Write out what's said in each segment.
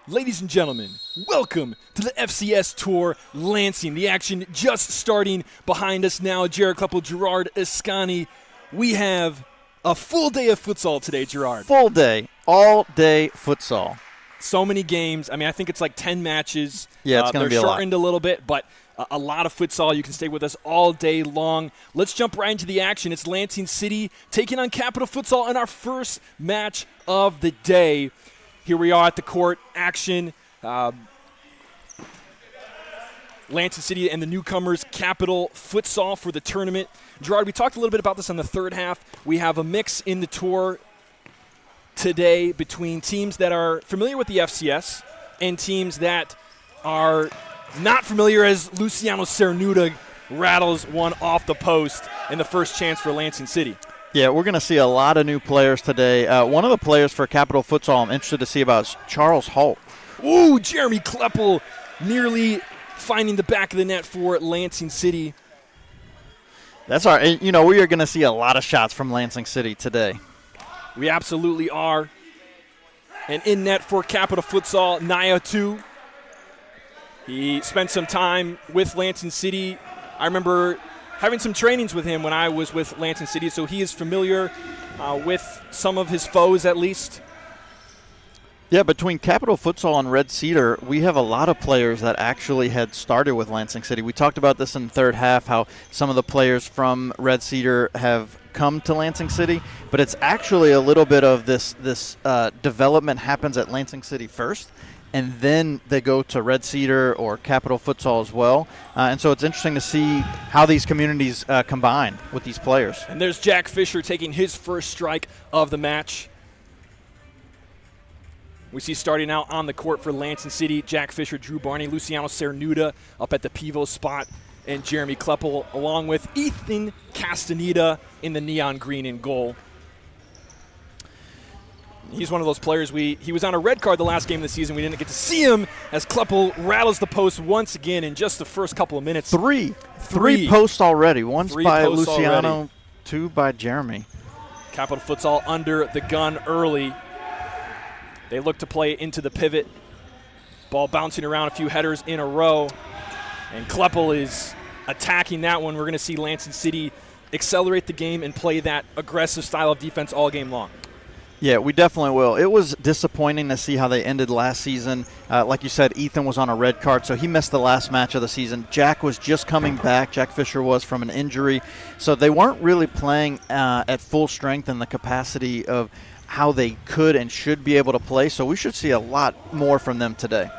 Ladies and gentlemen, welcome to the FCS Tour Lansing. The action just starting behind us now. Jared Kleppel, Gerard Ascani. We have a full day of futsal today, Gerard. Full day, all day futsal. So many games. I mean, I think it's like 10 matches. Yeah, it's going to be a lot. They're shortened a little bit, but a lot of futsal. You can stay with us all day long. Let's jump right into the action. It's Lansing City taking on Capital Futsal in our first match of the day. Here we are at the court action. Lansing City and the newcomers, Capital Futsal for the tournament. Gerard, we talked a little bit about this on the third half. We have a mix in the tour today between teams that are familiar with the FCS and teams that are not familiar, as Luciano Cernuda rattles one off the post in the first chance for Lansing City. Yeah, we're going to see a lot of new players today. One of the players for Capital Futsal I'm interested to see about is Charles Holt. Ooh, Jeremy Kleppel nearly finding the back of the net for Lansing City. That's all right. You know, we are going to see a lot of shots from Lansing City today. We absolutely are. And in net for Capital Futsal, Naya 2. He spent some time with Lansing City. I remember having some trainings with him when I was with Lansing City, so he is familiar with some of his foes at least. Yeah, between Capital Futsal and Red Cedar, we have a lot of players that actually had started with Lansing City. We talked about this in the third half, how some of the players from Red Cedar have come to Lansing City, but it's actually a little bit of this development happens at Lansing City first, and then they go to Red Cedar or Capital Futsal as well. And so it's interesting to see how these communities combine with these players. And there's Jack Fisher taking his first strike of the match. We see starting out on the court for Lansing City, Jack Fisher, Drew Barney, Luciano Cernuda up at the pivot spot, and Jeremy Kleppel, along with Ethan Castaneda in the neon green in goal. He's one of those players, he was on a red card the last game of the season. We didn't get to see him as Kleppel rattles the post once again in just the first couple of minutes. Three posts already. One's by Luciano, already. Two by Jeremy. Capital Futsal under the gun early. They look to play into the pivot. Ball bouncing around, a few headers in a row. And Kleppel is attacking that one. We're going to see Lansing City accelerate the game and play that aggressive style of defense all game long. Yeah, we definitely will. It was disappointing to see how they ended last season. Like you said, Ethan was on a red card, so he missed the last match of the season. Jack was just coming back. Jack Fisher was from an injury. So they weren't really playing at full strength in the capacity of how they could and should be able to play. So we should see a lot more from them today.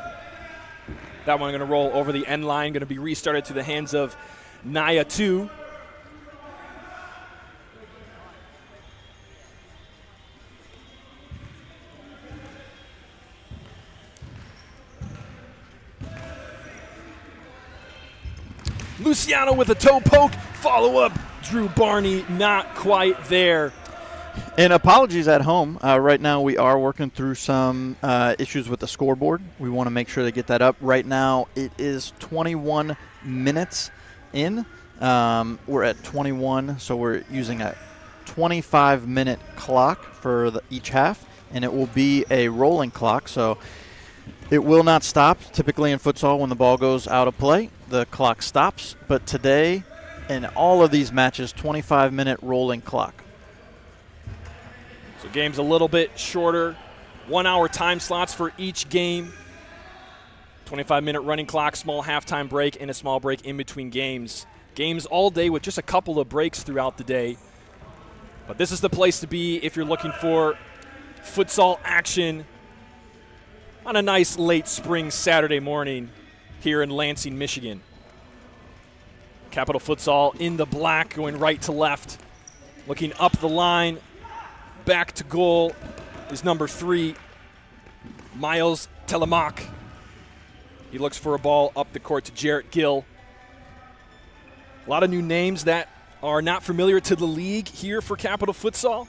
That one going to roll over the end line, going to be restarted to the hands of Naya 2. Luciano with a toe poke, follow up. Drew Barney not quite there. And apologies at home. Right now we are working through some issues with the scoreboard. We want to make sure to get that up. Right now it is 21 minutes in. We're at 21, so we're using a 25-minute clock for each half, and it will be a rolling clock, so it will not stop. Typically in futsal, when the ball goes out of play, the clock stops. But today, in all of these matches, 25-minute rolling clock. So game's a little bit shorter. 1 hour time slots for each game. 25-minute running clock, small halftime break, and a small break in between games. Games all day with just a couple of breaks throughout the day. But this is the place to be if you're looking for futsal action on a nice late spring Saturday morning here in Lansing, Michigan. Capital Futsal in the black, going right to left. Looking up the line, back to goal is number 3, Miles Telemak. He looks for a ball up the court to Jarrett Gill. A lot of new names that are not familiar to the league here for Capital Futsal.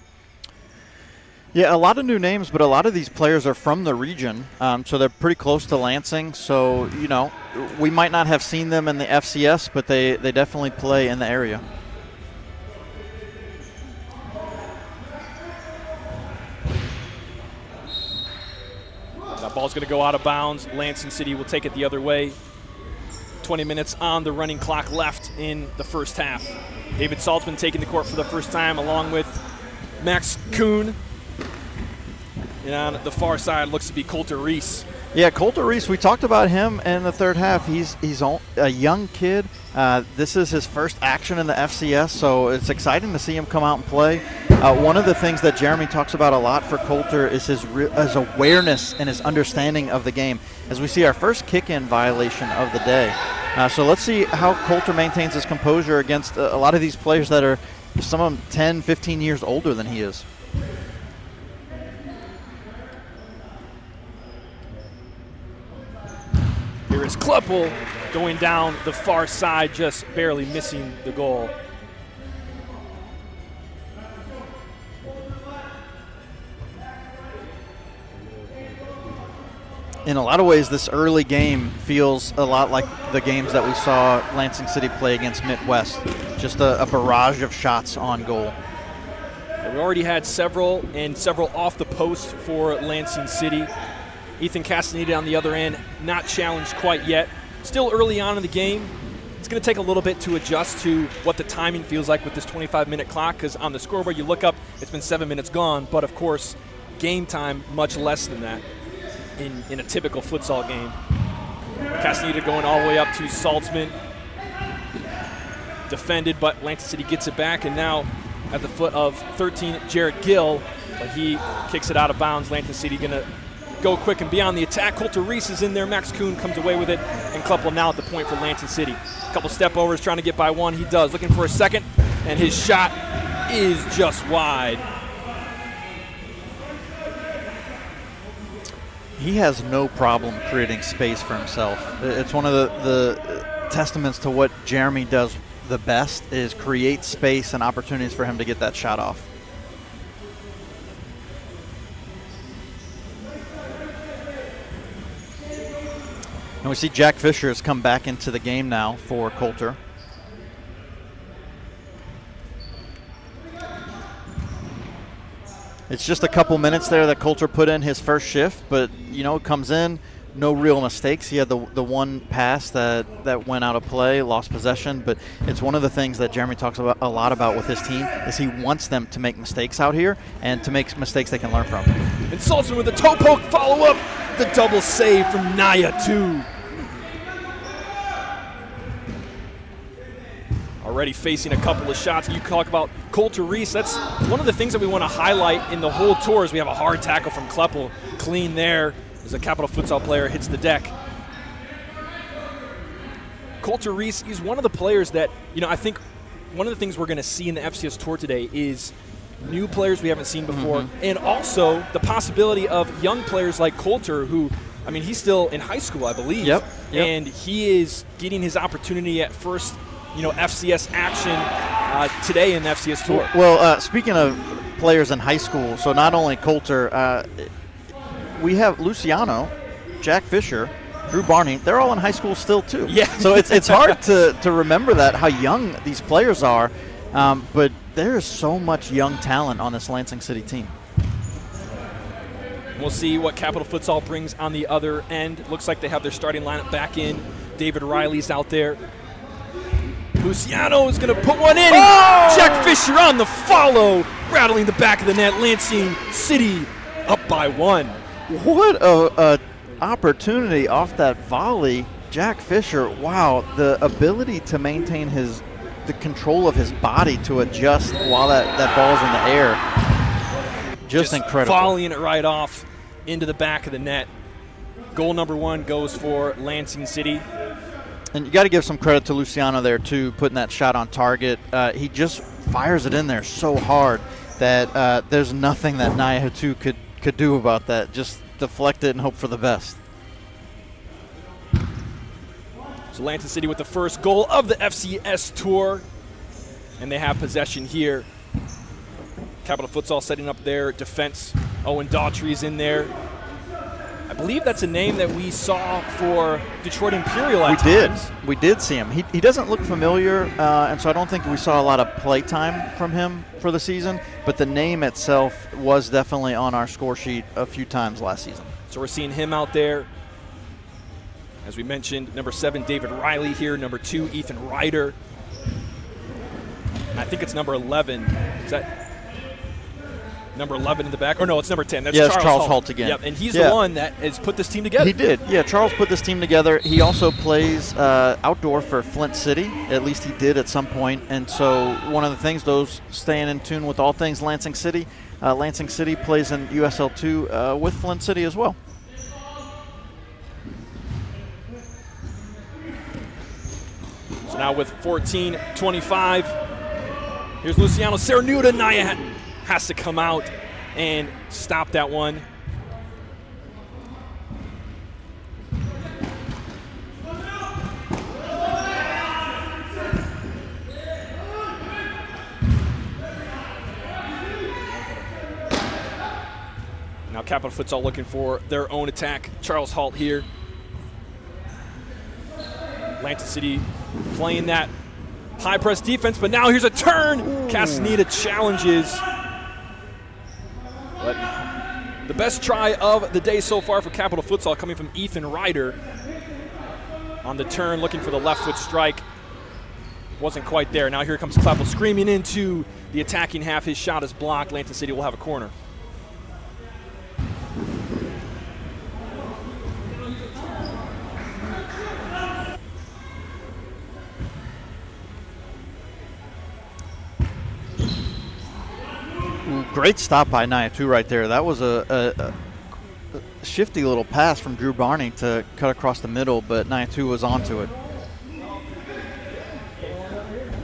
Yeah, a lot of new names, but a lot of these players are from the region, so they're pretty close to Lansing. So, you know, we might not have seen them in the FCS, but they definitely play in the area. The That ball's going to go out of bounds. Lansing City will take it the other way. 20 minutes on the running clock left in the first half. David Saltzman taking the court for the first time along with Max Kuhn. And on the far side looks to be Coulter Reese. Yeah, Coulter Reese, we talked about him in the third half. He's a young kid. This is his first action in the FCS, so it's exciting to see him come out and play. One of the things that Jeremy talks about a lot for Coulter is his awareness and his understanding of the game. As we see our first kick-in violation of the day. So let's see how Coulter maintains his composure against a lot of these players that are, some of them 10, 15 years older than he is. Here is Kleppel going down the far side, just barely missing the goal. In a lot of ways, this early game feels a lot like the games that we saw Lansing City play against Midwest. Just a barrage of shots on goal. We already had several off the post for Lansing City. Ethan Castaneda on the other end, not challenged quite yet. Still early on in the game. It's going to take a little bit to adjust to what the timing feels like with this 25-minute clock, because on the scoreboard you look up, it's been 7 minutes gone, but of course, game time much less than that in a typical futsal game. Castaneda going all the way up to Saltzman. Defended, but Lansing City gets it back, and now at the foot of 13, Jarrett Gill, but he kicks it out of bounds. Lansing City going to go quick and be on the attack. Coulter Reese is in there. Max Kuhn comes away with it, and Kleppel now at the point for Lansing City. A couple step overs trying to get by one. He does. Looking for a second, and his shot is just wide. He has no problem creating space for himself. It's one of the testaments to what Jeremy does the best, is create space and opportunities for him to get that shot off. And we see Jack Fisher has come back into the game now for Coulter. It's just a couple minutes there that Coulter put in his first shift, but, you know, comes in, no real mistakes. He had the one pass that went out of play, lost possession, but it's one of the things that Jeremy talks about a lot about with his team is he wants them to make mistakes out here and to make mistakes they can learn from. And Saltzman with a toe poke follow-up, the double save from Naya, too. Already facing a couple of shots. You talk about Coulter Reese. That's one of the things that we want to highlight in the whole tour is we have a hard tackle from Kleppel. Clean there as a Capital Futsal player hits the deck. Coulter Reese, he's one of the players that, you know, I think one of the things we're going to see in the FCS Tour today is new players we haven't seen before, and also the possibility of young players like Coulter, who, I mean, he's still in high school, I believe. Yep. And he is getting his opportunity at first, you know, FCS action today in the FCS Tour. Well, speaking of players in high school, so not only Coulter, we have Luciano, Jack Fisher, Drew Barney. They're all in high school still, too. Yeah. So it's hard to remember that, how young these players are, but there is so much young talent on this Lansing City team. We'll see what Capital Futsal brings on the other end. Looks like they have their starting lineup back in. David Riley's out there. Luciano is going to put one in. Oh! Jack Fisher on the follow, rattling the back of the net. Lansing City up by one. What a opportunity off that volley. Jack Fisher, wow, the ability to maintain the control of his body to adjust while that ball's in the air. Just incredible. Volleying it right off into the back of the net. Goal number one goes for Lansing City. And you got to give some credit to Luciano there, too, putting that shot on target. He just fires it in there so hard that there's nothing that Nayahatu could do about that. Just deflect it and hope for the best. So Lansing City with the first goal of the FCS Tour. And they have possession here. Capital Futsal setting up their defense. Owen Daughtry's in there. I believe that's a name that we saw for Detroit Imperial at times. We did see him. He doesn't look familiar, and so I don't think we saw a lot of play time from him for the season, but the name itself was definitely on our score sheet a few times last season. So we're seeing him out there. As we mentioned, number 7, David Riley here. Number 2, Ethan Ryder. And I think it's number 11. Is that number 11 in the back? Or no, it's number 10. That's Charles Holt again. Yep, and he's the one that has put this team together. He did. Yeah, Charles put this team together. He also plays outdoor for Flint City. At least he did at some point. And so one of the things, those staying in tune with all things Lansing City, Lansing City plays in USL2 with Flint City as well. So now with 14-25, here's Luciano Cernuda. Naya has to come out and stop that one. Now Capital Futsal looking for their own attack. Charles Holt here. Lansing City playing that high press defense, but now here's a turn. Castaneda challenges. But the best try of the day so far for Capital Futsal coming from Ethan Ryder on the turn, looking for the left foot strike. Wasn't quite there. Now here comes Kleppel screaming into the attacking half. His shot is blocked. Lansing City will have a corner. Great stop by Naya, too, right there. That was a shifty little pass from Drew Barney to cut across the middle, but Naya, too, was onto it.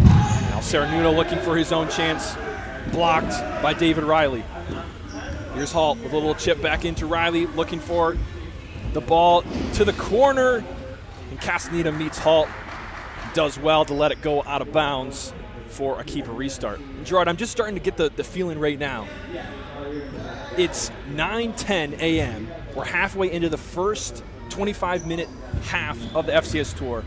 Now Cernuda looking for his own chance, blocked by David Riley. Here's Holt with a little chip back into Riley, looking for the ball to the corner, and Castaneda meets Holt. Does well to let it go out of bounds for a keeper restart. And Gerard, I'm just starting to get the feeling right now. It's 9:10 a.m. We're halfway into the first 25-minute half of the FCS Tour.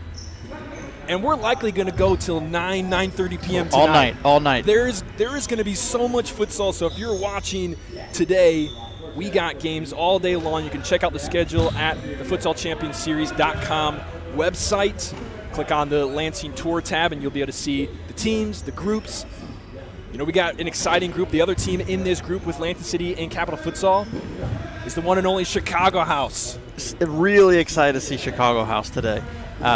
And we're likely going to go till 9:30 p.m. tonight. All night. There is going to be so much futsal. So if you're watching today, we got games all day long. You can check out the schedule at the Futsal Champions Series.com website. Click on the Lansing Tour tab, and you'll be able to see the teams, the groups. You know, we got an exciting group. The other team in this group with Lansing City and Capital Futsal is the one and only Chicago House. Really excited to see Chicago House today.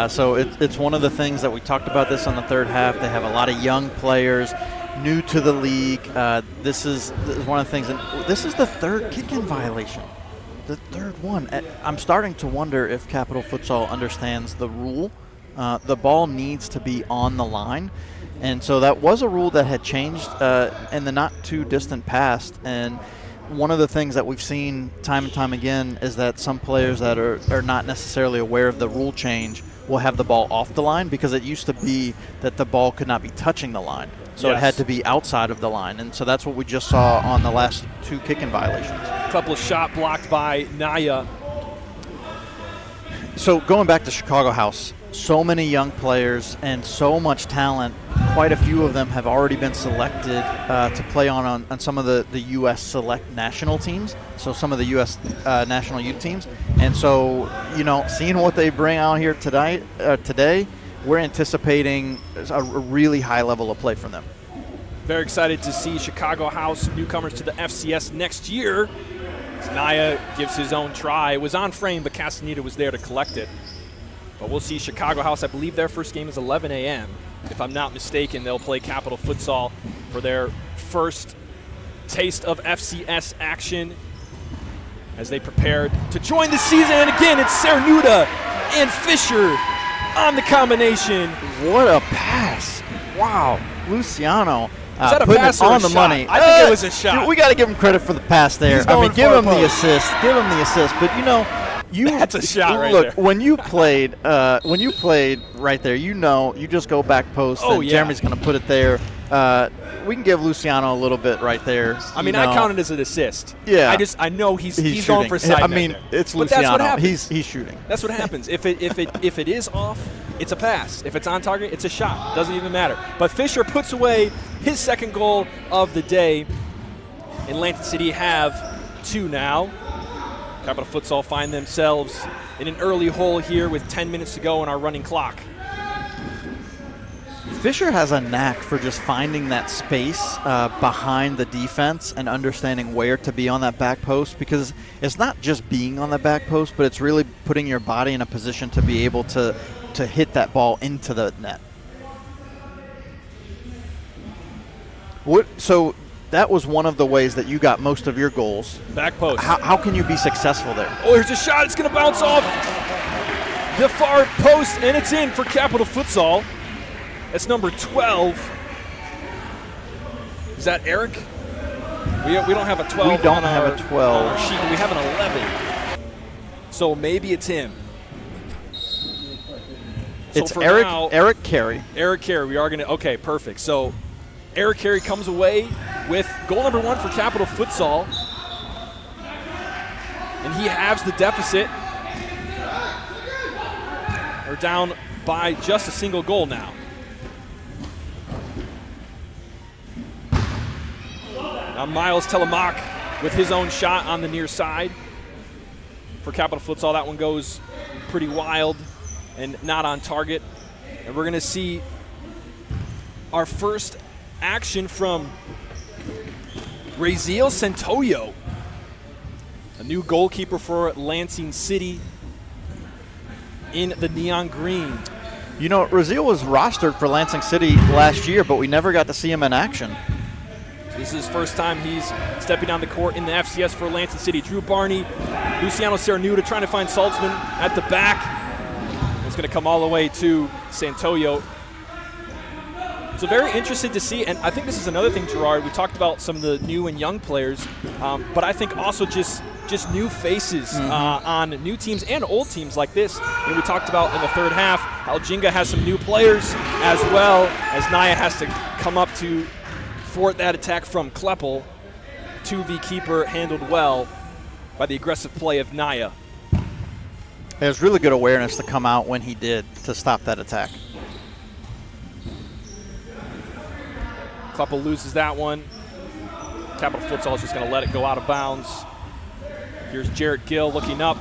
So it's one of the things that we talked about this on the third half. They have a lot of young players, new to the league. This is one of the things, and this is the third kick-in violation. The third one. I'm starting to wonder if Capital Futsal understands the rule. The ball needs to be on the line. And so that was a rule that had changed in the not too distant past. And one of the things that we've seen time and time again is that some players that are not necessarily aware of the rule change will have the ball off the line, because it used to be that the ball could not be touching the line. So It had to be outside of the line. And so that's what we just saw on the last two kick-in violations. A couple of shot blocked by Naya. So going back to Chicago House, so many young players and so much talent. Quite a few of them have already been selected to play on some of the U.S. select national teams, so some of the U.S. national youth teams. And so, you know, seeing what they bring out here today, we're anticipating a really high level of play from them. Very excited to see Chicago House newcomers to the FCS next year. Naya gives his own try. It was on frame, but Castaneda was there to collect it. But we'll see Chicago House. I believe their first game is 11 a.m. If I'm not mistaken, they'll play Capital Futsal for their first taste of FCS action as they prepare to join the season. And again, it's Cernuda and Fisher on the combination. What a pass. Wow. Luciano. Is that a putting pass it or on a the shot? money. I think it was a shot. We got to give him credit for the pass there. He's going give for him a the post. assist. Give him the assist. But you know, that's a shot right look, there. when you played right there, you know, you just go back post, and Jeremy's going to put it there. We can give Luciano a little bit right there. I mean, I count it as an assist. Yeah. I know he's shooting. going for side I net mean, there. it's But Luciano. that's what happens. He's shooting. That's what happens. If it is off, it's a pass. If it's on target, it's a shot. Doesn't even matter. But Fisher puts away his second goal of the day. And Lansing City have two now. Capital Futsal find themselves in an early hole here with 10 minutes to go on our running clock. Fisher has a knack for just finding that space behind the defense and understanding where to be on that back post, because it's not just being on the back post, but it's really putting your body in a position to be able to hit that ball into the net. So that was one of the ways that you got most of your goals. Back post. How can you be successful there? Oh, here's a shot. It's going to bounce off the far post, and it's in for Capital Futsal. That's number 12. Is that Eric? We don't have a 12 we don't on have our, a 12. on our sheet. We have an 11. So maybe it's him. It's so Eric Carey. Eric Carey. We are going to – okay, perfect. So Eric Carey comes away with goal number 1 for Capital Futsal. And he halves the deficit. We're down by just a single goal now. Now Miles Telemak with his own shot on the near side for Capital Futsal. That one goes pretty wild and not on target. And we're going to see our first action from Raziel Santoyo, a new goalkeeper for Lansing City in the neon green. You know, Raziel was rostered for Lansing City last year, but we never got to see him in action. This is his first time he's stepping on the court in the FCS for Lansing City. Drew Barney, Luciano Cernuda trying to find Saltzman at the back. It's going to come all the way to Santoyo. So very interested to see, and I think this is another thing, Gerard. We talked about some of the new and young players, but I think also just new faces on new teams and old teams like this. And we talked about in the third half how Jenga has some new players, as well as Naya has to come up to thwart that attack from Kleppel. 2v keeper handled well by the aggressive play of Naya. It was really good awareness to come out when he did to stop that attack. Kleppel loses that one. Capital Futsal is just going to let it go out of bounds. Here's Jarrett Gill looking up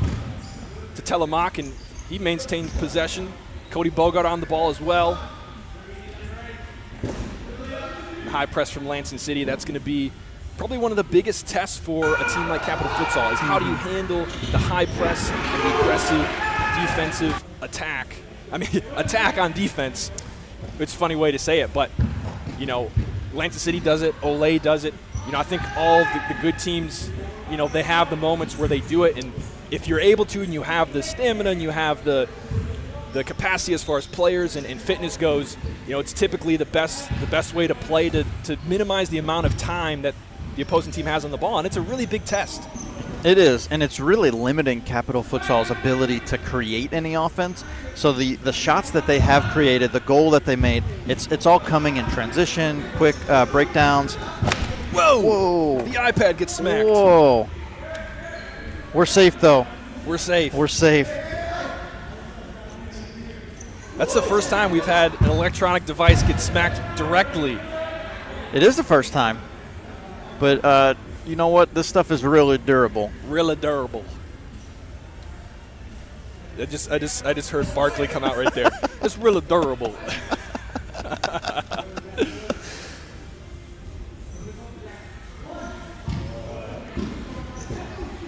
to Telemak, and he maintains possession. Cody Bogart on the ball as well. High press from Lansing City. That's going to be probably one of the biggest tests for a team like Capital Futsal, is how do you handle the high press and the aggressive defensive attack. I mean, attack on defense. It's a funny way to say it, but, you know, Lansing City does it. Olay does it. You know, I think all the good teams, you know, they have the moments where they do it, and if you're able to and you have the stamina and you have the capacity as far as players and fitness goes, you know, it's typically the best way to play to minimize the amount of time that the opposing team has on the ball, and it's a really big test. It is, and it's really limiting Capital Futsal's ability to create any offense. So the shots that they have created, the goal that they made, it's all coming in transition, quick breakdowns. Whoa! The iPad gets smacked. Whoa! We're safe, though. We're safe. We're safe. That's the first time we've had an electronic device get smacked directly. It is the first time. But you know what? This stuff is really durable. Really durable. I just heard Barkley come out right there. It's really durable.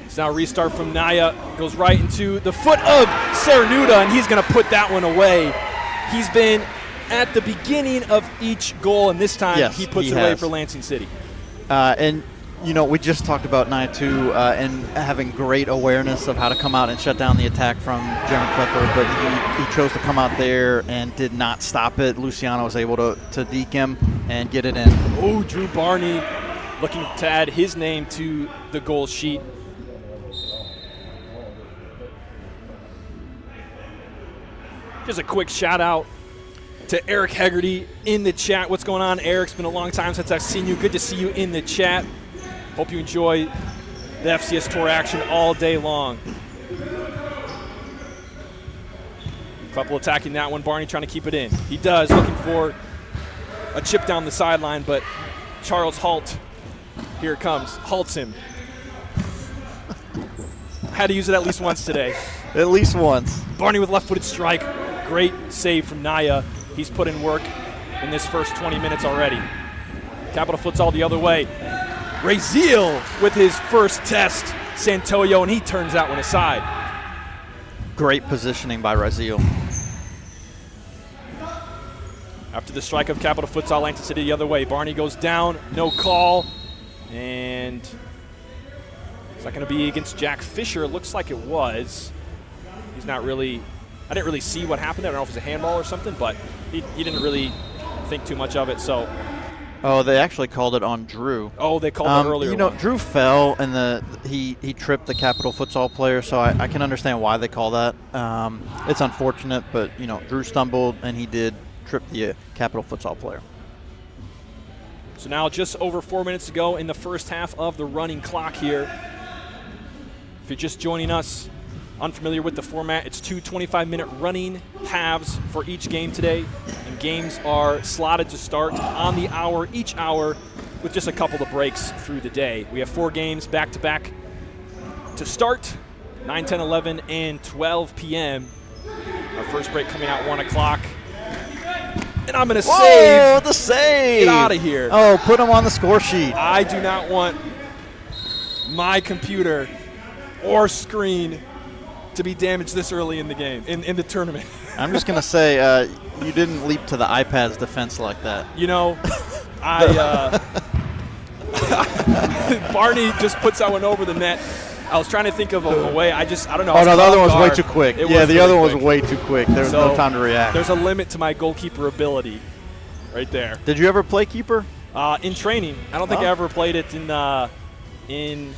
It's now a restart from Naya. Goes right into the foot of Cernuda, and he's going to put that one away. He's been at the beginning of each goal, and this time he puts it away for Lansing City. And, you know, we just talked about Naya, too, and having great awareness of how to come out and shut down the attack from Jeremy Klepper, but he chose to come out there and did not stop it. Luciano was able to deke him and get it in. Oh, Drew Barney looking to add his name to the goal sheet. Just a quick shout out to Eric Hegarty in the chat. What's going on, Eric? It's been a long time since I've seen you. Good to see you in the chat. Hope you enjoy the FCS Tour action all day long. Couple attacking that one. Barney trying to keep it in. He does, looking for a chip down the sideline, but Charles Halt, here it comes, halts him. Had to use it at least once today. At least once. Barney with left-footed strike. Great save from Naya. He's put in work in this first 20 minutes already. Capital Futsal the other way. Raziel with his first test. Santoyo, and he turns that one aside. Great positioning by Raziel. After the strike of Capital Futsal, Lansing City the other way. Barney goes down, no call. And is that going to be against Jack Fisher? It looks like it was. He's not really, I didn't really see what happened there. I don't know if it was a handball or something, but he didn't really think too much of it. So. Oh, they actually called it on Drew. Oh, they called it earlier. You know, one. Drew fell and he tripped the Capital Futsal player, so I can understand why they call that. It's unfortunate, but you know, Drew stumbled and he did trip the Capital Futsal player. So now just over 4 minutes to go in the first half of the running clock here. If you're just joining us, unfamiliar with the format, it's 2 25-minute running halves for each game today. And games are slotted to start on the hour, each hour, with just a couple of breaks through the day. We have 4 games back-to-back to start, 9, 10, 11, and 12 p.m. Our first break coming out 1 o'clock. And I'm going to save. Oh, the save. Get out of here. Oh, put him on the score sheet. I do not want my computer or screen to be damaged this early in the game, in the tournament. I'm just going to say you didn't leap to the iPad's defense like that. You know, Barney just puts that one over the net. I was trying to think of a way. I don't know. Oh, no, the other one was way too quick. Yeah, the other one was way too quick. There was no time to react. There's a limit to my goalkeeper ability right there. Did you ever play keeper? In training. I don't think I ever played it in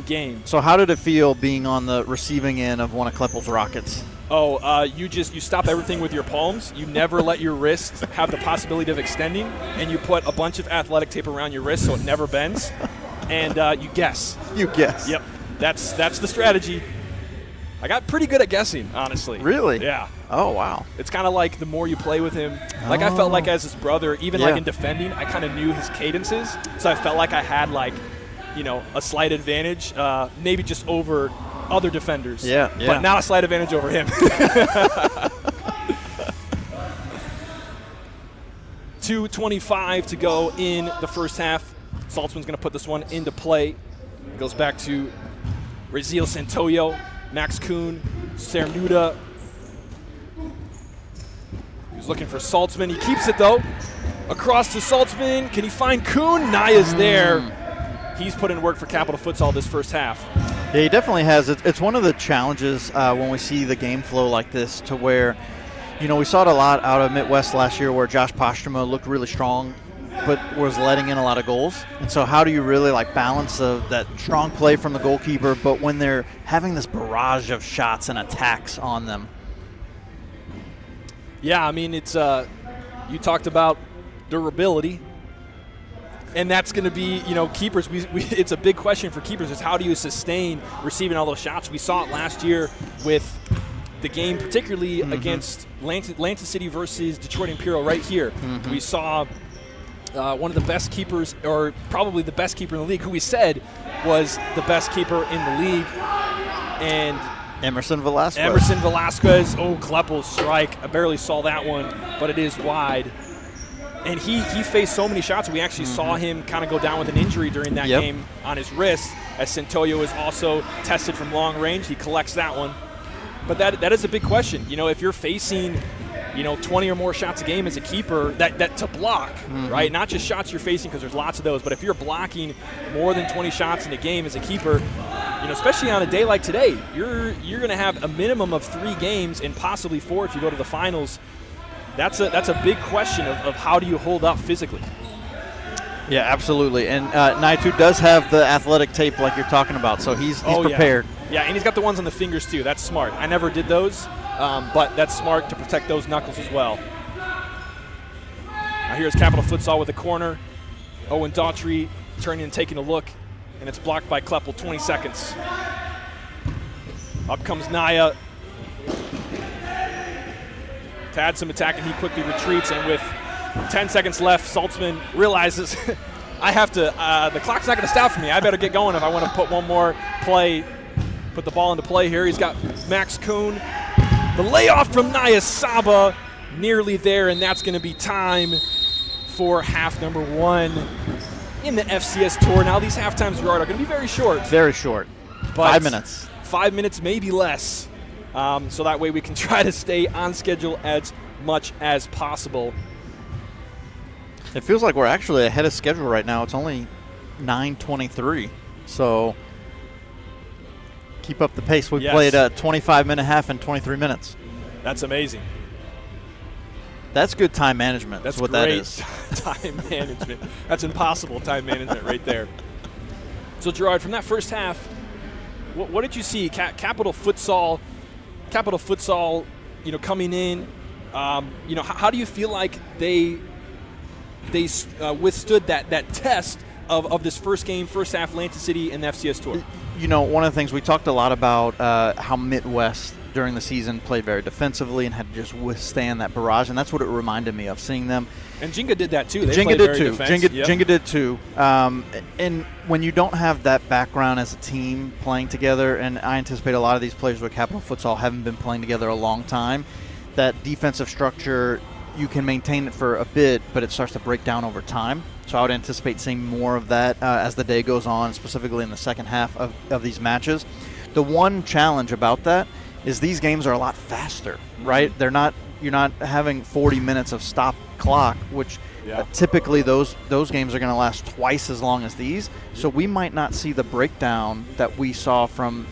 game. So how did it feel being on the receiving end of one of Kleppel's rockets? Oh, you stop everything with your palms. You never let your wrist have the possibility of extending, and you put a bunch of athletic tape around your wrist so it never bends, and you guess. You guess. Yep. That's the strategy. I got pretty good at guessing, honestly. Really? Yeah. Oh, wow. It's kind of like the more you play with him. Like I felt like as his brother, even like in defending, I kind of knew his cadences. So I felt like I had a slight advantage, maybe just over other defenders. Yeah. But not a slight advantage over him. 2:25 to go in the first half. Saltzman's going to put this one into play. It goes back to Raziel Santoyo, Max Kuhn, Cernuda. He's looking for Saltzman. He keeps it, though. Across to Saltzman. Can he find Kuhn? Naya's there. He's put in work for Capital Futsal this first half. Yeah, he definitely has. It's one of the challenges when we see the game flow like this, to where, you know, we saw it a lot out of Midwest last year where Josh Postrema looked really strong but was letting in a lot of goals. And so how do you really balance that strong play from the goalkeeper, but when they're having this barrage of shots and attacks on them? Yeah, I mean, it's you talked about durability. And that's going to be, keepers. It's a big question for keepers is how do you sustain receiving all those shots? We saw it last year with the game, particularly against Lansing City versus Detroit Imperial right here. We saw one of the best keepers, or probably the best keeper in the league, who we said was the best keeper in the league. And Emerson Velasquez. Oh, Kleppel's strike. I barely saw that one, but it is wide. And he faced so many shots. We actually saw him kind of go down with an injury during that game on his wrist, as Santoyo is also tested from long range. He collects that one. But that is a big question. If you're facing, 20 or more shots a game as a keeper, that to block, right? Not just shots you're facing, because there's lots of those, but if you're blocking more than 20 shots in a game as a keeper, especially on a day like today, you're going to have a minimum of 3 games and possibly 4 if you go to the finals. That's a big question of how do you hold up physically. Yeah, absolutely. And Naitu does have the athletic tape like you're talking about, so he's prepared. Yeah, and he's got the ones on the fingers too. That's smart. I never did those, but that's smart to protect those knuckles as well. Now here's Capital Futsal with a corner. Owen Daughtry turning and taking a look, and it's blocked by Kleppel. 20 seconds. Up comes Naya. To add some attack, and he quickly retreats, and with 10 seconds left, Saltzman realizes the clock's not going to stop for me. I better get going if I want to put one more play put the ball into play here. He's got Max Kuhn. The layoff from Naya Saba, nearly there, and that's going to be time for half number 1 in the FCS Tour. Now these halftimes, Gerard, are going to be very short. Very short. 5 minutes. 5 minutes, maybe less. So that way we can try to stay on schedule as much as possible. It feels like we're actually ahead of schedule right now. It's only 9:23, so keep up the pace. We played a 25-minute half in 23 minutes. That's amazing. That's good time management. That's what great that is. Time management. That's impossible time management right there. So, Gerard, from that first half, what did you see? Capital Futsal, coming in. How do you feel like they withstood that test of this first half, Lansing City and the FCS Tour? One of the things we talked a lot about, how Midwest during the season played very defensively and had to just withstand that barrage, and that's what it reminded me of, seeing them. And Jenga did that too. Jenga did too. And when you don't have that background as a team playing together, and I anticipate a lot of these players with Capital Futsal haven't been playing together a long time, that defensive structure, you can maintain it for a bit, but it starts to break down over time. So I would anticipate seeing more of that as the day goes on, specifically in the second half of these matches. The one challenge about that is these games are a lot faster, right? You're not having 40 minutes of stop clock, which typically those games are going to last twice as long as these. So we might not see the breakdown that we saw from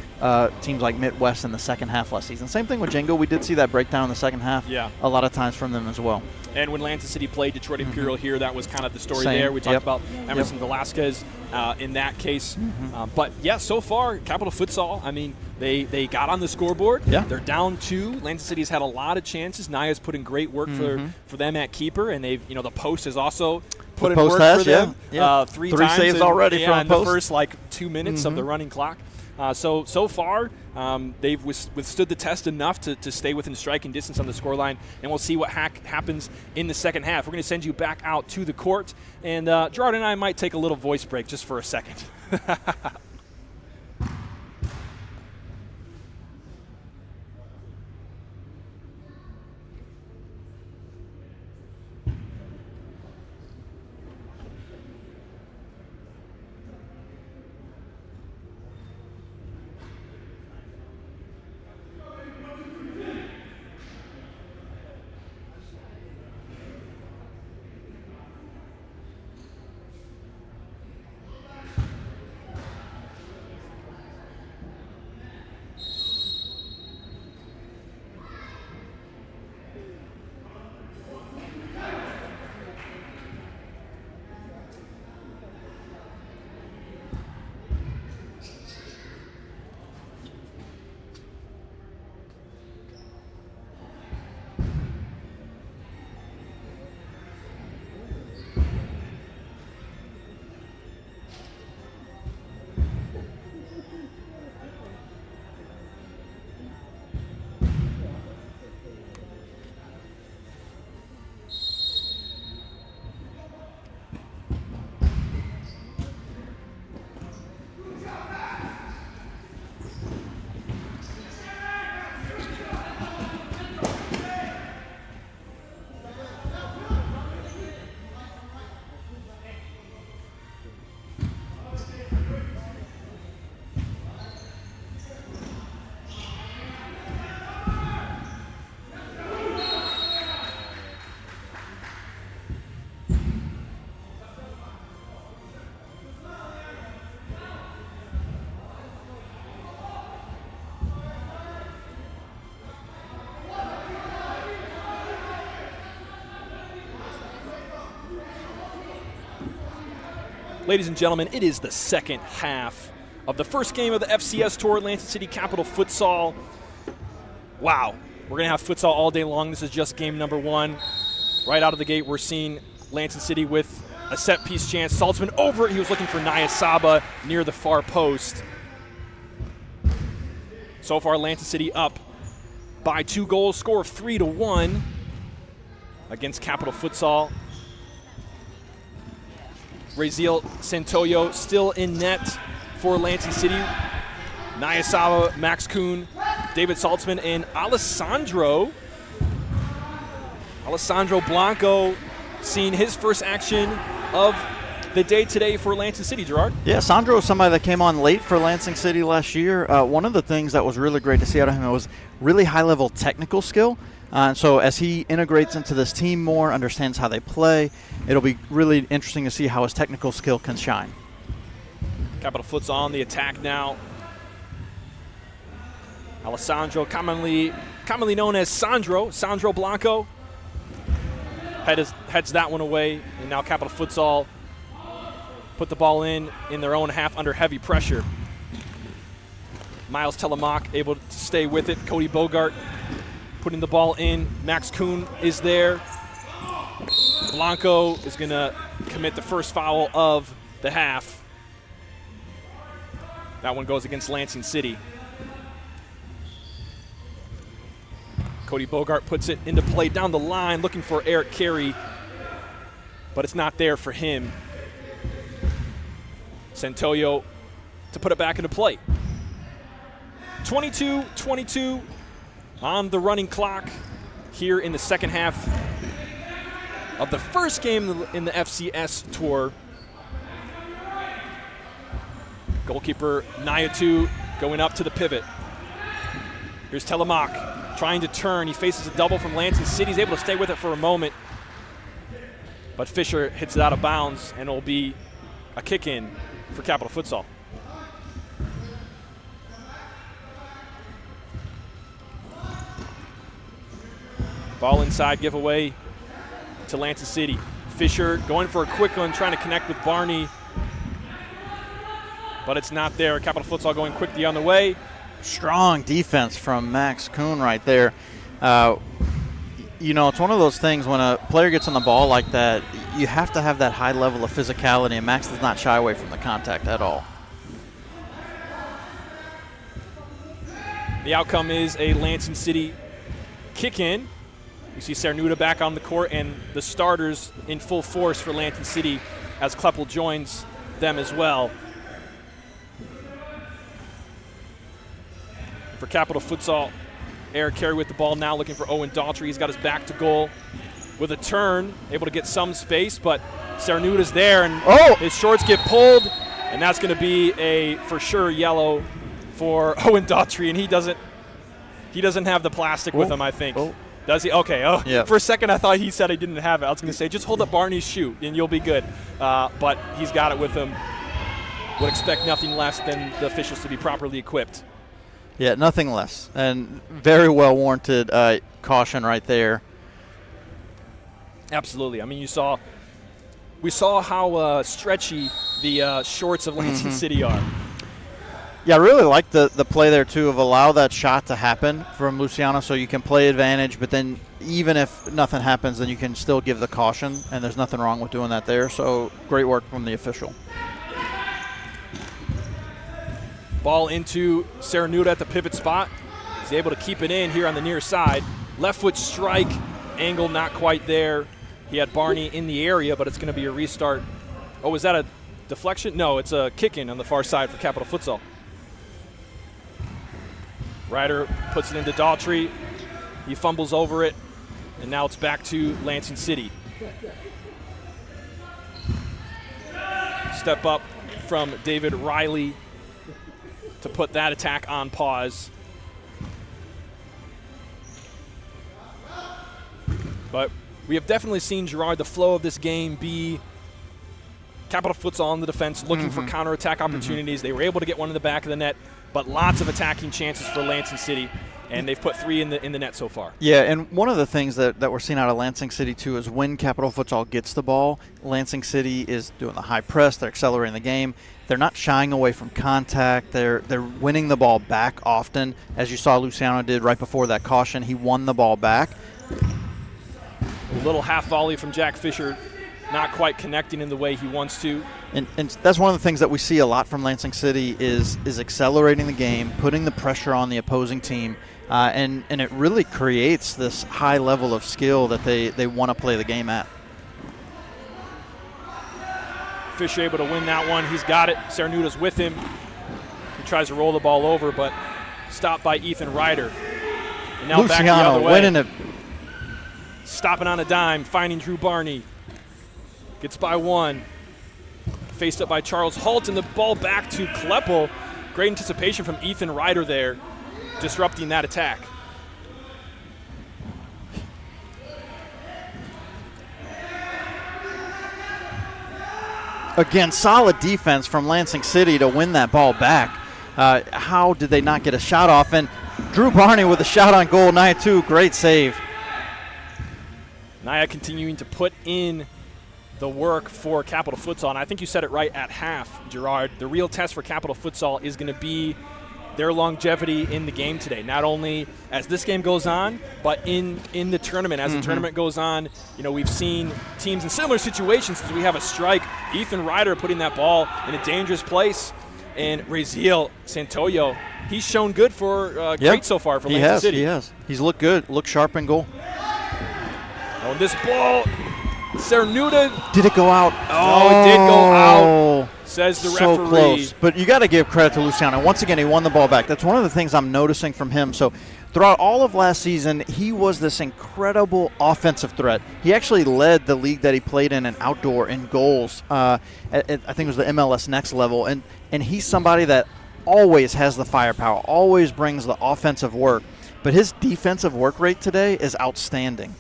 teams like Midwest in the second half last season. Same thing with Jenga. We did see that breakdown in the second half a lot of times from them as well. And when Lansing City played Detroit Imperial here, that was kind of the story there. We talked about Emerson Velasquez in that case. But, so far, Capital Futsal, I mean, they got on the scoreboard. Yeah. They're down 2. Lansing City's had a lot of chances. Naya's put in great work for them at keeper, and they've the post has also put in work for them. 3 times saves already from in the first 2 minutes of the running clock. So far, they've withstood the test enough to stay within striking distance on the scoreline, and we'll see what happens in the second half. We're going to send you back out to the court, and Gerard and I might take a little voice break just for a second. Ladies and gentlemen, it is the second half of the first game of the FCS Tour, Lansing City Capital Futsal. Wow, we're going to have futsal all day long. This is just game number 1. Right out of the gate, we're seeing Lansing City with a set-piece chance. Saltzman over it. He was looking for Naya Saba near the far post. So far, Lansing City up by 2 goals, score of 3-1 against Capital Futsal. Raziel Santoyo still in net for Lansing City. Nyasawa, Max Kuhn, David Saltzman, and Alessandro Blanco seeing his first action of the day today for Lansing City, Gerard. Yeah, Sandro is somebody that came on late for Lansing City last year. One of the things that was really great to see out of him was really high-level technical skill. And so as he integrates into this team more, understands how they play, it'll be really interesting to see how his technical skill can shine. Capital Futsal on the attack now. Alessandro, commonly known as Sandro Blanco, heads that one away, and now Capital Futsal put the ball in their own half under heavy pressure. Miles Telemak able to stay with it. Cody Bogart putting the ball in. Max Kuhn is there. Blanco is going to commit the first foul of the half. That one goes against Lansing City. Cody Bogart puts it into play down the line, looking for Eric Carey, but it's not there for him. Santoyo to put it back into play. 22-22 on the running clock here in the second half of the first game in the FCS Tour. Goalkeeper Nayatu going up to the pivot. Here's Telemak trying to turn. He faces a double from Lansing City. He's able to stay with it for a moment, but Fisher hits it out of bounds, and it'll be a kick in for Capital Futsal. Ball inside, giveaway to Lansing City. Fisher going for a quick one, trying to connect with Barney, but it's not there. Capital Futsal going quick the other way. Strong defense from Max Kuhn right there. You know, it's one of those things when a player gets on the ball like that, you have to have that high level of physicality, and Max does not shy away from the contact at all. The outcome is a Lansing City kick-in. You see Cernuda back on the court, and the starters in full force for Lansing City as Kleppel joins them as well. For Capital Futsal, Eric Carey with the ball now, looking for Owen Daughtry. He's got his back to goal with a turn, able to get some space, but Cernuda's there, and his shorts get pulled, and that's going to be a for sure yellow for Owen Daughtry, and he doesn't have the plastic with him, I think. Does he? Okay. Yeah. For a second, I thought he said he didn't have it. I was going to say, just hold up Barney's shoe, and you'll be good. But he's got it with him. Would expect nothing less than the officials to be properly equipped. Yeah, nothing less. And very well-warranted caution right there. Absolutely. I mean, we saw how stretchy the shorts of Lansing City are. Yeah, I really like the play there, too, of allow that shot to happen from Luciano so you can play advantage, but then even if nothing happens, then you can still give the caution, and there's nothing wrong with doing that there. So great work from the official. Ball into Cernuda at the pivot spot. He's able to keep it in here on the near side. Left foot strike, angle not quite there. He had Barney in the area, but it's going to be a restart. Oh, is that a deflection? No, it's a kick-in on the far side for Capital Futsal. Ryder puts it into Daughtry. He fumbles over it, and now it's back to Lansing City. Step up from David Riley to put that attack on pause. But we have definitely seen, Gerard, the flow of this game be Capital Futsal on the defense, looking for counterattack opportunities. They were able to get one in the back of the net, but lots of attacking chances for Lansing City, and they've put 3 in the net so far. Yeah, and one of the things that we're seeing out of Lansing City, too, is when Capital Futsal gets the ball, Lansing City is doing the high press. They're accelerating the game. They're not shying away from contact. They're winning the ball back often, as you saw Luciano did right before that caution. He won the ball back. A little half volley from Jack Fisher, not quite connecting in the way he wants to. And that's one of the things that we see a lot from Lansing City is accelerating the game, putting the pressure on the opposing team, and it really creates this high level of skill that they want to play the game at. Fisher able to win that one. He's got it. Cernuda's with him. He tries to roll the ball over, but stopped by Ethan Ryder. And now back the Luciano other way. winning it. Stopping on a dime, finding Drew Barney. Gets by one. Faced up by Charles Holt, and the ball back to Kleppel. Great anticipation from Ethan Ryder there, disrupting that attack. Again, solid defense from Lansing City to win that ball back. How did they not get a shot off? And Drew Barney with a shot on goal, Nia too. Great save. Nia continuing to put in the work for Capital Futsal. And I think you said it right at half, Gerard. The real test for Capital Futsal is going to be their longevity in the game today. Not only as this game goes on, but in the tournament. As the tournament goes on, you know, we've seen teams in similar situations. We have a strike. Ethan Ryder putting that ball in a dangerous place. And Raziel Santoyo, he's shown good for great so far for Lansing City. He has. He's looked good, looked sharp in goal. Oh, this ball, Cernuda. Did it go out? Oh, it did go out, says the so referee. Close. But you got to give credit to Luciano. Once again, he won the ball back. That's one of the things I'm noticing from him. So throughout all of last season, he was this incredible offensive threat. He actually led the league that he played in outdoor in goals. I think it was the MLS Next level. And he's somebody that always has the firepower, always brings the offensive work. But his defensive work rate today is outstanding.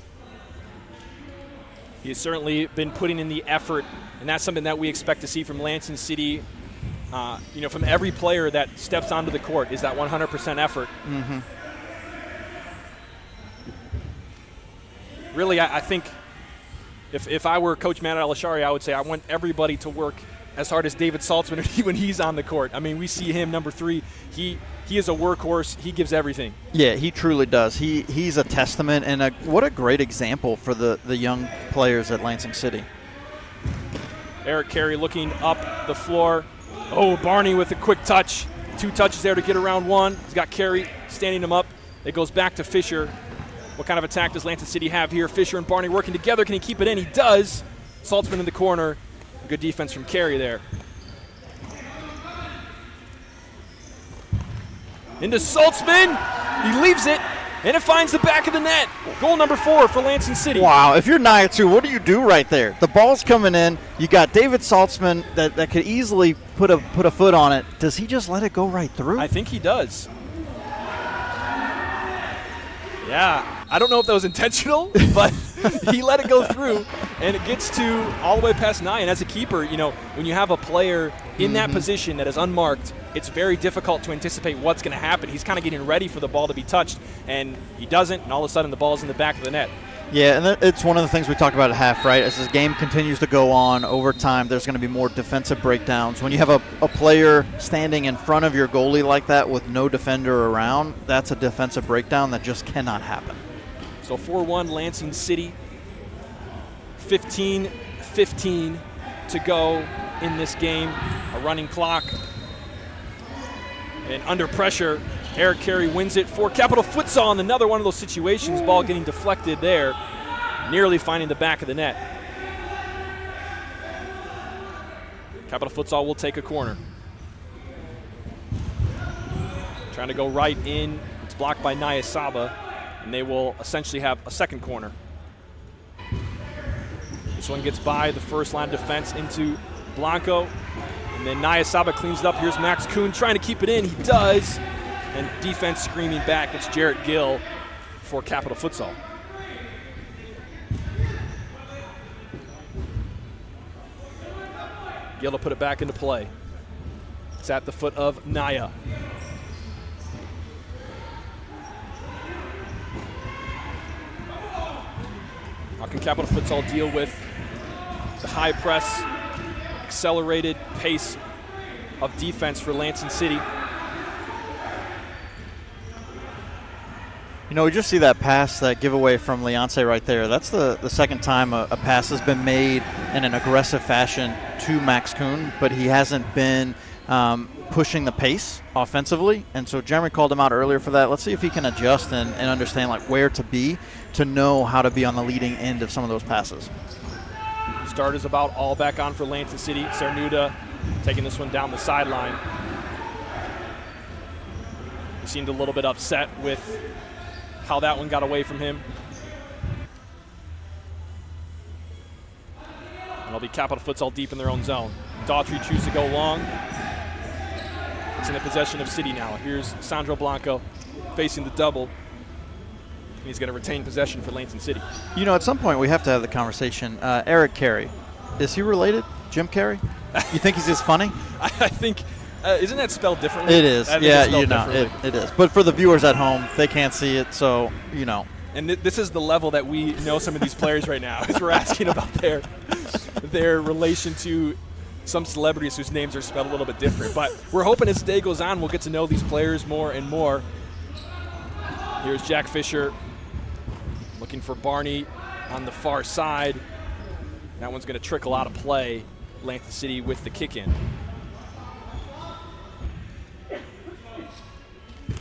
He's certainly been putting in the effort, and that's something that we expect to see from Lansing City. You know, from every player that steps onto the court is that 100% effort. Really, I think if I were Coach Matt Alashari, I would say I want everybody to work as hard as David Saltzman when he's on the court. I mean, we see him, number 3. He is a workhorse. He gives everything. Yeah, he truly does. He's a testament, and what a great example for the young players at Lansing City. Eric Carey looking up the floor. Oh, Barney with a quick touch. 2 touches there to get around one. He's got Carey standing him up. It goes back to Fisher. What kind of attack does Lansing City have here? Fisher and Barney working together. Can he keep it in? He does. Saltzman in the corner. Good defense from Carey there. Into Saltzman. He leaves it, and it finds the back of the net. Goal number 4 for Lansing City. Wow, if you're Nia too, what do you do right there? The ball's coming in. You got David Saltzman that could easily put a foot on it. Does he just let it go right through? I think he does. Yeah, I don't know if that was intentional, but he let it go through, and it gets to all the way past 9. And as a keeper, you know, when you have a player in that position that is unmarked, it's very difficult to anticipate what's going to happen. He's kind of getting ready for the ball to be touched, and he doesn't, and all of a sudden the ball's in the back of the net. Yeah, and it's one of the things we talked about at half, right? As this game continues to go on over time, there's going to be more defensive breakdowns. When you have a player standing in front of your goalie like that with no defender around, that's a defensive breakdown that just cannot happen. So 4-1 Lansing City, 15-15 to go in this game. A running clock. And under pressure, Eric Carey wins it for Capital Futsal in another one of those situations. Ball getting deflected there, nearly finding the back of the net. Capital Futsal will take a corner. Trying to go right in. It's blocked by Nia Saba, and they will essentially have a second corner. This one gets by the first line of defense into Blanco. And then Nia Saba cleans it up. Here's Max Kuhn trying to keep it in. He does. And defense screaming back. It's Jarrett Gill for Capital Futsal. Gill to put it back into play. It's at the foot of Nia. How can Capital Futsal deal with the high press, accelerated pace of defense for Lansing City? You know, we just see that pass, that giveaway from Leonce right there. That's the second time a pass has been made in an aggressive fashion to Max Kuhn, but he hasn't been pushing the pace offensively. And so Jeremy called him out earlier for that. Let's see if he can adjust and understand like where to be to know how to be on the leading end of some of those passes. Starters about all back on for Lansing City. Cernuda taking this one down the sideline. seemed a little bit upset with how that one got away from him. And it'll be Capital Futsal deep in their own zone. Daughtry chooses to go long. It's in the possession of City now. Here's Sandro Blanco facing the double. He's going to retain possession for Lansing City. You know, at some point we have to have the conversation. Eric Carey, is he related? Jim Carey? You think he's as funny? I think, isn't that spelled differently? It is. Yeah, you know, it is. But for the viewers at home, they can't see it, so, you know. And this is the level that we know some of these players right now, as we're asking about their relation to some celebrities whose names are spelled a little bit different. But we're hoping as the day goes on, we'll get to know these players more and more. Here's Jack Fisher looking for Barney on the far side. That one's going to trickle out of play. Lansing City with the kick in.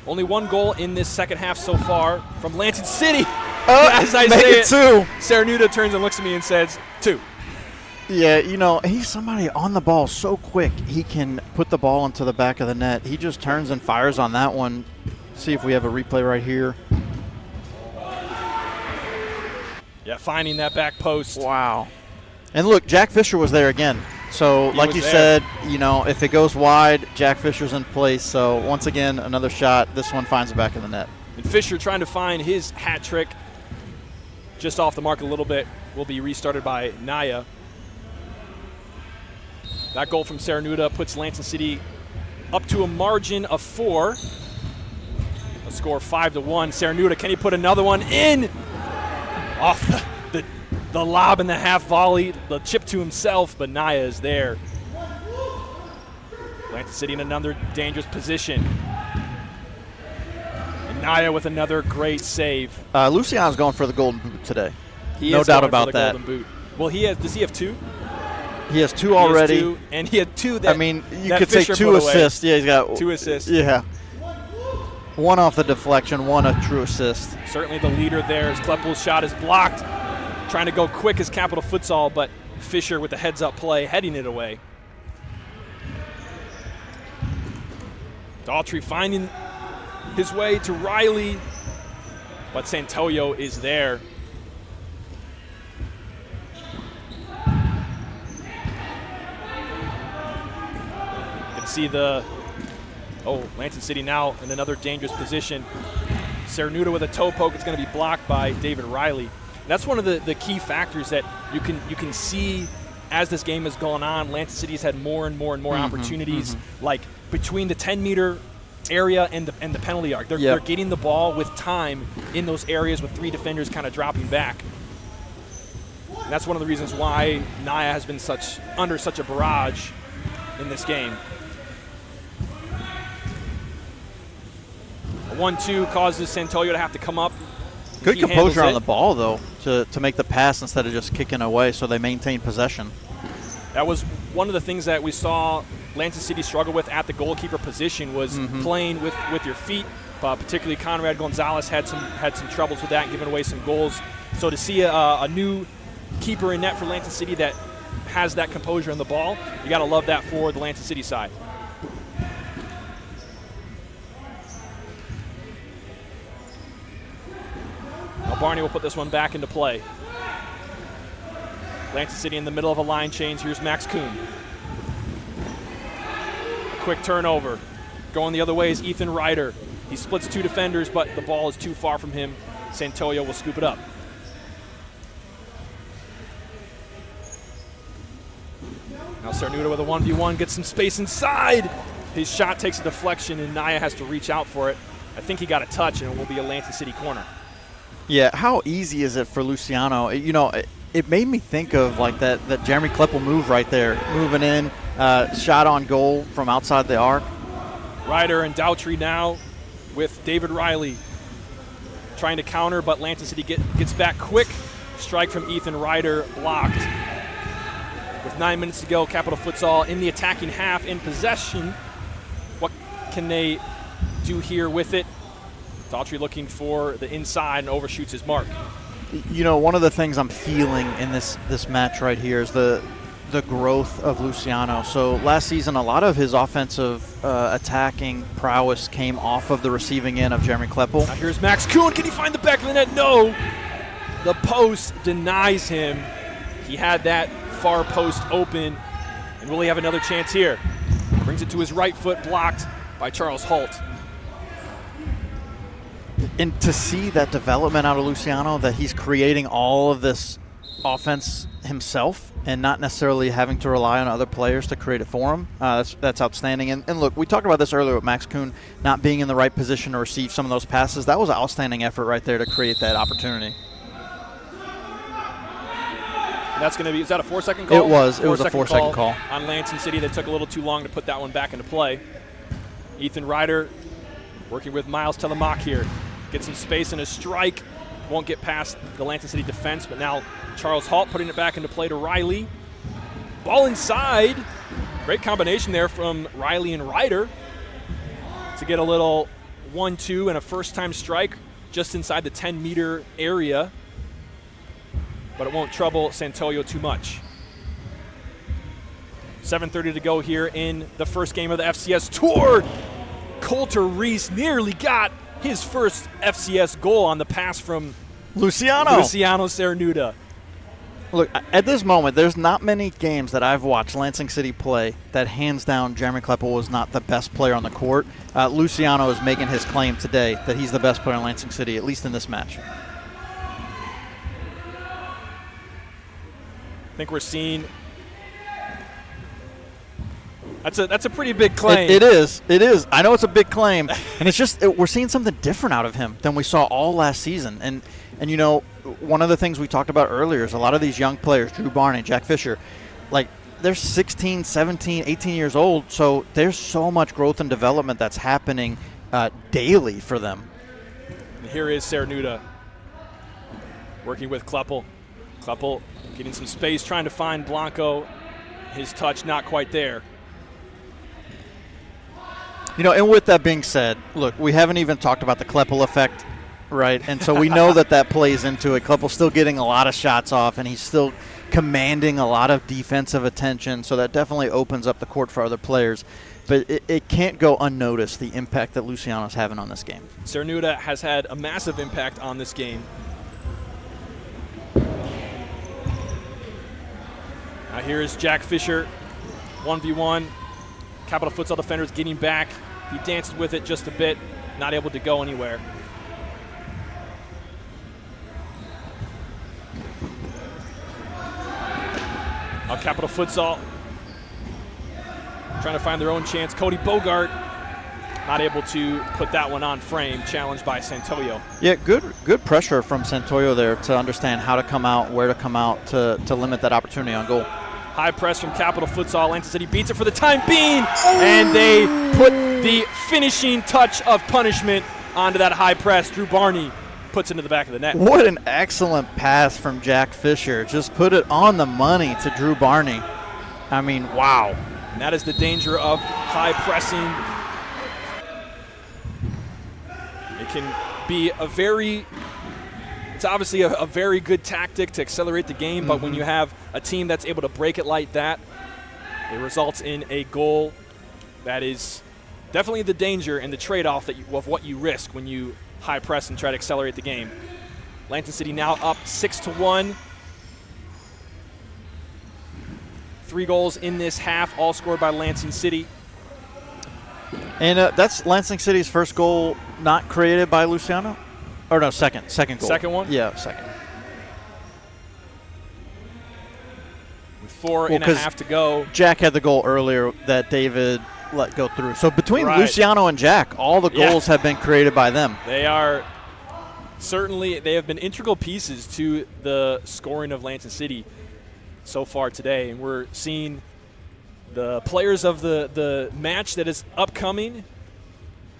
Only one goal in this second half so far from Lansing City. As I say it, Saranuda turns and looks at me and says, 2. Yeah, you know, he's somebody on the ball so quick. He can put the ball into the back of the net. He just turns and fires on that one. See if we have a replay right here. Yeah, finding that back post. Wow. And look, Jack Fisher was there again. So, like you said, you know, if it goes wide, Jack Fisher's in place. So, once again, another shot. This one finds the back of the net. And Fisher trying to find his hat trick just off the mark a little bit. Will be restarted by Naya. That goal from Saranuda puts Lansing City up to a margin of 4. A score 5-1. Saranuda, can he put another one in? Off the lob and the half volley, the chip to himself, but Naya is there. Lansing City in another dangerous position. And Naya with another great save. Luciano's going for the golden boot today. No doubt about that. Golden boot. Well, does he have 2? He has 2 already. He has 2, and he had 2 that, I mean, you that could Fisher say 2 assists. Yeah, he's got 2 assists. Yeah. 1 off the deflection, 1 a true assist. Certainly the leader there as Klepel's shot is blocked. Trying to go quick as Capital Futsal, but Fisher with the heads-up play, heading it away. Daughtry finding his way to Riley, but Santoyo is there. You can see Lansing City now in another dangerous position. Saranuda with a toe poke. It's going to be blocked by David Riley. That's one of the key factors that you can see as this game has gone on. Lansing City's had more and more opportunities, like between the 10-meter area and the penalty arc. They're getting the ball with time in those areas with 3 defenders kind of dropping back. And that's one of the reasons why Naya has been under such a barrage in this game. A 1-2 causes Santoyo to have to come up. Good composure on the ball, though, to make the pass instead of just kicking away, so they maintain possession. That was one of the things that we saw Lansing City struggle with at the goalkeeper position was playing with your feet. Particularly Conrad Gonzalez had some troubles with that and giving away some goals. So to see a new keeper in net for Lansing City that has that composure on the ball, you got to love that for the Lansing City side. Barney will put this one back into play. Lansing City in the middle of a line change. Here's Max Kuhn. A quick turnover. Going the other way is Ethan Ryder. He splits 2 defenders, but the ball is too far from him. Santoyo will scoop it up. Now Saranuda with a 1v1, gets some space inside. His shot takes a deflection, and Naya has to reach out for it. I think he got a touch, and it will be a Lansing City corner. Yeah, how easy is it for Luciano? You know, it made me think of like that Jeremy Klepel move right there, moving in, shot on goal from outside the arc. Ryder and Daughtry now with David Riley trying to counter, but Lansing City gets back quick. Strike from Ethan Ryder blocked. With 9 minutes to go, Capital Futsal in the attacking half in possession. What can they do here with it? Daughtry looking for the inside and overshoots his mark. You know, one of the things I'm feeling in this match right here is the the growth of Luciano. So last season, a lot of his offensive attacking prowess came off of the receiving end of Jeremy Kleppel. Now here's Max Kuhn. Can he find the back of the net? No. The post denies him. He had that far post open. And will he have another chance here? Brings it to his right foot, blocked by Charles Holt. And to see that development out of Luciano, that he's creating all of this offense himself and not necessarily having to rely on other players to create it for him, that's outstanding. And look, we talked about this earlier with Max Kuhn not being in the right position to receive some of those passes. That was an outstanding effort right there to create that opportunity. That's going to be, is that a 4-second call? It was a 4-second call on Lansing City. They took a little too long to put that one back into play. Ethan Ryder working with Miles Telemak here. Gets some space and a strike. Won't get past the Lansing City defense, but now Charles Holt putting it back into play to Riley. Ball inside. Great combination there from Riley and Ryder to get a little 1-2 and a first-time strike just inside the 10-meter area. But it won't trouble Santoyo too much. 7:30 to go here in the first game of the FCS Tour. Coulter Reese nearly got his first FCS goal on the pass from Luciano Cernuda. Look, at this moment, there's not many games that I've watched Lansing City play that hands down Jeremy Kleppel was not the best player on the court. Luciano is making his claim today that he's the best player in Lansing City, at least in this match. I think we're seeing that's a pretty big claim. It is. I know it's a big claim, and it's just we're seeing something different out of him than we saw all last season. And you know, one of the things we talked about earlier is a lot of these young players, Drew Barney, Jack Fisher, like they're 16, 17, 18 years old, so there's so much growth and development that's happening daily for them. And here is Cernuda working with Kleppel. Kleppel getting some space, trying to find Blanco. His touch not quite there. You know, and with that being said, look, we haven't even talked about the Kleppel effect, right? And so we know that plays into it. Kleppel's still getting a lot of shots off, and he's still commanding a lot of defensive attention, so that definitely opens up the court for other players. But it can't go unnoticed, the impact that Luciano's having on this game. Cernuda has had a massive impact on this game. Now here is Jack Fisher, 1v1. Capital Futsal defenders getting back. He dances with it just a bit, not able to go anywhere. Now Capital Futsal trying to find their own chance. Cody Bogart not able to put that one on frame, challenged by Santoyo. Yeah, good pressure from Santoyo there to understand how to come out, where to come out to limit that opportunity on goal. High press from Capital Futsal. Lansing City beats it for the time being, and they put the finishing touch of punishment onto that high press. Drew Barney puts it into the back of the net. What an excellent pass from Jack Fisher. Just put it on the money to Drew Barney. I mean, wow. And that is the danger of high pressing. It can be it's obviously a very good tactic to accelerate the game, but when you have a team that's able to break it like that, it results in a goal that is definitely the danger and the trade-off of what you risk when you high press and try to accelerate the game. Lansing City now up 6-1. 3 goals in this half, all scored by Lansing City. And that's Lansing City's first goal not created by Luciano? Or no, second goal. Second one? Yeah, second. With 4.5 to go. Jack had the goal earlier that David let go through. So between Luciano and Jack, all the goals have been created by them. They have been integral pieces to the scoring of Lansing City so far today. And we're seeing the players of the match that is upcoming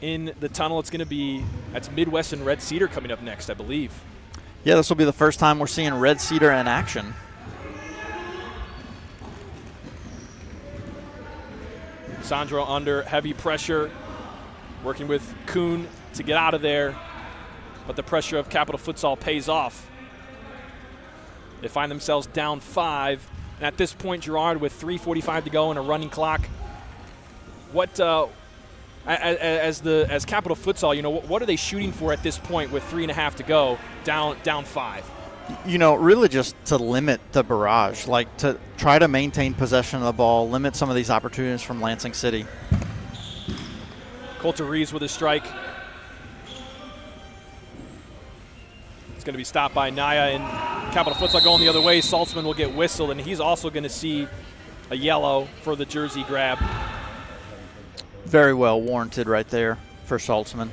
in the tunnel. It's going to be, that's Midwest and Red Cedar coming up next, I believe. Yeah, this will be the first time we're seeing Red Cedar in action. Sandro under heavy pressure, working with Kuhn to get out of there, but the pressure of Capital Futsal pays off. They find themselves down 5 And at this point, Gerard, with 3:45 to go and a running clock, what as Capital Futsal, you know, what are they shooting for at this point with 3.5 to go, down 5? You know, really just to limit the barrage, like to try to maintain possession of the ball, limit some of these opportunities from Lansing City. Coulter Reeves with a strike. It's going to be stopped by Naya, and Capital Futsal going the other way. Saltzman will get whistled, and he's also going to see a yellow for the jersey grab. Very well warranted right there for Saltzman.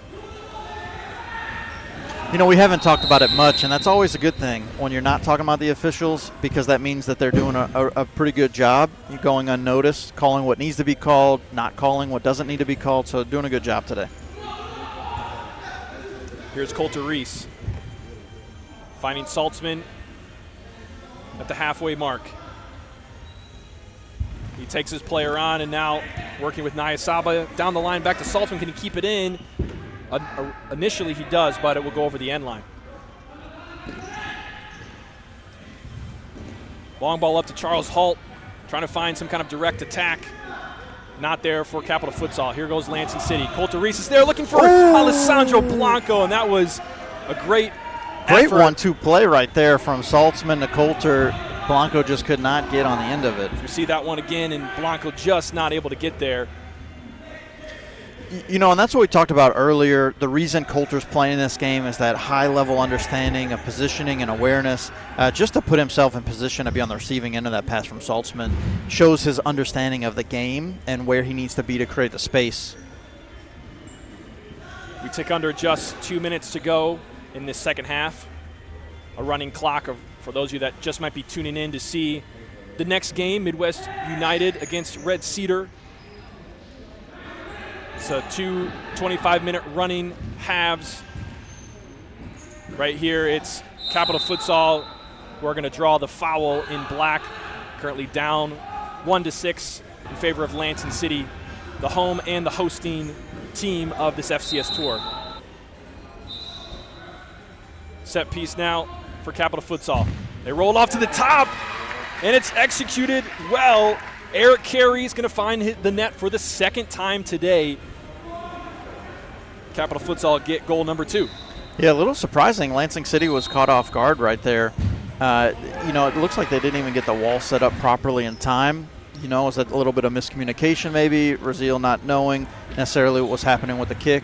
You know, we haven't talked about it much, and that's always a good thing when you're not talking about the officials, because that means that they're doing a pretty good job. You're going unnoticed, calling what needs to be called, not calling what doesn't need to be called, so doing a good job today. Here's Coulter Reese finding Saltzman at the halfway mark. He takes his player on, and now working with Nayasaba down the line back to Saltzman. Can he keep it in? Initially he does, but it will go over the end line. Long ball up to Charles Holt, trying to find some kind of direct attack. Not there for Capital Futsal. Here goes Lansing City. Coulter Reese is there looking for Alessandro Blanco, and that was a great 1-2 play right there from Saltzman to Coulter. Blanco just could not get on the end of it. You see that one again, and Blanco just not able to get there. You know, and that's what we talked about earlier. The reason Coulter's playing this game is that high-level understanding of positioning and awareness. Just to put himself in position to be on the receiving end of that pass from Saltzman shows his understanding of the game and where he needs to be to create the space. We tick under just 2 minutes to go in this second half. A running clock for those of you that just might be tuning in to see the next game, Midwest United against Red Cedar. So 2 25-minute running halves. Right here, it's Capital Futsal. We're going to draw the foul in black. Currently down 1-6 in favor of Lansing City, the home and the hosting team of this FCS Tour. Set piece now for Capital Futsal. They roll off to the top, and it's executed well. Eric Carey is going to find the net for the second time today. Capital Futsal get goal number 2. Yeah, a little surprising. Lansing City was caught off guard right there. You know, it looks like they didn't even get the wall set up properly in time. You know, it was a little bit of miscommunication maybe, Raziel not knowing necessarily what was happening with the kick.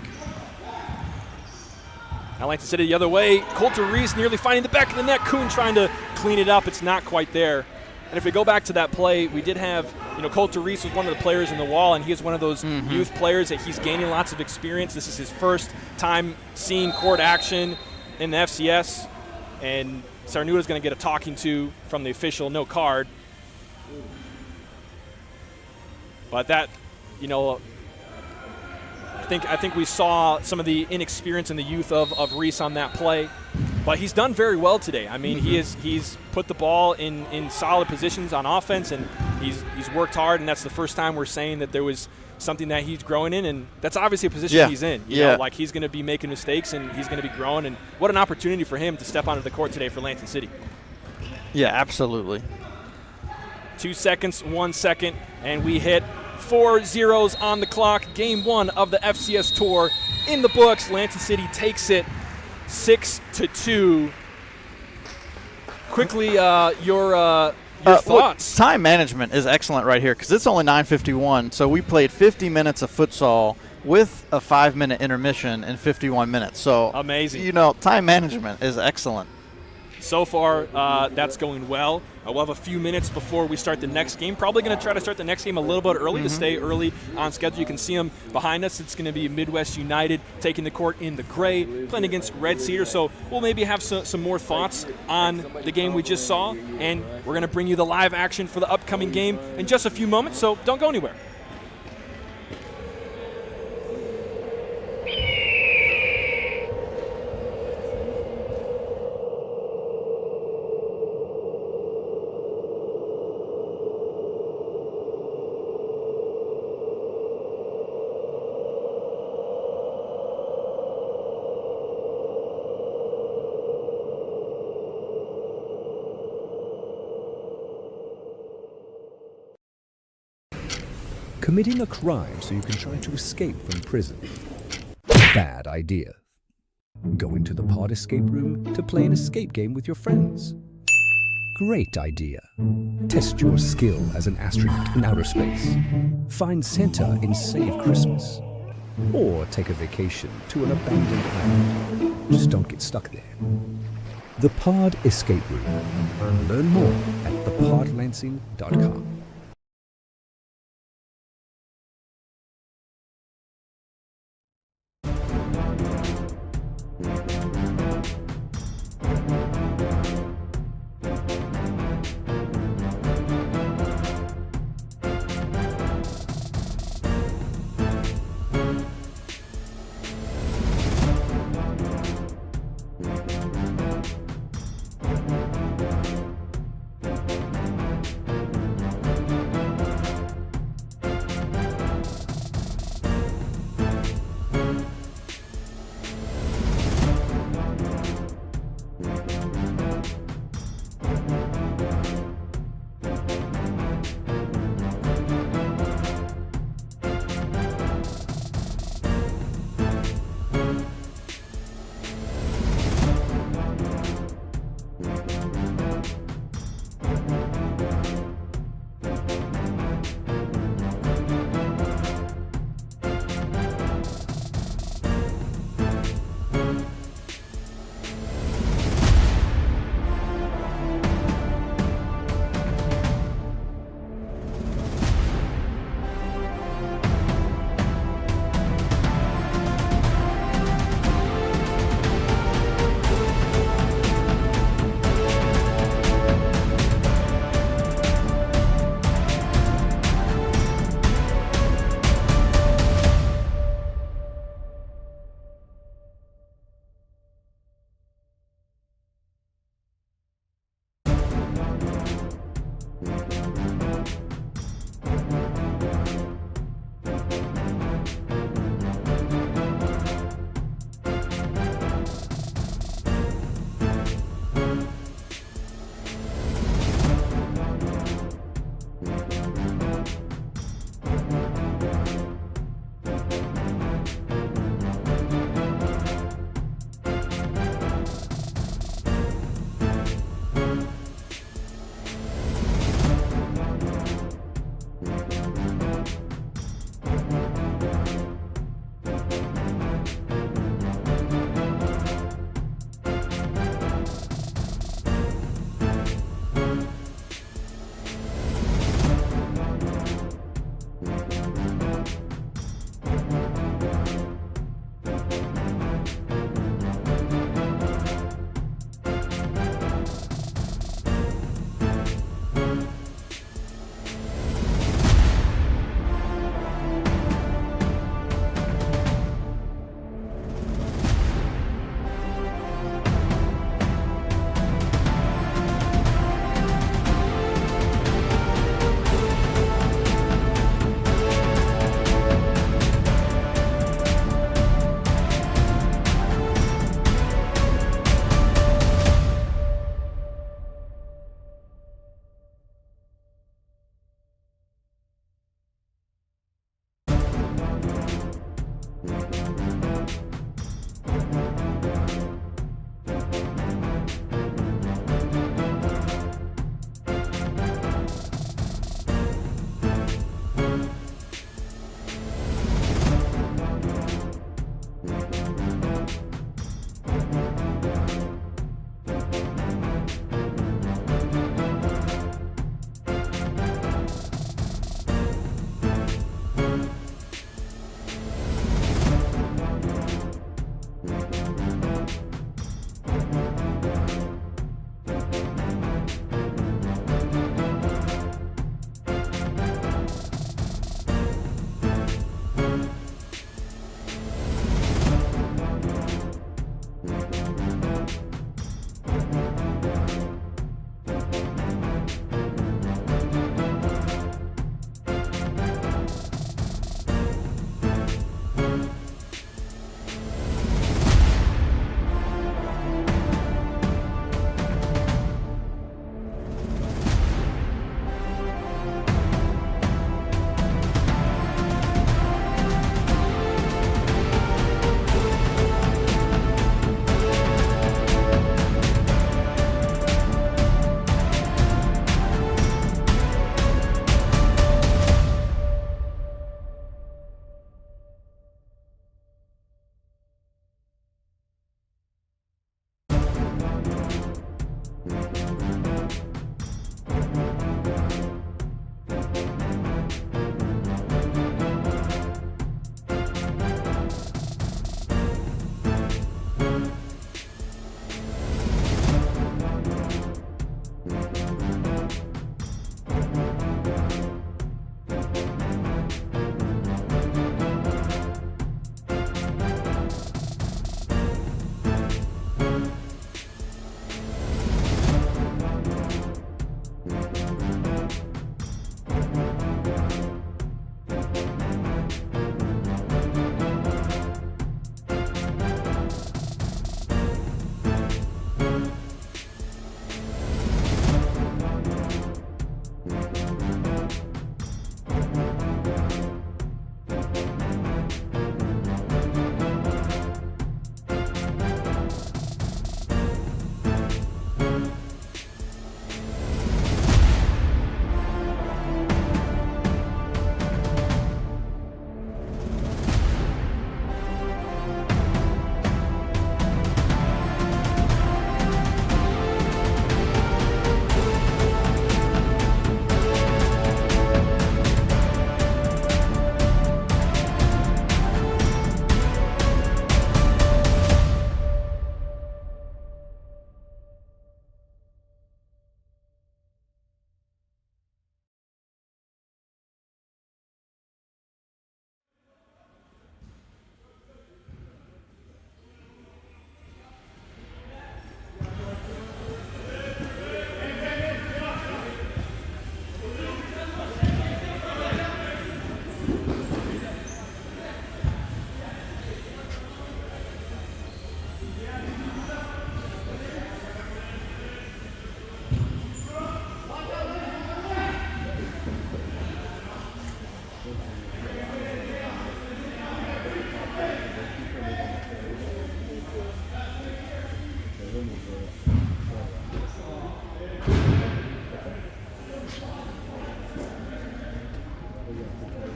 Now Lansing City the other way. Coulter Reese nearly finding the back of the net. Kuhn trying to clean it up. It's not quite there. And if we go back to that play, we did have, you know, Coulter Reese was one of the players in the wall, and he is one of those youth players that he's gaining lots of experience. This is his first time seeing court action in the FCS, and Sarnuda is going to get a talking to from the official, no card. But that, you know, I think we saw some of the inexperience and the youth of Reese on that play. But he's done very well today. I mean, he's put the ball in solid positions on offense, and he's worked hard, and that's the first time we're saying that there was something that he's growing in, and that's obviously a position he's in. You know, like he's going to be making mistakes, and he's going to be growing, and what an opportunity for him to step onto the court today for Lansing City. Yeah, absolutely. 2 seconds, 1 second, and we hit 4 zeros on the clock. Game 1 of the FCS Tour in the books. Lansing City takes it 6-2. Quickly, your thoughts. Time management is excellent right here because it's only 9:51. So we played 50 minutes of futsal with a 5-minute intermission in 51 minutes. So amazing. You know, time management is excellent. So far, that's going well. We'll have a few minutes before we start the next game. Probably going to try to start the next game a little bit early to stay early on schedule. You can see them behind us. It's going to be Midwest United taking the court in the gray, playing against Red Cedar. So we'll maybe have some more thoughts on the game we just saw. And we're going to bring you the live action for the upcoming game in just a few moments. So don't go anywhere. Committing a crime so you can try to escape from prison. Bad idea. Going to the pod escape room to play an escape game with your friends. Great idea. Test your skill as an astronaut in outer space. Find Santa and save Christmas. Or take a vacation to an abandoned island. Just don't get stuck there. The Pod Escape Room. Learn more at thepodlansing.com.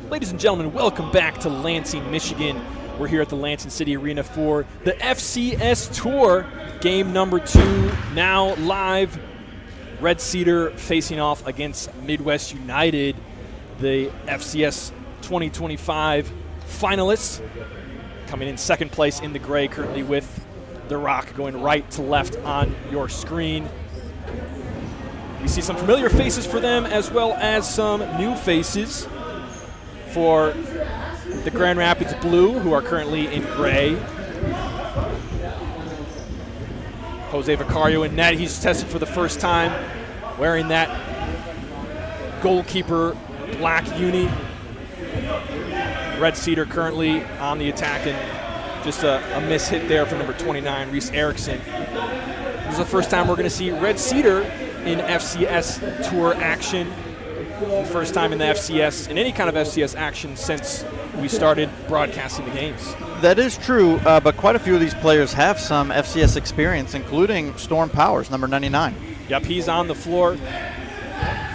Ladies and gentlemen, welcome back to Lansing, Michigan. We're here at the Lansing City Arena for the FCS Tour. Game number 2, now live. Red Cedar facing off against Midwest United, the FCS 2025 finalists. Coming in second place in the gray, currently with the rock going right to left on your screen. We see some familiar faces for them as well as some new faces for the Grand Rapids Blue, who are currently in gray. Jose Vicario in net. He's tested for the first time wearing that goalkeeper black uni. Red Cedar currently on the attack, and just a miss hit there from number 29, Reese Erickson. This is the first time we're going to see Red Cedar in FCS Tour action. The first time in the FCS, in any kind of FCS action since we started broadcasting the games. That is true, but quite a few of these players have some FCS experience, including Storm Powers, number 99. Yep, he's on the floor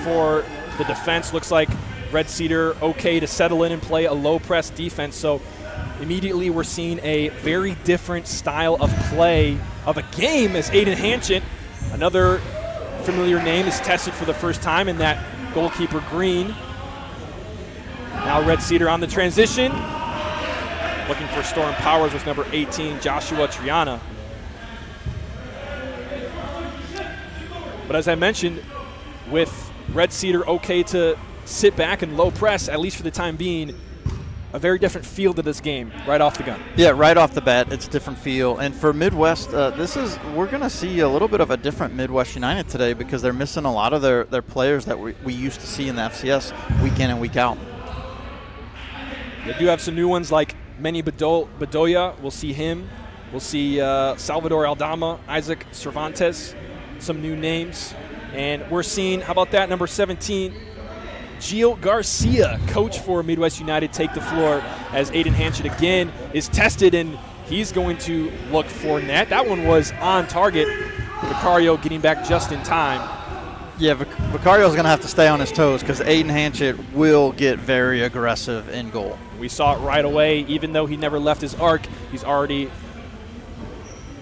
for the defense. Looks like Red Cedar okay to settle in and play a low press defense. So immediately we're seeing a very different style of play of a game as Aiden Hanchett, another familiar name, is tested for the first time in that goalkeeper green. Now Red Cedar on the transition. Looking for Storm Powers with number 18, Joshua Triana. But as I mentioned, with Red Cedar okay to sit back and low press, at least for the time being, a very different feel to this game right off the gun. Yeah, right off the bat, it's a different feel. And for Midwest, we're going to see a little bit of a different Midwest United today because they're missing a lot of their players that we used to see in the FCS week in and week out. They do have some new ones like Manny Bedoya. We'll see him. We'll see Salvador Aldama, Isaac Cervantes, some new names. And we're seeing, how about that, number 17, Gio Garcia, coach for Midwest United, take the floor as Aiden Hanchett again is tested, and he's going to look for net. That one was on target. Vicario getting back just in time. Yeah, Vicario's going to have to stay on his toes because Aiden Hanchett will get very aggressive in goal. We saw it right away. Even though he never left his arc, he's already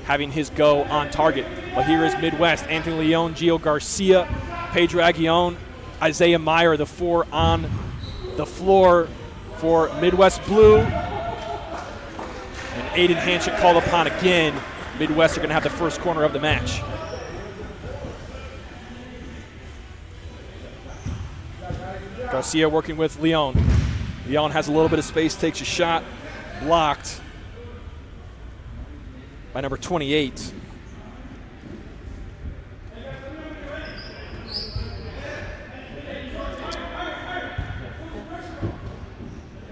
having his go on target. But here is Midwest. Anthony Leon, Gio Garcia, Pedro Aguillon, Isaiah Meyer, the 4 on the floor for Midwest Blue. And Aiden Hanchett called upon again. Midwest are going to have the first corner of the match. Garcia working with Leon. Leon has a little bit of space, takes a shot, blocked by number 28.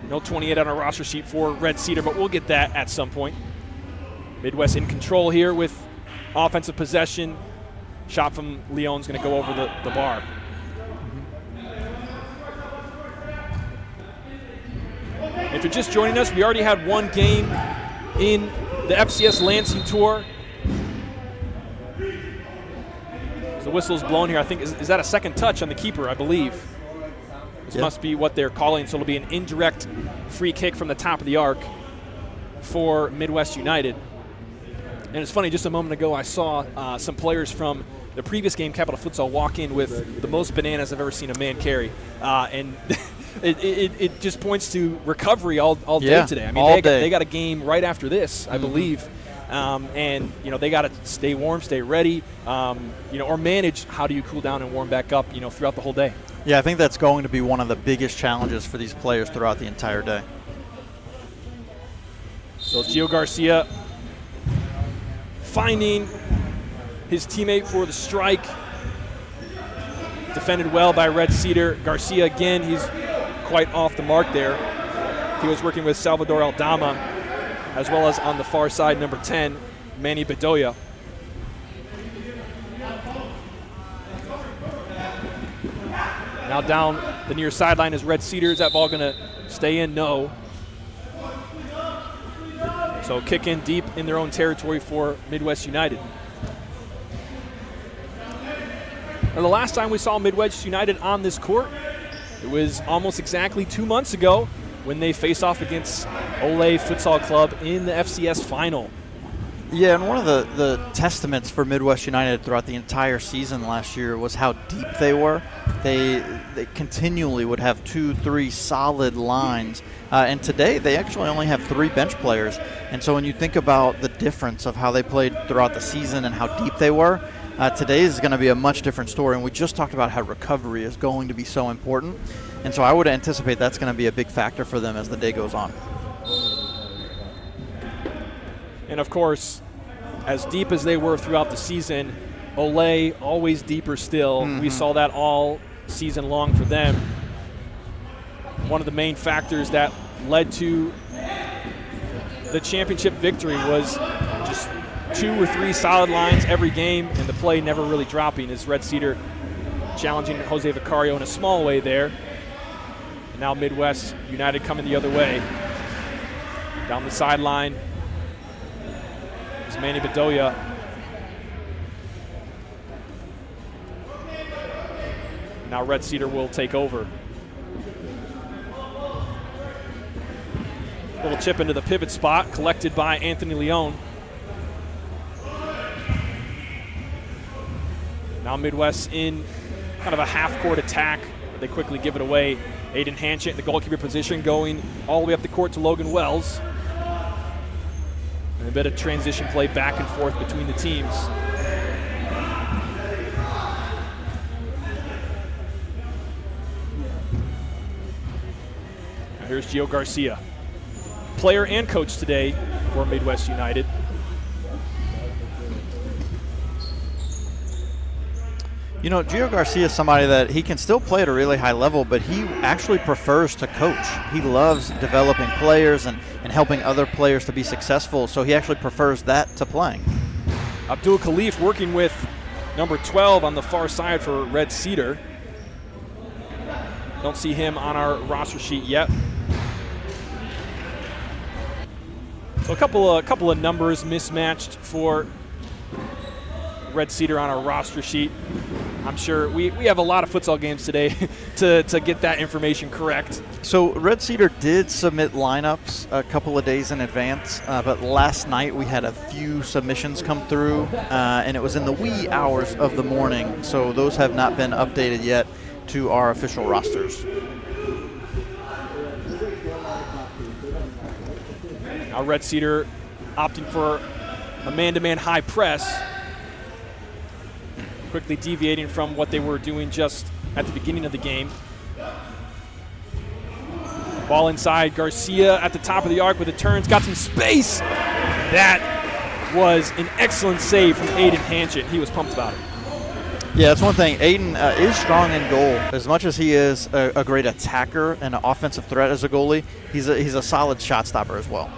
No 28 on our roster sheet for Red Cedar, but we'll get that at some point. Midwest in control here with offensive possession. Shot from Leon's going to go over the bar. If you're just joining us, we already had one game in the FCS Lansing Tour. The whistle's blown here. I think, is that a second touch on the keeper, I believe. This must be what they're calling, so it'll be an indirect free kick from the top of the arc for Midwest United. And it's funny, just a moment ago I saw some players from the previous game, Capital Futsal, walk in with the most bananas I've ever seen a man carry. And it just points to recovery all day today. I mean, they got a game right after this, I believe. And, they got to stay warm, stay ready, or manage how do you cool down and warm back up, throughout the whole day. Yeah, I think that's going to be one of the biggest challenges for these players throughout the entire day. So Gio Garcia finding his teammate for the strike. Defended well by Red Cedar. Garcia again, he's quite off the mark there. He was working with Salvador Aldama, as well as on the far side, number 10, Manny Bedoya. Now down the near sideline is Red Cedar. Is that ball going to stay in? No. So kick in deep in their own territory for Midwest United. Now, the last time we saw Midwest United on this court It was almost exactly 2 months ago when they faced off against Ole Futsal Club in the FCS final. Yeah, and one of the testaments for Midwest United throughout the entire season last year was how deep they were. They continually would have 2-3 solid lines. And today they actually only have 3 bench players. And so when you think about the difference of how they played throughout the season and how deep they were, today is going to be a much different story. And we just talked about how recovery is going to be so important. And so I would anticipate that's going to be a big factor for them as the day goes on. And of course, as deep as they were throughout the season, Ole always deeper still. We saw that all season long for them. One of the main factors that led to the championship victory was just 2 or 3 solid lines every game, and the play never really dropping, as Red Cedar challenging Jose Vicario in a small way there. And now Midwest United coming the other way. Down the sideline is Manny Bedoya. Now Red Cedar will take over. Little chip into the pivot spot, collected by Anthony Leone. Now Midwest in kind of a half-court attack. They quickly give it away. Aiden Hanchett in the goalkeeper position, going all the way up the court to Logan Wells. And a bit of transition play back and forth between the teams. Now here's Gio Garcia, player and coach today for Midwest United. You know, Gio Garcia is somebody that he can still play at a really high level, but he actually prefers to coach. He loves developing players and helping other players to be successful, so he actually prefers that to playing. Abdul Khalif working with number 12 on the far side for Red Cedar. Don't see him on our roster sheet yet. So a couple of numbers mismatched for Red Cedar on our roster sheet. I'm sure we have a lot of futsal games today to get that information correct. So Red Cedar did submit lineups a couple of days in advance, but last night we had a few submissions come through, and it was in the wee hours of the morning, so those have not been updated yet to our official rosters. Now Red Cedar opting for a man-to-man high press, quickly deviating from what they were doing just at the beginning of the game. Ball inside, Garcia at the top of the arc with a turn, got some space. That was an excellent save from Aiden Hanchett. He was pumped about it. Yeah, that's one thing. Aiden is strong in goal. As much as he is a great attacker and an offensive threat as a goalie, he's a solid shot stopper as well.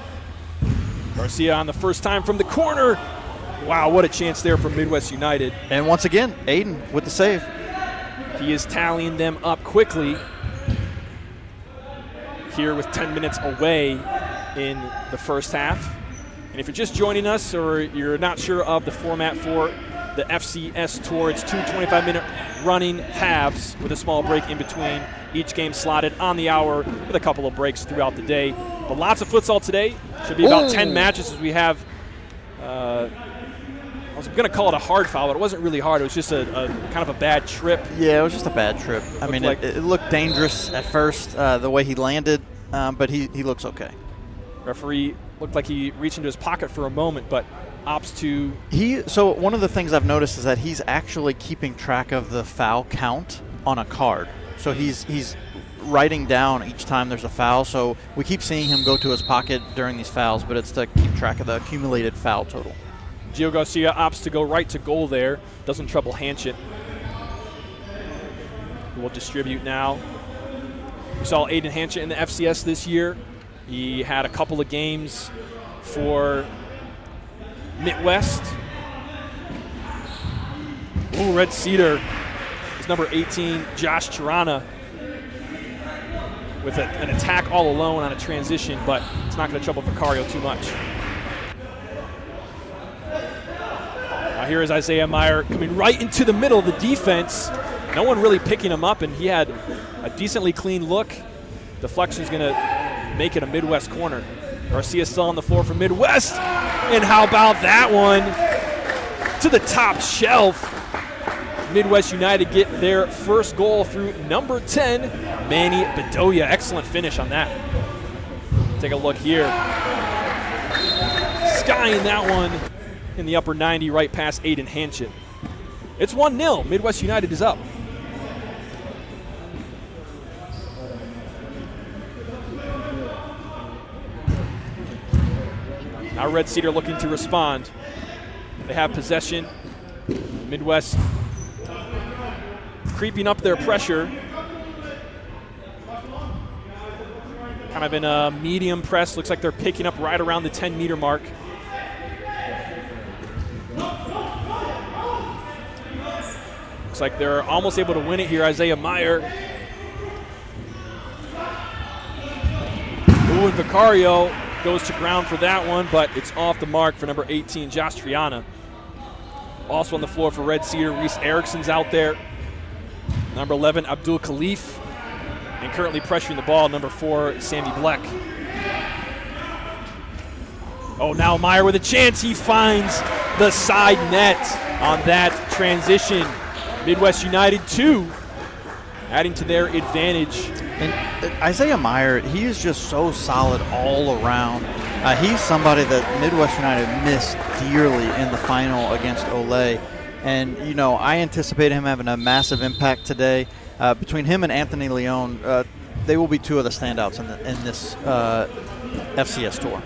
Garcia on the first time from the corner. Wow, what a chance there for Midwest United. And once again, Aiden with the save. He is tallying them up quickly here with 10 minutes away in the first half. And if you're just joining us or you're not sure of the format for the FCS Tour, it's 2 25-minute running halves with a small break in between, each game slotted on the hour with a couple of breaks throughout the day. But lots of futsal today. Should be about 10 matches as we have I was going to call it a hard foul, but it wasn't really hard. It was just a kind of a bad trip. Yeah, it was just a bad trip. I mean, it looked dangerous at first, the way he landed, but he looks okay. Referee looked like he reached into his pocket for a moment, but opts to... So one of the things I've noticed is that he's actually keeping track of the foul count on a card. So he's writing down each time there's a foul. So we keep seeing him go to his pocket during these fouls, but it's to keep track of the accumulated foul total. Gio Garcia opts to go right to goal there. Doesn't trouble Hanchett. Who will distribute now. We saw Aiden Hanchett in the FCS this year. He had a couple of games for Midwest. Ooh, Red Cedar is number 18, Josh Tirana, with an attack all alone on a transition, but it's not going to trouble Vicario too much. Here is Isaiah Meyer coming right into the middle of the defense. no one really picking him up, and he had a decently clean look. Deflection's going to make it a Midwest corner. Garcia still on the floor for Midwest, and how about that one? To the top shelf. Midwest United get their first goal through number 10, Manny Bedoya. Excellent finish on that. Take a look here. Skying that one in the upper 90 right past Aiden Hanchett. It's 1-0. Midwest United is up. Now Red Cedar looking to respond. They have possession. Midwest creeping up their pressure. Kind of in a medium press. Looks like they're picking up right around the 10-meter mark. Looks like they're almost able to win it here. Isaiah Meyer. Ooh, and Vicario goes to ground for that one, but it's off the mark for number 18, Josh Triana. Also on the floor for Red Cedar, Reese Erickson's out there. Number 11, Abdul Khalif. And currently pressuring the ball, number 4, Sammy Bleck. Oh, now Meyer with a chance. He finds the side net on that transition. Midwest United 2, adding to their advantage. And Isaiah Meyer, he is just so solid all around. He's somebody that Midwest United missed dearly in the final against Olay. And, you know, I anticipate him having a massive impact today. Between him and Anthony Leon, they will be two of the standouts in this FCS Tour.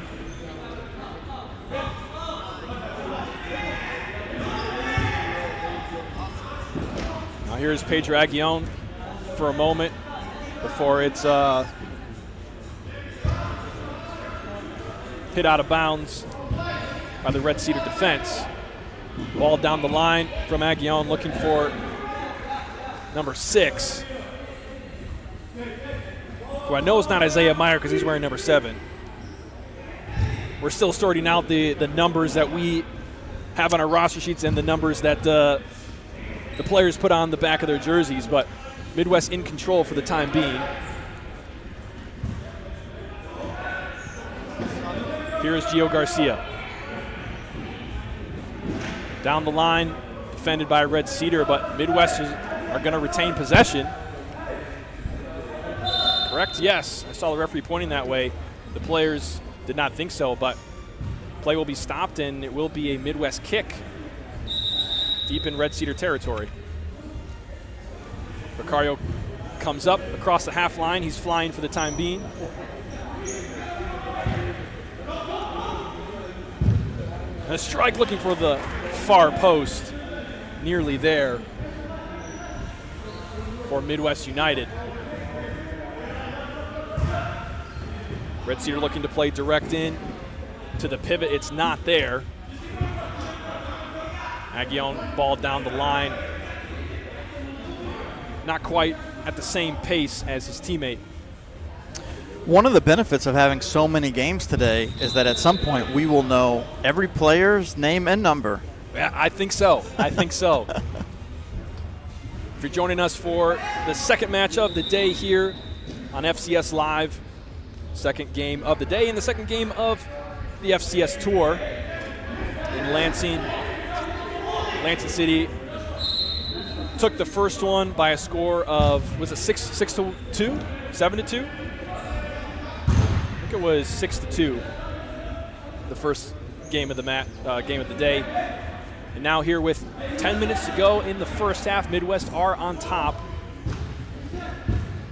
Now here's Pedro Aguillon for a moment before it's hit out of bounds by the Red Cedar defense. Ball down the line from Aguillon looking for number 6, who I know is not Isaiah Meyer because he's wearing number 7. We're still sorting out the numbers that we have on our roster sheets and the numbers that the players put on the back of their jerseys, but Midwest in control for the time being. Here is Gio Garcia. Down the line, defended by Red Cedar, but Midwest are going to retain possession. Correct? Yes. I saw the referee pointing that way. The players did not think so, but play will be stopped, and it will be a Midwest kick deep in Red Cedar territory. Vicario comes up across the half line. He's flying for the time being. A strike looking for the far post, nearly there for Midwest United. Red Cedar looking to play direct in to the pivot. It's not there. Aguillon ball down the line. Not quite at the same pace as his teammate. One of the benefits of having so many games today is that at some point we will know every player's name and number. Yeah, I think so. I think so. If you're joining us for the second match of the day here on FCS Live, second game of the day and the second game of the FCS Tour in Lansing. Lansing City took the first one by a score of, was it 6-2? 7-2? I think it was 6-2. The first game of the game of the day. And now here with 10 minutes to go in the first half, Midwest are on top.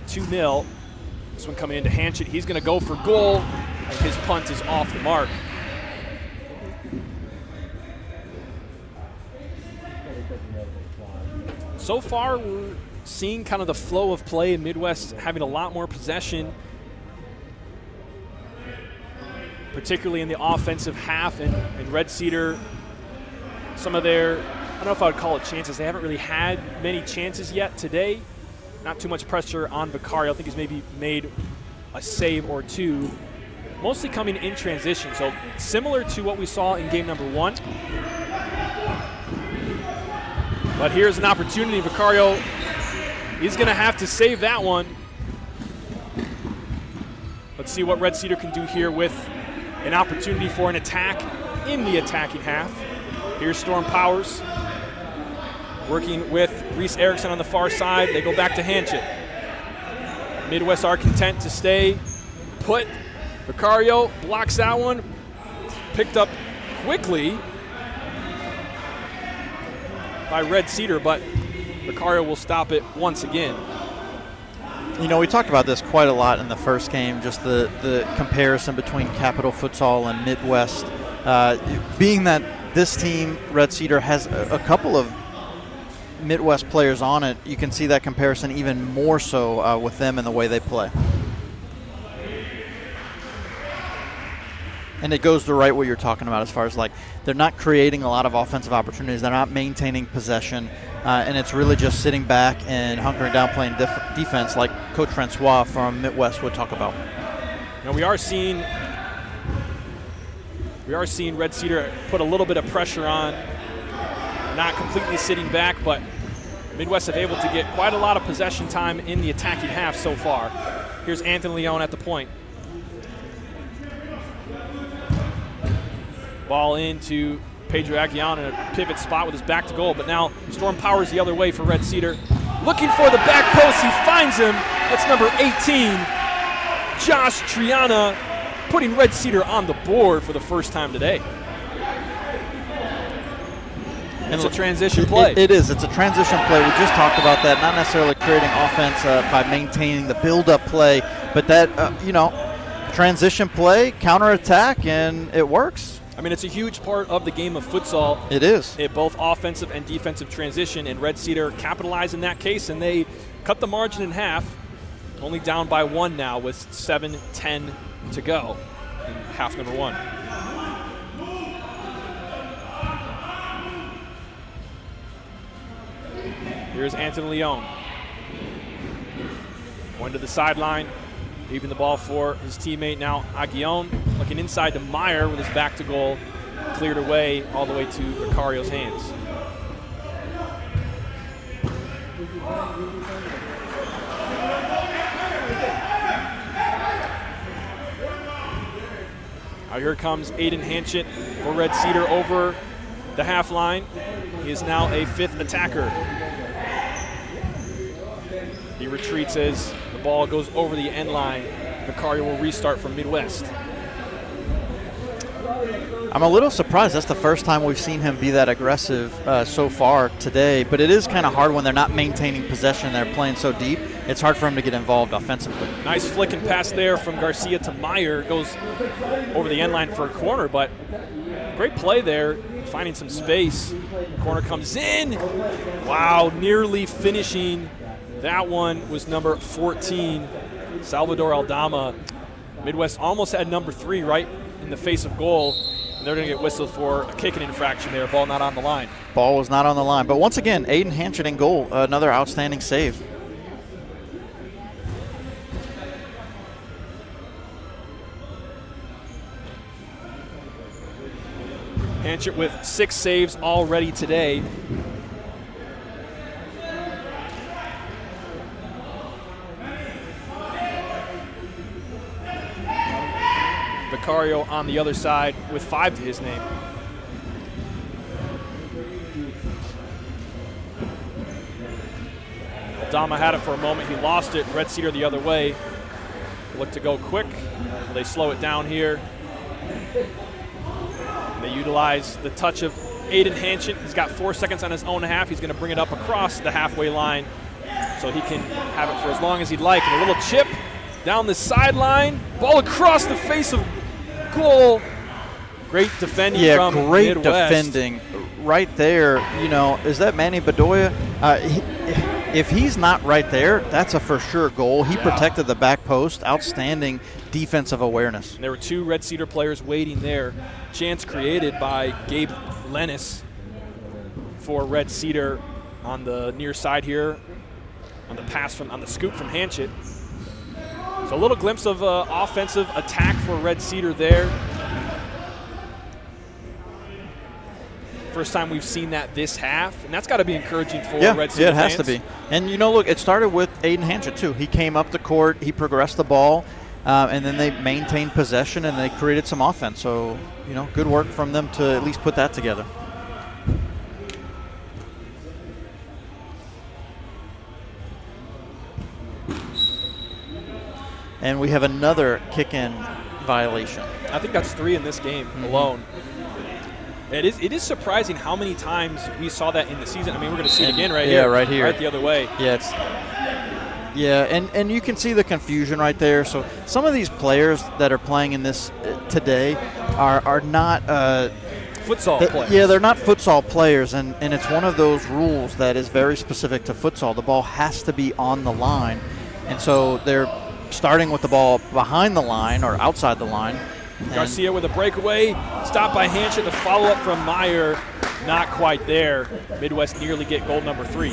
2-0. This one coming into Hanchett. He's going to go for goal, and his punt is off the mark. So far, we're seeing kind of the flow of play in Midwest having a lot more possession, particularly in the offensive half, and Red Cedar, some of their, I don't know if I would call it chances. They haven't really had many chances yet today. Not too much pressure on Vicario. I think he's maybe made a save or two, mostly coming in transition. So similar to what we saw in game number 1. But here's an opportunity. Vicario He's going to have to save that one. Let's see what Red Cedar can do here with an opportunity for an attack in the attacking half. Here's Storm Powers working with Reese Erickson on the far side. They go back to Hanchett. Midwest are content to stay put. Vicario blocks that one. Picked up quickly by Red Cedar, but Vicario will stop it once again. You know, we talked about this quite a lot in the first game, just the comparison between Capital Futsal and Midwest. Being that this team, Red Cedar, has a couple of Midwest players on it, you can see that comparison even more so with them and the way they play. And it goes to right what you're talking about as far as, like, they're not creating a lot of offensive opportunities. They're not maintaining possession. And it's really just sitting back and hunkering down playing defense like Coach Francois from Midwest would talk about. Now we are seeing Red Cedar put a little bit of pressure on, not completely sitting back, but Midwest have able to get quite a lot of possession time in the attacking half so far. Here's Anthony Leon at the point. Ball into Pedro Aguillon in a pivot spot with his back to goal, but now Storm Powers the other way for Red Cedar. Looking for the back post, he finds him. That's number 18, Josh Triana, putting Red Cedar on the board for the first time today. And it's a transition play. It is. It's a transition play. We just talked about that, not necessarily creating offense by maintaining the build-up play, but that, transition play, counterattack, and it works. I mean, it's a huge part of the game of futsal. It is. Both offensive and defensive transition, and Red Cedar capitalized in that case, and they cut the margin in half, only down by 1 now with 7:10 to go in half number 1. Here's Anthony Leon. Going to the sideline, leaving the ball for his teammate now, Aguillon. Looking inside to Meyer with his back to goal. Cleared away all the way to Vicario's hands. Now here comes Aiden Hanchett for Red Cedar over the half line. He is now a 5th attacker. He retreats as the ball goes over the end line. Vicario will restart from Midwest. I'm a little surprised. That's the first time we've seen him be that aggressive so far today, but it is kind of hard when they're not maintaining possession. They're playing so deep. It's hard for him to get involved offensively. Nice flick and pass there from Garcia to Meyer. Goes over the end line for a corner, but great play there, finding some space. Corner comes in. Wow, nearly finishing. That one was number 14, Salvador Aldama. Midwest almost had number 3 right in the face of goal, and they're going to get whistled for a kicking infraction there. Ball not on the line. Ball was not on the line. But once again, Aiden Hanchett in goal, another outstanding save. Hanchett with 6 saves already today. Vicario on the other side with 5 to his name. Aldama had it for a moment. He lost it. Red Cedar the other way. Look to go quick. They slow it down here. They utilize the touch of Aiden Hanchett. He's got 4 seconds on his own half. He's going to bring it up across the halfway line so he can have it for as long as he'd like. And a little chip down the sideline. Ball across the face of goal. Great defending from great Midwest. Defending right there. You know, is that Manny Bedoya? If he's not right there, that's a for sure goal. He protected the back post. Outstanding defensive awareness. And there were 2 Red Cedar players waiting there. Chance created by Gabe Lennis for Red Cedar on the near side here on the pass on the scoop from Hanchett. So a little glimpse of offensive attack for Red Cedar there. First time we've seen that this half, and that's got to be encouraging for Red City Yeah, it has fans. to be. And, look, it started with Aiden Hanchett, too. He came up the court, he progressed the ball, and then they maintained possession, and they created some offense. So, good work from them to at least put that together. And we have another kick-in violation. I think that's 3 in this game alone. It is surprising how many times we saw that in the season. I mean, we're going to see it again right here. Yeah, right here. Right the other way. Yeah, and you can see the confusion right there. So some of these players that are playing in this today are not futsal players. Yeah, they're not futsal players, and it's one of those rules that is very specific to futsal. The ball has to be on the line, and so they're starting with the ball behind the line or outside the line. Garcia with a breakaway, stopped by Hanchett. The follow-up from Meyer, not quite there. Midwest nearly get goal number 3.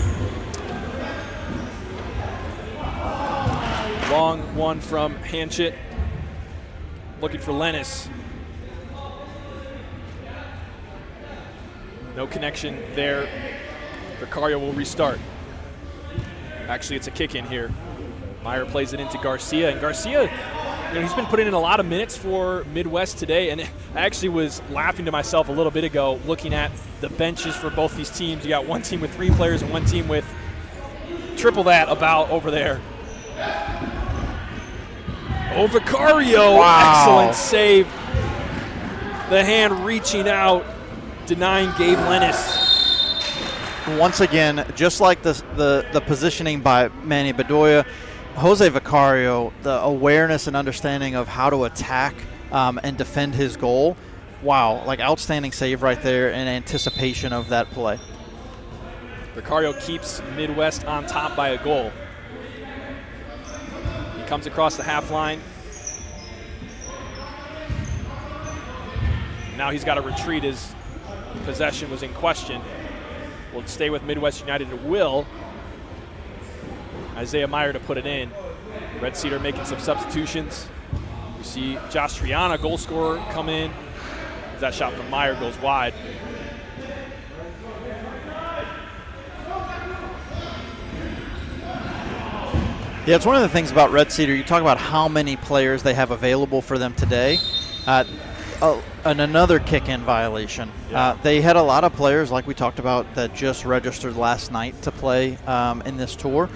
Long one from Hanchett, looking for Lennis. No connection there. Vicario will restart. Actually, it's a kick in here. Meyer plays it into Garcia, and Garcia, he's been putting in a lot of minutes for Midwest today, and I actually was laughing to myself a little bit ago looking at the benches for both these teams. You got one team with 3 players and one team with triple that about over there. Oh, Vicario, wow. Excellent save. The hand reaching out, denying Gabe Lennis. Once again, just like the positioning by Manny Bedoya, Jose Vicario, the awareness and understanding of how to attack and defend his goal. Wow, outstanding save right there in anticipation of that play. Vicario keeps Midwest on top by a goal. He comes across the half line. Now he's got to retreat. His possession was in question. Will stay with Midwest United. It will. Isaiah Meyer to put it in. Red Cedar making some substitutions. You see Josh Triana, goal scorer, come in. That shot from Meyer goes wide. Yeah, it's one of the things about Red Cedar. You talk about how many players they have available for them today. And another kick-in violation. Yeah. They had a lot of players, like we talked about, that just registered last night to play in this tour.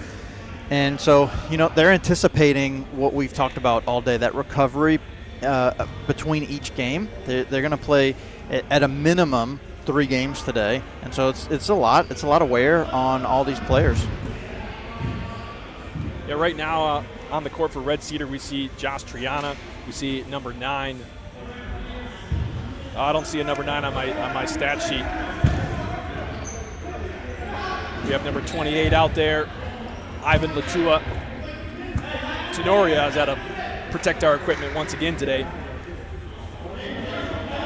And so, they're anticipating what we've talked about all day, that recovery between each game. They're going to play at a minimum 3 games today. And so it's a lot. It's a lot of wear on all these players. Yeah, right now on the court for Red Cedar, we see Josh Triana. We see number 9. I don't see a number 9 on my stat sheet. We have number 28 out there, Ivan Latua. Tenoria has had to protect our equipment once again today.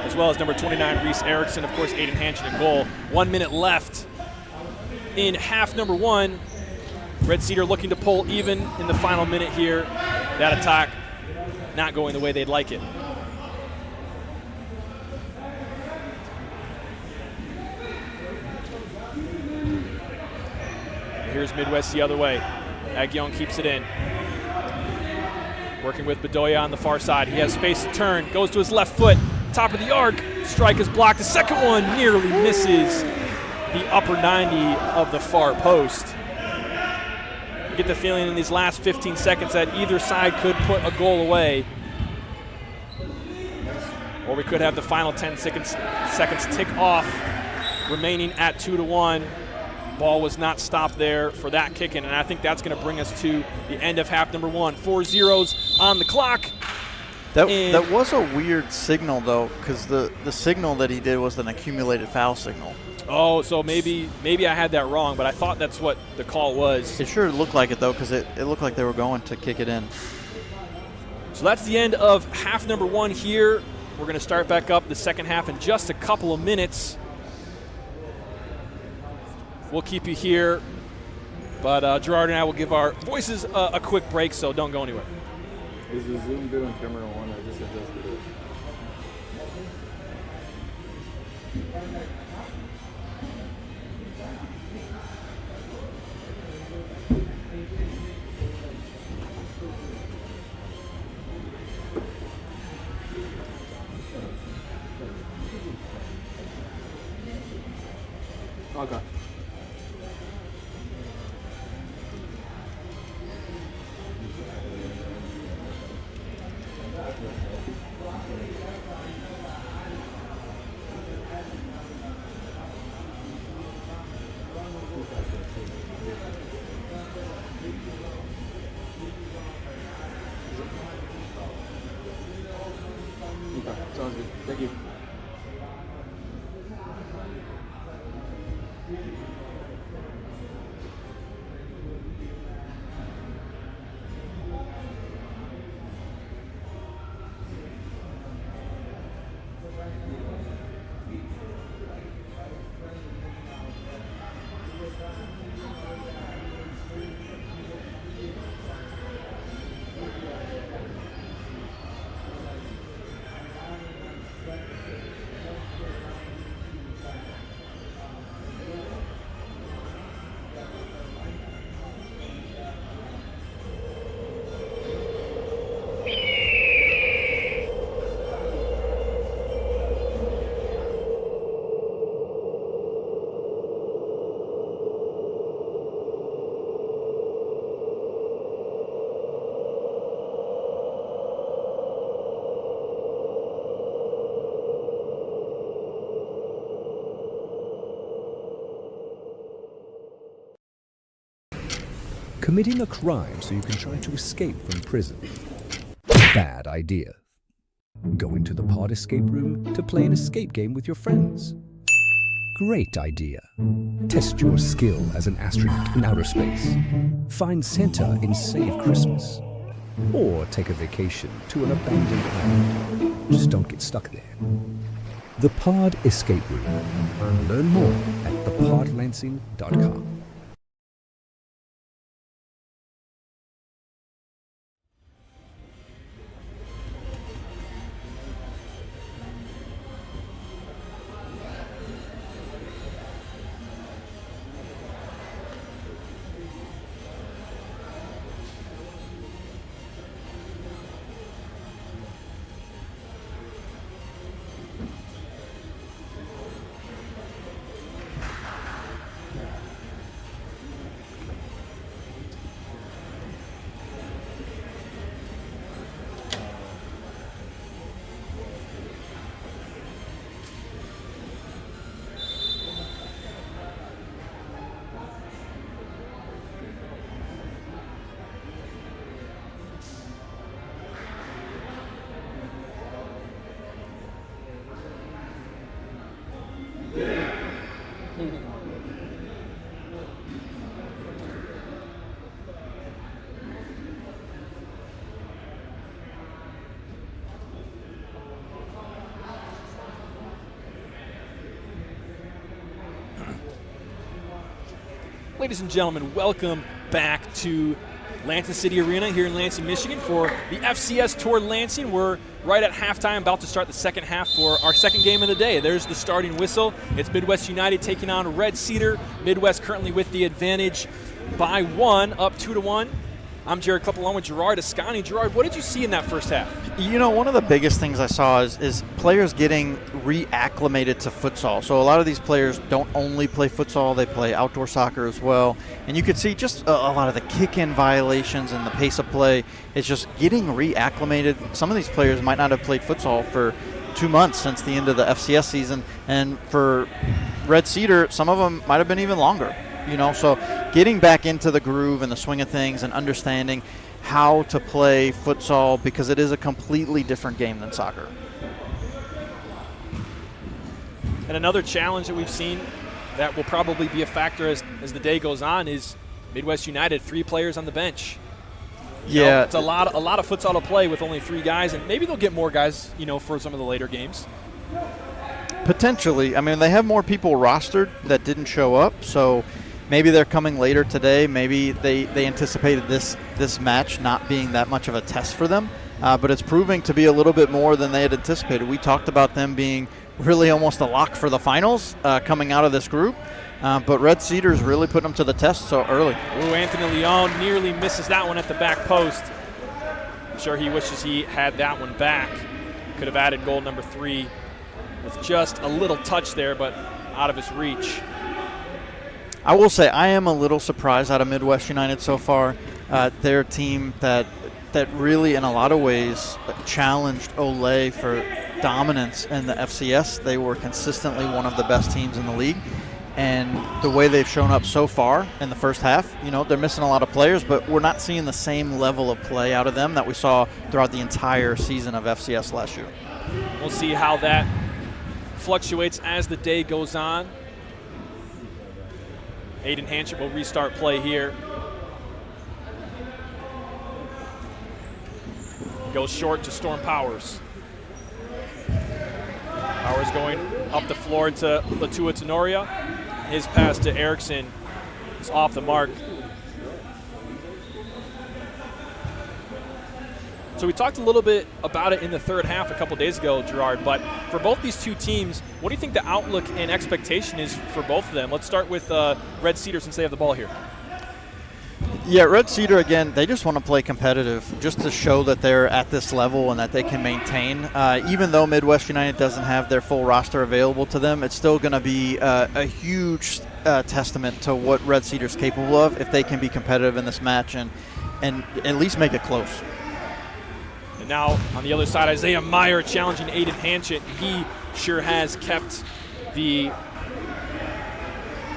As well as number 29, Reese Erickson, of course, Aiden Hanchett in goal. 1 minute left in half number 1. Red Cedar looking to pull even in the final minute here. That attack not going the way they'd like it. Here's Midwest the other way. Aguillon keeps it in. Working with Bedoya on the far side. He has space to turn. Goes to his left foot. Top of the arc. Strike is blocked. The second one nearly misses the upper 90 of the far post. You get the feeling in these last 15 seconds that either side could put a goal away. Or we could have the final 10 seconds tick off, remaining at 2-1. Ball was not stopped there for that kick-in, and I think that's going to bring us to the end of half number 1. 4 zeros on the clock. That was a weird signal, though, because the signal that he did was an accumulated foul signal. Oh, so maybe I had that wrong, but I thought that's what the call was. It sure looked like it, though, because it looked like they were going to kick it in. So that's the end of half number 1 here. We're going to start back up the second half in just a couple of minutes. We'll keep you here, but Gerard and I will give our voices a quick break, so don't go anywhere. Is the Zoom good on camera 1? I just adjusted it. Okay. Okay, sounds good. Thank you. Committing a crime so you can try to escape from prison. Bad idea. Going to the pod escape room to play an escape game with your friends. Great idea. Test your skill as an astronaut in outer space. Find Santa in Save Christmas. Or take a vacation to an abandoned island. Just don't get stuck there. The Pod Escape Room. Learn more at thepodlansing.com. Ladies and gentlemen, welcome back to Lansing City Arena here in Lansing, Michigan for the FCS Tour Lansing. We're right at halftime, about to start the second half for our second game of the day. There's the starting whistle. It's Midwest United taking on Red Cedar. Midwest currently with the advantage by 1, up 2-1. I'm Jared Klepp along with Gerard Ascani. Gerard, what did you see in that first half? You know, one of the biggest things I saw is players getting reacclimated to futsal. So a lot of these players don't only play futsal, they play outdoor soccer as well. And you could see just a lot of the kick-in violations and the pace of play. It's just getting reacclimated. Some of these players might not have played futsal for 2 months since the end of the FCS season. And for Red Cedar, some of them might have been even longer. You know, so getting back into the groove and the swing of things and understanding how to play futsal, because it is a completely different game than soccer. And another challenge that we've seen that will probably be a factor as the day goes on is Midwest United, 3 players on the bench. You know, it's a lot of futsal to play with only 3 guys, and maybe they'll get more guys, you know, for some of the later games. Potentially. I mean, they have more people rostered that didn't show up, so maybe they're coming later today. Maybe they anticipated this match not being that much of a test for them, but it's proving to be a little bit more than they had anticipated. We talked about them being really almost a lock for the finals coming out of this group, But Red Cedar's really putting them to the test so early. Ooh, Anthony Leon nearly misses that one at the back post. I'm sure he wishes he had that one back. Could have added goal number 3 with just a little touch there, but out of his reach. I will say I am a little surprised out of Midwest United so far. They're a team that really, in a lot of ways, challenged Olay for dominance in the FCS. They were consistently one of the best teams in the league. And the way they've shown up so far in the first half, they're missing a lot of players, but we're not seeing the same level of play out of them that we saw throughout the entire season of FCS last year. We'll see how that fluctuates as the day goes on. Aiden Hanchett will restart play here. Goes short to Storm Powers. Powers going up the floor to Latua Tenoria. His pass to Erickson is off the mark. So we talked a little bit about it in the third half a couple days ago, Gerard, but for both these two teams, what do you think the outlook and expectation is for both of them? Let's start with Red Cedar since they have the ball here. Yeah, Red Cedar, again, they just want to play competitive just to show that they're at this level and that they can maintain. Even though Midwest United doesn't have their full roster available to them, it's still going to be a huge testament to what Red Cedar's capable of if they can be competitive in this match and at least make it close. And now on the other side, Isaiah Meyer challenging Aiden Hanchett. He sure has kept the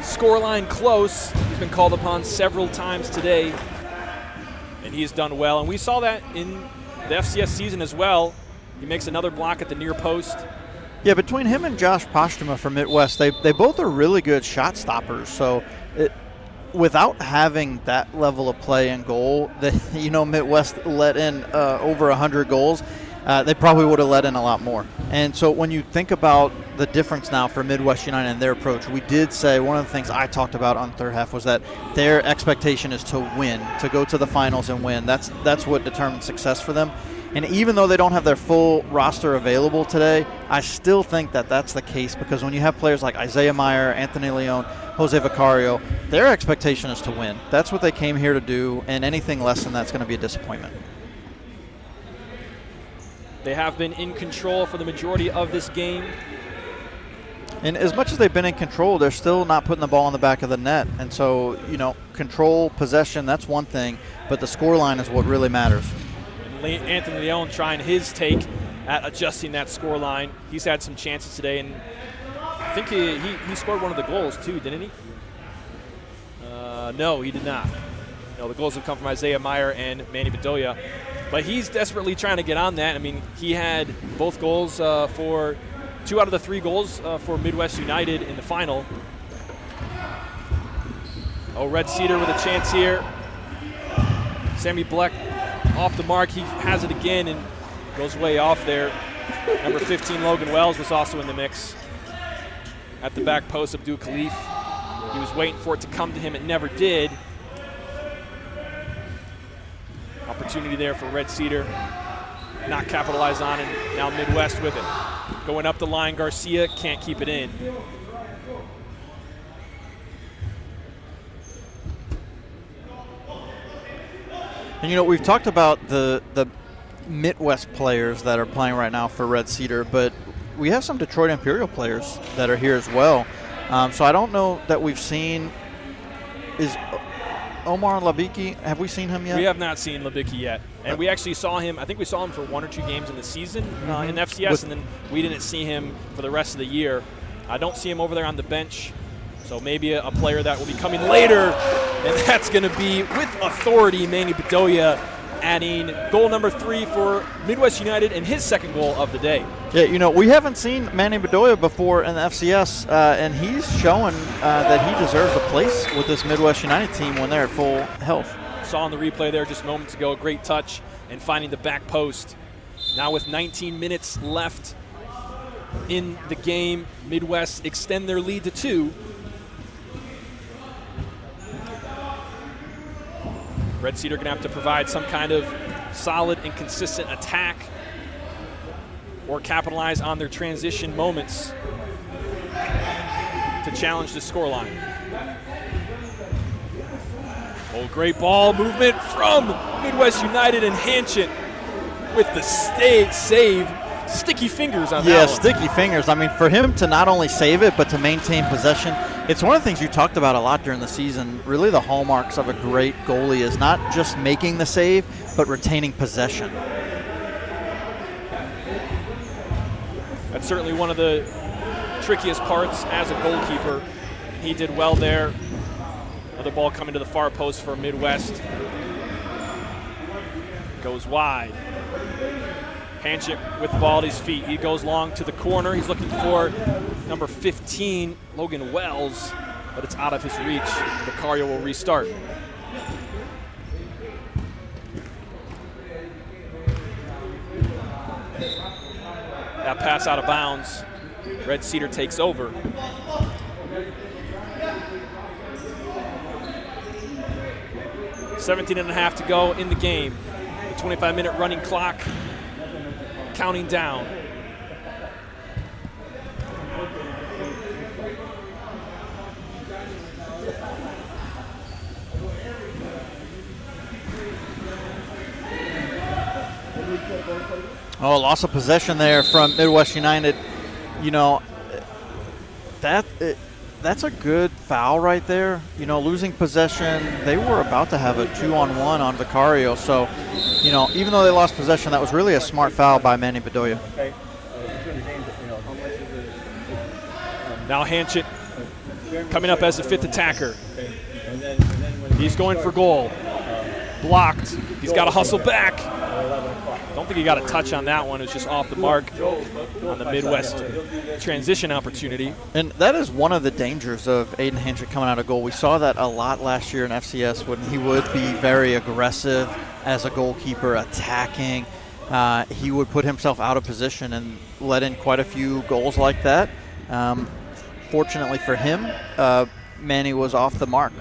scoreline close. He's been called upon several times today, and he's done well. And we saw that in the FCS season as well. He makes another block at the near post. Yeah, between him and Josh Posthuma from Midwest, they both are really good shot stoppers. So without having that level of play and goal, Midwest let in over 100 goals. They probably would have let in a lot more. And so when you think about the difference now for Midwest United and their approach, we did say one of the things I talked about on third half was that their expectation is to win, to go to the finals and win. That's what determines success for them. And even though they don't have their full roster available today, I still think that that's the case because when you have players like Isaiah Meyer, Anthony Leon, Jose Vicario, their expectation is to win. That's what they came here to do, and anything less than that's going to be a disappointment. They have been in control for the majority of this game. And as much as they've been in control, they're still not putting the ball in the back of the net. And so, control, possession, that's one thing, but the scoreline is what really matters. And Anthony Leon trying his take at adjusting that scoreline. He's had some chances today, and I think he scored one of the goals too, didn't he? No, he did not. No, the goals have come from Isaiah Meyer and Manny Bedoya. But he's desperately trying to get on that. I mean, he had both goals for 2 out of the 3 goals for Midwest United in the final. Oh, Red Cedar with a chance here. Sammy Bleck off the mark. He has it again and goes way off there. Number 15, Logan Wells, was also in the mix. At the back post, Abdul Khalif. He was waiting for it to come to him. It never did. Opportunity there for Red Cedar. Not capitalized on, and now Midwest with it. Going up the line, Garcia can't keep it in. And we've talked about the Midwest players that are playing right now for Red Cedar, but we have some Detroit Imperial players that are here as well. So I don't know that we've seen. Is Omar Labiki, have we seen him yet? We have not seen Labiki yet. And we actually saw him, I think we saw him for 1 or 2 games in the season in FCS, and then we didn't see him for the rest of the year. I don't see him over there on the bench, so maybe a player that will be coming later, and that's going to be, with authority, Manny Bedoya, adding goal number 3 for Midwest United and his second goal of the day. Yeah, we haven't seen Manny Bedoya before in the FCS, and he's showing that he deserves a place with this Midwest United team when they're at full health. Saw on the replay there just moments ago, a great touch and finding the back post. Now with 19 minutes left in the game, Midwest extend their lead to 2. Red Cedar going to have to provide some kind of solid and consistent attack or capitalize on their transition moments to challenge the scoreline. Oh, great ball movement from Midwest United, and Hanchett with the save. Sticky fingers on that one. Yeah, sticky fingers. I mean, for him to not only save it, but to maintain possession, it's one of the things you talked about a lot during the season. Really the hallmarks of a great goalie is not just making the save, but retaining possession. That's certainly one of the trickiest parts as a goalkeeper. He did well there. Another ball coming to the far post for Midwest. Goes wide. Hanchett with the ball at his feet. He goes long to the corner. He's looking for number 15, Logan Wells, but it's out of his reach. Vicario will restart. That pass out of bounds. Red Cedar takes over. .17.5 to go in the game. The 25-minute running clock counting down. Oh, loss of possession there from Midwest United. You know, that's a good foul right there. You know, losing possession. They were about to have a 2-on-1 on Vicario. So, you know, even though they lost possession, that was really a smart foul by Manny Bedoya. Now Hanchett coming up as the 5th attacker. He's going for goal. Blocked. He's got to hustle back. Don't think he got a touch on that one. It was just off the mark on the Midwest transition opportunity. And that is one of the dangers of Aiden Hanchett coming out of goal. We saw that a lot last year in FCS when he would be very aggressive as a goalkeeper, attacking. He would put himself out of position and let in quite a few goals like that. Fortunately for him, Manny was off the mark.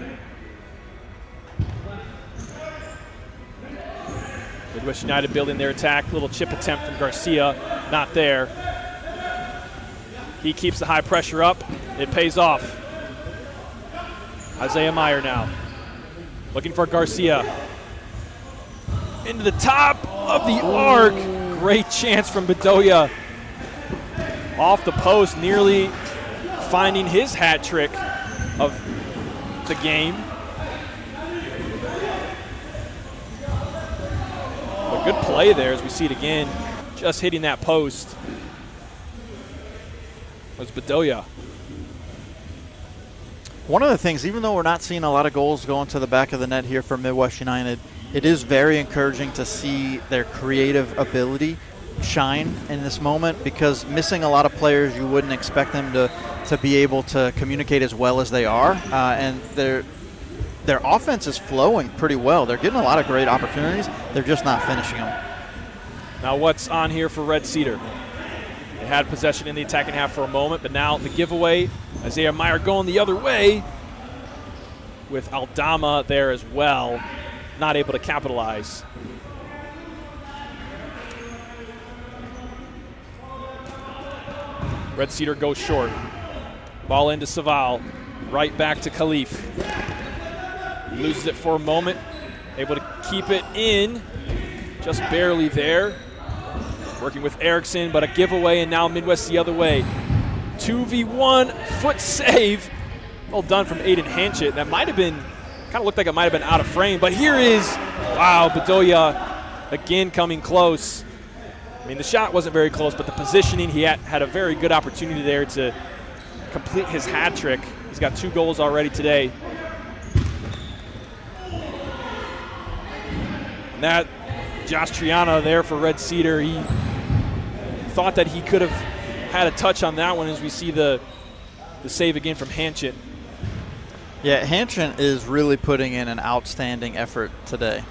Midwest United building their attack. Little chip attempt from Garcia. Not there. He keeps the high pressure up. It pays off. Isaiah Meyer now. Looking for Garcia. Into the top of the arc. Great chance from Bedoya. Off the post, nearly finding his hat trick of the game. A good play there as we see it again. Just hitting that post was Bedoya. One of the things, even though we're not seeing a lot of goals going to the back of the net here for Midwest United, it is very encouraging to see their creative ability shine in this moment, because missing a lot of players, you wouldn't expect them to be able to communicate as well as they are, and their offense is flowing pretty well. They're getting a lot of great opportunities. They're just not finishing them. Now what's on here for Red Cedar? They had possession in the attacking half for a moment, but now the giveaway. Isaiah Meyer going the other way with Aldama there as well. Not able to capitalize. Red Cedar goes short. Ball into Saval. Right back to Khalif. He loses it for a moment. Able to keep it in. Just barely there. Working with Erickson, but a giveaway, and now Midwest the other way. 2v1 foot save. Well done from Aiden Hanchett. That might have been, kind of looked like it might have been out of frame, but here is, wow, Bedoya again coming close. I mean, the shot wasn't very close, but the positioning, he had a very good opportunity there to complete his hat trick. He's got 2 goals already today. And that, Josh Triana there for Red Cedar. He thought that he could have had a touch on that one as we see the save again from Hanchett. Yeah, Hanchett is really putting in an outstanding effort today.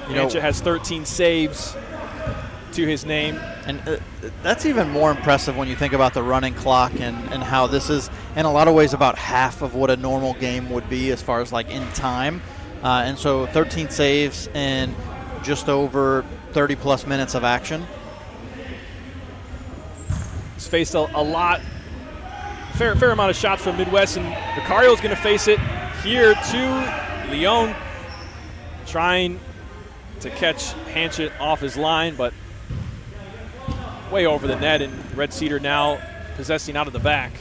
Hanchett has 13 saves to his name. And that's even more impressive when you think about the running clock and how this is, in a lot of ways, about half of what a normal game would be as far as like in time. And so 13 saves and just over 30-plus minutes of action. He's faced a lot fair amount of shots from Midwest, and Vicario's going to face it here to Leon, trying to catch Hanchett off his line, but way over the net, and Red Cedar now possessing out of the back.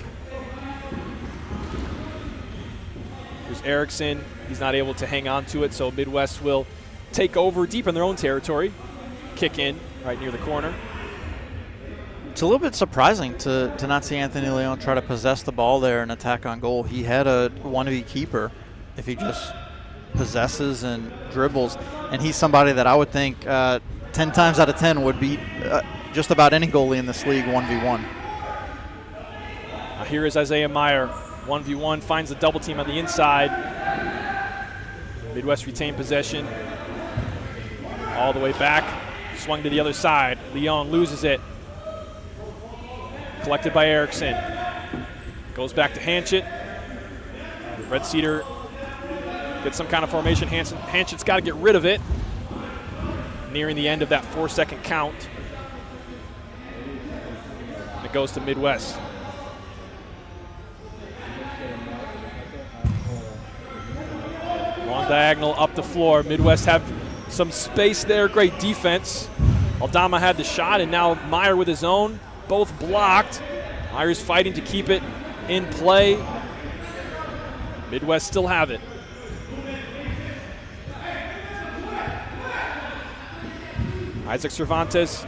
Here's Erickson. He's not able to hang on to it, so Midwest will take over deep in their own territory. Kick in right near the corner. It's a little bit surprising to not see Anthony Leon try to possess the ball there and attack on goal. He had a 1v keeper if he just possesses and dribbles, and he's somebody that I would think 10 times out of 10 would beat just about any goalie in this league 1v1. Here is Isaiah Meyer, 1v1, finds the double team on the inside. Midwest retained possession all the way back, swung to the other side. Leon loses it. Collected by Erickson. Goes back to Hanchett. Red Cedar gets some kind of formation. Hanchett's got to get rid of it. Nearing the end of that 4-second count. It goes to Midwest. Long diagonal up the floor. Midwest have some space there. Great defense. Aldama had the shot, and now Meyer with his own. Both blocked. Meyer's fighting to keep it in play. Midwest still have it. Isaac Cervantes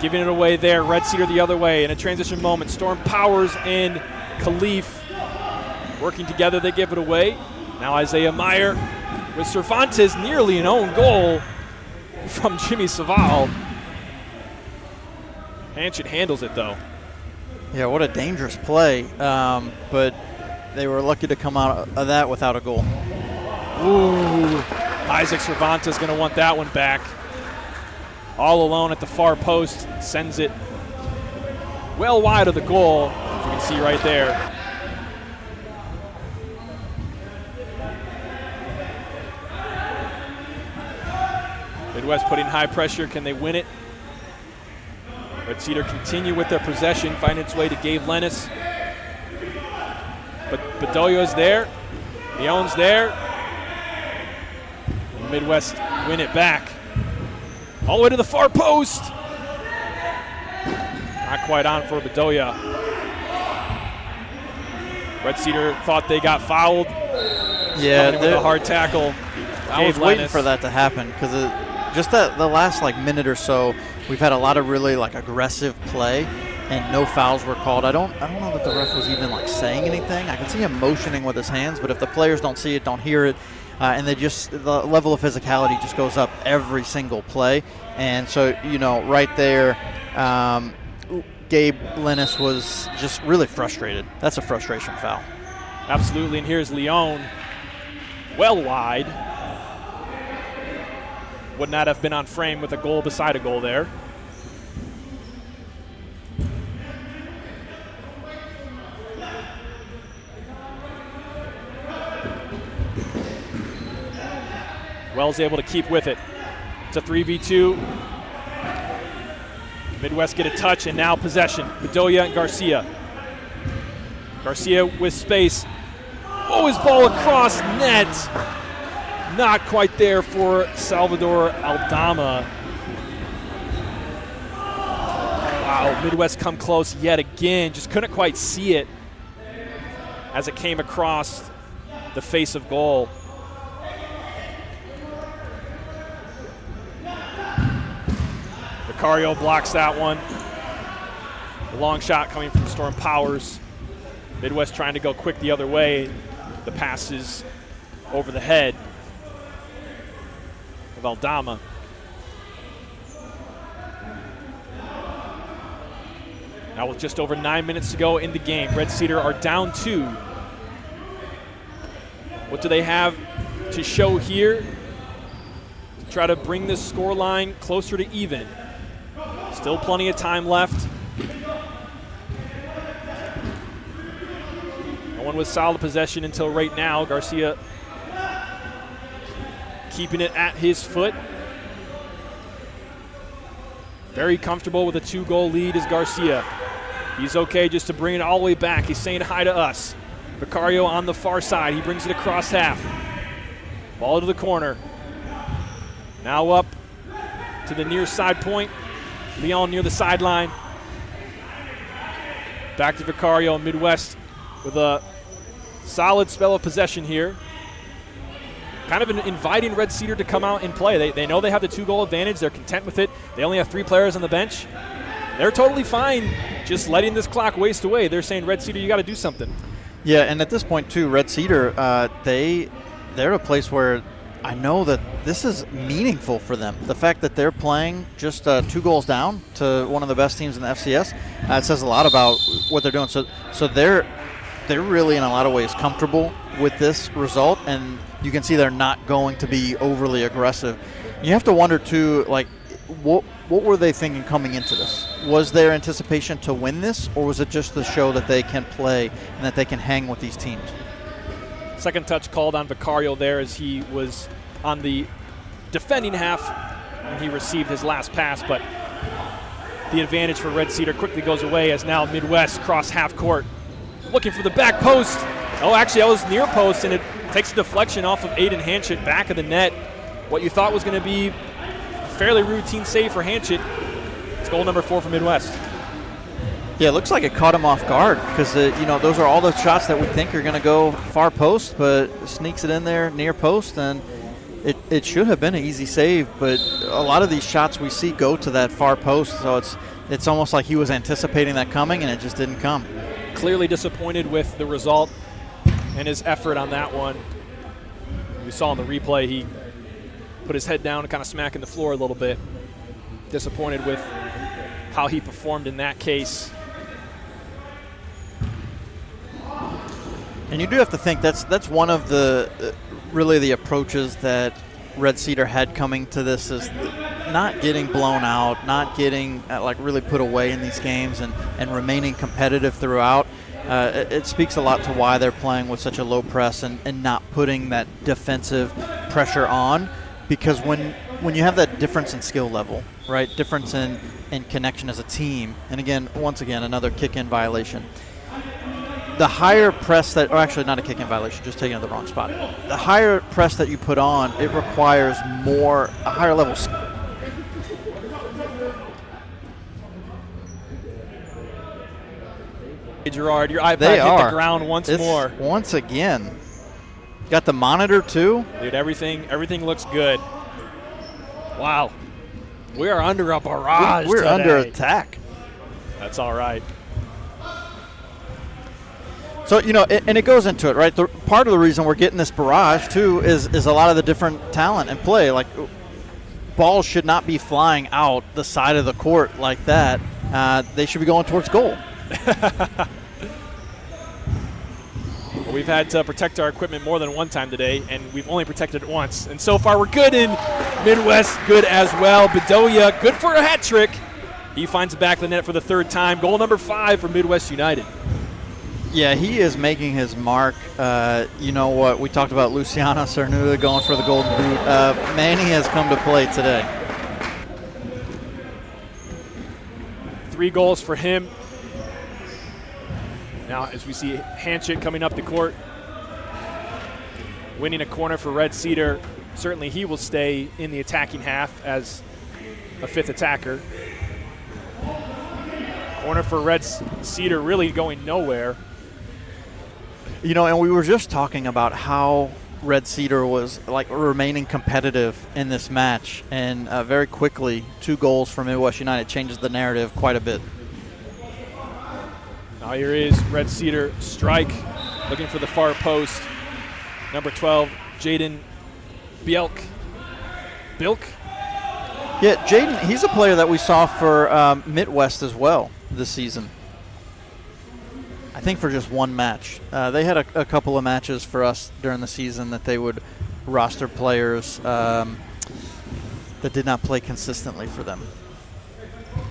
giving it away there. Red Cedar the other way in a transition moment. Storm Powers and Khalif working together. They give it away. Now Isaiah Meyer with Cervantes, nearly an own goal from Jimmy Saval. Hanchett handles it, though. Yeah, what a dangerous play. But they were lucky to come out of that without a goal. Ooh, Isaac Cervantes going to want that one back. All alone at the far post, sends it well wide of the goal, as you can see right there. Midwest putting high pressure. Can they win it? Red Cedar continue with their possession, find its way to Gabe Lennis. But Bedoya's there. Leon's there. And Midwest win it back. All the way to the far post. Not quite on for Bedoya. Red Cedar thought they got fouled. Yeah, with a hard tackle. I was waiting for that to happen because just the last minute or so, we've had a lot of really aggressive play, and no fouls were called. I don't know that the ref was even saying anything. I can see him motioning with his hands, but if the players don't see it, don't hear it, and the level of physicality just goes up every single play. And so right there, Gabe Lennis was just really frustrated. That's a frustration foul. Absolutely, and here's Leon, well wide. Would not have been on frame with a goal beside a goal there. Wells able to keep with it. It's a 3v2. Midwest get a touch, and now possession. Bedoya and Garcia. Garcia with space. Oh, his ball across net. Not quite there for Salvador Aldama. Wow, Midwest come close yet again. Just couldn't quite see it as it came across the face of goal. Vicario blocks that one. The long shot coming from Storm Powers. Midwest trying to go quick the other way. The pass is over the head of Aldama. Now with just over 9 minutes to go in the game, Red Cedar are down 2. What do they have to show here to try to bring this scoreline closer to even? Still plenty of time left. No one with solid possession until right now. Garcia keeping it at his foot. Very comfortable with a 2-goal lead is Garcia. He's okay just to bring it all the way back. He's saying hi to us. Vicario on the far side. He brings it across half. Ball to the corner. Now up to the near side point. Leon near the sideline. Back to Vicario. Midwest with a solid spell of possession here. Kind of inviting Red Cedar to come out and play. They know they have the 2-goal advantage. They're content with it. They only have 3 players on the bench. They're totally fine just letting this clock waste away. They're saying, Red Cedar, you got to do something. Yeah, and at this point, too, Red Cedar, they're a place where I know that this is meaningful for them. The fact that they're playing just 2 goals down to one of the best teams in the FCS, it says a lot about what they're doing. So they're really, in a lot of ways, comfortable with this result, and you can see they're not going to be overly aggressive. You have to wonder, too, like, what were they thinking coming into this? Was there anticipation to win this, or was it just the show that they can play and that they can hang with these teams? Second touch called on Vicario there as he was on the defending half and he received his last pass, but the advantage for Red Cedar quickly goes away as now Midwest cross half court. Looking for the back post. Oh, actually, that was near post, and it takes a deflection off of Aiden Hanchett, back of the net. What you thought was going to be a fairly routine save for Hanchett. It's goal number 4 for Midwest. Yeah, it looks like it caught him off guard because, those are all the shots that we think are going to go far post, but sneaks it in there near post, and it should have been an easy save, but a lot of these shots we see go to that far post, so it's almost like he was anticipating that coming, and it just didn't come. Clearly disappointed with the result and his effort on that one. We saw in the replay he put his head down and kind of smacking the floor a little bit. Disappointed with how he performed in that case. And you do have to think that's one of the really the approaches that Red Cedar had coming to this, is not getting blown out, not getting really put away in these games, and remaining competitive throughout. It speaks a lot to why they're playing with such a low press and not putting that defensive pressure on, because when you have that difference in skill level, right, difference in connection as a team, and once again, another kick-in violation. The higher press that, or actually not a kick-in violation, just taking it to the wrong spot. The higher press that you put on, it requires a higher level. Gerard, your iPad hit the ground once more. Once again. Got the monitor too. Dude, everything looks good. Wow. We are under a barrage We're today. under attack. That's all right. So, and it goes into it, right? Part of the reason we're getting this barrage, too, is a lot of the different talent and play. Like, balls should not be flying out the side of the court like that. They should be going towards goal. Well, we've had to protect our equipment more than one time today, and we've only protected it once. And so far, we're good in Midwest, good as well. Bedoya, good for a hat trick. He finds the back of the net for the 3rd time. Goal number 5 for Midwest United. Yeah, he is making his mark. You know what? We talked about Luciano Cernuda going for the Golden Boot. Manny has come to play today. 3 goals for him. Now, as we see Hanchett coming up the court, winning a corner for Red Cedar. Certainly he will stay in the attacking half as a 5th attacker. Corner for Red Cedar really going nowhere. And we were just talking about how Red Cedar was remaining competitive in this match, and very quickly 2 goals for Midwest United changes the narrative quite a bit. Now here is Red Cedar strike, looking for the far post. Number 12, Jaden Bilk. Yeah, Jaden, he's a player that we saw for Midwest as well this season. I think for just 1 match. They had a couple of matches for us during the season that they would roster players that did not play consistently for them.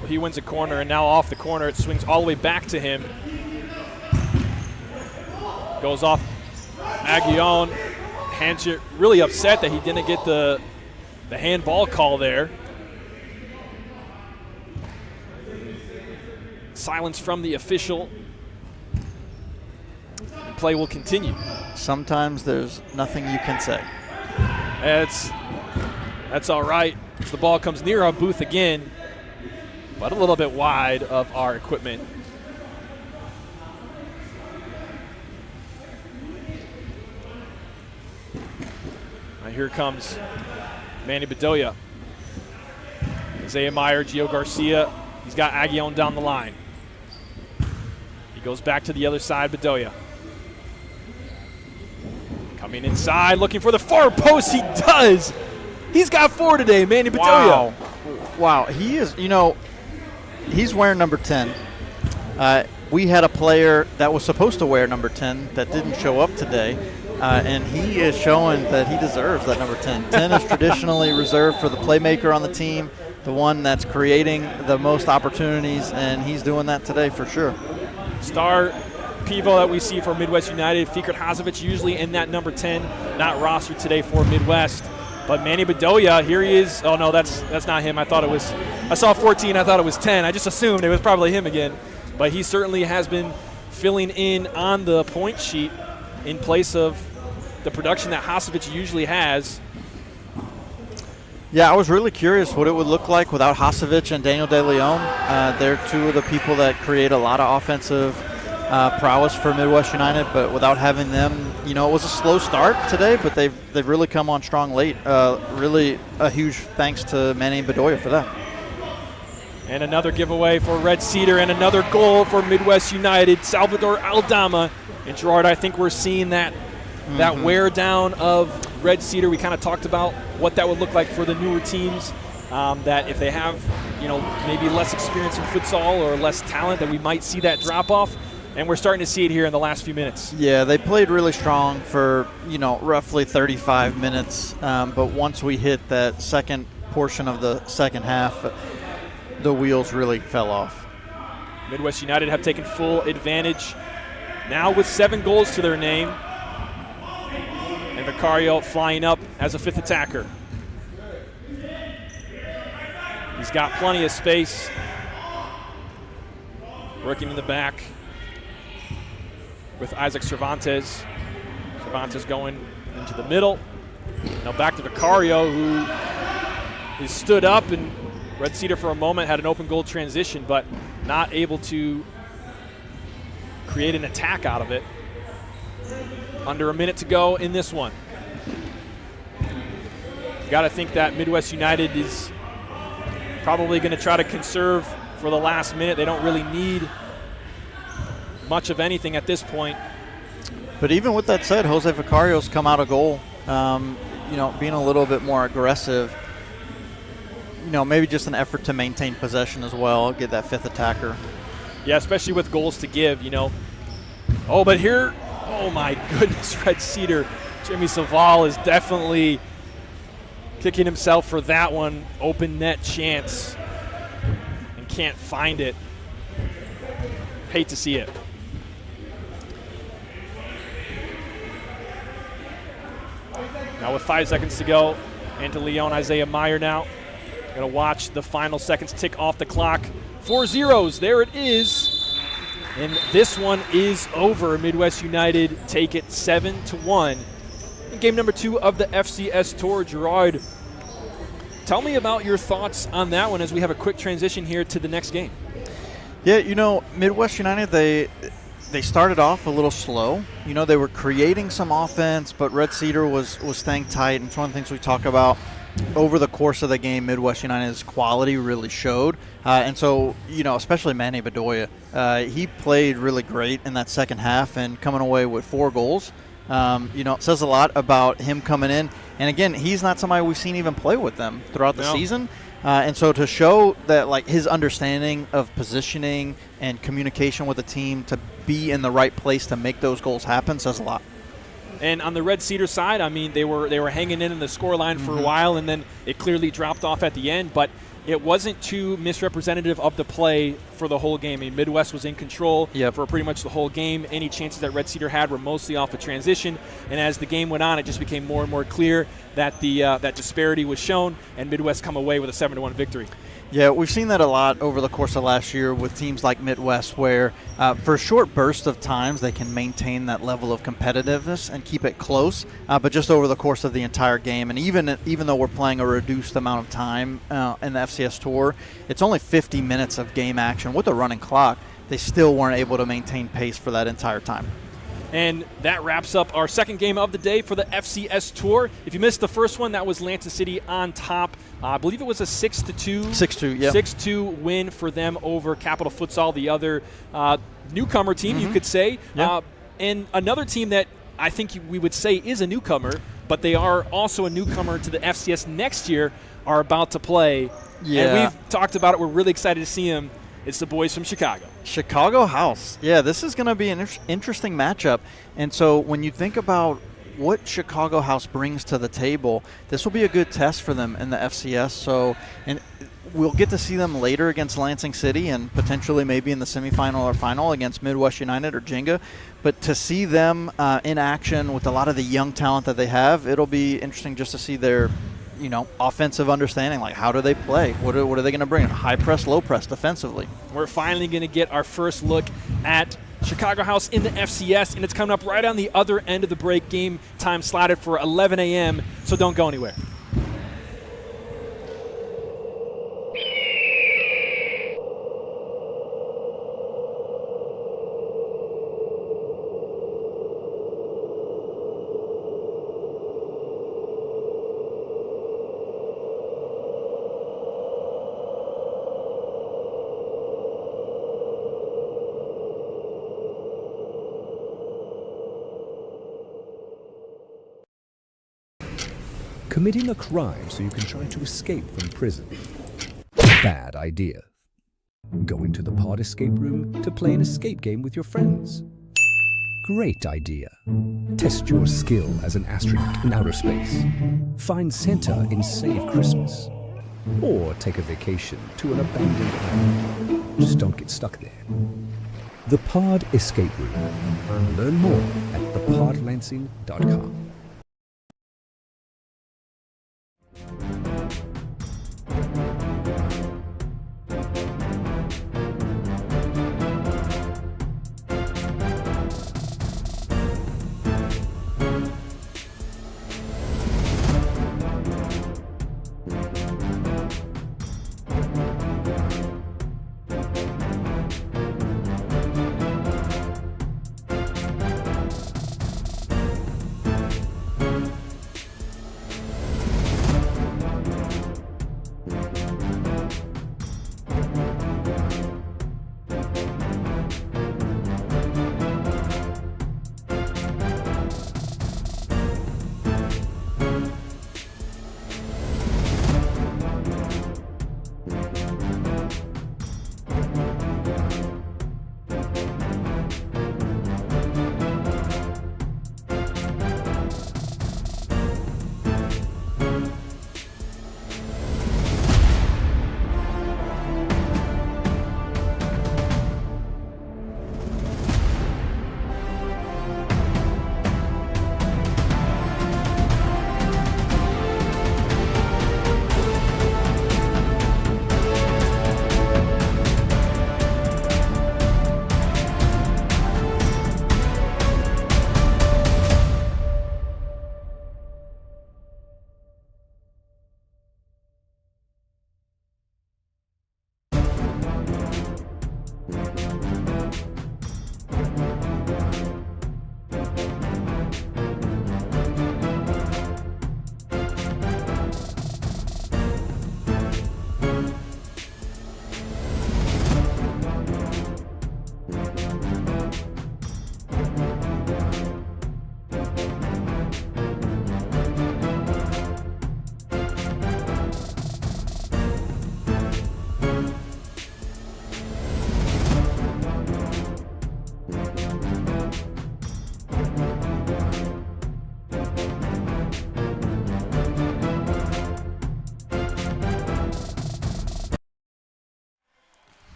Well, he wins a corner, and now off the corner, it swings all the way back to him. Goes off Aguillon. Hanchett really upset that he didn't get the handball call there. silence from the official. The play will continue. Sometimes there's nothing you can say. That's all right. As the ball comes near our booth again, but a little bit wide of our equipment. Right, here comes Manny Bedoya. Isaiah Meyer, Gio Garcia. He's got Aguillon down the line. He goes back to the other side, Bedoya. Coming inside, looking for the far post. He does. He's got 4 today, Manny Bedoya. Wow, he is, he's wearing number 10. We had a player that was supposed to wear number 10 that didn't show up today, and he is showing that he deserves that number 10. 10 is traditionally reserved for the playmaker on the team, the one that's creating the most opportunities, and he's doing that today for sure. Star pivot that we see for Midwest United, Fikret Hazovic, usually in that number 10, not rostered today for Midwest. But Manny Bedoya, here he is. Oh, no, that's not him. I saw 14, I thought it was 10. I just assumed it was probably him again. But he certainly has been filling in on the point sheet in place of the production that Hazovic usually has. Yeah, I was really curious what it would look like without Hazovic and Daniel De Leon. They're two of the people that create a lot of offensive prowess for Midwest United, but without having them, it was a slow start today, but they've really come on strong late. Really a huge thanks to Manny and Bedoya for that. And another giveaway for Red Cedar and another goal for Midwest United, Salvador Aldama. And Gerard, I think we're seeing that wear down of Red Cedar. We kind of talked about what that would look like for the newer teams, that if they have, maybe less experience in futsal or less talent, that we might see that drop off. And we're starting to see it here in the last few minutes. Yeah, they played really strong for, roughly 35 minutes. But once we hit that second portion of the second half, the wheels really fell off. Midwest United have taken full advantage, now with 7 goals to their name. And Vicario flying up as a 5th attacker. He's got plenty of space. Working in the back with Isaac Cervantes. Cervantes going into the middle. Now back to Vicario, who is stood up, and Red Cedar for a moment had an open goal transition, but not able to create an attack out of it. Under a minute to go in this one. Got to think that Midwest United is probably going to try to conserve for the last minute. They don't really need much of anything at this point. But even with that said, Jose Vicario's come out of goal, being a little bit more aggressive. Maybe just an effort to maintain possession as well, get that 5th attacker. Yeah, especially with goals to give, Oh, but here, oh my goodness, Red Cedar. Jimmy Saval is definitely kicking himself for that one. Open net chance and can't find it. Hate to see it. Now with 5 seconds to go, into Leon Isaiah Meyer now. Going to watch the final seconds tick off the clock. 4 zeros, there it is. And this one is over. Midwest United take it 7-1. In game number 2 of the FCS Tour. Gerard, tell me about your thoughts on that one as we have a quick transition here to the next game. Yeah, Midwest United, they started off a little slow. They were creating some offense, but Red Cedar was staying tight. And it's one of the things we talk about. Over the course of the game, Midwest United's quality really showed. And so, especially Manny Bedoya, he played really great in that second half and coming away with 4 goals. It says a lot about him coming in. And again, he's not somebody we've seen even play with them throughout the season. And so to show that his understanding of positioning and communication with the team to be in the right place to make those goals happen says a lot. And on the Red Cedar side, they were hanging in the scoreline for a while, and then it clearly dropped off at the end. But it wasn't too misrepresentative of the play for the whole game. Midwest was in control for pretty much the whole game. Any chances that Red Cedar had were mostly off a transition. And as the game went on, it just became more and more clear that that disparity was shown, and Midwest come away with a 7-1 victory. Yeah, we've seen that a lot over the course of last year with teams like Midwest where for a short burst of times they can maintain that level of competitiveness and keep it close, but just over the course of the entire game. And even though we're playing a reduced amount of time in the FCS Tour, it's only 50 minutes of game action with a running clock. They still weren't able to maintain pace for that entire time. And that wraps up our second game of the day for the FCS Tour. If you missed the first one, that was Lansing City on top. I believe it was a 6-2. 6-2, yeah. 6-2 win for them over Capital Futsal, the other newcomer team, you could say. Yeah. And another team that I think we would say is a newcomer, but they are also a newcomer to the FCS next year, are about to play. Yeah. And we've talked about it. We're really excited to see them. It's the boys from Chicago. Chicago House. Yeah, this is going to be an interesting matchup. And so when you think about what Chicago House brings to the table, this will be a good test for them in the FCS. So, and we'll get to see them later against Lansing City and potentially maybe in the semifinal or final against Midwest United or Jenga. But to see them in action with a lot of the young talent that they have, it'll be interesting just to see their offensive understanding, like how do they play? What are they going to bring? High press, low press defensively. We're finally going to get our first look at Chicago House in the FCS, and it's coming up right on the other end of the break. Game time slotted for 11 a.m., so don't go anywhere. Committing a crime so you can try to escape from prison. Bad idea. Going to the pod escape room to play an escape game with your friends. Great idea. Test your skill as an astronaut in outer space. Find Santa in Save Christmas. Or take a vacation to an abandoned island. Just don't get stuck there. The Pod Escape Room. Learn more at thepodlansing.com.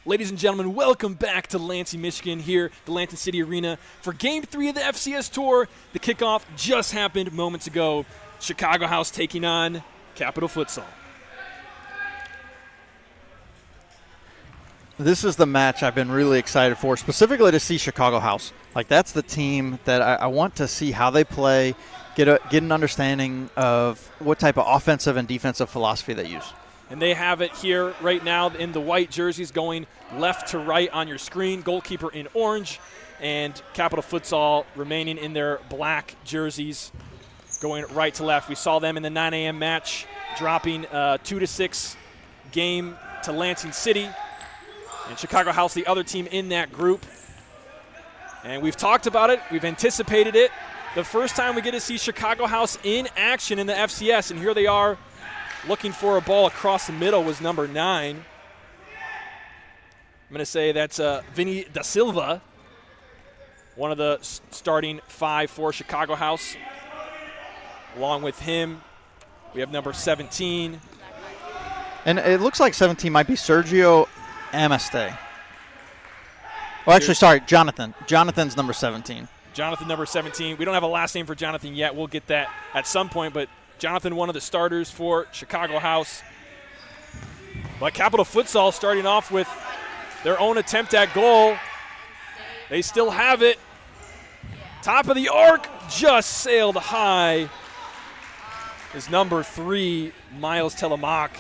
Ladies and gentlemen, welcome back to Lansing, Michigan, here at the Lansing City Arena for Game 3 of the FCS Tour. The kickoff just happened moments ago. Chicago House taking on Capital Futsal. This is the match I've been really excited for, specifically to see Chicago House. Like, that's the team that I want to see how they play, get an understanding of what type of offensive and defensive philosophy they use. And they have it here right now in the white jerseys going left to right on your screen. Goalkeeper in orange, and Capital Futsal remaining in their black jerseys going right to left. We saw them in the 9 a.m. match dropping a 2-6 game to Lansing City. And Chicago House, the other team in that group. And we've talked about it. We've anticipated it. The first time we get to see Chicago House in action in the FCS, and here they are looking for a ball across the middle was number 9. I'm going to say that's Vinny Da Silva, one of the starting 5 for Chicago House. Along with him, we have number 17. And it looks like 17 might be Sergio Ameste. Oh, actually, sorry, Jonathan. Jonathan's number 17. Jonathan, number 17. We don't have a last name for Jonathan yet. We'll get that at some point, but Jonathan, one of the starters for Chicago House. But Capital Futsal starting off with their own attempt at goal. They still have it. Top of the arc, just sailed high. Is number 3, Miles Telemak.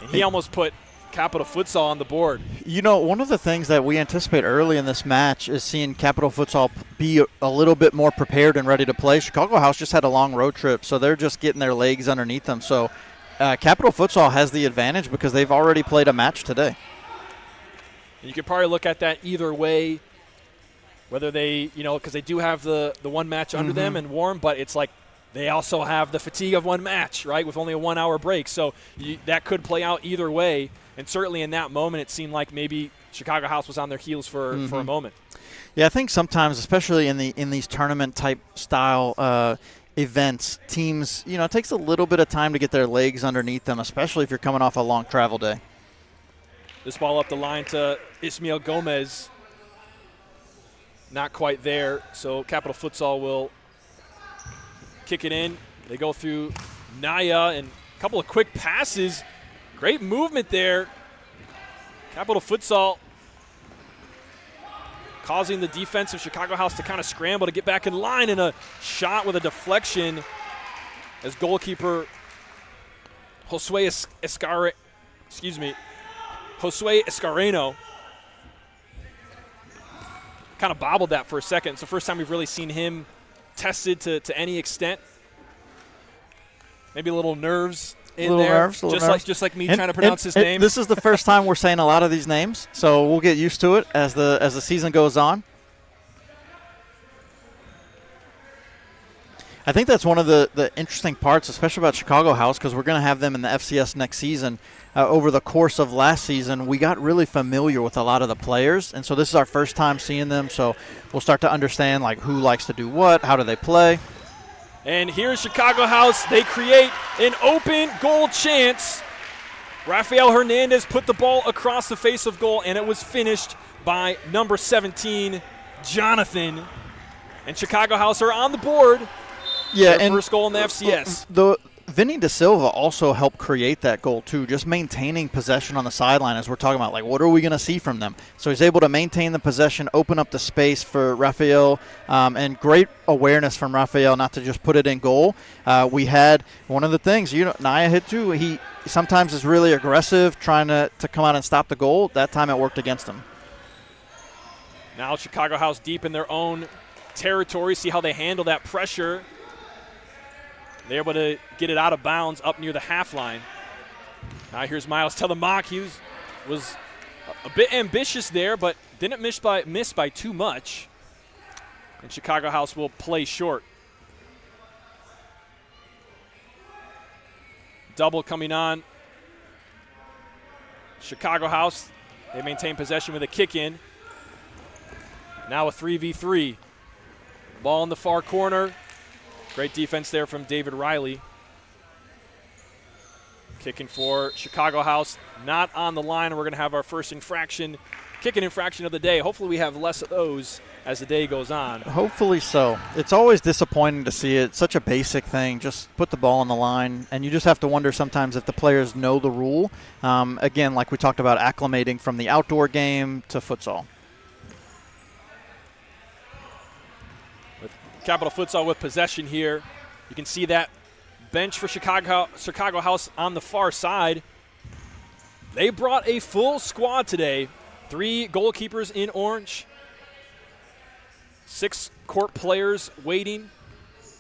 And he almost put Capital Futsal on the board. You know, one of the things that we anticipate early in this match is seeing Capital Futsal be a little bit more prepared and ready to play. Chicago House just had a long road trip, so they're just getting their legs underneath them. So Capital Futsal has the advantage because they've already played a match today. You could probably look at that either way, whether they, because they do have the one match under them and warm, but it's like they also have the fatigue of one match, right, with only a 1 hour break. So that could play out either way. And certainly in that moment, it seemed like maybe Chicago House was on their heels for a moment. Yeah, I think sometimes, especially in these tournament type style events, teams, it takes a little bit of time to get their legs underneath them, especially if you're coming off a long travel day. This ball up the line to Ismael Gomez. Not quite there, so Capital Futsal will kick it in. They go through Naya and a couple of quick passes. Great movement there. Capital Futsal causing the defense of Chicago House to kind of scramble to get back in line, and a shot with a deflection as goalkeeper Josue Escareno kind of bobbled that for a second. It's the first time we've really seen him tested to any extent. Maybe a little nerves in there, just like me trying to pronounce his name. This is the first time we're saying a lot of these names, so we'll get used to it as the season goes on. I think that's one of the interesting parts, especially about Chicago House, because we're going to have them in the FCS next season. Over the course of last season, we got really familiar with a lot of the players, and so this is our first time seeing them, so we'll start to understand like who likes to do what, how do they play. And here's Chicago House. They create an open goal chance. Rafael Hernandez put the ball across the face of goal, and it was finished by number 17, Jonathan. And Chicago House are on the board. Yeah, their first goal in the FCS. Vinny Da Silva also helped create that goal too, just maintaining possession on the sideline as we're talking about, like what are we going to see from them? So he's able to maintain the possession, open up the space for Rafael, and great awareness from Rafael not to just put it in goal. We had one of the things, Naya hit too. He sometimes is really aggressive trying to come out and stop the goal. That time it worked against him. Now Chicago House deep in their own territory. See how they handle that pressure. They're able to get it out of bounds up near the half line. Now here's Miles Telemak. He was a bit ambitious there, but didn't miss by too much. And Chicago House will play short. Double coming on. Chicago House, they maintain possession with a kick in. Now a 3v3. Ball in the far corner. Great defense there from David Riley. Kicking for Chicago House, not on the line. We're going to have our first infraction kicking infraction of the day. Hopefully we have less of those as the day goes on. Hopefully so. It's always disappointing to see it. Such a basic thing. Just put the ball on the line, and you just have to wonder sometimes if the players know the rule. Again, like we talked about, acclimating from the outdoor game to futsal. With Capital Futsal with possession here. You can see that bench for Chicago House on the far side. They brought a full squad today. 3 goalkeepers in orange. 6 court players waiting.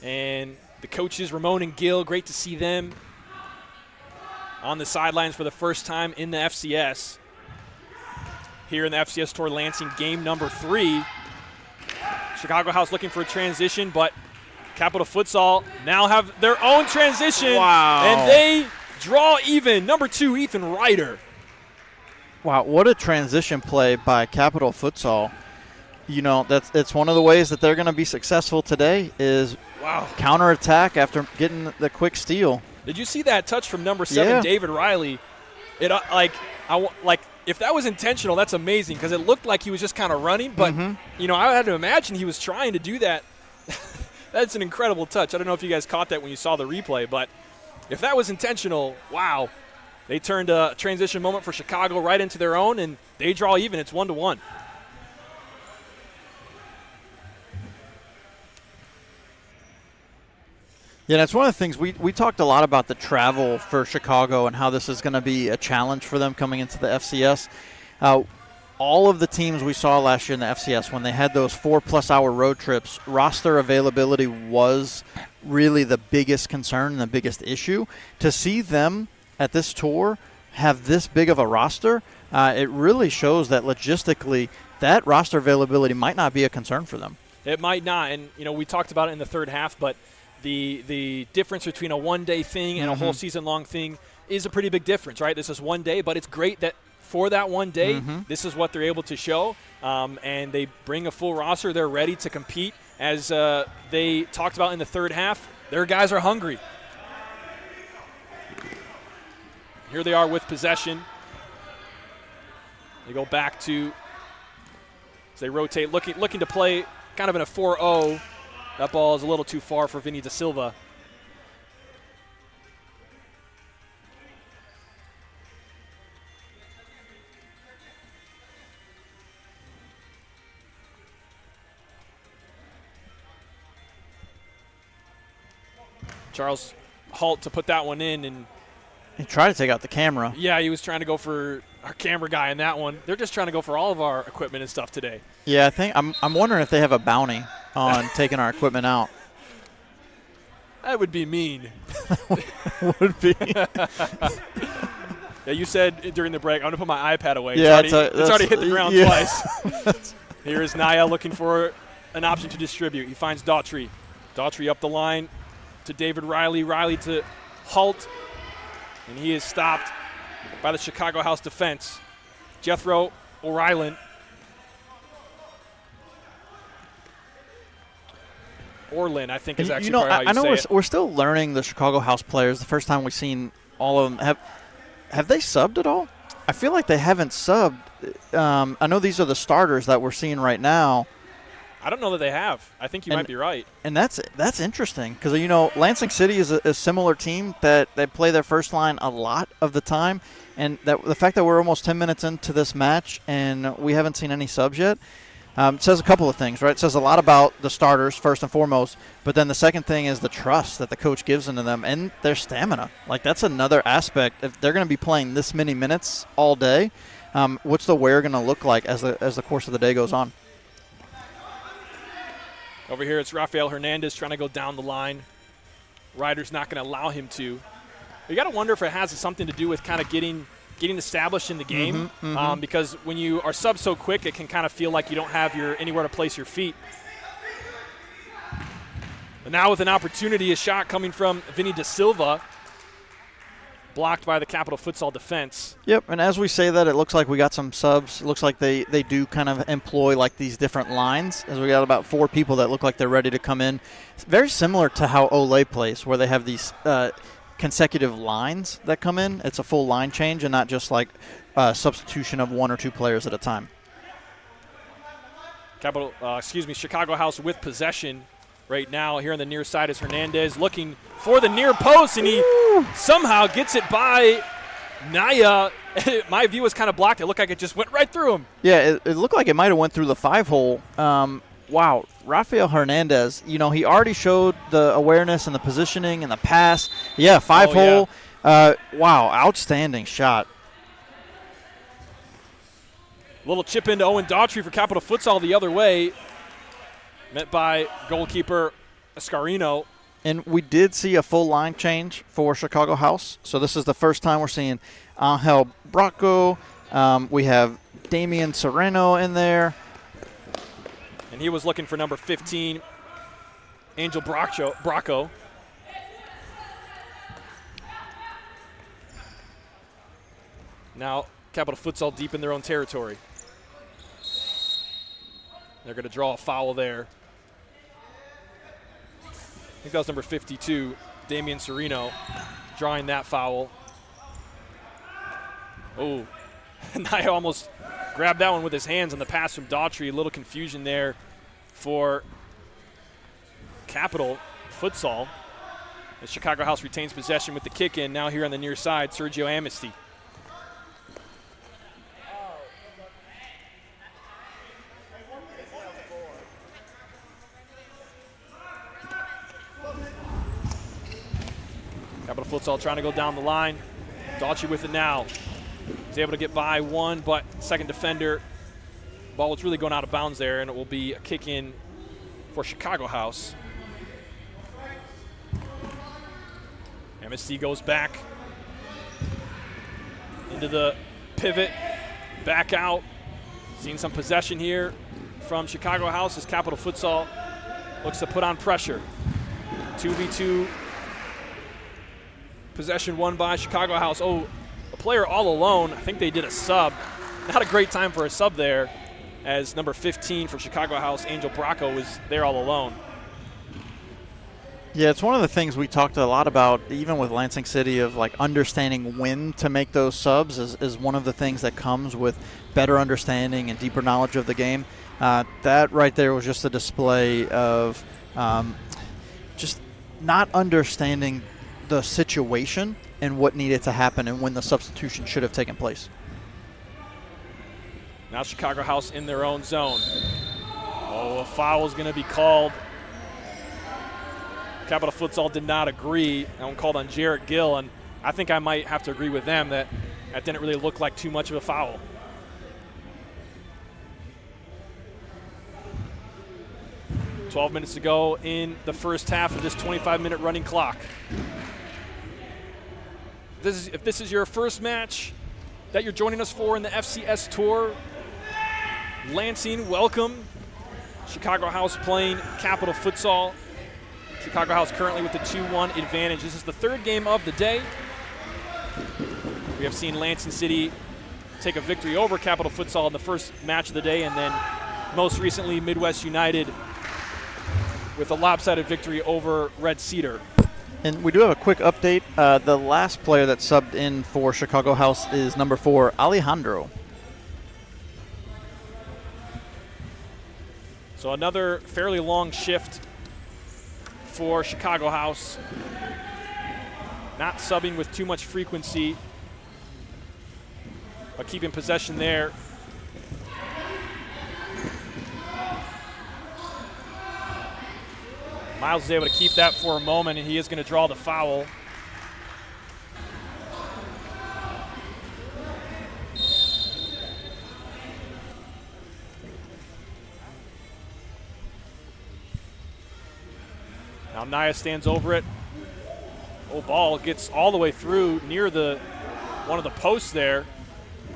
And the coaches, Ramon and Gil, great to see them on the sidelines for the first time in the FCS. Here in the FCS Tour Lansing, game number 3. Chicago House looking for a transition, but Capital Futsal now have their own transition. Wow. And they draw even. Number 2, Ethan Ryder. Wow, what a transition play by Capital Futsal. You know, it's one of the ways that they're going to be successful today is counterattack after getting the quick steal. Did you see that touch from number 7, David Riley? It if that was intentional, that's amazing because it looked like he was just kind of running. But, I had to imagine he was trying to do that. That's an incredible touch. I don't know if you guys caught that when you saw the replay, but if that was intentional, wow. They turned a transition moment for Chicago right into their own, and they draw even. It's 1-1. Yeah, that's one of the things we talked a lot about the travel for Chicago and how this is going to be a challenge for them coming into the FCS. All of the teams we saw last year in the FCS, when they had those 4+ hour road trips, roster availability was really the biggest concern and the biggest issue. To see them at this tour have this big of a roster, it really shows that logistically that roster availability might not be a concern for them. It might not, and we talked about it in the third half, but the difference between a one-day thing and a whole season-long thing is a pretty big difference, right? This is one day, but it's great that for that one day, this is what they're able to show, and they bring a full roster. They're ready to compete. As they talked about in the third half, their guys are hungry. Here they are with possession. They go back to, as they rotate, looking to play kind of in a 4-0. That ball is a little too far for Vinny Da Silva. Charles Halt to put that one in, and he tried to take out the camera. Yeah, he was trying to go for our camera guy in that one. They're just trying to go for all of our equipment and stuff today. Yeah, I think I'm wondering if they have a bounty on taking our equipment out. That would be mean. Would be. Yeah, you said during the break, I'm going to put my iPad away. Yeah, it's already hit the ground twice. Here is Naya looking for an option to distribute. He finds Daughtry. Daughtry up the line to David Riley. Riley to Halt. And he is stopped by the Chicago House defense. Jethro O'Reilly. Orlin, I think, is actually probably how you I know say it. We're still learning the Chicago House players. The first time we've seen all of them. Have they subbed at all? I feel like they haven't subbed. I know these are the starters that we're seeing right now. I don't know that they have. I think you might be right. And that's interesting because, Lansing City is a similar team that they play their first line a lot of the time. And the fact that we're almost 10 minutes into this match and we haven't seen any subs yet, says a couple of things, right? It says a lot about the starters, first and foremost. But then the second thing is the trust that the coach gives into them and their stamina. Like, that's another aspect. If they're going to be playing this many minutes all day, what's the wear going to look like as the course of the day goes on? Over here, it's Rafael Hernandez trying to go down the line. Ryder's not going to allow him to. You got to wonder if it has something to do with kind of getting established in the game, because when you are sub so quick, it can kind of feel like you don't have anywhere to place your feet. And now with an opportunity, a shot coming from Vinny Da Silva, blocked by the Capital Futsal defense. Yep, and as we say that, it looks like we got some subs. It looks like they do kind of employ like these different lines, as we got about 4 people that look like they're ready to come in. It's very similar to how Olay plays, where they have these consecutive lines that come in. It's a full line change and not just like substitution of 1 or 2 players at a time. Chicago House with possession right now. Here on the near side is Hernandez looking for the near post, and he somehow gets it by Naya. My view was kind of blocked. It looked like it just went right through him. Yeah, it looked like it might have went through the 5-hole. Wow, Rafael Hernandez, he already showed the awareness and the positioning and the pass. Yeah, 5-hole. Wow, outstanding shot. Little chip into Owen Daughtry for Capital Futsal the other way. Met by goalkeeper Escarino. And we did see a full line change for Chicago House. So this is the first time we're seeing Angel Bracco. We have Damian Sereno in there. And he was looking for number 15, Angel Bracco. Now Capital Futsal deep in their own territory. They're going to draw a foul there. I think that was number 52, Damian Sereno, drawing that foul. Oh, Naya almost grabbed that one with his hands on the pass from Daughtry. A little confusion there for Capital Futsal. The Chicago House retains possession with the kick in. Now here on the near side, Sergio Amnesty. Capital Futsal trying to go down the line. Daughtry with it now. He's able to get by one, but second defender. Ball was really going out of bounds there, and it will be a kick in for Chicago House. MSC goes back into the pivot, back out. Seeing some possession here from Chicago House as Capital Futsal looks to put on pressure. 2v2. Possession won by Chicago House. Oh, a player all alone. I think they did a sub. Not a great time for a sub there, as number 15 for Chicago House, Angel Bracco, was there all alone. Yeah, it's one of the things we talked a lot about, even with Lansing City, of like understanding when to make those subs is one of the things that comes with better understanding and deeper knowledge of the game. That right there was just a display of just not understanding the situation and what needed to happen and when the substitution should have taken place. Now Chicago House in their own zone. Oh, a foul is going to be called. Capital Futsal did not agree. That one called on Jarrett Gill, and I think I might have to agree with them that didn't really look like too much of a foul. "12 minutes to go in the first half of this 25-minute running clock. If this is your first match that you're joining us for in the FCS Tour, Lansing, welcome. Chicago House playing Capital Futsal. Chicago House currently with the 2-1 advantage. This is the third game of the day. We have seen Lansing City take a victory over Capital Futsal in the first match of the day, and then most recently Midwest United with a lopsided victory over Red Cedar. And we do have a quick update. The last player that subbed in for Chicago House is number 4, Alejandro. So another fairly long shift for Chicago House. Not subbing with too much frequency, but keeping possession there. Miles is able to keep that for a moment, and he is going to draw the foul. Now Naya stands over it. Oh, ball gets all the way through near one of the posts there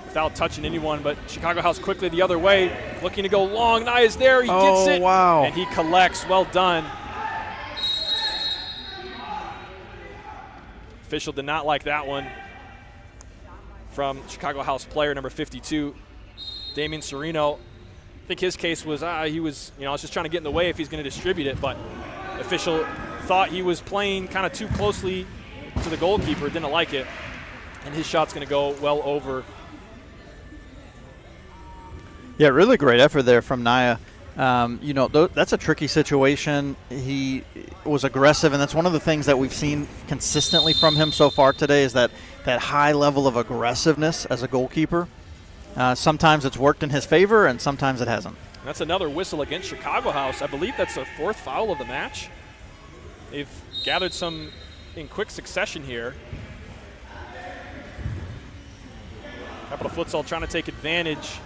without touching anyone, but Chicago House quickly the other way, looking to go long. Naya's there, he gets it, wow. And he collects. Well done. Official did not like that one from Chicago House player number 52, Damian Sereno. I think his case was he was, I was just trying to get in the way if he's going to distribute it, but official thought he was playing kind of too closely to the goalkeeper, didn't like it, and his shot's going to go well over. Yeah, really great effort there from Naya. That's a tricky situation. He was aggressive, and that's one of the things that we've seen consistently from him so far today is that high level of aggressiveness as a goalkeeper. Sometimes it's worked in his favor, and sometimes it hasn't. That's another whistle against Chicago House. I believe that's their 4th foul of the match. They've gathered some in quick succession here. Capital Futsal trying to take advantage.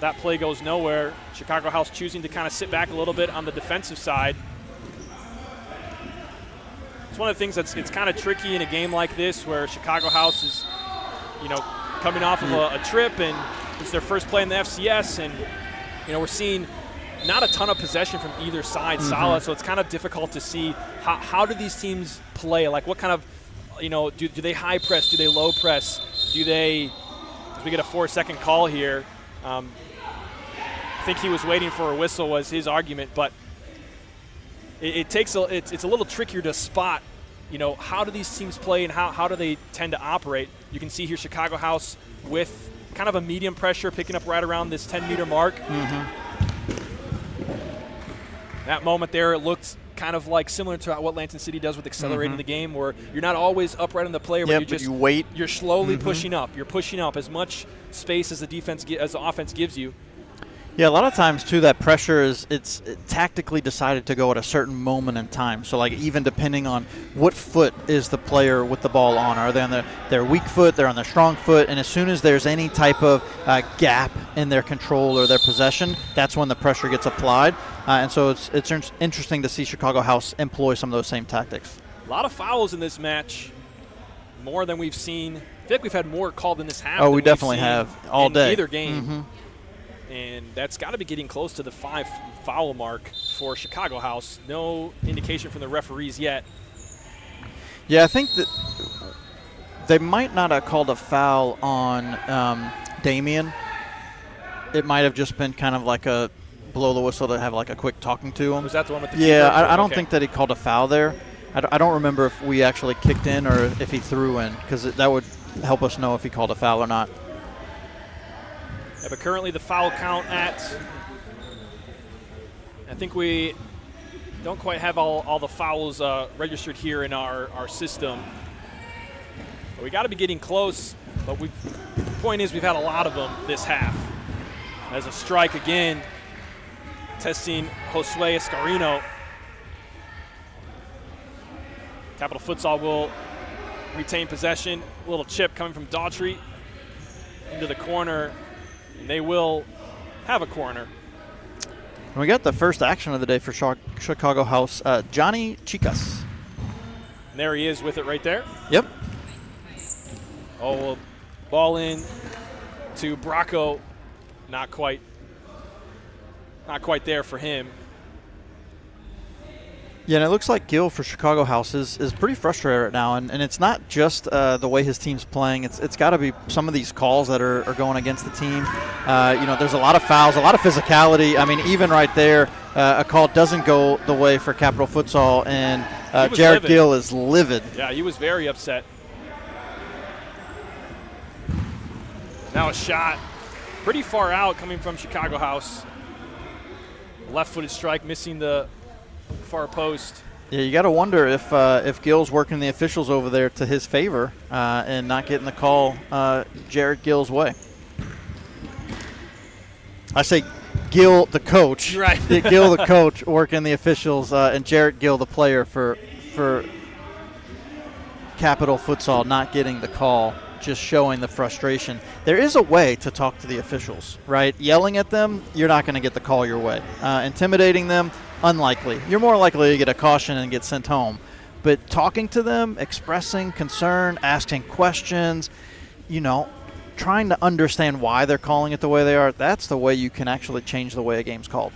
That play goes nowhere. Chicago House choosing to kind of sit back a little bit on the defensive side. It's one of the things it's kind of tricky in a game like this where Chicago House is, coming off of a trip, and it's their first play in the FCS, and we're seeing not a ton of possession from either side, solid, so it's kind of difficult to see how do these teams play. Like what kind of, do they high press? Do they low press? Do they, as we get a 4-second call here, I think he was waiting for a whistle was his argument, but it's a little trickier to spot, how do these teams play and how do they tend to operate. You can see here Chicago House with kind of a medium pressure, picking up right around this 10-meter mark. That moment there, it looked kind of like similar to what Lansing City does with accelerating the game, where you're not always upright on the player, but you wait. You're slowly pushing up. You're pushing up as much space as the offense gives you. Yeah, a lot of times too, that pressure it's tactically decided to go at a certain moment in time. So like even depending on what foot is the player with the ball on, are they on their weak foot, they're on their strong foot, and as soon as there's any type of gap in their control or their possession, that's when the pressure gets applied. And so it's interesting to see Chicago House employ some of those same tactics. A lot of fouls in this match, more than we've seen. I feel like we've had more called in this half. Oh, we definitely have all in day. Either game. And that's got to be getting close to the 5 foul mark for Chicago House. No indication from the referees yet. Yeah, I think that they might not have called a foul on Damien. It might have just been kind of like a blow the whistle to have like a quick talking to him. Was that the one with the I don't think that he called a foul there. I don't remember if we actually kicked in or if he threw in, because that would help us know if he called a foul or not. Yeah, but currently the foul count at, I think we don't quite have all the fouls registered here in our system. But we got to be getting close, but the point is we've had a lot of them this half. As a strike again, testing Josue Escarino. Capital Futsal will retain possession. A little chip coming from Daughtry into the corner. And they will have a corner. And we got the first action of the day for Chicago House, Johnny Chicas. And there he is with it right there. Yep. Oh, ball in to Bracco. Not quite there for him. Yeah, and it looks like Gill for Chicago House is pretty frustrated right now, and it's not just the way his team's playing. It's got to be some of these calls that are going against the team. There's a lot of fouls, a lot of physicality. I mean, even right there, a call doesn't go the way for Capital Futsal, and Jared Gill is livid. Yeah, he was very upset. Now a shot pretty far out coming from Chicago House. Left-footed strike missing the far post. Yeah, you got to wonder if Gill's working the officials over there to his favor and not getting the call Jared Gill's way. I say Gill, the coach. Right. Gill, the coach, working the officials, and Jared Gill, the player, for Capital Futsal not getting the call, just showing the frustration. There is a way to talk to the officials, right? Yelling at them, you're not going to get the call your way. Intimidating them, unlikely. You're more likely to get a caution and get sent home. But talking to them, expressing concern, asking questions, trying to understand why they're calling it the way they are, that's the way you can actually change the way a game's called.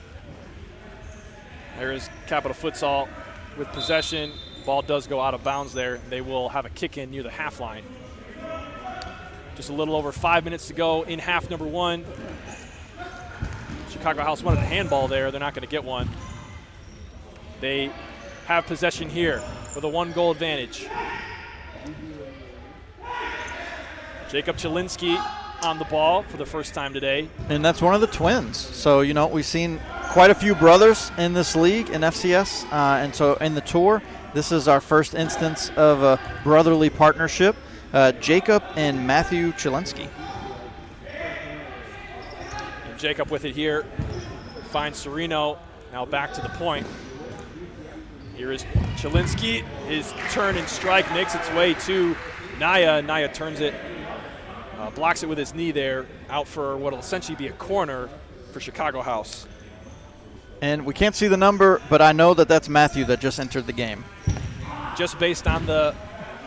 There is Capital Futsal with possession. Ball does go out of bounds there. They will have a kick in near the half line. Just a little over 5 minutes to go in half number 1. Chicago House wanted a handball there. They're not going to get one. They have possession here with a 1-goal advantage. Jacob Chelinski on the ball for the first time today. And that's one of the twins. So, we've seen quite a few brothers in this league in FCS. And so in the tour, this is our first instance of a brotherly partnership. Jacob and Matthew Chilinski. And Jacob with it here. Finds Sereno. Now back to the point. Here is Chilinski. His turn and strike makes its way to Naya. Naya turns it, blocks it with his knee there, out for what will essentially be a corner for Chicago House. And we can't see the number, but I know that that's Matthew that just entered the game. Just based on the...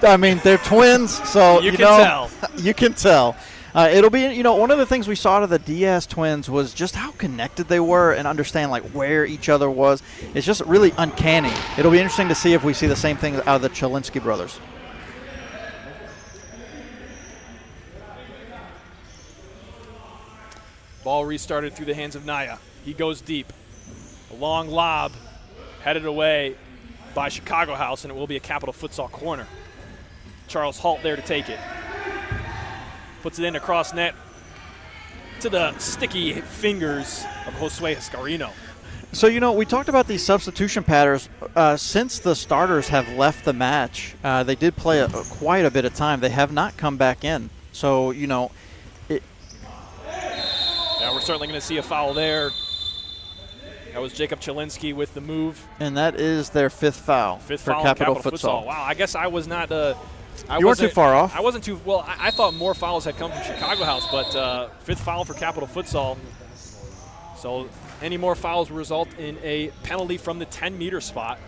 they're twins, so you can tell. You can tell. It'll be, one of the things we saw out of the Diaz twins was just how connected they were and understand where each other was. It's just really uncanny. It'll be interesting to see if we see the same thing out of the Chilinski brothers. Ball restarted through the hands of Naya. He goes deep. A long lob headed away by Chicago House, and it will be a Capital Futsal corner. Charles Holt there to take it. Puts it in across net to the sticky fingers of Josue Escarino. So, we talked about these substitution patterns. Since the starters have left the match, they did play quite a bit of time. They have not come back in. So, Yeah, we're certainly going to see a foul there. That was Jacob Chilinski with the move. And that is their fifth foul for Capital Futsal. Wow, I guess I was not... You weren't too far off. I wasn't too... Well, I thought more fouls had come from Chicago House, but fifth foul for Capital Futsal. So any more fouls will result in a penalty from the 10-meter spot.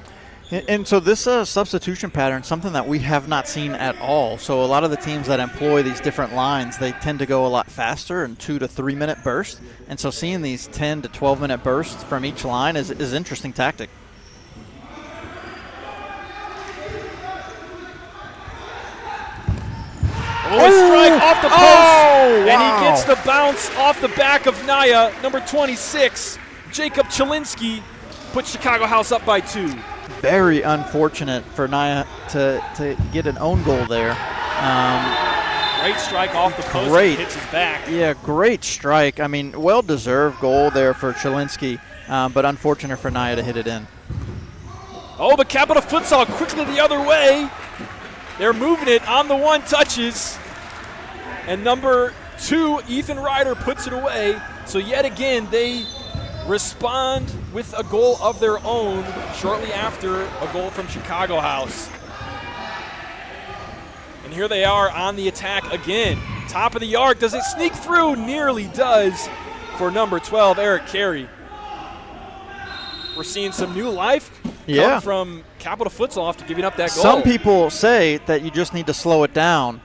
And so this substitution pattern, something that we have not seen at all. So a lot of the teams that employ these different lines, they tend to go a lot faster in 2 to 3 minute bursts. And so seeing these 10 to 12 minute bursts from each line is an interesting tactic. Strike off the post, and he gets the bounce off the back of Naya. Number 26, Jacob Chilinski, puts Chicago House up by 2. Very unfortunate for Naya to get an own goal there. Great strike off the post. Great. And hits his back. Yeah, great strike. Well-deserved goal there for Chilinski, but unfortunate for Naya to hit it in. Oh, but Capital Futsal quickly the other way. They're moving it on the one touches. And number 2, Ethan Ryder, puts it away. So yet again, they respond with a goal of their own shortly after a goal from Chicago House. And here they are on the attack again. Top of the arc. Does it sneak through? Nearly does for number 12, Eric Carey. We're seeing some new life come from Capital Futsal after giving up that goal. Some people say that you just need to slow it down.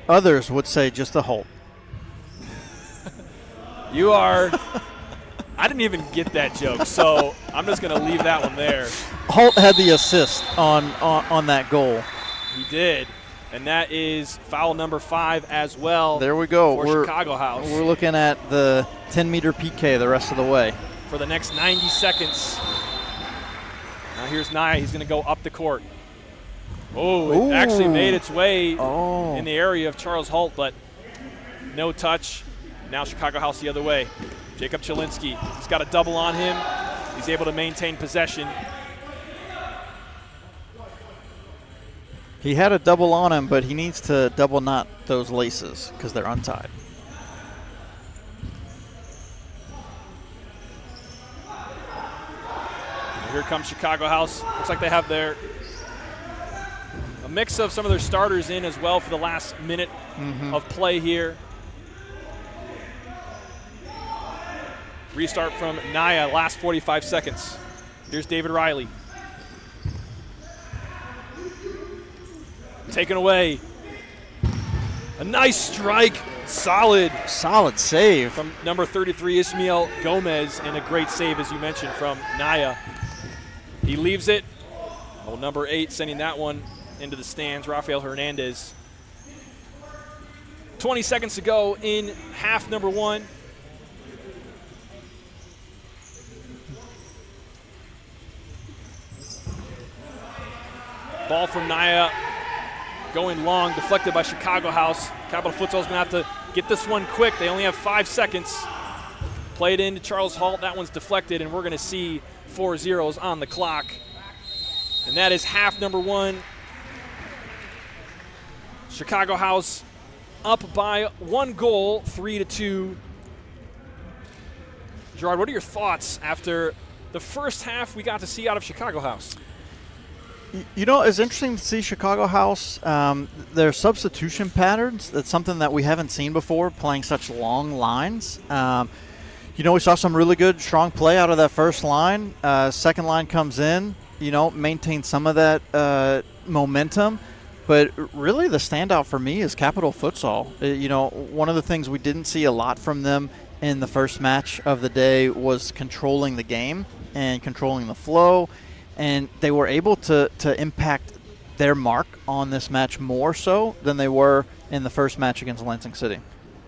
Others would say just a halt. You are... I didn't even get that joke, so I'm just going to leave that one there. Holt had the assist on that goal. He did, and that is foul number 5 as well. There we go. For Chicago House. We're looking at the 10-meter PK the rest of the way. For the next 90 seconds. Now here's Naya. He's going to go up the court. Oh, it actually made its way in the area of Charles Holt, but no touch. Now Chicago House the other way. Jacob Chilinski, he's got a double on him. He's able to maintain possession. He had a double on him, but he needs to double knot those laces because they're untied. And here comes Chicago House. Looks like they have a mix of some of their starters in as well for the last minute of play here. Restart from Naya, last 45 seconds. Here's David Riley. Taken away. A nice strike. Solid save from number 33, Ismael Gomez, and a great save, as you mentioned, from Naya. He leaves it. Well, number 8 sending that one into the stands, Rafael Hernandez. 20 seconds to go in half number 1. Ball from Naya going long, deflected by Chicago House. Capital Futsal is going to have to get this one quick. They only have 5 seconds. Play it into Charles Halt. That one's deflected, and we're going to see 4 zeros on the clock. And that is half number 1. Chicago House up by 1 goal, 3-2. Gerard, what are your thoughts after the first half we got to see out of Chicago House? You know, it's interesting to see Chicago House, their substitution patterns. That's something that we haven't seen before, playing such long lines. You know, we saw some really good, strong play out of that first line. Second line comes in, you know, maintains some of that momentum. But really the standout for me is Capital Futsal. You know, one of the things we didn't see a lot from them in the first match of the day was controlling the game and controlling the flow. And they were able to impact their mark on this match more so than they were in the first match against Lansing City.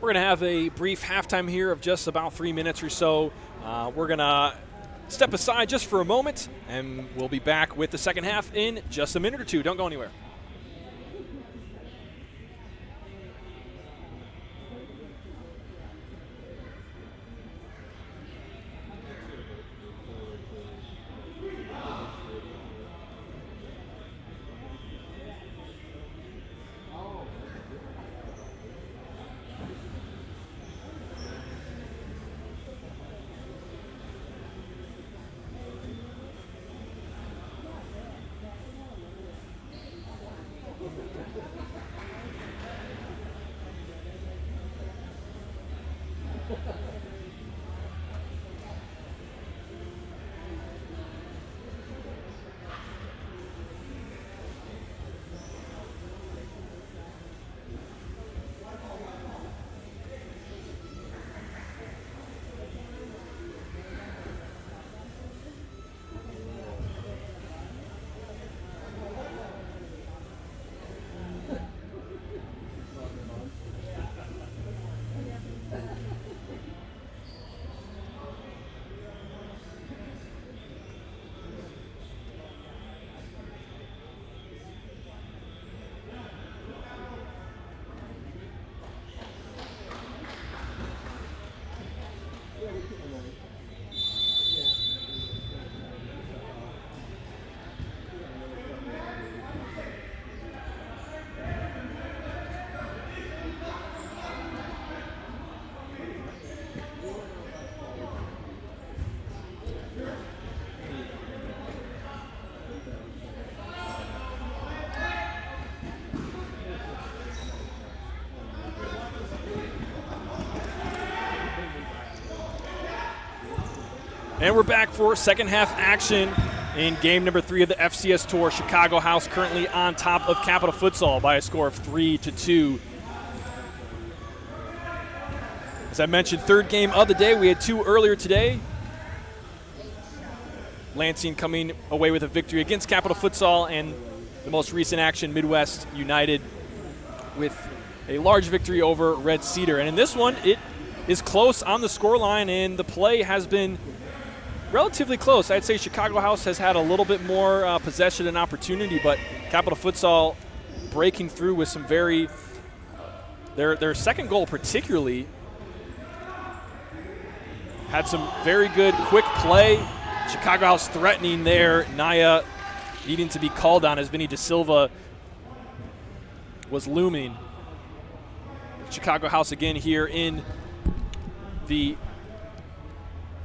We're going to have a brief halftime here of just about 3 minutes or so. We're going to step aside just for a moment, and we'll be back with the second half in just a minute or two. Don't go anywhere. And we're back for second half action in game number 3 of the FCS Tour. Chicago House currently on top of Capital Futsal by a score of 3-2. As I mentioned, third game of the day. We had 2 earlier today. Lansing coming away with a victory against Capital Futsal, and the most recent action, Midwest United with a large victory over Red Cedar. And in this one, it is close on the scoreline, and the play has been relatively close. I'd say Chicago House has had a little bit more possession and opportunity, but Capital Futsal breaking through with some very their second goal particularly had some very good quick play. Chicago House threatening there. Naya needing to be called on as Vinny De Silva was looming. Chicago House again here in the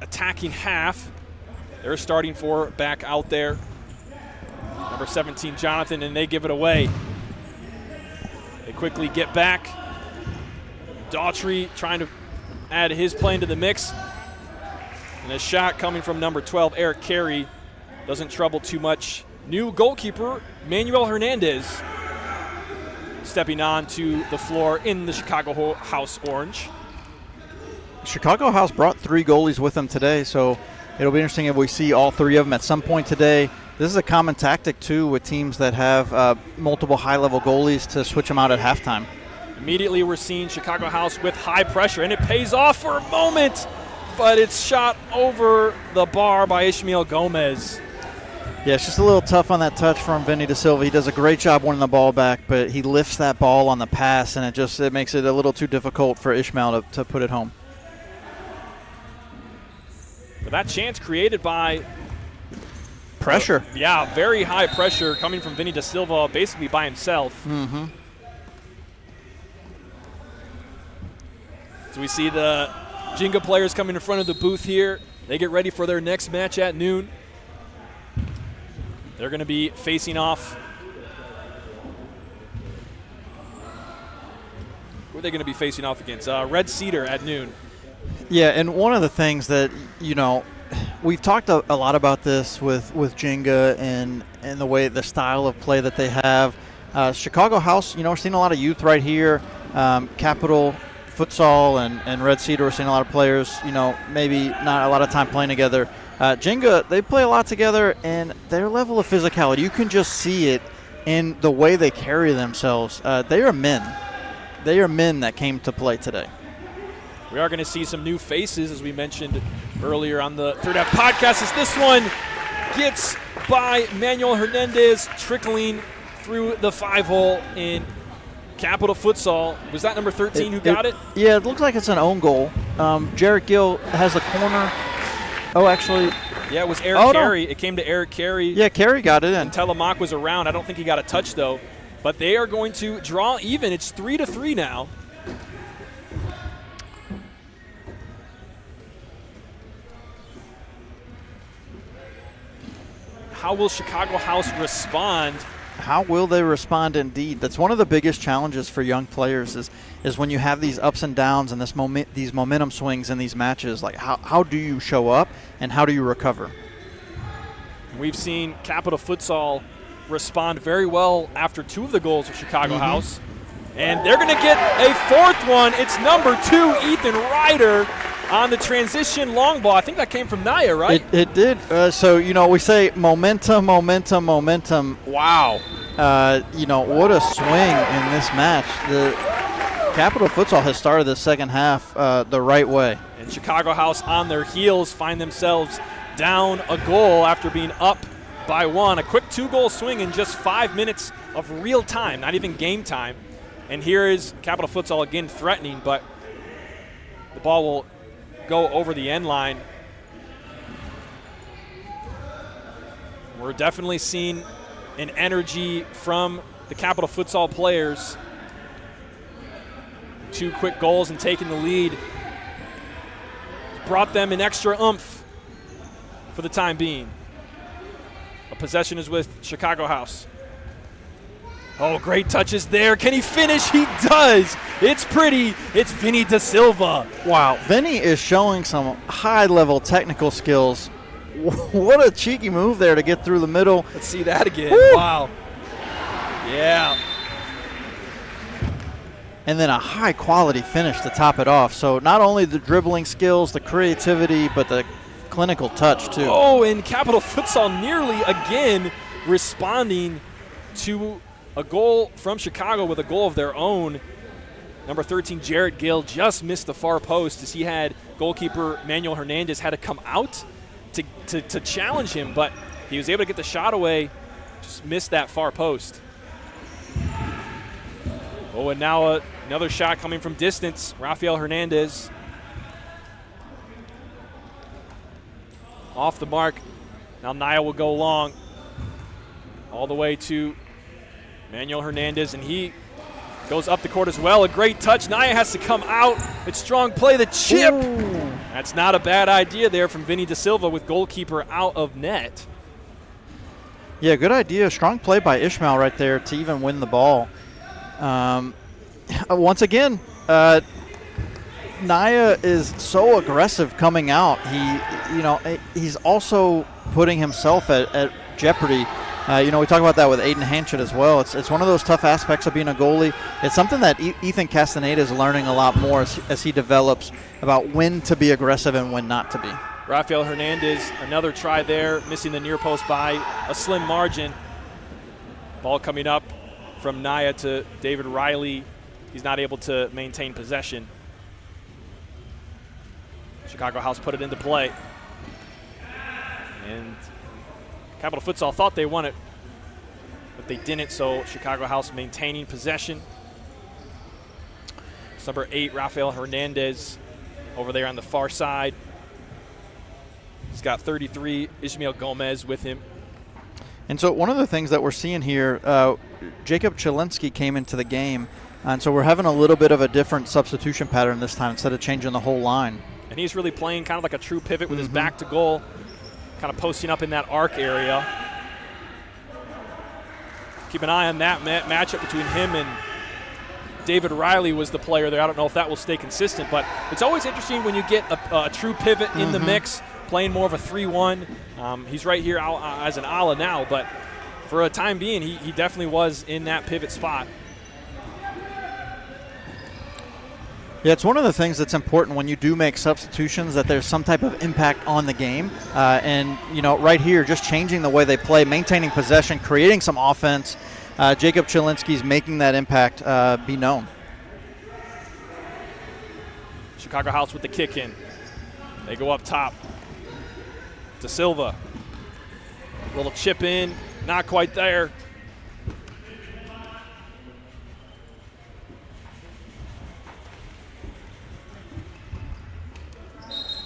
attacking half. They're starting 4 back out there. Number 17, Jonathan, and they give it away. They quickly get back. Daughtry trying to add his play into the mix. And a shot coming from number 12, Eric Carey. Doesn't trouble too much. New goalkeeper, Manuel Hernandez, stepping on to the floor in the Chicago House orange. Chicago House brought 3 goalies with them today, so it'll be interesting if we see all 3 of them at some point today. This is a common tactic, too, with teams that have multiple high-level goalies to switch them out at halftime. Immediately we're seeing Chicago House with high pressure, and it pays off for a moment, but it's shot over the bar by Ishmael Gomez. Yeah, it's just a little tough on that touch from Vinny Da Silva. He does a great job winning the ball back, but he lifts that ball on the pass, and it makes it a little too difficult for Ishmael to put it home. But that chance created by pressure. Yeah, very high pressure coming from Vinny Da Silva, basically by himself. Mm-hmm. So we see the Jenga players coming in front of the booth here. They get ready for their next match at noon. They're going to be facing off. Who are they going to be facing off against? Red Cedar at noon. Yeah, and one of the things that, we've talked a lot about this with Jenga and the way, the style of play that they have. Chicago House, we're seeing a lot of youth right here. Capital Futsal and Red Cedar, we're seeing a lot of players, maybe not a lot of time playing together. Jenga, they play a lot together, and their level of physicality, you can just see it in the way they carry themselves. They are men. They are men that came to play today. We are going to see some new faces, as we mentioned earlier on the Third Half podcast, as this one gets by Manuel Hernandez, trickling through the 5-hole in Capital Futsal. Was that number 13 who got it? Yeah, it looks like it's an own goal. Jarrett Gill has the corner. Oh, actually. Yeah, it was Eric Carey. No. It came to Eric Carey. Yeah, Carey got it in. Telemark was around. I don't think he got a touch, though. But they are going to draw even. It's 3-3 now. How will Chicago House respond? How will they respond indeed? That's one of the biggest challenges for young players is when you have these ups and downs and these momentum swings in these matches. Like, how do you show up and how do you recover? We've seen Capital Futsal respond very well after 2 of the goals of Chicago House. And they're going to get a 4th one. It's number 2, Ethan Ryder, on the transition long ball. I think that came from Naya, right? It did. So, we say momentum. Wow. What a swing in this match. The Capital Futsal has started the second half the right way. And Chicago House on their heels find themselves down a goal after being up by 1. A quick 2-goal swing in just 5 minutes of real time, not even game time. And here is Capital Futsal again threatening, but the ball will go over the end line. We're definitely seeing an energy from the Capital Futsal players. 2 quick goals and taking the lead brought them an extra oomph for the time being. A possession is with Chicago House. Oh, great touches there. Can he finish? He does. It's pretty. It's Vinny Da Silva. Wow, Vinny is showing some high-level technical skills. What a cheeky move there to get through the middle. Let's see that again. Woo! Wow. Yeah. And then a high-quality finish to top it off. So not only the dribbling skills, the creativity, but the clinical touch, too. Oh, and Capital Futsal nearly again responding to a goal from Chicago with a goal of their own. Number 13, Jarrett Gill, just missed the far post as he had goalkeeper Manuel Hernandez had to come out to challenge him, but he was able to get the shot away, just missed that far post. Oh, and now another shot coming from distance. Rafael Hernandez off the mark. Now Naya will go long all the way to Manuel Hernandez, and he goes up the court as well. A great touch. Naya has to come out. It's strong play. The chip. Ooh. That's not a bad idea there from Vinny Da Silva with goalkeeper out of net. Yeah, good idea. Strong play by Ishmael right there to even win the ball. Once again, Naya is so aggressive coming out. He's also putting himself at jeopardy. We talk about that with Aiden Hanchett as well. It's one of those tough aspects of being a goalie. It's something that Ethan Castaneda is learning a lot more as he develops about when to be aggressive and when not to be. Rafael Hernandez, another try there, missing the near post by a slim margin. Ball coming up from Naya to David Riley. He's not able to maintain possession. Chicago House put it into play. And Capital Futsal thought they won it, but they didn't, so Chicago House maintaining possession. It's number 8, Rafael Hernandez, over there on the far side. He's got 33, Ishmael Gomez with him. And so one of the things that we're seeing here, Jacob Chilinsky came into the game, and so we're having a little bit of a different substitution pattern this time instead of changing the whole line. And he's really playing kind of like a true pivot with his back to goal, kind of posting up in that arc area. Keep an eye on that matchup between him and David Riley was the player there. I don't know if that will stay consistent, but it's always interesting when you get a true pivot in the mix, playing more of a 3-1. He's right here as an ala now, but for a time being, he definitely was in that pivot spot. Yeah, it's one of the things that's important when you do make substitutions, that there's some type of impact on the game. And, you know, right here, just changing the way they play, maintaining possession, creating some offense. Jacob Chilinsky's making that impact be known. Chicago House with the kick in. They go up top. De Silva. Little chip in, not quite there.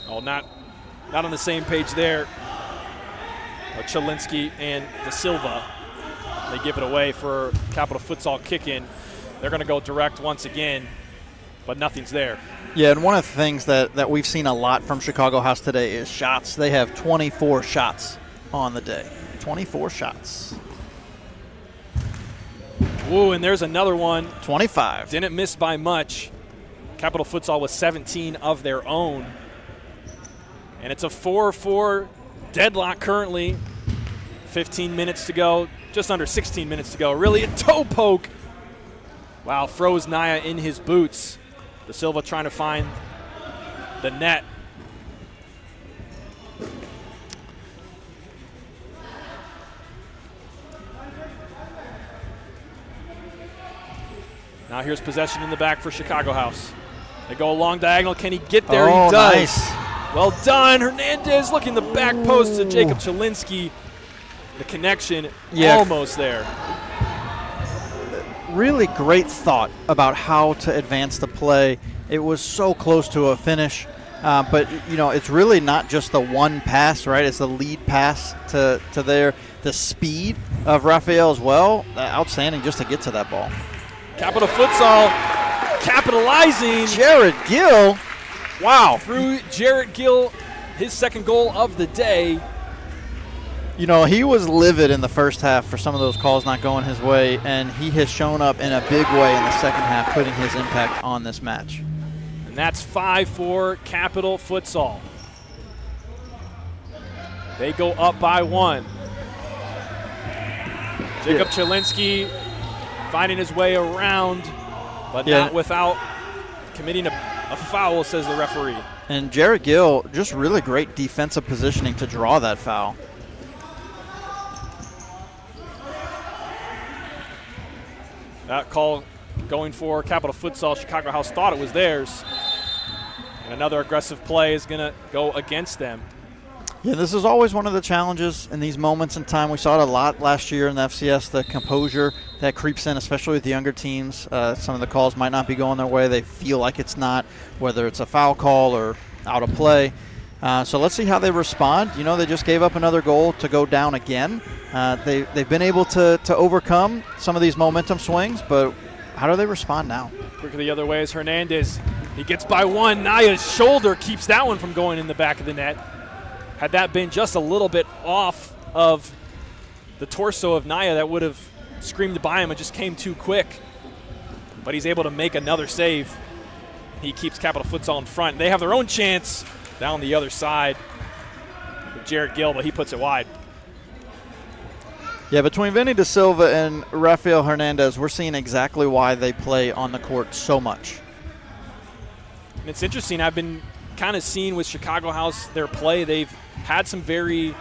Oh, not on the same page there. Chilinsky and De Silva. They give it away for Capital Futsal kick-in. They're going to go direct once again, but nothing's there. Yeah, and one of the things that we've seen a lot from Chicago House today is shots. They have 24 shots on the day. 24 shots. Ooh, and there's another one. 25. Didn't miss by much. Capital Futsal with 17 of their own. And it's a 4-4 deadlock currently. 15 minutes to go. Just under 16 minutes to go. Really a toe poke. Wow, froze Naya in his boots. De Silva trying to find the net. Now here's possession in the back for Chicago House. They go along diagonal. Can he get there? Oh, he does. Nice. Well done. Hernandez looking the back post to Jacob Chilinsky. The connection almost there. Really great thought about how to advance the play. It was so close to a finish, but you know, it's really not just the one pass, right? It's the lead pass to there. The speed of Rafael as well, outstanding just to get to that ball. Capital Futsal capitalizing. Jared Gill, wow. Through Jarrett Gill, his second goal of the day. You know, he was livid in the first half for some of those calls not going his way, and he has shown up in a big way in the second half, putting his impact on this match. And that's 5-4 Capital Futsal. They go up by 1. Jacob Chilinsky finding his way around, but not without committing a foul, says the referee. And Jared Gill, just really great defensive positioning to draw that foul. That call going for Capital Futsal. Chicago House thought it was theirs. And another aggressive play is going to go against them. Yeah, this is always one of the challenges in these moments in time. We saw it a lot last year in the FCS, the composure that creeps in, especially with the younger teams. Some of the calls might not be going their way. They feel like it's not, whether it's a foul call or out of play. So let's see how they respond. You know, they just gave up another goal to go down again. They've been able to overcome some of these momentum swings, but how do they respond now? Quicker the other way is Hernandez. He gets by 1. Naya's shoulder keeps that one from going in the back of the net. Had that been just a little bit off of the torso of Naya, that would have screamed by him. It just came too quick. But he's able to make another save. He keeps Capital Futsal in front. They have their own chance down the other side with Jarrett Gill, but he puts it wide. Yeah, between Vinny De Silva and Rafael Hernandez, we're seeing exactly why they play on the court so much. And it's interesting. I've been kind of seeing with Chicago House their play. They've had some very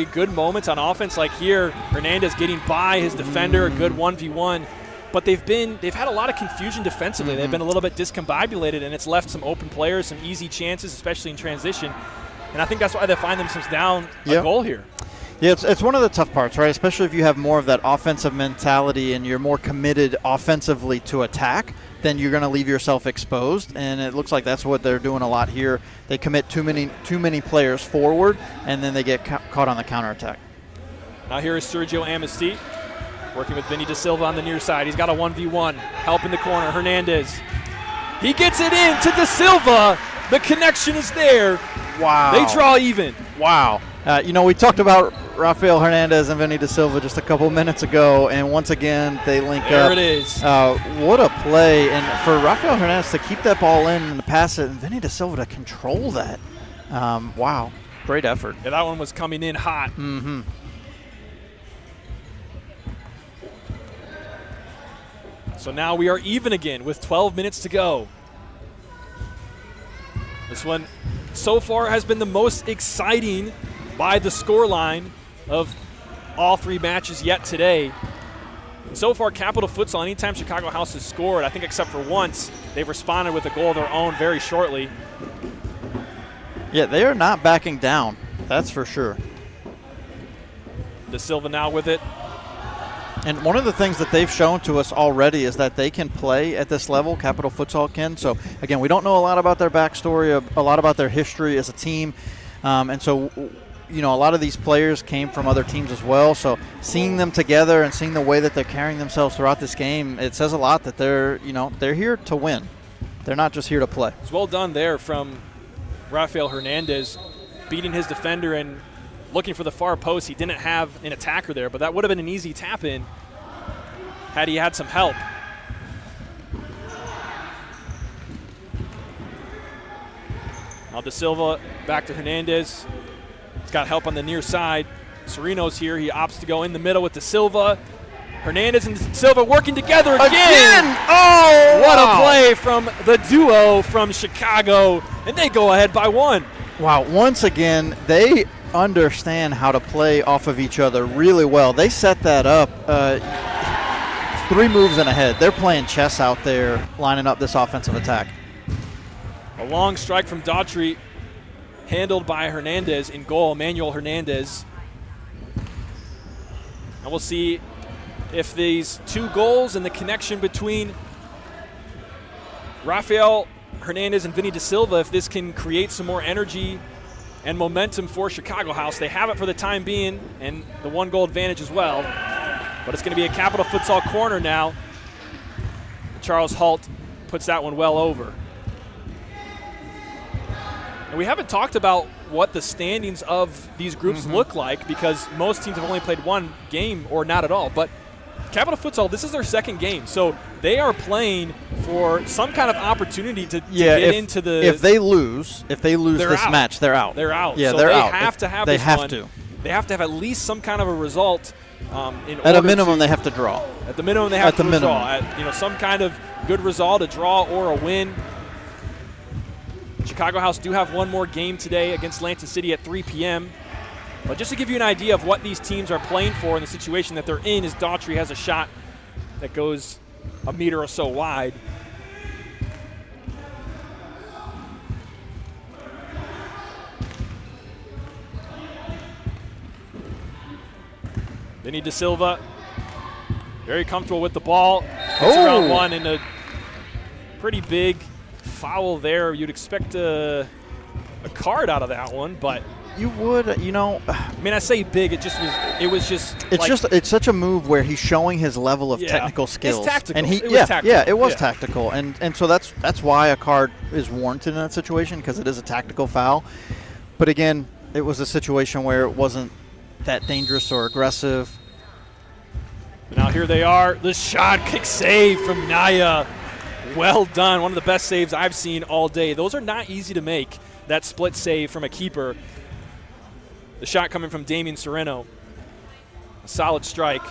good moments on offense. Like here, Hernandez getting by his defender, a good 1v1. But they've had a lot of confusion defensively. They've been a little bit discombobulated, and it's left some open players, some easy chances, especially in transition. And I think that's why they find themselves down a goal here. Yeah, it's one of the tough parts, right? Especially if you have more of that offensive mentality and you're more committed offensively to attack, then you're going to leave yourself exposed. And it looks like that's what they're doing a lot here. They commit too many players forward, and then they get caught on the counterattack. Now here is Sergio Amistí working with Vinny Da Silva on the near side. He's got a 1v1. Help in the corner. Hernandez. He gets it in to Da Silva. The connection is there. Wow. They draw even. Wow. We talked about Rafael Hernandez and Vinny Da Silva just a couple minutes ago, and once again they link up. There it is. What a play. And for Rafael Hernandez to keep that ball in and to pass it, and Vinny Da Silva to control that. Wow. Great effort. Yeah, that one was coming in hot. Mm-hmm. So now we are even again with 12 minutes to go. This one so far has been the most exciting by the scoreline of all three matches yet today. And so far, Capital Futsal, anytime Chicago House has scored, I think except for once, they've responded with a goal of their own very shortly. Yeah, they are not backing down. That's for sure. Da Silva now with it. And one of the things that they've shown to us already is that they can play at this level, Capital Futsal can. So, again, we don't know a lot about their backstory, a lot about their history as a team. And so, a lot of these players came from other teams as well. So seeing them together and seeing the way that they're carrying themselves throughout this game, it says a lot that they're here to win. They're not just here to play. It's well done there from Rafael Hernandez, beating his defender and looking for the far post. He didn't have an attacker there, but that would have been an easy tap in had he had some help. Now Da Silva back to Hernandez. He's got help on the near side. Sereno's here. He opts to go in the middle with Da Silva. Hernandez and Da Silva working together again. Oh, what wow. a play from the duo from Chicago, and they go ahead by one. Wow, once again, they understand how to play off of each other really well. They set that up 3 moves and ahead. They're playing chess out there, lining up this offensive attack. A long strike from Daughtry, handled by Hernandez in goal, Manuel Hernandez. And we'll see if these 2 goals and the connection between Rafael Hernandez and Vinny Da Silva, if this can create some more energy and momentum for Chicago House. They have it for the time being, and the 1-goal advantage as well. But it's going to be a Capital Futsal corner now. Charles Halt puts that one well over. And we haven't talked about what the standings of these groups look like, because most teams have only played 1 game or not at all. But Capital Futsal, this is their 2nd game, so they are playing for some kind of opportunity to get into the. If they lose this out. match, they're out. They're out. Yeah, so they're they out. have to have they this have one. to. They have to have at least some kind of a result. At a minimum, they have to draw. At the minimum, they have to draw. Some kind of good result, a draw or a win. Chicago House do have 1 more game today against Lansing City at 3 p.m. But just to give you an idea of what these teams are playing for in the situation that they're in, is Daughtry has a shot that goes a meter or so wide. Vinny Da Silva, very comfortable with the ball. Gets around 1 and a pretty big foul there. You'd expect a card out of that one, but you would, I mean, I say big. It's such a move where he's showing his level of technical skills. It's tactical. And it was tactical. Yeah, it was tactical, and so that's why a card is warranted in that situation, because it is a tactical foul. But again, it was a situation where it wasn't that dangerous or aggressive. Now here they are. The shot kick save from Naya. Well done. One of the best saves I've seen all day. Those are not easy to make, that split save from a keeper. The shot coming from Damian Sereno. A solid strike.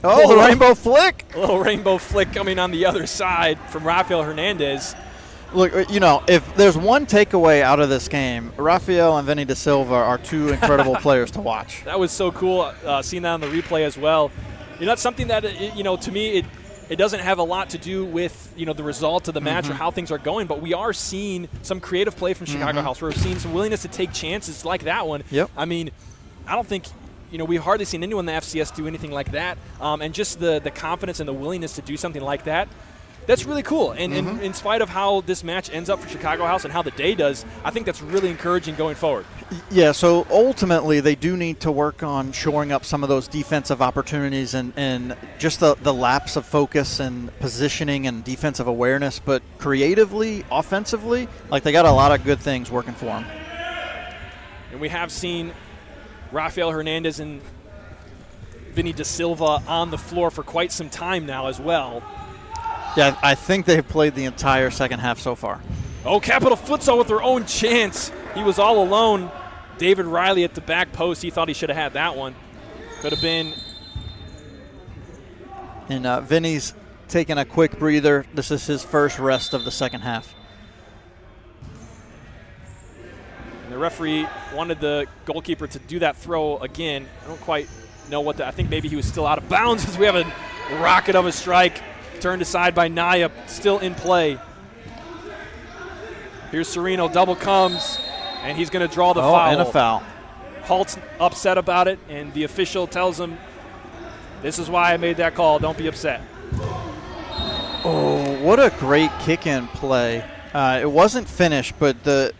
Oh, the rainbow flick. A little rainbow flick coming on the other side from Rafael Hernandez. Look, if there's one takeaway out of this game, Rafael and Vinny Da Silva are 2 incredible players to watch. That was so cool, seeing that on the replay as well. That's something that, to me, it doesn't have a lot to do with the result of the match or how things are going, but we are seeing some creative play from Chicago House. We're seeing some willingness to take chances like that one. Yep. I mean, I don't think we've hardly seen anyone in the FCS do anything like that, and just the confidence and the willingness to do something like that. That's really cool, and in spite of how this match ends up for Chicago House and how the day does, I think that's really encouraging going forward. Yeah, so ultimately they do need to work on shoring up some of those defensive opportunities and just the lapse of focus and positioning and defensive awareness, but creatively, offensively, like they got a lot of good things working for them. And we have seen Rafael Hernandez and Vinny Da Silva on the floor for quite some time now as well. Yeah, I think they've played the entire second half so far. Oh, Capital Futsal with their own chance. He was all alone. David Riley at the back post. He thought he should have had that one. Could have been. And Vinny's taking a quick breather. This is his first rest of the second half. And the referee wanted the goalkeeper to do that throw again. I don't quite know what I think maybe he was still out of bounds as we have a rocket of a strike. Turned aside by Naya, still in play. Here's Sereno, double comes, and he's going to draw the foul. And a foul. Halt's upset about it, and the official tells him, this is why I made that call, don't be upset. Oh, what a great kick-in play. It wasn't finished, but the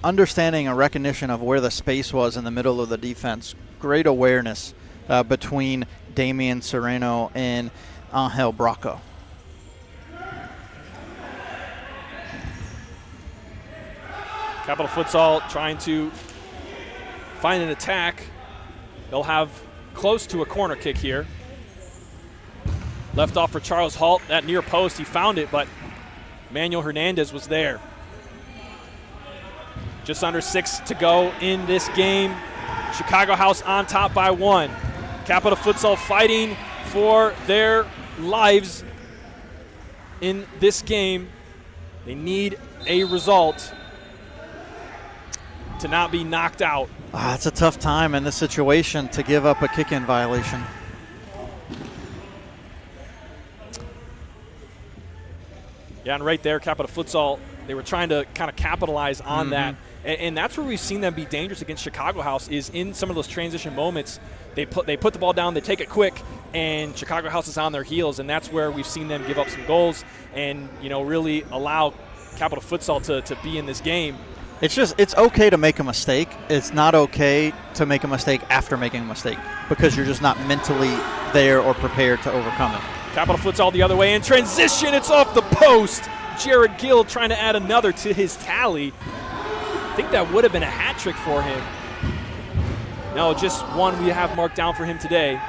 understanding and recognition of where the space was in the middle of the defense, great awareness between Damian Sereno and Angel Braco. Capital Futsal trying to find an attack. They'll have close to a corner kick here. Left off for Charles Halt. That near post, he found it, but Manuel Hernandez was there. Just under 6 to go in this game. Chicago House on top by 1. Capital Futsal fighting for their lives in this game. They need a result to not be knocked out. It's a tough time in this situation to give up a kick-in violation. Yeah, and right there, Capital Futsal, they were trying to kind of capitalize on that. And that's where we've seen them be dangerous against Chicago House, is in some of those transition moments. They put the ball down, they take it quick, and Chicago House is on their heels, and that's where we've seen them give up some goals and really allow Capital Futsal to be in this game. It's okay to make a mistake. It's not okay to make a mistake after making a mistake because you're just not mentally there or prepared to overcome it. Capital Futsal the other way in transition. It's off the post. Jared Gill trying to add another to his tally. I think that would have been a hat trick for him. No, just one we have marked down for him today.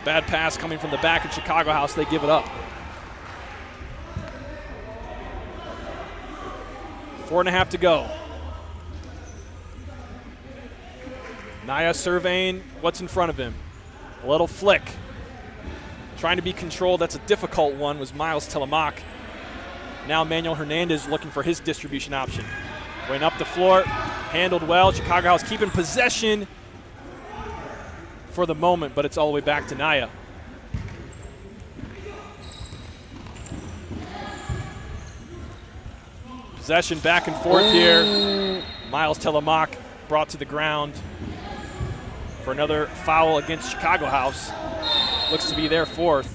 Bad pass coming from the back of Chicago House. They give it up. 4.5 to go. Naya surveying what's in front of him. A little flick. Trying to be controlled. That's a difficult one, was Miles Telemac. Now Manuel Hernandez looking for his distribution option. Went up the floor. Handled well. Chicago House keeping possession for the moment, but it's all the way back to Naya. Possession back and forth here. Miles Telemac brought to the ground for another foul against Chicago House. Looks to be their 4th.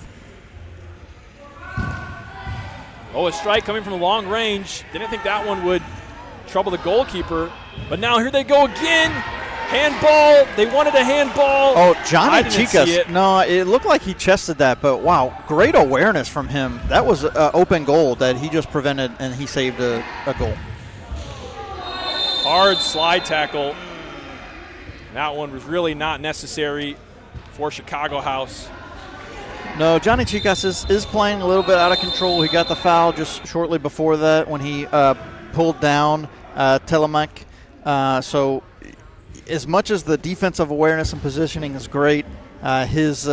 Oh, a strike coming from the long range. Didn't think that one would trouble the goalkeeper. But now here they go again. Handball. They wanted a handball. Oh, Johnny Chicas. No, it looked like he chested that, but wow, great awareness from him. That was an open goal that he just prevented, and he saved a goal. Hard slide tackle. That one was really not necessary for Chicago House. No, Johnny Chicas is playing a little bit out of control. He got the foul just shortly before that when he pulled down Telemac. So as much as the defensive awareness and positioning is great, he's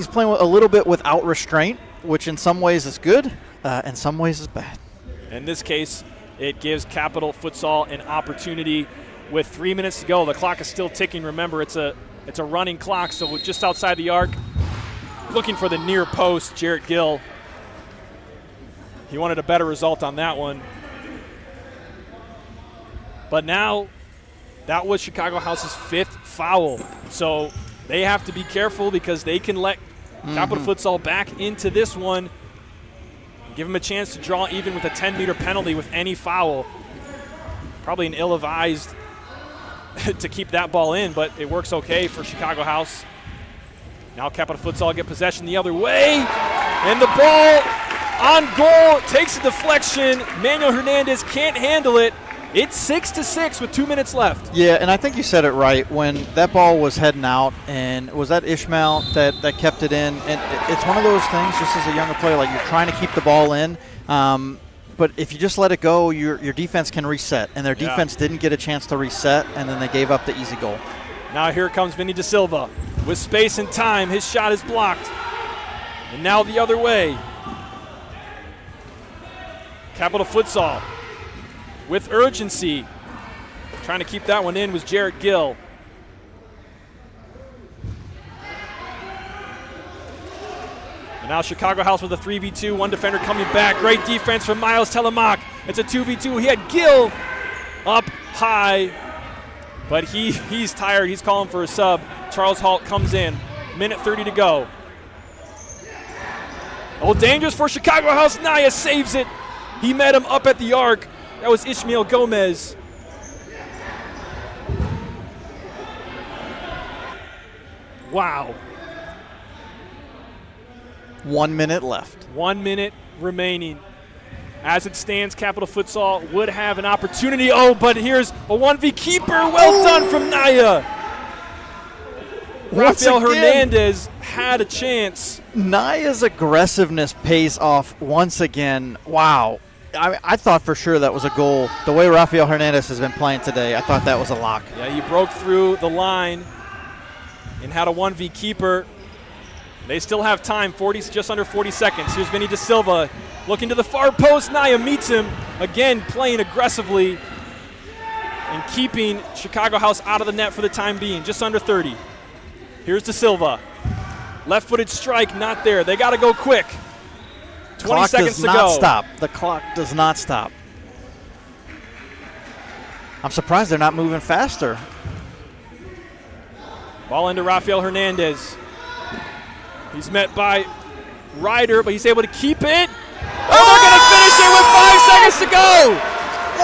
playing a little bit without restraint, which in some ways is good, in some ways is bad. In this case, it gives Capital Futsal an opportunity with 3 minutes to go. The clock is still ticking. Remember, it's a running clock, so just outside the arc. Looking for the near post, Jarrett Gill. He wanted a better result on that one. But now, that was Chicago House's 5th foul. So they have to be careful because they can let Capital Futsal back into this one. Give them a chance to draw even with a 10-meter penalty with any foul. Probably an ill-advised to keep that ball in, but it works okay for Chicago House. Now Capital Futsal get possession the other way, and the ball on goal takes a deflection. Manuel Hernandez can't handle it. It's 6-6 with 2 minutes left. Yeah, and I think you said it right. When that ball was heading out, and was that Ishmael that kept it in? And it's one of those things, just as a younger player, like you're trying to keep the ball in. But if you just let it go, your defense can reset. And their defense didn't get a chance to reset, and then they gave up the easy goal. Now here comes Vinny Da Silva. With space and time, his shot is blocked. And now the other way. Capital Futsal with urgency. Trying to keep that one in was Jarrett Gill. And now Chicago House with a 3v2, one defender coming back. Great defense from Miles Telemak. It's a 2v2. He had Gill up high, but he's tired. He's calling for a sub. Charles Halt comes in. Minute 30 to go. Oh, dangerous for Chicago House. Naya saves it. He met him up at the arc. That was Ishmael Gomez. Wow. 1 minute left. 1 minute remaining. As it stands, Capital Futsal would have an opportunity. Oh, but here's a 1v keeper. Well done from Naya. Rafael Hernandez had a chance. Naya's aggressiveness pays off once again. Wow. I thought for sure that was a goal. The way Rafael Hernandez has been playing today, I thought that was a lock. Yeah, he broke through the line and had a 1v keeper. They still have time, just under 40 seconds. Here's Vinny Da Silva looking to the far post. Naya meets him. Again, playing aggressively and keeping Chicago House out of the net for the time being, just under 30. Here's Da Silva. Left-footed strike, not there. They got to go quick. 20 seconds to go. Clock does not stop. The clock does not stop. I'm surprised they're not moving faster. Ball into Rafael Hernandez. He's met by Ryder, but he's able to keep it. Oh, they're going to finish it with 5 seconds to go.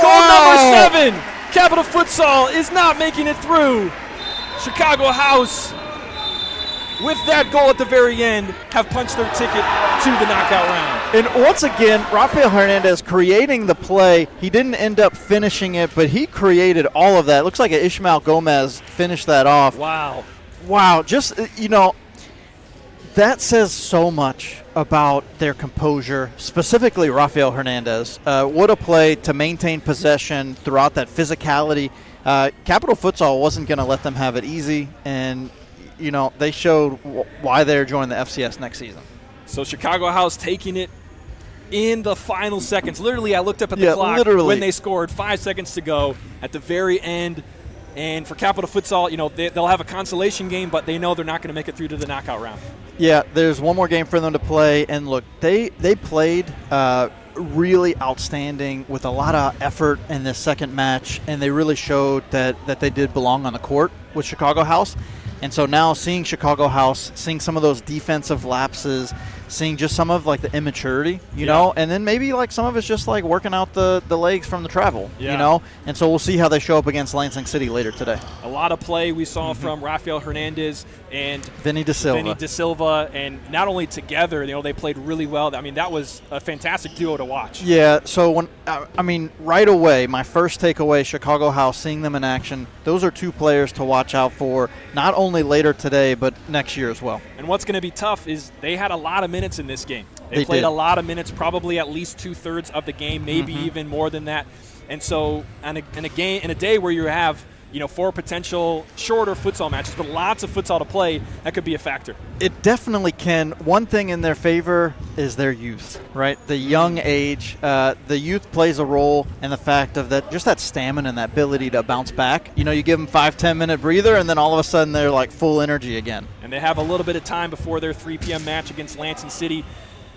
Goal number 7. Capital Futsal is not making it through. Chicago House, with that goal at the very end, have punched their ticket to the knockout round. And once again, Rafael Hernandez creating the play. He didn't end up finishing it, but he created all of that. It looks like Ishmael Gomez finished that off. Wow. Wow. Just, that says so much about their composure, specifically Rafael Hernandez. What a play to maintain possession throughout that physicality. Capital Futsal wasn't going to let them have it easy, and they showed why they're joining the FCS next season. So Chicago House taking it in the final seconds. Literally, I looked up at the clock when they scored. 5 seconds to go at the very end. And for Capital Futsal, they'll have a consolation game, but they know they're not going to make it through to the knockout round. Yeah, there's one more game for them to play. And look, they played really outstanding with a lot of effort in this second match, and they really showed that they did belong on the court with Chicago House. And so now seeing Chicago House, seeing some of those defensive lapses, seeing just some of the immaturity, you know, and then maybe some of it's just working out the legs from the travel, and so we'll see how they show up against Lansing City later today. A lot of play we saw from Rafael Hernandez and Vinny Da Silva, and not only together, they played really well. I mean, that was a fantastic duo to watch. Yeah, so right away, my first takeaway, Chicago House, seeing them in action, those are two players to watch out for, not only later today, but next year as well. And what's going to be tough is they had a lot of minutes in this game. They played a lot of minutes, probably at least 2/3 of the game, maybe even more than that. And so in a day where you have for potential shorter futsal matches, but lots of futsal to play, that could be a factor. It definitely can. One thing in their favor is their youth, right? The young age. The youth plays a role in the fact of that stamina and that ability to bounce back. You give them 5-10 minute breather, and then all of a sudden they're like full energy again. And they have a little bit of time before their 3 p.m. match against Lansing City,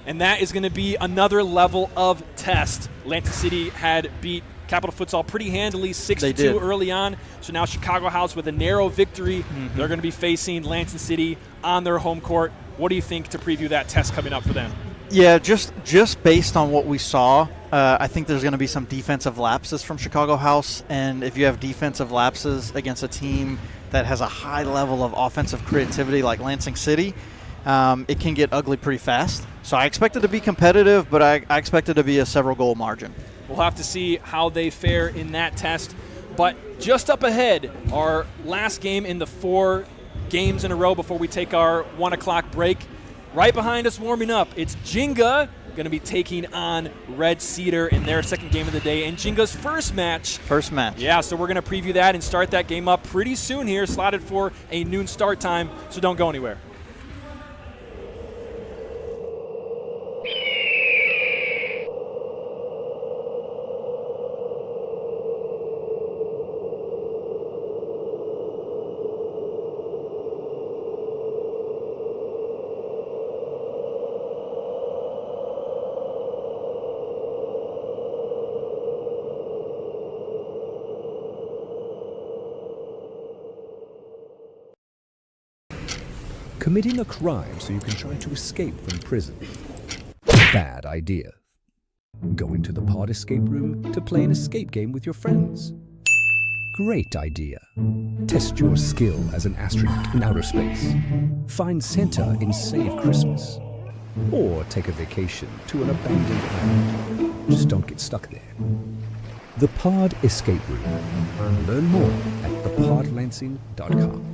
and that is going to be another level of test. Lansing City had beat Capital Futsal pretty handily, 6-2 early on. So now Chicago House with a narrow victory. They're going to be facing Lansing City on their home court. What do you think to preview that test coming up for them? Yeah, just based on what we saw, I think there's going to be some defensive lapses from Chicago House. And if you have defensive lapses against a team that has a high level of offensive creativity like Lansing City, it can get ugly pretty fast. So I expect it to be competitive, but I expect it to be a several-goal margin. We'll have to see how they fare in that test. But just up ahead, our last game in the 4 games in a row before we take our 1 o'clock break. Right behind us warming up, it's Jenga going to be taking on Red Cedar in their second game of the day. And Jenga's first match. Yeah, so we're going to preview that and start that game up pretty soon here, slotted for a noon start time, so don't go anywhere. Committing a crime so you can try to escape from prison. Bad idea. Going to the pod escape room to play an escape game with your friends. Great idea. Test your skill as an astronaut in outer space. Find Santa in Save Christmas. Or take a vacation to an abandoned island. Just don't get stuck there. The Pod Escape Room. Learn more at thepodlansing.com.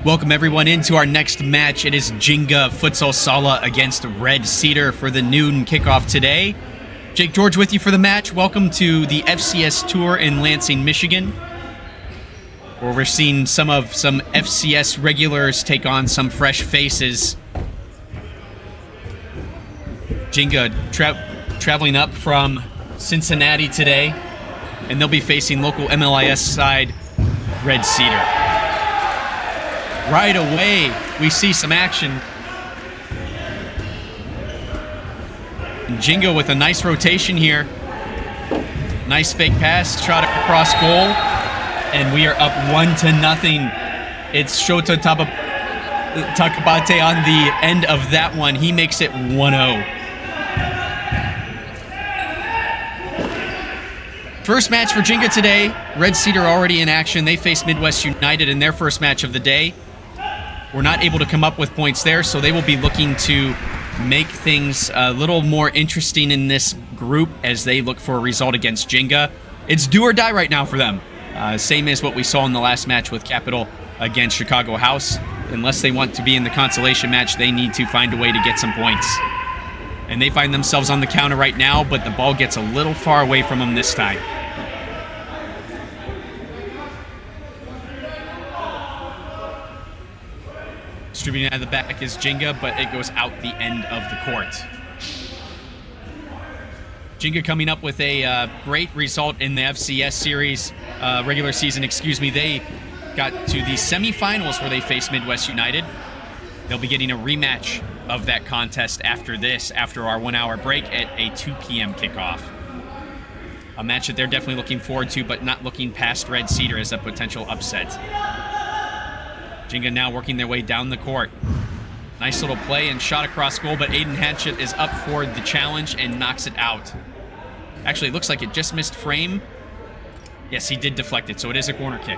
Welcome everyone into our next match. It is Jenga Futsal Sala against Red Cedar for the noon kickoff today. Jake George with you for the match. Welcome to the FCS Tour in Lansing, Michigan, where we're seeing some FCS regulars take on some fresh faces. Jenga traveling up from Cincinnati today, and they'll be facing local MLIS side Red Cedar. Right away, we see some action. And Jenga with a nice rotation here. Nice fake pass, shot across goal, and we are up 1-0. It's Shota Takabate on the end of that one. He makes it 1-0. First match for Jenga today. Red Cedar already in action. They face Midwest United in their first match of the day. We're not able to come up with points there, so they will be looking to make things a little more interesting in this group as they look for a result against Jenga. It's do or die right now for them. Same as what we saw in the last match with Capital against Chicago House. Unless they want to be in the consolation match, they need to find a way to get some points. And they find themselves on the counter right now, but the ball gets a little far away from them this time. Distributing out of the back is Jenga, but it goes out the end of the court. Jenga coming up with a great result in the FCS series, regular season, They got to the semifinals where they faced Midwest United. They'll be getting a rematch of that contest after our 1 hour break at a 2 p.m. kickoff. A match that they're definitely looking forward to, but not looking past Red Cedar as a potential upset. Jenga now working their way down the court. Nice little play and shot across goal, but Aiden Hatchett is up for the challenge and knocks it out. Actually, it looks like it just missed frame. Yes, he did deflect it, so it is a corner kick.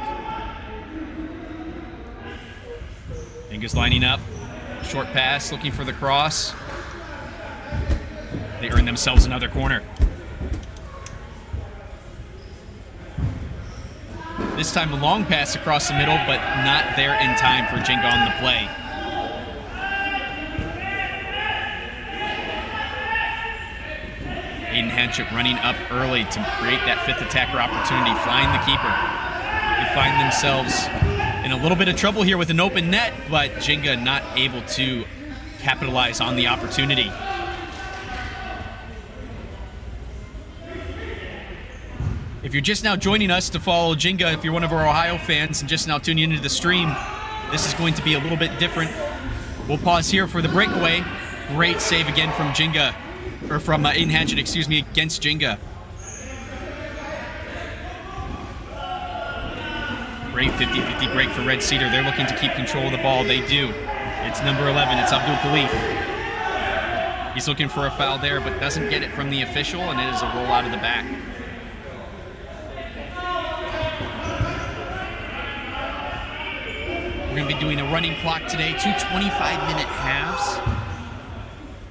Jenga's lining up. Short pass, looking for the cross. They earn themselves another corner. This time a long pass across the middle, but not there in time for Jenga on the play. Aiden Hatchett running up early to create that fifth attacker opportunity, flying the keeper. They find themselves in a little bit of trouble here with an open net, but Jenga not able to capitalize on the opportunity. If you're just now joining us to follow Jenga, if you're one of our Ohio fans and just now tuning into the stream, this is going to be a little bit different. We'll pause here for the breakaway. Great save again from Jenga, or from Aiden Hatchett, against Jenga. Great 50-50 break for Red Cedar. They're looking to keep control of the ball. They do. It's number 11. It's Abdul Khalif. He's looking for a foul there, but doesn't get it from the official, and it is a roll out of the back. We're going to be doing a running clock today, 2 25-minute halves.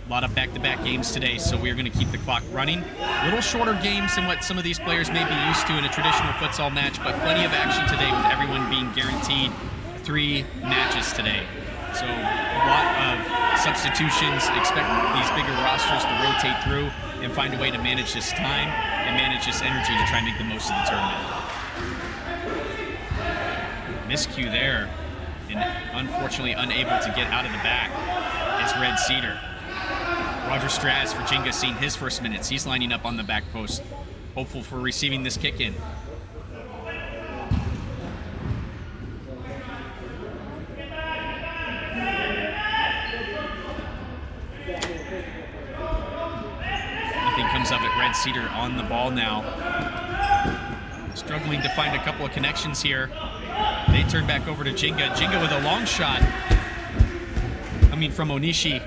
A lot of back-to-back games today, so we're going to keep the clock running. A little shorter games than what some of these players may be used to in a traditional futsal match, but plenty of action today with everyone being guaranteed 3 matches today. So a lot of substitutions. Expect these bigger rosters to rotate through and find a way to manage this time and manage this energy to try and make the most of the tournament. Miscue there, and unfortunately unable to get out of the back is Red Cedar. Roger Straz for Jenga seeing his first minutes. He's lining up on the back post, hopeful for receiving this kick in. Nothing comes of it. Red Cedar on the ball now. Struggling to find a couple of connections here. They turn back over to Jenga. Jenga with a long shot coming from Onishi.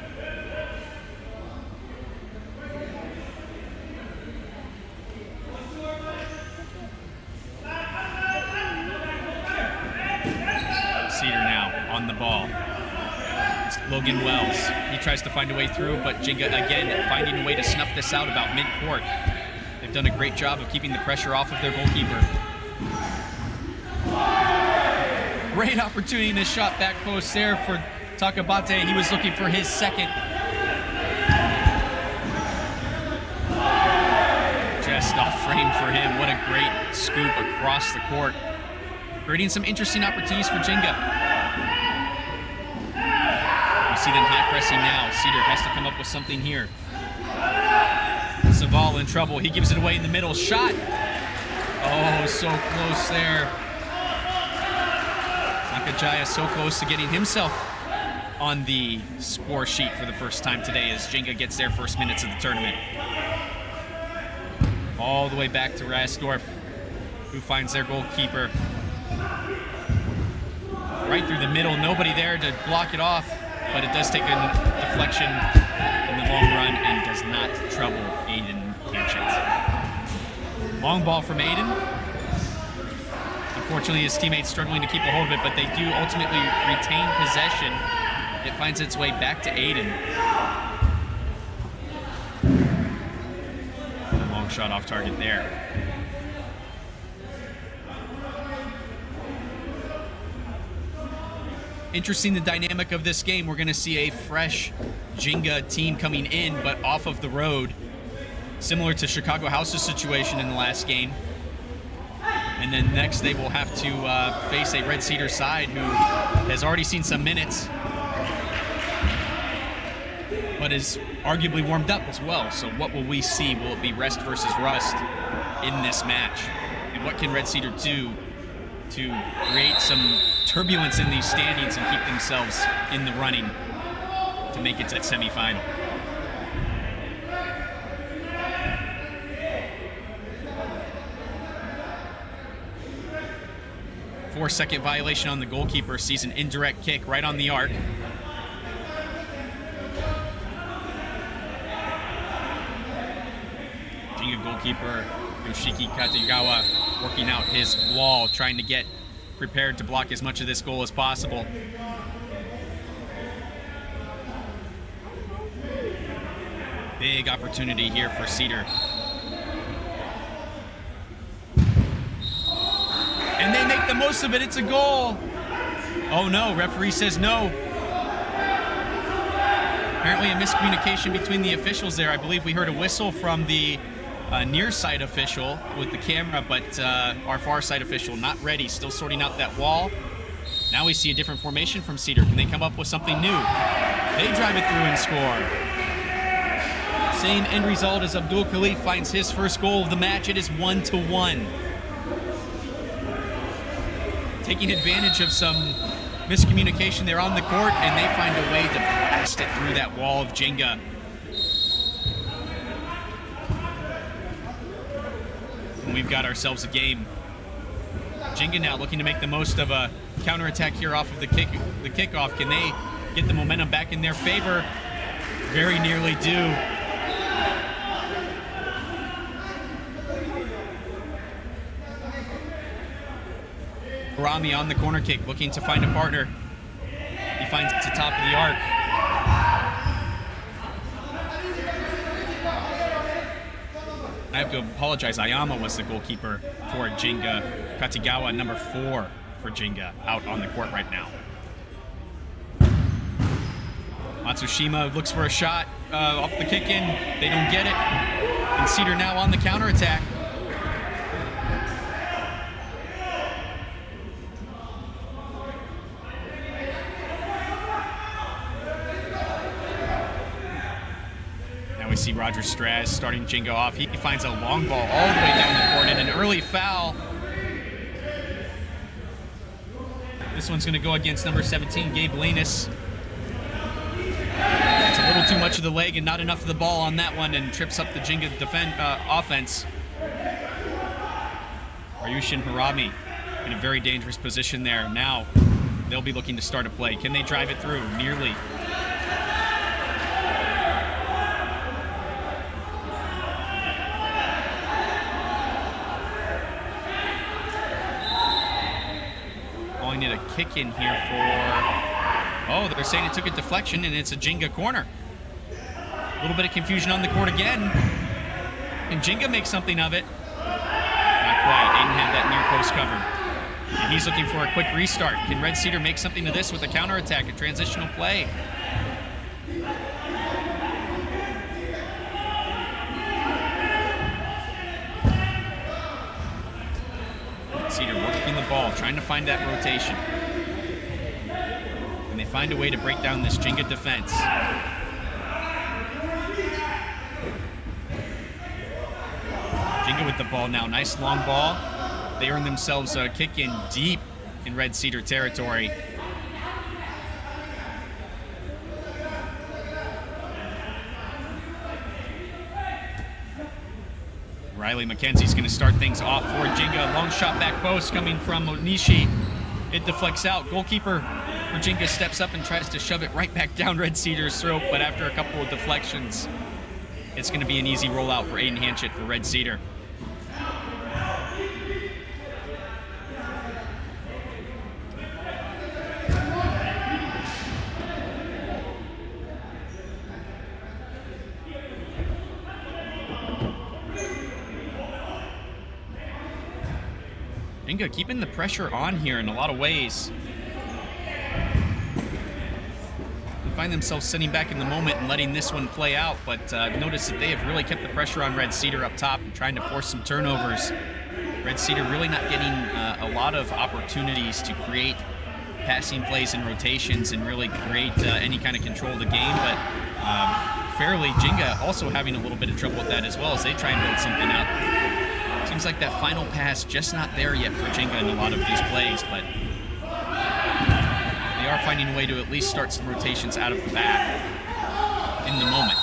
Cedar now on the ball. It's Logan Wells. He tries to find a way through, but Jenga again finding a way to snuff this out about mid-court. They've done a great job of keeping the pressure off of their goalkeeper. Great opportunity in this shot back post there for Takabate. He was looking for his second. Just off frame for him. What a great scoop across the court. Creating some interesting opportunities for Jenga. You see them high pressing now. Cedar has to come up with something here. Saval in trouble. He gives it away in the middle. Shot. Oh, so close there. Nakajaya so close to getting himself on the score sheet for the first time today as Jenga gets their first minutes of the tournament. All the way back to Rasdorf, who finds their goalkeeper. Right through the middle, nobody there to block it off, but it does take a deflection in the long run and does not trouble Aiden Hanchett. Long ball from Aiden. Unfortunately, his teammates struggling to keep a hold of it, but they do ultimately retain possession. It finds its way back to Aiden. A long shot off target there. Interesting, the dynamic of this game. We're going to see a fresh Jenga team coming in, but off of the road, similar to Chicago House's situation in the last game. And then next they will have to face a Red Cedar side who has already seen some minutes, but is arguably warmed up as well. So what will we see? Will it be rest versus rust in this match? And what can Red Cedar do to create some turbulence in these standings and keep themselves in the running to make it to that semifinal? Four-second violation on the goalkeeper, sees an indirect kick right on the arc. Jenga goalkeeper Yoshiki Katagawa working out his wall, trying to get prepared to block as much of this goal as possible. Big opportunity here for Cedar. And they make the most of it. It's a goal. Oh no, referee says no. Apparently a miscommunication between the officials there. I believe we heard a whistle from the near side official with the camera, but our far side official not ready, still sorting out that wall. Now we see a different formation from Cedar. Can they come up with something new? They drive it through and score. Same end result as Abdul Khalif finds his first goal of the match. It is 1-1. Taking advantage of some miscommunication there on the court, and they find a way to blast it through that wall of Jenga. And we've got ourselves a game. Jenga now looking to make the most of a counterattack here off of the kickoff. Can they get the momentum back in their favor? Very nearly do. Rami on the corner kick, looking to find a partner. He finds it to top of the arc. I have to apologize. Ayama was the goalkeeper for Jenga. Katigawa, number 4 for Jenga, out on the court right now. Matsushima looks for a shot off the kick in. They don't get it. And Cedar now on the counterattack. We see Roger Straz starting Jenga off. He finds a long ball all the way down the court and an early foul. This one's going to go against number 17, Gabe Lanus. It's a little too much of the leg and not enough of the ball on that one, and trips up the Jenga offense. Ryushin Harami in a very dangerous position there. Now they'll be looking to start a play. Can they drive it through? Nearly. A kick in here for, oh, they're saying it took a deflection and it's a Jenga corner. A little bit of confusion on the court again. And Jenga makes something of it. Not quite. Didn't have that near post covered. And he's looking for a quick restart. Can Red Cedar make something of this with a counterattack, a transitional play? Cedar working the ball, trying to find that rotation. And they find a way to break down this Jenga defense. Jenga with the ball now. Nice long ball. They earn themselves a kick in deep in Red Cedar territory. Riley McKenzie's going to start things off for Jenga. Long shot back post coming from Onishi. It deflects out. Goalkeeper for Jenga steps up and tries to shove it right back down Red Cedar's throat, but after a couple of deflections, it's going to be an easy rollout for Aiden Hanchett for Red Cedar. Jenga keeping the pressure on here in a lot of ways. They find themselves sitting back in the moment and letting this one play out, but I've noticed that they have really kept the pressure on Red Cedar up top and trying to force some turnovers. Red Cedar really not getting a lot of opportunities to create passing plays and rotations and really create any kind of control of the game, but fairly Jenga also having a little bit of trouble with that as well as they try and build something up. Seems like that final pass just not there yet for Jenga in a lot of these plays, but they are finding a way to at least start some rotations out of the back in the moment.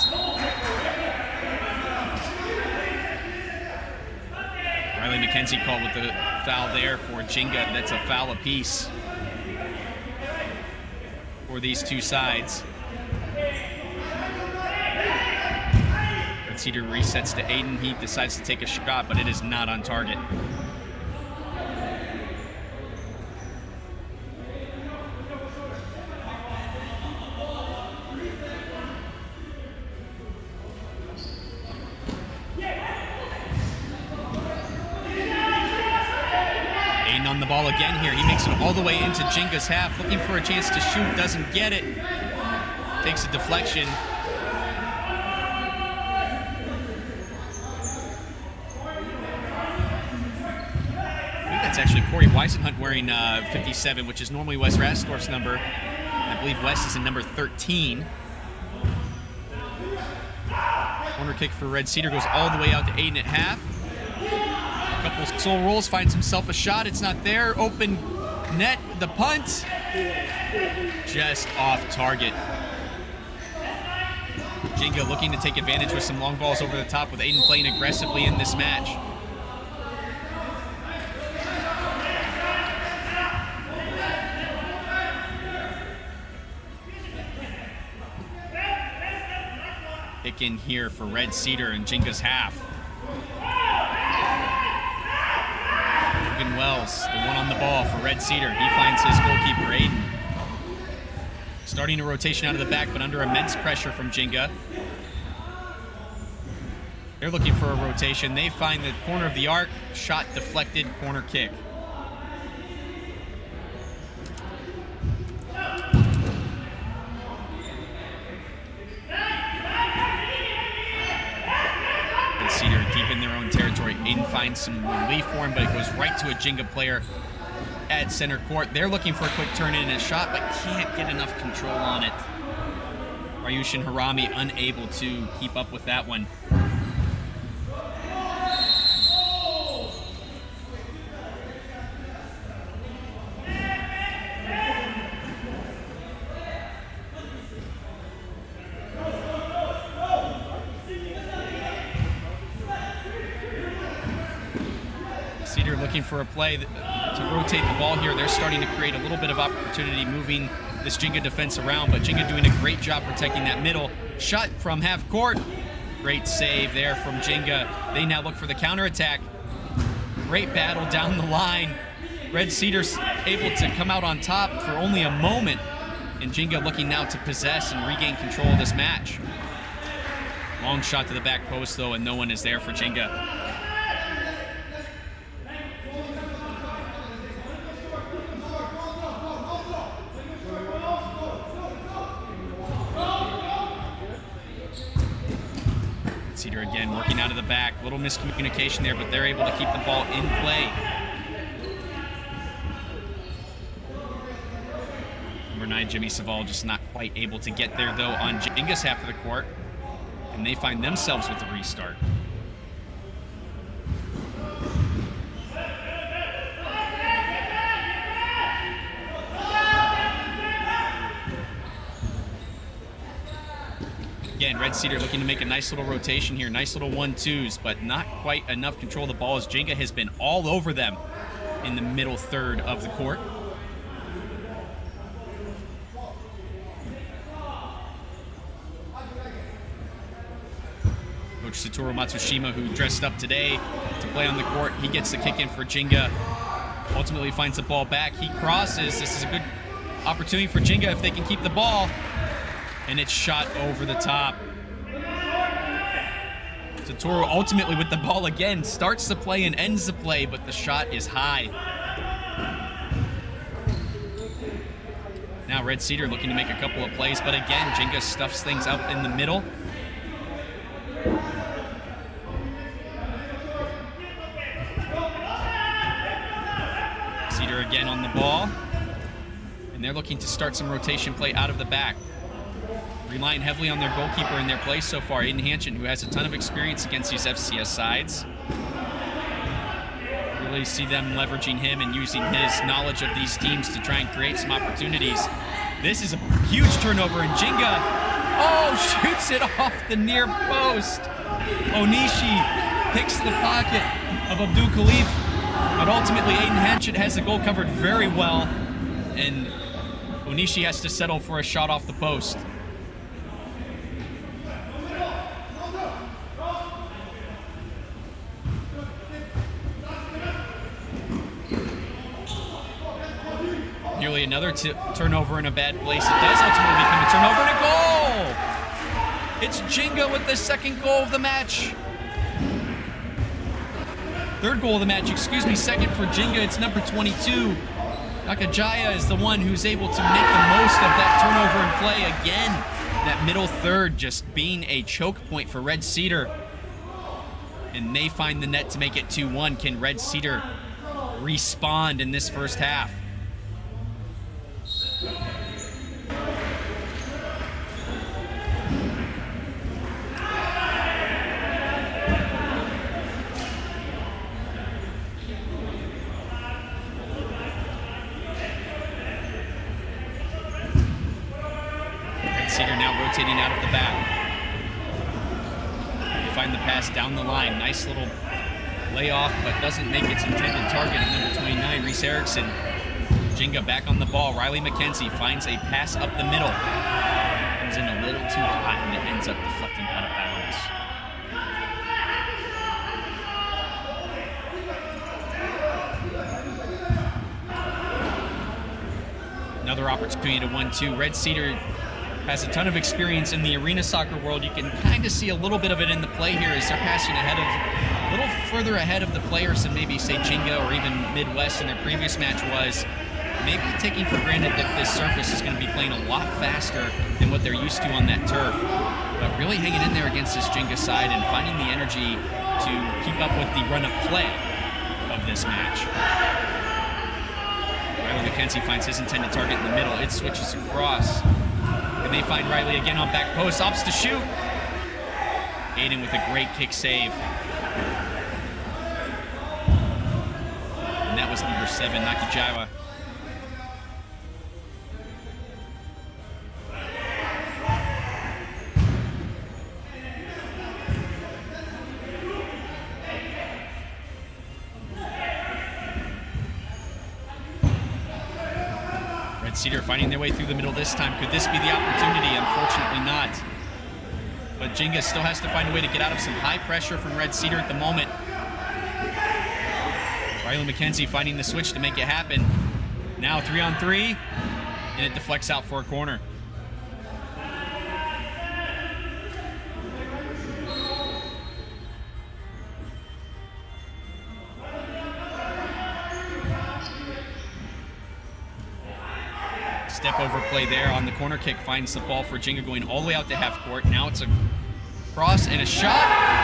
Riley McKenzie called with the foul there for Jenga. That's a foul apiece for these two sides. Cedar resets to Aiden. He decides to take a shot, but it is not on target. Aiden on the ball again here. He makes it all the way into Jenga's half, looking for a chance to shoot, doesn't get it. Takes a deflection. That's actually Corey Weisenhunt wearing 57, which is normally Wes Rastorf's number. I believe Wes is in number 13. Corner kick for Red Cedar goes all the way out to Aiden at half. A couple soul rolls, finds himself a shot. It's not there. Open net, the punt. Just off target. Jenga looking to take advantage with some long balls over the top with Aiden playing aggressively in this match. Pick in here for Red Cedar and Jenga's half. Logan Wells, the one on the ball for Red Cedar. He finds his goalkeeper, Aiden. Starting a rotation out of the back, but under immense pressure from Jenga. They're looking for a rotation. They find the corner of the arc. Shot deflected, corner kick. Cedar deep in their own territory. Aiden finds some relief for him, but it goes right to a Jenga player at center court. They're looking for a quick turn in and a shot, but can't get enough control on it. Ryushin Harami unable to keep up with that one. Cedar looking for a play to rotate the ball here. They're starting to create a little bit of opportunity moving this Jenga defense around, but Jenga doing a great job protecting that middle. Shot from half court. Great save there from Jenga. They now look for the counterattack. Great battle down the line. Red Cedar's able to come out on top for only a moment, and Jenga looking now to possess and regain control of this match. Long shot to the back post, though, and no one is there for Jenga. Cedar again working out of the back. Little miscommunication there, but they're able to keep the ball in play. Number 9, Jimmy Savall, just not quite able to get there, though, on Jenga's half of the court. And they find themselves with a restart. Again, Red Cedar looking to make a nice little rotation here. Nice little 1-2s, but not quite enough control of the ball as Jenga has been all over them in the middle third of the court. Coach Satoru Matsushima, who dressed up today to play on the court, he gets the kick in for Jenga. Ultimately finds the ball back. He crosses. This is a good opportunity for Jenga if they can keep the ball. And it's shot over the top. Satoru ultimately with the ball again, starts the play and ends the play, but the shot is high. Now Red Cedar looking to make a couple of plays, but again, Jenga stuffs things up in the middle. Cedar again on the ball. And they're looking to start some rotation play out of the back. Relying heavily on their goalkeeper in their play so far, Aiden Hanchin, who has a ton of experience against these FCS sides. Really see them leveraging him and using his knowledge of these teams to try and create some opportunities. This is a huge turnover, and Jenga, shoots it off the near post. Onishi picks the pocket of Abdul Khalif, but ultimately Aiden Hanchin has the goal covered very well, and Onishi has to settle for a shot off the post. Nearly another turnover in a bad place. It does ultimately become a turnover and a goal! It's Jenga with the second goal of the match. Third goal of the match, second for Jenga. It's number 22. Nakajaya is the one who's able to make the most of that turnover and play again. That middle third just being a choke point for Red Cedar. And they find the net to make it 2-1. Can Red Cedar respond in this first half? Cedar now rotating out of the back. They find the pass down the line. Nice little layoff, but doesn't make its intended target. And number 29, Reese Erickson. Jenga back on the ball. Riley McKenzie finds a pass up the middle. Comes in a little too hot, and it ends up deflecting out of bounds. Another opportunity to 1-2. Red Cedar has a ton of experience in the arena soccer world. You can kind of see a little bit of it in the play here as they're passing a little further ahead of the players than maybe, say, Jenga or even Midwest in their previous match was. Maybe taking for granted that this surface is going to be playing a lot faster than what they're used to on that turf. But really hanging in there against this Jenga side and finding the energy to keep up with the run of play of this match. Riley McKenzie finds his intended target in the middle. It switches across. And they find Riley again on back post. Opts to shoot. Aiden with a great kick save. And that was number 7, Nakijawa. Cedar finding their way through the middle this time. Could this be the opportunity? Unfortunately not. But Jenga still has to find a way to get out of some high pressure from Red Cedar at the moment. Riley McKenzie finding the switch to make it happen. Now 3-on-3, and it deflects out for a corner. Step over play there on the corner kick, finds the ball for Jenga going all the way out to half court. Now it's a cross and a shot.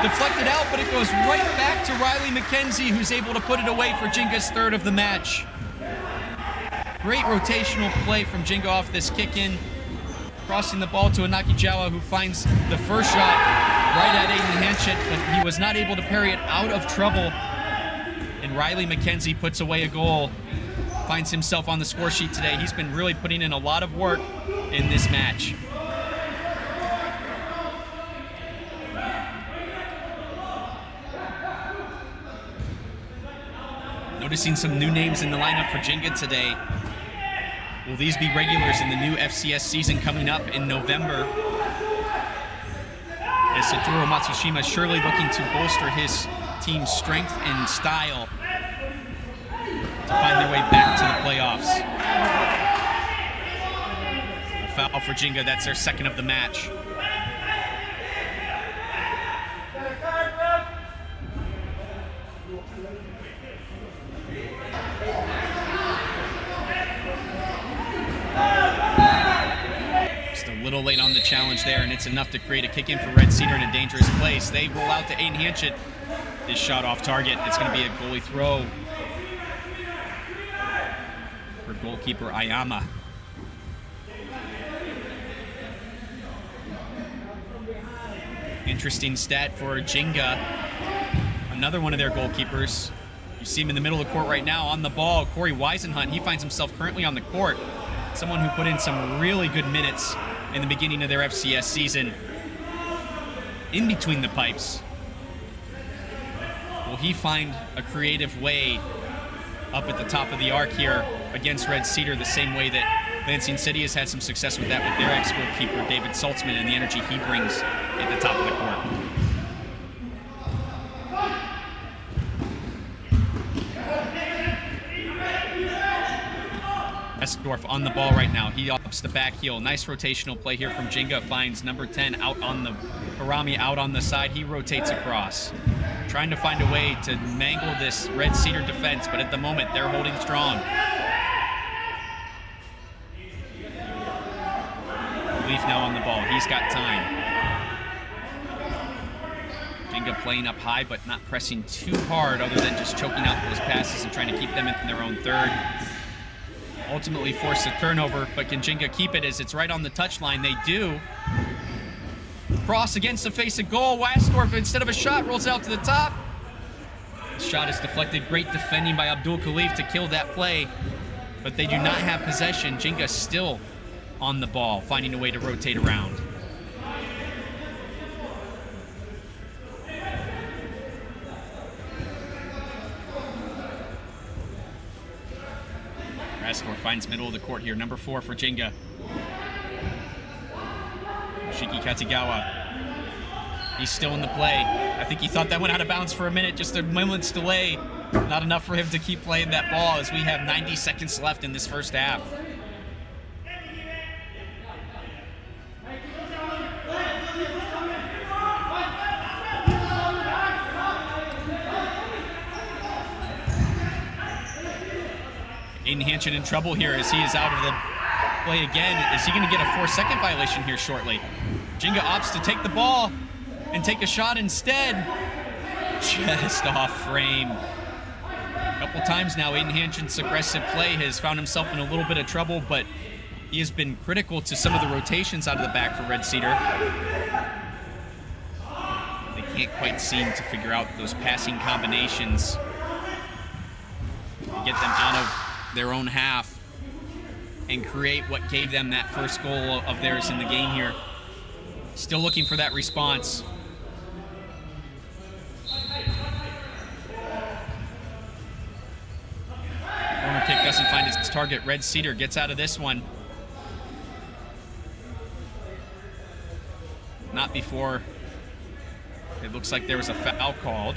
Deflected out, but it goes right back to Riley McKenzie, who's able to put it away for Jenga's third of the match. Great rotational play from Jenga off this kick-in. Crossing the ball to Anaki Jawa, who finds the first shot right at Aiden Hanchett, but he was not able to parry it out of trouble. And Riley McKenzie puts away a goal, finds himself on the score sheet today. He's been really putting in a lot of work in this match. Noticing some new names in the lineup for Jenga today. Will these be regulars in the new FCS season coming up in November? As Satoru Matsushima surely looking to bolster his team's strength and style to find their way back to the playoffs. A foul for Jenga, that's their second of the match. Just a little late on the challenge there, and it's enough to create a kick-in for Red Cedar in a dangerous place. They roll out to Aiden Hanchett. This shot off target. It's going to be a goalie throw for goalkeeper Ayama. Interesting stat for Jenga. Another one of their goalkeepers. You see him in the middle of the court right now on the ball. Corey Weisenhunt, he finds himself currently on the court. Someone who put in some really good minutes in the beginning of their FCS season. In between the pipes. Will he find a creative way up at the top of the arc here against Red Cedar, the same way that Lansing City has had some success with that with their ex-goalkeeper David Saltzman and the energy he brings at the top of the court. Esdorf on the ball right now. He ups the back heel. Nice rotational play here from Jenga. Finds number 10 out on the Harami out on the side. He rotates across. Trying to find a way to mangle this Red Cedar defense, but at the moment they're holding strong. Leaf now on the ball. He's got time. Jenga playing up high, but not pressing too hard other than just choking out those passes and trying to keep them in their own third. Ultimately force a turnover, but can Jenga keep it as it's right on the touchline? They do. Cross against the face of goal. Wasdorf, instead of a shot, rolls out to the top. The shot is deflected. Great defending by Abdul Khalif to kill that play, but they do not have possession. Jenga still on the ball, finding a way to rotate around. Rastor finds middle of the court here. Number 4 for Jenga. Shiki Katigawa. He's still in the play. I think he thought that went out of bounds for a minute. Just a moment's delay. Not enough for him to keep playing that ball as we have 90 seconds left in this first half. Aiden Hanchett in trouble here as he is out of the play again. Is he going to get a 4-second violation here shortly? Jenga opts to take the ball and take a shot instead. Just off frame. A couple times now, Aiden Hanchett's aggressive play has found himself in a little bit of trouble, but he has been critical to some of the rotations out of the back for Red Cedar. They can't quite seem to figure out those passing combinations to get them out of their own half and create what gave them that first goal of theirs in the game here. Still looking for that response. Corner kick doesn't find its target. Red Cedar gets out of this one. Not before it looks like there was a foul called.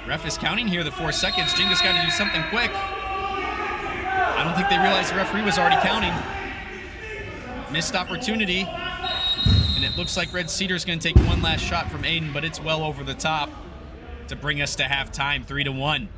Ref is counting here the 4 seconds. Jenga's got to do something quick. I don't think they realized the referee was already counting. Missed opportunity. And it looks like Red Cedar's going to take one last shot from Aiden, but it's well over the top to bring us to halftime, 3-1.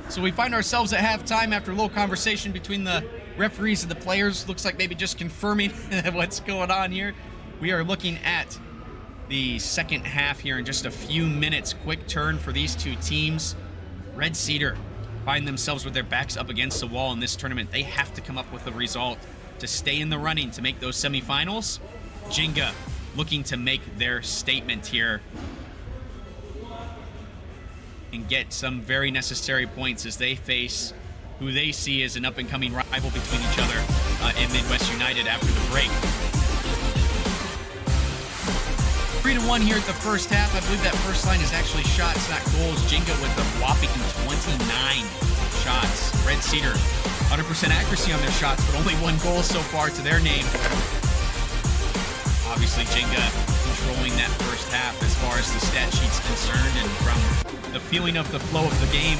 So we find ourselves at halftime after a little conversation between the referees and the players. Looks like maybe just confirming what's going on here. We are looking at the second half here in just a few minutes. Quick turn for these two teams. Red Cedar find themselves with their backs up against the wall in this tournament. They have to come up with a result to stay in the running to make those semifinals. Jenga looking to make their statement here and get some very necessary points as they face who they see as an up-and-coming rival between each other in Midwest United after the break. 3-1 here at the first half. I believe that first line is actually shots, not goals. Jenga with a whopping 29 shots. Red Cedar, 100% accuracy on their shots, but only 1 goal so far to their name. Obviously, Jenga controlling that first half as far as the stat sheet's concerned, and from the feeling of the flow of the game,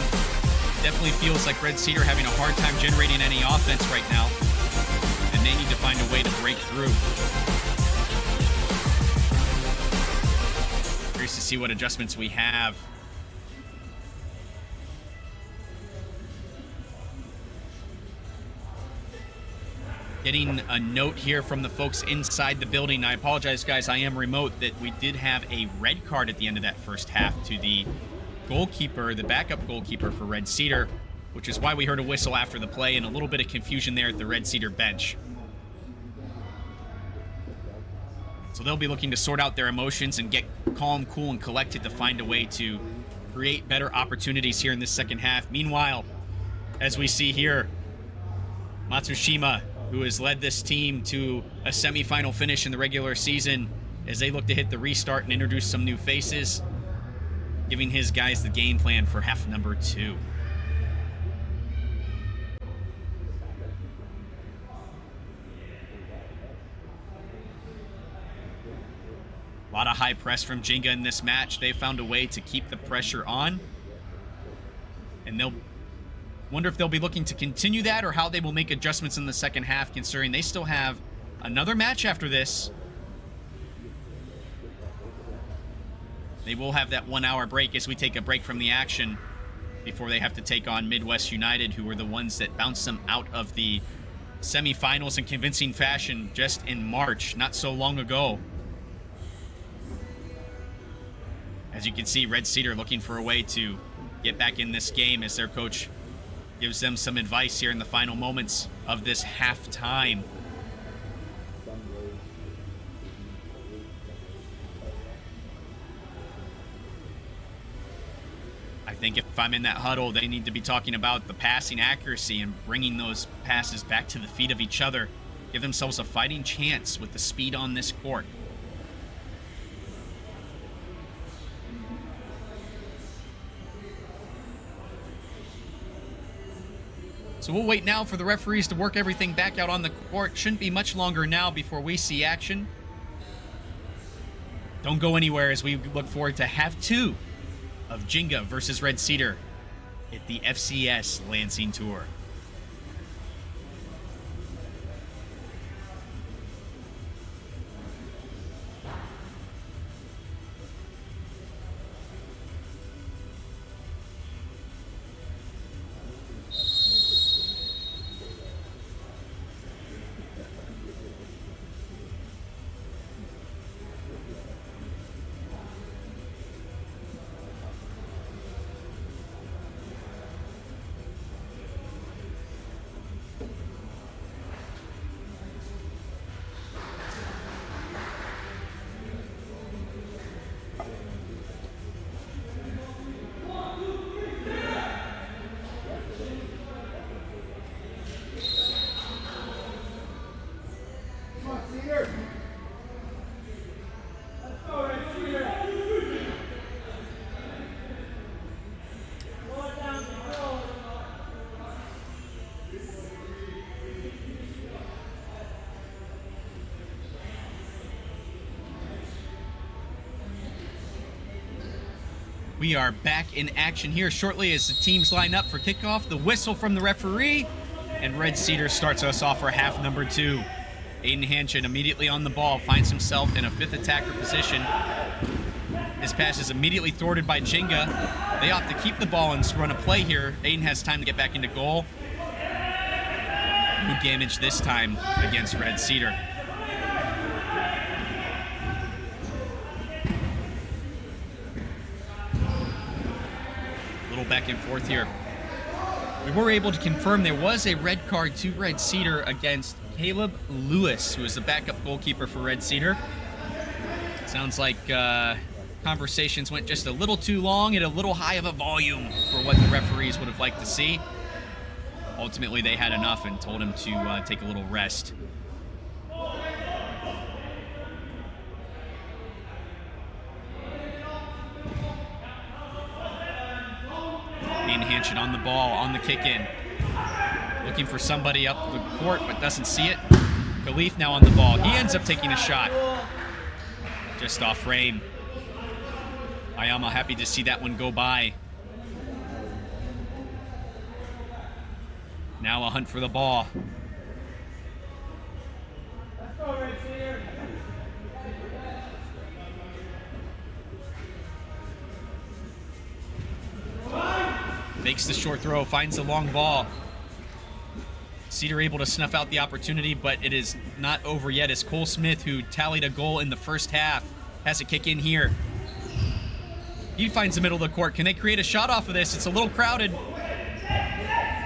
definitely feels like Red Cedar having a hard time generating any offense right now, and they need to find a way to break through. Curious to see what adjustments we have. Getting a note here from the folks inside the building. I apologize, guys, I am remote, that we did have a red card at the end of that first half to the goalkeeper, the backup goalkeeper for Red Cedar, which is why we heard a whistle after the play and a little bit of confusion there at the Red Cedar bench. So they'll be looking to sort out their emotions and get calm, cool, and collected to find a way to create better opportunities here in this second half. Meanwhile, as we see here, Matsushima, who has led this team to a semifinal finish in the regular season, as they look to hit the restart and introduce some new faces, giving his guys the game plan for half number 2. A lot of high press from Jenga in this match. They found a way to keep the pressure on, and they'll wonder if they'll be looking to continue that or how they will make adjustments in the second half, considering they still have another match after this. They will have that 1-hour break as we take a break from the action before they have to take on Midwest United, who were the ones that bounced them out of the semifinals in convincing fashion just in March, not so long ago. As you can see, Red Cedar looking for a way to get back in this game as their coach gives them some advice here in the final moments of this halftime. I think if I'm in that huddle, they need to be talking about the passing accuracy and bringing those passes back to the feet of each other. Give themselves a fighting chance with the speed on this court. So we'll wait now for the referees to work everything back out on the court. Shouldn't be much longer now before we see action. Don't go anywhere as we look forward to half 2 of Jenga versus Red Cedar at the FCS Lansing Tour. We are back in action here shortly as the teams line up for kickoff. The whistle from the referee, and Red Cedar starts us off for half number 2. Aiden Hanchin immediately on the ball, finds himself in a 5th attacker position. His pass is immediately thwarted by Jenga. They opt to keep the ball and run a play here. Aiden has time to get back into goal. No damage this time against Red Cedar. A little back and forth here. We were able to confirm there was a red card to Red Cedar against Caleb Lewis, who is the backup goalkeeper for Red Cedar. Sounds like conversations went just a little too long at a little high of a volume for what the referees would have liked to see. Ultimately, they had enough and told him to take a little rest. Aiden Hanchett on the ball, on the kick in. Looking for somebody up the court, but doesn't see it. Khalif now on the ball. He ends up taking a shot. Just off frame. Ayama happy to see that one go by. Now a hunt for the ball. Makes the short throw, finds the long ball. Cedar able to snuff out the opportunity, but it is not over yet as Cole Smith, who tallied a goal in the first half, has a kick in here. He finds the middle of the court. Can they create a shot off of this? It's a little crowded.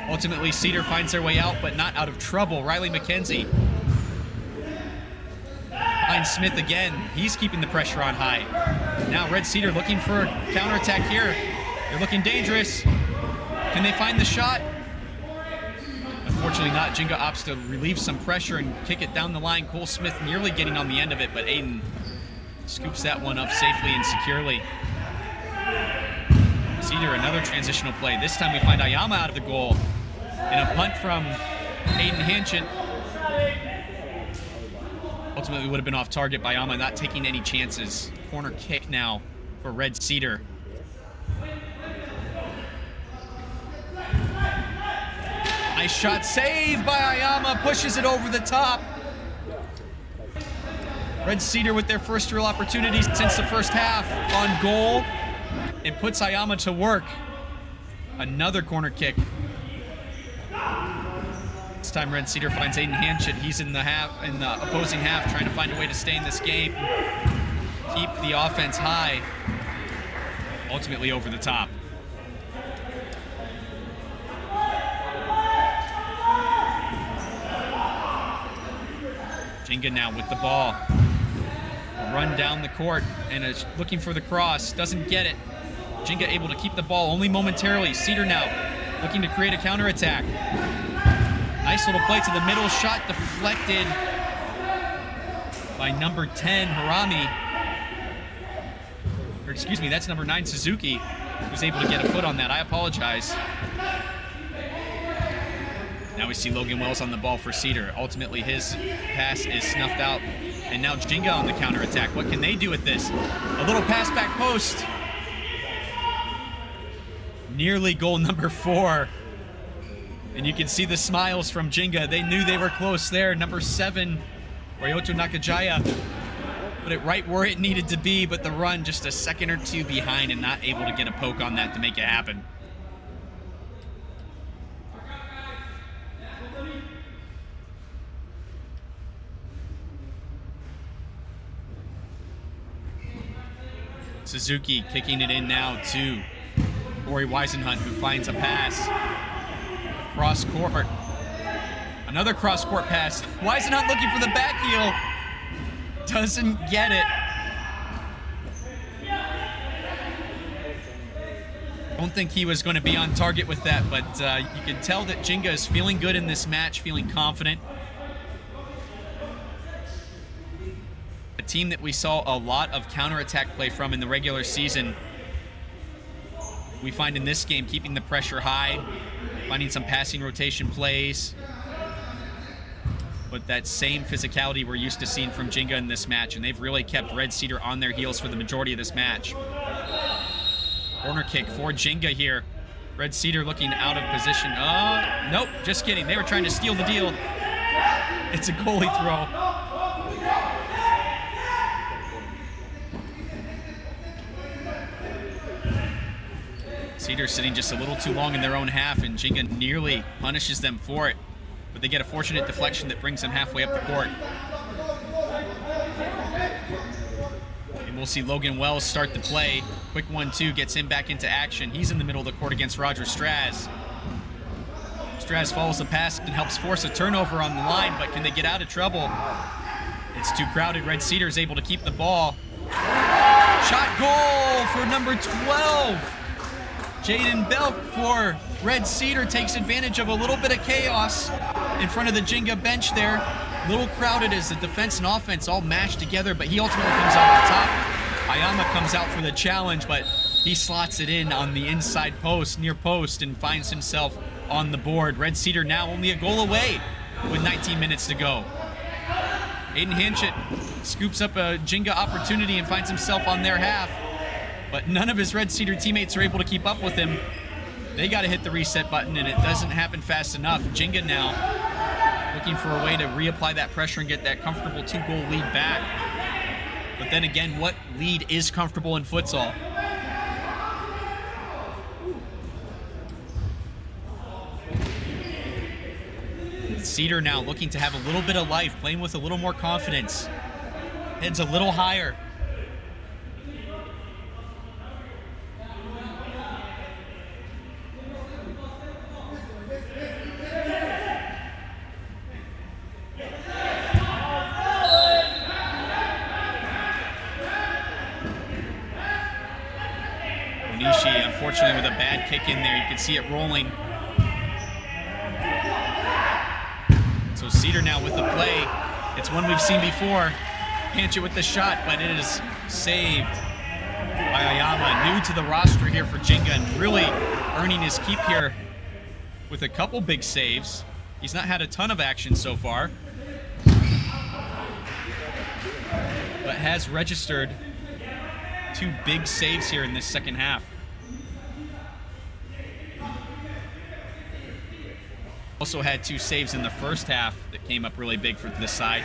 Ultimately, Cedar finds their way out, but not out of trouble. Riley McKenzie finds Smith again. He's keeping the pressure on high. Now Red Cedar looking for a counterattack here. They're looking dangerous. Can they find the shot? Unfortunately not. Jenga opts to relieve some pressure and kick it down the line. Cole Smith nearly getting on the end of it, but Aiden scoops that one up safely and securely. Cedar, another transitional play. This time we find Ayama out of the goal. And a punt from Aiden Hanchett. Ultimately would have been off target by Ayama, not taking any chances. Corner kick now for Red Cedar. Nice shot, saved by Ayama, pushes it over the top. Red Cedar with their first real opportunities since the first half on goal, and puts Ayama to work. Another corner kick. This time Red Cedar finds Aiden Hanchett. He's in the opposing half, trying to find a way to stay in this game. Keep the offense high. Ultimately over the top. Jenga now with the ball. A run down the court and is looking for the cross. Doesn't get it. Jenga able to keep the ball only momentarily. Cedar now looking to create a counterattack. Nice little play to the middle. Shot deflected by number 10, Harami. Or excuse me, that's number 9, Suzuki, who's able to get a foot on that. I apologize. Now we see Logan Wells on the ball for Cedar. Ultimately, his pass is snuffed out. And now Jenga on the counterattack. What can they do with this? A little pass back post. Nearly goal number 4. And you can see the smiles from Jenga. They knew they were close there. Number 7, Ryoto Nakajaya, put it right where it needed to be, but the run just a second or two behind and not able to get a poke on that to make it happen. Suzuki kicking it in now to Corey Weisenhunt, who finds a pass. Cross court. Another cross court pass. Weisenhunt looking for the back heel. Doesn't get it. Don't think he was going to be on target with that, but you can tell that Jenga is feeling good in this match, feeling confident. A team that we saw a lot of counterattack play from in the regular season. We find in this game keeping the pressure high, finding some passing rotation plays. But that same physicality we're used to seeing from Jenga in this match, and they've really kept Red Cedar on their heels for the majority of this match. Corner kick for Jenga here. Red Cedar looking out of position. Nope, just kidding. They were trying to steal the deal. It's a goalie throw. Cedar sitting just a little too long in their own half, and Jenga nearly punishes them for it. But they get a fortunate deflection that brings them halfway up the court. And we'll see Logan Wells start the play. Quick 1-2 gets him back into action. He's in the middle of the court against Roger Straz. Straz follows the pass and helps force a turnover on the line, but can they get out of trouble? It's too crowded. Red Cedar is able to keep the ball. Shot goal for number 12. Jaden Belk for Red Cedar takes advantage of a little bit of chaos in front of the Jenga bench there. A little crowded as the defense and offense all mashed together, but he ultimately comes out on top. Ayama comes out for the challenge, but he slots it in on the inside post, near post, and finds himself on the board. Red Cedar now only a goal away with 19 minutes to go. Aiden Hanchett scoops up a Jenga opportunity and finds himself on their half, but none of his Red Cedar teammates are able to keep up with him. They got to hit the reset button, and it doesn't happen fast enough. Jenga now looking for a way to reapply that pressure and get that comfortable 2-goal lead back. But then again, what lead is comfortable in futsal? Cedar now looking to have a little bit of life, playing with a little more confidence. Heads a little higher. Onishi, unfortunately, with a bad kick in there. You can see it rolling. So Cedar now with the play. It's one we've seen before. Hanchett with the shot, but it is saved by Ayama. New to the roster here for Jenga and really earning his keep here with a couple big saves. He's not had a ton of action so far, but has registered 2 big saves here in this second half. Also had 2 saves in the first half that came up really big for this side.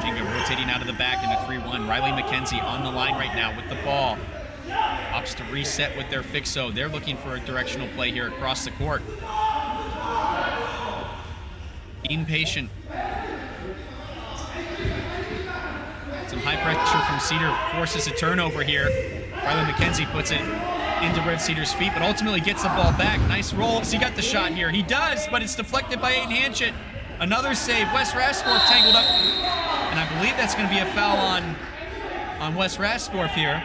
Jenga rotating out of the back in a 3-1. Riley McKenzie on the line right now with the ball. Opts to reset with their fixo. They're looking for a directional play here across the court. Being patient. Some high pressure from Cedar forces a turnover here. Riley McKenzie puts it into Red Cedar's feet, but ultimately gets the ball back. Nice roll. He got the shot here. He does, but it's deflected by Aiden Hanchett. Another save. Wes Rasdorf tangled up, and I believe that's going to be a foul on Wes Rasdorf here.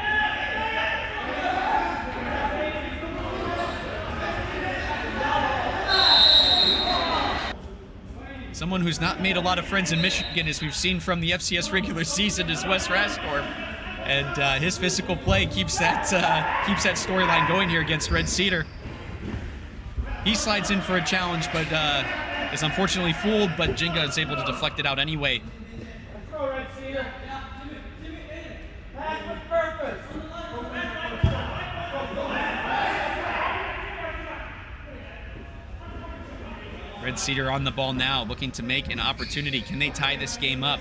Someone who's not made a lot of friends in Michigan, as we've seen from the FCS regular season, is Wes Rasdorf. And his physical play keeps that storyline going here against Red Cedar. He slides in for a challenge, but is unfortunately fooled, but Jenga is able to deflect it out anyway. Red Cedar on the ball now, looking to make an opportunity. Can they tie this game up?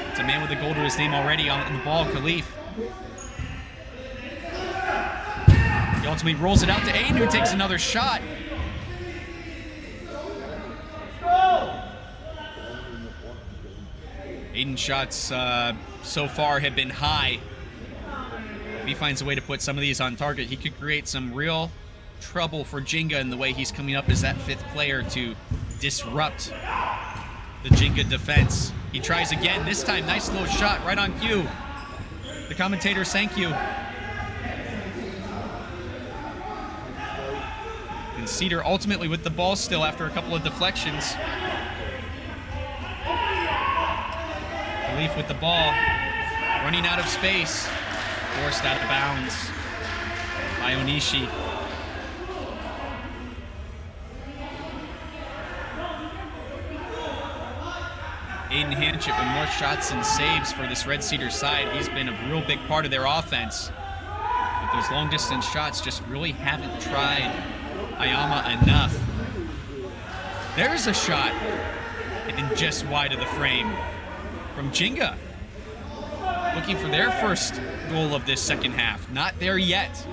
It's a man with a goal to his name already on the ball, Khalif. He ultimately rolls it out to Aiden, who takes another shot. Aiden's shots so far have been high. If he finds a way to put some of these on target, he could create some real trouble for Jenga in the way he's coming up as that 5th player to disrupt the Jenga defense. He tries again, this time nice low shot right on cue. The commentators thank you. And Cedar ultimately with the ball still after a couple of deflections. Khalif with the ball, running out of space, forced out of bounds by Onishi. Aiden Hanchett with more shots and saves for this Red Cedar side. He's been a real big part of their offense. But those long distance shots just really haven't tried Ayama enough. There's a shot and just wide of the frame. from Jenga. Looking for their first goal of this second half. Not there yet.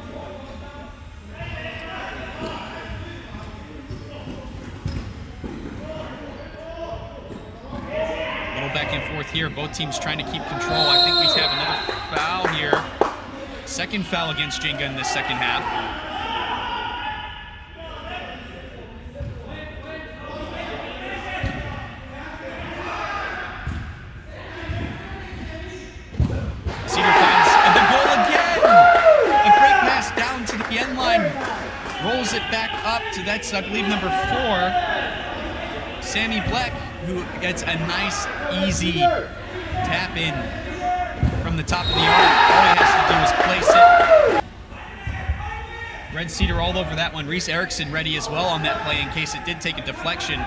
A little back and forth here. Both teams trying to keep control. I think we have another foul here. Second foul against Jenga in this second half. Cedar finds the goal again! A great pass down to the end line. Rolls it back up to, that's, I believe, number 4. Sammy Bleck, who gets a nice, easy tap in from the top of the arc. All he has to do is place it. Red Cedar all over that one. Reese Erickson ready as well on that play in case it did take a deflection.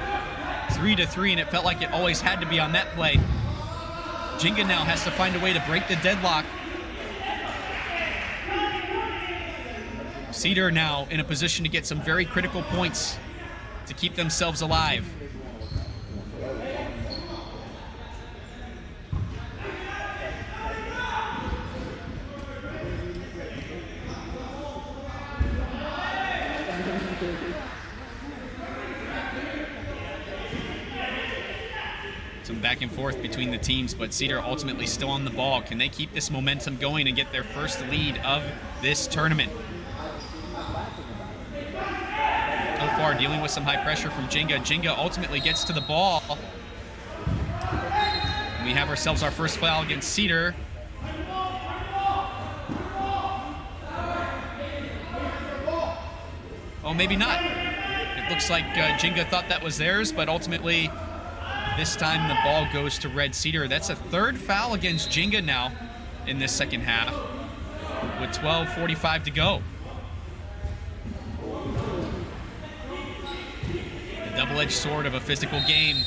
3-3, and it felt like it always had to be on that play. Jenga now has to find a way to break the deadlock. Cedar now in a position to get some very critical points to keep themselves alive. Some back and forth between the teams, but Cedar ultimately still on the ball. Can they keep this momentum going and get their first lead of this tournament? So far, dealing with some high pressure from Jenga. Jenga ultimately gets to the ball. We have ourselves our first foul against Cedar. Oh, maybe not. It looks like Jenga thought that was theirs, but ultimately this time the ball goes to Red Cedar. That's a third foul against Jenga now in this second half with 12:45 to go. The double-edged sword of a physical game.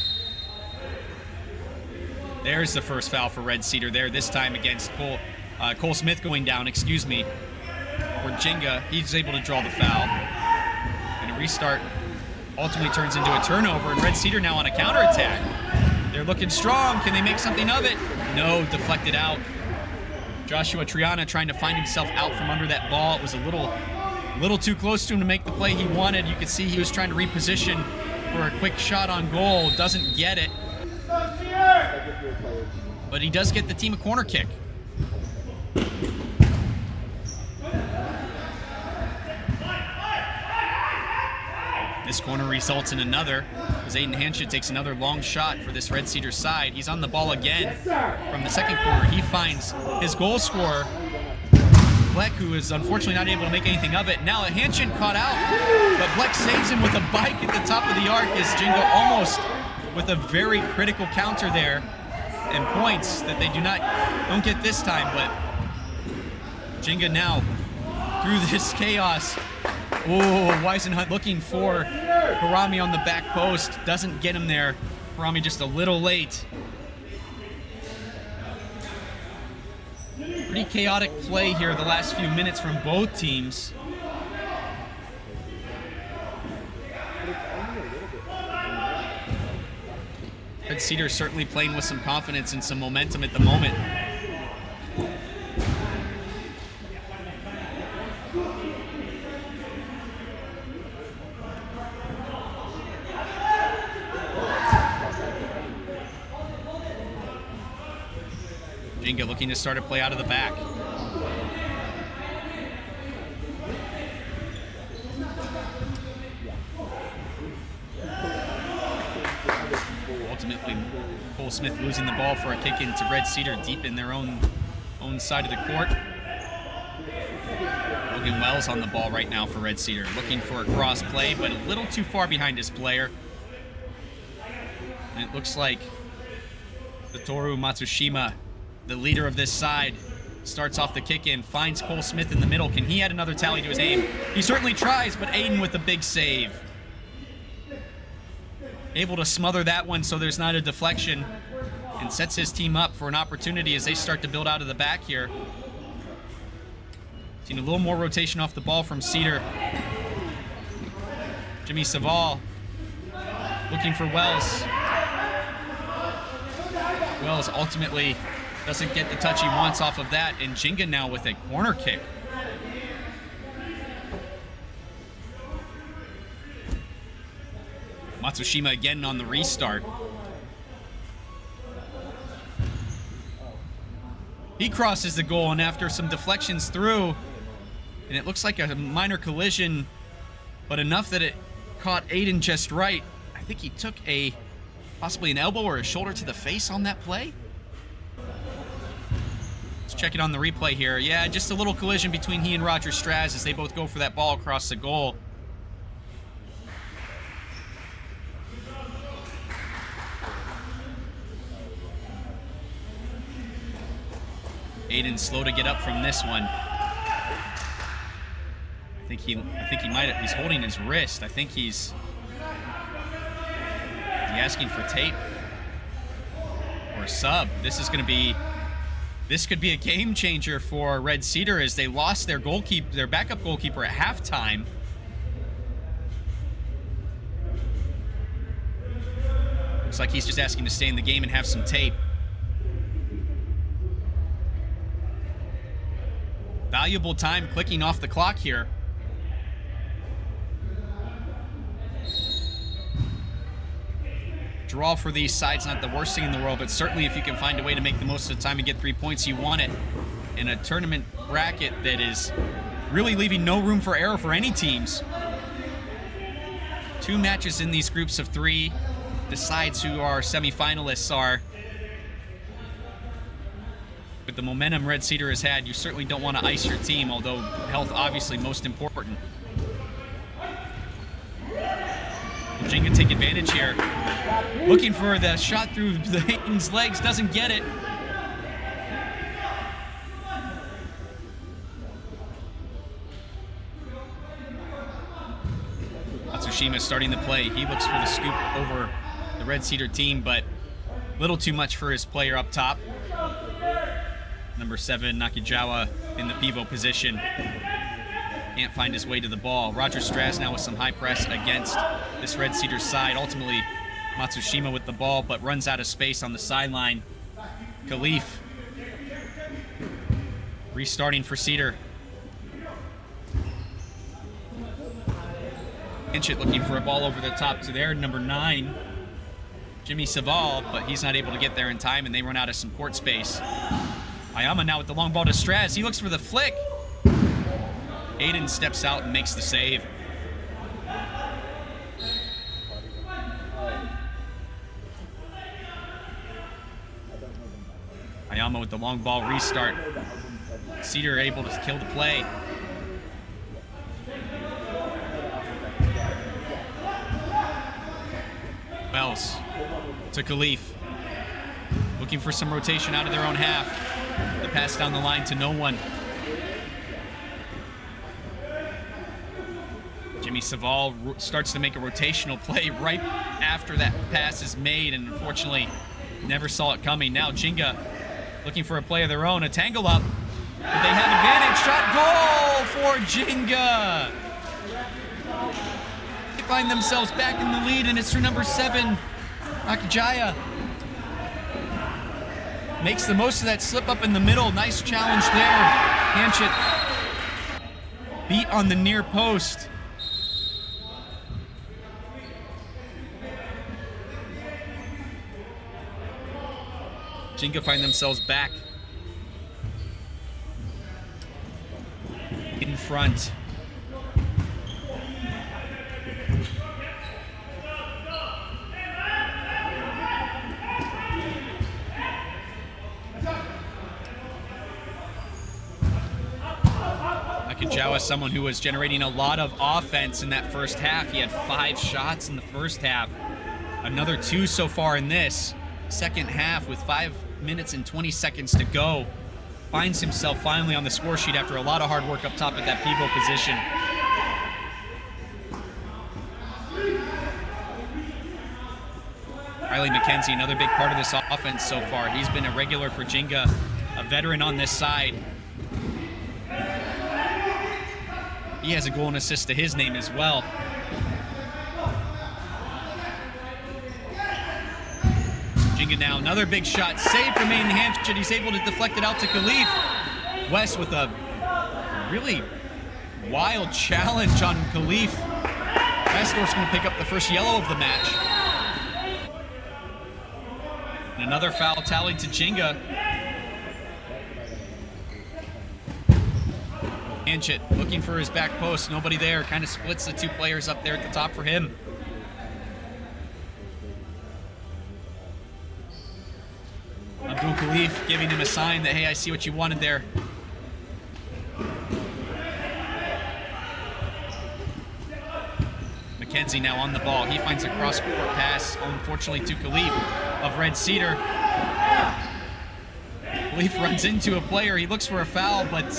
There's the first foul for Red Cedar there, this time against Cole Smith going down, excuse me. For Jenga, he's able to draw the foul. And a restart ultimately turns into a turnover, and Red Cedar now on a counterattack. They're looking strong. Can they make something of it? No, deflected out. Joshua Triana trying to find himself out from under that ball. It was a little too close to him to make the play he wanted. You could see he was trying to reposition for a quick shot on goal. Doesn't get it. But he does get the team a corner kick. This corner results in another, as Aiden Hanshin takes another long shot for this Red Cedar side. He's on the ball again from the second corner. He finds his goal scorer, Bleck, who is unfortunately not able to make anything of it. Now a Hanshin caught out, but Bleck saves him with a bike at the top of the arc as Jenga almost with a very critical counter there and points that they don't get this time, but Jenga now through this chaos. Oh, Weisenhunt looking for Harami on the back post. Doesn't get him there. Harami just a little late. Pretty chaotic play here the last few minutes from both teams. Red Cedar certainly playing with some confidence and some momentum at the moment. Jenga looking to start a play out of the back. Ultimately, Cole Smith losing the ball for a kick into Red Cedar deep in their own side of the court. Logan Wells on the ball right now for Red Cedar, looking for a cross play, but a little too far behind his player. And it looks like Satoru Matsushima, the leader of this side, starts off the kick in, finds Cole Smith in the middle. Can he add another tally to his aim? He certainly tries, but Aiden with a big save. Able to smother that one so there's not a deflection and sets his team up for an opportunity as they start to build out of the back here. Seen a little more rotation off the ball from Cedar. Jimmy Saval looking for Wells. Wells ultimately doesn't get the touch he wants off of that, and Jenga now with a corner kick. Matsushima again on the restart. He crosses the goal, and after some deflections through, and it looks like a minor collision, but enough that it caught Aiden just right. I think he took possibly an elbow or a shoulder to the face on that play. Let's check it on the replay here. Yeah, just a little collision between he and Roger Straz as they both go for that ball across the goal. Aiden slow to get up from this one. I think he might have, he's holding his wrist. I think he's asking for tape or a sub. This could be a game changer for Red Cedar as they lost their backup goalkeeper at halftime. Looks like he's just asking to stay in the game and have some tape. Valuable time clicking off the clock here. Draw for these sides, not the worst thing in the world, but certainly if you can find a way to make the most of the time and get 3 points, you want it in a tournament bracket that is really leaving no room for error for any teams. 2 matches in these groups of 3 decides who our semifinalists are. With the momentum Red Cedar has had, you certainly don't want to ice your team, although health obviously most important. Jenga take advantage here. Looking for the shot through the Hayden's legs, doesn't get it. Matsushima starting the play. He looks for the scoop over the Red Cedar team, but a little too much for his player up top. Number 7, Nakijawa in the pivot position. Can't find his way to the ball. Roger Straz now with some high press against this Red Cedar side. Ultimately, Matsushima with the ball, but runs out of space on the sideline. Khalif restarting for Cedar. Inchit looking for a ball over the top to their number 9, Jimmy Saval, but he's not able to get there in time, and they run out of some court space. Ayama now with the long ball to Straz. He looks for the flick. Aiden steps out and makes the save. Ayama with the long ball restart. Cedar able to kill the play. Wells to Khalif. Looking for some rotation out of their own half. The pass down the line to no one. Jimmy Saval starts to make a rotational play right after that pass is made, and unfortunately never saw it coming. Now Jenga looking for a play of their own, a tangle up, but they have advantage. Shot goal for Jenga. They find themselves back in the lead, and it's through number 7, Nakajaya. Makes the most of that slip up in the middle. Nice challenge there. Hanchett beat on the near post. Jenga find themselves back in front. Nakajawa, someone who was generating a lot of offense in that first half. He had 5 shots in the first half. Another 2 so far in this second half with 5 minutes and 20 seconds to go. Finds himself finally on the score sheet after a lot of hard work up top at that pivot position. Riley McKenzie, another big part of this offense so far. He's been a regular for Jenga, a veteran on this side. He has a goal and assist to his name as well. Jenga Jenga now. Another big shot. Save from Aiden Hanchett. He's able to deflect it out to Khalif. West with a really wild challenge on Khalif. Westdorf's going to pick up the first yellow of the match. And another foul tallied to Jenga. Hanchett looking for his back post. Nobody there. Kind of splits the two players up there at the top for him. Abdul Khalif giving him a sign that, hey, I see what you wanted there. McKenzie now on the ball. He finds a cross-court pass, unfortunately, to Khalif of Red Cedar. Khalif runs into a player. He looks for a foul, but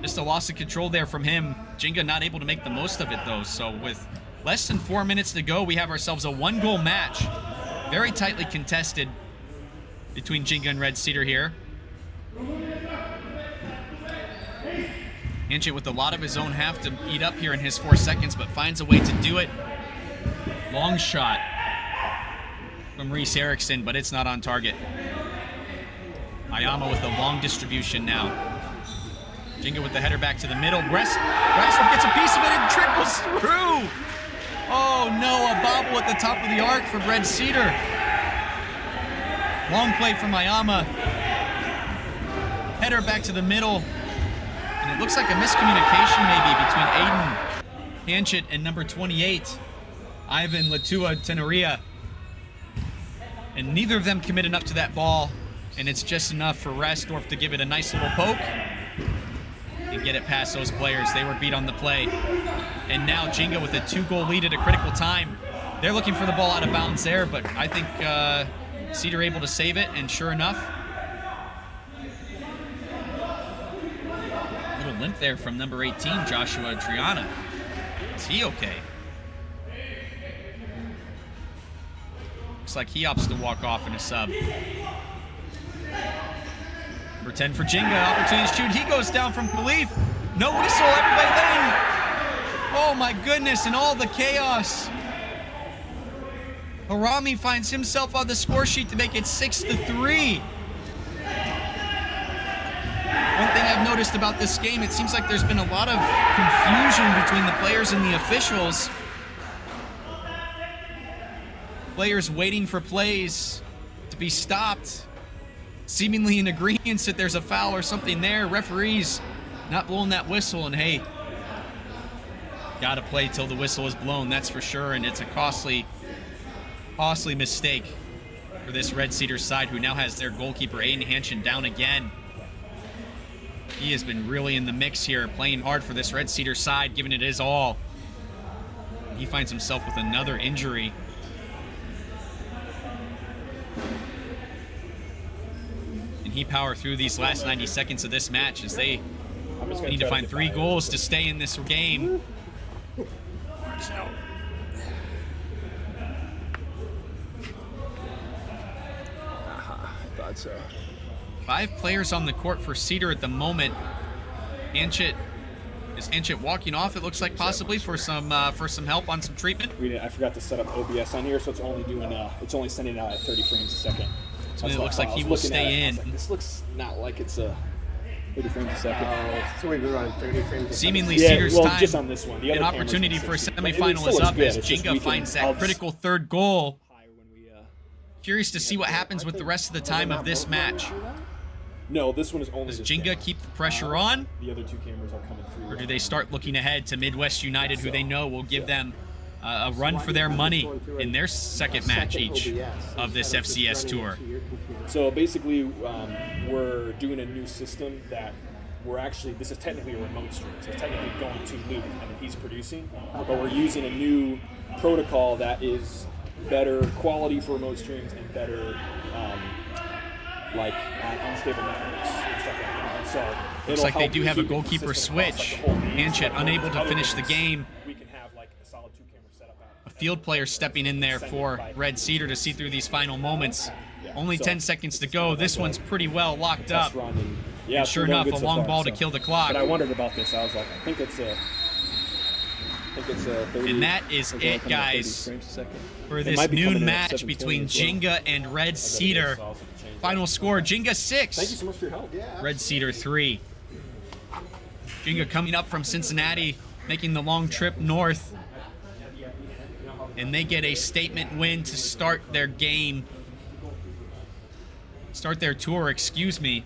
just a loss of control there from him. Jenga not able to make the most of it, though. So with less than 4 minutes to go, we have ourselves a one-goal match. Very tightly contested between Jenga and Red Cedar here. Hanchett with a lot of his own half to eat up here in his 4 seconds, but finds a way to do it. Long shot from Reese Erickson, but it's not on target. Ayama with a long distribution now. Jenga with the header back to the middle. Rastorf gets a piece of it and trickles through. Oh no, a bobble at the top of the arc from Red Cedar. Long play from Ayama. Header back to the middle. And it looks like a miscommunication maybe between Aiden Hanchett and number 28, Ivan Latua Tenoria. And neither of them commit enough to that ball. And it's just enough for Rastorf to give it a nice little poke and get it past those players. They were beat on the play. And now Jenga with a 2-goal lead at a critical time. They're looking for the ball out of bounds there, but I think Cedar able to save it, and sure enough, a little limp there from number 18, Joshua Triana. Is he okay? Looks like he opts to walk off in a sub. Number 10 for Jenga, opportunity to shoot. He goes down from Khalif. No whistle, everybody letting. Oh my goodness, and all the chaos. Harami finds himself on the score sheet to make it 6-3. One thing I've noticed about this game, it seems like there's been a lot of confusion between the players and the officials. Players waiting for plays to be stopped, seemingly in agreement that there's a foul or something there. Referees not blowing that whistle, and hey, gotta play till the whistle is blown, that's for sure, and it's a costly mistake for this Red Cedar side, who now has their goalkeeper Aiden Hanchett down again. He has been really in the mix here, playing hard for this Red Cedar side, giving it his all. He finds himself with another injury. And he powered through these last 90 seconds of this match as they need to find 3 goals to stay in this game. Thought so. 5 players on the court for Cedar at the moment. Hanchett, is Hanchett walking off? It looks like possibly for some help on some treatment. I forgot to set up OBS on here, so it's only sending out at 30 frames a second. So it looks like he will stay in. Like, this looks not like it's a 30 frames a second. So we've been running 30 frames a second. Seemingly Cedar's time. Just on this one. The an opportunity for a semifinal is up as Jenga finds that critical 3rd goal. Curious to see what happens with the rest of the time of this match. No, this one is only. Does Jenga keep the pressure on? The other 2 cameras are coming through. Or do they start looking ahead to Midwest United, who they know will give them a run for their money in their second match each of this FCS Tour? So basically, we're doing a new system that this is technically a remote stream. So it's technically going to Luke, and he's producing. But we're using a new protocol that is better quality for remote streams and better like unstable networks and stuff like that. So looks like they do have a goalkeeper switch. Hanchett unable to finish the game. We can have like a solid 2-camera setup. A field player stepping in there for Red Cedar to see through these final moments. Only 10 seconds to go. This one's pretty well locked up. And sure enough, a long ball to kill the clock. But I wondered about this. I was like, I think it's a I think it's 30. And that is it's only it, coming at 30 guys, frames a second. for It this might be coming noon in at match 720 between as well. Jenga and Red Cedar. Final score, Jenga 6. Thank you so much for your help. Red Cedar 3. Jenga coming up from Cincinnati, making the long trip north. And they get a statement win to start their game. Start their tour, excuse me.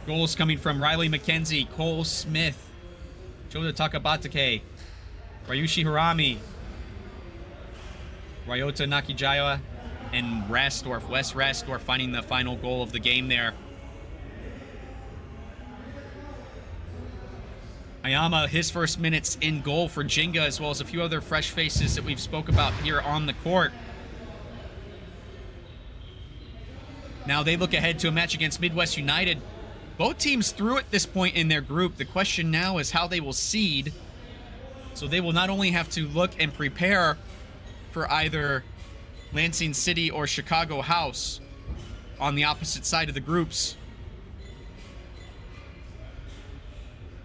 Goals coming from Riley McKenzie, Cole Smith, Joda Takabatake, Ryushi Harami, Ryota Nakijaya, and Rasdorf, Wes Rasdorf, finding the final goal of the game there. Ayama, his first minutes in goal for Jenga, as well as a few other fresh faces that we've spoke about here on the court. Now they look ahead to a match against Midwest United. Both teams through at this point in their group. The question now is how they will seed. So they will not only have to look and prepare for either Lansing City or Chicago House on the opposite side of the groups.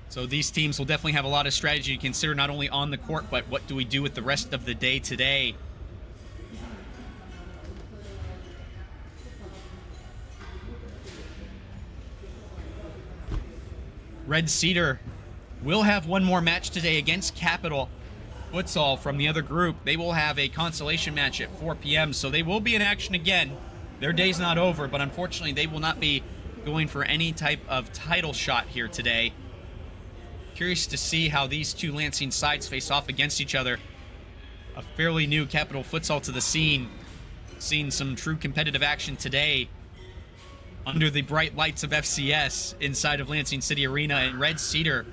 So these teams will definitely have a lot of strategy to consider, not only on the court, but what do we do with the rest of the day today. Red Cedar will have one more match today against Capital Futsal from the other group. They will have a consolation match at 4 p.m., so they will be in action again. Their day's not over, but unfortunately they will not be going for any type of title shot here today. Curious to see how these two Lansing sides face off against each other. A fairly new Capital Futsal to the scene. Seen some true competitive action today under the bright lights of FCS inside of Lansing City Arena, and Red Cedar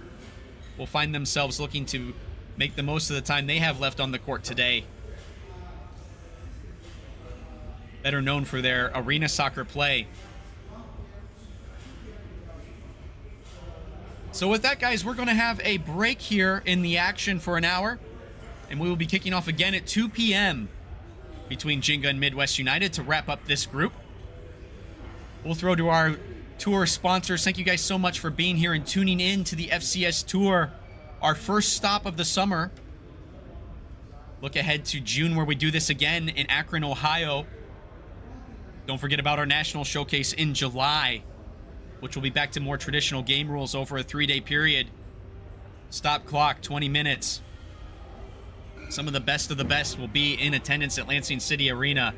will find themselves looking to make the most of the time they have left on the court today. Better known for their arena soccer play. So with that, guys, we're going to have a break here in the action for an hour, and we will be kicking off again at 2 p.m. between Jenga and Midwest United to wrap up this group. We'll throw to our tour sponsors. Thank you guys so much for being here and tuning in to the FCS Tour, our first stop of the summer. Look ahead to June, where we do this again in Akron, Ohio. Don't forget about our national showcase in July, which will be back to more traditional game rules over a 3-day period. Stop clock, 20 minutes. Some of the best will be in attendance at Lansing City Arena.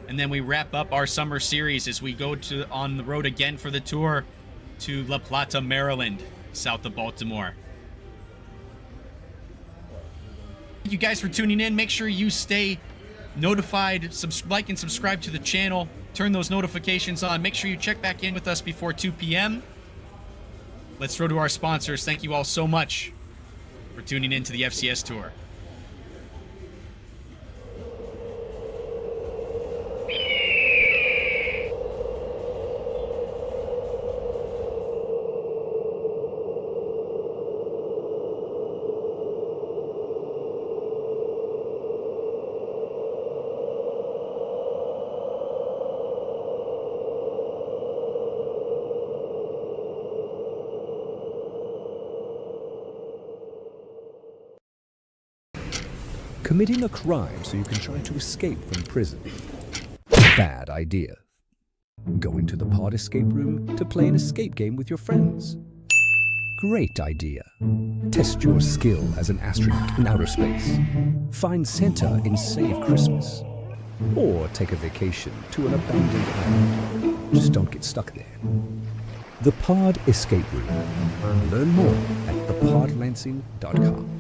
And then we wrap up our summer series as we go on the road again for the tour to La Plata, Maryland, south of Baltimore. Thank you guys for tuning in. Make sure you stay notified, like and subscribe to the channel, turn those notifications on. Make sure you check back in with us before 2 p.m. Let's throw to our sponsors. Thank you all so much for tuning in to the FCS Tour. Committing a crime so you can try to escape from prison. Bad idea. Going to the pod escape room to play an escape game with your friends. Great idea. Test your skill as an astronaut in outer space. Find Santa in Save Christmas. Or take a vacation to an abandoned island. Just don't get stuck there. The Pod Escape Room. Learn more at thepodlansing.com.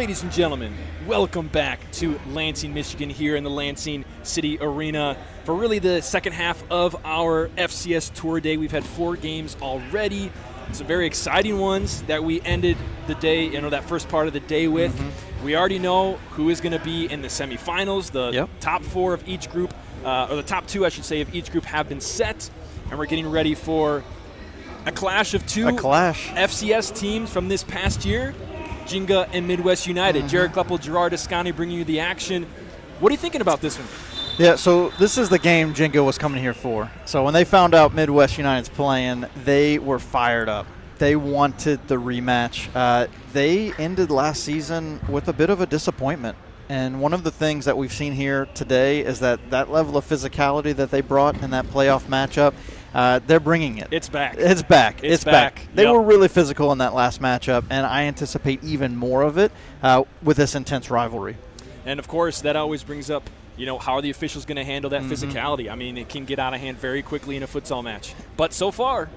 Ladies and gentlemen, welcome back to Lansing, Michigan, here in the Lansing City Arena for really the second half of our FCS Tour Day. We've had 4 games already. Some very exciting ones that we ended the day, that first part of the day with. We already know who is going to be in the semifinals. The top 4 of each group, or the top 2, I should say, of each group have been set, and we're getting ready for a clash of 2 FCS teams from this past year. Jenga and Midwest United. Jared Kleppel, Gerard Ascani bringing you the action. What are you thinking about this one? Yeah, so this is the game Jenga was coming here for. So when they found out Midwest United's playing, they were fired up. They wanted the rematch. They ended last season with a bit of a disappointment. And one of the things that we've seen here today is that level of physicality that they brought in that playoff matchup, they're bringing it. It's back. It's back. It's back. They Yep. were really physical in that last matchup, and I anticipate even more of it with this intense rivalry. And, of course, that always brings up, how are the officials going to handle that physicality? I mean, it can get out of hand very quickly in a futsal match. But so far,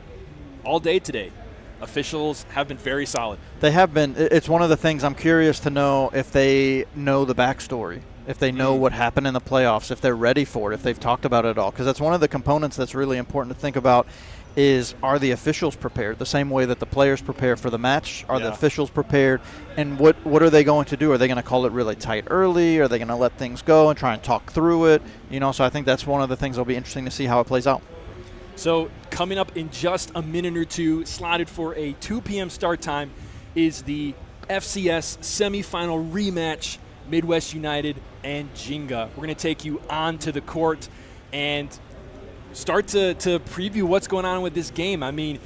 all day today, officials have been very solid. They have been. It's one of the things I'm curious to know if they know the backstory, if they know what happened in the playoffs, if they're ready for it, if they've talked about it at all. Because that's one of the components that's really important to think about is, are the officials prepared? The same way that the players prepare for the match, are the officials prepared? And what are they going to do? Are they going to call it really tight early? Are they going to let things go and try and talk through it? So I think that's one of the things that'll be interesting to see how it plays out. So coming up in just a minute or two, slotted for a 2 p.m. start time, is the FCS semifinal rematch, Midwest United and Jenga. We're going to take you onto the court and start to preview what's going on with this game. I mean,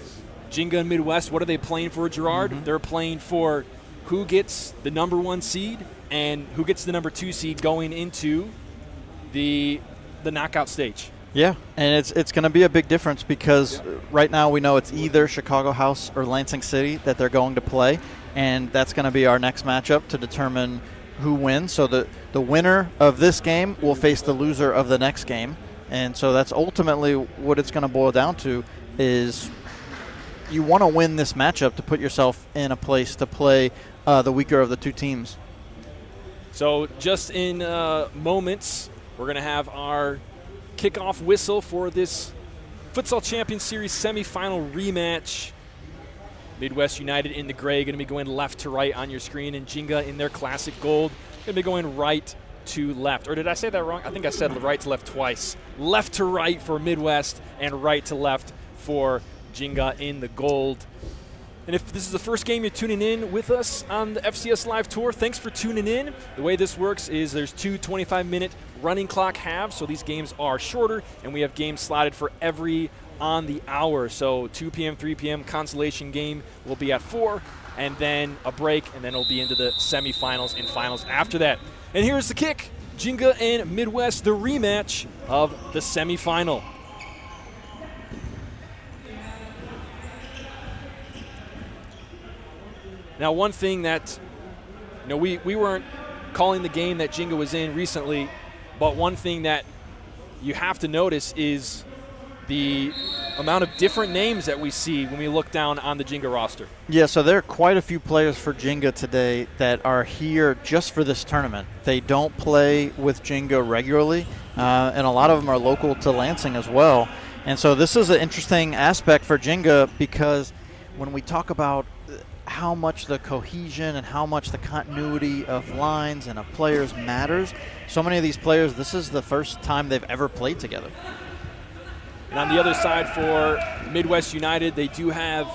Jenga and Midwest, what are they playing for, Gerard? They're playing for who gets the number 1 seed and who gets the number 2 seed going into the knockout stage. Yeah, and it's going to be a big difference because right now we know it's either Chicago House or Lansing City that they're going to play, and that's going to be our next matchup to determine who wins. So the winner of this game will face the loser of the next game, and so that's ultimately what it's going to boil down to is you want to win this matchup to put yourself in a place to play the weaker of the 2 teams. So just in moments, we're going to have our kickoff whistle for this Futsal Champions Series semifinal rematch. Midwest United in the gray, going to be going left to right on your screen, and Jenga in their classic gold, going to be going right to left. Or did I say that wrong? I think I said right to left twice. Left to right for Midwest and right to left for Jenga in the gold. And if this is the first game you're tuning in with us on the FCS Live Tour, thanks for tuning in. The way this works is there's 2 25-minute running clock halves, so these games are shorter, and we have games slotted for every on the hour. So 2 p.m., 3 p.m. consolation game will be at 4, and then a break, and then it'll be into the semifinals and finals after that. And here's the kick. Jenga and Midwest, the rematch of the semifinal. Now, one thing that, we weren't calling the game that Jenga was in recently, but one thing that you have to notice is the amount of different names that we see when we look down on the Jenga roster. Yeah, so there are quite a few players for Jenga today that are here just for this tournament. They don't play with Jenga regularly, and a lot of them are local to Lansing as well. And so this is an interesting aspect for Jenga because when we talk about how much the cohesion and how much the continuity of lines and of players matters, so many of these players, this is the first time they've ever played together. And on the other side for Midwest United, they do have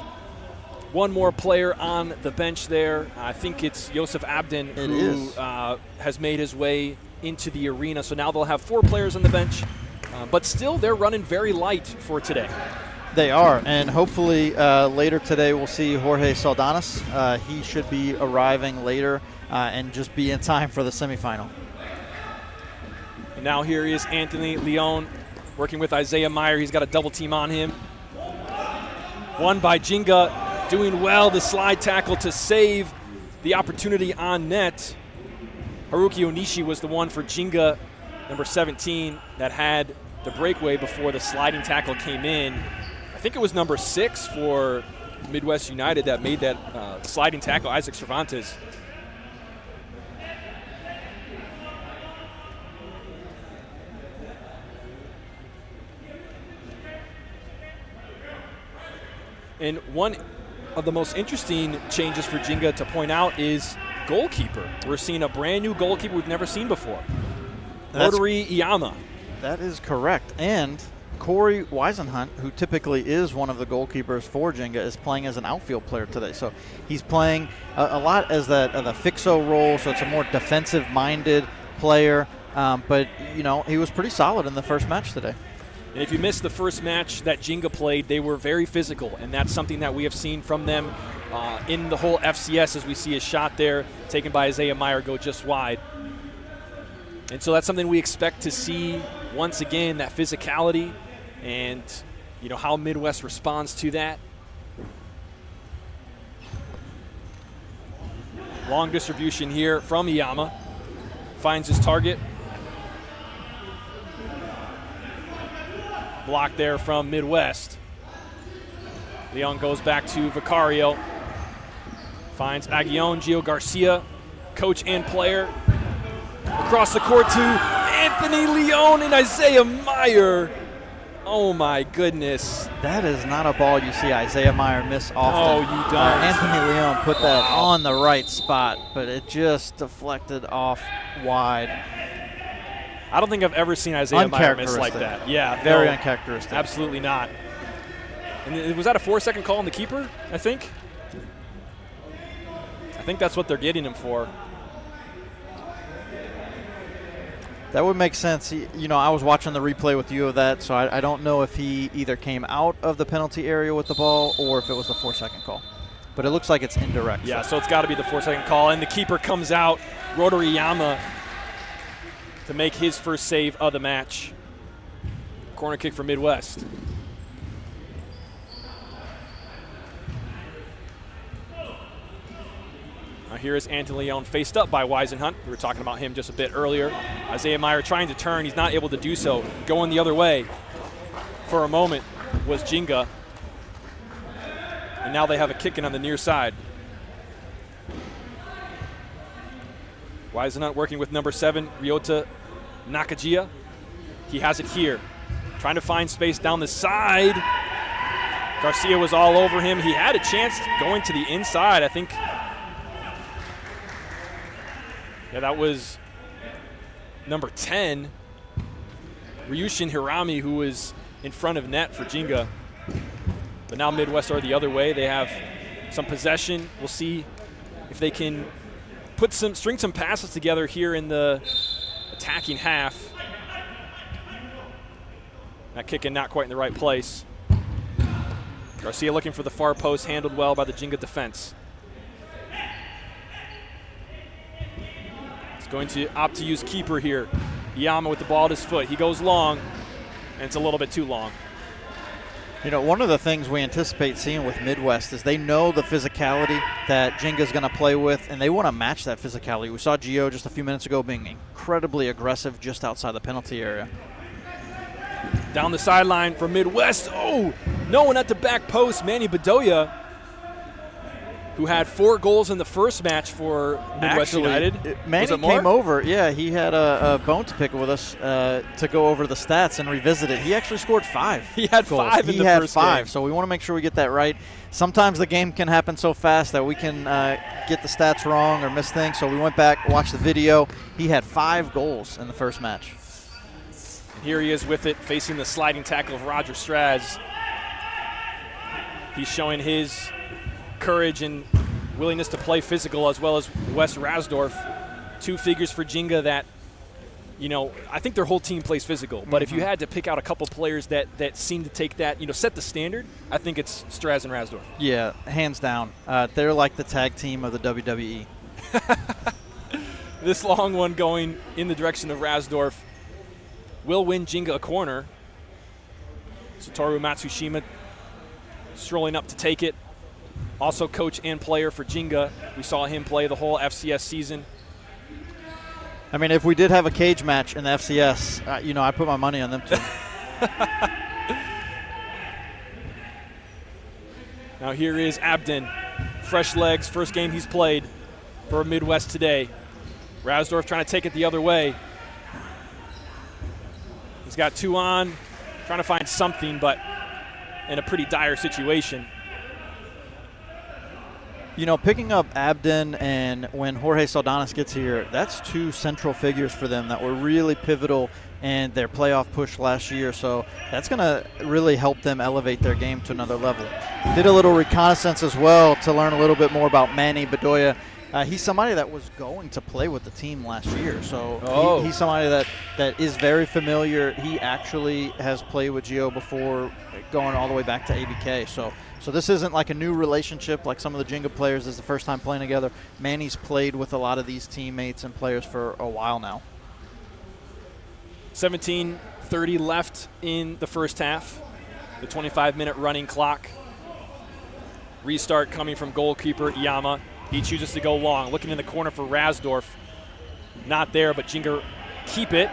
one more player on the bench there. I think it's Joseph Abden who has made his way into the arena. So now they'll have 4 players on the bench, but still they're running very light for today. They are, and hopefully later today we'll see Jorge Saldanas. He should be arriving later and just be in time for the semifinal. And now here is Anthony Leon working with Isaiah Meyer. He's got a double team on him. Won by Jenga, doing well, the slide tackle to save the opportunity on net. Haruki Onishi was the one for Jenga, number 17, that had the breakaway before the sliding tackle came in. I think it was number 6 for Midwest United that made that sliding tackle, Isaac Cervantes. And one of the most interesting changes for Jenga to point out is goalkeeper. We're seeing a brand new goalkeeper we've never seen before. Rotary Iyama. That is correct. And Corey Weisenhunt, who typically is one of the goalkeepers for Jenga, is playing as an outfield player today. So he's playing a lot as the fixo role, so it's a more defensive-minded player. But, you know, he was pretty solid in the first match today. And if you missed the first match that Jenga played, they were very physical, and that's something that we have seen from them in the whole FCS, as we see a shot there taken by Isaiah Meyer go just wide. And so that's something we expect to see once again, that physicality and, you know, how Midwest responds to that. Long distribution here from Iyama. Finds his target. Block there from Midwest. Leon goes back to Vicario. Finds Aguillon, Gio Garcia, coach and player. Across the court to Anthony Leon and Isaiah Meyer. Oh my goodness. That is not a ball you see Isaiah Meyer miss often. Oh, you don't. Anthony Leon put that on the right spot, but it just deflected off wide. I don't think I've ever seen Isaiah Meyer miss like that. Yeah, very no, uncharacteristic. Absolutely not. And was that a 4-second call on the keeper, I think? I think that's what they're getting him for. That would make sense. You know, I was watching the replay with you of that, so I don't know if he either came out of the penalty area with the ball or if it was the 4-second call. But it looks like it's indirect. Yeah, so it's got to be the 4-second call. And the keeper comes out, Rotary Iyama, to make his first save of the match. Corner kick for Midwest. Now here is Anthony Leon faced up by Weisenhunt. We were talking about him just a bit earlier. Isaiah Meyer trying to turn. He's not able to do so. Going the other way for a moment was Jenga. And now they have a kick in on the near side. Weisenhunt working with number 7, Ryota Nakajia. He has it here. Trying to find space down the side. Garcia was all over him. He had a chance going to the inside. I think, yeah, that was number 10, Ryushin Hirami, who was in front of net for Jenga. But now Midwest are the other way. They have some possession. We'll see if they can string some passes together here in the attacking half. That kick in not quite in the right place. Garcia looking for the far post, handled well by the Jenga defense. He's going to opt to use keeper here. Iyama with the ball at his foot. He goes long, and it's a little bit too long. You know, one of the things we anticipate seeing with Midwest is they know the physicality that Jenga's going to play with, and they want to match that physicality. We saw Gio just a few minutes ago being incredibly aggressive just outside the penalty area. Down the sideline for Midwest. Oh, no one at the back post. Manny Bedoya, who had 4 goals in the first match for Midwest United. Manny came over. Yeah, he had a bone to pick with us to go over the stats and revisit it. He actually scored 5. He had goals. 5 in the first game. He had 5, so we want to make sure we get that right. Sometimes the game can happen so fast that we can get the stats wrong or miss things, so we went back, watched the video. He had 5 goals in the first match. Here he is with it, facing the sliding tackle of Roger Straz. He's showing his courage and willingness to play physical, as well as Wes Rasdorf. 2 figures for Jenga that, you know, I think their whole team plays physical. But if you had to pick out a couple players that seem to take that, you know, set the standard, I think it's Straz and Rasdorf. Yeah, hands down. They're like the tag team of the WWE. This long one going in the direction of Rasdorf will win Jenga a corner. Satoru Matsushima strolling up to take it. Also coach and player for Jenga. We saw him play the whole FCS season. I mean, if we did have a cage match in the FCS, you know, I put my money on them too. Now here is Abden. Fresh legs, first game he's played for Midwest today. Rasdorf trying to take it the other way. He's got 2 on, trying to find something, but in a pretty dire situation. You know, picking up Abden and when Jorge Saldanas gets here, that's 2 central figures for them that were really pivotal in their playoff push last year. So that's going to really help them elevate their game to another level. Did a little reconnaissance as well to learn a little bit more about Manny Bedoya. He's somebody that was going to play with the team last year. So he's somebody that is very familiar. He actually has played with Gio before, going all the way back to ABK. So this isn't like a new relationship like some of the Jenga players. This is the first time playing together. Manny's played with a lot of these teammates and players for a while now. 17:30 left in the first half. The 25-minute running clock. Restart coming from goalkeeper Iyama. He chooses to go long. Looking in the corner for Rasdorf. Not there, but Jenga keep it.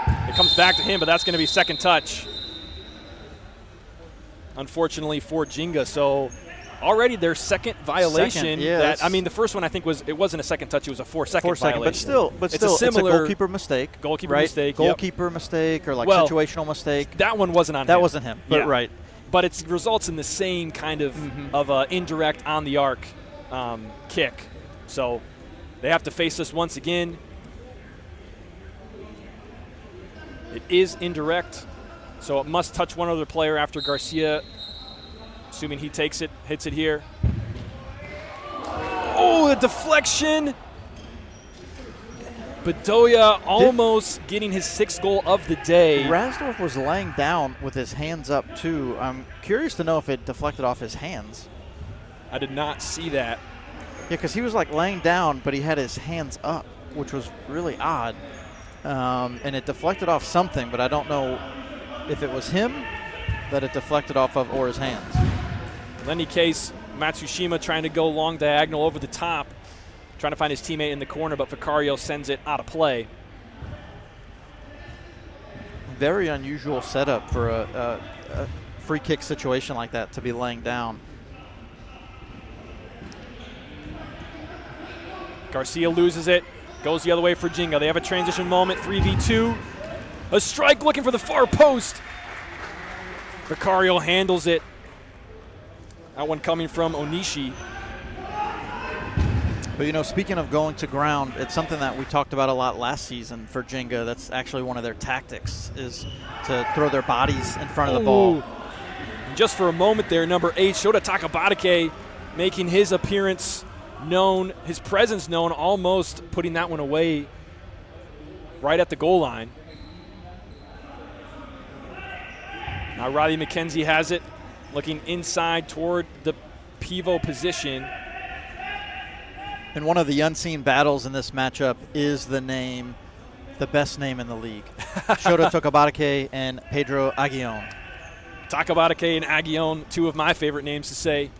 It comes back to him, but that's going to be second touch. Unfortunately for Jenga. So already their second violation. The first one I think it wasn't a second touch, it was a 4-second violation. But still, it's a goalkeeper mistake. Goalkeeper mistake or situational mistake. That one wasn't on him. That wasn't him, but right. But it results in the same kind of indirect on the arc kick. So they have to face this once again. It is indirect, so it must touch one other player after Garcia, assuming he takes it, hits it here. Oh, the deflection. Bedoya almost getting his 6th goal of the day. Rasdorf was laying down with his hands up, too. I'm curious to know if it deflected off his hands. I did not see that. Yeah, because he was like laying down, but he had his hands up, which was really odd. And it deflected off something, but I don't know if it was him that it deflected off of or his hands. In any case, Matsushima trying to go long diagonal over the top, trying to find his teammate in the corner, but Vicario sends it out of play. Very unusual setup for a free kick situation like that, to be laying down. Garcia loses it, goes the other way for Jenga. They have a transition moment, 3v2. A strike looking for the far post. Vicario handles it. That one coming from Onishi. But, you know, speaking of going to ground, it's something that we talked about a lot last season for Jenga. That's actually one of their tactics, is to throw their bodies in front of the ball. Just for a moment there, number 8, Shota Takabatake, making his appearance known, his presence known, almost putting that one away right at the goal line. Now Riley McKenzie has it, looking inside toward the pivot position. And one of the unseen battles in this matchup is the best name in the league. Shota Takabatake and Pedro Aguillon. Takabatake and Aguillon, 2 of my favorite names to say.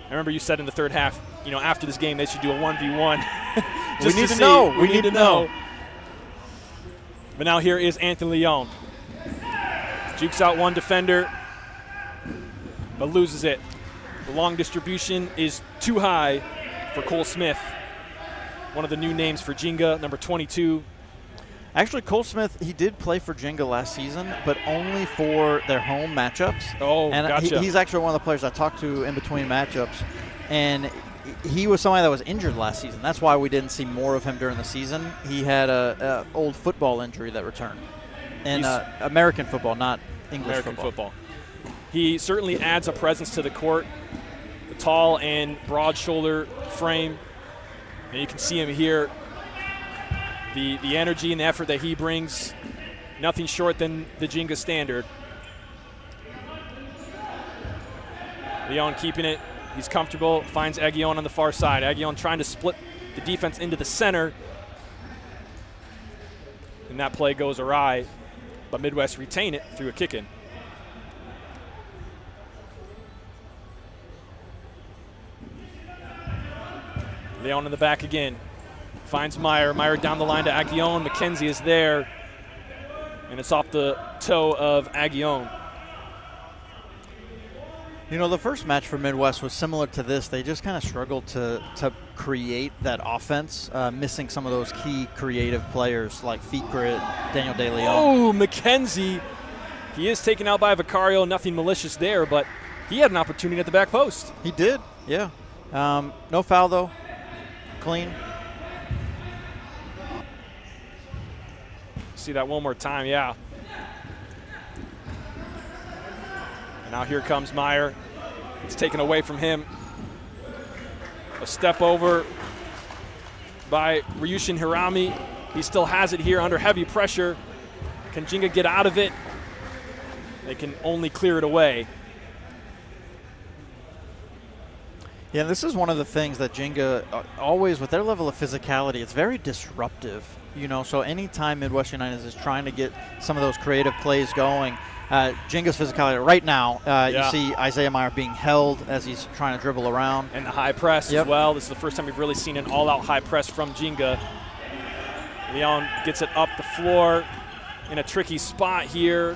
I remember you said in the third half, you know, after this game they should do a 1v1. We need to know. We need to know. But now here is Anthony Leon. Jukes out one defender, but loses it. The long distribution is too high for Cole Smith, one of the new names for Jenga, number 22. Actually, Cole Smith, he did play for Jenga last season, but only for their home matchups. Oh, and gotcha. He's actually one of the players I talked to in between matchups. And he was somebody that was injured last season. That's why we didn't see more of him during the season. He had a old football injury that returned. And American football, not English football. He certainly adds a presence to the court. The tall and broad shoulder frame. And you can see him here. The energy and the effort that he brings, nothing short than the Jenga standard. Leon keeping it. He's comfortable, finds Aguillon on the far side. Aguillon trying to split the defense into the center. And that play goes awry, but Midwest retain it through a kick-in. Leon in the back again. Finds Meyer. Meyer down the line to Aguillon. McKenzie is there. And it's off the toe of Aguillon. You know, the first match for Midwest was similar to this. They just kind of struggled to create that offense, missing some of those key creative players like Feet Grit, Daniel De Leon. Oh, McKenzie. He is taken out by Vicario. Nothing malicious there, but he had an opportunity at the back post. He did, yeah. No foul, though. Clean. See that one more time, yeah. And now here comes Meyer. It's taken away from him. A step over by Ryushin Hirami. He still has it here under heavy pressure. Can Jenga get out of it? They can only clear it away. Yeah, this is one of the things that Jenga always, with their level of physicality, it's very disruptive. You know, so anytime Midwest United is trying to get some of those creative plays going, Jenga's physicality right now, you see Isaiah Meyer being held as he's trying to dribble around. And the high press as well. This is the first time we've really seen an all-out high press from Jenga. Leon gets it up the floor in a tricky spot here.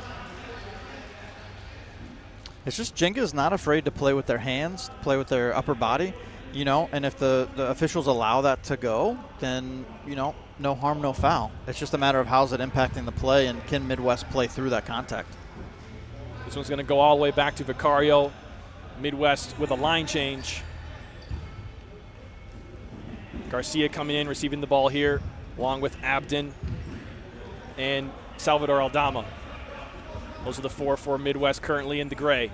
It's just Jenga's not afraid to play with their hands, play with their upper body, you know, and if the officials allow that to go, then, you know, no harm, no foul. It's just a matter of how's it impacting the play and can Midwest play through that contact. This one's going to go all the way back to Vicario. Midwest with a line change. Garcia coming in, receiving the ball here, along with Abden and Salvador Aldama. Those are the four for Midwest currently in the gray.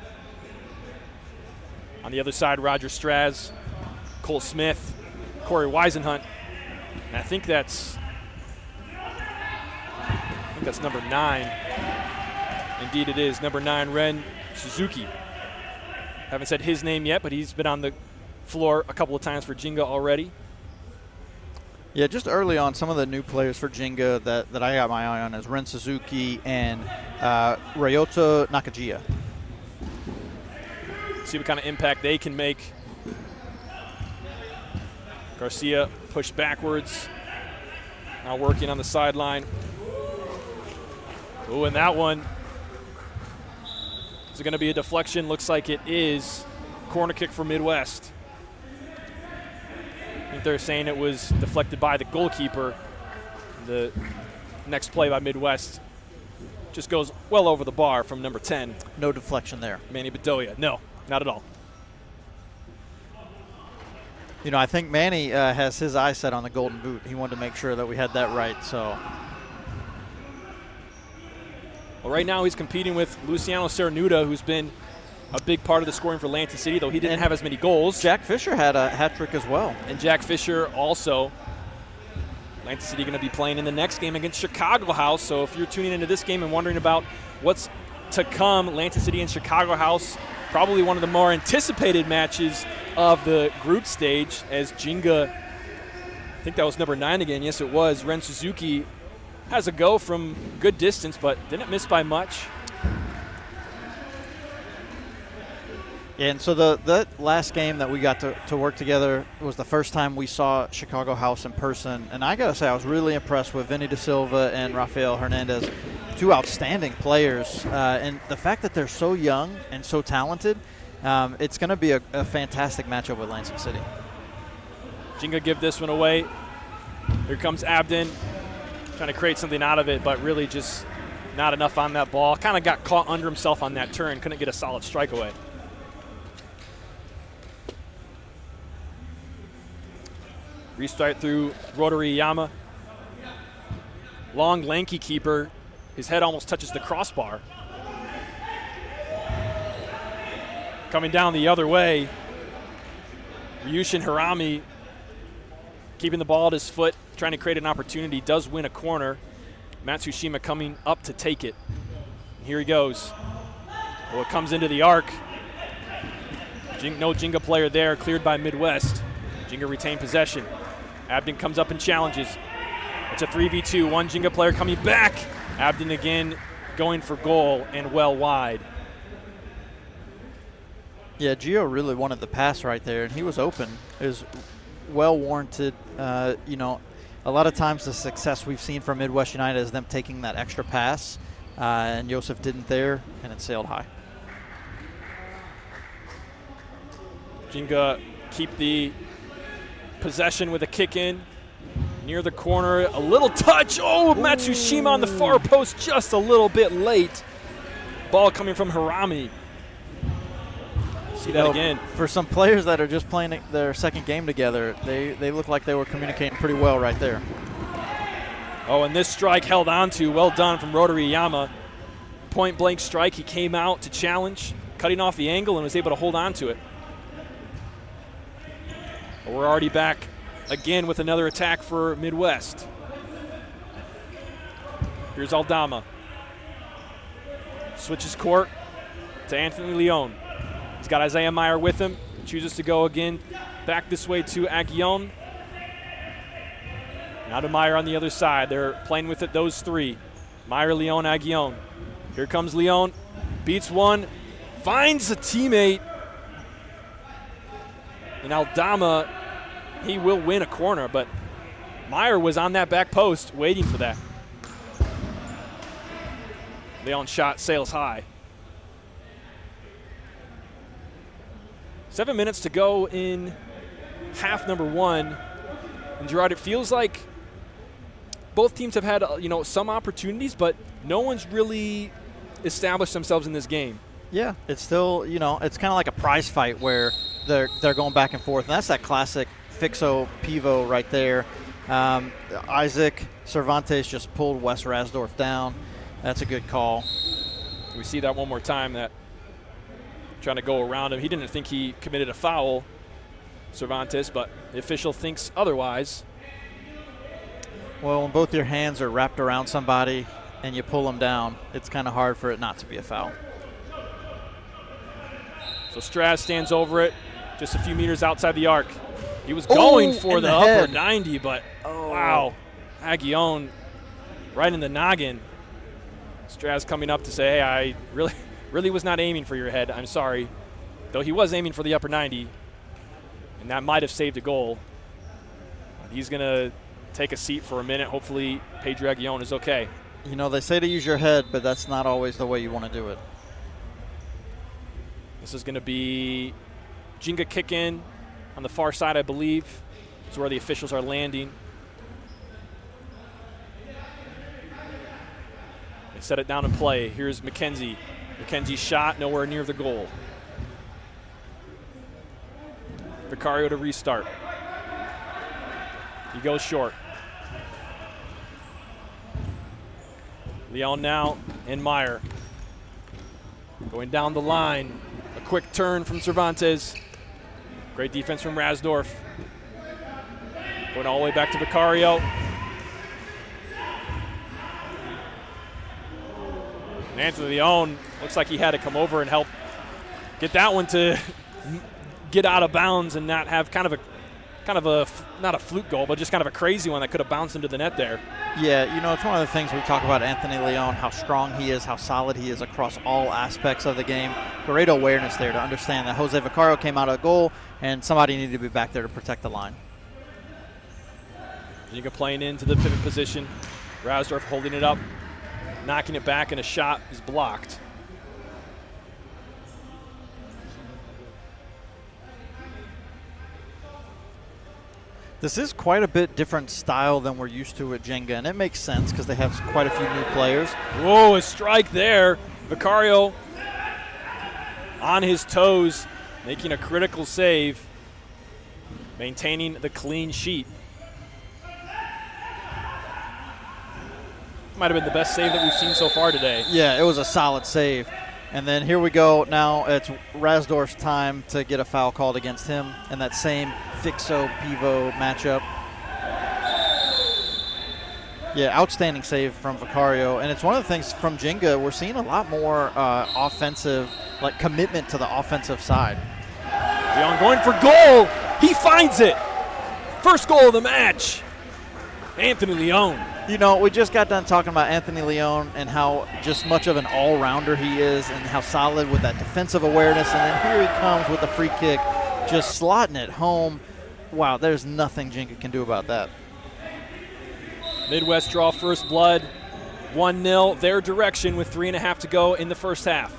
On the other side, Roger Straz, Cole Smith, Corey Weisenhunt. And I think that's number 9. Indeed it is, number 9, Ren Suzuki. Haven't said his name yet, but he's been on the floor a couple of times for Jenga already. Yeah, just early on, some of the new players for Jenga that I got my eye on is Ren Suzuki and Ryota Nakajia. See what kind of impact they can make. Garcia pushed backwards. Now working on the sideline. Oh, and that one. Is it going to be a deflection? Looks like it is. Corner kick for Midwest. I think they're saying it was deflected by the goalkeeper. The next play by Midwest just goes well over the bar from number 10. No deflection there. Manny Bedoya. No, not at all. You know, I think Manny has his eye set on the golden boot. He wanted to make sure that we had that right, so. Well, right now he's competing with Luciano Cernuda, who's been a big part of the scoring for Lansing City, though he didn't have as many goals. Jack Fisher had a hat trick as well. And Jack Fisher also. Lansing City going to be playing in the next game against Chicago House. So if you're tuning into this game and wondering about what's to come, Lansing City and Chicago House, probably one of the more anticipated matches of the group stage, as Jenga, I think that was number 9 again. Yes, it was. Ren Suzuki has a go from good distance, but didn't miss by much. And so that last game that we got to work together was the first time we saw Chicago House in person. And I got to say, I was really impressed with Vinny Da Silva and Rafael Hernandez, 2 outstanding players. And the fact that they're so young and so talented, it's going to be a fantastic matchup with Lansing City. Jenga give this one away. Here comes Abden, trying to create something out of it, but really just not enough on that ball. Kind of got caught under himself on that turn, couldn't get a solid strike away. Restart through Rotary Yama. Long, lanky keeper. His head almost touches the crossbar. Coming down the other way, Ryushin Hirami keeping the ball at his foot, trying to create an opportunity, does win a corner. Matsushima coming up to take it. And here he goes. Well, it comes into the arc. No Jenga player there, cleared by Midwest. Jenga retained possession. Abden comes up and challenges. It's a 3v2, one Jenga player coming back. Abden again going for goal and well wide. Yeah, Gio really wanted the pass right there, and he was open. It was well warranted. You know, a lot of times the success we've seen from Midwest United is them taking that extra pass, and Joseph didn't there, and it sailed high. Jenga keep the possession with a kick in near the corner. A little touch. Oh, Matsushima on the far post just a little bit late. Ball coming from Hirami. See that again. For some players that are just playing their second game together, they look like they were communicating pretty well right there. Oh, and this strike held on to. Well done from Rotary Yama. Point blank strike. He came out to challenge, cutting off the angle, and was able to hold on to it. But we're already back again with another attack for Midwest. Here's Aldama. Switches court to Anthony Leon. He's got Isaiah Meyer with him. Chooses to go again back this way to Aguillon. Now to Meyer on the other side. They're playing with it, those three. Meyer, Leon, Aguillon. Here comes Leon. Beats one. Finds a teammate. And Aldama, he will win a corner, but Meyer was on that back post waiting for that. Leon shot sails high. 7 minutes to go in half number one. And Gerard, it feels like both teams have had some opportunities, but no one's really established themselves in this game. Yeah, it's still, it's kind of like a prize fight where they're going back and forth. And that's that classic Fixo Pivo right there. Isaac Cervantes just pulled Wes Rasdorf down. That's a good call. We see that one more time, that trying to go around him. He didn't think he committed a foul, Cervantes, but the official thinks otherwise. Well, when both your hands are wrapped around somebody and you pull them down, it's kind of hard for it not to be a foul. So Straz stands over it, just a few meters outside the arc. He was going for the upper 90, but wow, Aguillon right in the noggin. Straz coming up to say, hey, I really was not aiming for your head. I'm sorry. Though he was aiming for the upper 90, and that might have saved a goal. He's going to take a seat for a minute. Hopefully Pedro Aguillon is okay. They say to use your head, but that's not always the way you want to do it. This is going to be Jenga kick in on the far side, I believe. It's where the officials are landing. They set it down in play. Here's McKenzie. McKenzie's shot, nowhere near the goal. Vicario to restart. He goes short. Leon now and Meyer. Going down the line. A quick turn from Cervantes. Great defense from Rasdorf. Going all the way back to Vicario. And Anthony Leon looks like he had to come over and help get that one to get out of bounds and not have kind of a not a fluke goal, but just kind of a crazy one that could have bounced into the net there. Yeah, it's one of the things we talk about Anthony Leon, how strong he is, how solid he is across all aspects of the game. Great awareness there to understand that Jose Vicario came out of goal and somebody needed to be back there to protect the line. Jenga playing into the pivot position. Rasdorf holding it up, knocking it back, and a shot is blocked. This is quite a bit different style than we're used to at Jenga, and it makes sense because they have quite a few new players. Whoa, a strike there. Vicario on his toes, making a critical save, maintaining the clean sheet. Might have been the best save that we've seen so far today. Yeah, it was a solid save. And then here we go. Now it's Rasdorf's time to get a foul called against him in that same Fixo-Pivo matchup. Yeah, outstanding save from Vicario. And it's one of the things from Jenga, we're seeing a lot more offensive, like commitment to the offensive side. Leon going for goal. He finds it. First goal of the match. Anthony Leon. We just got done talking about Anthony Leon and how just much of an all-rounder he is and how solid with that defensive awareness. And then here he comes with the free kick, just slotting it home. Wow, there's nothing Jenga can do about that. Midwest draw first blood, 1-0 their direction with 3.5 to go in the first half.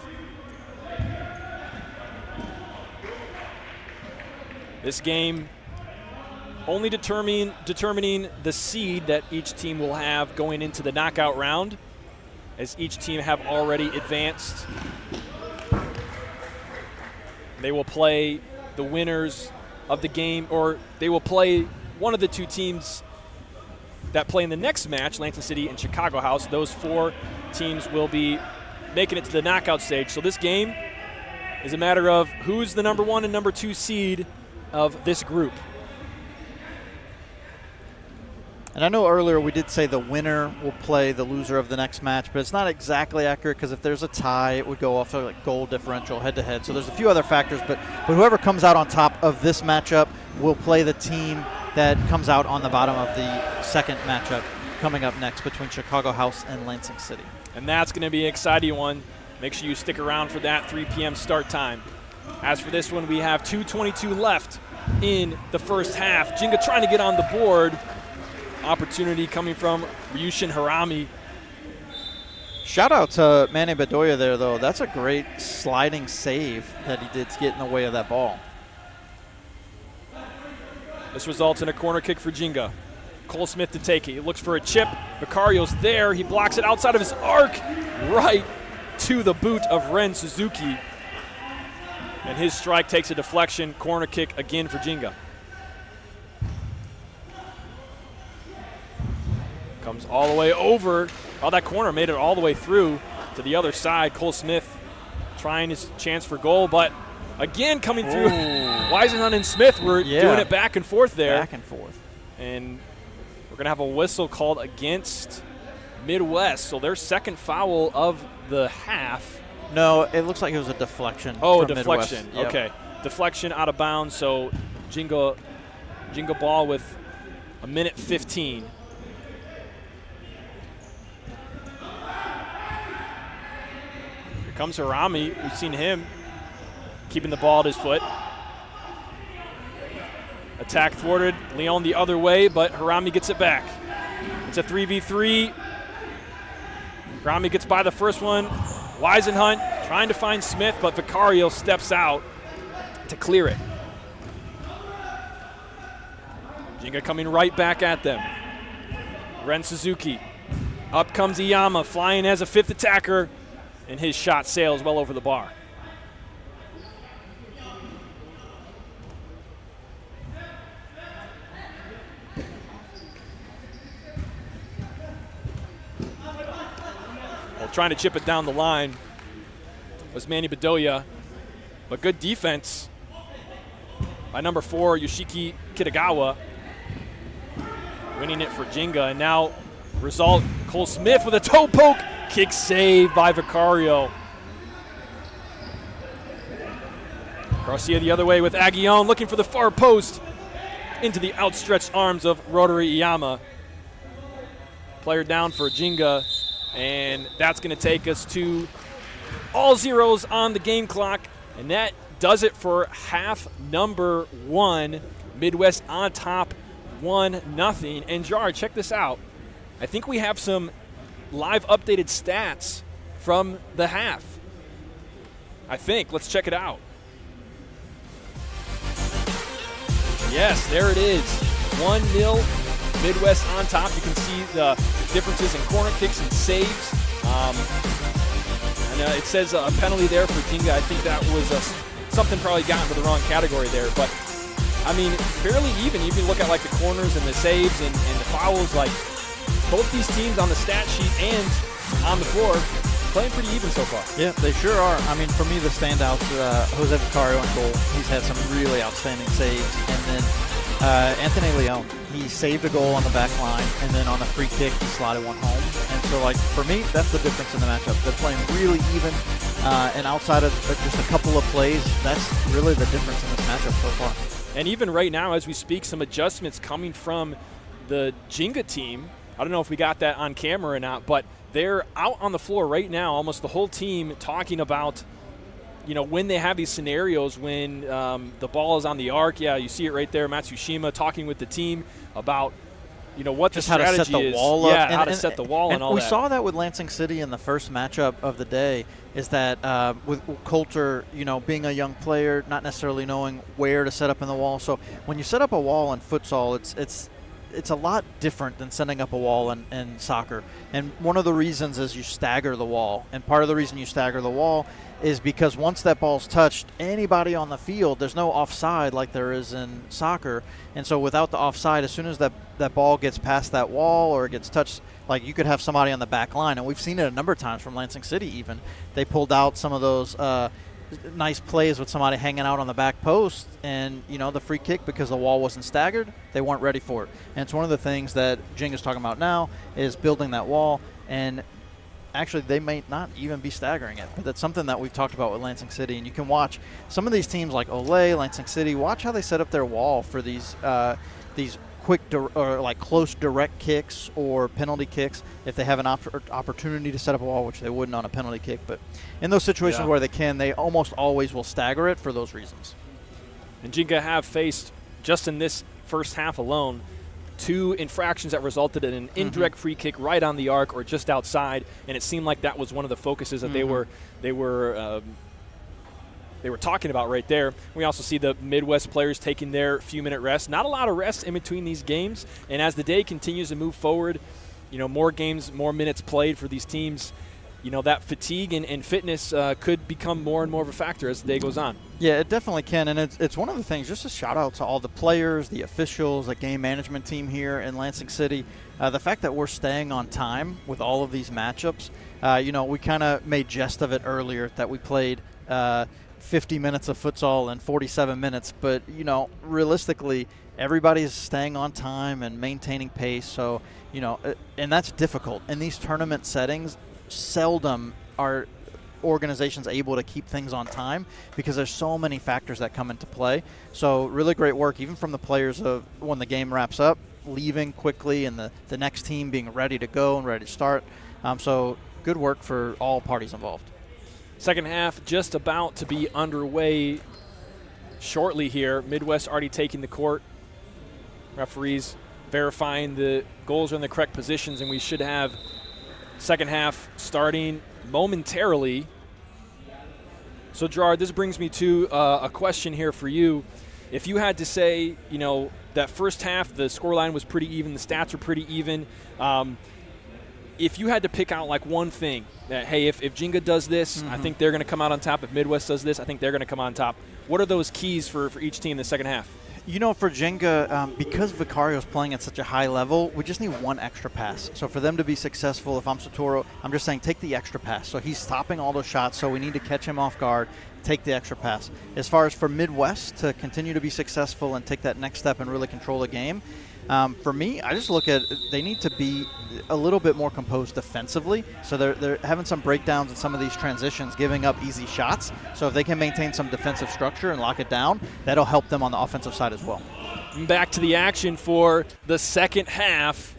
This game only determining the seed that each team will have going into the knockout round, as each team have already advanced. They will play the winners of the game, or they will play one of the two teams that play in the next match, Lansing City and Chicago House. Those 4 teams will be making it to the knockout stage. So this game is a matter of who's the number 1 and number 2 seed of this group. And I know earlier we did say the winner will play the loser of the next match, but it's not exactly accurate because if there's a tie, it would go off to like goal differential head-to-head. So there's a few other factors, but whoever comes out on top of this matchup will play the team that comes out on the bottom of the second matchup coming up next between Chicago House and Lansing City. And that's going to be an exciting one. Make sure you stick around for that 3 p.m. start time. As for this one, we have 2:22 left in the first half. Jenga trying to get on the board. Opportunity coming from Ryushin Harami. Shout out to Manny Bedoya there, though. That's a great sliding save that he did to get in the way of that ball. This results in a corner kick for Jenga. Cole Smith to take it. He looks for a chip. Vicario's there. He blocks it outside of his arc, right to the boot of Ren Suzuki. And his strike takes a deflection. Corner kick again for Jenga. Comes all the way over. Oh, that corner made it all the way through to the other side. Cole Smith trying his chance for goal, but again coming through. Weisenhunt and Smith were doing it back and forth there. Back and forth. And we're going to have a whistle called against Midwest. So their second foul of the half. No, it looks like it was a deflection. Oh, a from deflection. Midwest. Yep. Okay. Deflection out of bounds. So Jenga ball with a minute 15. Here comes Harami. We've seen him keeping the ball at his foot. Attack thwarted. Leon the other way, but Harami gets it back. It's a 3v3. Harami gets by the first one. Weisenhunt trying to find Smith, but Vicario steps out to clear it. Jenga coming right back at them. Ren Suzuki. Up comes Iyama, flying as a 5th attacker, and his shot sails well over the bar. Well, trying to chip it down the line was Manny Bedoya, but good defense by number 4, Yoshiki Kitagawa, winning it for Jenga. And now result, Cole Smith with a toe poke, kick save by Vicario. Garcia the other way with Aguillon looking for the far post into the outstretched arms of Rotary Iyama. Player down for Jenga, and that's going to take us to all zeros on the game clock, and that does it for half number 1. Midwest on top 1-0. And Jar, check this out. I think we have some live updated stats from the half. I think. Let's check it out. Yes, there it is. 1-0 Midwest on top. You can see the differences in corner kicks and saves. And it says a penalty there for Jenga. I think that was something probably got into the wrong category there. But, I mean, fairly even. You can look at, like, the corners and the saves and the fouls. Like, both these teams on the stat sheet and on the floor playing pretty even so far. Yeah, they sure are. I mean, for me, the standouts, Jose Vicario on goal. He's had some really outstanding saves. And then Anthony Leon, he saved a goal on the back line, and then on the free kick, he slotted one home. And so, like, for me, that's the difference in the matchup. They're playing really even, and outside of just a couple of plays, that's really the difference in this matchup so far. And even right now, as we speak, some adjustments coming from the Jenga team. I don't know if we got that on camera or not, but they're out on the floor right now, almost the whole team, talking about, you know, when they have these scenarios when the ball is on the arc. Yeah, you see it right there. Matsushima talking with the team about, you know, what just the strategy how to set the is. wall up. Yeah, how to set the wall and all we that. We saw that with Lansing City in the first matchup of the day, is that with Coulter, you know, being a young player, not necessarily knowing where to set up in the wall. So when you set up a wall in futsal, it's a lot different than setting up a wall in soccer. And one of the reasons is you stagger the wall. And part of the reason you stagger the wall is because once that ball's touched anybody on the field, there's no offside like there is in soccer. And so without the offside, as soon as that ball gets past that wall or it gets touched, like you could have somebody on the back line. And we've seen it a number of times from Lansing City even. They pulled out some of those nice plays with somebody hanging out on the back post, and the free kick, because the wall wasn't staggered, they weren't ready for it. And it's one of the things that Jenga's talking about now is building that wall. And actually they may not even be staggering it, but that's something that we've talked about with Lansing City. And you can watch some of these teams like Ole, Lansing City, watch how they set up their wall for these quick or like close direct kicks or penalty kicks if they have an opportunity to set up a wall, which they wouldn't on a penalty kick. But in those situations where they almost always will stagger it for those reasons. And Jenga have faced, just in this first half alone, 2 infractions that resulted in an indirect free kick right on the arc or just outside, and it seemed like that was one of the focuses that they were talking about right there. We also see the Midwest players taking their few-minute rest. Not a lot of rest in between these games, and as the day continues to move forward, more games, more minutes played for these teams, that fatigue and fitness could become more and more of a factor as the day goes on. Yeah, it definitely can, and it's one of the things, just a shout-out to all the players, the officials, the game management team here in Lansing City. The fact that we're staying on time with all of these matchups, we kind of made jest of it earlier that we played 50 minutes of futsal in 47 minutes, but realistically everybody's staying on time and maintaining pace, so and that's difficult in these tournament settings. Seldom are organizations able to keep things on time because there's so many factors that come into play. So really great work even from the players of when the game wraps up, leaving quickly, and the next team being ready to go and ready to start. So good work for all parties involved. Second half just about to be underway shortly here. Midwest already taking the court. Referees verifying the goals are in the correct positions, and we should have second half starting momentarily. So, Gerard, this brings me to a question here for you. If you had to say, that first half, the scoreline was pretty even, the stats were pretty even. If you had to pick out like one thing that, hey, if Jenga does this, I think they're going to come out on top. If Midwest does this, I think they're going to come on top. What are those keys for each team in the second half? For Jenga, because Vicario's playing at such a high level, we just need one extra pass. So for them to be successful, if I'm Satoro, I'm just saying take the extra pass. So he's stopping all those shots, so we need to catch him off guard, take the extra pass. As far as for Midwest to continue to be successful and take that next step and really control the game, for me, I just look at they need to be a little bit more composed defensively. So they're having some breakdowns in some of these transitions, giving up easy shots. So if they can maintain some defensive structure and lock it down, that'll help them on the offensive side as well. Back to the action for the second half.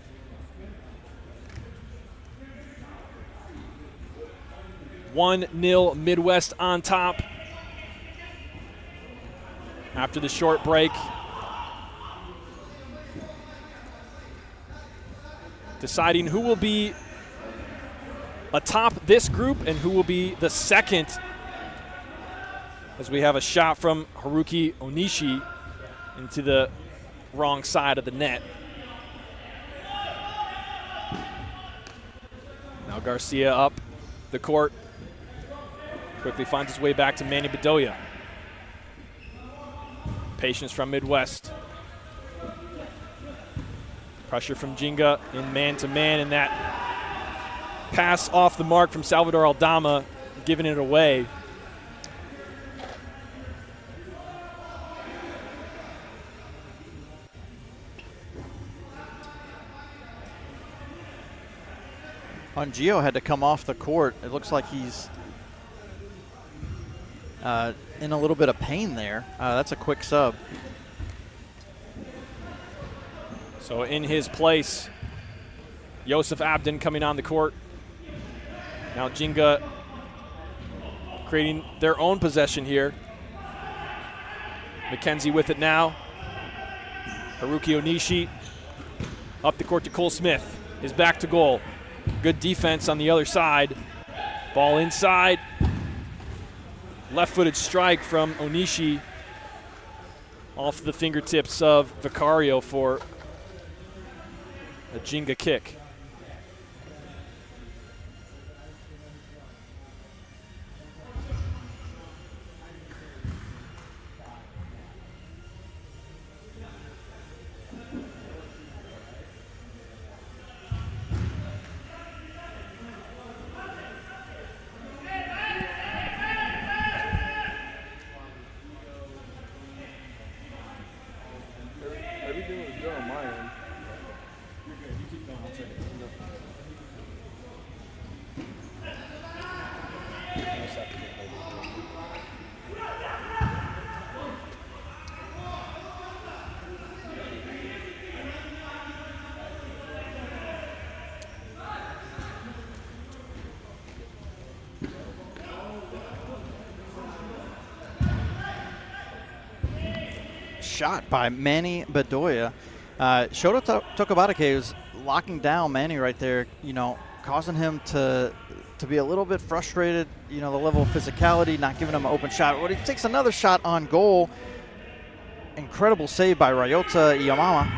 (1-0) Midwest on top after the short break. Deciding who will be atop this group and who will be the second, as we have a shot from Haruki Onishi into the wrong side of the net. Now Garcia up the court, quickly finds his way back to Manny Bedoya. Patience from Midwest. Pressure from Jenga in man-to-man, and that pass off the mark from Salvador Aldama, giving it away. Gio had to come off the court. It looks like he's in a little bit of pain there. That's a quick sub. So in his place, Yosef Abdin coming on the court. Now Jenga creating their own possession here. McKenzie with it now. Haruki Onishi up the court to Cole Smith. His back to goal. Good defense on the other side. Ball inside. Left-footed strike from Onishi off the fingertips of Vicario for A Jenga kick. Everything was good on my end. Shot by Manny Bedoya. Shota Tokabatake was locking down Manny right there, causing him to be a little bit frustrated, the level of physicality, not giving him an open shot. But he takes another shot on goal. Incredible save by Ryota Iyamama.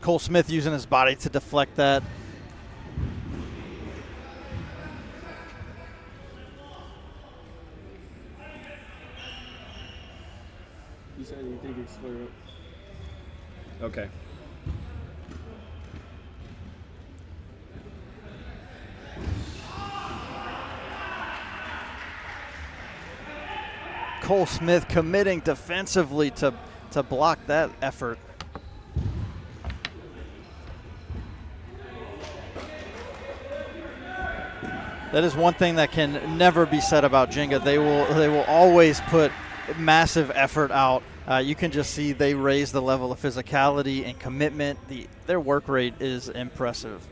Cole Smith using his body to deflect that. You said you think it's clear up. Okay. Cole Smith committing defensively to block that effort. That is one thing that can never be said about Jenga. They will always put massive effort out. You can just see they raise the level of physicality and commitment. Their work rate is impressive.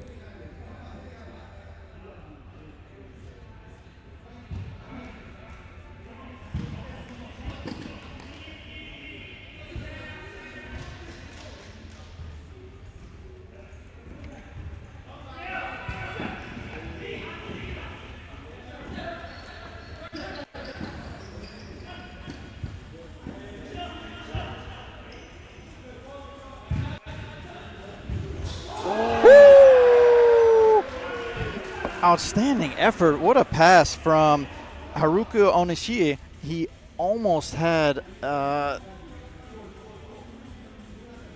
Outstanding effort. What a pass from Haruko Onishie. He almost had Ryushin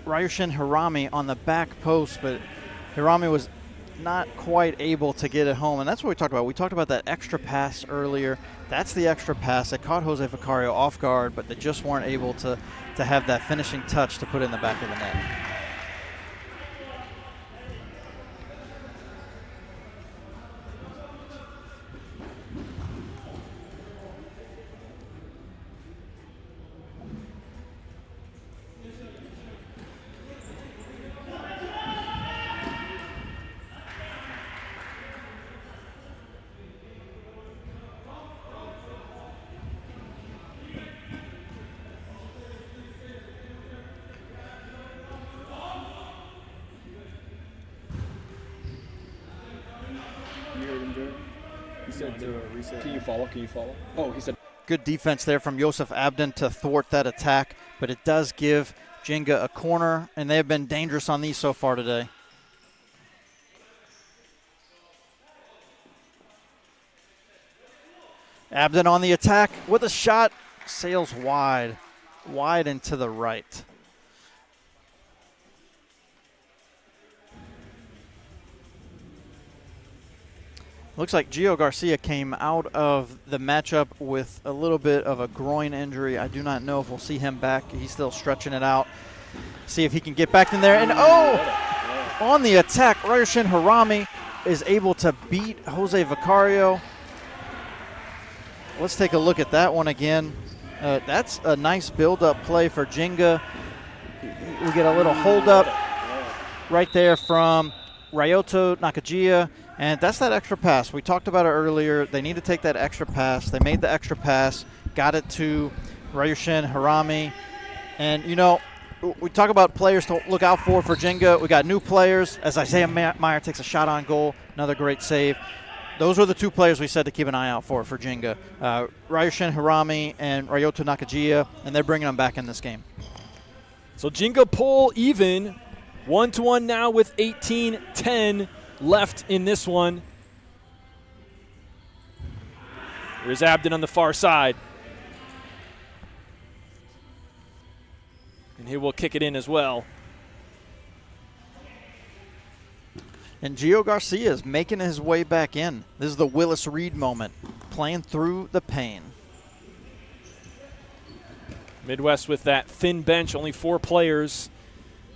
Hirami on the back post, but Hirami was not quite able to get it home. And that's what we talked about. We talked about that extra pass earlier. That's the extra pass that caught Jose Vicario off guard, but they just weren't able to have that finishing touch to put in the back of the net. Can you follow? Oh, he said. Good defense there from Josef Abden to thwart that attack, but it does give Jenga a corner, and they have been dangerous on these so far today. Abden on the attack with a shot, sails wide and to the right. Looks like Gio Garcia came out of the matchup with a little bit of a groin injury. I do not know if we'll see him back. He's still stretching it out. See if he can get back in there. And on the attack, Ryushin Hirami is able to beat Jose Vicario. Let's take a look at that one again. That's a nice build-up play for Jenga. We get a little hold-up right there from Ryoto Nakajiya. And that's that extra pass. We talked about it earlier. They need to take that extra pass. They made the extra pass, got it to Ryushin Hirami. And, we talk about players to look out for Jenga. We got new players. As Isaiah Meyer takes a shot on goal, another great save. Those were the two players we said to keep an eye out for Jenga. Ryushin Hirami and Ryoto Nakajiya, and they're bringing them back in this game. So Jenga pull even. 1-1 now with 18-10 left in this one. Here's Abden on the far side. And he will kick it in as well. And Gio Garcia is making his way back in. This is the Willis Reed moment, playing through the pain. Midwest with that thin bench, only 4 players.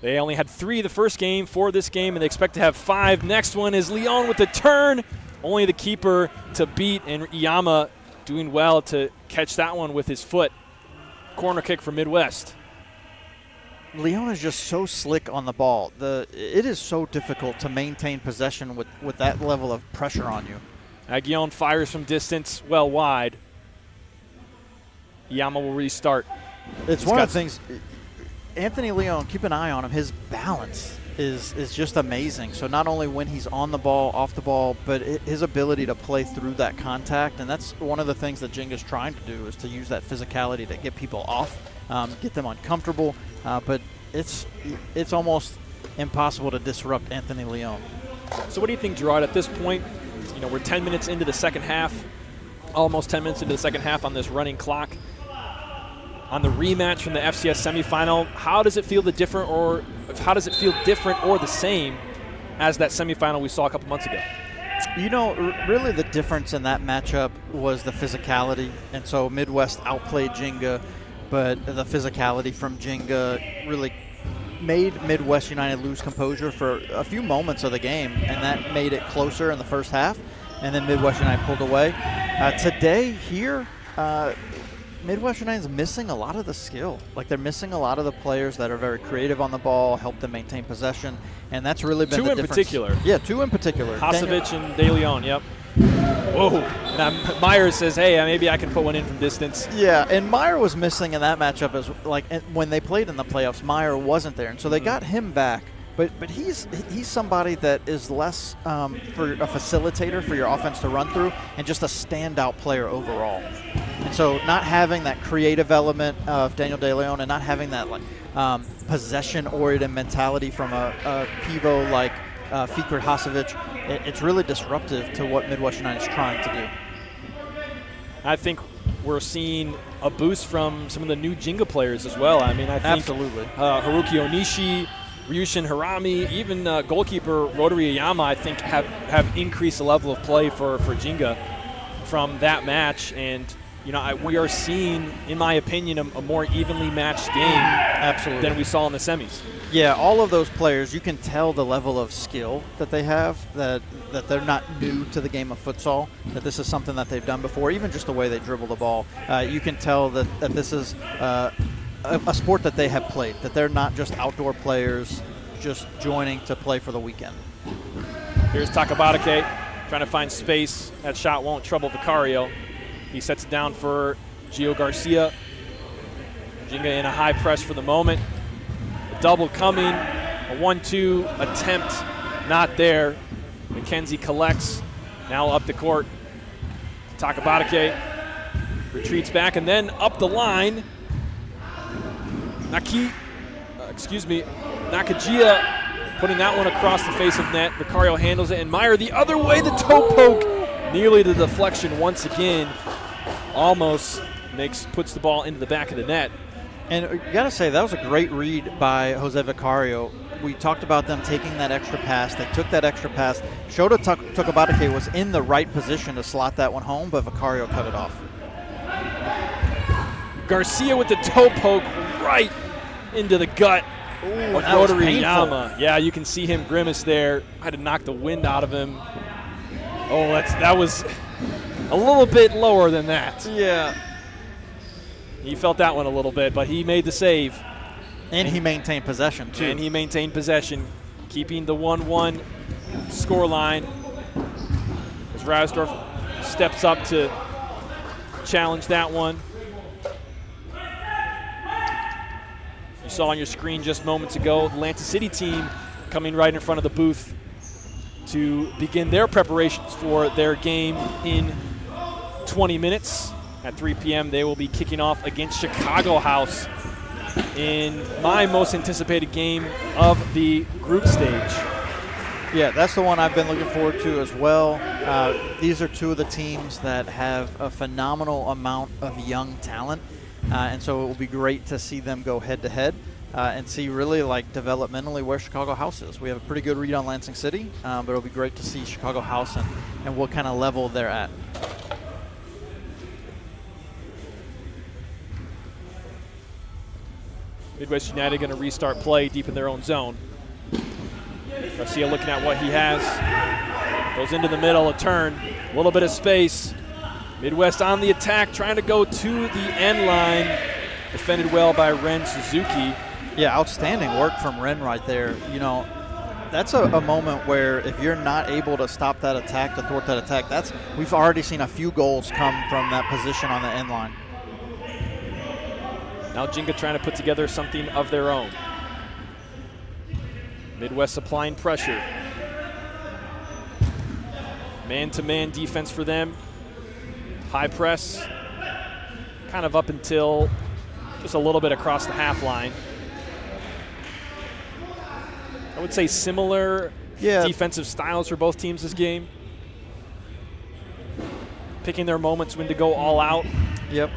They only had 3 the first game, 4 this game, and they expect to have 5. Next one is Leon with the turn. Only the keeper to beat, and Iyama doing well to catch that one with his foot. Corner kick for Midwest. Leon is just so slick on the ball. It is so difficult to maintain possession with that level of pressure on you. Aguillon fires from distance, well wide. Iyama will restart. It's one of the things, Anthony Leon, keep an eye on him. His balance is just amazing. So not only when he's on the ball, off the ball, but his ability to play through that contact. And that's one of the things that Jenga's trying to do, is to use that physicality to get people off, get them uncomfortable. But it's almost impossible to disrupt Anthony Leon. So what do you think, Gerard, at this point? You know, we're 10 minutes into the second half, almost 10 minutes into the second half on this running clock. On the rematch from the FCS semifinal, how does it feel different or the same as that semifinal we saw a couple months ago? You know, really the difference in that matchup was the physicality. And so Midwest outplayed Jenga, but the physicality from Jenga really made Midwest United lose composure for a few moments of the game, and that made it closer in the first half, and then Midwest United pulled away. Today here, Midwest United is missing a lot of the skill. Like, they're missing a lot of the players that are very creative on the ball, help them maintain possession, and that's really been the difference. 2 in particular. Yeah, 2 in particular. Hasevich and De Leon, yep. Whoa. And Myers says, hey, maybe I can put one in from distance. Yeah, and Meyer was missing in that matchup. When they played in the playoffs, Meyer wasn't there, and so they got him back. But he's somebody that is less for a facilitator for your offense to run through, and just a standout player overall. And so not having that creative element of Daniel De Leon, and not having that possession-oriented mentality from a pivot like Fikret Hasevich, it's really disruptive to what Midwest United is trying to do. I think we're seeing a boost from some of the new Jenga players as well. I mean, I think Absolutely. Haruki Onishi, Ryushin Harami, even goalkeeper Rotary Iyama, I think have increased the level of play for Jenga from that match. And you know, we are seeing, in my opinion, a more evenly matched game Absolutely. than we saw in the semis. Yeah, all of those players, you can tell the level of skill that they have, that they're not new to the game of futsal, that this is something that they've done before, even just the way they dribble the ball. You can tell that this is a sport that they have played, that they're not just outdoor players just joining to play for the weekend. Here's Takabatake trying to find space. That shot won't trouble Vicario. He sets it down for Gio Garcia. Jenga in a high press for the moment. A double coming. A 1-2 attempt not there. McKenzie collects. Now up the court. Takabatake retreats back and then up the line. Nakajia putting that one across the face of net. Vicario handles it, and Meyer the other way. The toe poke, nearly the deflection once again. Almost puts the ball into the back of the net. And you got to say, that was a great read by Jose Vicario. We talked about them taking that extra pass. They took that extra pass. Shota Takabatake was in the right position to slot that one home, but Vicario cut it off. Garcia with the toe poke right into the gut of Rotary Yama. Yeah, you can see him grimace there. Had to knock the wind out of him. Oh, that was a little bit lower than that. Yeah. He felt that one a little bit, but he made the save. And he maintained possession, too. And he maintained possession, keeping the 1-1 scoreline. As Rausdorf steps up to challenge that one. You saw on your screen just moments ago, the Lansing City team coming right in front of the booth to begin their preparations for their game in 20 minutes. At 3 p.m., they will be kicking off against Chicago House. in my most anticipated game of the group stage. Yeah, that's the one I've been looking forward to as well. These are two of the teams that have a phenomenal amount of young talent, and so it will be great to see them go head-to-head and see really like developmentally where Chicago House is. We have a pretty good read on Lansing City, but it'll be great to see Chicago House and what kind of level they're at. Midwest United going to restart play deep in their own zone. Garcia looking at what he has. Goes into the middle, a turn, a little bit of space. Midwest on the attack, trying to go to the end line. Defended well by Ren Suzuki. Yeah, outstanding work from Ren right there. You know, that's a moment where if you're not able to stop that attack, to thwart that attack, we've already seen a few goals come from that position on the end line. Now Jenga trying to put together something of their own. Midwest applying pressure. Man-to-man defense for them. High press, kind of up until just a little bit across the half line. I would say similar defensive styles for both teams this game. Picking their moments when to go all out. Yep.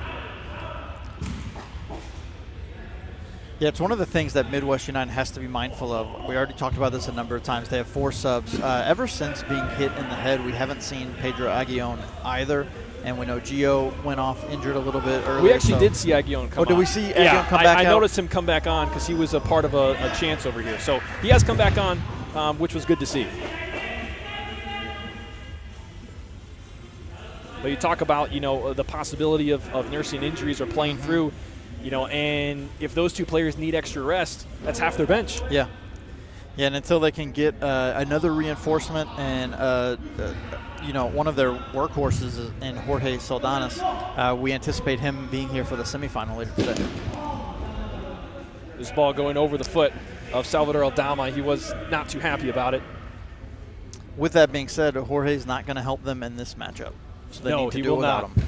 Yeah, it's one of the things that Midwest United has to be mindful of. We already talked about this a number of times. They have 4 subs. Ever since being hit in the head, we haven't seen Pedro Aguillon either. And we know Gio went off injured a little bit earlier. We actually did see Aguillon come on. Oh, did we see Aguillon come back I out? noticed him come back on because he was a part of a chance over here. So he has come back on, which was good to see. But you talk about, you know, the possibility of nursing injuries or playing through. You know, and if those two players need extra rest, that's half their bench. Yeah. Yeah, and until they can get another reinforcement and, you know, one of their workhorses in Jorge Saldanas, we anticipate him being here for the semifinal later today. This ball going over the foot of Salvador Aldama. He was not too happy about it. With that being said, Jorge's not going to help them in this matchup. So they need to do it without him.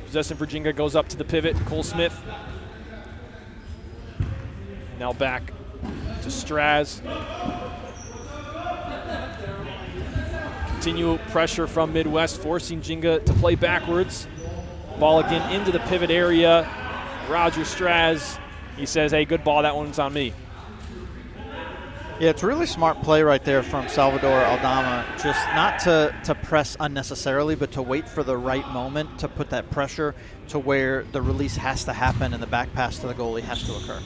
Possession for Jenga goes up to the pivot. Cole Smith. Now back to Straz. Continue pressure from Midwest, forcing Jenga to play backwards. Ball again into the pivot area. Roger Straz, he says, hey, good ball, that one's on me. Yeah, it's a really smart play right there from Salvador Aldama, just not to press unnecessarily, but to wait for the right moment to put that pressure to where the release has to happen and the back pass to the goalie has to occur.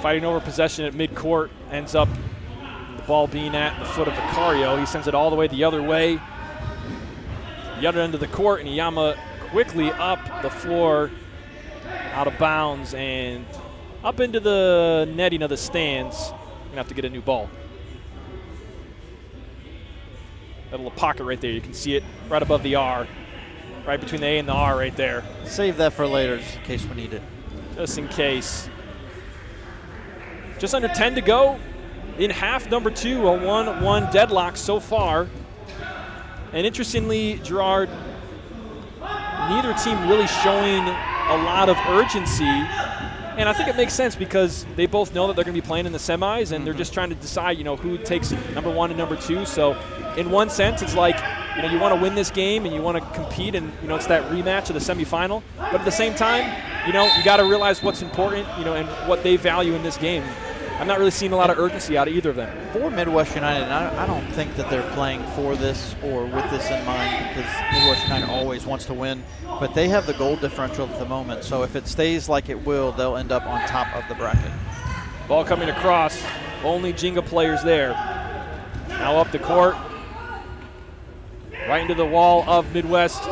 Fighting over possession at midcourt, ends up the ball being at the foot of Vicario. He sends it all the way the other way. The other end of the court, and Iyama quickly up the floor, out of bounds, and up into the netting of the stands. Gonna have to get a new ball. That little pocket right there, you can see it right above the R, right between the A and the R right there. Save that for later, just in case we need it. Just in case. Just under 10 to go in half number 2, a 1-1 deadlock so far. And interestingly, Gerard, neither team really showing a lot of urgency. And I think it makes sense because they both know that they're going to be playing in the semis, and they're just trying to decide, you know, who takes number 1 and number 2. So in one sense, it's like, you know, you want to win this game and you want to compete, and, you know, it's that rematch of the semifinal. But at the same time, you know, you got to realize what's important, you know, and what they value in this game. I'm not really seeing a lot of urgency out of either of them. For Midwest United, I don't think that they're playing for this or with this in mind, because Midwest United always wants to win, but they have the goal differential at the moment. So if it stays like it will, they'll end up on top of the bracket. Ball coming across, only Jenga players there. Now up the court, right into the wall of Midwest.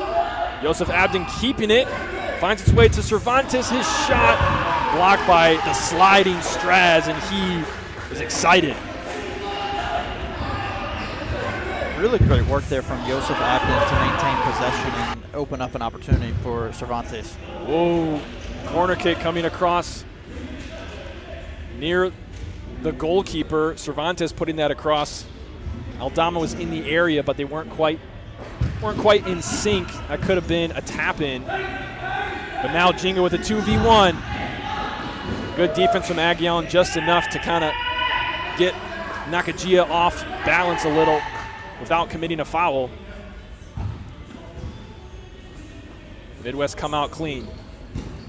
Joseph Abden keeping it, finds its way to Cervantes. His shot blocked by the sliding Straz, and he is excited. Really great work there from Joseph Abden to maintain possession and open up an opportunity for Cervantes. Whoa, corner kick coming across near the goalkeeper. Cervantes putting that across. Aldama was in the area, but they weren't quite weren't quite in sync. That could have been a tap-in. But now Jenga with a 2v1. Good defense from Aguillon, just enough to kind of get Nakajia off balance a little without committing a foul. Midwest come out clean.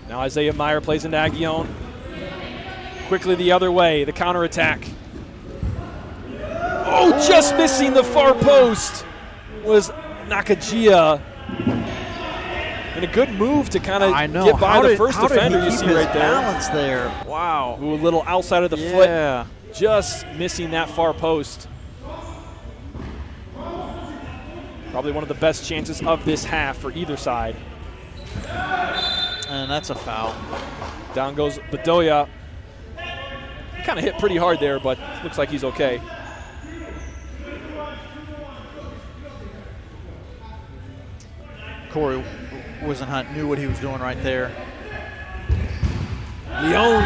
Now Isaiah Meyer plays into Aguillon. Quickly the other way, the counterattack. Oh, just missing the far post was Nakajia. And a good move to kind of get by the first defender you see right there. Balance there. Wow. Ooh, a little outside of the foot. Just missing that far post. Probably one of the best chances of this half for either side. And that's a foul. Down goes Bedoya. Kind of hit pretty hard there, but looks like he's okay. Corey Wisenhunt knew what he was doing right there. Leon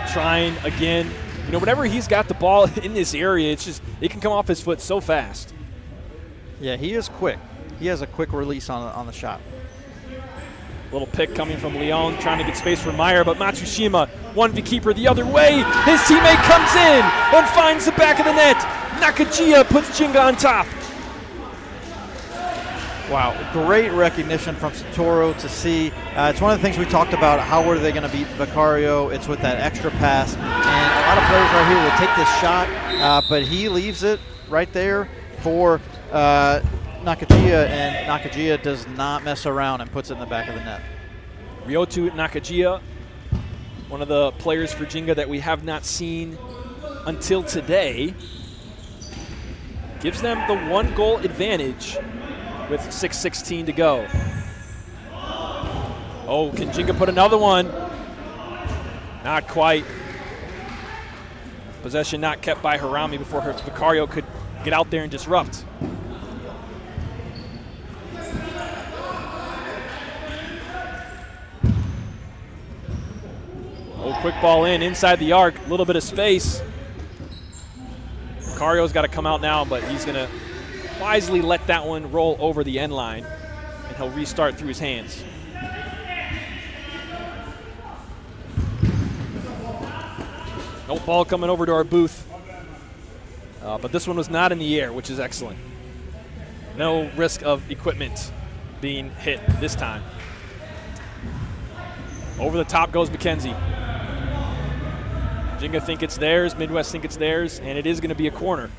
trying again. You know, whenever he's got the ball in this area, it's just, it can come off his foot so fast. Yeah, he is quick. He has a quick release on the shot. Little pick coming from Leon, trying to get space for Meyer, but Matsushima, 1v keeper the other way. His teammate comes in and finds the back of the net. Nakajia puts Jenga on top. Wow, great recognition from Satoru to see. It's one of the things we talked about, how are they going to beat Vicario? It's with that extra pass. And a lot of players right here will take this shot, but he leaves it right there for Nakajia, and Nakajia does not mess around and puts it in the back of the net. Ryotu Nakajia, one of the players for Jenga that we have not seen until today, gives them the 1-goal advantage with 6:16 to go. Oh, can Jenga put another one? Not quite. Possession not kept by Harami before Vicario could get out there and disrupt. Oh, quick ball inside the arc, a little bit of space. Vicario's got to come out now, but he's going to wisely let that one roll over the end line, and he'll restart through his hands. No ball coming over to our booth, but this one was not in the air, which is excellent. No risk of equipment being hit this time. Over the top goes McKenzie. Jenga think it's theirs, Midwest think it's theirs, and it is going to be a corner.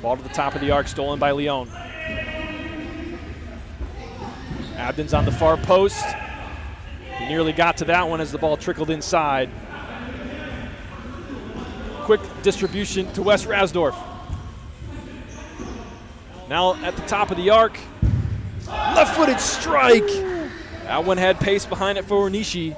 Ball to the top of the arc, stolen by Leon. Abden's on the far post. He nearly got to that one as the ball trickled inside. Quick distribution to Wes Rasdorf. Now at the top of the arc. Left-footed strike. That one had pace behind it for Onishi.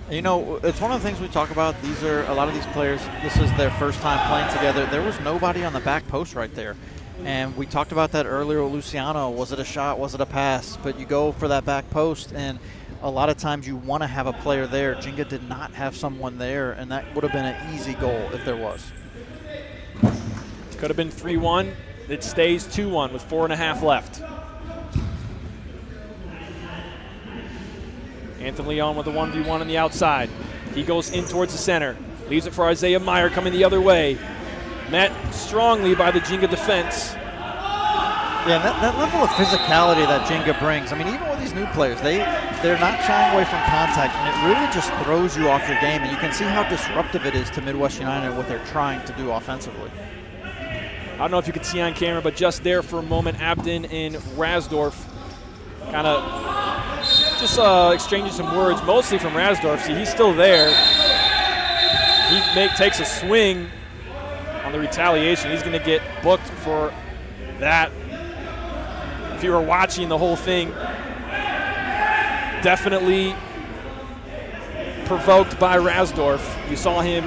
You know, it's one of the things we talk about. These are a lot of these players, this is their first time playing together. There was nobody on the back post right there. And we talked about that earlier with Luciano. Was it a shot? Was it a pass? But you go for that back post, and a lot of times you want to have a player there. Jenga did not have someone there, and that would have been an easy goal if there was. Could have been 3-1. It stays 2-1 with 4.5 left. Anthony Leon with a 1v1 on the outside. He goes in towards the center. Leaves it for Isaiah Meyer coming the other way. Met strongly by the Jenga defense. Yeah, that level of physicality that Jenga brings. I mean, even with these new players, they're not shying away from contact, and it really just throws you off your game. And you can see how disruptive it is to Midwest United what they're trying to do offensively. I don't know if you could see on camera, but just there for a moment, Abden and Rasdorf kind of just exchanging some words, mostly from Rasdorf. See, he's still there. He takes a swing on the retaliation. He's going to get booked for that. If you were watching the whole thing, definitely provoked by Rasdorf. You saw him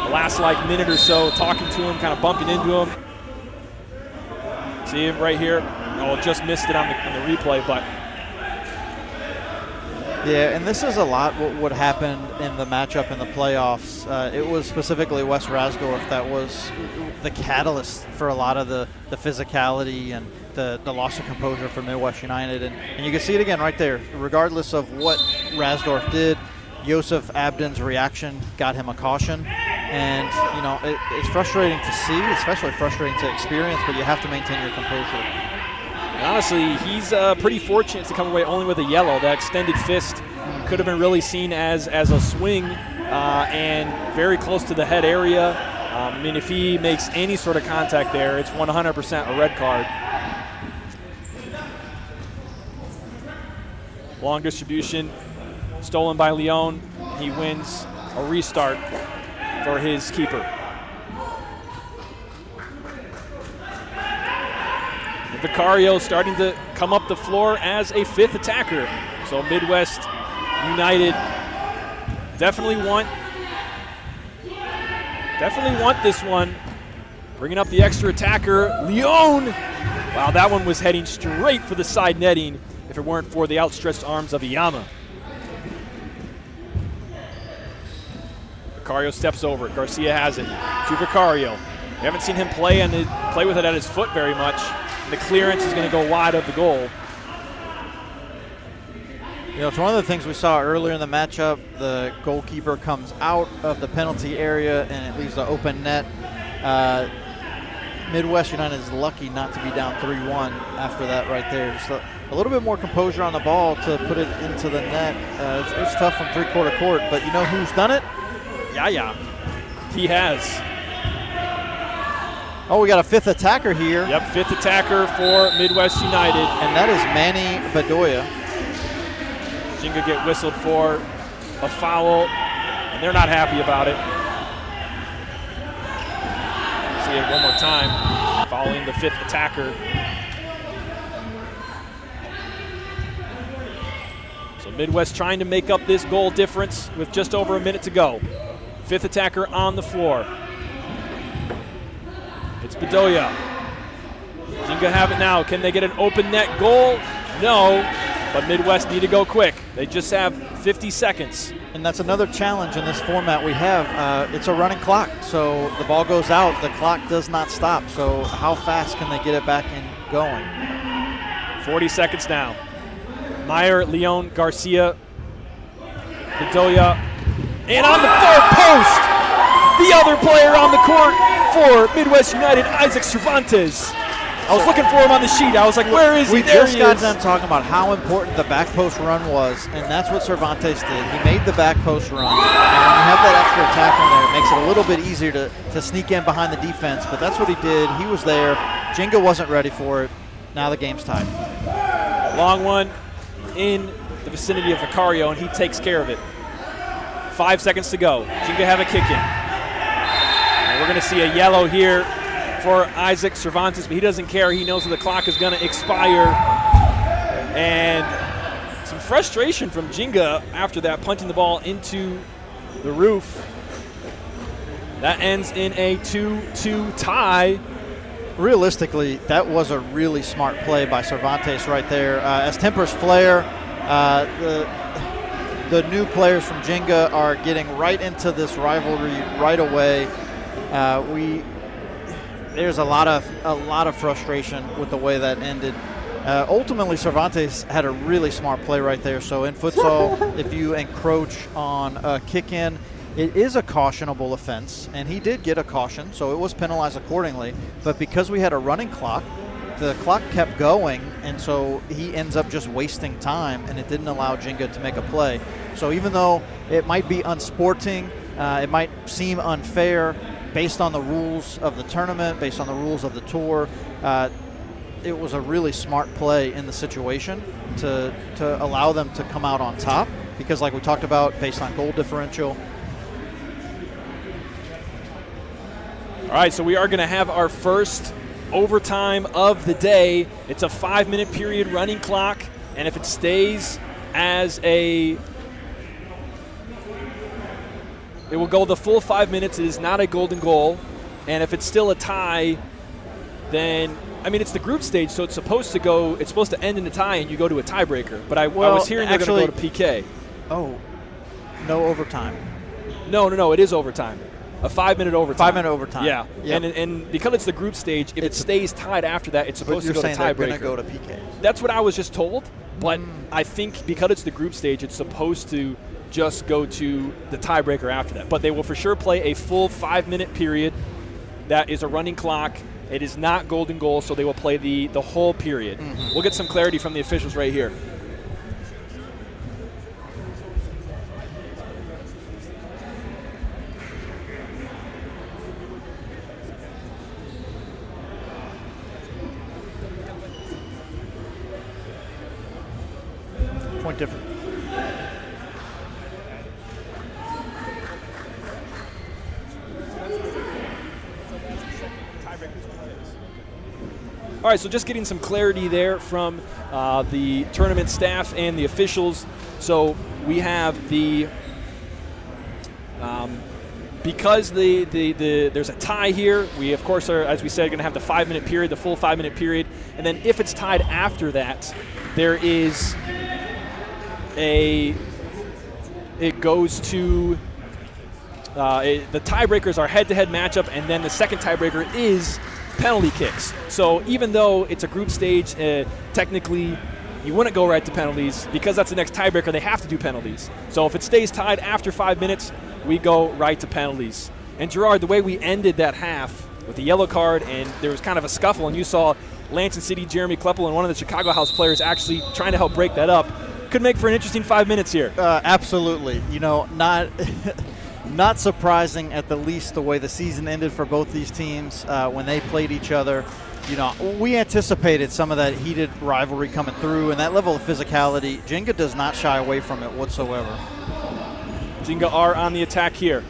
the last minute or so talking to him, kind of bumping into him. See him right here. Oh, just missed it on the replay, but Yeah, and this is a lot what happened in the matchup in the playoffs. It was specifically West Rasdorf that was the catalyst for a lot of the physicality and the loss of composure for Midwest United. And you can see it again right there. Regardless of what Rasdorf did, Josef Abden's reaction got him a caution. And, you know, it's frustrating to see, especially frustrating to experience, but you have to maintain your composure. And honestly, he's pretty fortunate to come away only with a yellow. That extended fist could have been really seen as a swing and very close to the head area. I mean, if he makes any sort of contact there, it's 100% a red card. Long distribution, stolen by Leon. He wins a restart for his keeper. Vicario starting to come up the floor as a fifth attacker. So Midwest United definitely want this one. Bringing up the extra attacker, Leon. Wow, that one was heading straight for the side netting if it weren't for the outstretched arms of Iyama. Vicario steps over it. Garcia has it to Vicario. We haven't seen him play with it at his foot very much. The clearance is going to go wide of the goal. You know, it's one of the things we saw earlier in the matchup. The goalkeeper comes out of the penalty area and it leaves the open net. Midwest United is lucky not to be down 3-1 after that right there. Just a little bit more composure on the ball to put it into the net. It's tough from three-quarter court, but you know who's done it? Yeah. He has. Oh, we got a fifth attacker here. Yep, fifth attacker for Midwest United. And that is Manny Bedoya. Jenga get whistled for a foul, and they're not happy about it. See it one more time, following the fifth attacker. So Midwest trying to make up this goal difference with just over a minute to go. Fifth attacker on the floor. It's Bedoya. Jenga have it now. Can they get an open net goal? No, but Midwest need to go quick. They just have 50 seconds. And that's another challenge in this format we have. It's a running clock, so the ball goes out. The clock does not stop. So how fast can they get it back and going? 40 seconds now. Meyer, Leon, Garcia, Bedoya, and on the far post, the other player on the court for Midwest United, Isaac Cervantes. I was looking for him on the sheet. I was like, where is he? We There just he got is. done talking about how important the back post run was, and that's what Cervantes did. He made the back post run, and when you have that extra attacker in there, it makes it a little bit easier to sneak in behind the defense, but that's what he did. He was there. Jenga wasn't ready for it. Now the game's tied. Long one in the vicinity of Vicario, and he takes care of it. 5 seconds to go. Jenga have a kick in. And we're going to see a yellow here for Isaac Cervantes, but he doesn't care. He knows that the clock is going to expire. And some frustration from Jenga after that, punting the ball into the roof. That ends in a 2-2 tie. Realistically, that was a really smart play by Cervantes right there. As tempers flare, the new players from Jenga are getting right into this rivalry right away. There's a lot of frustration with the way that ended. Ultimately, Cervantes had a really smart play right there. So in futsal, if you encroach on a kick-in, it is a cautionable offense, and he did get a caution, so it was penalized accordingly. But because we had a running clock, the clock kept going, and so he ends up just wasting time, and it didn't allow Jenga to make a play. So even though it might be unsporting, it might seem unfair based on the rules of the tournament, based on the rules of the tour, it was a really smart play in the situation to allow them to come out on top, because like we talked about, based on goal differential. All right, so we are going to have our first overtime of the day. It's a 5-minute period running clock, and if it stays as it will go the full 5 minutes. It is not a golden goal, and if it's still a tie, then I mean, it's the group stage, so it's supposed to end in a tie, and you go to a tiebreaker. But I was hearing they're going to go to PK. Oh, no overtime. No, it is overtime. A 5-minute overtime. 5-minute overtime. Yeah. Yep. And because it's the group stage, if it stays tied after that, it's supposed to go to tiebreaker. But you're saying they're going to go to PK. That's what I was just told. But I think because it's the group stage, it's supposed to just go to the tiebreaker after that. But they will for sure play a full 5-minute period. That is a running clock. It is not golden goal, so they will play the whole period. We'll get some clarity from the officials right here. Point different. All right, so just getting some clarity there from the tournament staff and the officials. So we have because there's a tie here, we of course are, as we said, going to have the 5-minute period, the full 5-minute period, and then if it's tied after that, there is it goes to the tiebreakers are head-to-head matchup, and then the second tiebreaker is penalty kicks. So even though it's a group stage, technically you wouldn't go right to penalties. Because that's the next tiebreaker, they have to do penalties. So if it stays tied after 5 minutes, we go right to penalties. And Gerard, the way we ended that half with the yellow card, and there was kind of a scuffle, and you saw Lansing City, Jeremy Kleppel, and one of the Chicago House players actually trying to help break that up, could make for an interesting 5 minutes here. Absolutely. You know, not not surprising at the least the way the season ended for both these teams when they played each other. You know, we anticipated some of that heated rivalry coming through, and that level of physicality. Jenga does not shy away from it whatsoever. Jenga are on the attack here,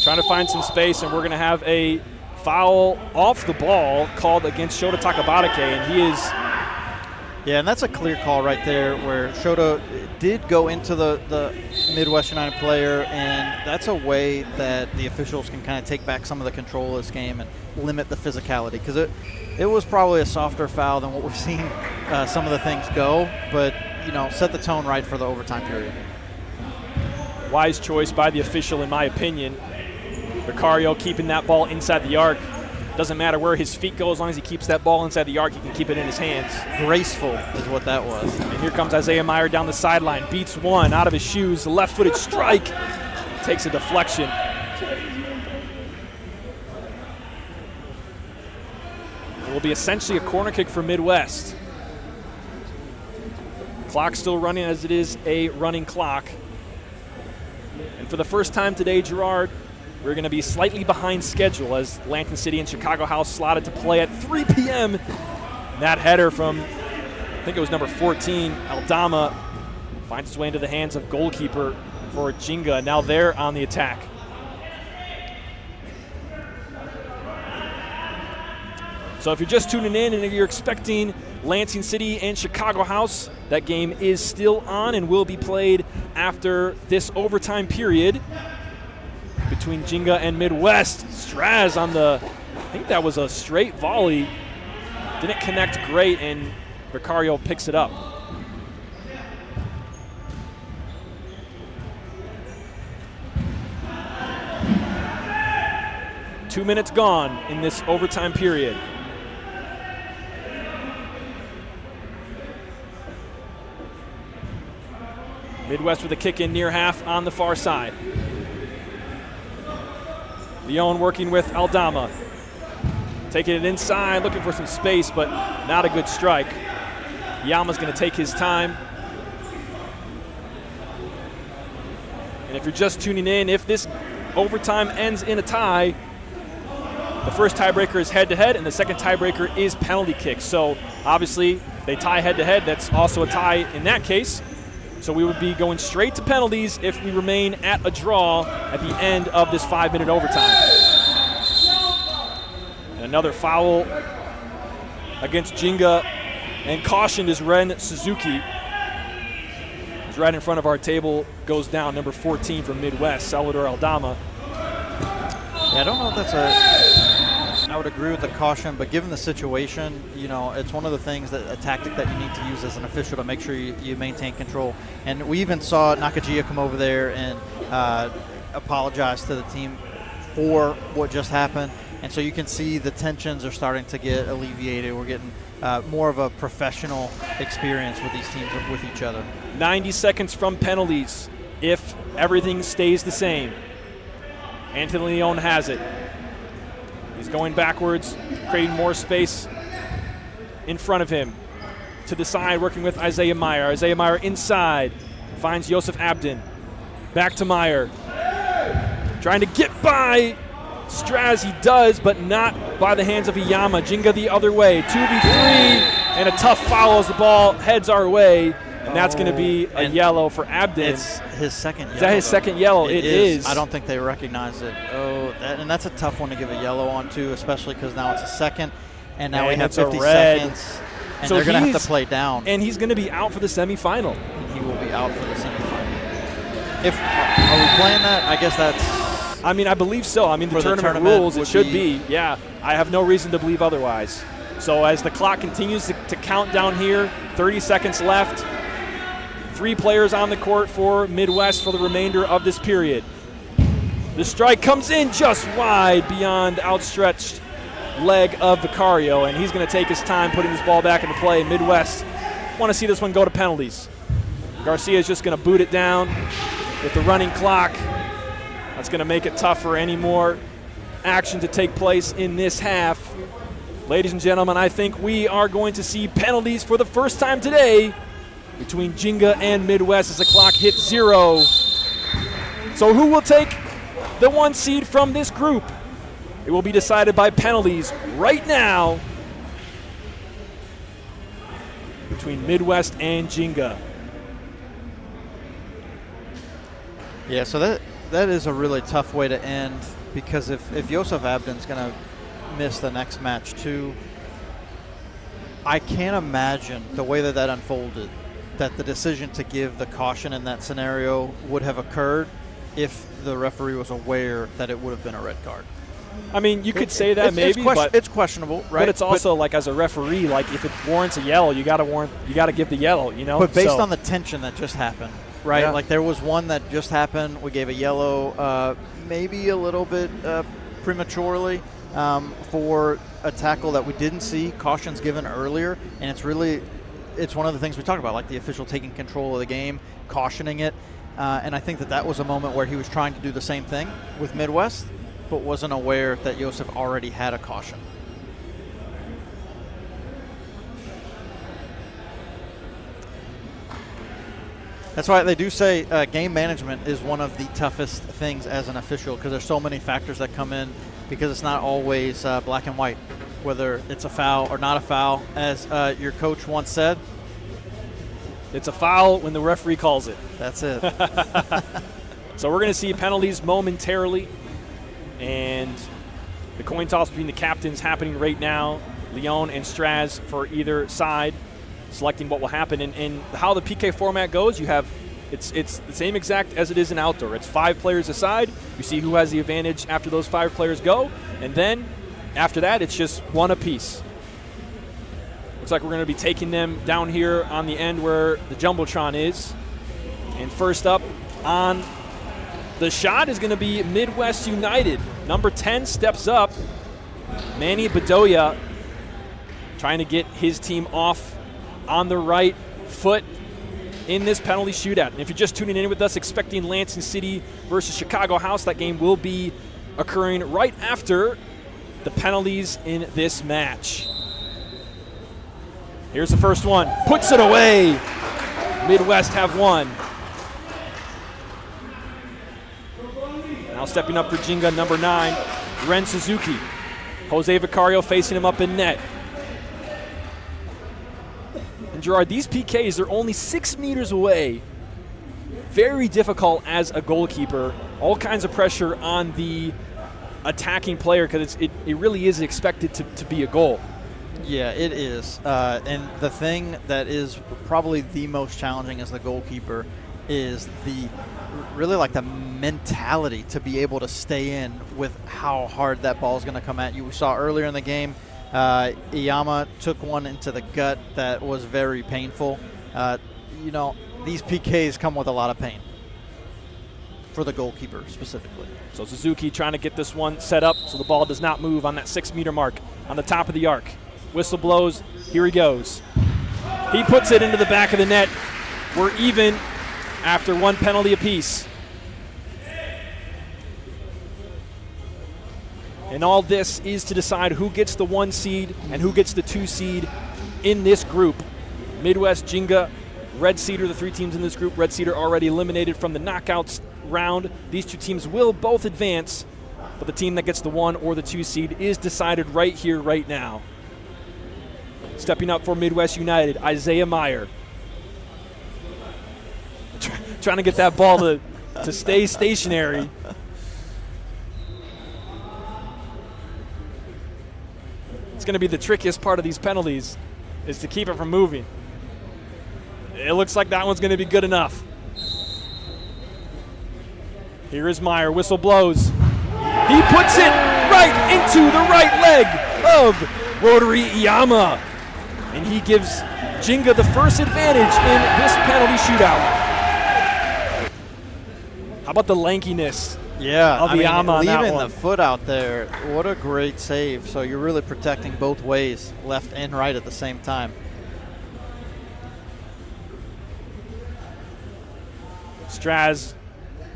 trying to find some space, and we're going to have a foul off the ball called against Shota Takabatake, and he is... Yeah, and that's a clear call right there where Shota did go into the Midwest United player, and that's a way that the officials can kind of take back some of the control of this game and limit the physicality, because it was probably a softer foul than what we've seen some of the things go, but, you know, set the tone right for the overtime period. Wise choice by the official, in my opinion. Vicario keeping that ball inside the arc. Doesn't matter where his feet go, as long as he keeps that ball inside the arc, he can keep it in his hands. Graceful is what that was. And here comes Isaiah Meyer down the sideline, beats one out of his shoes, the left-footed strike, takes a deflection. It will be essentially a corner kick for Midwest. Clock still running as it is a running clock. And for the first time today, Gerard, we're going to be slightly behind schedule as Lansing City and Chicago House slotted to play at 3 p.m. That header from, I think it was number 14, Aldama, finds its way into the hands of goalkeeper for Jenga. Now they're on the attack. So if you're just tuning in and you're expecting Lansing City and Chicago House, that game is still on and will be played after this overtime period between Jenga and Midwest. Straz on the, I think that was a straight volley. Didn't connect great, and Vicario picks it up. Two minutes gone in this overtime period. Midwest with a kick in near half on the far side. Leon working with Aldama. Taking it inside, looking for some space, but not a good strike. Yama's going to take his time. And if you're just tuning in, if this overtime ends in a tie, the first tiebreaker is head-to-head, and the second tiebreaker is penalty kick. So obviously, if they tie head-to-head, that's also a tie in that case. So we would be going straight to penalties if we remain at a draw at the end of this 5-minute overtime. And another foul against Jenga, and cautioned is Ren Suzuki. He's right in front of our table, goes down, number 14 from Midwest, Salvador Aldama. Yeah, I don't know if that's I would agree with the caution, but given the situation, it's one of the things a tactic that you need to use as an official to make sure you maintain control. And we even saw Nakajia come over there and apologize to the team for what just happened. And so you can see the tensions are starting to get alleviated. We're getting more of a professional experience with these teams, with each other. 90 seconds from penalties if everything stays the same. Anthony Leon has it. He's going backwards, creating more space in front of him. To the side, working with Isaiah Meyer. Isaiah Meyer inside, finds Joseph Abden. Back to Meyer. Trying to get by Straz, he does, but not by the hands of Iyama. Jenga the other way, 2v3, and a tough foul as the ball heads our way, and that's going to be a yellow for Abden. It's his second yellow. Is that his second yellow? It is. I don't think they recognize it. And that's a tough one to give a yellow on, too, especially because now it's a second, and now we have 50 seconds, and so they're going to have to play down. And he's going to be out for the semifinal. He will be out for the semifinal. Are we playing that? I guess that's... I believe so. The tournament rules, it should be. Yeah, I have no reason to believe otherwise. So as the clock continues to count down here, 30 seconds left. 3 players on the court for Midwest for the remainder of this period. The strike comes in just wide beyond outstretched leg of Vicario, and he's going to take his time putting this ball back into play. Midwest want to see this one go to penalties. Garcia is just going to boot it down with the running clock. That's going to make it tough for any more action to take place in this half. Ladies and gentlemen, I think we are going to see penalties for the first time today between Jenga and Midwest as the clock hits 0. So who will take the 1 seed from this group? It will be decided by penalties right now between Midwest and Jenga. Yeah, so that is a really tough way to end, because if Joseph Abden's going to miss the next match too, I can't imagine the way that unfolded, that the decision to give the caution in that scenario would have occurred if the referee was aware that it would have been a red card. You could say that maybe, but it's questionable, right? But it's also like, as a referee, like if it warrants a yellow, you got to give the yellow, But based on the tension that just happened, right? Yeah. Like there was one that just happened. We gave a yellow, maybe a little bit prematurely for a tackle that we didn't see. Cautions given earlier, and it's one of the things we talked about, like the official taking control of the game, cautioning it. And I think that was a moment where he was trying to do the same thing with Midwest, but wasn't aware that Joseph already had a caution. That's why they do say game management is one of the toughest things as an official, because there's so many factors that come in, because it's not always black and white, whether it's a foul or not a foul. As your coach once said, it's a foul when the referee calls it. That's it. So we're going to see penalties momentarily, and the coin toss between the captains happening right now. Leon and Straz for either side, selecting what will happen. And how the PK format goes, it's the same exact as it is in outdoor. It's 5 players aside. You see who has the advantage after those 5 players go, and then after that, it's just 1 apiece. Looks like we're going to be taking them down here on the end where the Jumbotron is. And first up on the shot is going to be Midwest United. Number 10 steps up. Manny Bedoya trying to get his team off on the right foot in this penalty shootout. And if you're just tuning in with us, expecting Lansing City versus Chicago House, that game will be occurring right after the penalties in this match. Here's the first one. Puts it away. Midwest have won. Now stepping up for Jenga, number 9, Ren Suzuki. Jose Vicario facing him up in net. And Gerard, these PKs, they're only 6 meters away. Very difficult as a goalkeeper. All kinds of pressure on the attacking player, because it really is expected to be a goal. Yeah, it is. And the thing that is probably the most challenging as the goalkeeper is really like the mentality to be able to stay in with how hard that ball is going to come at you. We saw earlier in the game, Iyama took one into the gut that was very painful. You know, these PKs come with a lot of pain for the goalkeeper specifically. So Suzuki trying to get this one set up so the ball does not move on that 6-meter mark on the top of the arc. Whistle blows. Here he goes. He puts it into the back of the net. We're even after one penalty apiece. And all this is to decide who gets the 1 seed and who gets the 2 seed in this group. Midwest, Jenga, Red Cedar, the 3 teams in this group. Red Cedar already eliminated from the knockouts round. These 2 teams will both advance, but the team that gets the 1 or the 2 seed is decided right here, right now. Stepping up for Midwest United, Isaiah Meyer. Trying to get that ball to stay stationary. It's going to be the trickiest part of these penalties, is to keep it from moving. It looks like that one's going to be good enough. Here is Meyer. Whistle blows. He puts it right into the right leg of Rotary Iyama. And he gives Jenga the first advantage in this penalty shootout. How about the lankiness of Iyama on that leaving one? the foot out there, what a great save. So you're really protecting both ways, left and right at the same time. Straz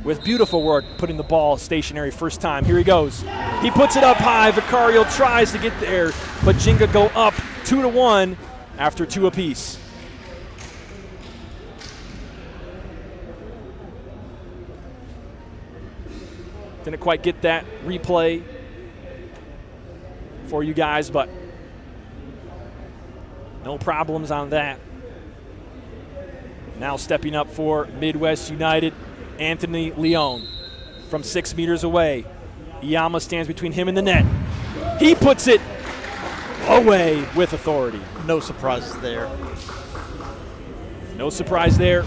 with beautiful work putting the ball stationary first time. Here he goes. He puts it up high. Vicario tries to get there, but Jenga go up 2-1 after 2 apiece. Didn't quite get that replay for you guys, but no problems on that. Now stepping up for Midwest United, Anthony Leon from 6 meters away. Iyama stands between him and the net. He puts it away with authority. No surprises there. No surprise there.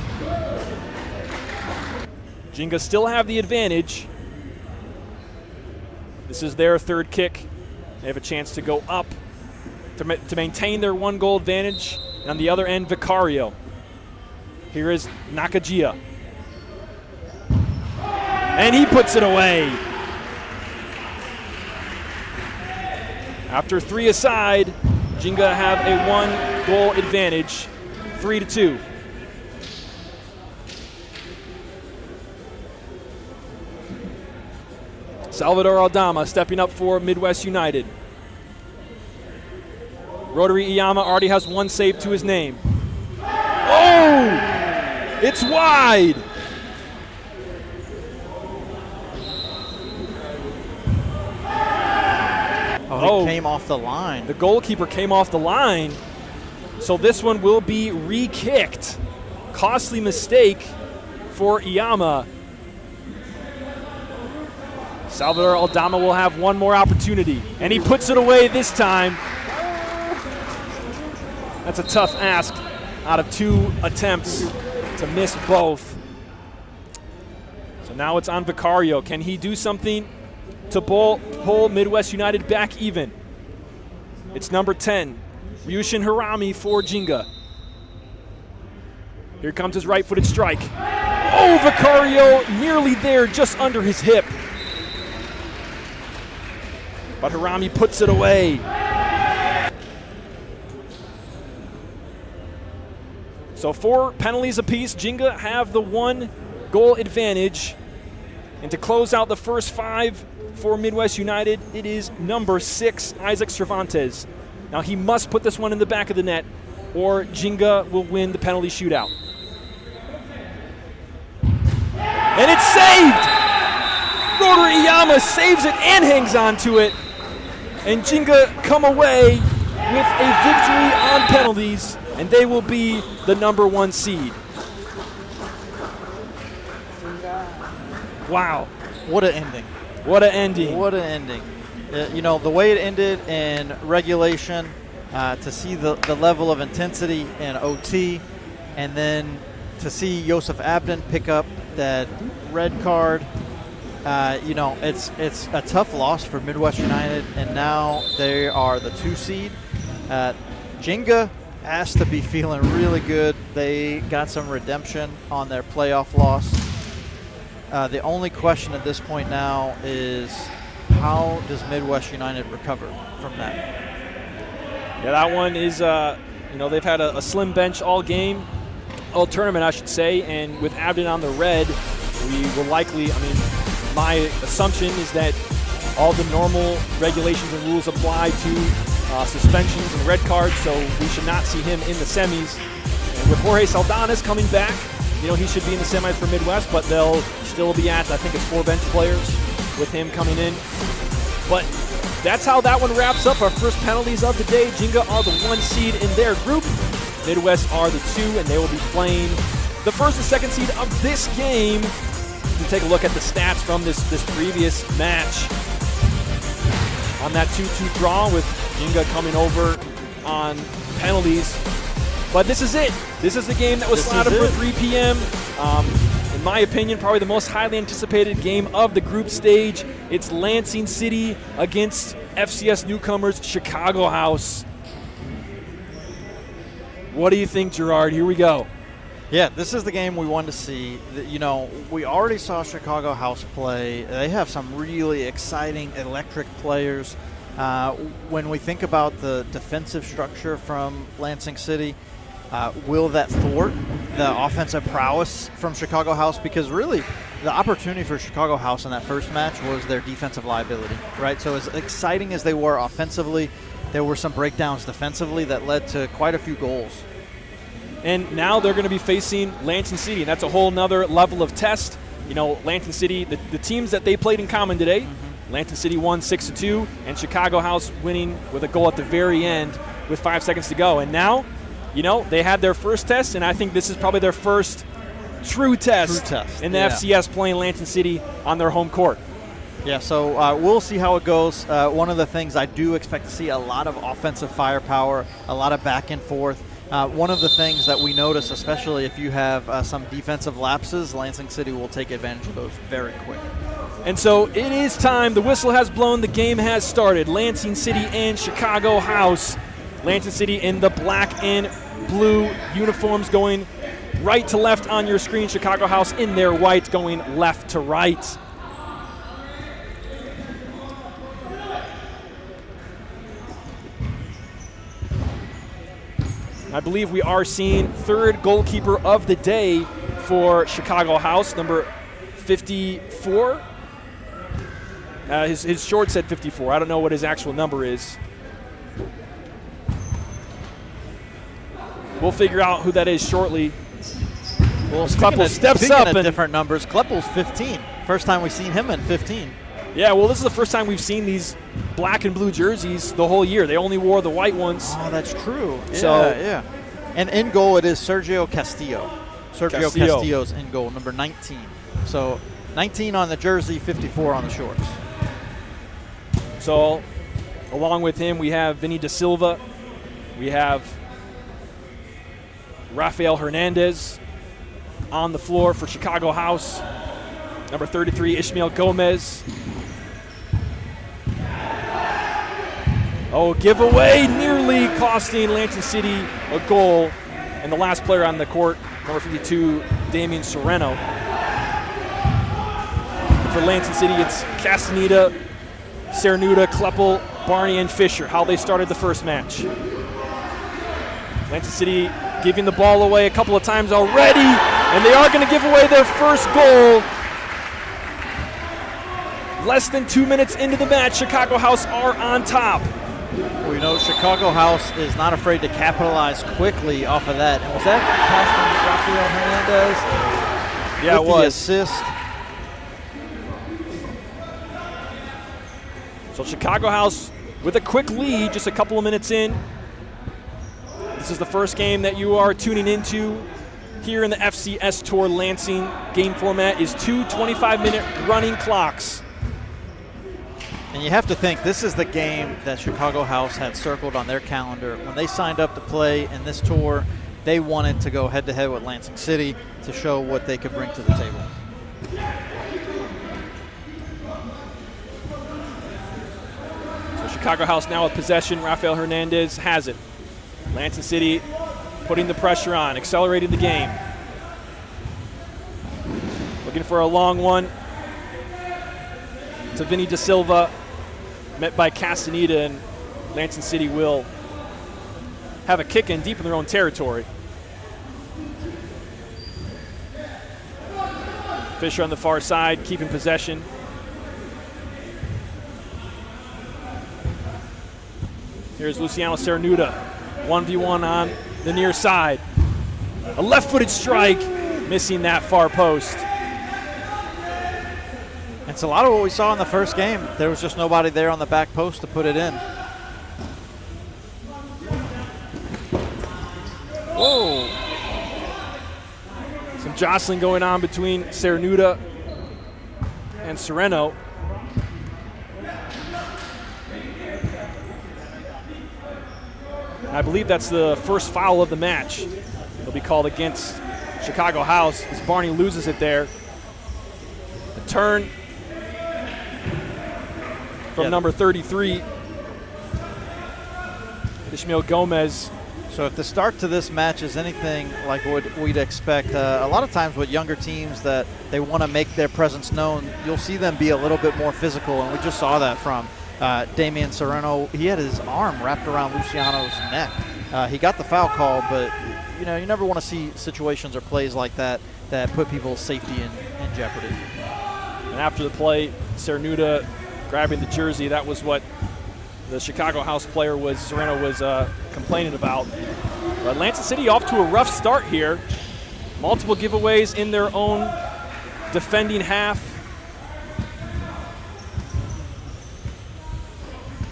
Jenga still have the advantage. This is their 3rd kick. They have a chance to go up to maintain their 1-goal advantage. And on the other end, Vicario. Here is Nakajia. And he puts it away. After 3 aside, Jenga have a 1-goal advantage, 3-2. Salvador Aldama stepping up for Midwest United. Rotary Iyama already has 1 save to his name. Oh! It's wide! Oh, he came off the line. The goalkeeper came off the line. So this one will be re-kicked. Costly mistake for Iyama. Salvador Aldama will have 1 more opportunity, and he puts it away this time. That's a tough ask out of 2 attempts to miss both. So now it's on Vicario. Can he do something to pull Midwest United back even? It's number 10, Ryushin Harami for Jenga. Here comes his right-footed strike. Oh, Vicario nearly there, just under his hip. But Harami puts it away. So 4 penalties apiece. Jenga have the 1-goal advantage. And to close out the first 5 for Midwest United, it is number 6, Isaac Cervantes. Now he must put this one in the back of the net, or Jenga will win the penalty shootout. And it's saved! Rotary Iyama saves it and hangs on to it. And Jenga come away with a victory on penalties, and they will be the number 1 seed. Wow. What an ending. What an ending. What an ending. You know, the way it ended in regulation, to see the level of intensity in OT, and then to see Joseph Abden pick up that red card, it's a tough loss for Midwest United, and now they are the 2 seed. Jenga has to be feeling really good. They got some redemption on their playoff loss. The only question at this point now is, how does Midwest United recover from that? Yeah, that one is, they've had a slim bench all tournament, I should say, and with Abden on the red, we will likely, my assumption is that all the normal regulations and rules apply to suspensions and red cards, so we should not see him in the semis. And with Jorge Saldana's coming back, he should be in the semis for Midwest, but they'll still be at, I think it's 4 bench players with him coming in. But that's how that one wraps up. Our first penalties of the day. Jenga are the 1 seed in their group. Midwest are the 2, and they will be playing the first and second seed of this game. You take a look at the stats from this previous match. On that 2-2 draw with Jenga coming over on penalties. But this is it. This is the game that was slotted for 3 p.m. In my opinion, probably the most highly anticipated game of the group stage. It's Lansing City against FCS newcomers Chicago House. What do you think, Gerard? Here we go. Yeah, this is the game we wanted to see. We already saw Chicago House play. They have some really exciting, electric players. When we think about the defensive structure from Lansing City, will that thwart the offensive prowess from Chicago House? Because really, the opportunity for Chicago House in that first match was their defensive liability, right? So as exciting as they were offensively, there were some breakdowns defensively that led to quite a few goals. And now they're going to be facing Lansing City, and that's a whole nother level of test. Lansing City, the teams that they played in common today, Lansing City won 6-2, and Chicago House winning with a goal at the very end with 5 seconds to go. And now, they had their first test, and I think this is probably their first true test in the FCS, playing Lansing City on their home court. Yeah, so we'll see how it goes. One of the things I do expect to see a lot of offensive firepower, a lot of back and forth. One of the things that we notice, especially if you have some defensive lapses, Lansing City will take advantage of those very quick. And so it is time. The whistle has blown. The game has started. Lansing City and Chicago House. Lansing City in the black and blue uniforms going right to left on your screen. Chicago House in their white going left to right. I believe we are seeing third goalkeeper of the day for Chicago House, number 54. His short said 54. I don't know what his actual number is. We'll figure out who that is shortly. Well, Kleppel steps up and different numbers. Kleppel's 15. First time we've seen him in 15. Yeah, well, this is the first time we've seen these black and blue jerseys the whole year. They only wore the white ones. Oh, that's true. So, yeah. And in goal, it is Sergio Castillo. Castillo's in goal, number 19. So 19 on the jersey, 54 on the shorts. So along with him, we have Vinny Da Silva. We have Rafael Hernandez on the floor for Chicago House. Number 33, Ishmael Gomez. Oh, giveaway nearly costing Lansing City a goal. And the last player on the court, number 52, Damian Sereno. For Lansing City, it's Castaneda, Cernuda, Kleppel, Barney, and Fisher, how they started the first match. Lansing City giving the ball away a couple of times already, and they are going to give away their first goal. Less than 2 minutes into the match, Chicago House are on top. We know Chicago House is not afraid to capitalize quickly off of that. And was that Rafael Hernandez? Yeah, it was. The assist. So Chicago House with a quick lead, just a couple of minutes in. This is the first game that you are tuning into here in the FCS Tour Lansing. Game format is 2 25-minute running clocks. And you have to think this is the game that Chicago House had circled on their calendar. When they signed up to play in this tour, they wanted to go head-to-head with Lansing City to show what they could bring to the table. So Chicago House now with possession. Rafael Hernandez has it. Lansing City putting the pressure on, accelerating the game. Looking for a long one to Vinny Da Silva, met by Castaneda, and Lansing City will have a kick in deep in their own territory. Fisher on the far side, keeping possession. Here's Luciano Cernuda, 1v1 on the near side. A left-footed strike, missing that far post. It's a lot of what we saw in the first game. There was just nobody there on the back post to put it in. Whoa. Some jostling going on between Cernuda and Sereno. I believe that's the first foul of the match. It'll be called against Chicago House as Barney loses it there. A turn from number 33, Ishmael Gomez. So if the start to this match is anything like what we'd expect, a lot of times with younger teams that they want to make their presence known, you'll see them be a little bit more physical, and we just saw that from Damian Sereno. He had his arm wrapped around Luciano's neck. He got the foul call, but you never want to see situations or plays like that that put people's safety in jeopardy. And after the play, Cernuda grabbing the jersey, that was what the Chicago House player Sereno was complaining about. But Lansing City off to a rough start here. Multiple giveaways in their own defending half.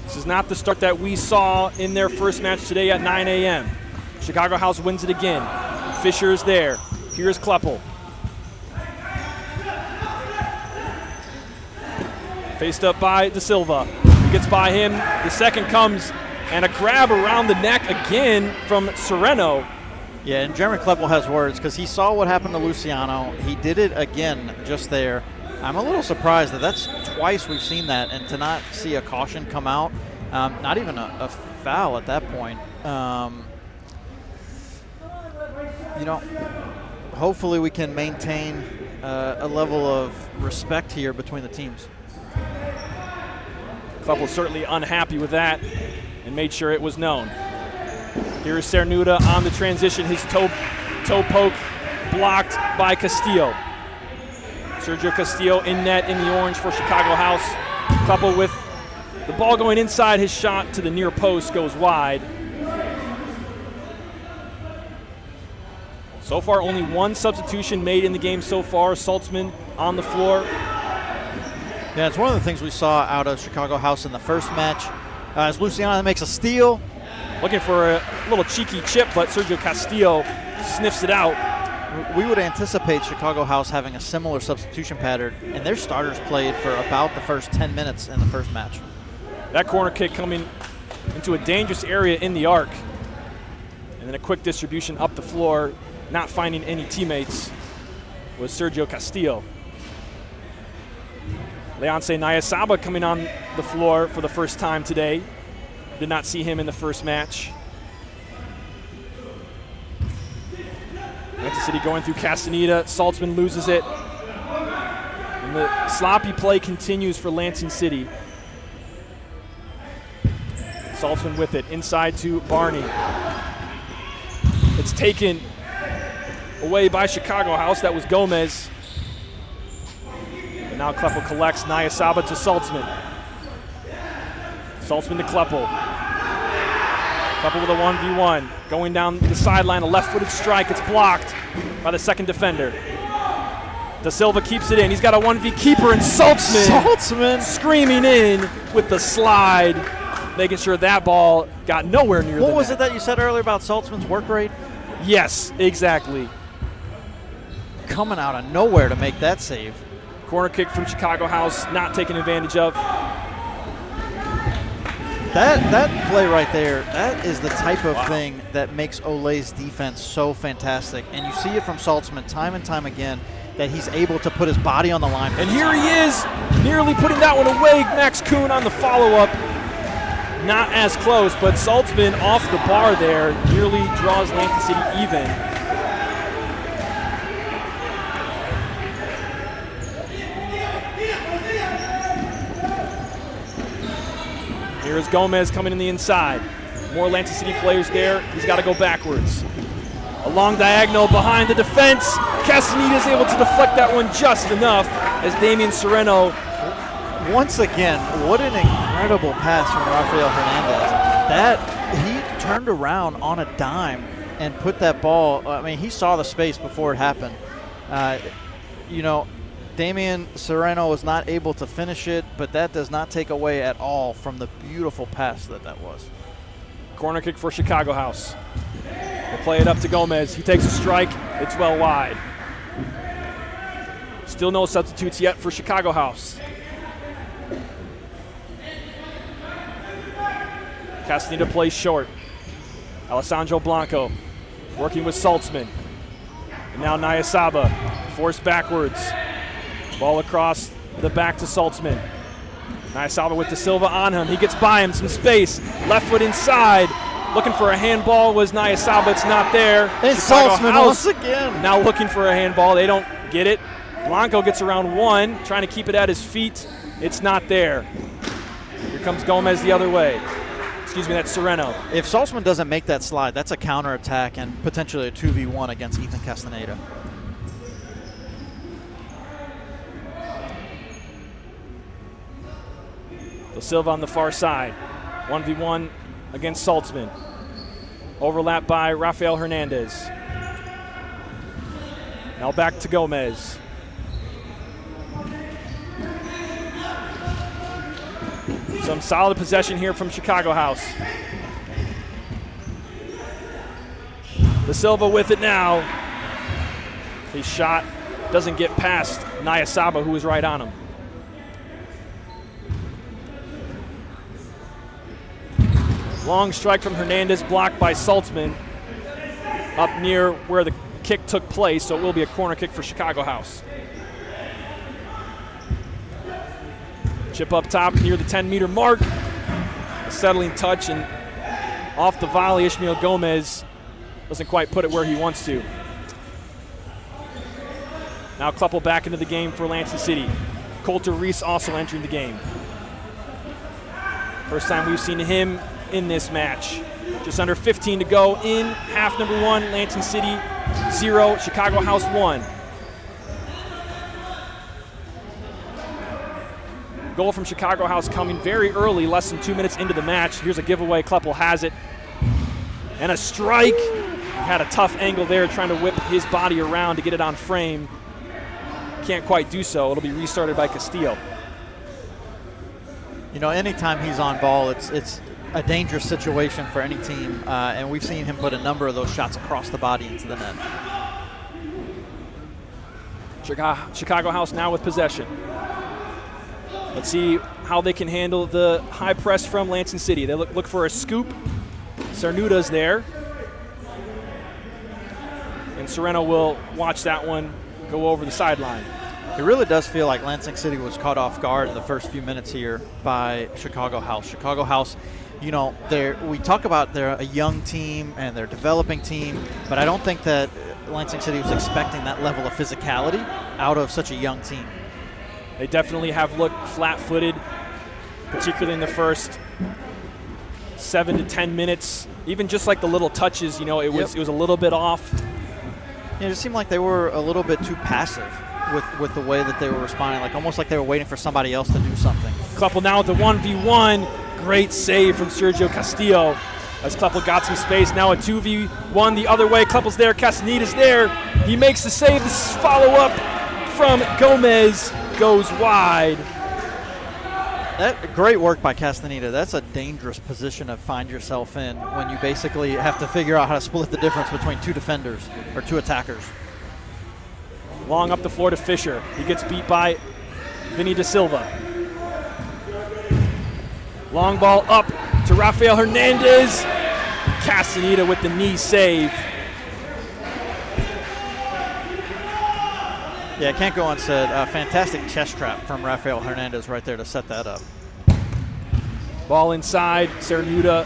This is not the start that we saw in their first match today at 9 a.m. Chicago House wins it again. Fisher is there. Here's Kleppel. Faced up by Da Silva. He gets by him. The second comes, and a grab around the neck again from Sereno. Yeah, and Jeremy Kleppel has words because he saw what happened to Luciano. He did it again just there. I'm a little surprised that that's twice we've seen that, and to not see a caution come out, not even a foul at that point. Hopefully we can maintain a level of respect here between the teams. Kleppel certainly unhappy with that and made sure it was known. Here is Cernuda on the transition. His toe poke blocked by Castillo. Sergio Castillo in net in the orange for Chicago House. Kleppel with the ball going inside. His shot to the near post goes wide. So far, only one substitution made in the game so far. Saltzman on the floor. Yeah, it's one of the things we saw out of Chicago House in the first match. As Luciano makes a steal. Looking for a little cheeky chip, but Sergio Castillo sniffs it out. We would anticipate Chicago House having a similar substitution pattern, and their starters played for about the first 10 minutes in the first match. That corner kick coming into a dangerous area in the arc. And then a quick distribution up the floor, not finding any teammates, was Sergio Castillo. Leonce Nayasaba coming on the floor for the first time today. Did not see him in the first match. Lansing City going through Castaneda. Saltzman loses it. And the sloppy play continues for Lansing City. Saltzman with it, inside to Barney. It's taken away by Chicago House. That was Gomez. And now Kleppel collects. Nayasaba to Saltzman. Saltzman to Kleppel. Kleppel with a 1v1. Going down the sideline, a left-footed strike. It's blocked by the second defender. Da Silva keeps it in. He's got a 1v keeper, and Saltzman screaming in with the slide, making sure that ball got nowhere near the net. What was it that you said earlier about Saltzman's work rate? Yes, exactly. Coming out of nowhere to make that save. Corner kick from Chicago House, not taken advantage of. That play right there, that is the type of thing that makes Olay's defense so fantastic. And you see it from Saltzman time and time again, that he's able to put his body on the line. And here he is, nearly putting that one away. Max Kuhn on the follow-up. Not as close, but Saltzman off the bar there nearly draws Lansing City even. Here's Gomez coming in the inside. More Lansing City players there. He's got to go backwards. A long diagonal behind the defense. Castaneda is able to deflect that one just enough as Damian Sereno. Once again, what an incredible pass from Rafael Hernandez. That he turned around on a dime and put that ball. I mean, he saw the space before it happened. Damian Sereno was not able to finish it, but that does not take away at all from the beautiful pass that was. Corner kick for Chicago House. They'll play it up to Gomez. He takes a strike. It's well wide. Still no substitutes yet for Chicago House. Castaneda plays short. Alessandro Blanco working with Saltzman. And now Nyasaba forced backwards. Ball across the back to Saltzman. Nyasaba with De Silva on him. He gets by him, some space. Left foot inside. Looking for a handball was Nyasaba. It's not there. And Chicago Saltzman House once again. now looking for a handball. They don't get it. Blanco gets around one, trying to keep it at his feet. It's not there. Here comes Gomez the other way. Excuse me, that's Sereno. If Saltzman doesn't make that slide, that's a counterattack and potentially a 2v1 against Ethan Castaneda. De Silva on the far side. 1v1 against Saltzman. Overlap by Rafael Hernandez. Now back to Gomez. Some solid possession here from Chicago House. De Silva with it now. His shot doesn't get past Nyasaba, who was right on him. Long strike from Hernandez, blocked by Saltzman up near where the kick took place, so it will be a corner kick for Chicago House. Chip up top near the 10-meter mark. A settling touch, and off the volley, Ishmael Gomez doesn't quite put it where he wants to. Now Kleppel back into the game for Lansing City. Coulter Reese also entering the game. First time we've seen him in this match. Just under 15 to go in half number one. Lansing City 0, Chicago House 1. Goal from Chicago House coming very early, less than 2 minutes into the match. Here's a giveaway. Kleppel has it. And a strike. He had a tough angle there, trying to whip his body around to get it on frame. Can't quite do so. It'll be restarted by Castillo. Anytime he's on ball, it's a dangerous situation for any team, and we've seen him put a number of those shots across the body into the net. Chicago House now with possession. Let's see how they can handle the high press from Lansing City. They look for a scoop. Cernuda's there. And Sereno will watch that one go over the sideline. It really does feel like Lansing City was caught off guard in the first few minutes here by Chicago House. Chicago House, we talk about they're a young team and they're a developing team, but I don't think that Lansing City was expecting that level of physicality out of such a young team. They definitely have looked flat-footed, particularly in the first 7 to 10 minutes. Even just like the little touches, it was a little bit off. It just seemed like they were a little bit too passive with the way that they were responding, almost like they were waiting for somebody else to do something. Kleppel now with the 1v1. Great save from Sergio Castillo as Kleppel got some space. Now a 2v1 the other way. Kleppel's there. Castaneda's there. He makes the save. This follow-up from Gomez goes wide. That great work by Castaneda. That's a dangerous position to find yourself in when you basically have to figure out how to split the difference between two defenders or two attackers. Long up the floor to Fisher. He gets beat by Vinny De Silva. Long ball up to Rafael Hernandez. Castaneda with the knee save. Yeah, can't go unsaid. Fantastic chest trap from Rafael Hernandez right there to set that up. Ball inside. Cernuda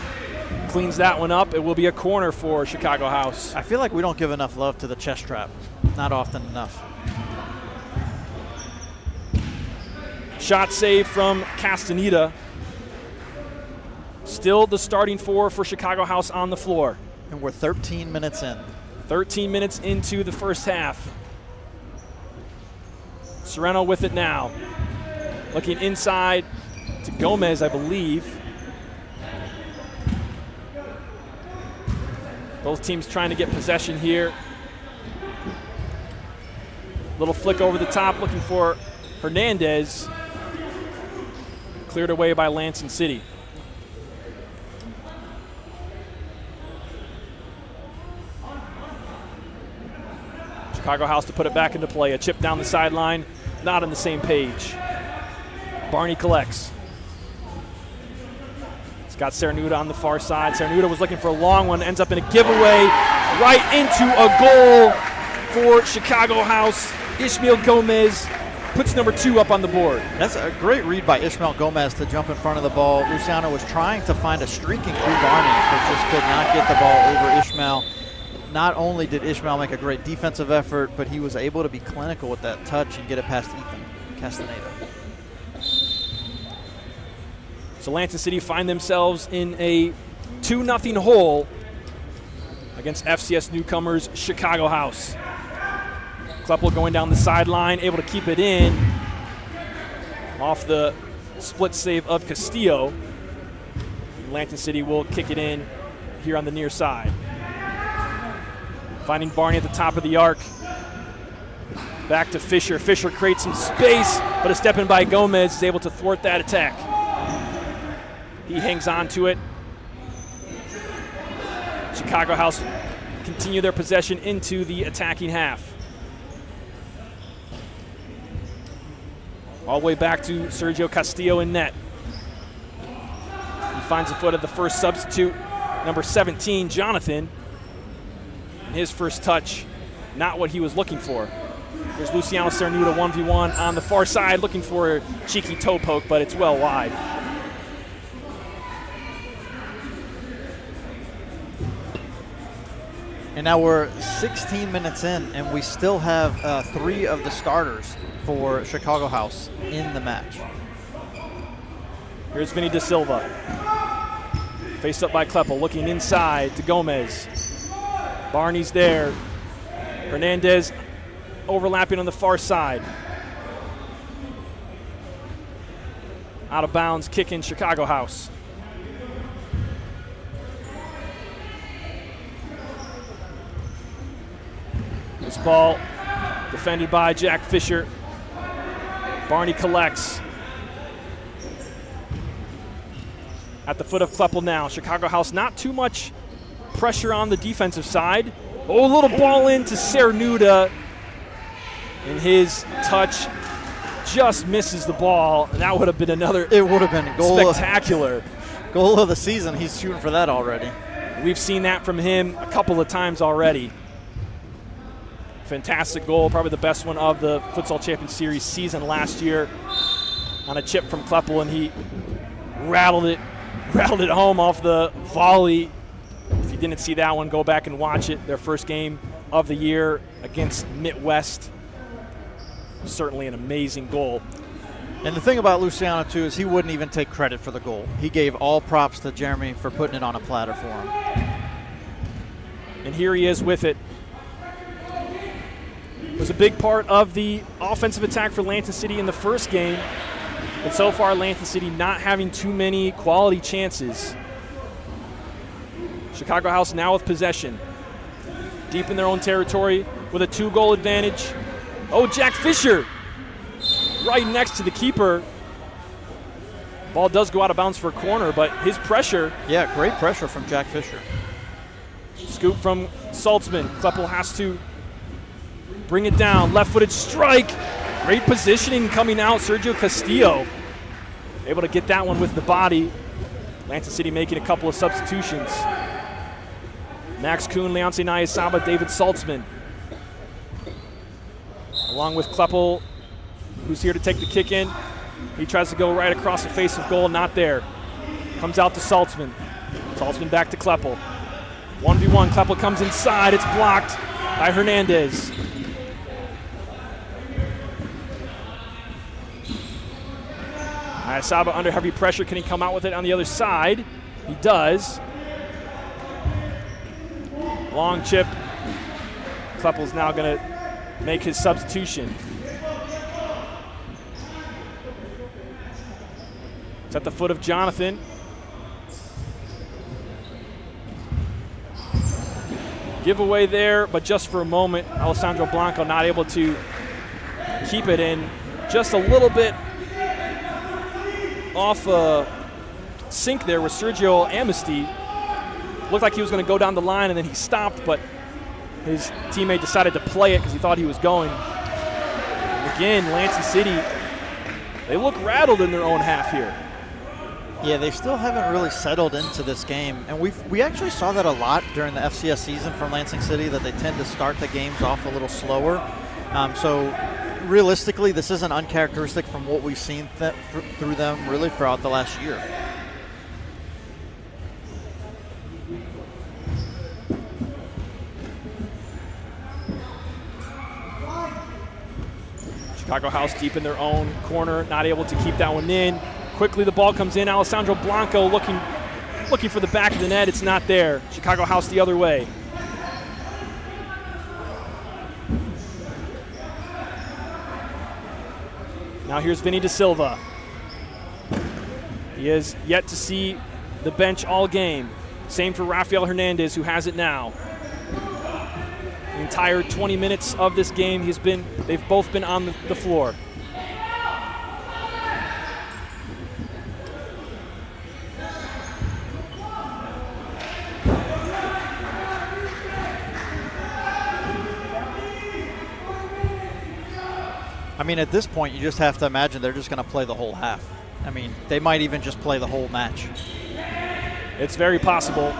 cleans that one up. It will be a corner for Chicago House. I feel like we don't give enough love to the chest trap. Not often enough. Shot save from Castaneda. Still the starting four for Chicago House on the floor. And we're 13 minutes in. 13 minutes into the first half. Sereno with it now. Looking inside to Gomez, I believe. Both teams trying to get possession here. Little flick over the top, looking for Hernandez. Cleared away by Lansing City. Chicago House to put it back into play. A chip down the sideline, not on the same page. Barney collects. It's got Cernuda on the far side. Cernuda was looking for a long one, ends up in a giveaway right into a goal for Chicago House. Ishmael Gomez puts number 2 up on the board. That's a great read by Ishmael Gomez to jump in front of the ball. Luciano was trying to find a streaking through Barney, but just could not get the ball over Ishmael. Not only did Ishmael make a great defensive effort, but he was able to be clinical with that touch and get it past Ethan Castaneda. So Lansing City find themselves in a 2-0 hole against FCS newcomers Chicago House. Kleppel going down the sideline, able to keep it in off the split save of Castillo. Lansing City will kick it in here on the near side. Finding Barney at the top of the arc. Back to Fisher. Fisher creates some space, but a step in by Gomez is able to thwart that attack. He hangs on to it. Chicago House continue their possession into the attacking half. All the way back to Sergio Castillo in net. He finds the foot of the first substitute, number 17, Jonathan. And his first touch, not what he was looking for. There's Luciano Cernuda 1v1 on the far side, looking for a cheeky toe poke, but it's well wide. And now we're 16 minutes in, and we still have 3 of the starters for Chicago House in the match. Here's Vinny Da Silva. Faced up by Kleppel, looking inside to Gomez. Barney's there. Hernandez overlapping on the far side. Out of bounds, kick in Chicago House. This ball defended by Jack Fisher. Barney collects. At the foot of Kleppel now. Chicago House not too much pressure on the defensive side. Oh, a little ball in to Cernuda. And his touch just misses the ball. And that would have been another It would have been a goal spectacular. Goal of the season. He's shooting for that already. We've seen that from him a couple of times already. Fantastic goal, probably the best one of the Futsal Champions Series season last year on a chip from Kleppel, and he rattled it home off the volley. If you didn't see that one, go back and watch it. Their first game of the year against Midwest. Certainly an amazing goal. And the thing about Luciano, too, is he wouldn't even take credit for the goal. He gave all props to Jeremy for putting it on a platter for him. And here he is with it. Was a big part of the offensive attack for Lansing City in the first game. But so far, Lansing City not having too many quality chances. Chicago House now with possession. Deep in their own territory with a 2-goal advantage. Oh, Jack Fisher right next to the keeper. Ball does go out of bounds for a corner, but his pressure. Yeah, great pressure from Jack Fisher. Scoop from Saltzman. Kleppel has to bring it down. Left-footed strike. Great positioning coming out. Sergio Castillo able to get that one with the body. Lansing City making a couple of substitutions. Max Kuhn, Leonce Nayasaba, David Saltzman. Along with Kleppel, who's here to take the kick in. He tries to go right across the face of goal, not there. Comes out to Saltzman. Saltzman back to Kleppel. 1v1, Kleppel comes inside, it's blocked by Hernandez. Nayasaba under heavy pressure, can he come out with it on the other side? He does. Long chip. Kleppel's now gonna make his substitution. It's at the foot of Jonathan. Giveaway there, but just for a moment. Alessandro Blanco not able to keep it in. Just a little bit off sync there with Sergio Amnesty. Looked like he was going to go down the line, and then he stopped, but his teammate decided to play it because he thought he was going. And again, Lansing City, they look rattled in their own half here. Yeah, they still haven't really settled into this game, and we actually saw that a lot during the FCS season from Lansing City, that they tend to start the games off a little slower. So realistically, this isn't uncharacteristic from what we've seen through them really throughout the last year. Chicago House deep in their own corner, not able to keep that one in. Quickly the ball comes in. Alessandro Blanco looking for the back of the net. It's not there. Chicago House the other way. Now here's Vinny Da Silva. He has yet to see the bench all game. Same for Rafael Hernandez, who has it now. The entire 20 minutes of this game, they've both been on the floor. I mean, at this point, you just have to imagine they're just going to play the whole half. I mean, they might even just play the whole match. It's very possible.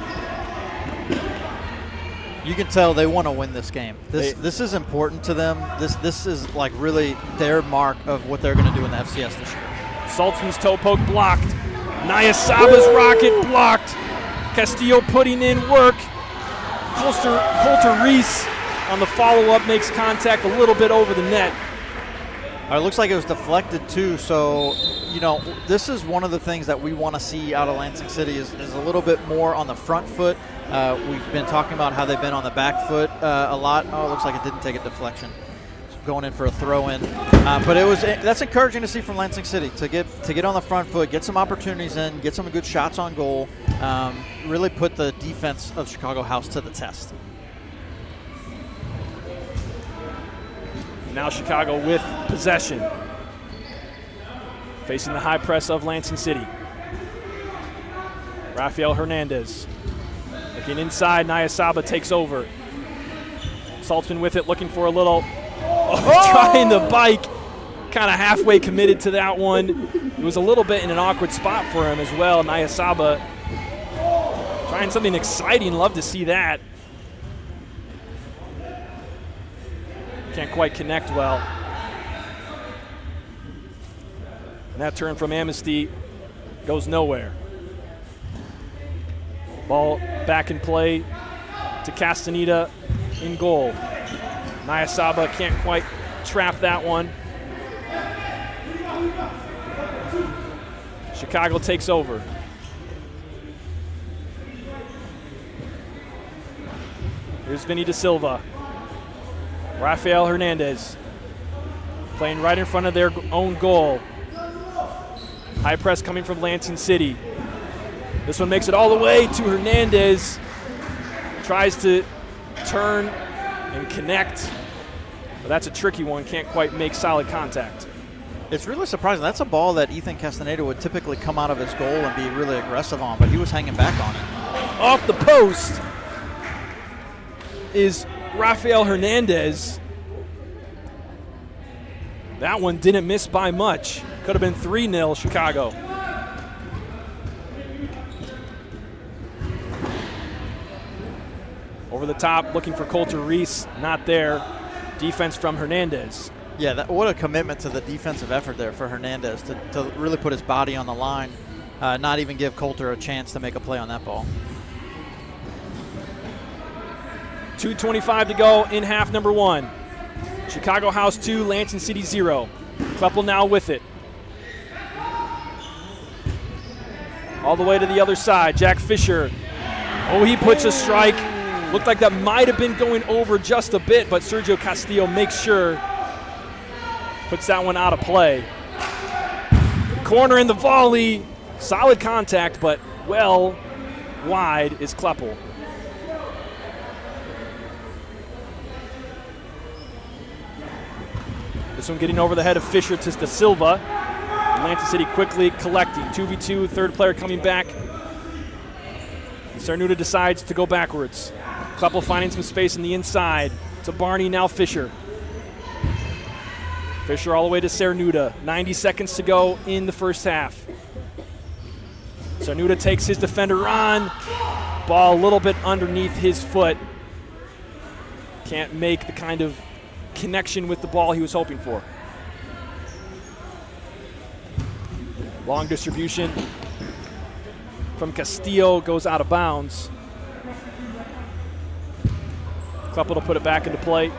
You can tell they want to win this game. This is important to them. This is like really their mark of what they're going to do in the FCS this year. Saltzman's toe poke blocked. Nayasaba's rocket blocked. Castillo putting in work. Coulter Reese on the follow-up makes contact a little bit over the net. It looks like it was deflected too, so this is one of the things that we want to see out of Lansing City is a little bit more on the front foot. We've been talking about how they've been on the back foot a lot. Oh, it looks like it didn't take a deflection. So going in for a throw-in. But that's encouraging to see from Lansing City to get on the front foot, get some opportunities in, get some good shots on goal, really put the defense of Chicago House to the test. Now Chicago with possession. Facing the high press of Lansing City. Rafael Hernandez. Looking inside, Nayasaba takes over. Saltzman with it, looking for a little, trying the bike. Kind of halfway committed to that one. It was a little bit in an awkward spot for him as well. Nayasaba trying something exciting, love to see that. Can't quite connect well. And that turn from Amnesty goes nowhere. Ball back in play to Castaneda in goal. Nayasaba can't quite trap that one. Chicago takes over. Here's Vinny Da Silva. Rafael Hernandez playing right in front of their own goal. High press coming from Lansing City. This one makes it all the way to Hernandez. Tries to turn and connect, but that's a tricky one. Can't quite make solid contact. It's really surprising. That's a ball that Ethan Castaneda would typically come out of his goal and be really aggressive on, but he was hanging back on it. Off the post is Rafael Hernandez. That one didn't miss by much. Could have been 3-0 Chicago. the top, looking for Coulter Reese. Not there. Defense from Hernandez. Yeah, what a commitment to the defensive effort there for Hernandez to really put his body on the line, not even give Coulter a chance to make a play on that ball. 2:25 to go in half number 1. Chicago House 2, Lansing City 0. Kleppel now with it. All the way to the other side. Jack Fisher. Oh, he puts a strike. Looked like that might have been going over just a bit, but Sergio Castillo makes sure. Puts that one out of play. Corner in the volley. Solid contact, but well wide is Kleppel. This one getting over the head of Fisher to Da Silva. Lansing City quickly collecting. 2v2, third player coming back. Cernuda decides to go backwards. Kleppel finding some space in the inside. To Barney, now Fisher. Fisher all the way to Cernuda. 90 seconds to go in the first half. Cernuda takes his defender on. Ball a little bit underneath his foot. Can't make the kind of connection with the ball he was hoping for. Long distribution from Castillo goes out of bounds. Kleppel to put it back into play.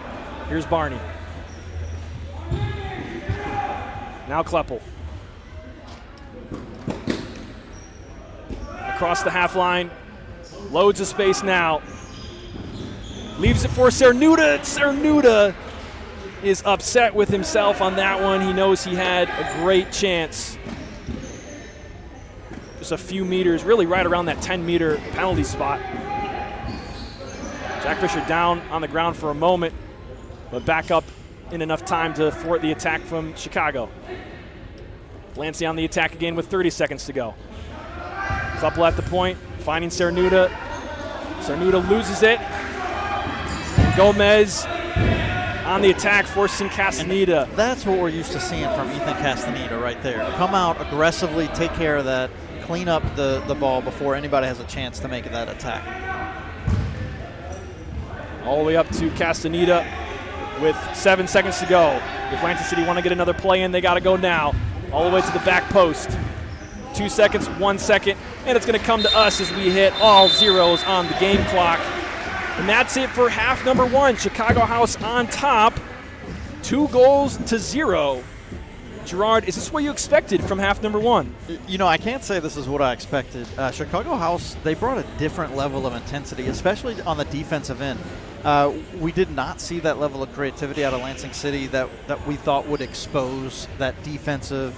Here's Barney. Now Kleppel. Across the half line. Loads of space now. Leaves it for Cernuda. Cernuda is upset with himself on that one. He knows he had a great chance. Just a few meters, really right around that 10-meter penalty spot. Jack Fisher down on the ground for a moment, but back up in enough time to thwart the attack from Chicago. Lansing on the attack again with 30 seconds to go. Kleppel at the point, finding Cernuda. Cernuda loses it. And Gomez on the attack, forcing Castaneda. And that's what we're used to seeing from Ethan Castaneda right there. Come out aggressively, take care of that, clean up the ball before anybody has a chance to make that attack. All the way up to Castaneda with 7 seconds to go. If Lansing City want to get another play in, they got to go now. All the way to the back post. 2 seconds, 1 second, and it's going to come to us as we hit all zeros on the game clock. And that's it for half number 1. Chicago House on top, 2-0. Gerard, is this what you expected from half number 1? You know, I can't say this is what I expected. Chicago House, they brought a different level of intensity, especially on the defensive end. We did not see that level of creativity out of Lansing City that we thought would expose that defensive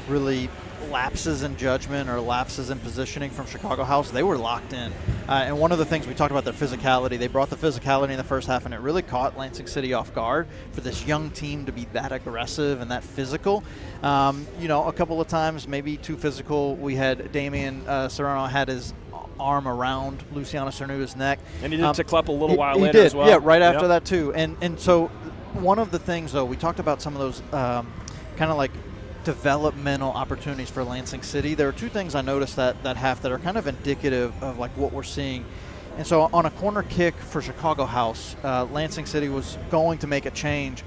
really lapses in judgment or lapses in positioning from Chicago House. They were locked in. And one of the things we talked about, their physicality, they brought the physicality in the first half, and it really caught Lansing City off guard for this young team to be that aggressive and that physical. You know, a couple of times, maybe too physical. We had Damian Serrano had his arm around Luciano Cernuda's neck. And he did to Kleppel a little while later did, as well. Yeah, right after that too. And so one of the things, though, we talked about some of those kind of like developmental opportunities for Lansing City. There are two things I noticed that half that are kind of indicative of like what we're seeing. And so on a corner kick for Chicago House, Lansing City was going to make a change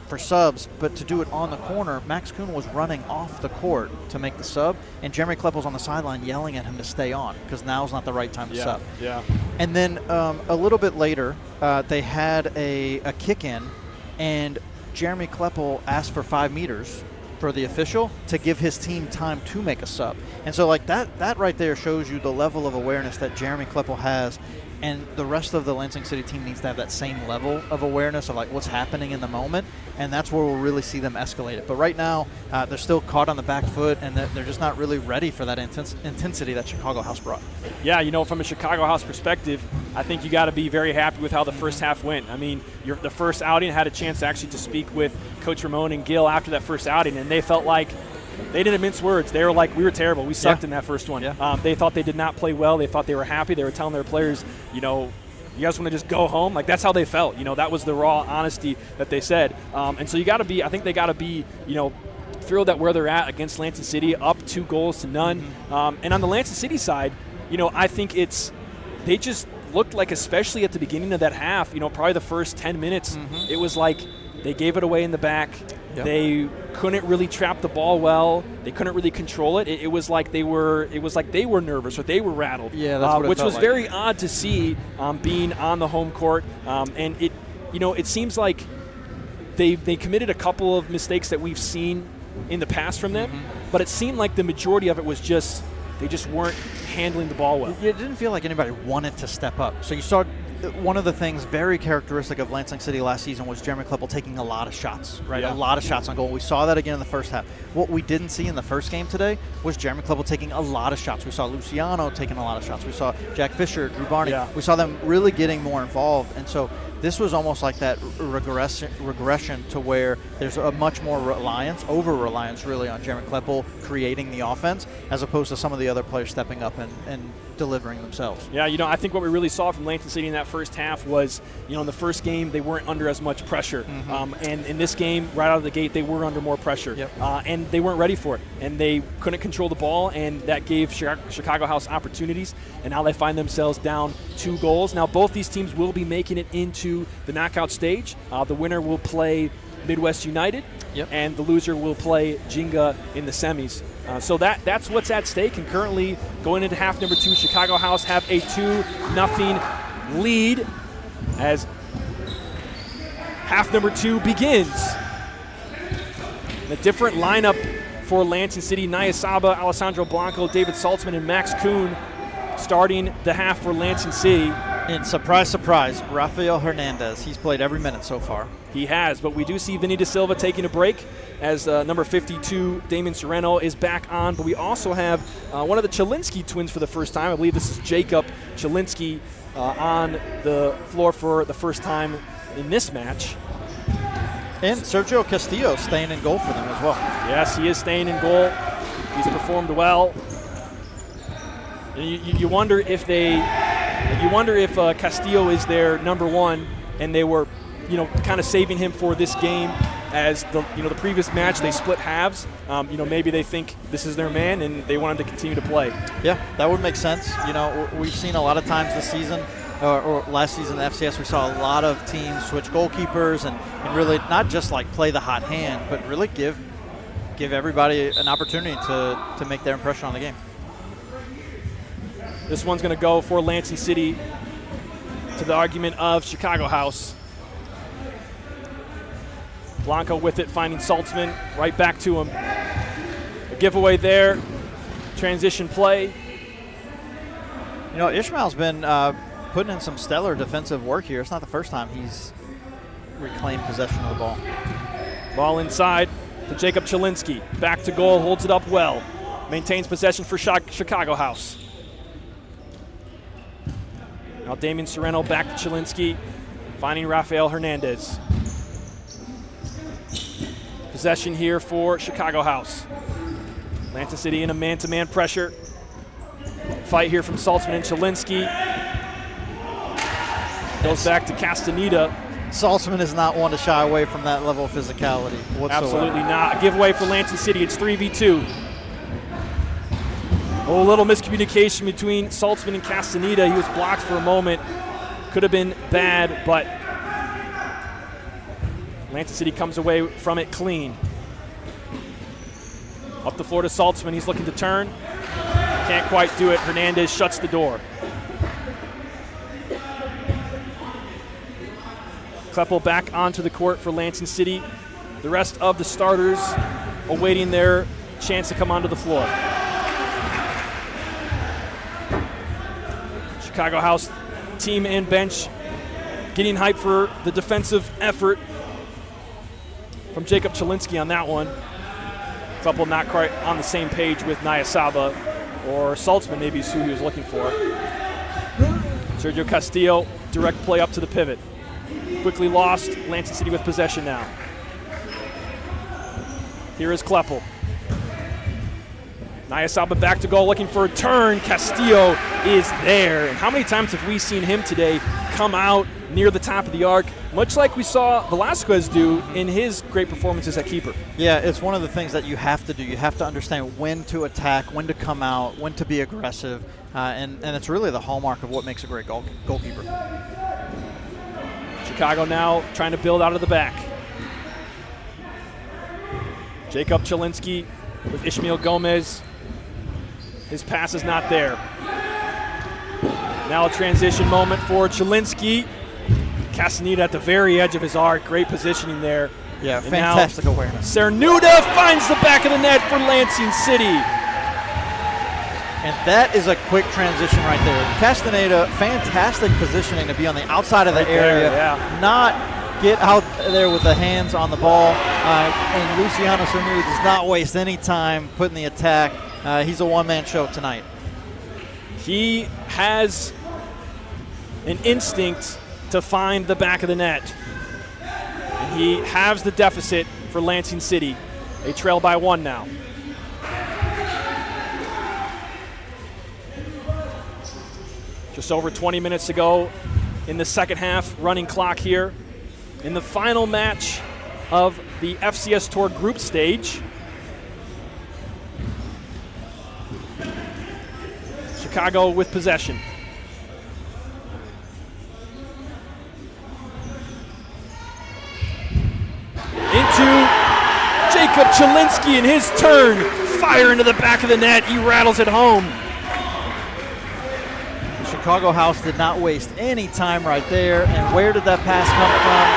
for subs, but to do it on the corner, Max Kuhn was running off the court to make the sub, and Jeremy Kleppel's on the sideline yelling at him to stay on because now's not the right time to sub. Yeah. And then a little bit later, they had a kick in, and Jeremy Kleppel asked for 5 meters for the official to give his team time to make a sub. And so like that right there shows you the level of awareness that Jeremy Kleppel has, and the rest of the Lansing City team needs to have that same level of awareness of like what's happening in the moment, and that's where we'll really see them escalate it. But right now, they're still caught on the back foot, and they're just not really ready for that intensity that Chicago House brought. Yeah, you know, from a Chicago House perspective, I think you got to be very happy with how the first half went. I mean, the first outing, had a chance actually to speak with Coach Ramon and Gil after that first outing, and they felt like they didn't mince words. They were like, we were terrible. We sucked in that first one. Yeah. They thought they did not play well. They thought they were happy. They were telling their players, you know, you guys want to just go home? Like, that's how they felt. You know, that was the raw honesty that they said. And so you got to be, I think they got to be, you know, thrilled at where they're at against Lansing City, up 2-0. And on the Lansing City side, you know, I think they looked like, especially at the beginning of that half, probably the first 10 minutes, it was like they gave it away in the back. Yep. They couldn't really trap the ball well. They couldn't really control it. It was like they were nervous or they were rattled. Yeah, that's what it which felt was like. very odd to see being on the home court. And it seems like they committed a couple of mistakes that we've seen in the past from them, but it seemed like the majority of it was just they just weren't handling the ball well. It didn't feel like anybody wanted to step up. So you saw one of the things very characteristic of Lansing City last season was Jeremy Kleppel taking a lot of shots, right? Yeah. A lot of shots on goal. We saw that again in the first half. What we didn't see in the first game today was Jeremy Kleppel taking a lot of shots. We saw Luciano taking a lot of shots. We saw Jack Fisher, Drew Barney. Yeah. We saw them really getting more involved. And so this was almost like that regression to where there's a much more over-reliance really on Jeremy Kleppel creating the offense as opposed to some of the other players stepping up and delivering themselves. Yeah, I think what we really saw from Lansing City in that first half was, in the first game, they weren't under as much pressure. And in this game, right out of the gate, they were under more pressure. Yep. And they weren't ready for it. And they couldn't control the ball, and that gave Chicago House opportunities. And now they find themselves down 2 goals. Now, both these teams will be making it into the knockout stage. The winner will play Midwest United, and the loser will play Jenga in the semis. So that's what's at stake. And currently, going into half number 2, Chicago House have a 2-0 lead as half number 2 begins. A different lineup for Lansing City: Naya Saba, Alessandro Blanco, David Saltzman, and Max Kuhn starting the half for Lansing City. And surprise, surprise, Rafael Hernandez. He's played every minute so far. He has, but we do see Vinny Da Silva taking a break as number 52, Damon Sereno, is back on. But we also have one of the Chelinsky twins for the first time. I believe this is Jacob Chelinsky on the floor for the first time in this match. And Sergio Castillo staying in goal for them as well. Yes, he is staying in goal. He's performed well. And you wonder if Castillo is their number 1, and they were, kind of saving him for this game, as the previous match they split halves. Maybe they think this is their man and they want him to continue to play. Yeah, that would make sense. We've seen a lot of times this season, or last season in the FCS, we saw a lot of teams switch goalkeepers and really not just like play the hot hand, but really give everybody an opportunity to make their impression on the game. This one's going to go for Lansing City to the argument of Chicago House. Blanco with it, finding Saltzman, right back to him. A giveaway there, transition play. Ishmael's been putting in some stellar defensive work here. It's not the first time he's reclaimed possession of the ball. Ball inside to Jacob Chelinsky. Back to goal, holds it up well. Maintains possession for Chicago House. Now Damien Sereno back to Chelinsky, finding Rafael Hernandez. Possession here for Chicago House. Lansing City in a man-to-man pressure. Fight here from Saltzman and Chelinsky. Goes back to Castaneda. Saltzman is not one to shy away from that level of physicality whatsoever. Absolutely not. A giveaway for Lansing City. It's 3v2. A little miscommunication between Saltzman and Castaneda. He was blocked for a moment. Could have been bad, but Lansing City comes away from it clean. Up the floor to Saltzman. He's looking to turn. Can't quite do it. Hernandez shuts the door. Kleppel back onto the court for Lansing City. The rest of the starters awaiting their chance to come onto the floor. Chicago House team and bench getting hyped for the defensive effort from Jacob Chelinsky on that one. Kleppel not quite on the same page with Naya Saba, or Saltzman maybe is who he was looking for. Sergio Castillo, direct play up to the pivot. Quickly lost, Lansing City with possession now. Here is Kleppel. Naya Saba back to goal, looking for a turn. Castillo is there. And how many times have we seen him today come out near the top of the arc, much like we saw Velasquez do in his great performances at keeper. Yeah, it's one of the things that you have to do. You have to understand when to attack, when to come out, when to be aggressive, and it's really the hallmark of what makes a great goalkeeper. Chicago now trying to build out of the back. Jacob Chelinski with Ishmael Gomez. His pass is not there. Now a transition moment for Chelinski. Castaneda at the very edge of his arc. Great positioning there. Yeah, And fantastic now awareness. Cernuda finds the back of the net for Lansing City. And that is a quick transition right there. Castaneda, fantastic positioning to be on the outside of the area, not get out there with the hands on the ball. And Luciano Cernuda does not waste any time putting the attack. He's a one-man show tonight. He has an instinct to find the back of the net. And he halves the deficit for Lansing City. They trail by 1 now. Just over 20 minutes to go in the second half, running clock here. In the final match of the FCS Tour group stage. Chicago with possession. Into Jacob Chelinski in his turn. Fire into the back of the net. He rattles it home. The Chicago House did not waste any time right there. And where did that pass come from?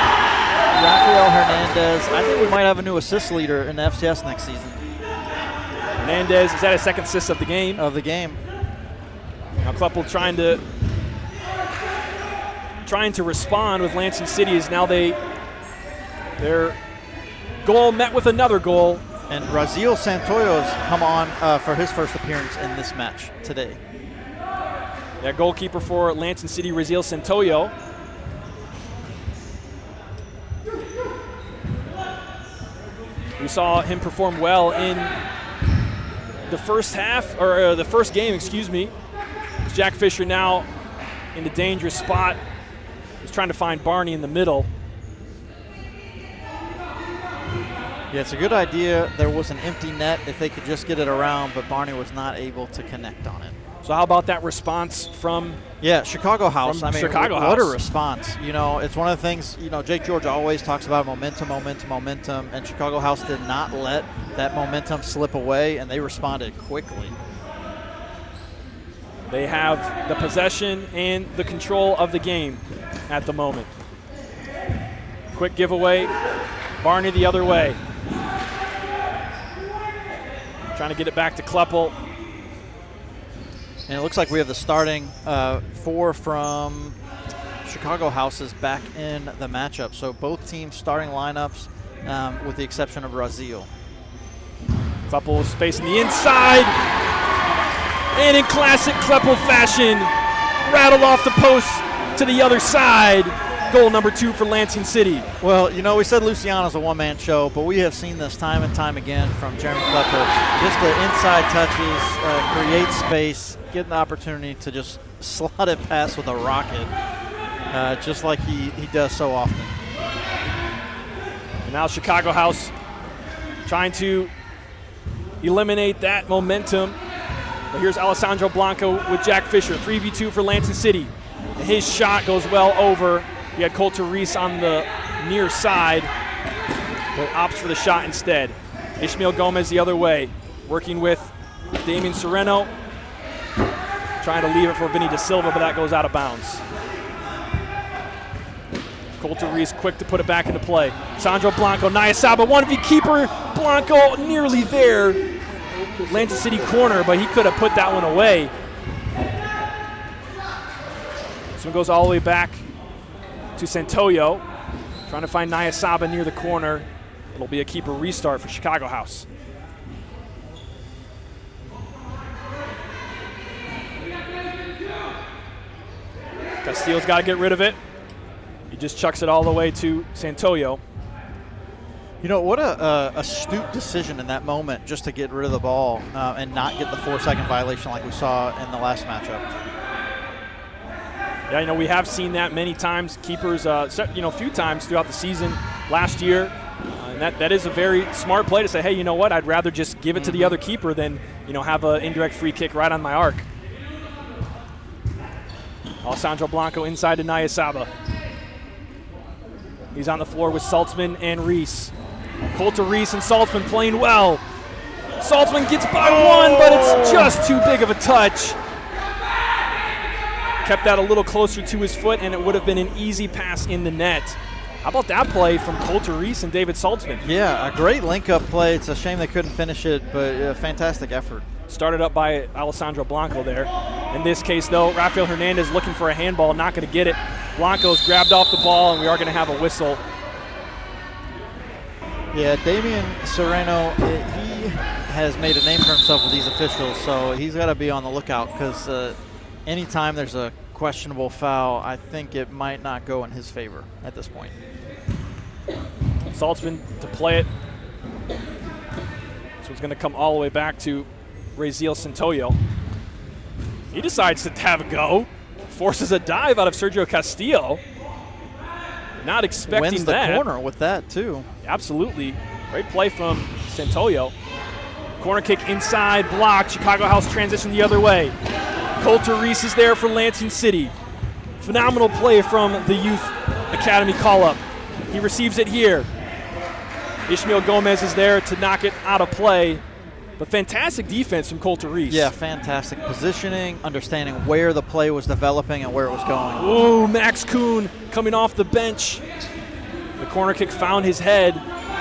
Rafael Hernandez. I think we might have a new assist leader in the FCS next season. Hernandez, is that his second assist of the game? Now Kleppel trying to respond with Lansing City as now their goal met with another goal. And Raziel Santoyo's come on for his first appearance in this match today. That goalkeeper for Lansing City, Raziel Santoyo. We saw him perform well in the first half, or the first game, excuse me. Jack Fisher now in a dangerous spot. He's trying to find Barney in the middle. Yeah, it's a good idea. There was an empty net if they could just get it around, but Barney was not able to connect on it. So how about that response from Chicago House? Chicago what a House. response. You know, it's one of the things, Jake George always talks about momentum, and Chicago House did not let that momentum slip away, and they responded quickly. They have the possession and the control of the game at the moment. Quick giveaway. Barney the other way. Trying to get it back to Kleppel. And it looks like we have the starting 4 from Chicago Houses back in the matchup. So both teams starting lineups with the exception of Raziel. Kleppel spacing the inside. And in classic Kleppel fashion, rattled off the post to the other side. Goal number 2 for Lansing City. Well, we said Luciano's a one-man show, but we have seen this time and time again from Jeremy Kleppel. Just the inside touches, create space, get an opportunity to just slot it past with a rocket, just like he does so often. And now Chicago House trying to eliminate that momentum. But here's Alessandro Blanco with Jack Fisher. 3v2 for Lansing City. And his shot goes well over. He had Colter Reese on the near side, but opts for the shot instead. Ishmael Gomez the other way, working with Damian Sereno. Trying to leave it for Vinny Da Silva, but that goes out of bounds. Colter Reese quick to put it back into play. Sandro Blanco, Nyasaba, 1v keeper. Blanco nearly there. Lansing City corner, but he could have put that one away. This one goes all the way back to Santoyo. Trying to find Nyasaba near the corner. It'll be a keeper restart for Chicago House. Castillo's got to get rid of it. He just chucks it all the way to Santoyo. What a astute decision in that moment just to get rid of the ball and not get the 4-second violation like we saw in the last matchup. Yeah, we have seen that many times. Keepers, a few times throughout the season last year. And that is a very smart play to say, hey, you know what? I'd rather just give it to the other keeper than, have an indirect free kick right on my arc. Alessandro Blanco inside to Nayasaba. He's on the floor with Saltzman and Reese. Coulter Reese and Saltzman playing well. Saltzman gets by one, but it's just too big of a touch. Kept that a little closer to his foot, and it would have been an easy pass in the net. How about that play from Coulter Reese and David Saltzman? Yeah, a great link-up play. It's a shame they couldn't finish it, but a fantastic effort. Started up by Alessandro Blanco there. In this case, though, Rafael Hernandez looking for a handball, not going to get it. Blanco's grabbed off the ball, and we are going to have a whistle. Yeah, Damian Sereno, he has made a name for himself with these officials, so he's got to be on the lookout because anytime there's a questionable foul, I think it might not go in his favor at this point. Saltzman to play it. So it's going to come all the way back to Raziel Santoyo. He decides to have a go. Forces a dive out of Sergio Castillo. Not expecting Wins the that. corner with that, too. Absolutely. Great play from Santoyo. Corner kick inside, blocked. Chicago House transition the other way. Coulter Reese is there for Lansing City. Phenomenal play from the Youth Academy call-up. He receives it here. Ishmael Gomez is there to knock it out of play. But fantastic defense from Coulter Reese. Yeah, fantastic positioning, understanding where the play was developing and where it was going. Ooh, Max Kuhn coming off the bench. The corner kick found his head,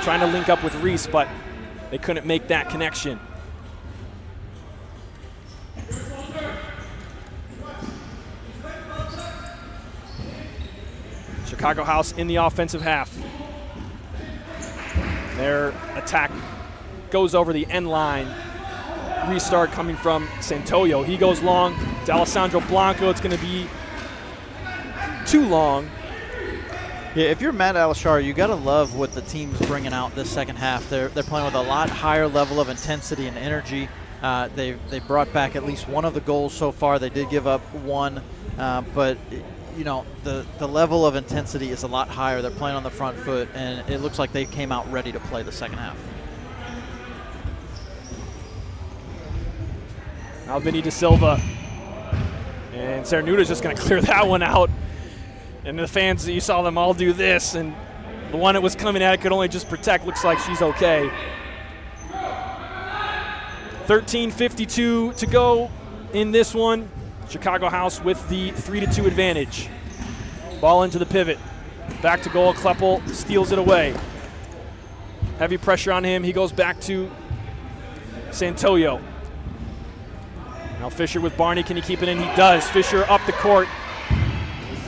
trying to link up with Reese, but they couldn't make that connection. Chicago House in the offensive half. Their attack goes over the end line. Restart coming from Santoyo. He goes long to Alessandro Blanco. It's going to be too long. Yeah, if you're Matt Alashar, you got to love what the team's bringing out this second half. They're playing with a lot higher level of intensity and energy. They brought back at least one of the goals so far. They did give up one, but the level of intensity is a lot higher. They're playing on the front foot, and it looks like they came out ready to play the second half. Now Vinny De Silva. And Cernuda's just going to clear that one out. And the fans, you saw them all do this, and the one that was coming at it could only just protect. Looks like she's okay. 13:52 to go in this one. Chicago House with the 3-2 advantage. Ball into the pivot. Back to goal. Kleppel steals it away. Heavy pressure on him. He goes back to Santoyo. Now Fisher with Barney. Can he keep it in? He does. Fisher up the court.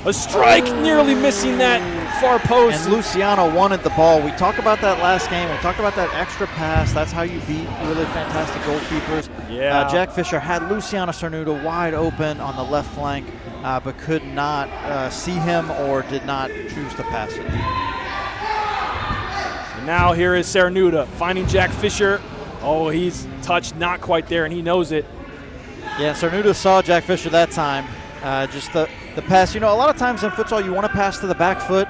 A strike, nearly missing that far post. And Luciano wanted the ball. We talked about that last game. We talked about that extra pass. That's how you beat really fantastic goalkeepers. Yeah. Jack Fisher had Luciano Cernuda wide open on the left flank, but could not see him or did not choose to pass it. And now here is Cernuda finding Jack Fisher. Oh, he's touched not quite there, and he knows it. Yeah, Cernuda saw Jack Fisher that time. Just the pass. A lot of times in futsal you want to pass to the back foot.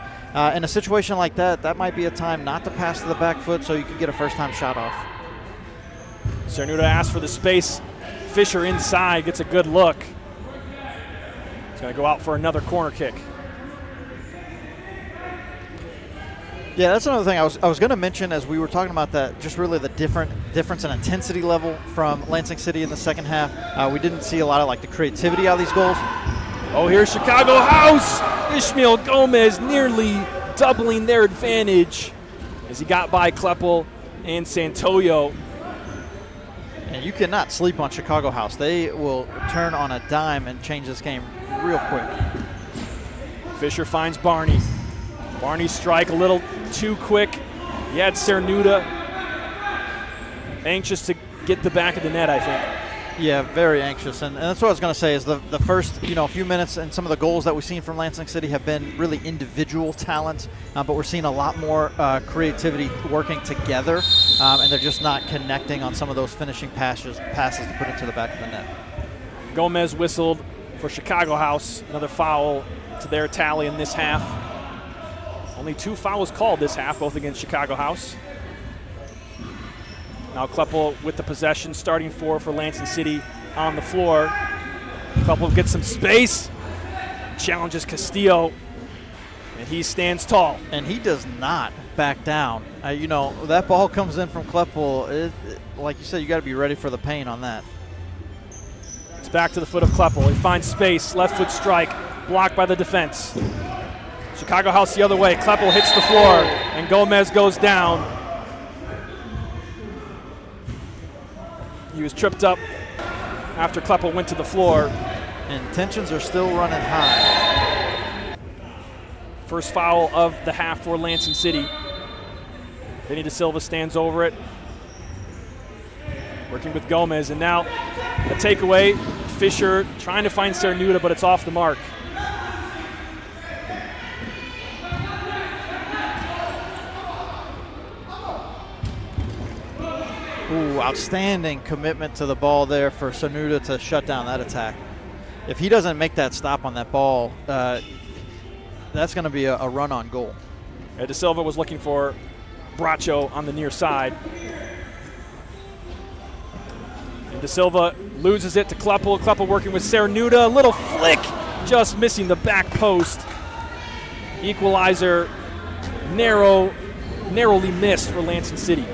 In a situation like that, that might be a time not to pass to the back foot so you can get a first-time shot off. Cernuda asks for the space. Fisher inside, gets a good look. He's going to go out for another corner kick. Yeah, that's another thing I was going to mention as we were talking about that, just really the difference in intensity level from Lansing City in the second half. We didn't see a lot of the creativity out of these goals. Oh, here's Chicago House. Ishmael Gomez nearly doubling their advantage as he got by Kleppel and Santoyo. And you cannot sleep on Chicago House. They will turn on a dime and change this game real quick. Fisher finds Barney. Barney strike a little too quick. He had Cernuda anxious to get the back of the net, I think. Yeah, very anxious. And that's what I was going to say is the first few minutes and some of the goals that we've seen from Lansing City have been really individual talent, but we're seeing a lot more creativity working together, and they're just not connecting on some of those finishing passes to put into the back of the net. Gomez whistled for Chicago House. Another foul to their tally in this half. Only 2 fouls called this half, both against Chicago House. Now Kleppel with the possession, starting for Lansing City on the floor. Kleppel gets some space, challenges Castillo, and he stands tall. And he does not back down. You know, that ball comes in from Kleppel. Like you said, you got to be ready for the pain on that. It's back to the foot of Kleppel. He finds space, left foot strike, blocked by the defense. Chicago House the other way. Kleppel hits the floor, and Gomez goes down. He was tripped up after Kleppel went to the floor. And tensions are still running high. First foul of the half for Lansing City. Vinny De Silva stands over it, working with Gomez, and now a takeaway. Fisher trying to find Cernuda, but it's off the mark. Ooh, outstanding commitment to the ball there for Cernuda to shut down that attack. If he doesn't make that stop on that ball, that's going to be a run on goal. De Silva was looking for Bracho on the near side. And De Silva loses it to Kleppel. Kleppel working with Cernuda. A little flick, just missing the back post. Equalizer, narrowly missed for Lansing City.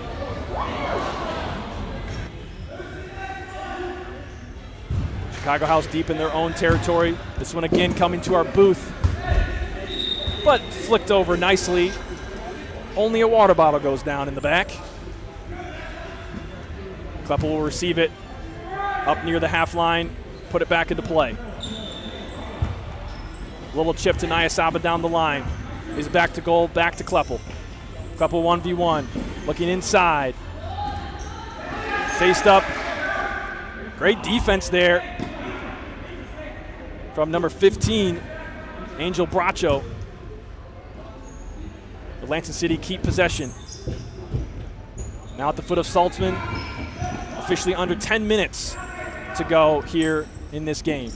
Chicago House deep in their own territory. This one again coming to our booth, but flicked over nicely. Only a water bottle goes down in the back. Kleppel will receive it up near the half line, put it back into play. Little chip to Nyasaba down the line. He's back to goal, back to Kleppel. Kleppel 1v1, looking inside. Faced up. Great defense there from number 15, Angel Bracho. The Lansing City keep possession. Now at the foot of Saltzman. Officially under 10 minutes to go here in this game.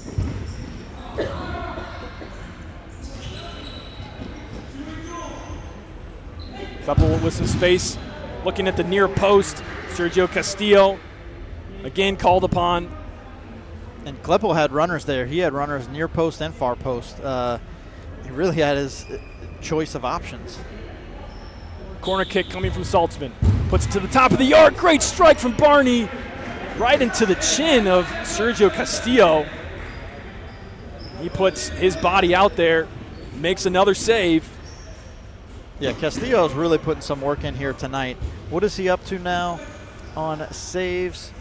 Kleppel with some space, looking at the near post. Sergio Castillo again called upon. And Kleppel had runners there. He had runners near post and far post. He really had his choice of options. Corner kick coming from Saltzman. Puts it to the top of the yard. Great strike from Barney. Right into the chin of Sergio Castillo. He puts his body out there, makes another save. Yeah, Castillo's really putting some work in here tonight. What is he up to now on saves?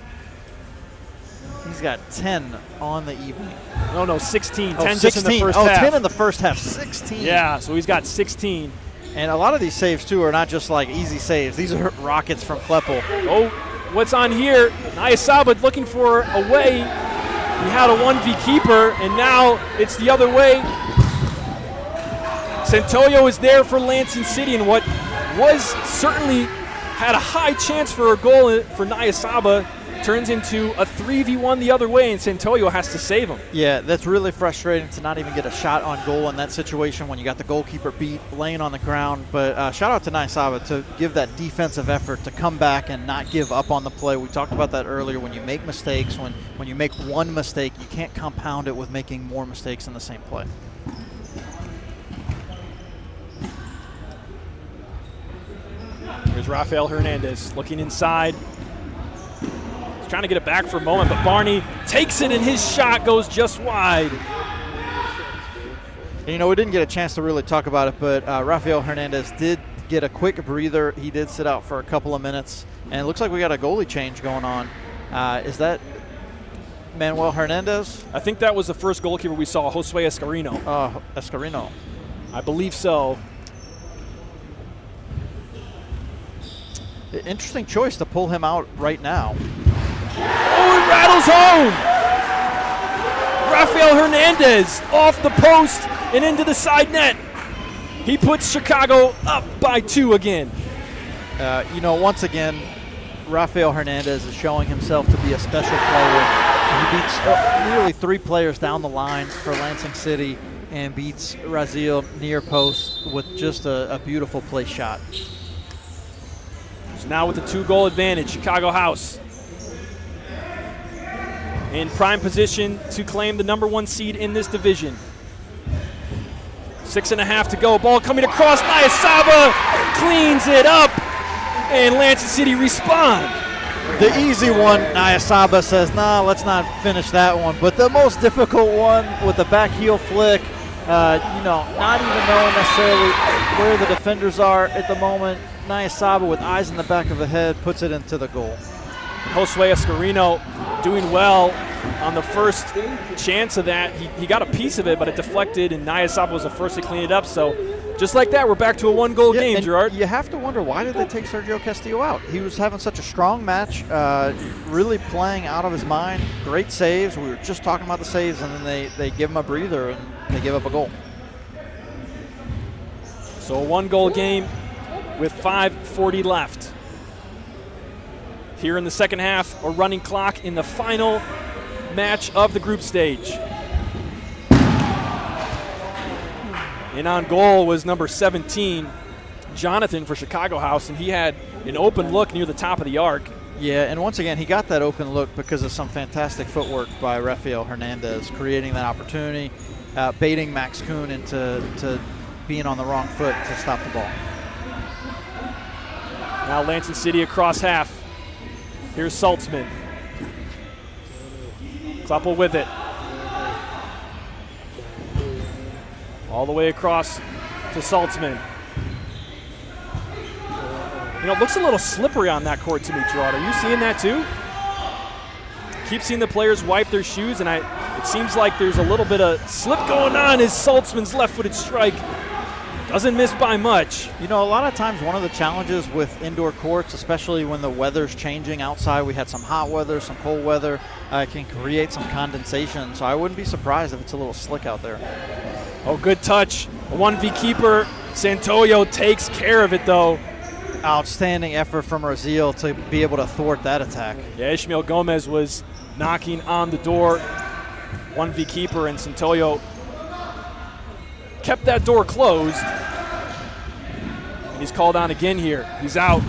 He's got 10 on the evening. No, 16. 10 just in the first half. 10 in the first half, 16. Yeah, so he's got 16. And a lot of these saves, too, are not just like easy saves. These are rockets from Kleppel. Oh, what's on here? Nyasaba looking for a way. He had a 1v keeper, and now it's the other way. Santoyo is there for Lansing City, and what was certainly had a high chance for a goal for Nyasaba turns into a 3v1 the other way, and Santoyo has to save him. Yeah, that's really frustrating to not even get a shot on goal in that situation when you got the goalkeeper beat, laying on the ground. But shout out to Nyasaba to give that defensive effort, to come back and not give up on the play. We talked about that earlier. When you make mistakes, when you make one mistake, you can't compound it with making more mistakes in the same play. Here's Rafael Hernandez looking inside. He's trying to get it back for a moment, but Barney takes it, and his shot goes just wide. You know, we didn't get a chance to really talk about it, but Rafael Hernandez did get a quick breather. He did sit out for a couple of minutes, and it looks like we got a goalie change going on. Is that Manuel Hernandez? I think that was the first goalkeeper we saw, Josue Escarino. Escarino. I believe so. Interesting choice to pull him out right now. Oh, it rattles home! Rafael Hernandez off the post and into the side net. He puts Chicago up by 2 again. You know, once again, Rafael Hernandez is showing himself to be a special player. He beats nearly 3 players down the line for Lansing City and beats Razil near post with just a beautiful place shot. So now with the 2-goal advantage, Chicago House in prime position to claim the #1 seed in this division. 6.5 to go. Ball coming across. Nyasaba cleans it up, and Lansing City respond. The easy one, Nyasaba says, nah, let's not finish that one. But the most difficult one with the back heel flick, not even knowing necessarily where the defenders are at the moment. Nyasaba, with eyes in the back of the head, puts it into the goal. Josue Escarino doing well on the first chance of that. He got a piece of it, but it deflected, and Nyasaba was the first to clean it up. So just like that, we're back to a 1-goal game, and Gerard. You have to wonder, why did they take Sergio Castillo out? He was having such a strong match, really playing out of his mind. Great saves. We were just talking about the saves, and then they give him a breather, and they give up a goal. So a 1-goal game with 5:40 left. Here in the second half, a running clock in the final match of the group stage. And on goal was number 17, Jonathan for Chicago House, and he had an open look near the top of the arc. Yeah, and once again, he got that open look because of some fantastic footwork by Rafael Hernandez, creating that opportunity, baiting Max Kuhn into being on the wrong foot to stop the ball. Now Lansing City across half. Here's Saltzman. Kleppel with it. All the way across to Saltzman. It looks a little slippery on that court to me, Gerard. Are you seeing that too? Keep seeing the players wipe their shoes, and it seems like there's a little bit of slip going on as Saltzman's left-footed strike doesn't miss by much. A lot of times one of the challenges with indoor courts, especially when the weather's changing outside, we had some hot weather, some cold weather, can create some condensation. So I wouldn't be surprised if it's a little slick out there. Oh, good touch. A 1v keeper. Santoyo takes care of it, though. Outstanding effort from Razil to be able to thwart that attack. Yeah, Ishmael Gomez was knocking on the door. 1v keeper, and Santoyo kept that door closed. And he's called on again here. He's out.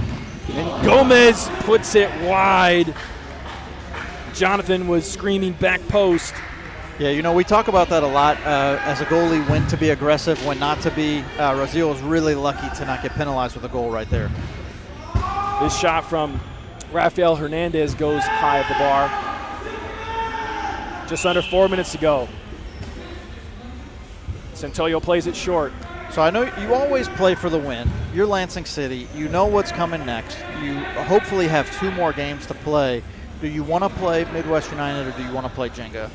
And Gomez puts it wide. Jonathan was screaming back post. Yeah, we talk about that a lot as a goalie, when to be aggressive, when not to be. Razil was really lucky to not get penalized with a goal right there. This shot from Rafael Hernandez goes high at the bar. Just under 4 minutes to go. Santoyo plays it short. So I know you always play for the win. You're Lansing City. You know what's coming next. You hopefully have 2 more games to play. Do you want to play Midwest United, or do you want to play Jenga?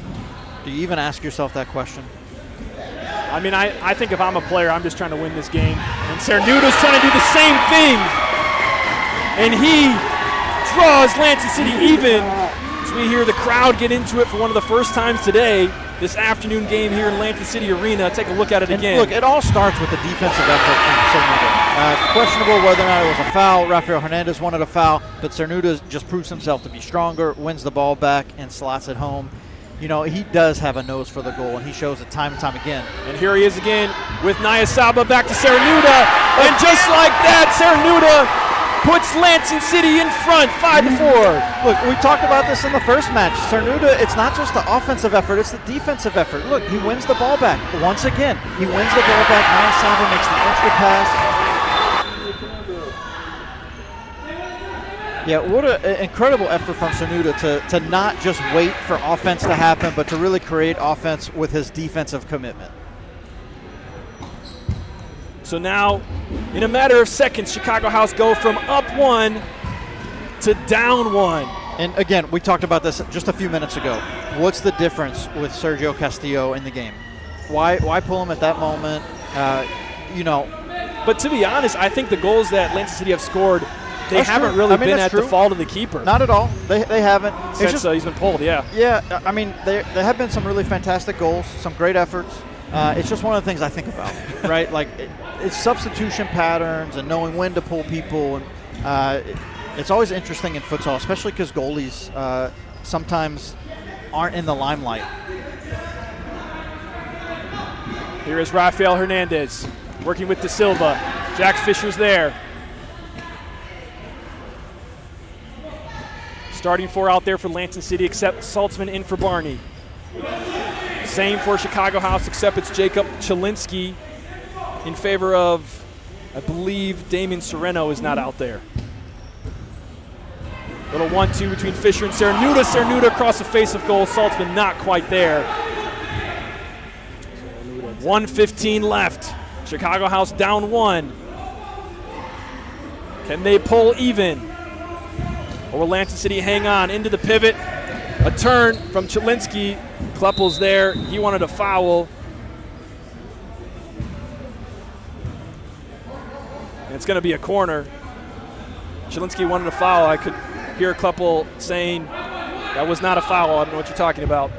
Do you even ask yourself that question? I mean, I think if I'm a player, I'm just trying to win this game. And Cernuda's trying to do the same thing. And he draws Lansing City even. As we hear the crowd get into it for one of the first times today, this afternoon game here in Lansing City Arena. Take a look at it again. Look, it all starts with the defensive effort from Cernuda. Questionable whether or not it was a foul. Rafael Hernandez wanted a foul, but Cernuda just proves himself to be stronger, wins the ball back, and slots it home. He does have a nose for the goal, and he shows it time and time again. And here he is again with Nyasaba back to Cernuda. And just like that, Cernuda puts Lansing City in front, 5-4. Look, we talked about this in the first match. Cernuda, it's not just the offensive effort, it's the defensive effort. Look, he wins the ball back. Once again, he wins the ball back. Nyasaba makes the extra pass. Yeah, what an incredible effort from Cernuda to not just wait for offense to happen, but to really create offense with his defensive commitment. So now, in a matter of seconds, Chicago House go from up 1 to down 1. And again, we talked about this just a few minutes ago. What's the difference with Sergio Castillo in the game? Why pull him at that moment? But to be honest, I think the goals that Lansing City have scored, they haven't really been at the fault of the keeper. Not at all. They haven't. Since he's been pulled, yeah. Yeah, I mean, there have been some really fantastic goals, some great efforts. It's just one of the things I think about, right? Like, it's substitution patterns and knowing when to pull people. And it's always interesting in futsal, especially because goalies sometimes aren't in the limelight. Here is Rafael Hernandez working with De Silva. Jack Fisher's there. Starting 4 out there for Lansing City, except Saltzman in for Barney. Same for Chicago House, except it's Jacob Chilinsky in favor of, I believe, Damien Sereno is not out there. Little 1-2 between Fisher and Cernuda. Cernuda across the face of goal. Saltzman not quite there. 1:15 left. Chicago House down 1. Can they pull even? Or will Lansing City hang on into the pivot? A turn from Chilinsky. Kleppel's there. He wanted a foul. And it's going to be a corner. Chilinsky wanted a foul. I could hear Kleppel saying that was not a foul. I don't know what you're talking about.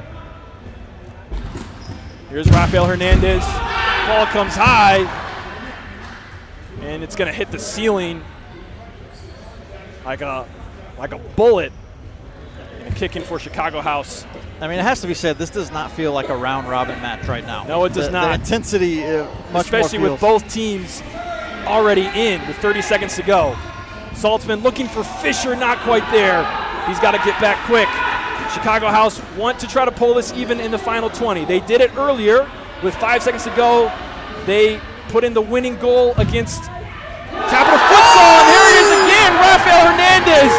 Here's Rafael Hernandez. Ball comes high. And it's going to hit the ceiling like a bullet. And kicking for Chicago House. I mean, it has to be said, this does not feel like a round-robin match right now. No, it does not. The intensity, much especially more with both teams already in with 30 seconds to go. Saltzman looking for Fisher, not quite there. He's got to get back quick. Chicago House want to try to pull this even in the final 20. They did it earlier with 5 seconds to go. They put in the winning goal against Capital Futsal, and here it is again, Rafael Hernandez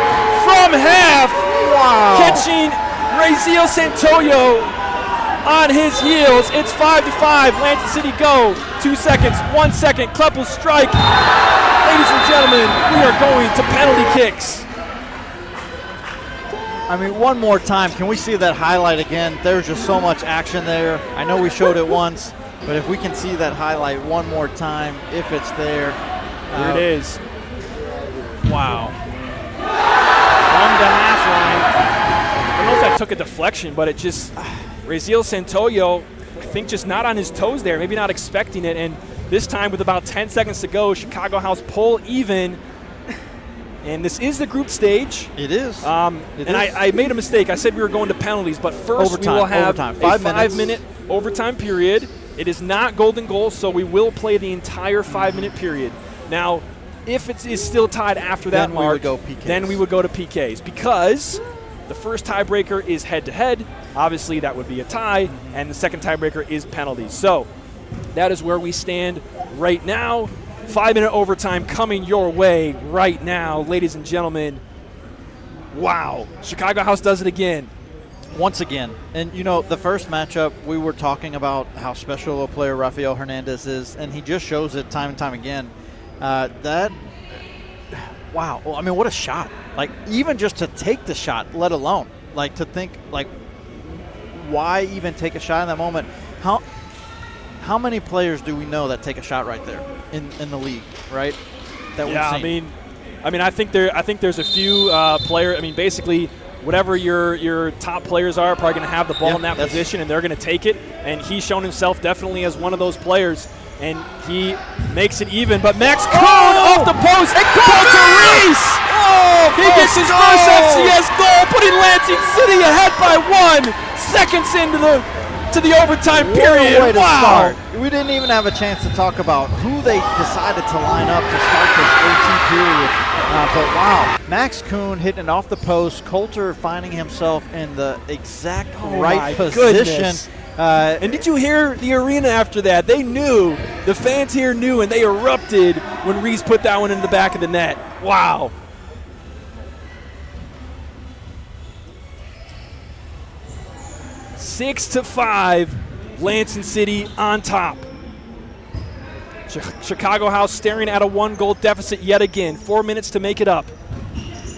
from half, catching Raziel Santoyo on his heels. It's 5-5. Lansing City go. 2 seconds. 1 second. Kleppel strike. Ladies and gentlemen, we are going to penalty kicks. I mean, one more time, can we see that highlight again? There's just so much action there. I know we showed it once, but if we can see that highlight one more time, if it's there. Here it is. Wow. From the half line. I don't know if that took a deflection, but it just, Raziel Santoyo, I think just not on his toes there, maybe not expecting it. And this time with about 10 seconds to go, Chicago House pull even. And this is the group stage. It is. I made a mistake. I said we were going to penalties, but first overtime, we will have overtime. a 5-minute overtime period. It is not golden goal, so we will play the entire 5-minute period. Now, if it is still tied after that mark, then we would go to PKs because the first tiebreaker is head-to-head. Obviously, that would be a tie, and the second tiebreaker is penalties. So that is where we stand right now. 5-minute overtime coming your way right now, ladies and gentlemen. Wow. Chicago House does it again. Once again. And, you know, the first matchup, we were talking about how special a player Rafael Hernandez is, and he just shows it time and time again. Wow. Well, I mean, what a shot. Like, even just to take the shot, let alone, like, to think, like, why even take a shot in that moment? How many players do we know that take a shot right there in the league, right? That yeah, I mean, I think there's a few players. I mean, basically, whatever your top players are probably going to have the ball in that position, and they're going to take it. And he's shown himself definitely as one of those players, and he makes it even. But Max Kuhn off the post, and Reese! He gets his first FCS goal, putting Lansing City ahead by 1 seconds into the overtime period. What a way to start. We didn't even have a chance to talk about who they decided to line up to start this OT period. But wow, Max Kuhn hitting it off the post. Coulter finding himself in the exact right position. And did you hear the arena after that? They knew. The fans here knew, and they erupted when Reese put that one in the back of the net. Wow. Six to 5, Lansing City on top. Chicago House staring at a 1-goal deficit yet again. 4 minutes to make it up.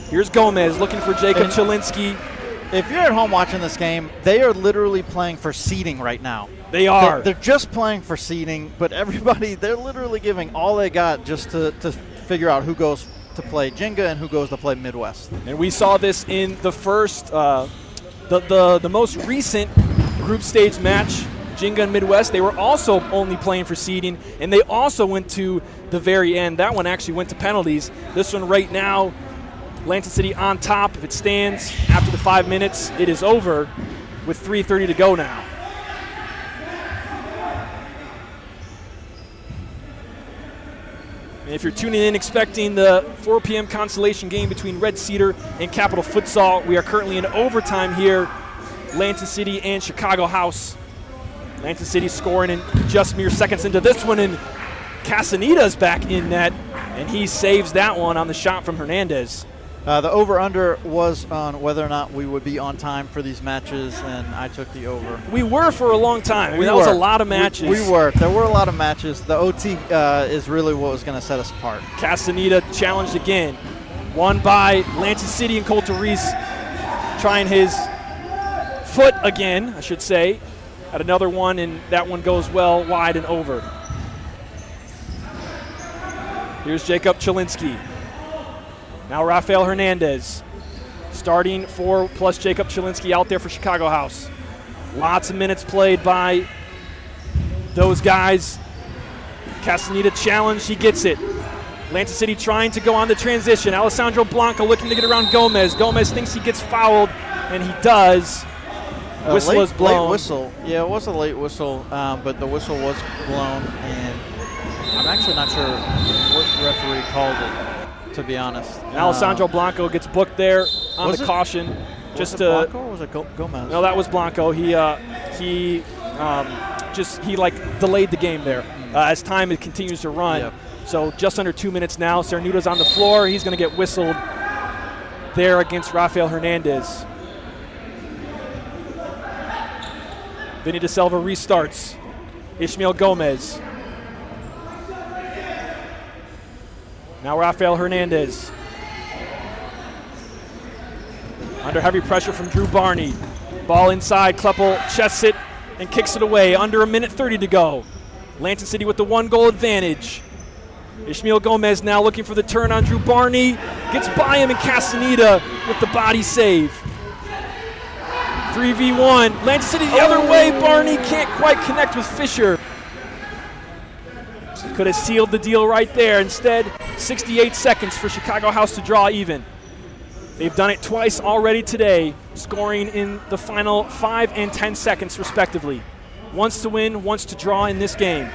Here's Gomez looking for Jacob Chilinsky. If you're at home watching this game, they are literally playing for seeding right now. They are. They're just playing for seeding, but everybody, they're literally giving all they got just to figure out who goes to play Jenga and who goes to play Midwest. And we saw this in the first, the most recent group stage match, Jenga and Midwest. They were also only playing for seeding, and they also went to the very end. That one actually went to penalties. This one right now, Lansing City on top. If it stands after the 5 minutes, it is over. with 3:30 to go now. And if you're tuning in expecting the 4 p.m. consolation game between Red Cedar and Capital Futsal, we are currently in overtime here, Lansing City and Chicago House. Lansing City scoring in just mere seconds into this one, and Castaneda's back in net, and he saves that one on the shot from Hernandez. The over-under was on whether or not we would be on time for these matches, and I took the over. We were for a long time. That was a lot of matches. We were. There were a lot of matches. The OT is really what was going to set us apart. Castaneda challenged again. Won by Lansing City and Colter Reese trying his foot again, I should say, at another one, and that one goes well wide and over. Here's Jacob Chilinsky. Now Rafael Hernandez starting 4 plus Jacob Chilinsky out there for Chicago House. Lots of minutes played by those guys. Castaneda challenged, he gets it. Lansing City trying to go on the transition. Alessandro Blanco looking to get around Gomez. Gomez thinks he gets fouled, and he does. Whistle is blown. Late whistle. Yeah, it was a late whistle, but the whistle was blown, and I'm actually not sure what referee called it, to be honest. Alessandro Blanco gets booked there on the caution. Was it Blanco or was it Gomez? No, that was Blanco. He delayed the game there as time continues to run. Yep. So just under 2 minutes now. Cernuda's on the floor. He's going to get whistled there against Rafael Hernandez. Vinny De Silva restarts. Ishmael Gomez. Now Rafael Hernandez. Under heavy pressure from Drew Barney. Ball inside. Kleppel chests it and kicks it away. Under 1:30 to go. Lansing City with the 1-goal advantage. Ishmael Gomez now looking for the turn on Drew Barney. Gets by him, and Castaneda with the body save. 3v1. Lansing City the other way. Barney can't quite connect with Fisher. Could have sealed the deal right there. Instead, 68 seconds for Chicago House to draw even. They've done it twice already today, scoring in the final 5 and 10 seconds respectively. Once to win, once to draw in this game.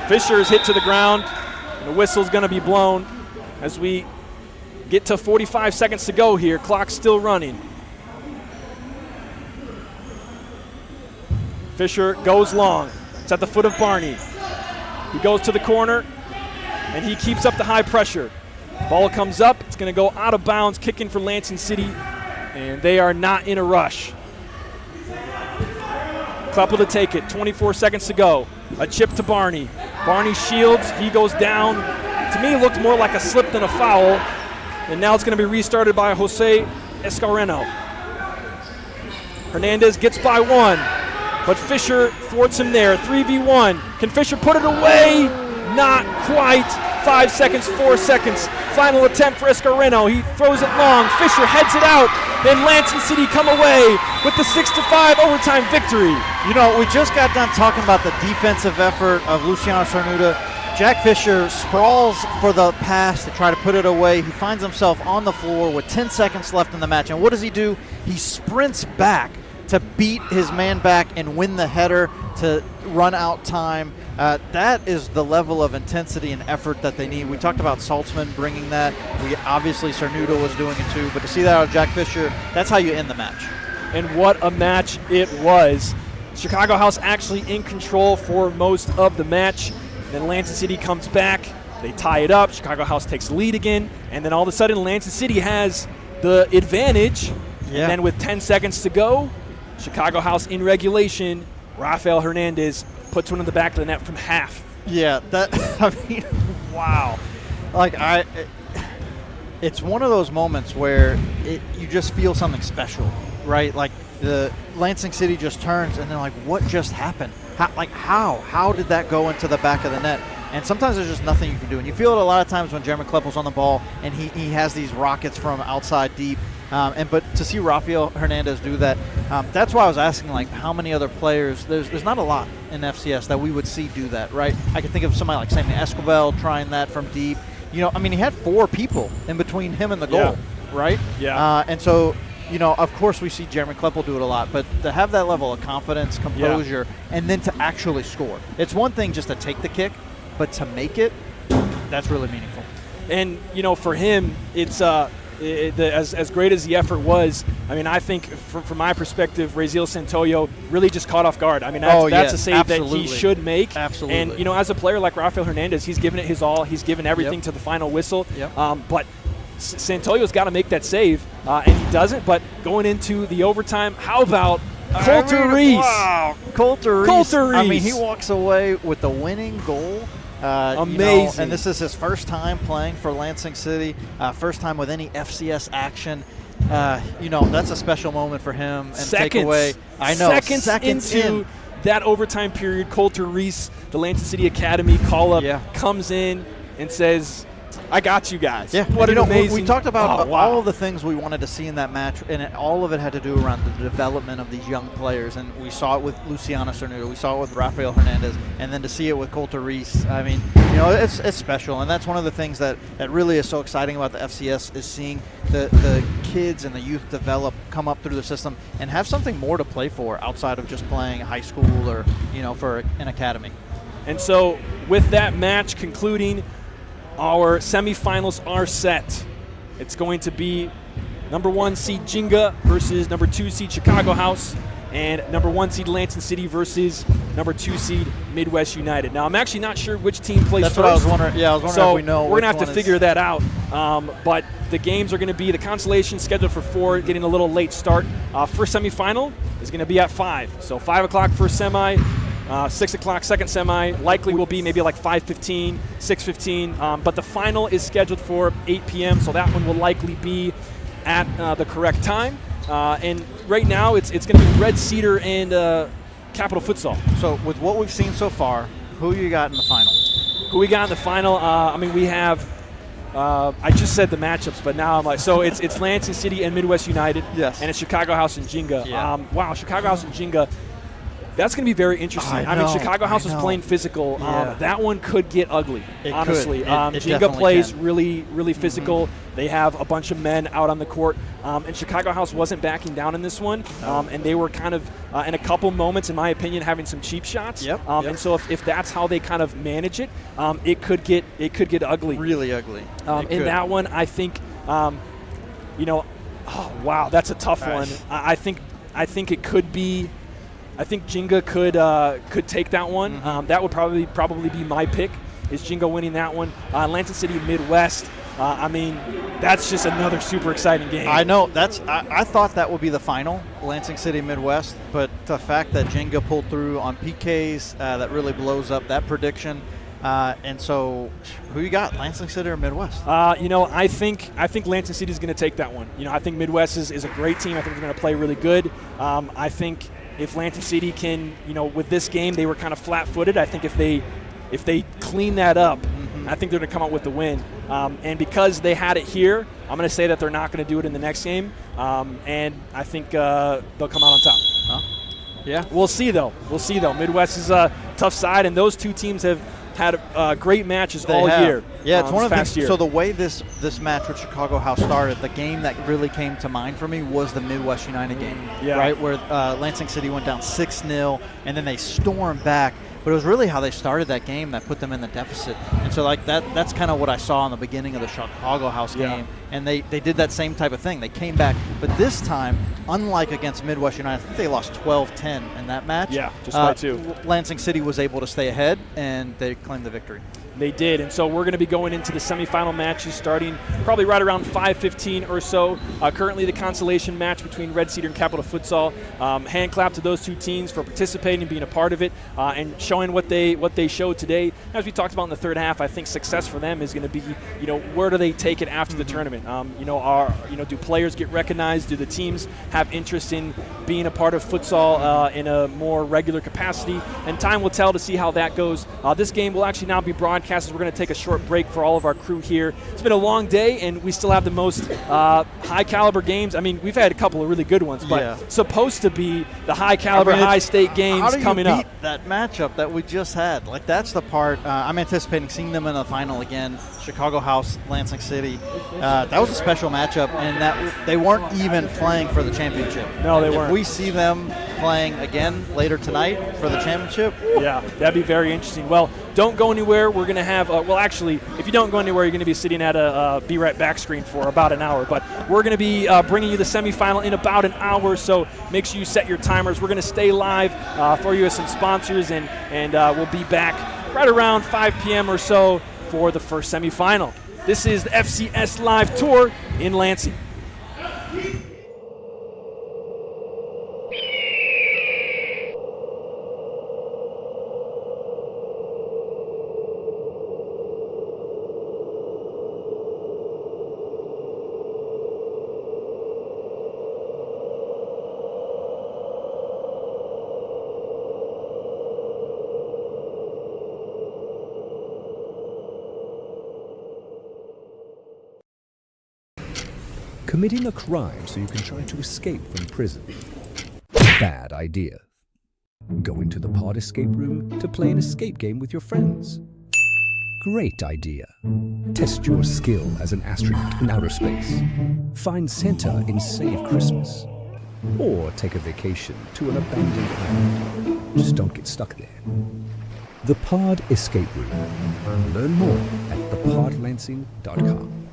Fisher is hit to the ground. The whistle's going to be blown as we get to 45 seconds to go here. Clock's still running. Fisher goes long. It's at the foot of Barney. He goes to the corner, and he keeps up the high pressure. Ball comes up. It's going to go out of bounds, kicking for Lansing City, and they are not in a rush. Kleppel to take it. 24 seconds to go. A chip to Barney. Barney shields. He goes down. To me, it looked more like a slip than a foul. And now it's going to be restarted by Jose Escareno. Hernandez gets by one, but Fisher thwarts him there. 3v1. Can Fisher put it away? Not quite. 5 seconds, 4 seconds. Final attempt for Escareno. He throws it long. Fisher heads it out. Then Lansing City come away with the 6-5 overtime victory. You know, we just got done talking about the defensive effort of Luciano Cernuda. Jack Fisher sprawls for the pass to try to put it away. He finds himself on the floor with 10 seconds left in the match. And what does he do? He sprints back to beat his man back and win the header to run out time. That is the level of intensity and effort that they need. We talked about Saltzman bringing that. Obviously, Cernuda was doing it too. But to see that out of Jack Fisher, that's how you end the match. And what a match it was. Chicago House actually in control for most of the match. Then Lansing City comes back. They tie it up. Chicago House takes the lead again. And then all of a sudden, Lansing City has the advantage. Yeah. And then with 10 seconds to go, Chicago House in regulation, Rafael Hernandez puts one in the back of the net from half. Yeah, wow. It's one of those moments where you just feel something special, right? Like the Lansing City just turns and they're like, what just happened? How did that go into the back of the net? And sometimes there's just nothing you can do. And you feel it a lot of times when Jeremy Kleppel's on the ball and he has these rockets from outside deep. But to see Rafael Hernandez do that, that's why I was asking, like, how many other players. There's not a lot in FCS that we would see do that, right? I could think of somebody like Sammy Escobar trying that from deep. You know, I mean, he had 4 people in between him and the goal. right? Yeah. And so, of course we see Jeremy Kleppel do it a lot, but to have that level of confidence, composure, and then to actually score. It's one thing just to take the kick, but to make it, that's really meaningful. And, for him, it's as great as the effort was, I mean, I think from my perspective, Raziel Santoyo really just caught off guard. I mean, that's a save that he should make. Absolutely. And, as a player like Rafael Hernandez, he's given it his all. He's given everything to the final whistle. Yep. But Santoyo's got to make that save, and he doesn't. But going into the overtime, how about Coulter Reese? Wow. Coulter Reese. Coulter Reese. I mean, he walks away with the winning goal. Amazing. And this is his first time playing for Lansing City, first time with any FCS action. That's a special moment for him. And take away, I know, seconds into that overtime period, Coulter Reese, the Lansing City Academy call-up, comes in and says, I got you guys. Yeah, what an amazing. We talked about all of the things we wanted to see in that match, and all of it had to do around the development of these young players. And we saw it with Luciano Cernuda, we saw it with Rafael Hernandez, and then to see it with Coulter Reese. I mean, it's special, and that's one of the things that really is so exciting about the FCS is seeing the kids and the youth develop, come up through the system, and have something more to play for outside of just playing high school or for an academy. And so, with that match concluding, our semifinals are set. It's going to be number 1 seed Jenga versus number 2 seed Chicago House, and number 1 seed Lansing City versus number 2 seed Midwest United. Now, I'm actually not sure which team plays first. That's what I was wondering. Yeah, I was wondering if we know. We're going to have to figure that out. But the games are going to be the consolation scheduled for 4, getting a little late start. First semifinal is going to be at 5. So 5 o'clock first semi. 6 o'clock second semi, likely will be maybe like 5:15, 6:15, but the final is scheduled for 8 p.m., so that one will likely be at the correct time. And right now, it's going to be Red Cedar and Capital Futsal. So with what we've seen so far, who you got in the final? Who we got in the final? We have. I just said the matchups, but now I'm like, so it's Lansing City and Midwest United. Yes. And it's Chicago House and Jenga. Yeah. Wow, Chicago House and Jenga. That's going to be very interesting. I mean, Chicago House is playing physical. Yeah. That one could get ugly, honestly. It Jenga plays can. really, really physical. Mm-hmm. They have a bunch of men out on the court. And Chicago House wasn't backing down in this one. And they were kind of, in a couple moments, in my opinion, having some cheap shots. Yep. And so if that's how they kind of manage it, it could get ugly. Really ugly. In that one, I think, oh, wow, that's a tough one. I think it could be. I think Jenga could take that one. Mm-hmm. That would probably be my pick, is Jenga winning that one. Lansing City Midwest. That's just another super exciting game. I know. I thought that would be the final, Lansing City Midwest, but the fact that Jenga pulled through on PKs, that really blows up that prediction. And so, who you got, Lansing City or Midwest? I think Lansing City is going to take that one. I think Midwest is a great team. I think they're going to play really good. I think if Lansing City can, with this game, they were kind of flat-footed. I think if they clean that up, I think they're going to come out with the win. And because they had it here, I'm going to say that they're not going to do it in the next game. And I think they'll come out on top. Yeah. We'll see, though. Midwest is a tough side, and those two teams have had great matches all year. Yeah, it's one of the things. Year. So the way this match with Chicago House started, the game that really came to mind for me was the Midwest United game, right, where Lansing City went down 6-0, and then they stormed back. But it was really how they started that game that put them in the deficit. And so that's kind of what I saw in the beginning of the Chicago House game. And they did that same type of thing. They came back. But this time, unlike against Midwest United, I think they lost 12-10 in that match. Yeah, just by 2. Lansing City was able to stay ahead, and they claimed the victory. They did, and so we're going to be going into the semifinal matches starting probably right around 5:15 or so. Currently the consolation match between Red Cedar and Capital Futsal. Hand clap to those two teams for participating and being a part of it and showing what they showed today. As we talked about in the third half, I think success for them is going to be, where do they take it after the tournament? Do players get recognized? Do the teams have interest in being a part of futsal in a more regular capacity? And time will tell to see how that goes. This game will actually now be broadcast podcast as we're going to take a short break for all of our crew here. It's been a long day, and we still have the most high-caliber games. I mean, we've had a couple of really good ones, but supposed to be the high-caliber, high-state games coming up. How do you beat that matchup that we just had? Like, that's the part. I'm anticipating seeing them in the final again. Chicago House, Lansing City. That was a special matchup, and that they weren't even playing for the championship. No, they weren't. If we see them playing again later tonight for the championship. Yeah, that'd be very interesting. Well, don't go anywhere. We're going to have, well, actually, if you don't go anywhere, you're going to be sitting at a Be Right Back screen for about an hour. But we're going to be bringing you the semifinal in about an hour, so make sure you set your timers. We're going to stay live for you with some sponsors, and we'll be back right around 5 p.m. or so for the first semifinal. This is the FCS Live Tour in Lansing. Committing a crime so you can try to escape from prison. Bad idea. Going to the pod escape room to play an escape game with your friends. Great idea. Test your skill as an astronaut in outer space. Find Santa in Save Christmas. Or take a vacation to an abandoned island. Just don't get stuck there. The Pod Escape Room. Learn more at thepodlansing.com.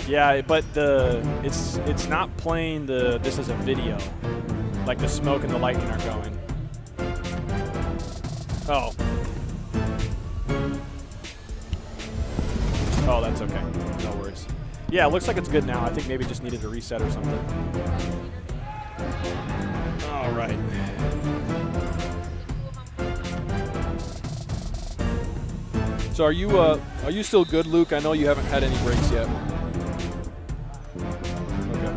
Yeah, but it's not playing this as a video. Like the smoke and the lightning are going. Oh. Oh, that's okay. No worries. Yeah, it looks like it's good now. I think maybe it just needed to reset or something. All right. So are you still good, Luke? I know you haven't had any breaks yet. Okay.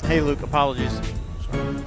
Hey, Luke, apologies. Sorry.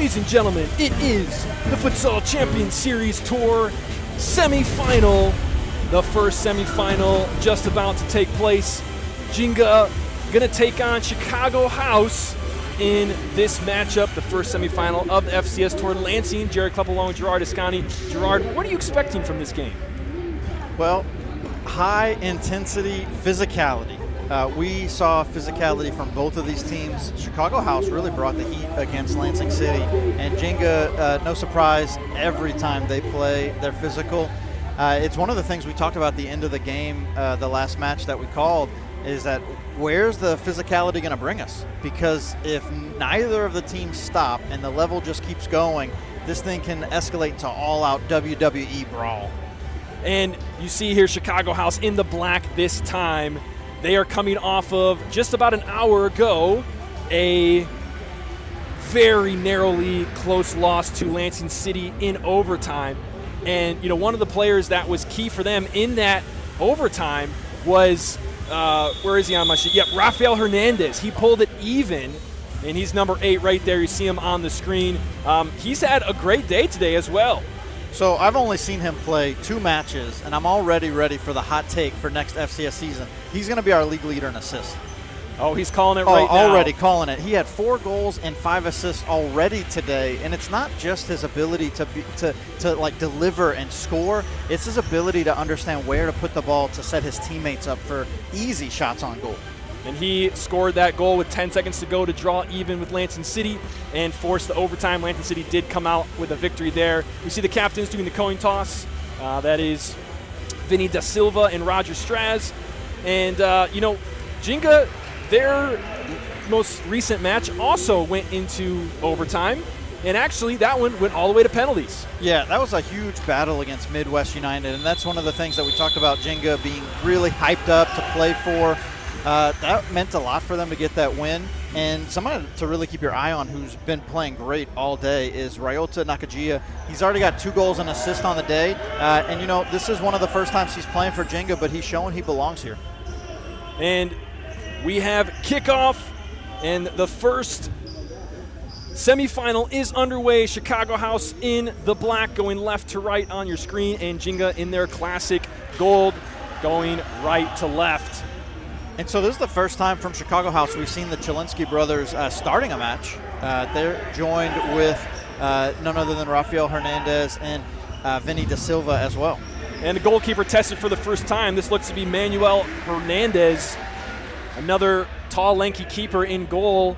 Ladies and gentlemen, it is the Futsal Champions Series Tour semifinal. The first semifinal just about to take place. Jenga gonna take on Chicago House in this matchup, the first semifinal of the FCS Tour. Lansing, Jared Klepp along with Gerard Ascani. Gerard, what are you expecting from this game? Well, high intensity physicality. We saw physicality from both of these teams. Chicago House really brought the heat against Lansing City, and Jenga, no surprise, every time they play, they're physical. It's one of the things we talked about at the end of the game, the last match that we called, is that where's the physicality going to bring us? Because if neither of the teams stop and the level just keeps going, this thing can escalate into all-out WWE brawl. And you see here Chicago House in the black this time. They are coming off of, just about an hour ago, a very narrowly close loss to Lansing City in overtime. And, you know, one of the players that was key for them in that overtime was, where is he on my sheet? Yep, Rafael Hernandez. He pulled it even, and he's number 8 right there. You see him on the screen. He's had a great day today as well. So I've only seen him play 2 matches, and I'm already ready for the hot take for next FCS season. He's going to be our league leader in assists. Oh, he's calling it right now. Already calling it. He had 4 goals and 5 assists already today, and it's not just his ability to deliver and score. It's his ability to understand where to put the ball to set his teammates up for easy shots on goal. And he scored that goal with 10 seconds to go to draw even with Lansing City and force the overtime. Lansing City did come out with a victory there. We see the captains doing the coin toss. That is Vinny Da Silva and Roger Straz. And, Jenga, their most recent match also went into overtime. And actually, that one went all the way to penalties. Yeah, that was a huge battle against Midwest United. And that's one of the things that we talked about Jenga being really hyped up to play for. That meant a lot for them to get that win. And someone to really keep your eye on who's been playing great all day is Ryota Nakajia. He's already got 2 goals and assist on the day. And, this is one of the first times he's playing for Jenga, but he's showing he belongs here. And we have kickoff, and the first semifinal is underway. Chicago House in the black going left to right on your screen, and Jenga in their classic gold going right to left. And so this is the first time from Chicago House we've seen the Chilinsky brothers starting a match. They're joined with none other than Rafael Hernandez and Vinny Da Silva as well. And the goalkeeper tested for the first time. This looks to be Manuel Hernandez, another tall, lanky keeper in goal,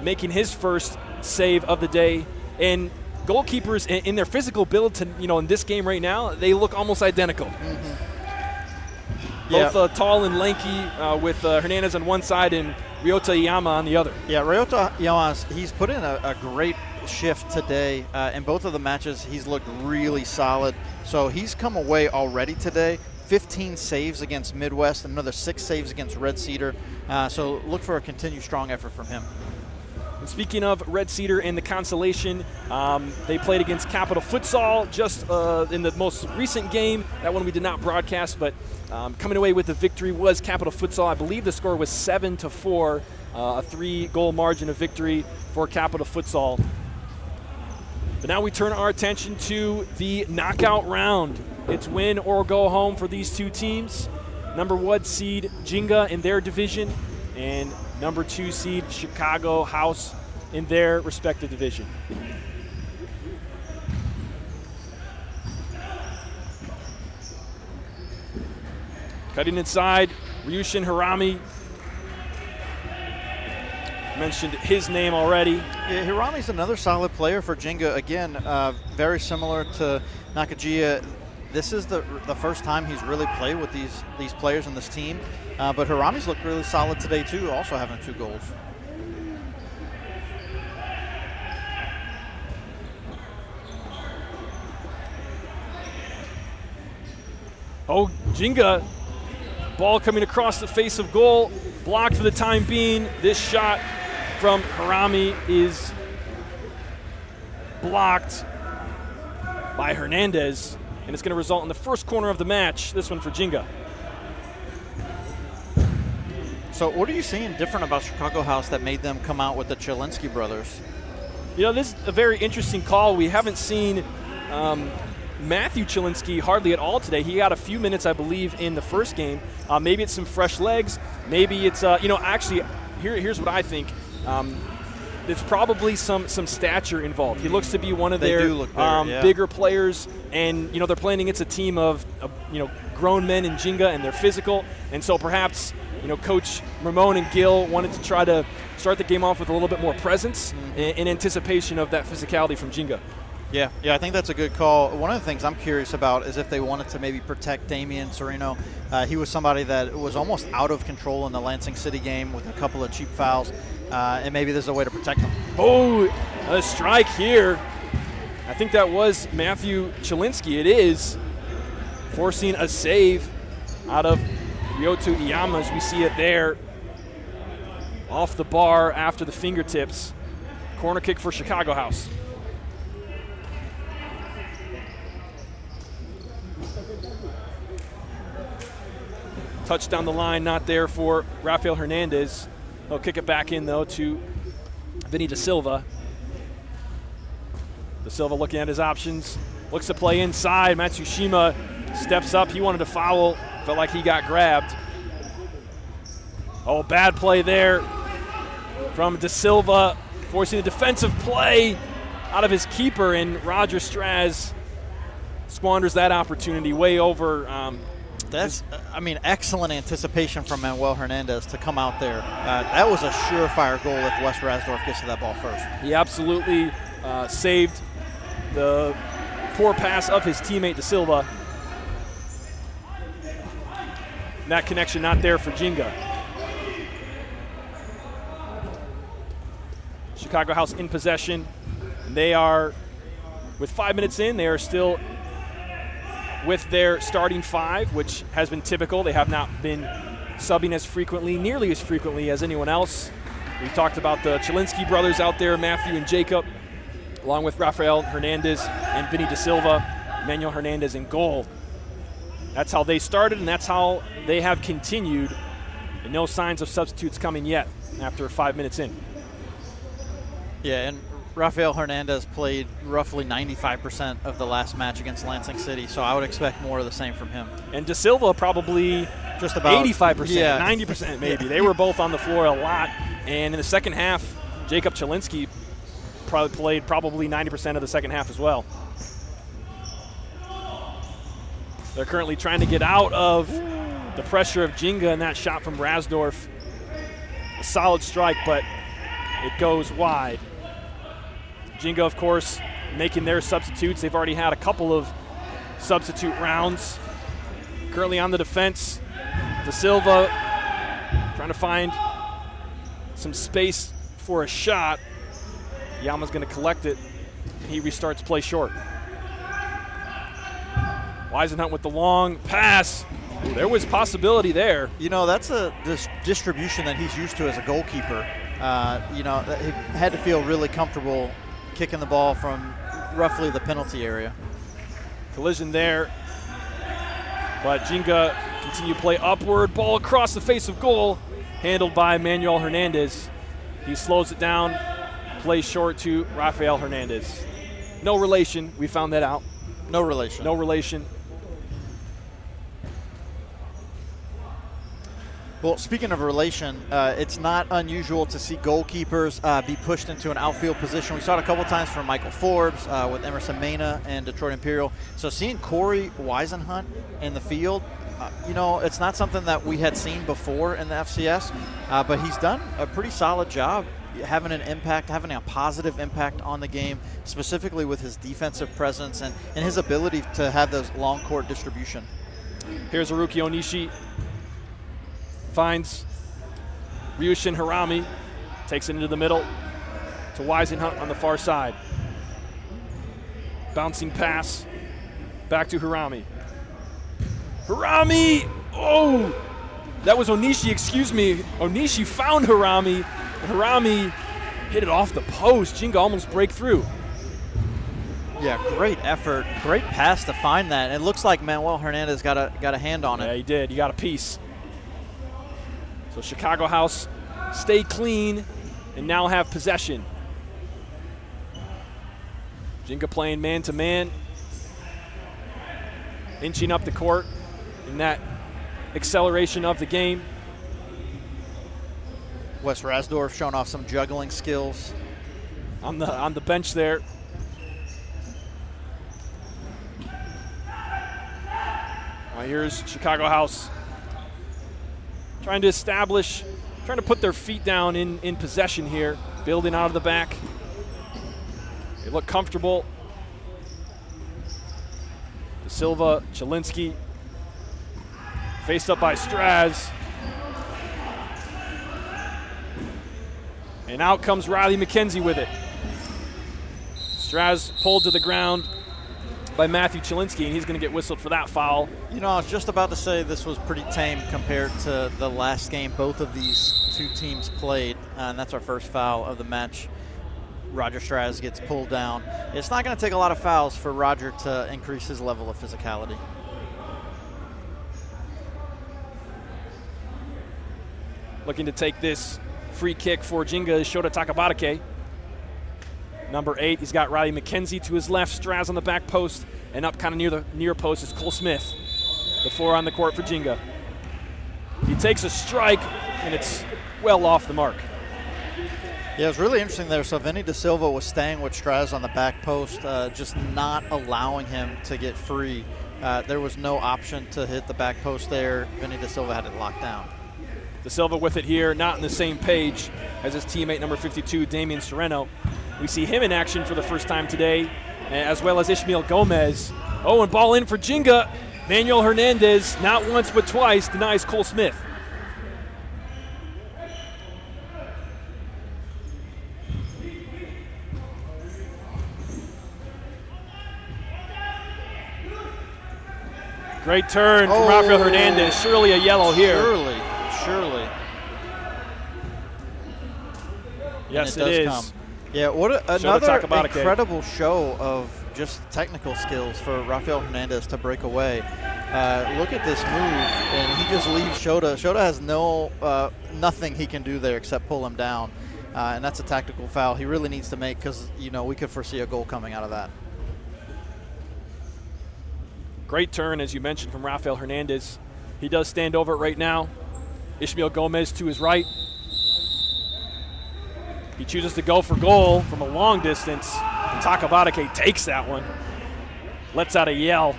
making his first save of the day. And goalkeepers in their physical build to, in this game right now, they look almost identical. Mm-hmm. Both tall and lanky with Hernandez on one side and Ryota Iyama on the other. Yeah, Ryota Iyama, he's put in a great shift today. In both of the matches, he's looked really solid. So he's come away already today. 15 saves against Midwest, another 6 saves against Red Cedar. So look for a continued strong effort from him. And speaking of Red Cedar and the consolation, they played against Capital Futsal just in the most recent game. That one we did not broadcast, but coming away with the victory was Capital Futsal. I believe the score was 7-4, a 3-goal margin of victory for Capital Futsal. But now we turn our attention to the knockout round. It's win or go home for these 2 teams. Number 1 seed Jenga in their division, and number 2 seed Chicago House in their respective division. Cutting inside, Ryushin Hirami. Mentioned his name already. Yeah, Hirami's another solid player for Jenga. Again, very similar to Nakajia. This is the first time he's really played with these players in this team. But Hirami's looked really solid today too, also having 2 goals. Oh, Jenga, ball coming across the face of goal, blocked for the time being. This shot from Hirami is blocked by Hernandez, and it's going to result in the first corner of the match, this one for Jenga. So what are you seeing different about Chicago House that made them come out with the Chilinsky brothers? This is a very interesting call. We haven't seen Matthew Chelinski hardly at all today. He got a few minutes, I believe, in the first game. Maybe it's some fresh legs. Maybe it's, actually, here's what I think. There's probably some stature involved. He looks to be one of their bigger players, and they're playing against a team of grown men in Jenga, and they're physical. And so perhaps Coach Ramon and Gil wanted to try to start the game off with a little bit more presence in anticipation of that physicality from Jenga. Yeah, I think that's a good call. One of the things I'm curious about is if they wanted to maybe protect Damian Sereno. He was somebody that was almost out of control in the Lansing City game with a couple of cheap fouls, and maybe there's a way to protect him. Oh, a strike here. I think that was Matthew Chelinski. It is, forcing a save out of Ryoto Iyama, as we see it there. Off the bar after the fingertips. Corner kick for Chicago House. Touch down the line, not there for Rafael Hernandez. He'll kick it back in, though, to Vinny Da Silva. Da Silva looking at his options. Looks to play inside. Matsushima steps up. He wanted to foul. Felt like he got grabbed. Oh, bad play there from Da Silva, forcing a defensive play out of his keeper, and Roger Straz squanders that opportunity way over. That's, excellent anticipation from Manuel Hernandez to come out there. That was a surefire goal if Wes Rasdorf gets to that ball first. He absolutely saved the poor pass of his teammate Da Silva. That connection not there for Jenga. Chicago House in possession. And they are, with 5 minutes in, they are still with their starting five, which has been typical. They have not been subbing as frequently, nearly as frequently as anyone else. We talked about the Chelinski brothers out there, Matthew and Jacob, along with Rafael Hernandez and Vinny Da Silva, Manuel Hernandez in goal. That's how they started, and that's how they have continued. And no signs of substitutes coming yet after 5 minutes in. Yeah, and Rafael Hernandez played roughly 95% of the last match against Lansing City, so I would expect more of the same from him. And Da Silva probably just about 85%, yeah. 90% maybe. They were both on the floor a lot. And in the second half, Jacob Chelinski played probably 90% of the second half as well. They're currently trying to get out of the pressure of Jenga, and that shot from Rasdorf. A solid strike, but it goes wide. Jenga, of course, making their substitutes. They've already had a couple of substitute rounds. Currently on the defense, Da Silva trying to find some space for a shot. Yama's going to collect it, and he restarts play short. Weisenhunt with the long pass. Ooh, there was possibility there. That's this distribution that he's used to as a goalkeeper. He had to feel really comfortable kicking the ball from roughly the penalty area. Collision there. But Jenga continue to play upward. Ball across the face of goal. Handled by Manuel Hernandez. He slows it down. Plays short to Rafael Hernandez. No relation. We found that out. No relation. No relation. Well, speaking of relation, it's not unusual to see goalkeepers be pushed into an outfield position. We saw it a couple times from Michael Forbes with Emerson Mena and Detroit Imperial. So seeing Corey Weisenhunt in the field, it's not something that we had seen before in the FCS, but he's done a pretty solid job having a positive impact on the game, specifically with his defensive presence and his ability to have those long court distribution. Here's Haruki Onishi. Finds Ryushin Harami, takes it into the middle to Weisenhunt on the far side. Bouncing pass back to Harami. Harami! Oh! That was Onishi, excuse me. Onishi found Harami, and Harami hit it off the post. Jenga almost break through. Yeah, great effort. Great pass to find that. It looks like Manuel Hernandez got a hand on it. Yeah, he did. He got a piece. So Chicago House stay clean and now have possession. Jenga playing man-to-man, inching up the court in that acceleration of the game. Wes Rasdorf showing off some juggling skills on the bench there. Well, here's Chicago House trying to put their feet down in possession here, building out of the back. They look comfortable. De Silva, Chelinski, faced up by Straz. And out comes Riley McKenzie with it. Straz pulled to the ground by Matthew Chelinski, and he's going to get whistled for that foul. You know, I was just about to say this was pretty tame compared to the last game both of these two teams played, and that's our first foul of the match. Roger Straz gets pulled down. It's not going to take a lot of fouls for Roger to increase his level of physicality. Looking to take this free kick for Jenga is Shota Takabatake. Number 8, he's got Riley McKenzie to his left, Straz on the back post, and up kind of near the near post is Cole Smith. The 4 on the court for Jenga. He takes a strike, and it's well off the mark. Yeah, it was really interesting there. So Vinny De Silva was staying with Straz on the back post, just not allowing him to get free. There was no option to hit the back post there. Vinny De Silva had it locked down. De Silva with it here, not on the same page as his teammate number 52, Damian Sereno. We see him in action for the first time today, as well as Ishmael Gomez. Oh, and ball in for Jenga. Manuel Hernandez, not once but twice, denies Cole Smith. Great turn from Rafael Hernandez. Surely a yellow here. Surely. Yes, it is. Come. Yeah, what another incredible show of just technical skills for Rafael Hernandez to break away. Look at this move, and he just leaves Shota. Shota has nothing he can do there except pull him down, and that's a tactical foul he really needs to make because, you know, we could foresee a goal coming out of that. Great turn, as you mentioned, from Rafael Hernandez. He does stand over it right now. Ishmael Gomez to his right. He chooses to go for goal from a long distance, and Takabatake takes that one. Lets out a yell.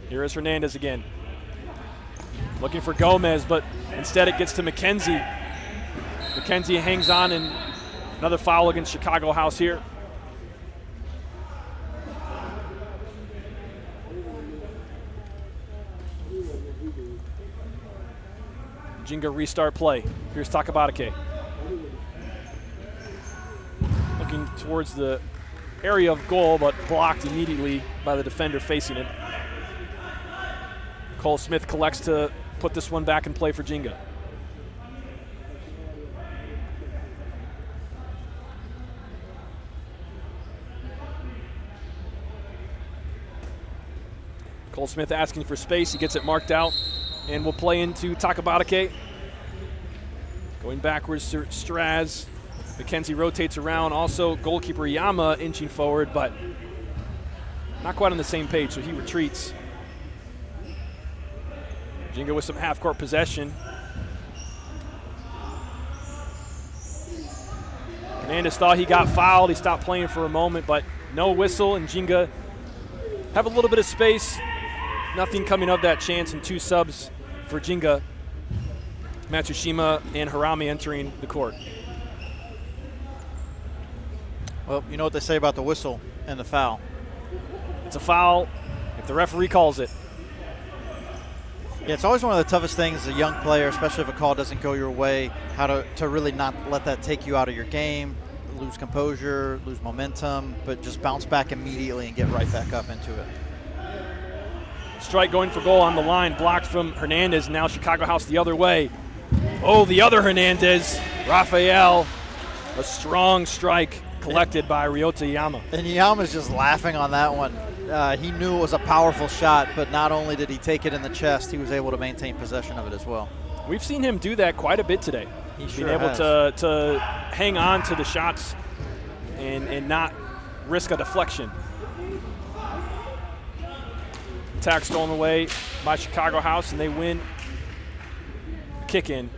Here is Hernandez again. Looking for Gomez, but instead it gets to McKenzie. McKenzie hangs on, and another foul against Chicago House here. Jenga restart play. Here's Takabatake. Looking towards the area of goal, but blocked immediately by the defender facing him. Cole Smith collects to put this one back in play for Jenga. Cole Smith asking for space. He gets it marked out and will play into Takabatake. Going backwards, Straz. McKenzie rotates around. Also, goalkeeper Yama inching forward, but not quite on the same page, so he retreats. Jenga with some half-court possession. Hernandez thought he got fouled. He stopped playing for a moment, but no whistle, and Jenga have a little bit of space. Nothing coming of that chance, and 2 subs for Jenga. Matsushima and Harami entering the court. Well, you know what they say about the whistle and the foul. It's a foul if the referee calls it. Yeah, it's always one of the toughest things as a young player, especially if a call doesn't go your way, how to really not let that take you out of your game, lose composure, lose momentum, but just bounce back immediately and get right back up into it. Strike going for goal on the line, blocked from Hernandez. Now Chicago House the other way. Oh, the other Hernandez, Rafael. A strong strike collected by Ryota Yama. And Yama's just laughing on that one. He knew it was a powerful shot, but not only did he take it in the chest, he was able to maintain possession of it as well. We've seen him do that quite a bit today. He Being able to hang on to the shots and not risk a deflection. Attack stolen away by Chicago House, and they win. Kick in.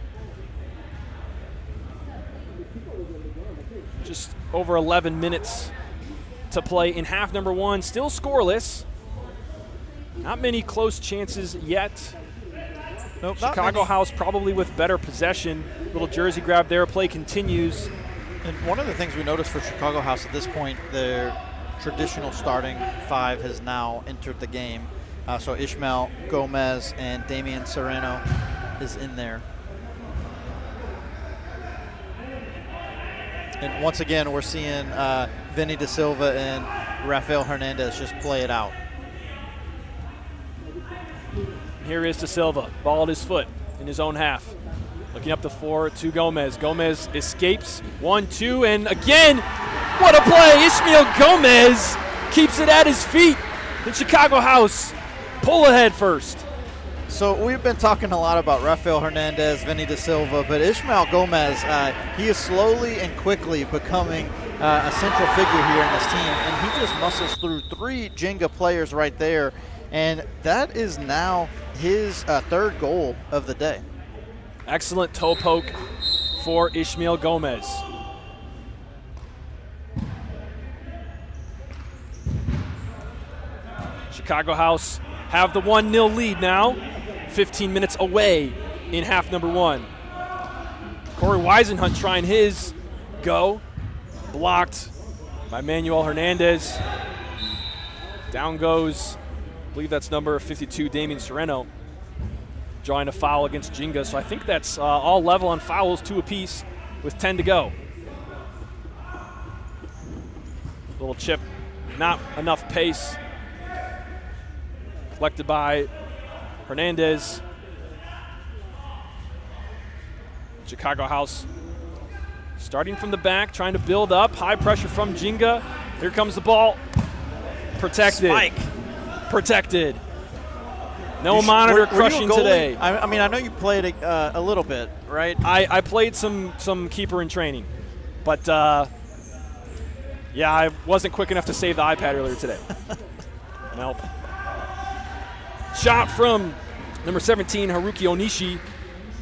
Just over 11 minutes to play in half number one. Still scoreless. Not many close chances yet. Nope, Chicago House probably with better possession. Little jersey grab there. Play continues. And one of the things we noticed for Chicago House at this point, their traditional starting five has now entered the game. So Ishmael Gomez and Damian Serrano is in there. And once again, we're seeing Vinny Da Silva and Rafael Hernandez just play it out. Here is Da Silva, ball at his foot in his own half. Looking up the floor to Gomez. Gomez escapes, 1-2, and again, what a play! Ishmael Gomez keeps it at his feet. And Chicago House pull ahead first. So we've been talking a lot about Rafael Hernandez, Vinny Da Silva, but Ishmael Gomez, he is slowly and quickly becoming a central figure here in this team, and he just muscles through 3 Jenga players right there, and that is now his third goal of the day. Excellent toe poke for Ishmael Gomez. Chicago House have the 1-0 lead now. 15 minutes away in half number one. Corey Weisenhunt trying his go. Blocked by Manuel Hernandez. Down goes, I believe that's number 52, Damian Serrano, drawing a foul against Jenga. So I think that's all level on fouls, 2 apiece with 10 to go. Little chip, not enough pace. Collected by Hernandez. Chicago House starting from the back, trying to build up. High pressure from Jenga. Here comes the ball. Protected. Spike. Protected. No monitor crushing today. I mean, I know you played a little bit, right? I played some keeper in training, but yeah, I wasn't quick enough to save the iPad earlier today. Nope. Shot from number 17, Haruki Onishi.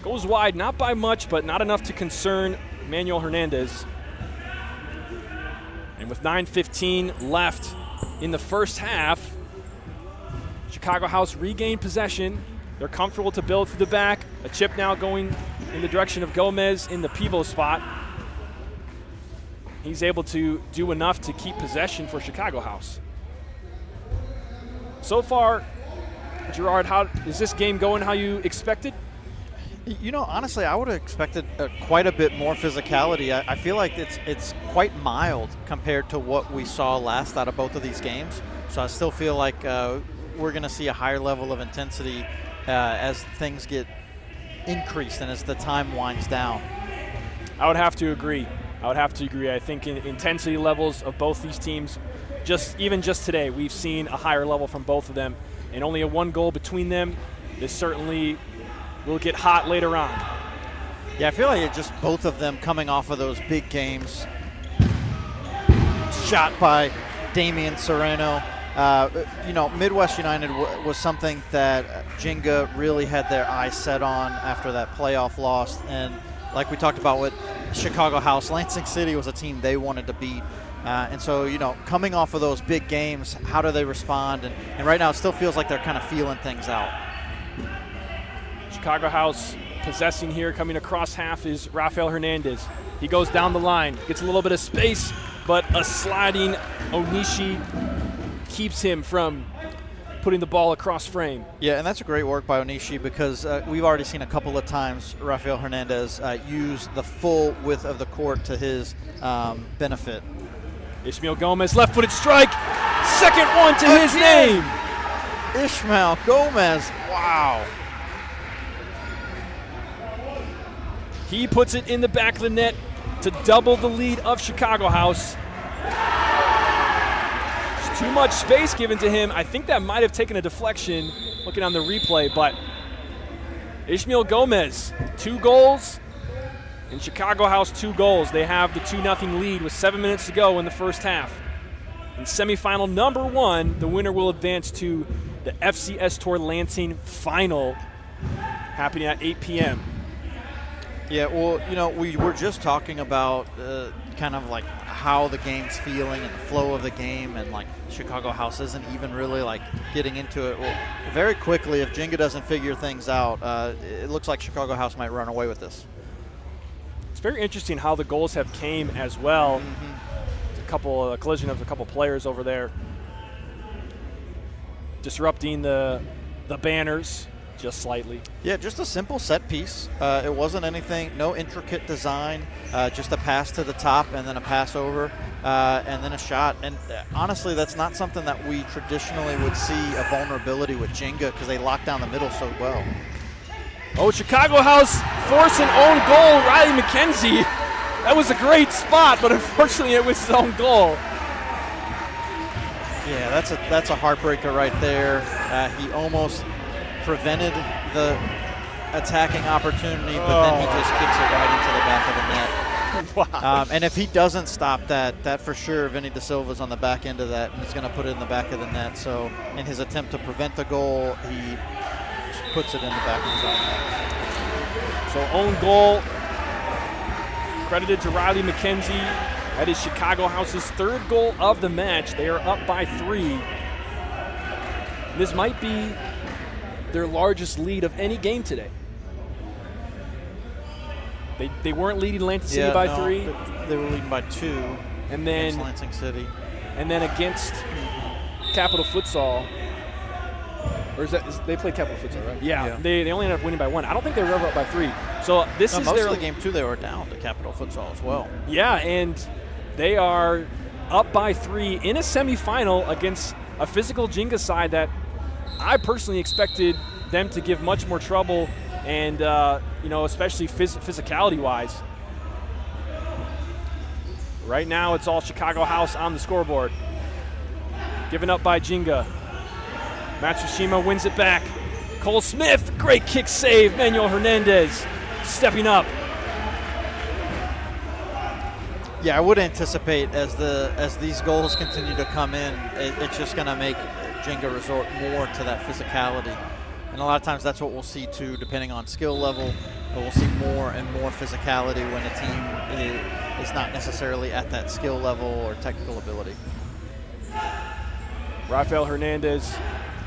Goes wide, not by much, but not enough to concern Manuel Hernandez. And with 9:15 left in the first half, Chicago House regained possession. They're comfortable to build through the back. A chip now going in the direction of Gomez in the pivot spot. He's able to do enough to keep possession for Chicago House. So far, Gerard, how is this game going how you expected? You know, honestly, I would have expected quite a bit more physicality. I feel like it's quite mild compared to what we saw last out of both of these games. So I still feel like we're going to see a higher level of intensity as things get increased and as the time winds down. I would have to agree. I think intensity levels of both these teams, even just today, we've seen a higher level from both of them. And only a 1 goal between them. This certainly will get hot later on. Yeah, I feel like it's just both of them coming off of those big games. Shot by Damian Serrano. You know, Midwest United was something that Jenga really had their eyes set on after that playoff loss. And like we talked about with Chicago House, Lansing City was a team they wanted to beat. And so, you know, coming off of those big games, how do they respond? And right now it still feels like they're kind of feeling things out. Chicago House possessing here, coming across half is Rafael Hernandez. He goes down the line, gets a little bit of space, but a sliding Onishi keeps him from putting the ball across frame. Yeah, and that's a great work by Onishi because we've already seen a couple of times Rafael Hernandez use the full width of the court to his benefit. Ishmael Gomez, left-footed strike. Second one to his name. Ishmael Gomez, wow. He puts it in the back of the net to double the lead of Chicago House. There's too much space given to him. I think that might have taken a deflection looking on the replay, but Ishmael Gomez, 2 goals, and Chicago House 2 goals. They have the 2-0 lead with 7 minutes to go in the first half. In semifinal number 1, the winner will advance to the FCS Tour Lansing final, happening at 8 p.m. Yeah, well, you know, we were just talking about kind of like how the game's feeling and the flow of the game, and like Chicago House isn't even really like getting into it. Well, very quickly, if Jenga doesn't figure things out, it looks like Chicago House might run away with this. It's very interesting how the goals have came as well. A collision of a couple players over there, disrupting the banners just slightly. Yeah, just a simple set piece. It wasn't anything, no intricate design, just a pass to the top and then a pass over and then a shot. And honestly, that's not something that we traditionally would see a vulnerability with Jenga, because they lock down the middle so well. Oh, Chicago House force an own goal. Riley McKenzie. That was a great spot, but unfortunately it was his own goal. Yeah, that's a heartbreaker right there. He almost prevented the attacking opportunity, but then he just kicks it right into the back of the net. Wow. And if he doesn't stop that for sure, Vinny De Silva's on the back end of that, and he's going to put it in the back of the net. So in his attempt to prevent the goal, he just puts it in the back of his own net. So own goal credited to Riley McKenzie. That is Chicago House's 3rd goal of the match. They are up by 3. This might be their largest lead of any game today. They weren't leading Lansing City by 3. They were leading by 2 and then against Lansing City. And then against Capital Futsal. Or is that, they played Capital Futsal, right? Yeah. They only ended up winning by 1. I don't think they were ever up by 3. So this is most their of the game too. They were down to Capital Futsal as well. Yeah, and they are up by 3 in a semifinal against a physical Jenga side that I personally expected them to give much more trouble, and especially physicality-wise. Right now, it's all Chicago House on the scoreboard. Given up by Jenga. Matsushima wins it back. Cole Smith, great kick save. Manuel Hernandez stepping up. Yeah, I would anticipate as these goals continue to come in, it's just going to make Jenga resort more to that physicality. And a lot of times that's what we'll see too, depending on skill level. But we'll see more and more physicality when a team is not necessarily at that skill level or technical ability. Rafael Hernandez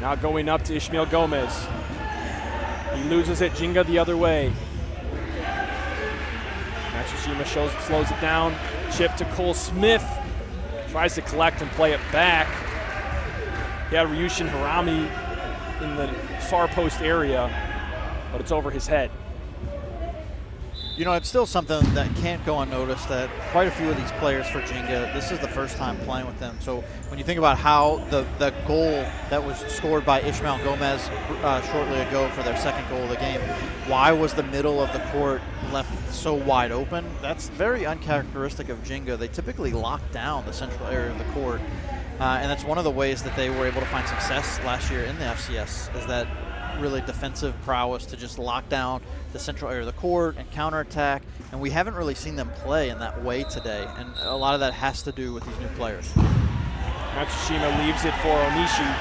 now going up to Ishmael Gomez. He loses it, Jenga the other way. Matsushima slows it down. Chip to Cole Smith. Tries to collect and play it back. He had Ryushin Harami in the far post area, but it's over his head. You know, it's still something that can't go unnoticed that quite a few of these players for Jenga, this is the first time playing with them. So when you think about how the goal that was scored by Ishmael Gomez shortly ago for their 2nd goal of the game, why was the middle of the court left so wide open? That's very uncharacteristic of Jenga. They typically lock down the central area of the court. And that's one of the ways that they were able to find success last year in the FCS, is that really defensive prowess to just lock down the central area of the court and counterattack. And we haven't really seen them play in that way today. And a lot of that has to do with these new players. Matsushima leaves it for Onishi.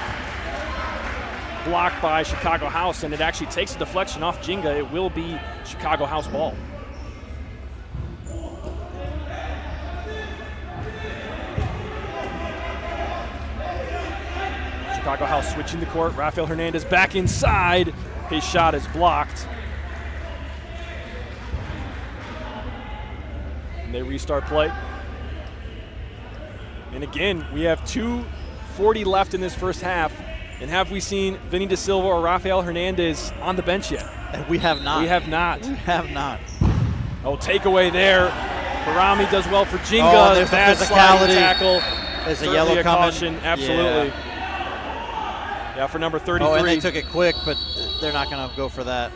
Blocked by Chicago House, and it actually takes a deflection off Jenga. It will be Chicago House ball. Chicago House switching the court. Rafael Hernandez back inside. His shot is blocked. And they restart play. And again, we have 2:40 left in this first half. And have we seen Vinny De Silva or Rafael Hernandez on the bench yet? We have not. We have not. We have not. Oh, takeaway there. Harami does well for Jenga. Oh, there's bad the sliding physicality. tackle. There's a Certainly yellow coming. caution, absolutely. Yeah, for number 33. Oh, and they took it quick, but they're not going to go for that.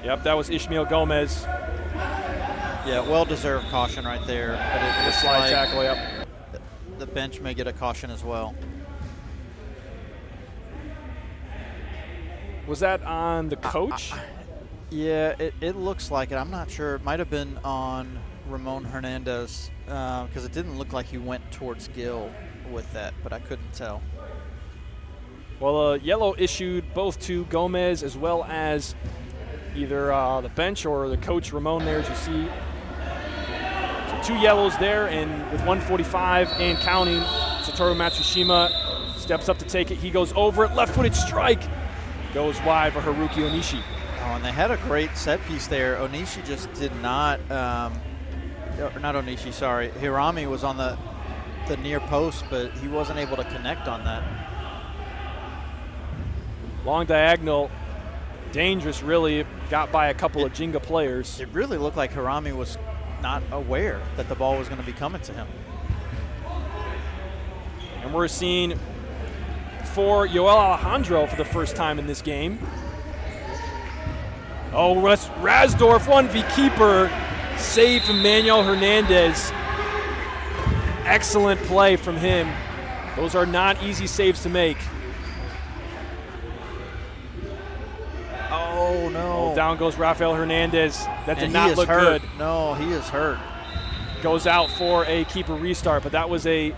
Yep, that was Ishmael Gomez. Yeah, well-deserved caution right there. But it The looks slide like tackle, yep. the bench may get a caution as well. Was that on the coach? Yeah, it looks like it. I'm not sure. It might have been on Ramon Hernandez because it didn't look like he went towards Gil with that, but I couldn't tell. Well, yellow issued both to Gomez as well as either the bench or the coach Ramon there, as you see. So 2 yellows there, and with 1:45 and counting, Satoru Matsushima steps up to take it. He goes over it, left-footed strike. Goes wide for Haruki Onishi. Oh, and they had a great set piece there. Onishi just did not, not Onishi, sorry. Hirami was on the near post, but he wasn't able to connect on that. Long diagonal, dangerous really, got by a couple of Jenga players. It really looked like Hirami was not aware that the ball was going to be coming to him. And we're seeing for Yoel Alejandro for the first time in this game. Oh, Rasdorf 1v keeper, save from Manuel Hernandez. Excellent play from him. Those are not easy saves to make. Oh, no. Oh, down goes Rafael Hernandez. That did And not look good. No, he is hurt. Goes out for a keeper restart, but that was a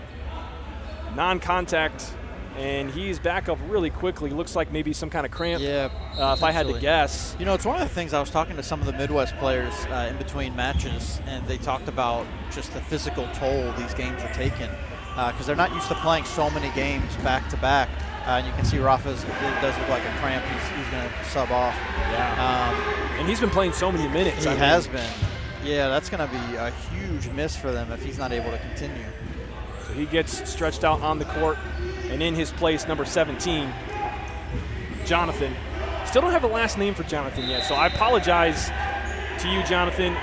non-contact, and he's back up really quickly. Looks like maybe some kind of cramp, Yeah, if I had to guess. You know, it's one of the things I was talking to some of the Midwest players in between matches, and they talked about just the physical toll these games are taking because they're not used to playing so many games back to back. And you can see Rafa's, it does look like a cramp. He's going to sub off. Yeah. And he's been playing so many minutes. He has been. Yeah, that's going to be a huge miss for them if he's not able to continue. So he gets stretched out on the court, and in his place, number 17, Jonathan. Still don't have a last name for Jonathan yet, so I apologize to you, Jonathan,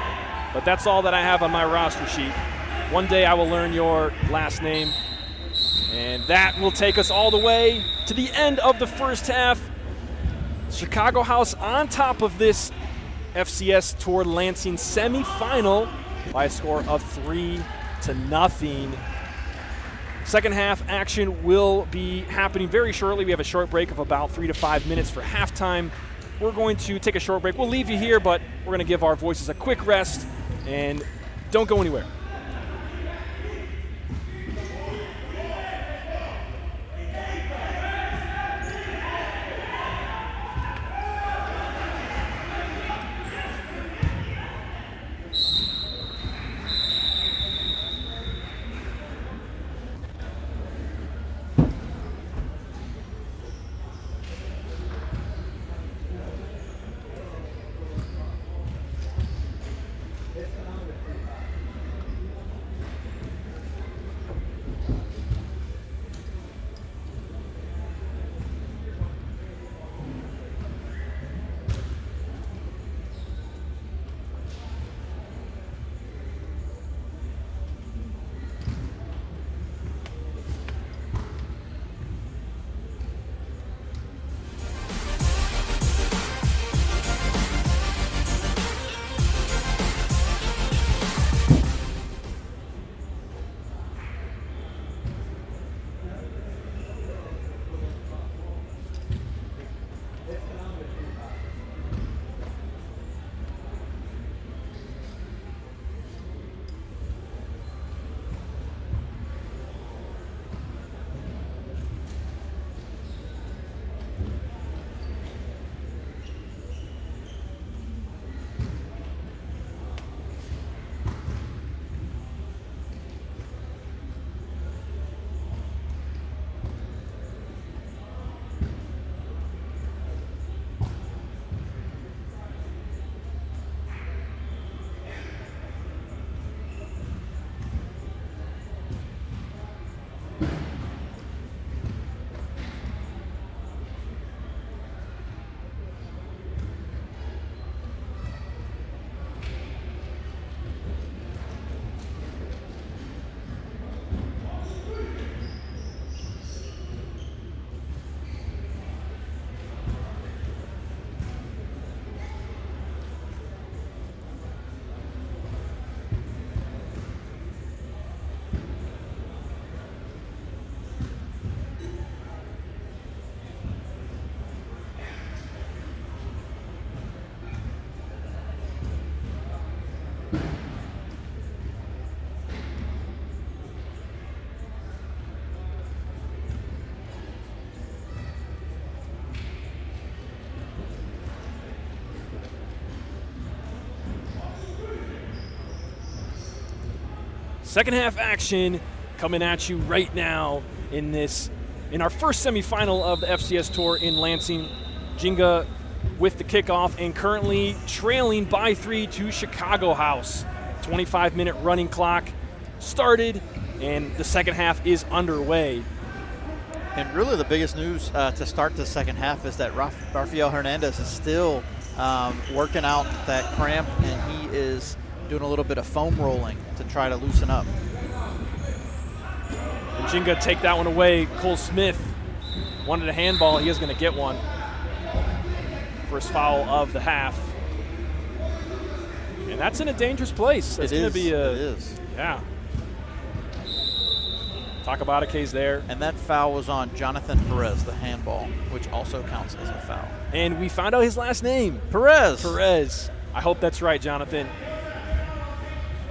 but that's all that I have on my roster sheet. One day I will learn your last name, and that will take us all the way to the end of the first half. Chicago House on top of this FCS Tour Lansing semifinal by a score of 3-0. Second half action will be happening very shortly. We have a short break of about 3 to 5 minutes for halftime. We're going to take a short break. We'll leave you here, but we're going to give our voices a quick rest, and don't go anywhere. Second half action coming at you right now in our first semifinal of the FCS Tour in Lansing. Jenga with the kickoff and currently trailing by 3 to Chicago House. 25-minute running clock started and the second half is underway. And really the biggest news to start the second half is that Rafael Hernandez is still working out that cramp, and he is doing a little bit of foam rolling to try to loosen up. And Jenga take that one away. Cole Smith wanted a handball. He is going to get one. First foul of the half. And that's in a dangerous place. It's going to be a. It is. Yeah. Takabateke's there. And that foul was on Jonathan Perez, the handball, which also counts as a foul. And we found out his last name. Perez. Perez. I hope that's right, Jonathan.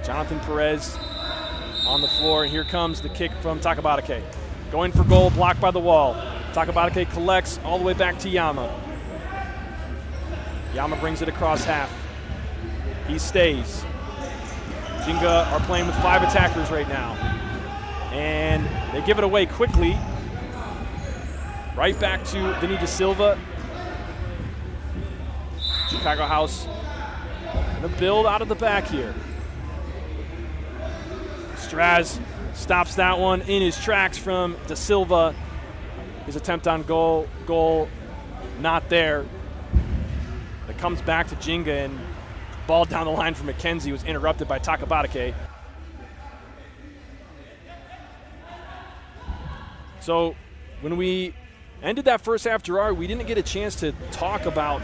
Jonathan Perez on the floor, and here comes the kick from Takabateke. Going for goal, blocked by the wall. Takabateke collects all the way back to Yama. Yama brings it across half. He stays. Jenga are playing with 5 attackers right now. And they give it away quickly. Right back to Vinny De Silva. Chicago House. The build out of the back here. Straz stops that one in his tracks from De Silva. His attempt on goal not there. It comes back to Jenga, and ball down the line for McKenzie was interrupted by Takabateke. So when we ended that first half, Gerard, we didn't get a chance to talk about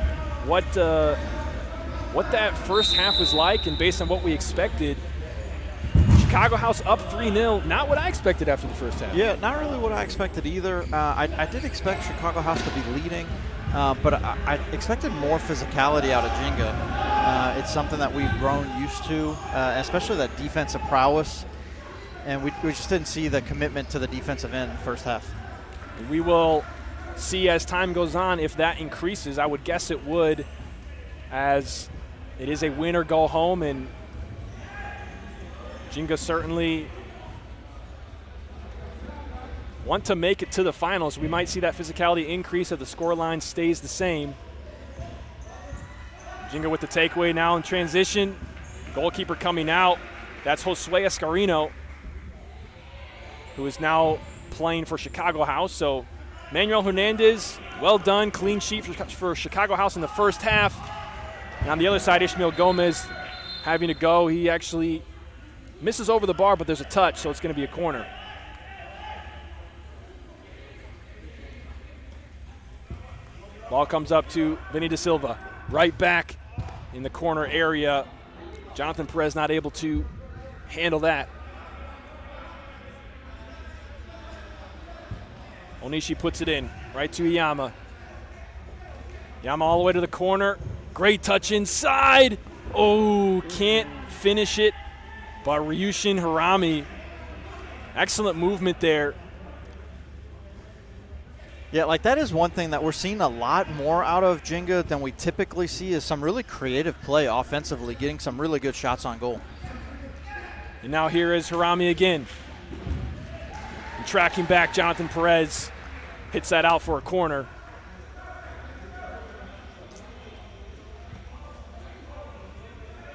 what that first half was like, and based on what we expected, Chicago House up 3-0. Not what I expected after the first half. Yeah, not really what I expected either. I did expect Chicago House to be leading, but I expected more physicality out of Jenga. It's something that we've grown used to, especially that defensive prowess, and we just didn't see the commitment to the defensive end in the first half. We will see as time goes on if that increases. I would guess it would, as it is a win or go home, and Jenga certainly want to make it to the finals. We might see that physicality increase if the scoreline stays the same. Jenga with the takeaway now in transition. Goalkeeper coming out. That's Josue Escarino, who is now playing for Chicago House. So Manuel Hernandez, well done, clean sheet for Chicago House in the first half. And on the other side, Ishmael Gomez having to go. He actually misses over the bar, but there's a touch, so it's going to be a corner. Ball comes up to Vinny De Silva. Right back in the corner area. Jonathan Perez not able to handle that. Onishi puts it in, right to Yama. Yama all the way to the corner. Great touch inside. Oh, can't finish it. But Ryushin Harami, excellent movement there. Yeah, like that is one thing that we're seeing a lot more out of Jenga than we typically see, is some really creative play offensively, getting some really good shots on goal. And now here is Harami again. And tracking back, Jonathan Perez hits that out for a corner.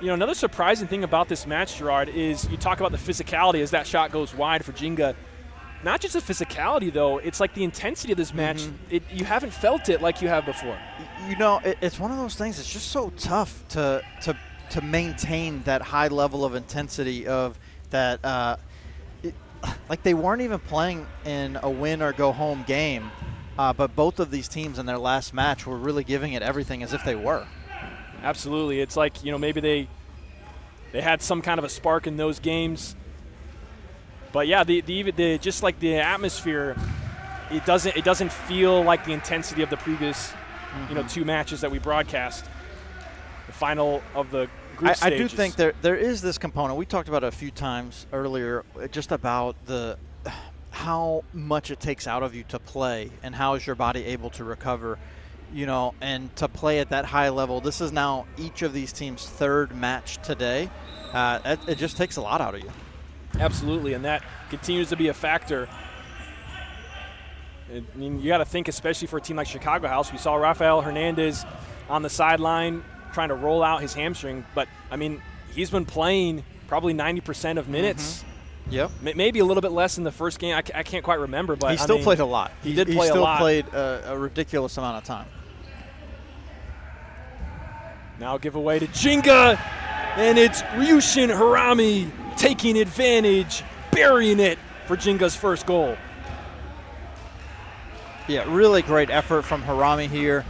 You know, another surprising thing about this match, Gerard, is you talk about the physicality as that shot goes wide for Jenga. Not just the physicality, though. It's like the intensity of this match. You haven't felt it like you have before. You know, it's one of those things. It's just so tough to maintain that high level of intensity of that. Like they weren't even playing in a win or go home game, but both of these teams in their last match were really giving it everything as if they were. Absolutely. It's like, you know, maybe they had some kind of a spark in those games. But yeah, the just like the atmosphere, it doesn't feel like the intensity of the previous, you know, 2 matches that we broadcast. The final of the group stages. I do think there is this component. We talked about it a few times earlier, just about how much it takes out of you to play and how is your body able to recover, you know, and to play at that high level. This is now each of these teams' 3rd match today. It just takes a lot out of you. Absolutely, and that continues to be a factor. I mean, you got to think, especially for a team like Chicago House, we saw Rafael Hernandez on the sideline trying to roll out his hamstring, but, I mean, he's been playing probably 90% of minutes. Yep. Maybe a little bit less in the first game. I can't quite remember, but he still played a lot. He did play a lot. He still played a ridiculous amount of time. Now give away to Jenga, and it's Ryushin Harami taking advantage, burying it for Jenga's first goal. Yeah, really great effort from Harami here.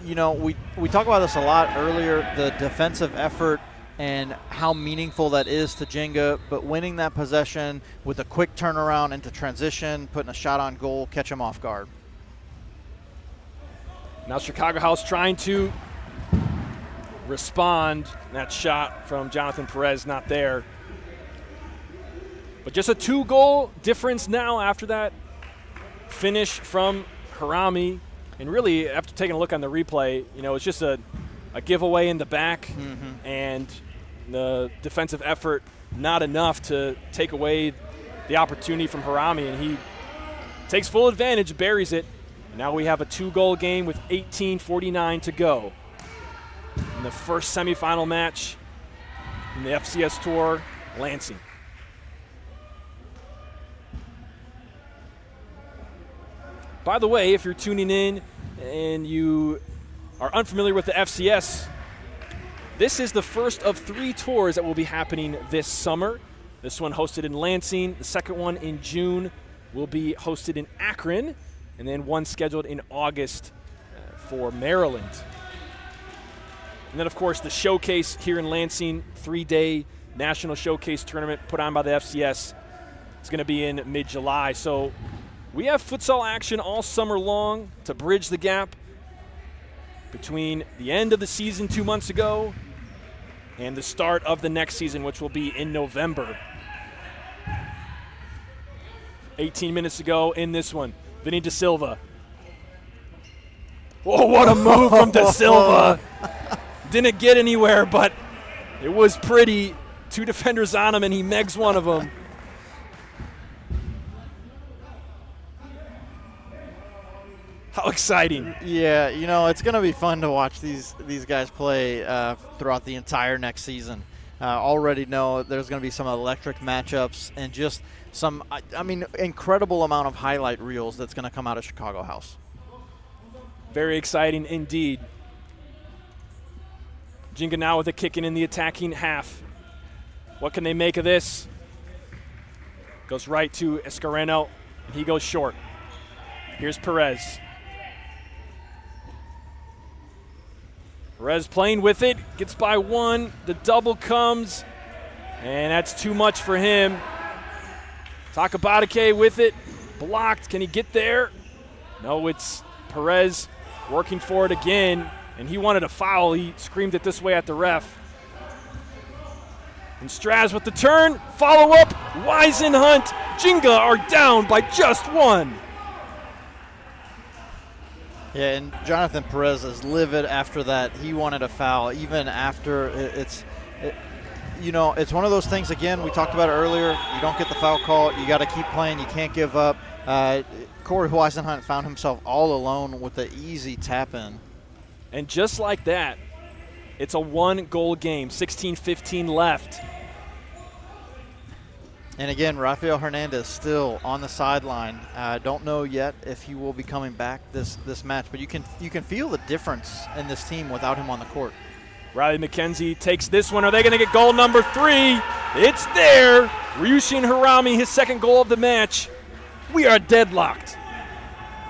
You know, we talked about this a lot earlier, the defensive effort and how meaningful that is to Jenga, but winning that possession with a quick turnaround into transition, putting a shot on goal, catch him off guard. Now Chicago House trying to respond. That shot from Jonathan Perez not there. But just a 2-goal difference now after that finish from Harami. And really, after taking a look on the replay, you know, it's just a giveaway in the back, and the defensive effort not enough to take away the opportunity from Harami, and he takes full advantage, buries it. And now we have a 2-goal game with 18:49 to go in the first semifinal match in the FCS Tour, Lansing. By the way, if you're tuning in and you are unfamiliar with the FCS, this is the first of 3 tours that will be happening this summer. This one hosted in Lansing. The second one in June will be hosted in Akron, and then one scheduled in August for Maryland. And then, of course, the showcase here in Lansing, 3-day national showcase tournament put on by the FCS. It's going to be in mid-July. So we have futsal action all summer long to bridge the gap between the end of the season 2 months ago and the start of the next season, which will be in November. 18 minutes ago in this one, Vinny Da Silva. Oh, what a move from Da Silva. Didn't get anywhere, but it was pretty. 2 defenders on him, and he megs one of them. How exciting. Yeah, you know, it's going to be fun to watch these guys play throughout the entire next season. Already know there's going to be some electric matchups and just some, I mean, incredible amount of highlight reels that's going to come out of Chicago House. Very exciting indeed. Jenga now with a kick in the attacking half. What can they make of this? Goes right to Escareno, and he goes short. Here's Perez. Perez playing with it, gets by one, the double comes, and that's too much for him. Takabatake with it, blocked, can he get there? No, it's Perez working for it again, and he wanted a foul. He screamed it this way at the ref. And Straz with the turn, follow up, Weisenhunt, Jenga are down by just 1. Yeah, and Jonathan Perez is livid after that. He wanted a foul, even after you know, it's one of those things, again, we talked about it earlier. You don't get the foul call. You got to keep playing. You can't give up. Corey Weisenhunt found himself all alone with the easy tap-in. And just like that, it's a 1-goal game, 16-15 left. And again, Rafael Hernandez still on the sideline. Don't know yet if he will be coming back this match, but you can feel the difference in this team without him on the court. Riley McKenzie takes this one. Are they going to get goal number 3? It's there. Ryushin Harami, his 2nd goal of the match. We are deadlocked.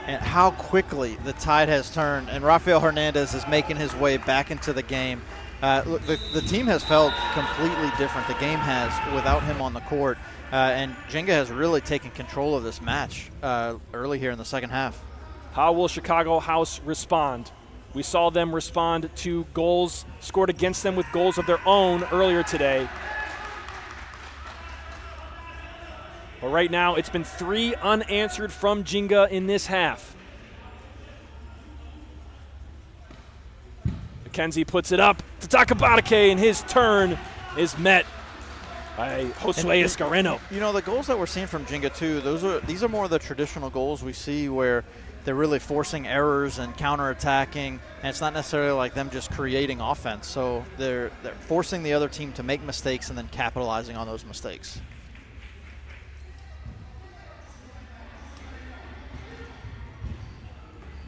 And how quickly the tide has turned, and Rafael Hernandez is making his way back into the game. Look, the team has felt completely different. The game has without him on the court. And Jenga has really taken control of this match early here in the second half. How will Chicago House respond? We saw them respond to goals scored against them with goals of their own earlier today. But right now, it's been 3 unanswered from Jenga in this half. McKenzie puts it up to Takabatake, and his turn is met by Josue Escareno. You know, the goals that we're seeing from Jenga too, these are more of the traditional goals we see where they're really forcing errors and counterattacking, and it's not necessarily like them just creating offense. So they're forcing the other team to make mistakes and then capitalizing on those mistakes.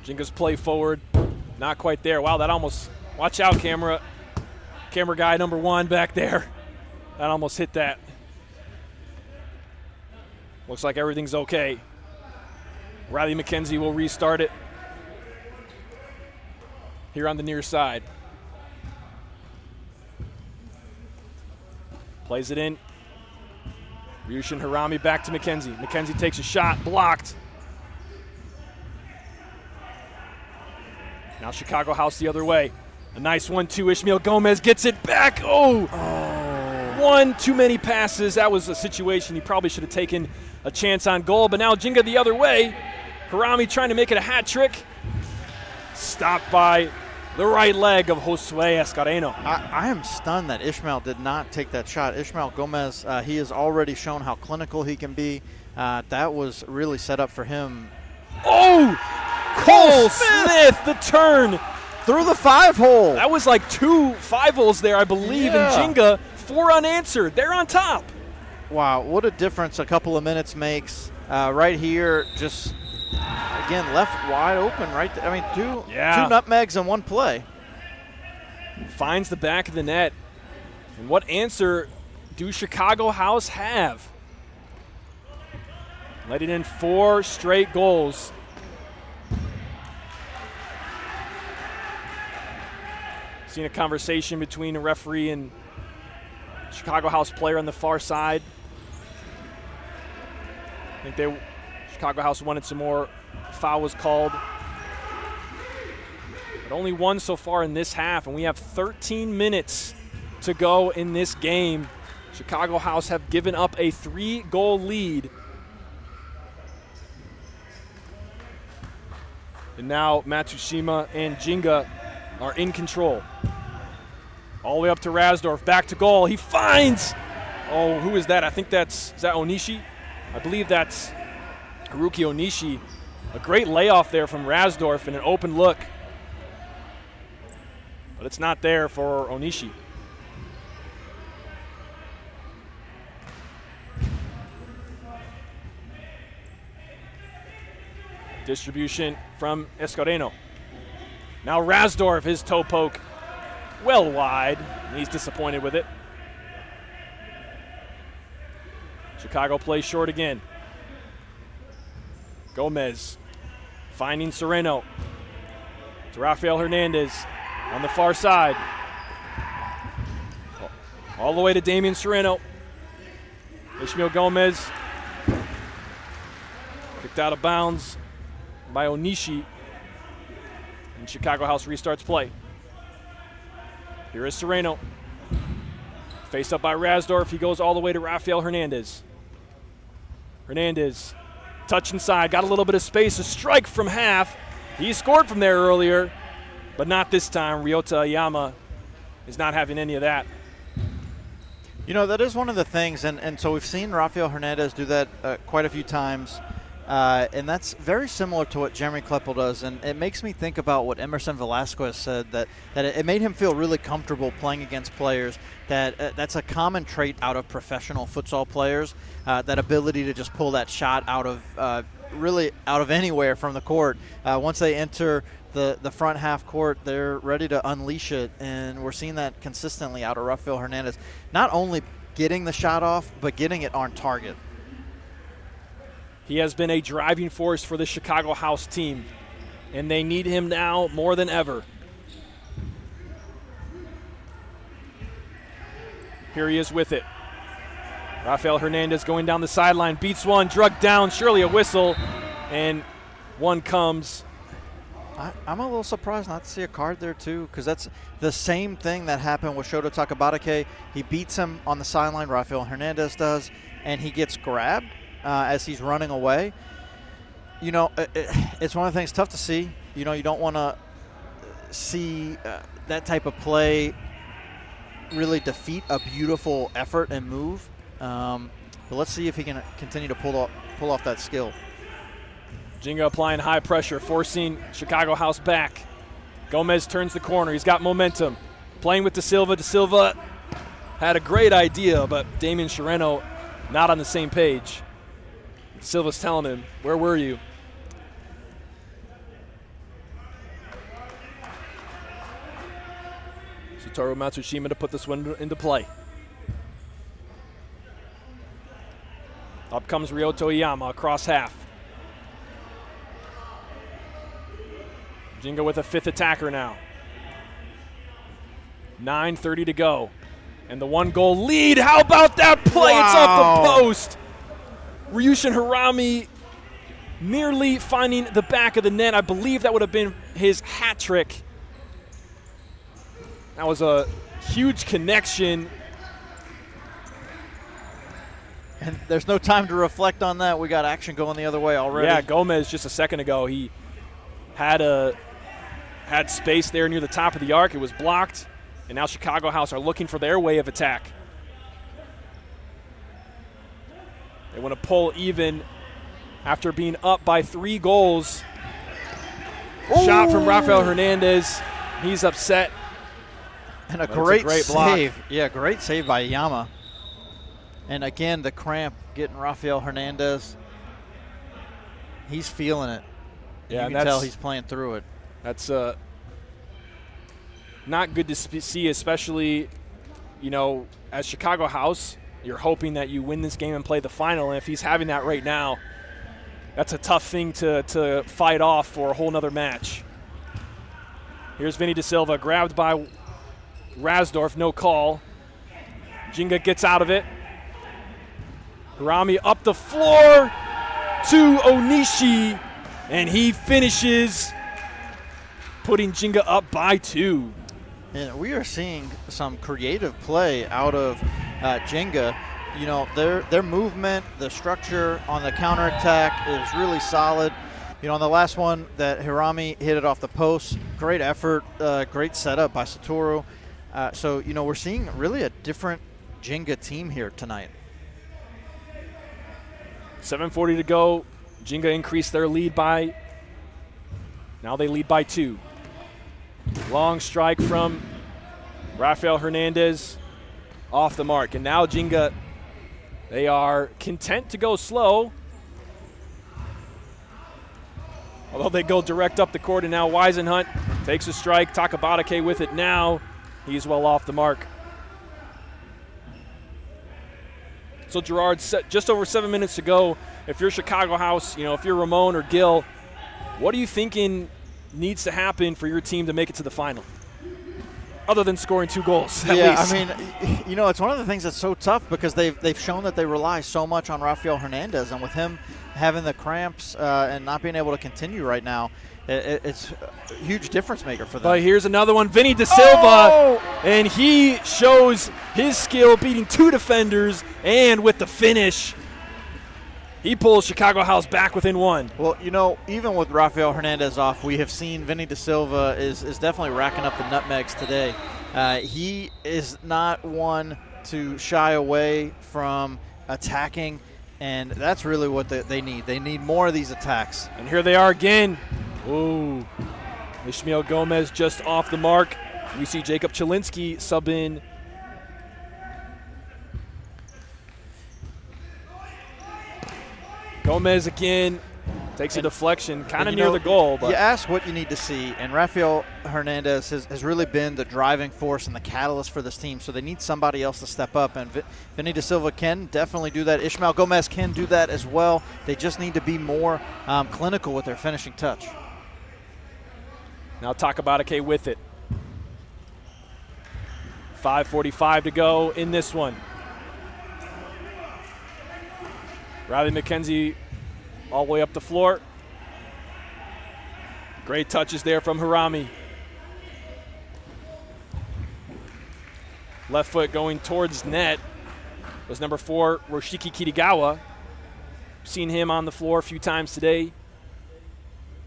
Jenga's play forward, not quite there. Wow, that almost, watch out, camera guy number 1 back there. That almost hit that. Looks like everything's okay. Riley McKenzie will restart it here on the near side. Plays it in. Ryushin Harami back to McKenzie. McKenzie takes a shot, blocked. Now Chicago House the other way. A nice 1-2. Ishmael Gomez gets it back. Oh, one too many passes. That was a situation he probably should have taken a chance on goal. But now Jenga the other way. Harami trying to make it a hat trick. Stopped by the right leg of Josue Escareno. I am stunned that Ishmael did not take that shot. Ishmael Gomez, he has already shown how clinical he can be. That was really set up for him. Oh! Cole Smith, the turn. Through the 5-hole. That was like 2 5-holes there, I believe, Yeah. in Jenga. 4 unanswered. They're on top. Wow, what a difference a couple of minutes makes. Right here, just, again, left wide open right there. I mean, two nutmegs in one play. Finds the back of the net. And what answer do Chicago House have? Letting in 4 straight goals. Seen a conversation between a referee and Chicago House player on the far side. I think Chicago House wanted some more. Foul was called. But only 1 so far in this half, and we have 13 minutes to go in this game. Chicago House have given up a 3-goal lead. And now Matsushima and Jenga are in control. All the way up to Rasdorf, back to goal. He finds, oh, who is that? I think is that Onishi? I believe that's Haruki Onishi. A great layoff there from Rasdorf and an open look. But it's not there for Onishi. Distribution from Escareno. Now Rasdorf, his toe poke, well wide. He's disappointed with it. Chicago plays short again. Gomez finding Sereno. To Rafael Hernandez on the far side. All the way to Damian Sereno. Ishmael Gomez kicked out of bounds by Onishi. And Chicago House restarts play. Here is Sereno. Faced up by Rasdorf. He goes all the way to Rafael Hernandez. Hernandez, touch inside, got a little bit of space, a strike from half. He scored from there earlier, but not this time. Ryota Ayama is not having any of that. You know, that is one of the things, and so we've seen Rafael Hernandez do that quite a few times, and that's very similar to what Jeremy Kleppel does, and it makes me think about what Emerson Velasquez said, that it made him feel really comfortable playing against players, that's a common trait out of professional futsal players, that ability to just pull that shot out of really out of anywhere from the court. Once they enter the front half court, they're ready to unleash it, and we're seeing that consistently out of Rafael Hernandez. Not only getting the shot off, but getting it on target. He has been a driving force for the Chicago House team, and they need him now more than ever. Here he is with it. Rafael Hernandez going down the sideline, beats one, drug down, surely a whistle, and one comes. I'm a little surprised not to see a card there, too, because that's the same thing that happened with Shoto Takabatake. He beats him on the sideline, Rafael Hernandez does, and he gets grabbed as he's running away. You know, it's one of the things tough to see. You know, you don't want to see that type of play really defeat a beautiful effort and move. But let's see if he can continue to pull off that skill. Jenga applying high pressure, forcing Chicago House back. Gomez turns the corner. He's got momentum. Playing with De Silva. De Silva had a great idea, but Damian Chireno not on the same page. De Silva's telling him, where were you? Satoru Matsushima to put this one into play. Up comes Ryoto Iyama across half. Jenga with a fifth attacker now. 9:30 to go. And the 1-goal lead. How about that play? Wow. It's off the post. Ryushin Hirami nearly finding the back of the net. I believe that would have been his hat trick. That was a huge connection. And there's no time to reflect on that. We got action going the other way already. Yeah, Gomez just a second ago, he had space there near the top of the arc. It was blocked, and now Chicago House are looking for their way of attack. They want to pull even after being up by 3 goals. Shot from Rafael Hernandez. He's upset. And a But it's a great great block. save. Yeah, great save by Iyama. And again, the cramp getting Rafael Hernandez. He's feeling it. Yeah, you can tell he's playing through it. That's not good to see, especially, as Chicago House, you're hoping that you win this game and play the final. And if he's having that right now, that's a tough thing to fight off for a whole nother match. Here's Vinny De Silva, grabbed by Rasdorf, no call. Jenga gets out of it. Hirami up the floor to Onishi, and he finishes, putting Jenga up by 2. And we are seeing some creative play out of Jenga. Their movement, the structure on the counterattack is really solid. On the last one that Hirami hit it off the post, great effort, great setup by Satoru. So we're seeing really a different Jenga team here tonight. 7:40 to go. Jenga increased their lead now they lead by 2. Long strike from Rafael Hernandez off the mark. And now Jenga, they are content to go slow. Although they go direct up the court, and now Weisenhunt takes a strike. Takabatake with it now. He's well off the mark. So Gerard, just over 7 minutes to go. If you're Chicago House, if you're Ramon or Gil, what are you thinking needs to happen for your team to make it to the final? Other than scoring 2 goals, at least. I mean, it's one of the things that's so tough because they've shown that they rely so much on Rafael Hernandez, and with him having the cramps and not being able to continue right now, it's a huge difference maker for them. But here's another one, Vinny De Silva, and he shows his skill beating 2 defenders, and with the finish, he pulls Chicago House back within 1. Well, even with Rafael Hernandez off, we have seen Vinny De Silva is definitely racking up the nutmegs today. He is not one to shy away from attacking, and that's really what they need. They need more of these attacks. And here they are again. Ooh, Ishmael Gomez just off the mark. We see Jacob Chilinsky sub in. Gomez again takes a deflection, kind of near the goal. But you ask what you need to see, and Rafael Hernandez has really been the driving force and the catalyst for this team, so they need somebody else to step up, and Vinny De Silva can definitely do that. Ishmael Gomez can do that as well. They just need to be more clinical with their finishing touch. Now Takabatake with it. 5:45 to go in this one. Riley McKenzie all the way up the floor. Great touches there from Hirami. Left foot going towards net was number 4, Roshiki Kirigawa. Seen him on the floor a few times today.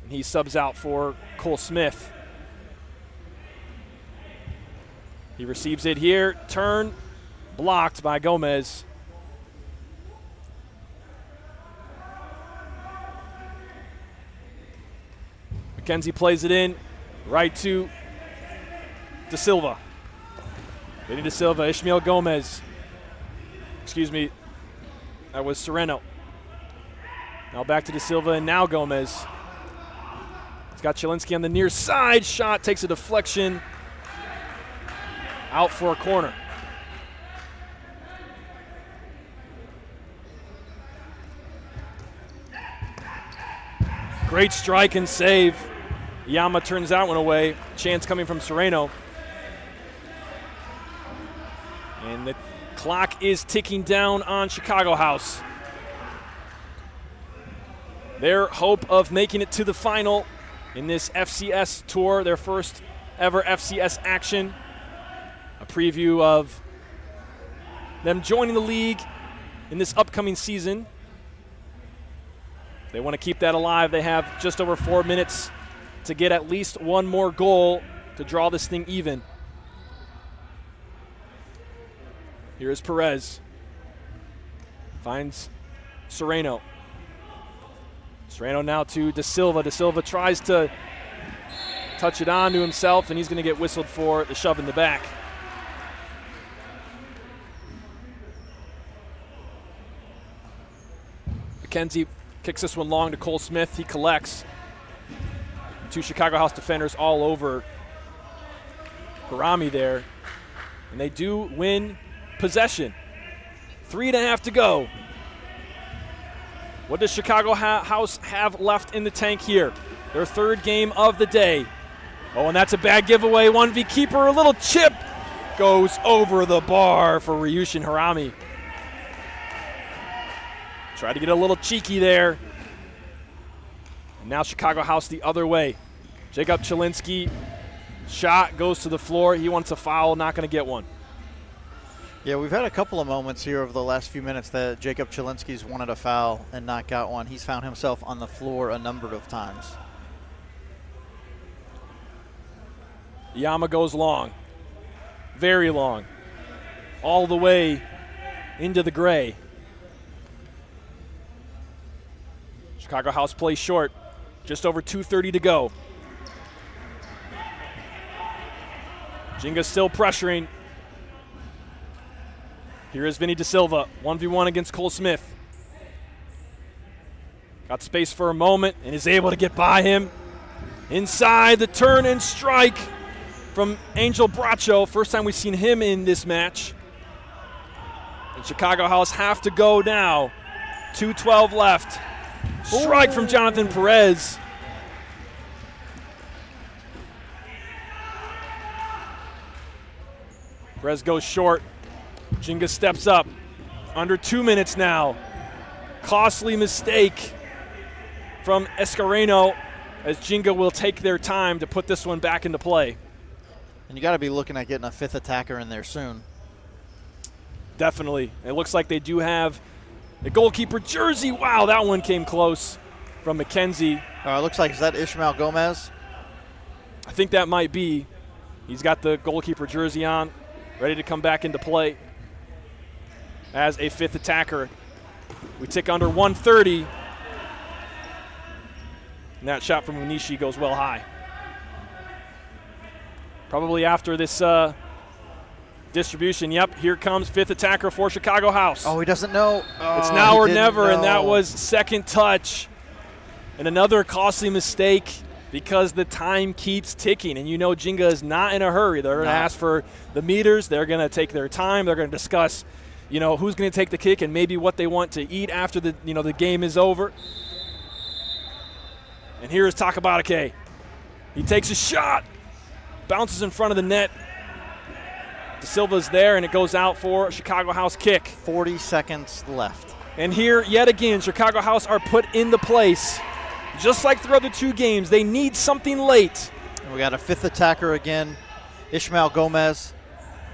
And he subs out for Cole Smith. He receives it here. Turn blocked by Gomez. McKenzie plays it in, right to De Silva. Vinny De Silva, Ishmael Gomez. Excuse me, that was Sereno. Now back to De Silva and now Gomez. He's got Chelinski on the near side. Shot takes a deflection. Out for a corner. Great strike and save. Yama turns that one away. Chance coming from Sereno. And the clock is ticking down on Chicago House. Their hope of making it to the final in this FCS Tour, their first ever FCS action. A preview of them joining the league in this upcoming season. They want to keep that alive. They have just over 4 minutes to get at least one more goal to draw this thing even. Here is Perez. Finds Sereno. Sereno now to De Silva. De Silva tries to touch it on to himself, and he's going to get whistled for the shove in the back. McKenzie kicks this one long to Cole Smith. He collects. Two Chicago House defenders all over Harami there. And they do win possession. 3.5 to go. What does Chicago House have left in the tank here? Their third game of the day. Oh, and that's a bad giveaway. 1v keeper, a little chip goes over the bar for Ryushin Harami. Try to get a little cheeky there. And now Chicago House the other way. Jacob Chelinski, shot goes to the floor. He wants a foul, not going to get one. Yeah, we've had a couple of moments here over the last few minutes that Jacob Chelinski's wanted a foul and not got one. He's found himself on the floor a number of times. Yama goes long, very long, all the way into the gray. Chicago House plays short, just over 2:30 to go. Jenga still pressuring. Here is Vinny De Silva, 1v1 against Cole Smith. Got space for a moment and is able to get by him. Inside, the turn and strike from Angel Bracho. First time we've seen him in this match. And Chicago House have to go now. 2:12 left. Strike from Jonathan Perez. Perez goes short. Jenga steps up. Under 2 minutes now. Costly mistake from Escareno as Jenga will take their time to put this one back into play. And you got to be looking at getting a fifth attacker in there soon. Definitely. It looks like they do have a goalkeeper jersey. Wow, that one came close from McKenzie. It looks like, is that Ishmael Gomez? I think that might be. He's got the goalkeeper jersey on, ready to come back into play as a fifth attacker. We tick under 1:30. And that shot from Munishi goes well high. Probably after this distribution. Yep, here comes fifth attacker for Chicago House. Oh, he doesn't know. It's now or never, and that was second touch. And another costly mistake because the time keeps ticking. And you know Jenga is not in a hurry. They're going to ask for the meters. They're going to take their time. They're going to discuss, you know, who's going to take the kick and maybe what they want to eat after the, you know, the game is over. And here is Takabatake. He takes a shot, bounces in front of the net. De Silva's there, and it goes out for a Chicago House kick. 40 seconds left. And here, yet again, Chicago House are put in the place. Just like the other two games, they need something late. And we got a fifth attacker again, Ishmael Gomez,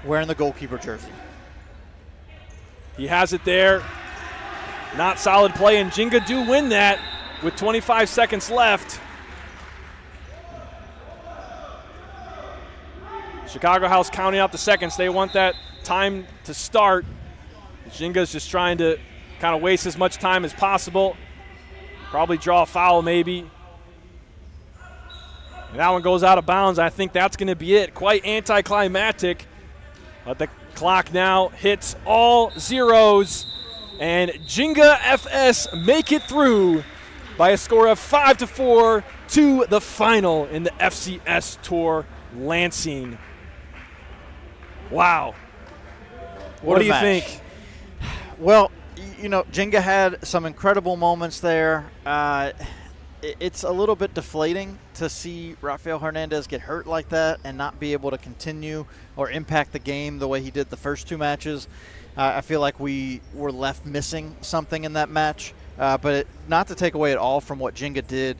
wearing the goalkeeper jersey. He has it there. Not solid play, and Jenga do win that with 25 seconds left. Chicago House counting out the seconds. They want that time to start. Jenga's just trying to kind of waste as much time as possible. Probably draw a foul maybe. And that one goes out of bounds. I think that's going to be it. Quite anticlimactic. But the clock now hits all zeros. And Jenga FS make it through by a score of 5-4 to the final in the FCS Tour Lansing. Wow. What do you think? Well, you know, Jenga had some incredible moments there. It's a little bit deflating to see Rafael Hernandez get hurt like that and not be able to continue or impact the game the way he did the first two matches. I feel like we were left missing something in that match. But not to take away at all from what Jenga did.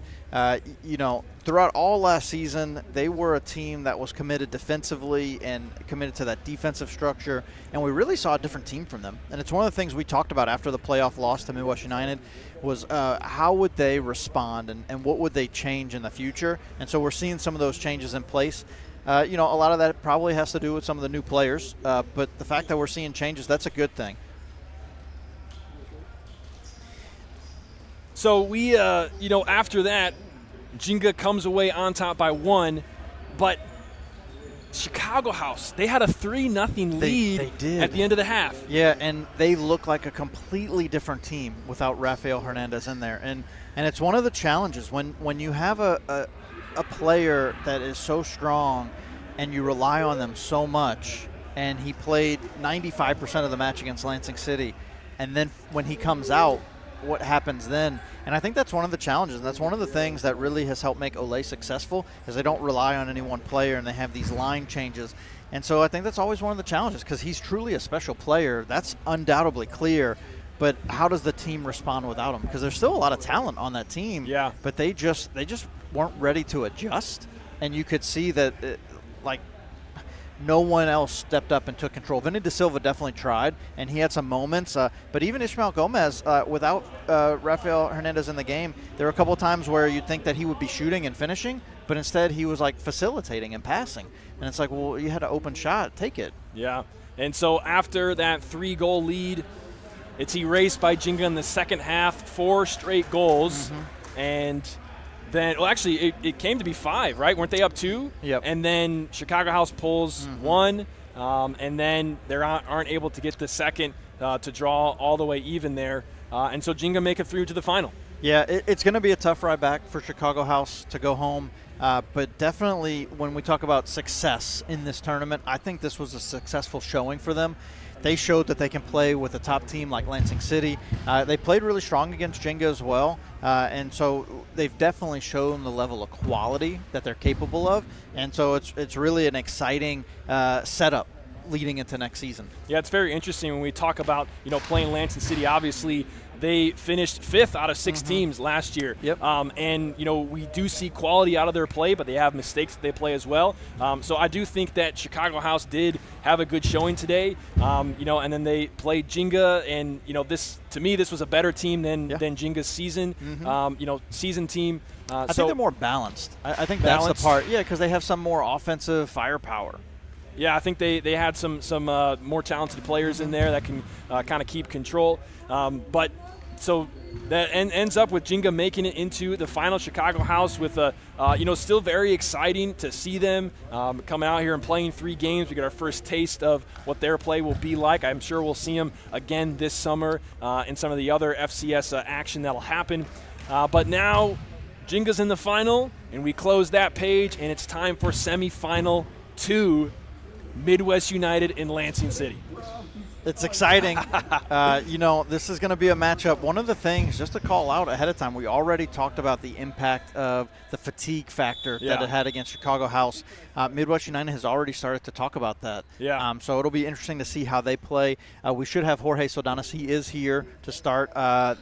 You know, throughout all last season, they were a team that was committed defensively and committed to that defensive structure, and we really saw a different team from them. And it's one of the things we talked about after the playoff loss to Midwest United was how would they respond and what would they change in the future. And so we're seeing some of those changes in place. You know, a lot of that probably has to do with some of the new players, but the fact that we're seeing changes, that's a good thing. So we, you know, after that, Jenga comes away on top by 1, but Chicago House, they had a 3-0 lead they did. At the end of the half. Yeah, and they look like a completely different team without Rafael Hernandez in there. And it's one of the challenges when you have a player that is so strong and you rely on them so much, and he played 95% of the match against Lansing City, and then when he comes out, what happens then? And I think that's one of the challenges, and that's one of the things that really has helped make Olay successful, is they don't rely on any one player and they have these line changes. And so I think that's always one of the challenges, because he's truly a special player. That's undoubtedly clear. But how does the team respond without him? Because there's still a lot of talent on that team. Yeah. But they just weren't ready to adjust, and you could see that no one else stepped up and took control. Vinny De Silva definitely tried, and he had some moments. But even Ishmael Gomez, without Rafael Hernandez in the game, there were a couple of times where you'd think that he would be shooting and finishing, but instead he was like facilitating and passing. And it's like, well, you had an open shot. Take it. Yeah. And so after that 3-goal lead, it's erased by Jenga in the second half, 4 straight goals. Mm-hmm. And then, well, actually, it came to be 5, right? Weren't they up 2? Yep. And then Chicago House pulls 1, and then they aren't able to get the second to draw all the way even there. And so Jenga make it through to the final. Yeah, it's going to be a tough ride back for Chicago House to go home. But definitely when we talk about success in this tournament, I think this was a successful showing for them. They showed that they can play with a top team like Lansing City. They played really strong against Jenga as well. And so they've definitely shown the level of quality that they're capable of. And so it's really an exciting setup leading into next season. Yeah, it's very interesting when we talk about, you know, playing Lansing City. Obviously, they finished 5th out of 6 teams last year. Yep. And, you know, we do see quality out of their play, but they have mistakes that they play as well. So I do think that Chicago House did have a good showing today. You know, and then they played Jenga, and, you know, this, to me, this was a better team than Jenga's season, you know, season team. I think they're more balanced. I think that's the part. Yeah, because they have some more offensive firepower. Yeah, I think they had some more talented players in there that can kind of keep control. But so that ends up with Jenga making it into the final. Chicago House with you know, still very exciting to see them coming out here and playing 3 games. We get our first taste of what their play will be like. I'm sure we'll see them again this summer in some of the other FCS action that'll happen. But now Jenga's in the final, and we close that page, and it's time for semifinal 2. Midwest United in Lansing City. It's exciting. You know, this is going to be a matchup. One of the things, just to call out ahead of time, we already talked about the impact of the fatigue factor that it had against Chicago House. Midwest United has already started to talk about that. Yeah. So it'll be interesting to see how they play. We should have Jorge Sodanis. He is here to start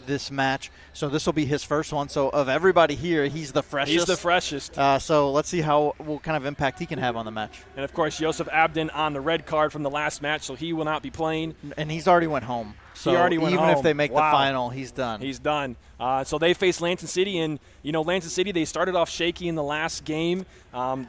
this match. So this will be his first one. So of everybody here, he's the freshest. He's the freshest. So let's see what kind of impact he can have on the match. And, of course, Joseph Abden on the red card from the last match, so he will not be playing. And he's already went home. So he already went even home. if they make the final, he's done. He's done. So they face Lansing City, and, you know, Lansing City, they started off shaky in the last game.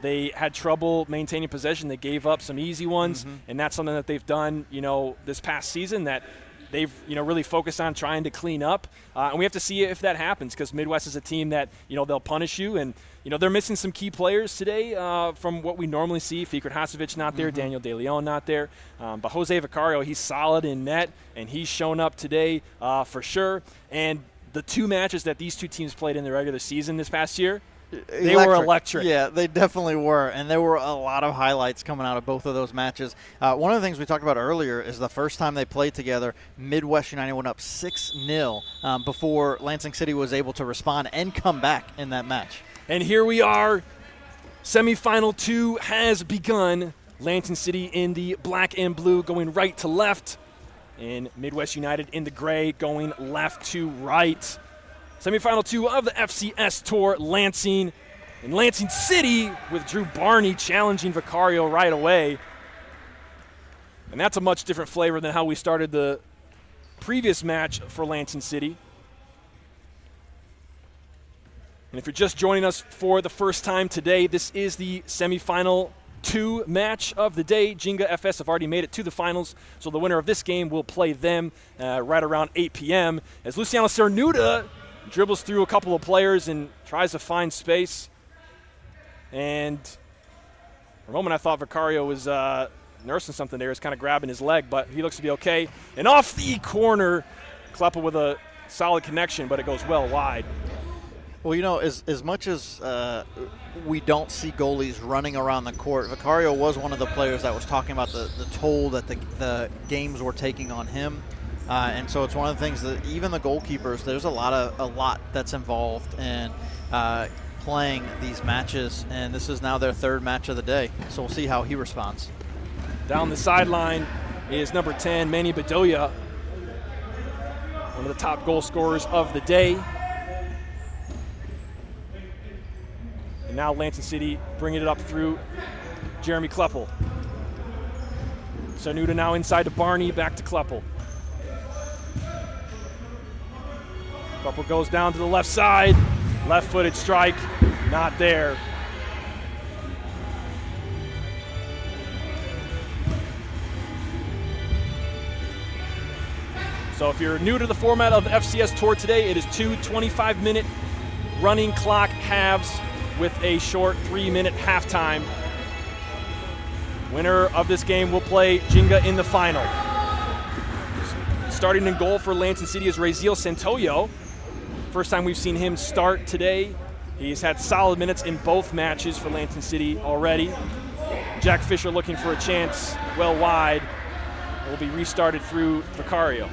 They had trouble maintaining possession. They gave up some easy ones, and that's something that they've done, you know, this past season that they've really focused on trying to clean up, and we have to see if that happens, because Midwest is a team that they'll punish you, and they're missing some key players today from what we normally see. Fikret Hasovic not there, Daniel De Leon not there, but Jose Vicario, he's solid in net, and he's shown up today for sure. And the 2 matches that these 2 teams played in the regular season this past year, they were electric. Yeah, they definitely were, and there were a lot of highlights coming out of both of those matches. One of the things we talked about earlier is the first time they played together, Midwest United went up 6-0 before Lansing City was able to respond and come back in that match. And here we are. Semifinal 2 has begun. Lansing City in the black and blue going right to left, and Midwest United in the gray going left to right. Semifinal 2 of the FCS Tour, Lansing and Lansing City, with Drew Barney challenging Vicario right away. And that's a much different flavor than how we started the previous match for Lansing City. And if you're just joining us for the first time today, this is the Semifinal 2 match of the day. Jenga FS have already made it to the finals, so the winner of this game will play them right around 8 p.m. as Luciano Cernuda dribbles through a couple of players and tries to find space. And for a moment I thought Vicario was nursing something there. He's kind of grabbing his leg, but he looks to be okay. And off the corner, Kleppel with a solid connection, but it goes well wide. Well, as much as we don't see goalies running around the court, Vicario was one of the players that was talking about the toll that the games were taking on him. And so it's one of the things that even the goalkeepers, there's a lot that's involved in playing these matches, and this is now their 3rd match of the day. So we'll see how he responds. Down the sideline is number 10, Manny Bedoya, one of the top goal scorers of the day. And now Lansing City bringing it up through Jeremy Kleppel. Cernuda now inside to Barney, back to Kleppel. Kleppel goes down to the left side, left-footed strike, not there. So if you're new to the format of the FCS Tour today, it is 2 25-minute running clock halves with a short 3-minute halftime. Winner of this game will play Jenga in the final. Starting in goal for Lansing City is Raziel Santoyo. First time we've seen him start today. He's had solid minutes in both matches for Lansing City already. Jack Fisher looking for a chance well wide. It will be restarted through Vicario.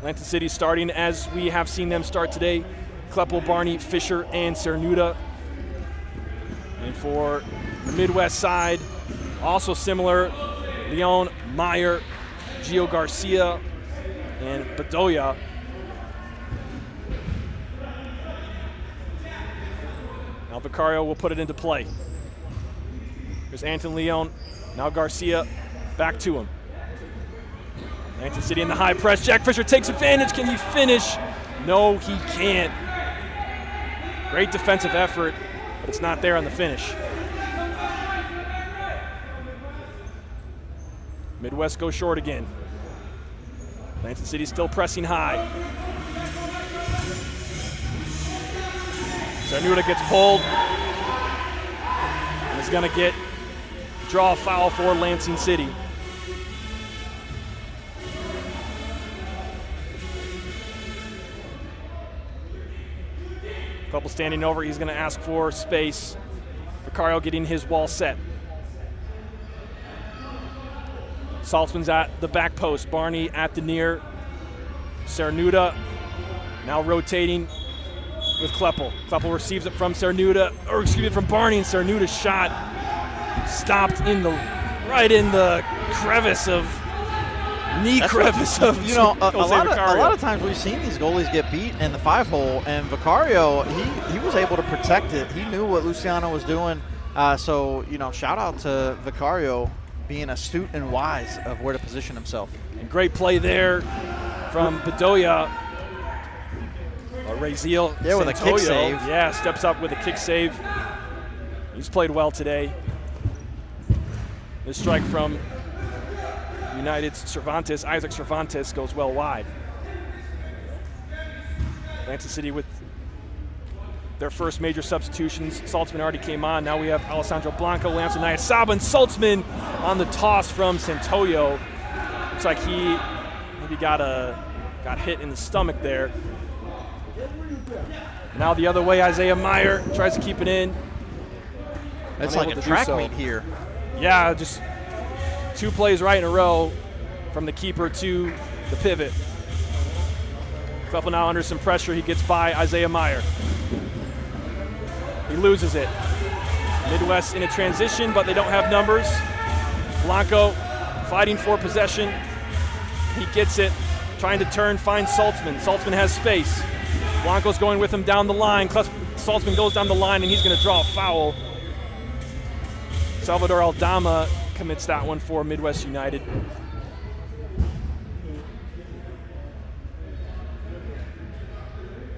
Lansing City starting as we have seen them start today. Kleppel, Barney, Fisher, and Cernuda. And for the Midwest side, also similar, Leon, Meyer, Gio Garcia, and Bedoya. Now Vicario will put it into play. Here's Anthony Leon, now Garcia, back to him. Lansing City in the high press. Jack Fisher takes advantage. Can he finish? No, he can't. Great defensive effort, but it's not there on the finish. Midwest goes short again. Lansing City still pressing high. Cernuda gets pulled. And is going to draw a foul for Lansing City. Couple standing over, he's going to ask for space. Vicario getting his wall set. Saltzman's at the back post. Barney at the near. Cernuda now rotating with Kleppel. Kleppel receives it from from Barney, and Cernuda's shot stopped right in the crevice of crevice of a lot of times we've seen these goalies get beat in the 5-hole, and Vicario, he was able to protect it. He knew what Luciano was doing. So shout out to Vicario being astute and wise of where to position himself. And great play there from Bedoya. Raziel Santoyo, with a kick save. Yeah, steps up with a kick save. He's played well today. The strike from United's Cervantes, Isaac Cervantes, goes well wide. Lansing City with their first major substitutions. Saltzman already came on. Now we have Alessandro Blanco, Lance Nayasaba, and Saltzman on the toss from Santoyo. Looks like he maybe got hit in the stomach there. Now the other way, Isaiah Meyer tries to keep it in. It's Unable like a to track do so. meet here. Yeah, just 2 plays right in a row from the keeper to the pivot. Couple now under some pressure. He gets by Isaiah Meyer. He loses it. Midwest in a transition, but they don't have numbers. Blanco fighting for possession. He gets it, trying to turn, finds Saltzman. Saltzman has space. Blanco's going with him down the line. Saltzman goes down the line, and he's going to draw a foul. Salvador Aldama commits that one for Midwest United.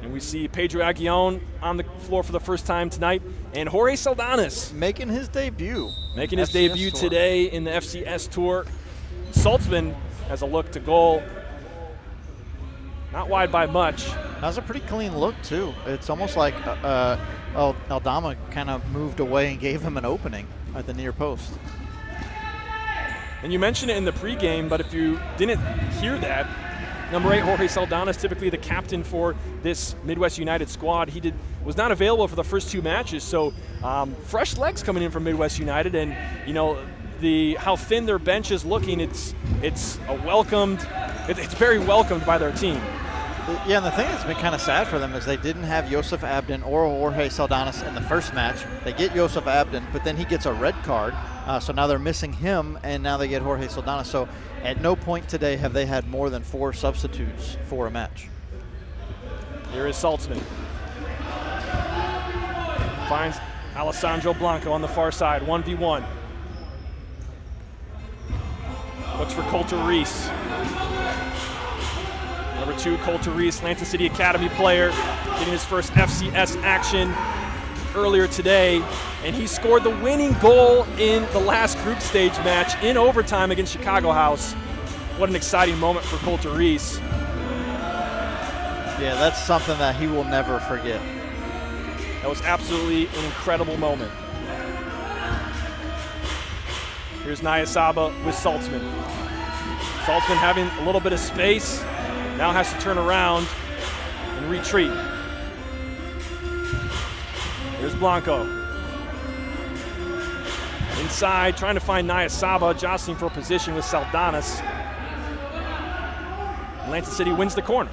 And we see Pedro Aguillon on the floor for the first time tonight, and Jorge Saldanas Making his debut. making his FCS debut Tour. today in the FCS Tour. Saltzman has a look to goal. Not wide by much. That was a pretty clean look, too. It's almost like Aldama kind of moved away and gave him an opening at the near post. And you mentioned it in the pregame, but if you didn't hear that, number 8, Jorge Saldanas, typically the captain for this Midwest United squad. He was not available for the first 2 matches, so fresh legs coming in from Midwest United, and you know how thin their bench is looking. It's very welcomed by their team. Yeah, and the thing that's been kind of sad for them is they didn't have Joseph Abden or Jorge Saldanas in the first match. They get Joseph Abden, but then he gets a red card, so now they're missing him, and now they get Jorge Saldanas. So at no point today have they had more than 4 substitutes for a match. Here is Saltzman. Finds Alessandro Blanco on the far side, 1v1. Looks for Coulter Reese. Number 2, Coulter Reese, Lansing City Academy player, getting his first FCS action earlier today, and he scored the winning goal in the last group stage match in overtime against Chicago House. What an exciting moment for Coulter Reese. Yeah, that's something that he will never forget. That was absolutely an incredible moment. Here's Nayasaba with Saltzman. Saltzman having a little bit of space, now has to turn around and retreat. Here's Blanco. Inside, trying to find Nayasaba, jostling for position with Saldanas. Lansing City wins the corner.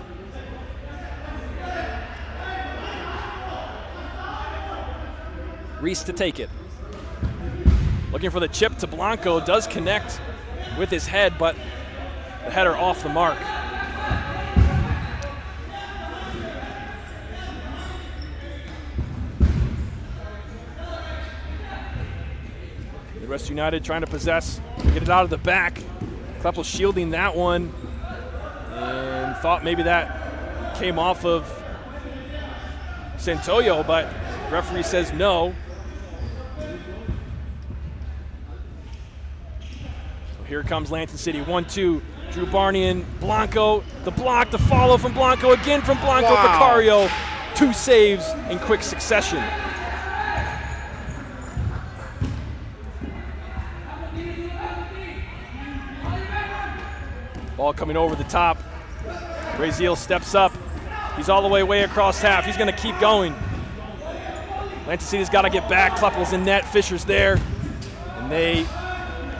Reese to take it. Looking for the chip to Blanco, does connect with his head, but the header off the mark. Midwest United trying to possess, get it out of the back. Kleppel shielding that one, and thought maybe that came off of Santoyo, but referee says no. So here comes Lansing City, 1-2. Drew Barney and Blanco, the block, the follow from Blanco, again from Blanco. Wow. Vicario, 2 saves in quick succession. Ball coming over the top. Braziel steps up. He's all the way across half. He's going to keep going. Lansing City's got to get back. Kleppel's in net. Fisher's there. And they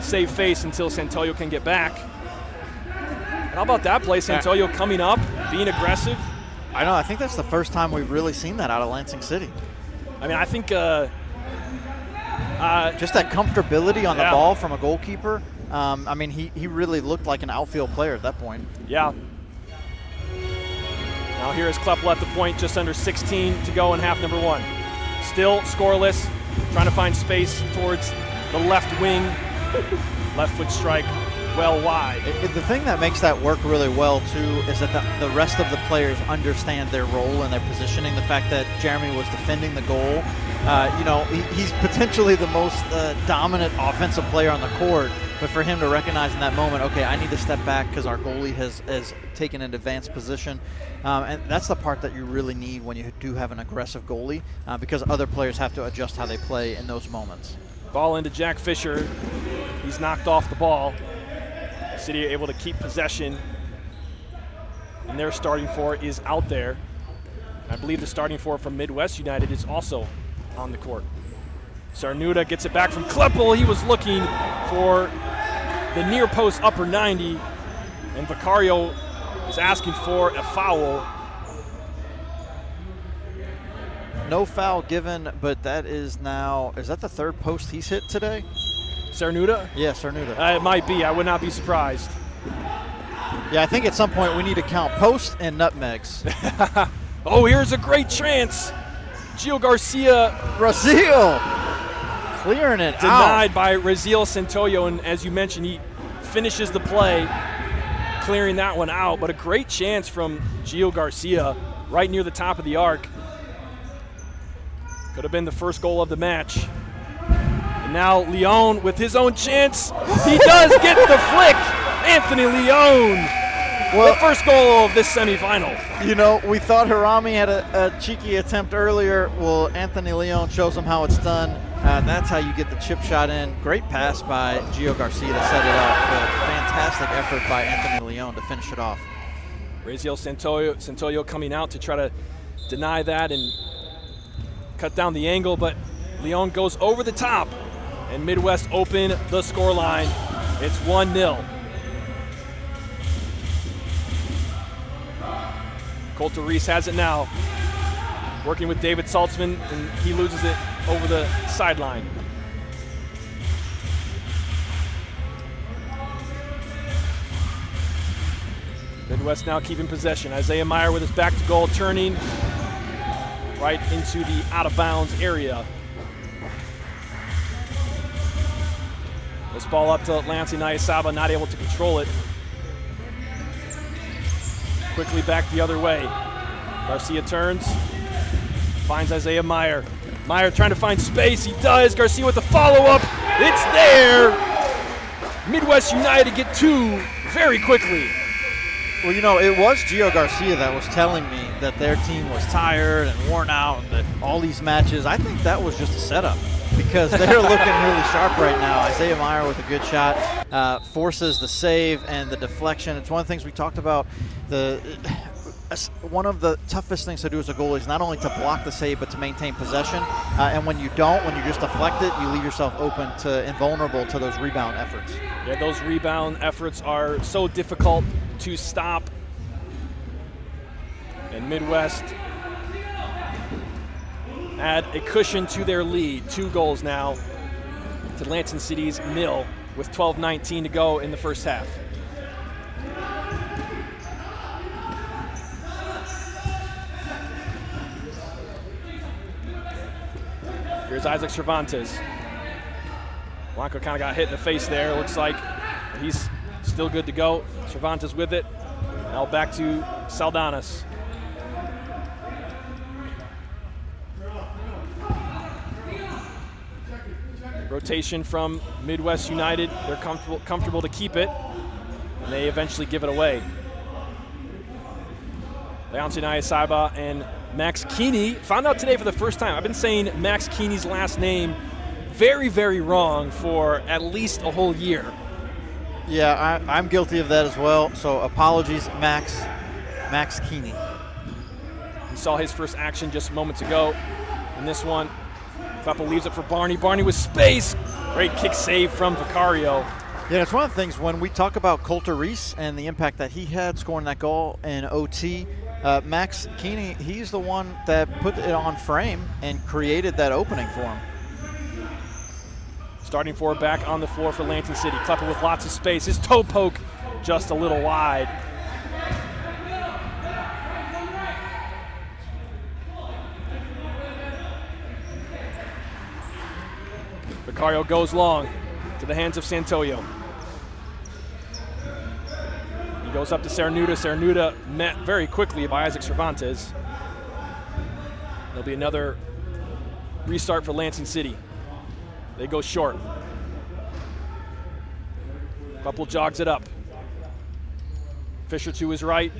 save face until Santoyo can get back. How about that play? Santoyo coming up, being aggressive. I know. I think that's the first time we've really seen that out of Lansing City. I mean, I think Just that comfortability on the Yeah. ball from a goalkeeper. I mean, he really looked like an outfield player at that point. yeah. Now here is Kleppel at the point, just under 16 to go in half number 1. Still scoreless, trying to find space towards the left wing. Left foot strike, well wide. The thing that makes that work really well, too, is that the rest of the players understand their role and their positioning. The fact that Jeremy was defending the goal He's potentially the most dominant offensive player on the court, but for him to recognize in that moment, okay, I need to step back because our goalie has taken an advanced position, and that's the part that you really need when you do have an aggressive goalie, because other players have to adjust how they play in those moments. Ball into Jack Fisher. He's knocked off the ball. City are able to keep possession, and their starting four is out there. I believe the starting four from Midwest United is also on the court. Cernuda gets it back from Kleppel. He was looking for the near post upper 90, and Vicario is asking for a foul. No foul given, but that is now, is that the third post he's hit today? Cernuda? Yeah, Cernuda. It might be. I would not be surprised. Yeah, I think at some point we need to count posts and nutmegs. Oh, here's a great chance. Gio Garcia Brazil clearing it denied out. by Raziel Santoyo, and as you mentioned, he finishes the play, clearing that one out. But a great chance from Gio Garcia right near the top of the arc. Could have been the first goal of the match. And now Leon with his own chance. He does get the flick. Anthony Leon. Well, the first goal of this semifinal. We thought Harami had a cheeky attempt earlier. Well, Anthony Leon shows him how it's done. That's how you get the chip shot in. Great pass by Gio Garcia to set it up. But fantastic effort by Anthony Leon to finish it off. Raziel Santoyo coming out to try to deny that and cut down the angle, but Leon goes over the top, and Midwest open the scoreline. It's 1-0. Colter Reese has it now, working with David Saltzman, and he loses it over the sideline. Midwest now keeping possession. Isaiah Meyer with his back to goal, turning right into the out-of-bounds area. This ball up to Lansing Nayasaba, not able to control it. Quickly back the other way. Garcia turns, finds Isaiah Meyer. Meyer trying to find space, he does. Garcia with the follow-up, it's there! Midwest United get two very quickly. Well, it was Gio Garcia that was telling me that their team was tired and worn out, and that all these matches, I think that was just a setup because they're looking really sharp right now. Isaiah Meyer with a good shot, forces the save and the deflection. It's one of the things we talked about. One of the toughest things to do as a goalie is not only to block the save, but to maintain possession. And when you don't, when you just deflect it, you leave yourself open to and vulnerable to those rebound efforts. Yeah, those rebound efforts are so difficult to stop. And Midwest add a cushion to their lead. 2 goals now to Lansing City's 0 with 12:19 to go in the first half. Here's Isaac Cervantes. Blanco kind of got hit in the face there, looks like. He's still good to go. Cervantes with it. Now back to Saldanas. Rotation from Midwest United. They're comfortable to keep it, and they eventually give it away. Leonce Nayasaba and Max Keeney. Found out today for the first time. I've been saying Max Keeney's last name very, very wrong for at least a whole year. Yeah, I'm guilty of that as well. So apologies, Max Keeney. We saw his first action just moments ago. In this one, Kleppel leaves it for Barney. Barney with space. Great kick save from Vicario. Yeah, it's one of the things when we talk about Colter Reese and the impact that he had scoring that goal in OT. Max Keeney, he's the one that put it on frame and created that opening for him. Starting forward back on the floor for Lansing City. Kleppel with lots of space. His toe poke just a little wide. Vicario goes long to the hands of Santoyo. He goes up to Cernuda. Cernuda met very quickly by Isaac Cervantes. There'll be another restart for Lansing City. They go short. Couple jogs it up. Fisher to his right.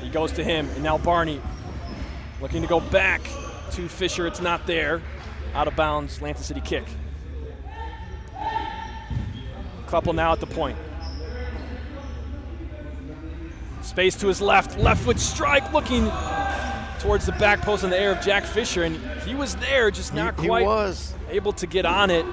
He goes to him, and now Barney looking to go back to Fisher. It's not there. Out of bounds, Lansing City kick. Couple now at the point. Space to his left. Left foot strike looking towards the back post in the air of Jack Fisher, and he was there, just not quite able to get on it.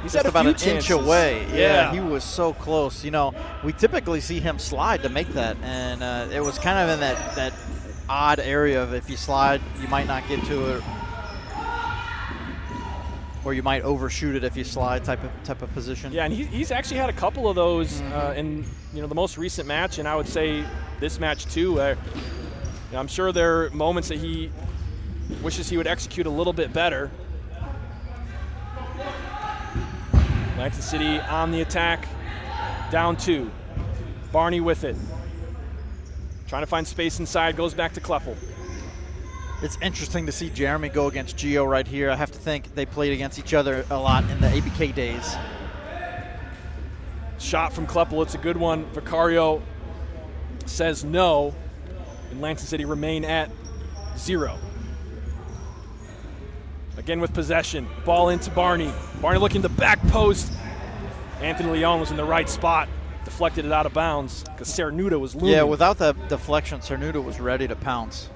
He's just had about few an chances. inch away. Yeah, he was so close. You know, we typically see him slide to make that, and it was kind of in that odd area of if you slide, you might not get to it, or you might overshoot it if you slide type of position. Yeah, and he's actually had a couple of those in the most recent match, and I would say this match too. I'm sure there are moments that he wishes he would execute a little bit better. Lansing City on the attack, down 2. Barney with it. Trying to find space inside, goes back to Kleppel. It's interesting to see Jeremy go against Gio right here. I have to think they played against each other a lot in the ABK days. Shot from Kleppel, it's a good one. Vicario says no, and Lansing City remain at 0. Again with possession, ball into Barney. Barney looking to back post. Anthony Leon was in the right spot, deflected it out of bounds because Cernuda was looming. Yeah, without the deflection, Cernuda was ready to pounce.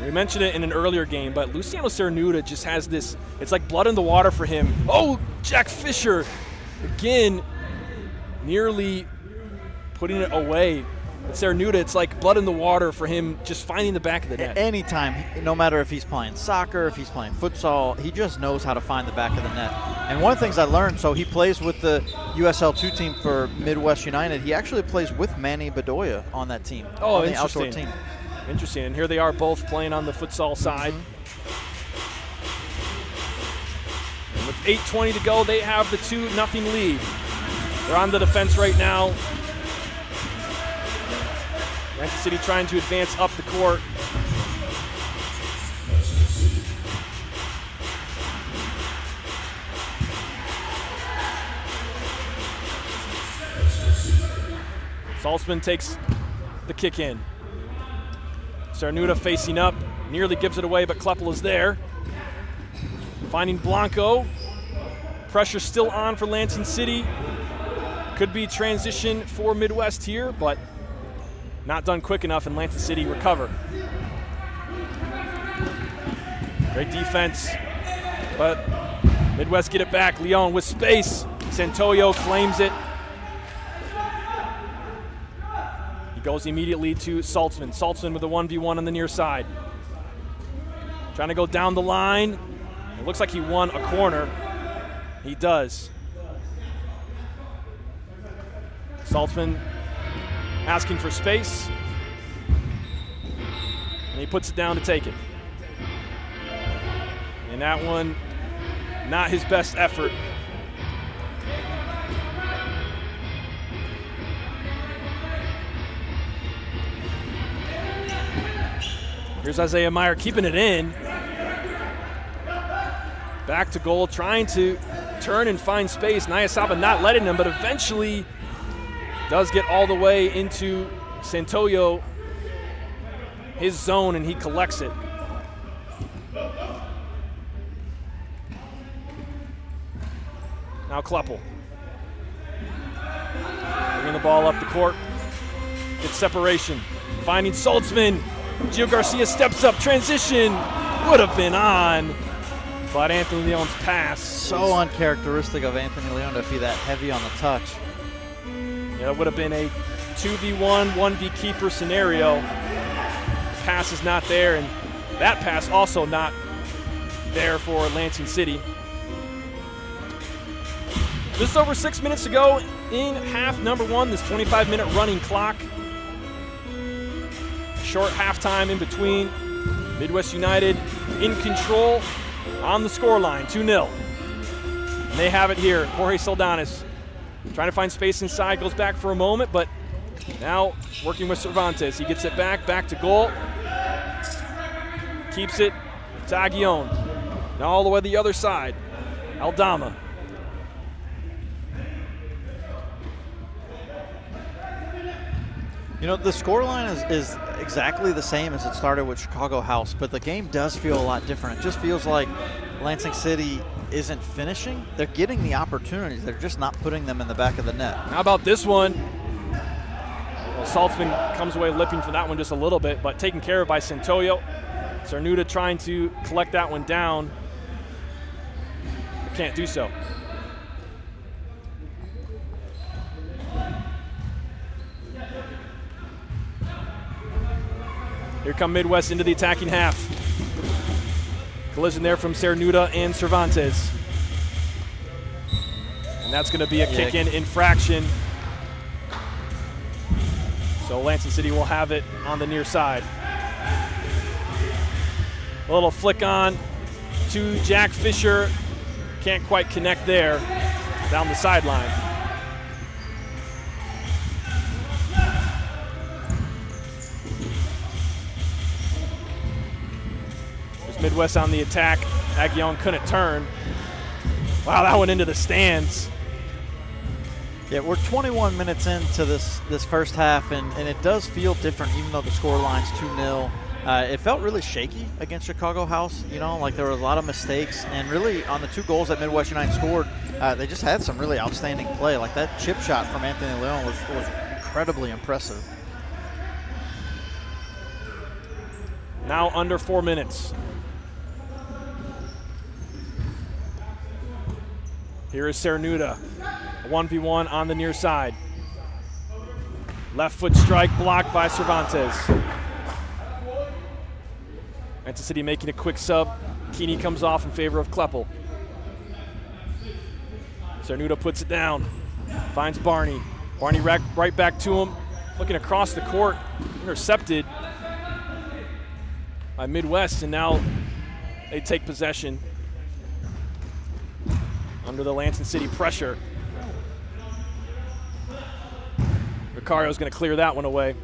We mentioned it in an earlier game, but Luciano Cernuda just has this, it's like blood in the water for him. Oh, Jack Fisher, again, nearly putting it away. But Cernuda, it's like blood in the water for him just finding the back of the net. Anytime, no matter if he's playing soccer, if he's playing futsal, he just knows how to find the back of the net. And one of the things I learned, so he plays with the USL2 team for Midwest United. He actually plays with Manny Bedoya on that team. Oh, on the interesting. outdoor team. Interesting, and here they are both playing on the futsal side. And with 8:20 to go, they have the 2-0 lead. They're on the defense right now. Lansing City trying to advance up the court. Salzman takes the kick in. Cernuda facing up, nearly gives it away, but Kleppel is there. Finding Blanco. Pressure still on for Lansing City. Could be transition for Midwest here, but not done quick enough, and Lansing City recover. Great defense, but Midwest get it back. Leon with space. Santoyo claims it. He goes immediately to Saltzman. Saltzman with a 1v1 on the near side. Trying to go down the line. It looks like he won a corner. He does. Saltzman asking for space, and he puts it down to take it. And that one, not his best effort. Here's Isaiah Meyer keeping it in. Back to goal, trying to turn and find space. Nyasaba not letting him, but eventually does get all the way into Santoyo, his zone, and he collects it. Now Kleppel. Bringing the ball up the court. Gets separation. Finding Saltzman. Gio Garcia steps up. Transition would have been on, but Anthony Leon's pass. So uncharacteristic of Anthony Leon to be that heavy on the touch. Yeah, it would have been a 2v1, 1v keeper scenario. The pass is not there, and that pass also not there for Lansing City. Just over 6 minutes to go in half number 1, this 25-minute running clock. Short halftime in between. Midwest United in control on the scoreline, 2-0. And they have it here. Jorge Saldanis trying to find space inside, goes back for a moment, but now working with Cervantes. He gets it back to goal. Keeps it, Taglione. Now all the way to the other side. Aldama. You know, the scoreline is exactly the same as it started with Chicago House, but the game does feel a lot different. It just feels like Lansing City isn't finishing. They're getting the opportunities. They're just not putting them in the back of the net. How about this one? Well, Saltzman comes away lipping for that one just a little bit, but taken care of by Santoyo. Cernuda trying to collect that one down. Can't do so. Here come Midwest into the attacking half. Collision there from Cernuda and Cervantes. And that's going to be a kick-in infraction. So Lansing City will have it on the near side. A little flick on to Jack Fisher. Can't quite connect there down the sideline. There's Midwest on the attack. Aguillon couldn't turn. Wow, that went into the stands. Yeah, we're 21 minutes into this first half, and it does feel different even though the score line's 2-0. It felt really shaky against Chicago House, you know, like there were a lot of mistakes. And really on the 2 goals that Midwest United scored, they just had some really outstanding play. Like that chip shot from Anthony Leon was incredibly impressive. Now under 4 minutes. Here is Cernuda, a 1v1 on the near side. Left foot strike blocked by Cervantes. Lansing City making a quick sub. Keeney comes off in favor of Kleppel. Cernuda puts it down, finds Barney. Barney right back to him, looking across the court, intercepted by Midwest, and now they take possession under the Lansing City pressure. Vicario's going to clear that one away.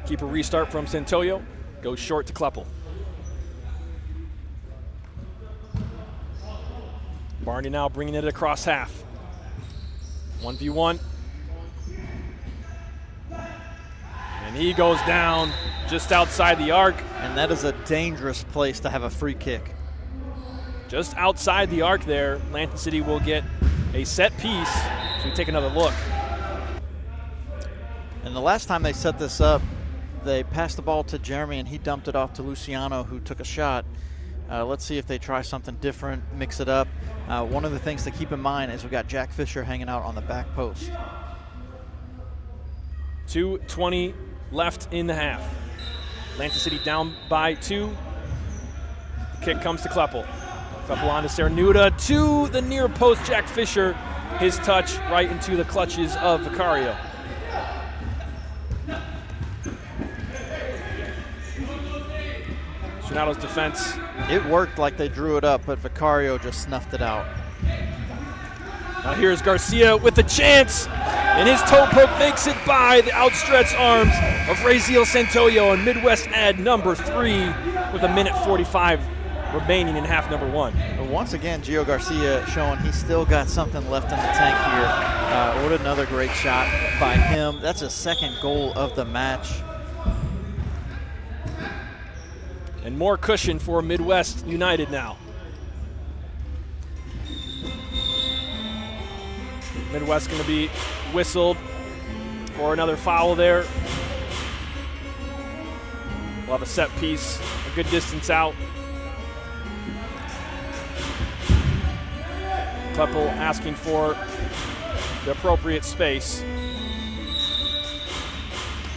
Keep a restart from Santoyo. Goes short to Kleppel. Barney now bringing it across half. 1v1. And he goes down just outside the arc. And that is a dangerous place to have a free kick. Just outside the arc there, Lansing City will get a set piece. So we take another look. And the last time they set this up, they passed the ball to Jeremy and he dumped it off to Luciano, who took a shot. Let's see if they try something different, mix it up. One of the things to keep in mind is we've got Jack Fisher hanging out on the back post. 2:20 left in the half. Lansing City down by 2. The kick comes to Kleppel. Kleppel on to Cernuda, to the near post. Jack Fisher, his touch right into the clutches of Vicario. Sonato's defense. It worked like they drew it up, but Vicario just snuffed it out. Now here's Garcia with a chance, and his toe poke makes it by the outstretched arms of Raziel Santoyo, and Midwest add number 3 with 1:45 remaining in half number 1. But once again, Gio Garcia showing he's still got something left in the tank here. What another great shot by him. That's his second goal of the match. And more cushion for Midwest United now. Midwest going to be whistled for another foul there. We'll have a set piece, a good distance out. Kleppel asking for the appropriate space.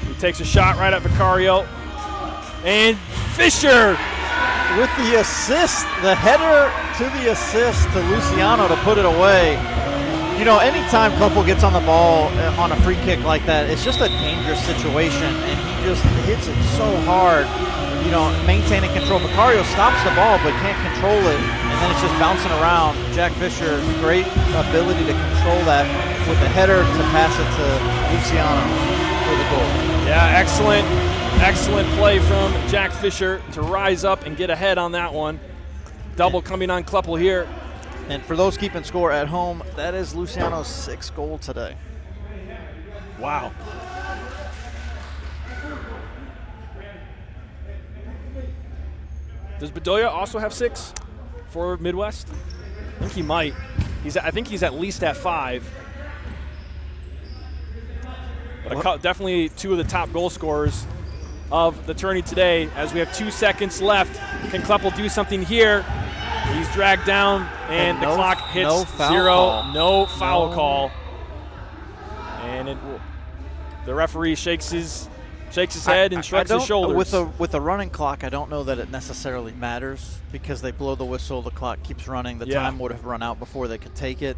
He takes a shot right at Vicario. And Fisher with the assist, the header to the assist to Luciano to put it away. You know, anytime Kleppel gets on the ball on a free kick like that, it's just a dangerous situation, and he just hits it so hard, you know, maintaining control. Vicario stops the ball but can't control it, and then it's just bouncing around. Jack Fisher, great ability to control that with a header to pass it to Luciano for the goal. Yeah, excellent play from Jack Fisher to rise up and get ahead on that one. Double coming on Kleppel here. And for those keeping score at home, that is Luciano's 6th goal today. Wow. Does Bedoya also have 6 for Midwest? I think he might. I think he's at least at 5. But definitely 2 of the top goal scorers of the tourney today. As we have 2 seconds left, can Kleppel do something here? He's dragged down, and the clock hits no foul 0. call. No foul call. And the referee shakes his head and shrugs his shoulders. With the running clock, I don't know that it necessarily matters because they blow the whistle, the clock keeps running, the time would have run out before they could take it.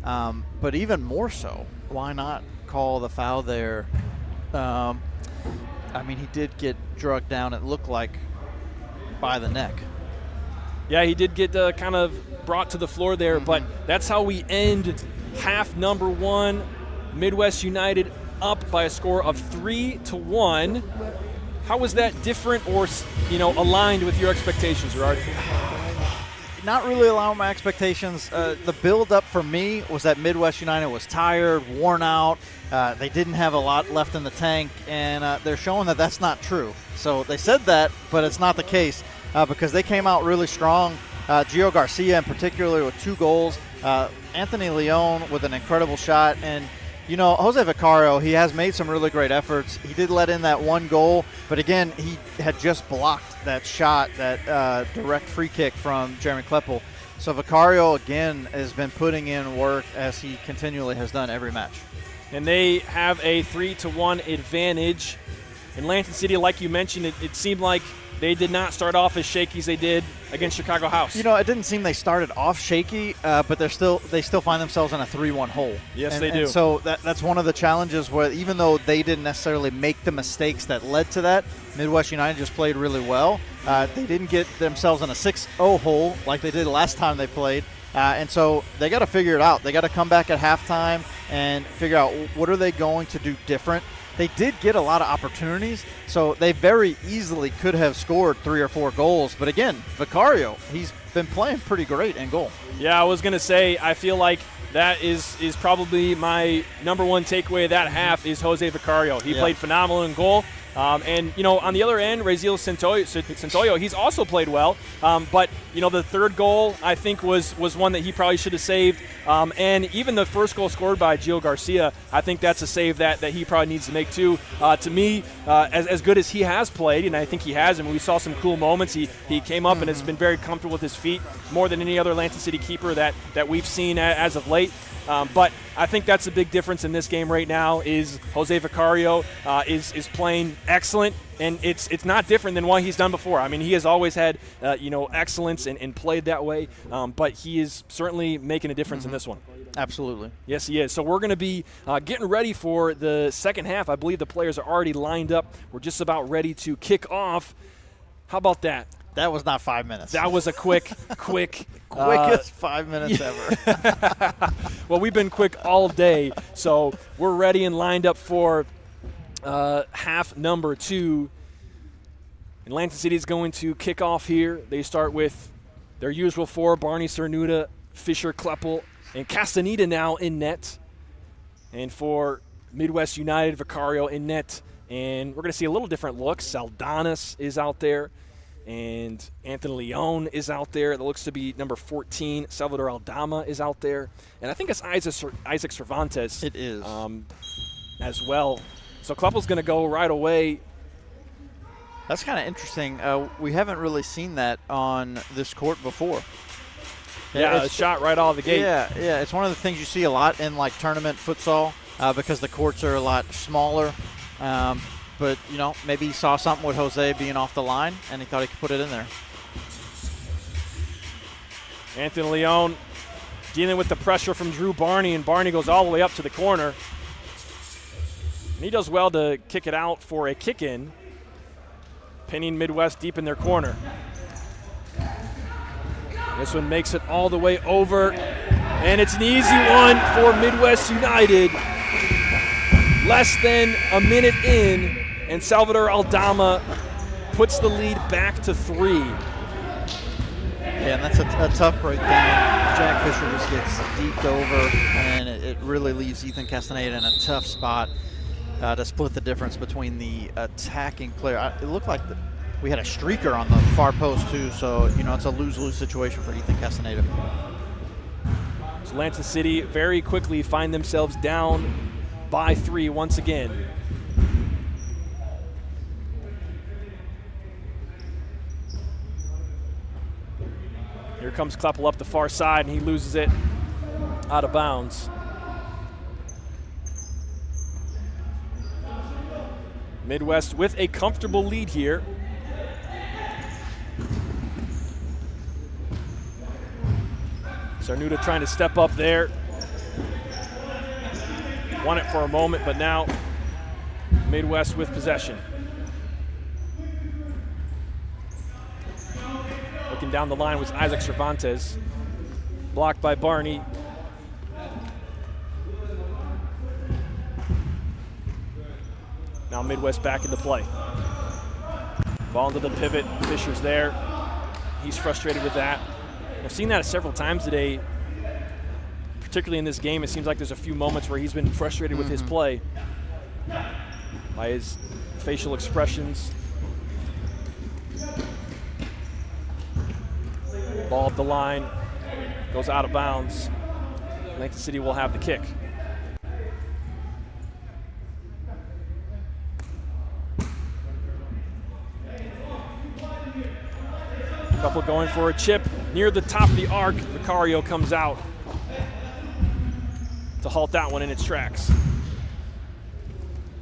But even more so, why not call the foul there? I mean, he did get drugged down, it looked like, by the neck. Yeah, he did get kind of brought to the floor there, but that's how we end half number 1. Midwest United up by a score of 3-1. How was that different or, aligned with your expectations, Gerard? Not really allowing my expectations. The build-up for me was that Midwest United was tired, worn out. They didn't have a lot left in the tank, and they're showing that that's not true. So they said that, but it's not the case because they came out really strong. Gio Garcia in particular with 2 goals. Anthony Leon with an incredible shot. And, Jose Vicario, he has made some really great efforts. He did let in that 1 goal, but again, he had just blocked that shot, that direct free kick from Jeremy Kleppel. So Vicario, again, has been putting in work as he continually has done every match. And they have a 3-1 advantage. In Lansing City, like you mentioned, it seemed like they did not start off as shaky as they did against Chicago House. It didn't seem they started off shaky, but they still find themselves in a 3-1 hole. Yes, they do. And so that's one of the challenges where even though they didn't necessarily make the mistakes that led to that, Midwest United just played really well. They didn't get themselves in a 6-0 hole like they did last time they played. And so they got to figure it out. They got to come back at halftime and figure out what are they going to do different. They did get a lot of opportunities, so they very easily could have scored 3 or 4 goals. But again, Vicario, he's been playing pretty great in goal. Yeah, I was going to say, I feel like that is probably my number 1 takeaway of that half is Jose Vicario. He played phenomenal in goal. And, on the other end, Raziel Centoyo, he's also played well. But, the 3rd goal, I think, was one that he probably should have saved. And even the first goal scored by Gio Garcia, I think that's a save that he probably needs to make too. To me, as good as he has played, and I think he has, and we saw some cool moments, he came up and has been very comfortable with his feet, more than any other Lansing City keeper that we've seen as of late. But I think that's a big difference in this game right now is Jose Vicario is playing excellent, and it's not different than what he's done before. I mean, he has always had excellence and played that way, but he is certainly making a difference in this one. Absolutely. Yes, he is. So we're going to be getting ready for the second half. I believe the players are already lined up. We're just about ready to kick off. How about that? That was not 5 minutes. That was a quickest 5 minutes ever. Well, we've been quick all day, so we're ready and lined up for half number 2. And Lansing City is going to kick off here. They start with their usual 4, Barney Cernuda, Fisher, Kleppel, and Castaneda now in net. And for Midwest United, Vicario in net. And we're going to see a little different look. Saldanas is out there. And Anthony Leon is out there. That looks to be number 14. Salvador Aldama is out there. And I think it's Isaac Cervantes. It is. As well. So Kleppel's going to go right away. That's kind of interesting. We haven't really seen that on this court before. Yeah, a shot right out of the gate. Yeah. It's one of the things you see a lot in like tournament futsal because the courts are a lot smaller. But, maybe he saw something with Jose being off the line, and he thought he could put it in there. Anthony Leon dealing with the pressure from Drew Barney, and Barney goes all the way up to the corner. And he does well to kick it out for a kick-in, pinning Midwest deep in their corner. This one makes it all the way over. And it's an easy one for Midwest United. Less than a minute in, and Salvador Aldama puts the lead back to 3. Yeah, and that's a tough breakdown. Jack Fisher just gets deeped over, and it really leaves Ethan Castaneda in a tough spot to split the difference between the attacking player. It looked like we had a streaker on the far post too, so it's a lose-lose situation for Ethan Castaneda. So Lansing City very quickly find themselves down by 3 once again. Here comes Kleppel up the far side, and he loses it out of bounds. Midwest with a comfortable lead here. Cernuda trying to step up there. Won it for a moment, but now Midwest with possession. Looking down the line was Isaac Cervantes. Blocked by Barney. Now Midwest back into play. Ball into the pivot. Fisher's there. He's frustrated with that. I've seen that several times today. Particularly in this game, it seems like there's a few moments where he's been frustrated with his play by his facial expressions. Ball up the line, goes out of bounds. Lansing City will have the kick. Couple going for a chip near the top of the arc. Vicario comes out to halt that one in its tracks.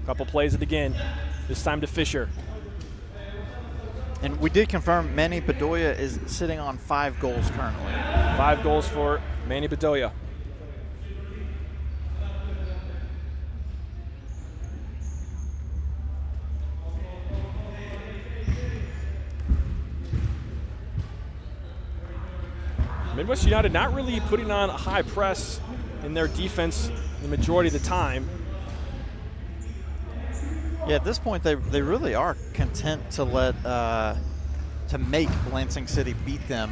Couple plays it again, this time to Fisher. And we did confirm Manny Bedoya is sitting on 5 goals currently. 5 goals for Manny Bedoya. Midwest United not really putting on a high press in their defense the majority of the time. Yeah, at this point they really are content to let to make Lansing City beat them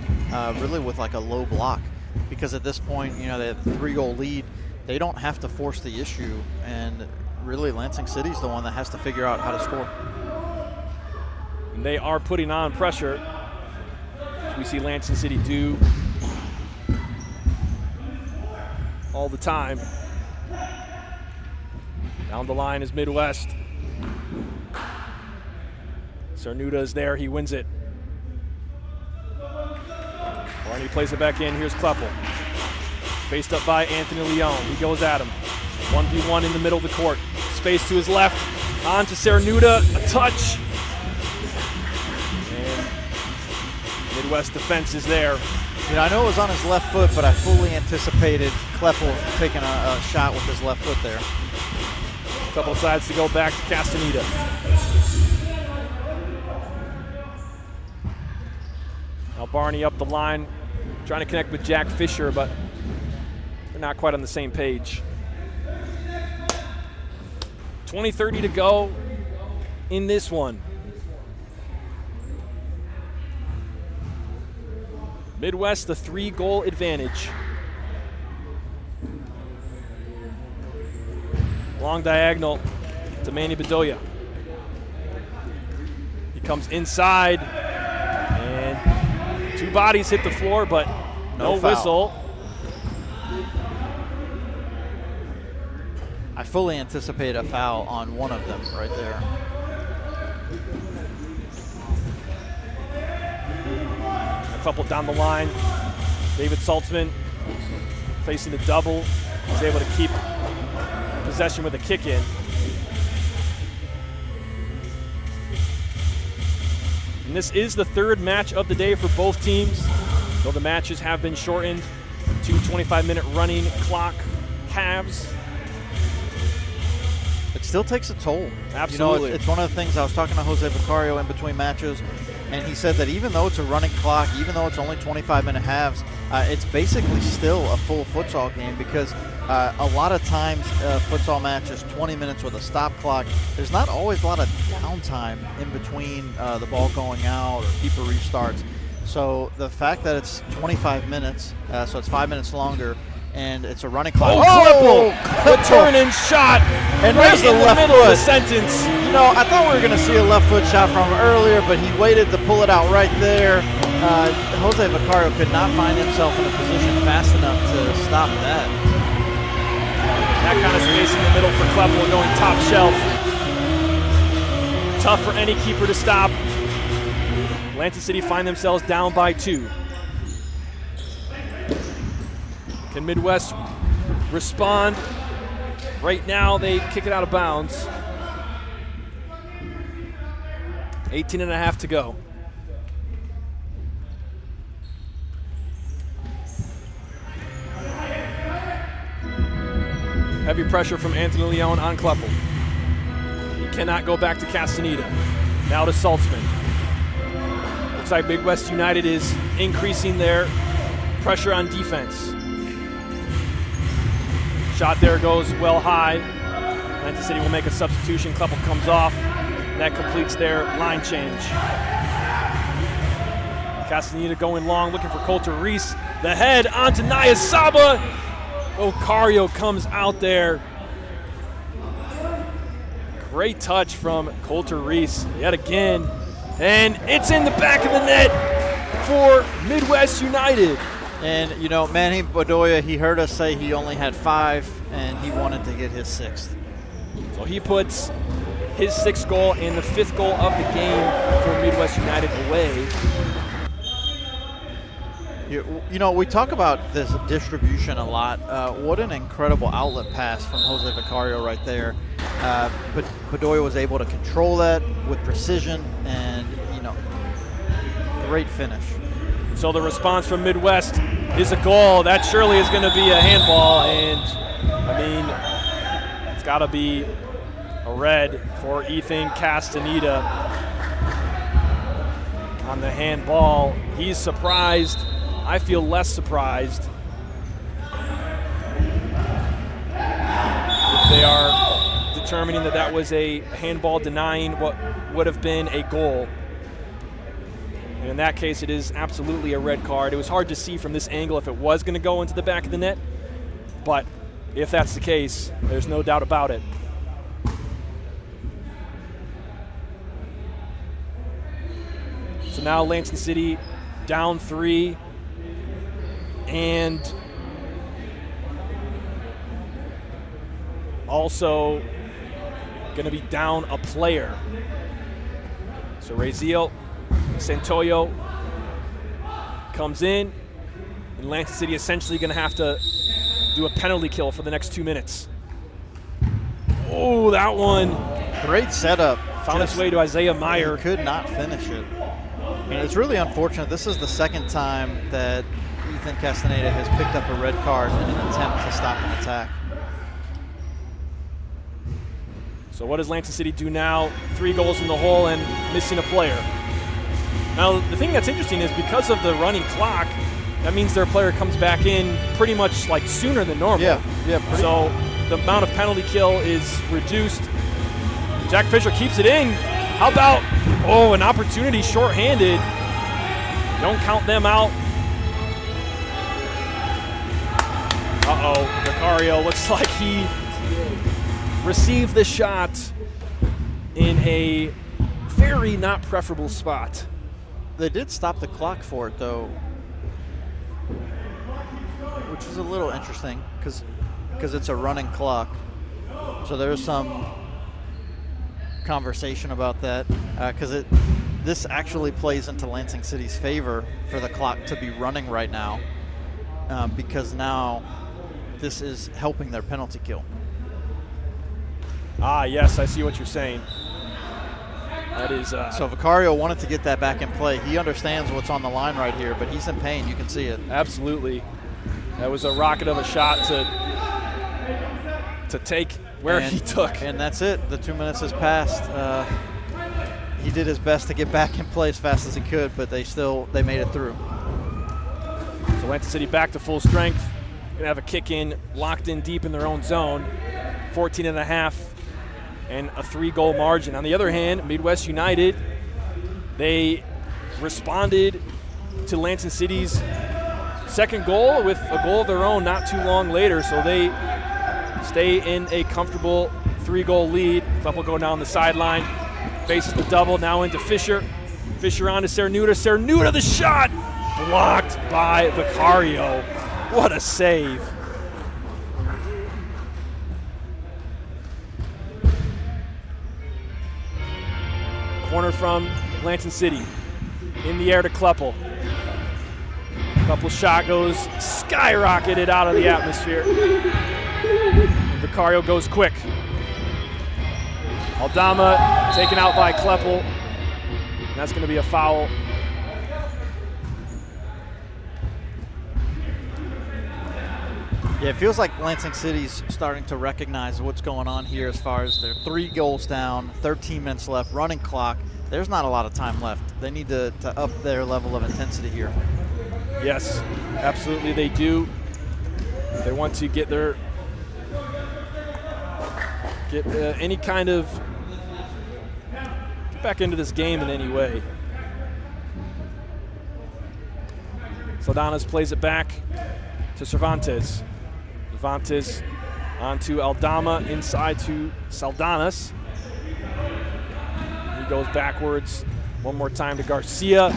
really with like a low block, because at this point they have a 3-goal lead. They don't have to force the issue, and really Lansing City's the one that has to figure out how to score. And they are putting on pressure, as we see Lansing City do all the time. Down the line is Midwest. Cernuda is there, he wins it. Barney plays it back in, here's Kleppel. Faced up by Anthony Leon, he goes at him. 1v1 in the middle of the court. Space to his left, on to Cernuda, a touch. And Midwest defense is there. I know it was on his left foot, but I fully anticipated Kleppel taking a shot with his left foot there. A couple of sides to go back to Castaneda. Now Barney up the line, trying to connect with Jack Fisher, but they're not quite on the same page. 20-30 to go in this one. Midwest, the 3-goal advantage. Long diagonal to Manny Bedoya. He comes inside, and 2 bodies hit the floor, but no whistle. I fully anticipate a foul on one of them right there. A couple down the line. David Saltzman facing the double. He's able to keep possession with a kick in. And this is the 3rd match of the day for both teams, though the matches have been shortened to 25-minute running clock halves. It still takes a toll. Absolutely. It's one of the things I was talking to Jose Vicario in between matches, and he said that even though it's a running clock, even though it's only 25-minute halves, it's basically still a full futsal game because a lot of times a futsal match is 20 minutes with a stop clock. There's not always a lot of downtime in between the ball going out or keeper restarts. So the fact that it's 25 minutes, so it's 5 minutes longer, and it's a running clock. Oh, return and shot. And right there's the in the left middle of the foot. sentence. You know, I thought we were going to see a left foot shot from him earlier, but he waited to pull it out right there. Jose Vicario could not find himself in a position fast enough to stop that. That kind of space in the middle for Kleppel going top shelf. Tough for any keeper to stop. Lansing City find themselves down by 2. Can Midwest respond? Right now, they kick it out of bounds. 18 and a half to go. Heavy pressure from Anthony Leon on Kleppel. He cannot go back to Castaneda. Now to Saltzman. Looks like Midwest United is increasing their pressure on defense. Shot there goes well high. Lansing City will make a substitution. Kleppel comes off. That completes their line change. Castaneda going long, looking for Coulter Reese. The head onto Naya Saba. Ocario comes out there. Great touch from Coulter Reese yet again. And it's in the back of the net for Midwest United. And, you know, Manny Bedoya, he heard us say he only had 5, and he wanted to get his 6th. So he puts his 6th goal and the 5th goal of the game for Midwest United away. You know, we talk about this distribution a lot. What an incredible outlet pass from Jose Vicario right there. But Bedoya was able to control that with precision and, you know, great finish. So the response from Midwest is a goal. That surely is going to be a handball, and I mean, it's got to be a red for Ethan Castaneda on the handball. He's surprised. I feel less surprised. They are determining that that was a handball denying what would have been a goal. And in that case, it is absolutely a red card. It was hard to see from this angle if it was going to go into the back of the net. But if that's the case, there's no doubt about it. So now Lansing City down 3. And also going to be down a player. So Raziel Santoyo comes in, and Lansing City essentially going to have to do a penalty kill for the next 2 minutes. Oh, that one. Great setup. Found its way to Isaiah Meyer. He could not finish it. And it's really unfortunate. This is the second time that Ethan Castaneda has picked up a red card in an attempt to stop an attack. So what does Lansing City do now? 3 goals in the hole and missing a player. Now, the thing that's interesting is because of the running clock, that means their player comes back in pretty much like sooner than normal. Yeah. So the amount of penalty kill is reduced. Jack Fisher keeps it in. How about, an opportunity shorthanded. Don't count them out. Vicario looks like he received the shot in a very not preferable spot. They did stop the clock for it, though, which is a little interesting because it's a running clock. So there's some conversation about that because this actually plays into Lansing City's favor for the clock to be running right now because now this is helping their penalty kill. Yes, I see what you're saying. That is. So Vicario wanted to get that back in play. He understands what's on the line right here, but he's in pain. You can see it. Absolutely. That was a rocket of a shot to take where he took. And that's it. The 2 minutes has passed. He did his best to get back in play as fast as he could, but they made it through. So So Lansing City back to full strength. Going to have a kick in, locked in deep in their own zone. 14.5 and a 3-goal margin. On the other hand, Midwest United, they responded to Lansing City's second goal with a goal of their own not too long later. So they stay in a comfortable 3-goal lead. Kleppel going down the sideline, faces the double, now into Fisher. Fisher on to Cernuda. Cernuda the shot! Blocked by Vicario. What a save. Corner from Lansing City. In the air to Kleppel. Kleppel's shot goes skyrocketed out of the atmosphere. Vicario goes quick. Aldama taken out by Kleppel. And that's going to be a foul. Yeah, it feels like Lansing City's starting to recognize what's going on here as far as they're 3 goals down, 13 minutes left, running clock. There's not a lot of time left. They need to up their level of intensity here. Yes, absolutely they do. If they want to get any kind of get back into this game in any way. Saldanas plays it back to Cervantes. Cervantes onto Aldama, inside to Saldanas. He goes backwards one more time to Garcia.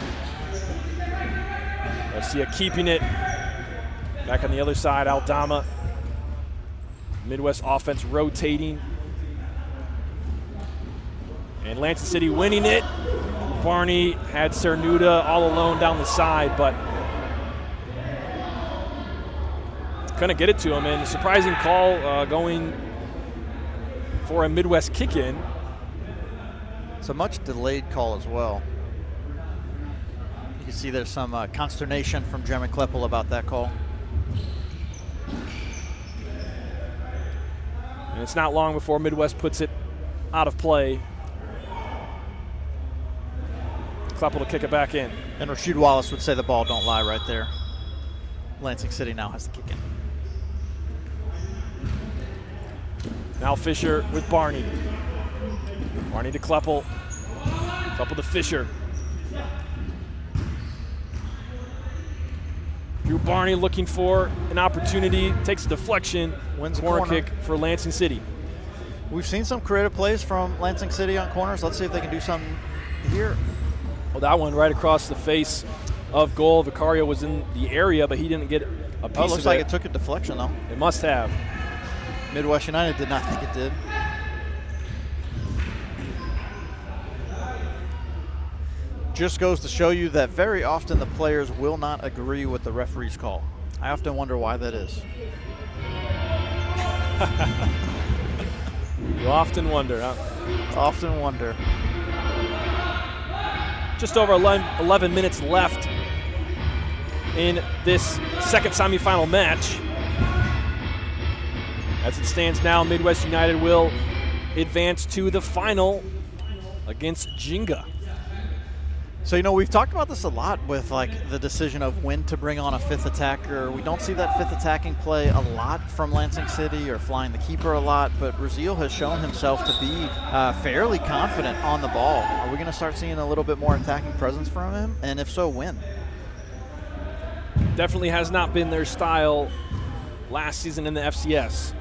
Garcia keeping it. Back on the other side, Aldama. Midwest offense rotating. And Lansing City winning it. Barney had Cernuda all alone down the side, but couldn't get it to him. And a surprising call going for a Midwest kick-in. It's a much delayed call as well. You can see there's some consternation from Jeremy Kleppel about that call. And it's not long before Midwest puts it out of play. Kleppel to kick it back in. And Rasheed Wallace would say the ball don't lie right there. Lansing City now has to kick in. Now Fisher with Barney. Barney to Kleppel. Kleppel to Fisher. Drew Barney looking for an opportunity. Takes a deflection. Wins a corner corner. kick for Lansing City. We've seen some creative plays from Lansing City on corners. Let's see if they can do something here. Well, that one right across the face of goal. Vicario was in the area, but he didn't get a piece Oh, it looks of like it. it took a deflection, though. It must have. Midwest United did not think it did. Just goes to show you that very often the players will not agree with the referee's call. I often wonder why that is. You often wonder, huh? Often wonder. Just over 11 minutes left in this second semifinal match. As it stands now, Midwest United will advance to the final against Jenga. So, you know, we've talked about this a lot with, like, the decision of when to bring on a fifth attacker. We don't see that fifth attacking play a lot from Lansing City or flying the keeper a lot, but Raziel has shown himself to be fairly confident on the ball. Are we going to start seeing a little bit more attacking presence from him? And if so, when? Definitely has not been their style last season in the FCS.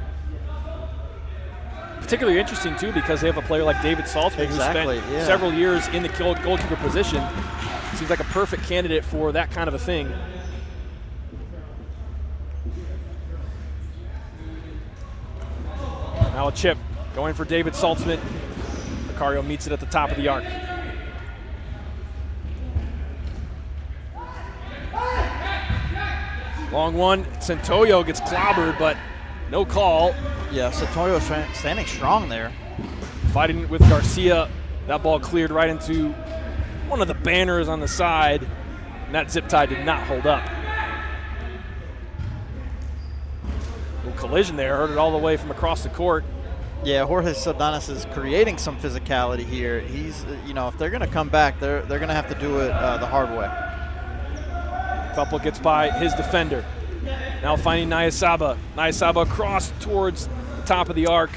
Particularly interesting, too, because they have a player like David Saltzman who spent several years in the goalkeeper position. Seems like a perfect candidate for that kind of a thing. Now a chip going for David Saltzman. Vicario meets it at the top of the arc. Long one. Centoyo gets clobbered, but no call. Yeah, Centoyo standing strong there. Fighting with Garcia. That ball cleared right into one of the banners on the side, and that zip tie did not hold up. Little collision there, heard it all the way from across the court. Yeah, Jorge Saldanas is creating some physicality here. He's, you know, if they're going to come back, they're going to have to do it the hard way. Couple gets by his defender. Now finding Nyasaba. Nyasaba across towards the top of the arc.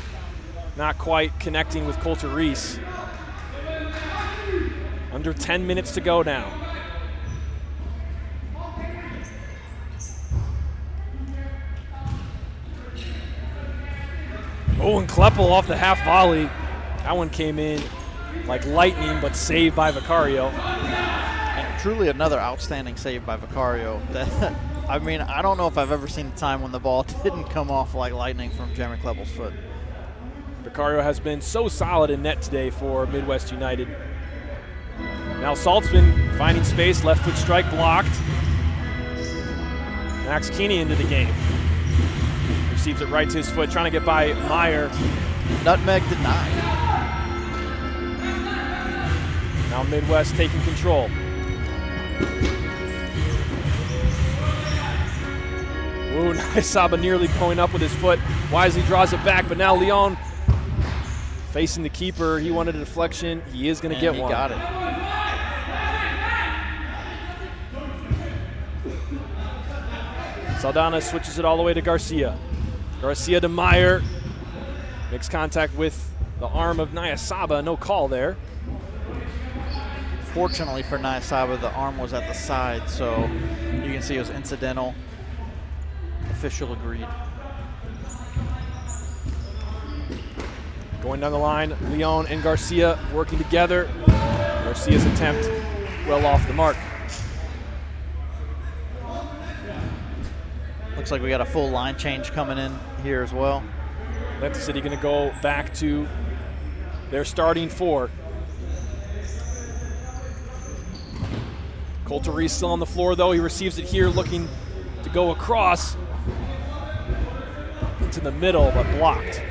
Not quite connecting with Coulter Reese. Under 10 minutes to go now. Oh, and Kleppel off the half volley. That one came in like lightning, but saved by Vicario. And truly another outstanding save by Vicario. I mean, I don't know if I've ever seen a time when the ball didn't come off like lightning from Jeremy Kleppel's foot. Vicario has been so solid in net today for Midwest United. Now Saltzman finding space, left foot strike blocked. Max Keeney into the game. Receives it right to his foot, trying to get by Meyer. Nutmeg denied. Now Midwest taking control. Ooh, Nyasaba nearly going up with his foot. Wisely draws it back, but now Leon facing the keeper. He wanted a deflection. He is going to get one. He got it. Saldana switches it all the way to Garcia. Garcia to Meyer. Makes contact with the arm of Nyasaba. No call there. Fortunately for Nyasaba, the arm was at the side, so you can see it was incidental. Official agreed. Going down the line, Leon and Garcia working together. Garcia's attempt well off the mark. Looks like we got a full line change coming in here as well. Lansing City going to go back to their starting four. Coulter Reese still on the floor, though. He receives it here, looking to go across into the middle, but blocked.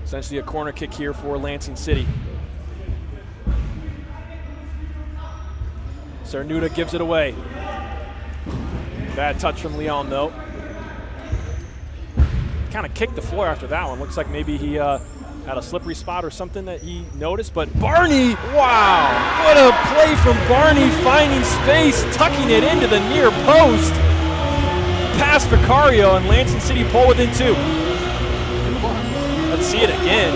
Essentially a corner kick here for Lansing City. Cernuda gives it away. Bad touch from Leon, though. Kind of kicked the floor after that one. Looks like maybe he had a slippery spot or something that he noticed. But Barney, wow, what a play from Barney, finding space, tucking it into the near post. Past Vicario, and Lansing City pull within two. Let's see it again.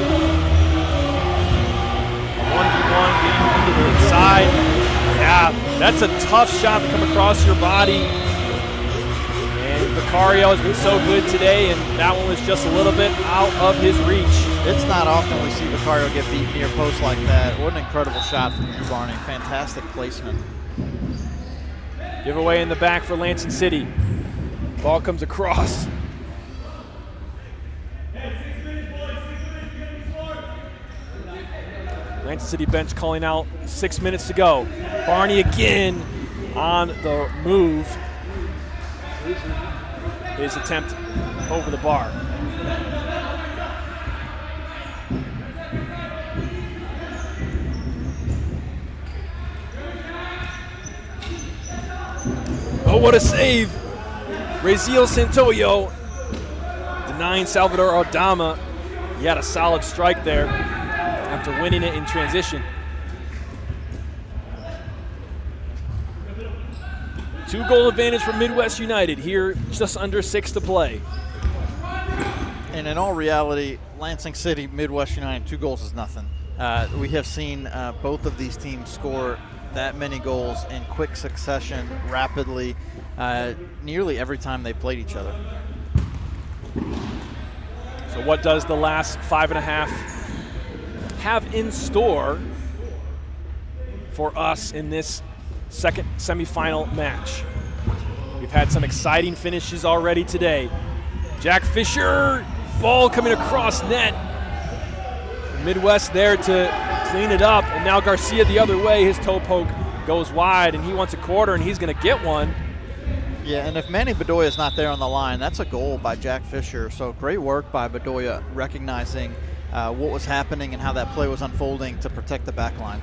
1v1 getting into the inside. Yeah, that's a tough shot to come across your body. And Vicario has been so good today, and that one was just a little bit out of his reach. It's not often we see Vicario get beat near post like that. What an incredible shot from you, Barney. Fantastic placement. Giveaway in the back for Lansing City. Ball comes across. Lansing City bench calling out 6 minutes to go. Barney again on the move. His attempt over the bar. Oh, what a save. Raziel Santoyo denying Salvador Aldama. He had a solid strike there after winning it in transition. 2-goal advantage for Midwest United here, just under 6 to play. And in all reality, Lansing City, Midwest United, 2 goals is nothing. We have seen both of these teams score that many goals in quick succession, rapidly, nearly every time they played each other. So what does the last 5.5 have in store for us in this second semifinal match? We've had some exciting finishes already today. Jack Fisher, ball coming across net. Midwest there to clean it up, and now Garcia the other way. His toe poke goes wide, and he wants a quarter, and he's going to get one. Yeah, and if Manny Bedoya is not there on the line, that's a goal by Jack Fisher. So great work by Bedoya, recognizing what was happening and how that play was unfolding to protect the back line.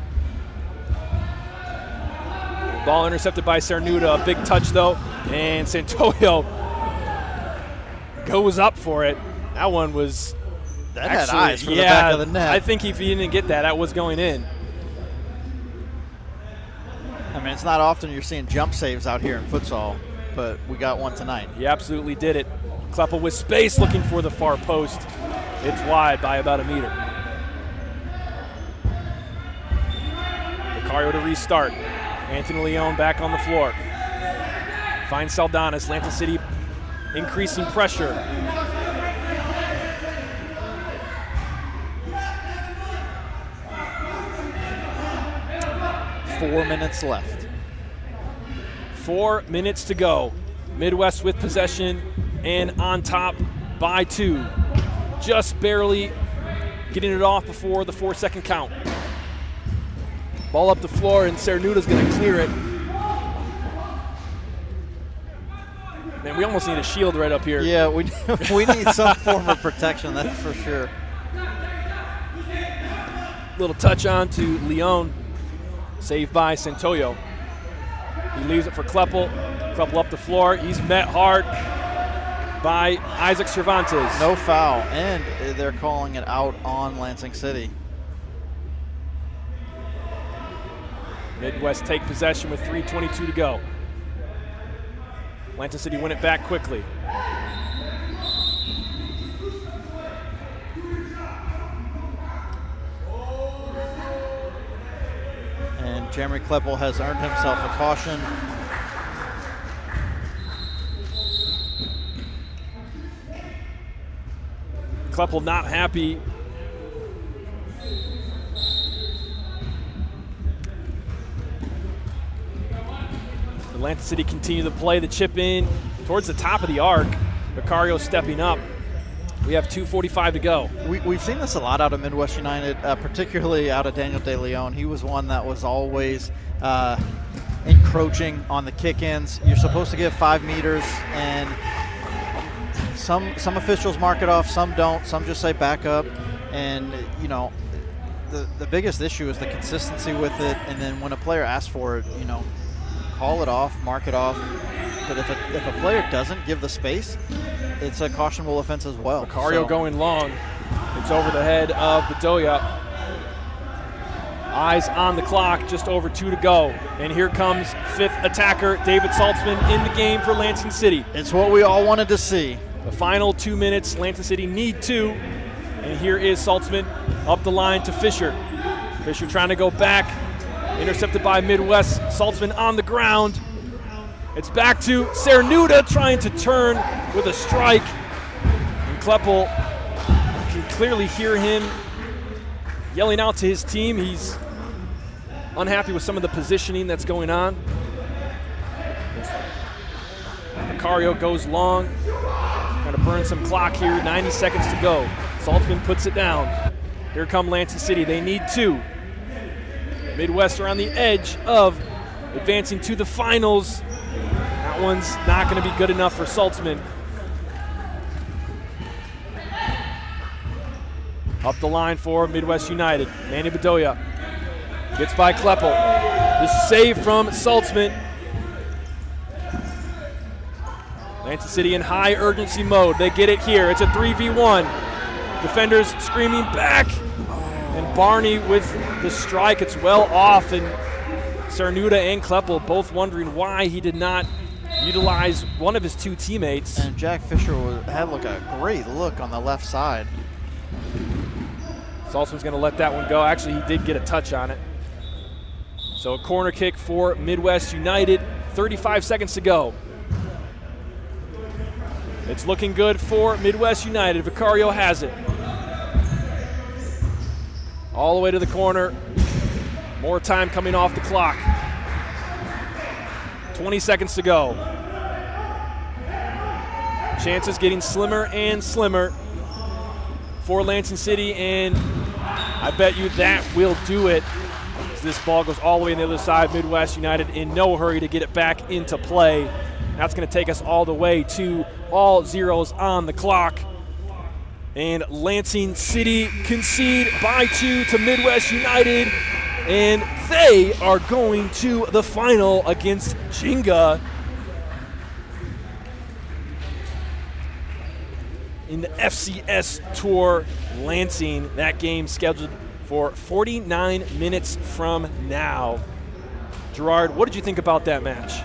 Ball intercepted by Cernuda, a big touch though, and Santoyo goes up for it. That one was That actually, had eyes for the back of the net. I think if he didn't get that, that was going in. I mean, it's not often you're seeing jump saves out here in futsal, but we got one tonight. He absolutely did it. Kleppel with space looking for the far post. It's wide by about a meter. Vicario to restart. Anthony Leon back on the floor. Finds Saldanas. Lansing City increasing pressure. Four minutes left. 4 minutes to go. Midwest with possession and on top by 2. Just barely getting it off before the 4-second count. Ball up the floor and Cernuda's going to clear it. Man, we almost need a shield right up here. Yeah, we need some form of protection, that's for sure. Little touch on to Leon. Saved by Santoyo. He leaves it for Kleppel. Kleppel up the floor. He's met hard by Isaac Cervantes. No foul, and they're calling it out on Lansing City. Midwest take possession with 3:22 to go. Lansing City win it back quickly. And Jeremy Kleppel has earned himself a caution. Kleppel not happy. Lansing City continue to play the chip in towards the top of the arc. Vicario stepping up. We have 2:45 to go. We've seen this a lot out of Midwest United, particularly out of Daniel De Leon. He was one that was always encroaching on the kick-ins. You're supposed to give 5 meters, and some officials mark it off, some don't. Some just say back up. And, you know, the biggest issue is the consistency with it. And then when a player asks for it, you know, call it off, mark it off. But if a player doesn't give the space, it's a cautionable offense as well. Vicario going long. It's over the head of Bedoya. Eyes on the clock, just over 2 to go. And here comes 5th attacker, David Saltzman, in the game for Lansing City. It's what we all wanted to see. The final 2 minutes, Lansing City need 2. And here is Saltzman up the line to Fisher. Fisher trying to go back. Intercepted by Midwest. Saltzman on the ground. It's back to Cernuda trying to turn with a strike. And Kleppel can clearly hear him yelling out to his team. He's unhappy with some of the positioning that's going on. Vicario goes long. Trying to burn some clock here. 90 seconds to go. Saltzman puts it down. Here come Lansing City. They need 2. Midwest are on the edge of advancing to the finals. That one's not going to be good enough for Saltzman. Up the line for Midwest United. Manny Bedoya gets by Kleppel. The save from Saltzman. Lansing City in high urgency mode. They get it here. It's a 3v1. Defenders screaming back. And Barney with the strike. It's well off. And Cernuda and Kleppel both wondering why he did not utilize one of his 2 teammates. And Jack Fisher had a great look on the left side. Saltzman's going to let that one go. Actually, he did get a touch on it. So a corner kick for Midwest United. 35 seconds to go. It's looking good for Midwest United. Vicario has it. All the way to the corner. More time coming off the clock. 20 seconds to go. Chances getting slimmer and slimmer for Lansing City, and I bet you that will do it. As this ball goes all the way on the other side. Midwest United in no hurry to get it back into play. That's going to take us all the way to all zeros on the clock. And Lansing City concede by 2 to Midwest United. And they are going to the final against Jenga in the FCS Tour Lansing. That game scheduled for 49 minutes from now. Gerard, what did you think about that match?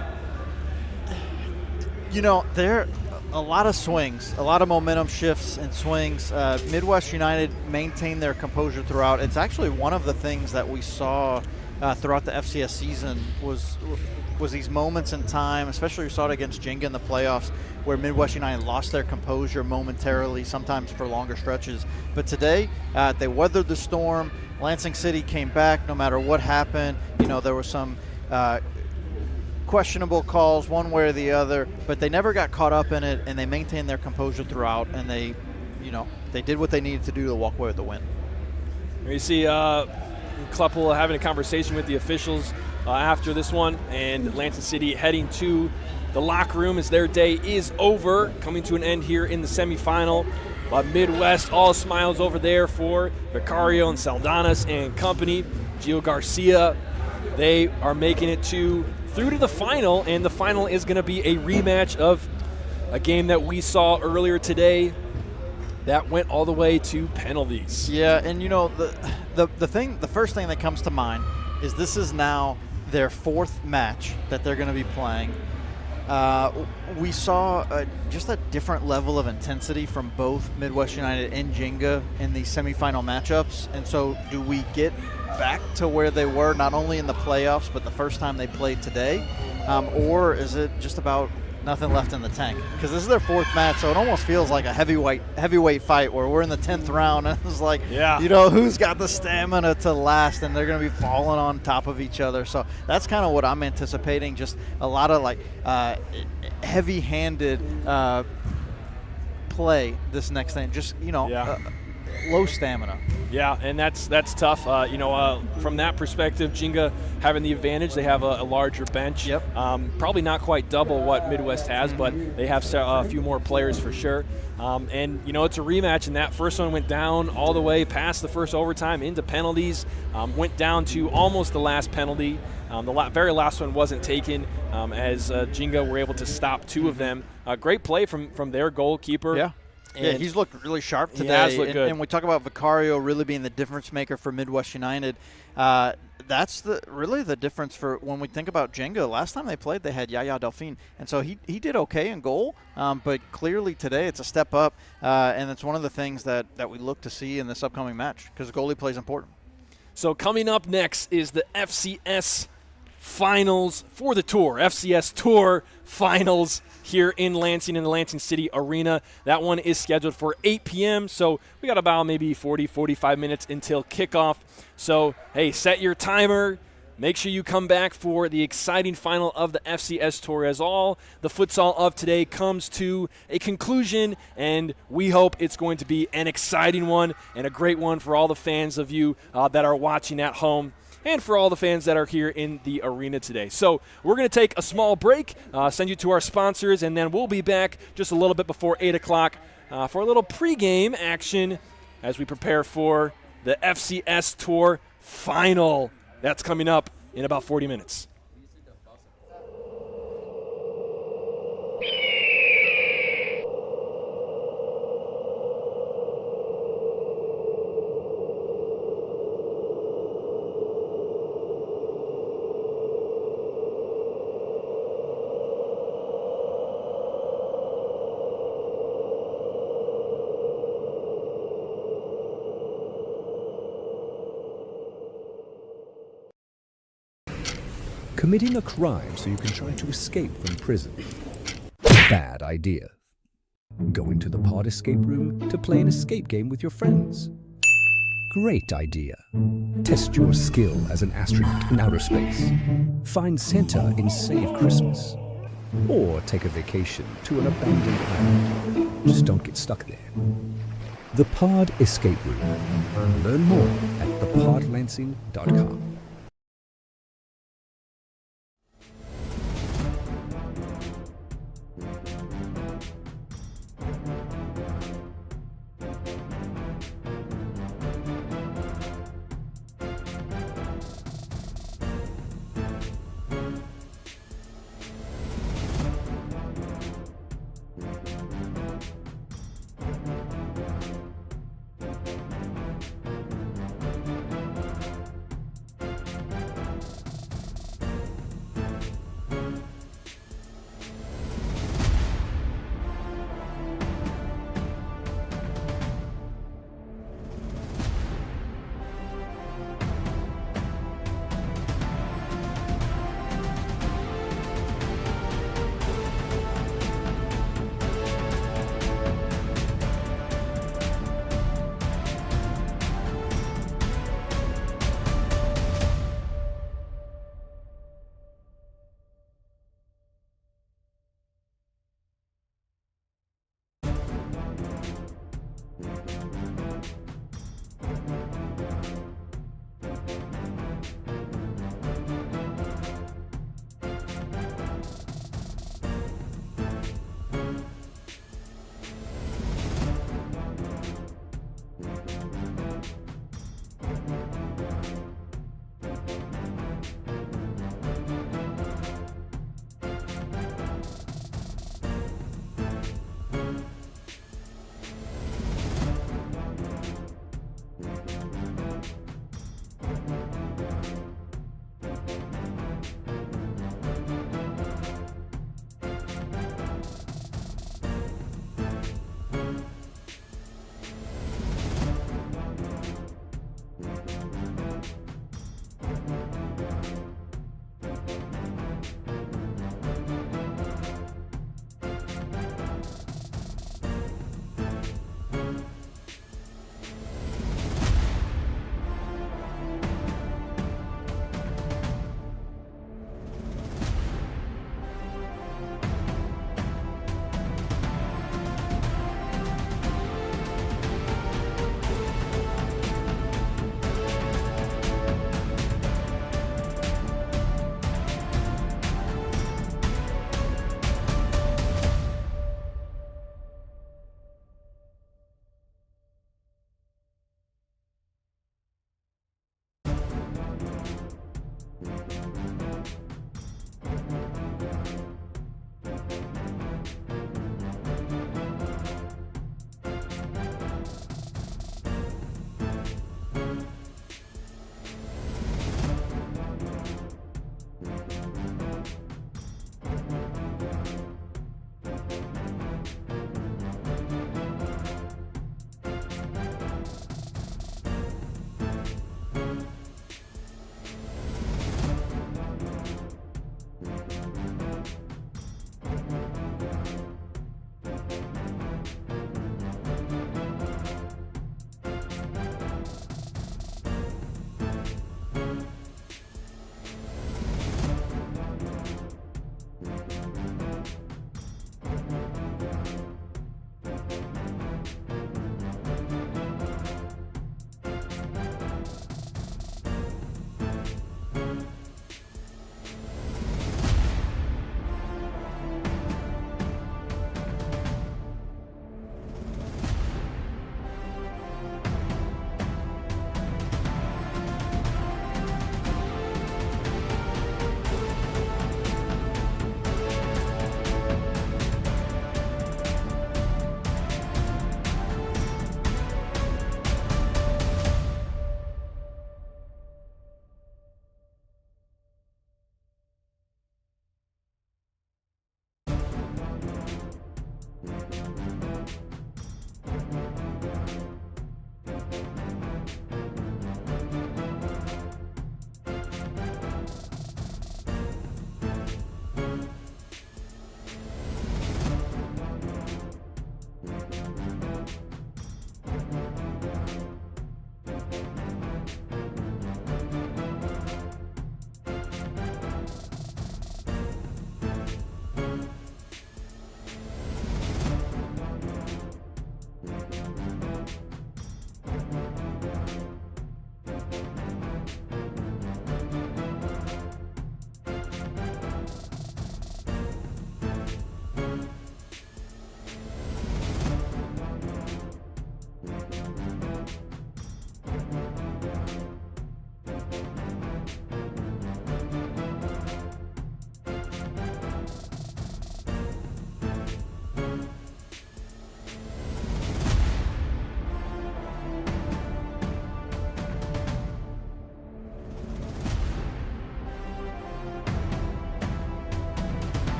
You know, there a lot of swings, a lot of momentum shifts and swings. Midwest United maintained their composure throughout. It's actually one of the things that we saw throughout the FCS season was these moments in time, especially we saw it against Jenga in the playoffs, where Midwest United lost their composure momentarily, sometimes for longer stretches. But today, they weathered the storm. Lansing City came back no matter what happened. You know, there were some questionable calls one way or the other, but they never got caught up in it, and they maintained their composure throughout, and they did what they needed to do to walk away with the win. You see Kleppel having a conversation with the officials after this one, and Lansing City heading to the locker room as their day is over, coming to an end here in the semifinal. Midwest, all smiles over there for Vicario and Saldanas and company. Gio Garcia, they are making it through to the final, and the final is going to be a rematch of a game that we saw earlier today that went all the way to penalties. Yeah, and you know, the first thing that comes to mind is this is now their fourth match that they're going to be playing. We saw just a different level of intensity from both Midwest United and Jenga in these semifinal matchups. And so do we get back to where they were not only in the playoffs but the first time they played today? Or is it just about nothing left in the tank? Because this is their fourth match, so it almost feels like a heavyweight fight where we're in the 10th round and it's like, you know, who's got the stamina to last, and they're going to be falling on top of each other. So that's kind of what I'm anticipating, just a lot of like heavy-handed play this next thing, just, you know, low stamina. Yeah, and that's tough. From that perspective, Jenga having the advantage, they have a larger bench. Yep. Probably not quite double what Midwest has, but they have a few more players for sure. And, you know, it's a rematch, and that first one went down all the way past the first overtime into penalties, went down to almost the last penalty. The very last one wasn't taken as Jenga were able to stop two of them. Great play from their goalkeeper. Yeah. Yeah, he's looked really sharp today. He has looked good. And we talk about Vicario really being the difference maker for Midwest United. That's really the difference for when we think about Jenga. Last time they played, they had Yaya Delphine, and so he did okay in goal. But clearly today it's a step up, and it's one of the things that we look to see in this upcoming match because the goalie plays important. So coming up next is the FCS Finals for the Tour, FCS Tour Finals here in Lansing in the Lansing City Arena. That one is scheduled for 8 p.m., so we got about maybe 45 minutes until kickoff. So, hey, set your timer. Make sure you come back for the exciting final of the FCS Tour as all the futsal of today comes to a conclusion, and we hope it's going to be an exciting one and a great one for all the fans of you that are watching at home, and for all the fans that are here in the arena today. So we're going to take a small break, send you to our sponsors, and then we'll be back just a little bit before 8 o'clock for a little pregame action as we prepare for the FCS Tour Final. That's coming up in about 40 minutes. Committing a crime so you can try to escape from prison. Bad idea. Going to the pod escape room to play an escape game with your friends. Great idea. Test your skill as an astronaut in outer space. Find Santa in Save Christmas. Or take a vacation to an abandoned island. Just don't get stuck there. The Pod Escape Room. Learn more at thepodlansing.com.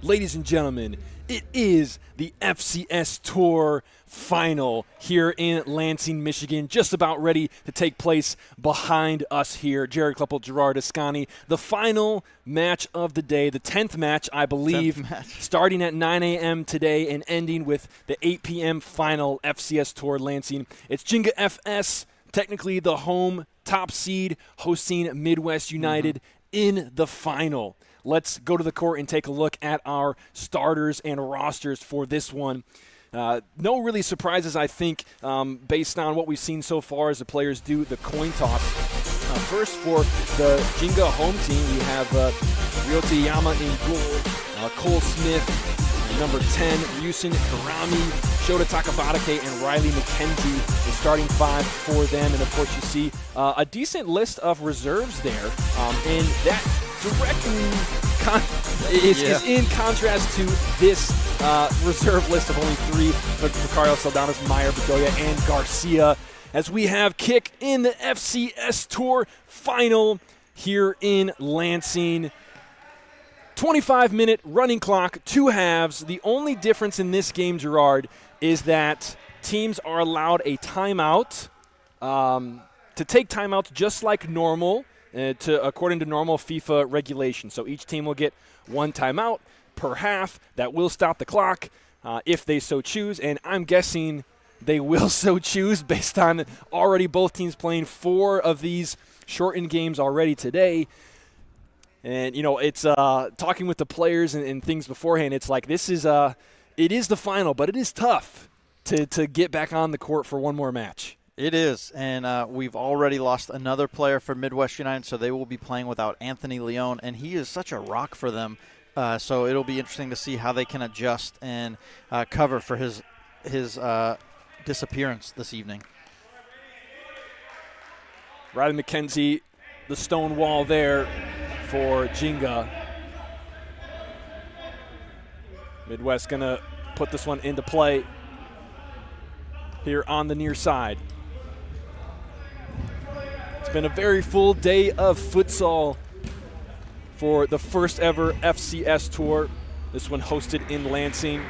Ladies and gentlemen, it is the FCS Tour final here in Lansing, Michigan, just about ready to take place behind us here. Jared Kleppel, Gerard Ascani, the final match of the day, the 10th match, I believe, starting at 9 a.m. today and ending with the 8 p.m. final FCS Tour Lansing. It's Jenga FS, technically the home top seed, hosting Midwest United in the final. Let's go to the court and take a look at our starters and rosters for this one. No really surprises, I think, based on what we've seen so far as the players do the coin toss. First, for the Jenga home team, we have Ryota Yama in goal, Cole Smith, number 10, Ryusun Hirami, Shota Takabatake, and Riley McKenzie, the starting five for them. And, of course, you see a decent list of reserves there, and that directly is in contrast to this reserve list of only three: Vicario, Saldana's, Meyer, Bedoya, and Garcia, as we have kick in the FCS Tour final here in Lansing. 25-minute running clock, 2 halves. The only difference in this game, Gerard, is that teams are allowed a timeout to take timeouts just like normal, according to normal FIFA regulation. So each team will get 1 timeout per half. That will stop the clock if they so choose, and I'm guessing they will so choose based on already both teams playing 4 of these shortened games already today. And, you know, it's talking with the players and things beforehand. It's like it is the final, but it is tough to get back on the court for one more match. It is, and we've already lost another player for Midwest United, so they will be playing without Anthony Leone, and he is such a rock for them. So it'll be interesting to see how they can adjust and cover for his disappearance this evening. Riley McKenzie, the stone wall there for Jenga. Midwest going to put this one into play here on the near side. It's been a very full day of futsal for the first ever FCS Tour. This one hosted in Lansing.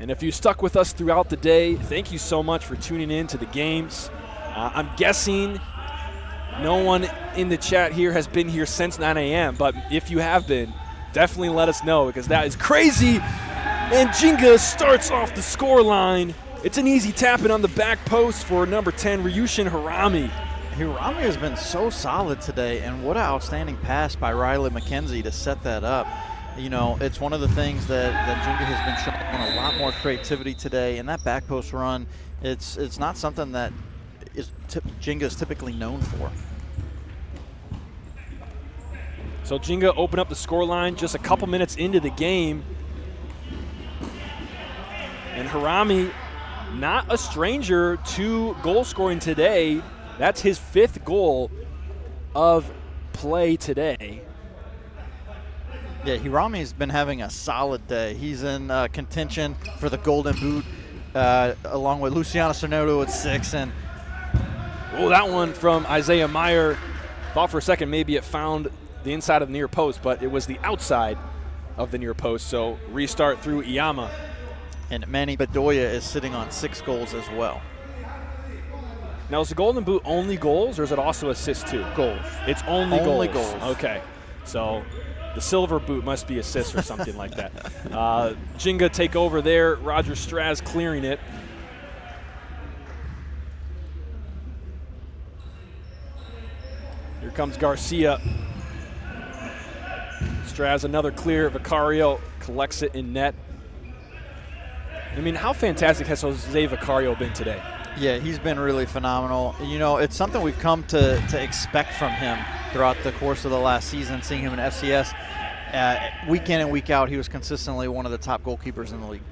And if you stuck with us throughout the day, thank you so much for tuning in to the games. I'm guessing no one in the chat here has been here since 9 a.m., but if you have been, definitely let us know, because that is crazy. And Jenga starts off the score line. It's an easy tap-in on the back post for number 10, Ryushin Hirami. Hirami has been so solid today, and what an outstanding pass by Riley McKenzie to set that up. You know, it's one of the things that Jenga has been showing a lot more creativity today, and that back post run, it's not something that Jenga is typically known for. So Jenga open up the scoreline just a couple minutes into the game. And Hirami, not a stranger to goal scoring today. That's his 5th goal of play today. Yeah, Hirami's been having a solid day. He's in contention for the Golden Boot, along with Luciano Cernoto at 6. And that one from Isaiah Meyer. Thought for a second maybe it found the inside of the near post, but it was the outside of the near post. So restart through Iyama. And Manny Bedoya is sitting on 6 goals as well. Now, is the Golden Boot only goals, or is it also assists too? Goals. It's only Only goals. Okay. So the Silver Boot must be assists or something like that. Jenga take over there. Roger Straz clearing it. Here comes Garcia. Straz, another clear. Vicario collects it in net. I mean, how fantastic has Jose Vicario been today? Yeah, he's been really phenomenal. You know, it's something we've come to expect from him throughout the course of the last season, seeing him in FCS. Week in and week out, he was consistently one of the top goalkeepers in the league.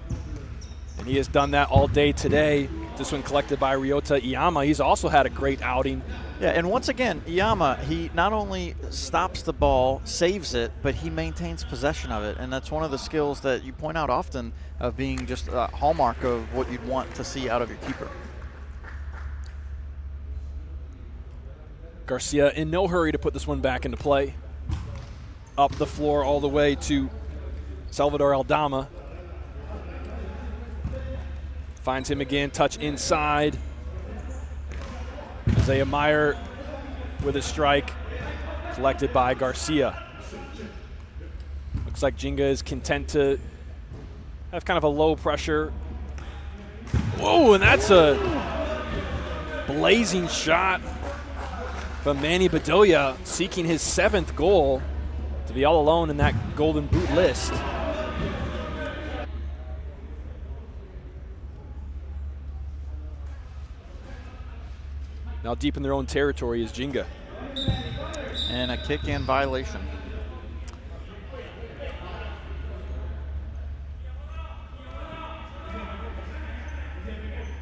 And he has done that all day today. This one collected by Ryota Iyama. He's also had a great outing. Yeah, and once again, Iyama, he not only stops the ball, saves it, but he maintains possession of it. And that's one of the skills that you point out often of being just a hallmark of what you'd want to see out of your keeper. Garcia in no hurry to put this one back into play. Up the floor all the way to Salvador Aldama finds him again, touch inside. Isaiah Meyer with a strike, collected by Garcia. Looks like Jenga is content to have kind of a low pressure. Whoa, and that's a blazing shot from Manny Bedoya, seeking his 7th goal to be all alone in that Golden Boot list. Now deep in their own territory is Jenga. And a kick-in violation.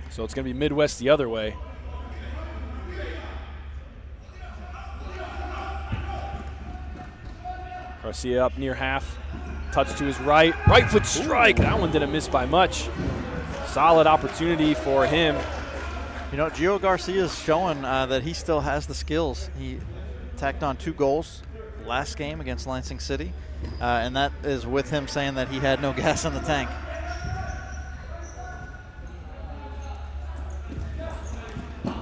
So it's going to be Midwest the other way. Garcia up near half. Touch to his right. Right foot strike. That one didn't miss by much. Solid opportunity for him. You know, Gio Garcia is showing that he still has the skills. He tacked on 2 goals last game against Lansing City, and that is with him saying that he had no gas in the tank.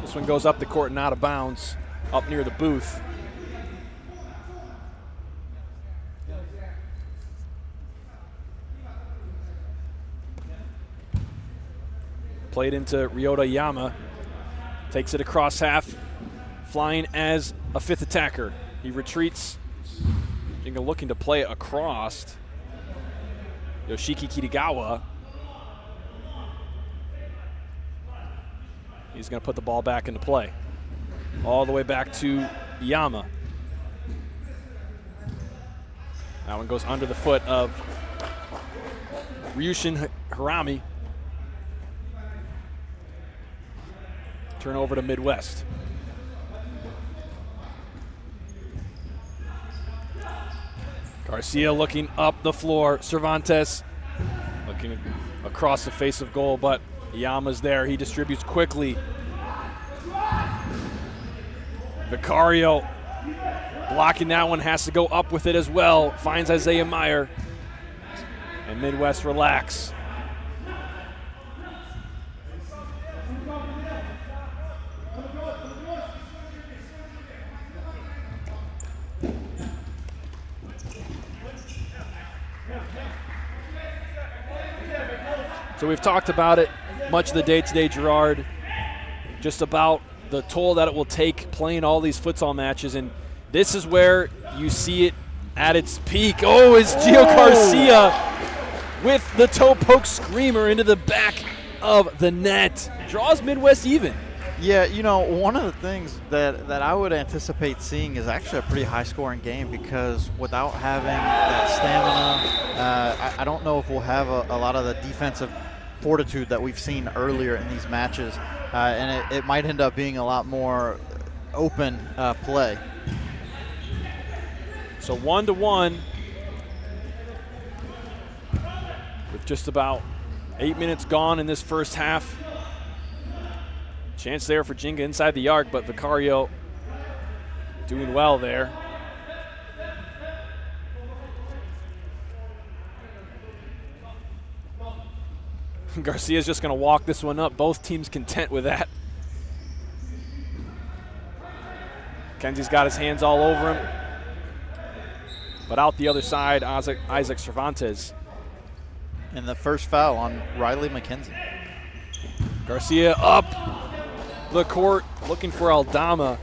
This one goes up the court and out of bounds, up near the booth. Played into Ryota Yama. Takes it across half, flying as a 5th attacker. He retreats. Jenga looking to play it across. Yoshiki Kirigawa. He's going to put the ball back into play. All the way back to Yama. That one goes under the foot of Ryushin Harami. Turn over to Midwest. Garcia looking up the floor. Cervantes looking across the face of goal, but Yama's there. He distributes quickly. Vicario blocking that one, has to go up with it as well. Finds Isaiah Meyer. And Midwest relax. So we've talked about it much of the day today, Gerard, just about the toll that it will take playing all these futsal matches, and this is where you see it at its peak. Oh, it's Gio Garcia with the toe poke screamer into the back of the net. Draws Midwest even. Yeah, you know, one of the things that I would anticipate seeing is actually a pretty high-scoring game, because without having that stamina, I don't know if we'll have a lot of the defensive fortitude that we've seen earlier in these matches, and it might end up being a lot more open play. So 1-1 with just about 8 minutes gone in this first half. Chance there for Jenga inside the arc, but Vicario doing well there. Garcia's just going to walk this one up. Both teams content with that. Kenzie's got his hands all over him. But out the other side, Isaac Cervantes. And the first foul on Riley McKenzie. Garcia up the court, looking for Aldama.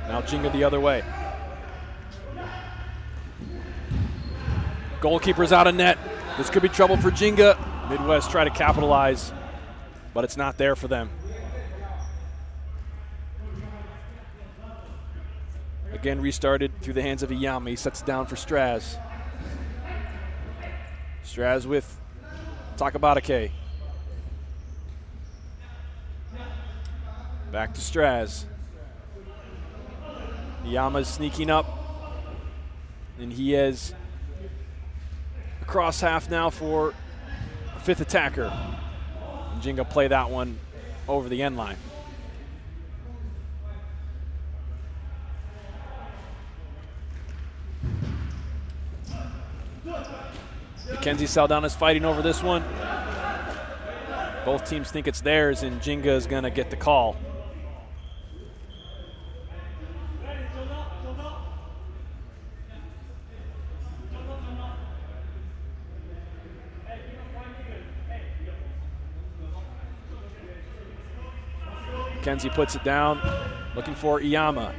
Now Jenga the other way. Goalkeeper's out of net. This could be trouble for Jenga. Midwest try to capitalize, but it's not there for them. Again restarted through the hands of Iyama. He sets it down for Straz. Straz with Takabatake. Back to Straz. Iyama's sneaking up, and he is across half now for a 5th attacker. And Jenga play that one over the end line. Mackenzie Saldana's fighting over this one. Both teams think it's theirs, and Jenga is going to get the call. Mackenzie puts it down, looking for Iyama.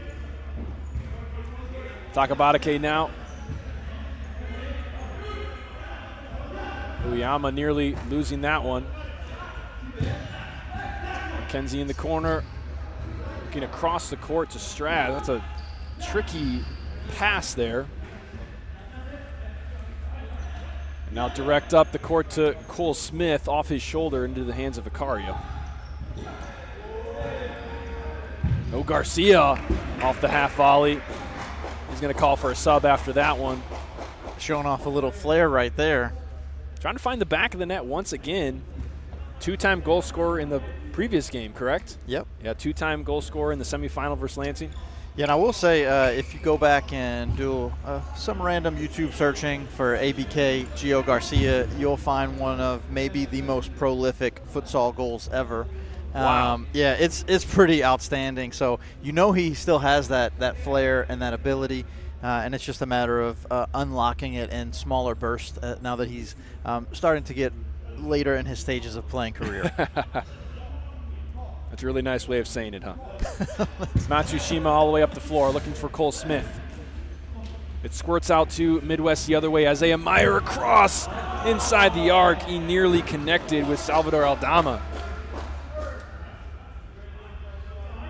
Takabatake now. Iyama nearly losing that one. Mackenzie in the corner, looking across the court to Strad. That's a tricky pass there. And now direct up the court to Cole Smith off his shoulder into the hands of Vicario. No Garcia off the half volley. He's going to call for a sub after that one. Showing off a little flair right there. Trying to find the back of the net once again. Two-time goal scorer in the previous game, correct? Yep. Yeah, two-time goal scorer in the semifinal versus Lansing. Yeah, and I will say, if you go back and do some random YouTube searching for ABK Gio Garcia, you'll find one of maybe the most prolific futsal goals ever. Wow. Yeah, it's pretty outstanding. So you know he still has that flair and that ability, and it's just a matter of unlocking it in smaller bursts now that he's starting to get later in his stages of playing career. That's a really nice way of saying it, huh? Matsushima all the way up the floor looking for Cole Smith. It squirts out to Midwest the other way. Isaiah Meyer across inside the arc. He nearly connected with Salvador Aldama.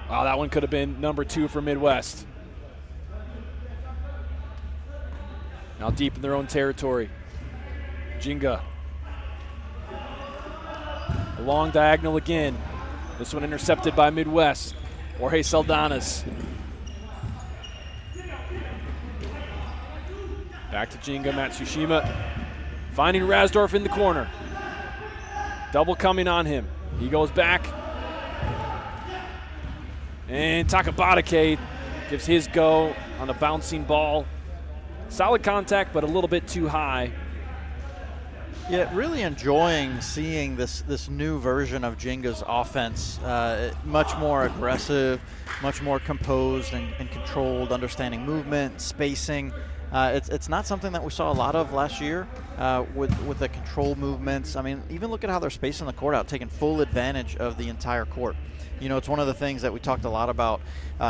Wow, that one could have been number 2 for Midwest. Now deep in their own territory. Jenga. A long diagonal again. This one intercepted by Midwest. Jorge Saldanas. Back to Jenga, Matsushima. Finding Rasdorf in the corner. Double coming on him. He goes back. And Takabatake gives his go on the bouncing ball. Solid contact, but a little bit too high. Yeah, really enjoying seeing this new version of Jenga's offense. Much more aggressive, much more composed and controlled, understanding movement, spacing. It's not something that we saw a lot of last year with the control movements. I mean, even look at how they're spacing the court out, taking full advantage of the entire court. You know, it's one of the things that we talked a lot about,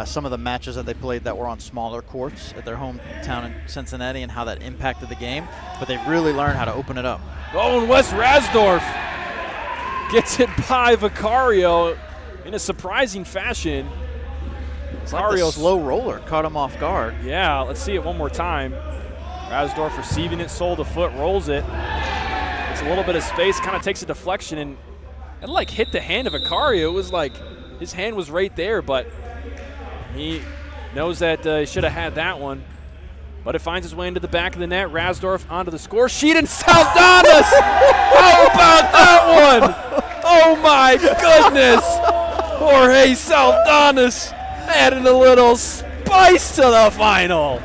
some of the matches that they played that were on smaller courts at their hometown in Cincinnati and how that impacted the game, but they really learned how to open it up. Oh, and Wes Rasdorf gets it by Vicario in a surprising fashion. It's like the slow roller caught him off guard. Yeah, let's see it one more time. Rasdorf receiving it, sole to foot, rolls it. It's a little bit of space, kind of takes a deflection, and it like hit the hand of Vicario. It was like his hand was right there, but he knows that he should have had that one. But it finds its way into the back of the net. Rasdorf onto the score sheet, and Saldanas! How about that one? Oh my goodness! Jorge Saldanas adding a little spice to the final.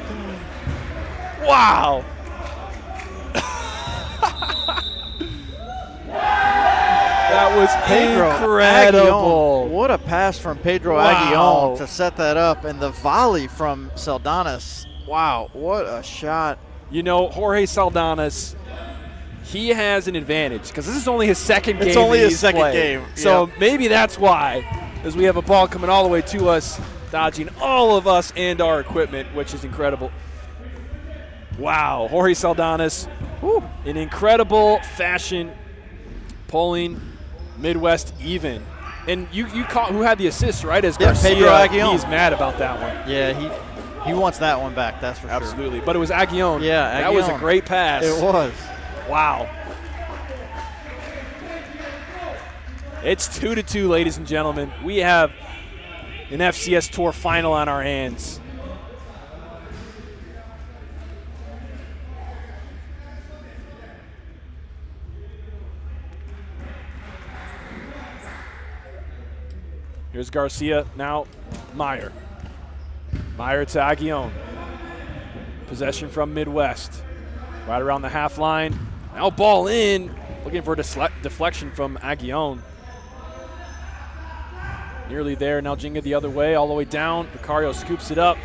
Wow. That was Pedro incredible. Aguillon. What a pass from Pedro Wow. Aguillon to set that up, and the volley from Saldanas. Wow, what a shot. You know, Jorge Saldanas, he has an advantage because this is only his second game. It's only that his he's second played. game. So Yep. maybe that's why, as we have a ball coming all the way to us, dodging all of us and our equipment, which is incredible. Wow, Jorge Saldanas, in incredible fashion, pulling Midwest even. And you caught who had the assist, right? As Yeah, Garcia, Pedro Aguillon. he's mad about that one. Yeah, he wants that one back, that's for Absolutely. But it was Aguillon. Yeah, That was a Aguillon. great pass. sure. It was. Wow. It's 2-2, ladies and gentlemen. We have an FCS Tour final on our hands. Here's Garcia, now Meyer. Meyer to Aguillon. Possession from Midwest. Right around the half line. Now ball in, looking for a deflection from Aguillon. Nearly there, now Jenga the other way, all the way down. Vicario scoops it up.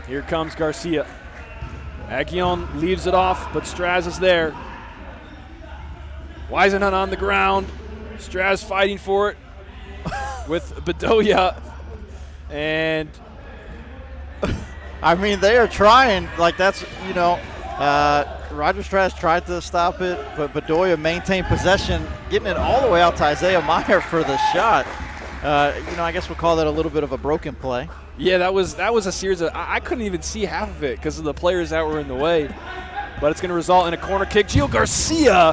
Here comes Garcia. Aguillon leaves it off, but Straz is there. Weisenhunt on the ground. Straz fighting for it with Bedoya. And I mean, they are trying. Like, that's, you know, Roger Straz tried to stop it, but Bedoya maintained possession, getting it all the way out to Isaiah Meyer for the shot. You know, I guess we'll call that a little bit of a broken play. yeah, that was a series of, I couldn't even see half of it because of the players that were in the way. But it's going to result in a corner kick. Gio Garcia,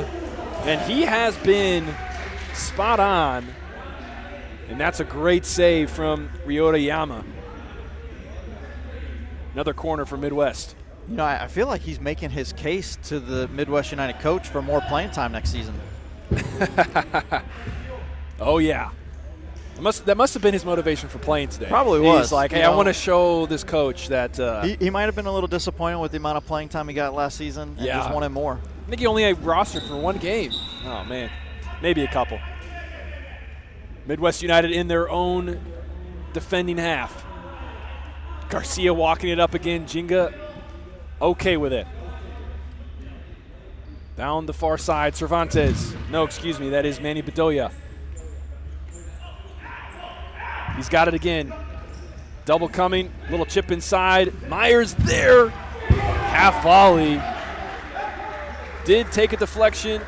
and he has been spot on. And that's a great save from Ryota Yama. Another corner for Midwest. You know, I feel like he's making his case to the Midwest United coach for more playing time next season. Oh, yeah. That must have been his motivation for playing today. Probably was. He's like, hey, You I know, want to show this coach that he might have been a little disappointed with the amount of playing time he got last season and just wanted more. I think he only rostered for one game. Oh, man. Maybe a couple. Midwest United in their own defending half. Garcia walking it up again. Jenga okay with it. Down the far side, Cervantes. No, excuse me, that is Manny Bedoya. He's got it again. Double coming, little chip inside. Myers there. Half volley. Did take a deflection.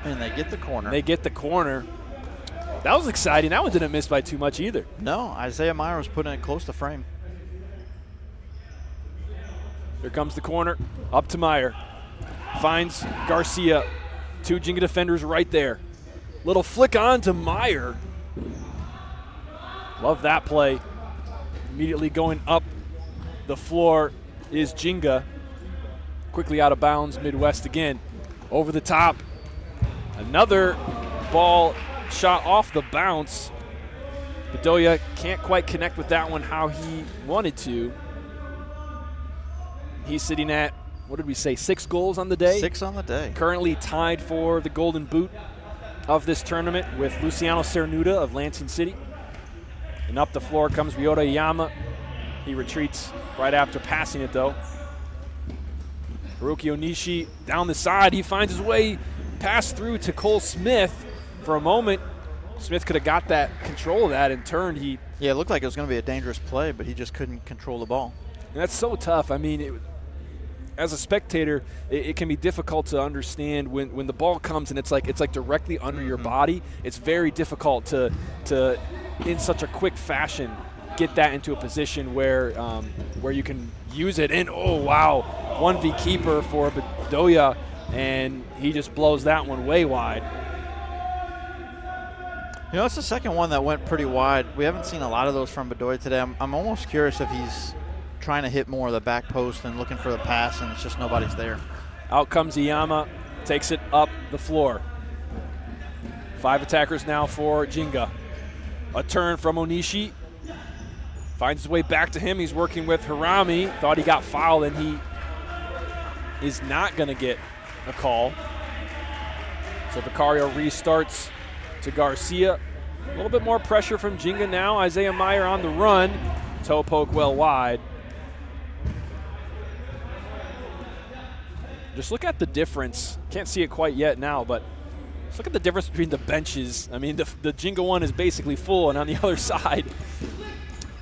And they get the corner. They get the corner. That was exciting. That one didn't miss by too much either. No, Isaiah Meyer was putting it close to frame. Here comes the corner. Up to Meyer. Finds Garcia. Two Jenga defenders right there. Little flick on to Meyer. Love that play. Immediately going up the floor is Jenga. Quickly out of bounds, Midwest again. Over the top. Another ball shot off the bounce. Bedoya can't quite connect with that one how he wanted to. He's sitting at, what did we say, 6 goals on the day? 6 on the day. Currently tied for the golden boot of this tournament with Luciano Cernuda of Lansing City. And up the floor comes Ryota Yama. He retreats right after passing it, though. Hiroki Onishi down the side. He finds his way past through to Cole Smith. For a moment, Smith could have got that control of that and turned. Yeah, it looked like it was going to be a dangerous play, but he just couldn't control the ball. And that's so tough. I mean, as a spectator, it can be difficult to understand when the ball comes and it's like directly under your body. It's very difficult to in such a quick fashion get that into a position where you can use it. And oh wow, 1v keeper for Bedoya, and he just blows that one way wide. You know, it's the second one that went pretty wide. We haven't seen a lot of those from Bedoya today. I'm almost curious if he's trying to hit more of the back post and looking for the pass, and it's just nobody's there. Out comes Iyama, takes it up the floor. 5 attackers now for Jenga. A turn from Onishi. Finds his way back to him. He's working with Harami. Thought he got fouled, and he is not going to get a call. So Vicario restarts to Garcia. A little bit more pressure from Jenga now. Isaiah Meyer on the run. Toe poke well wide. Just look at the difference. Can't see it quite yet now, but just look at the difference between the benches. I mean, the Jenga one is basically full, and on the other side,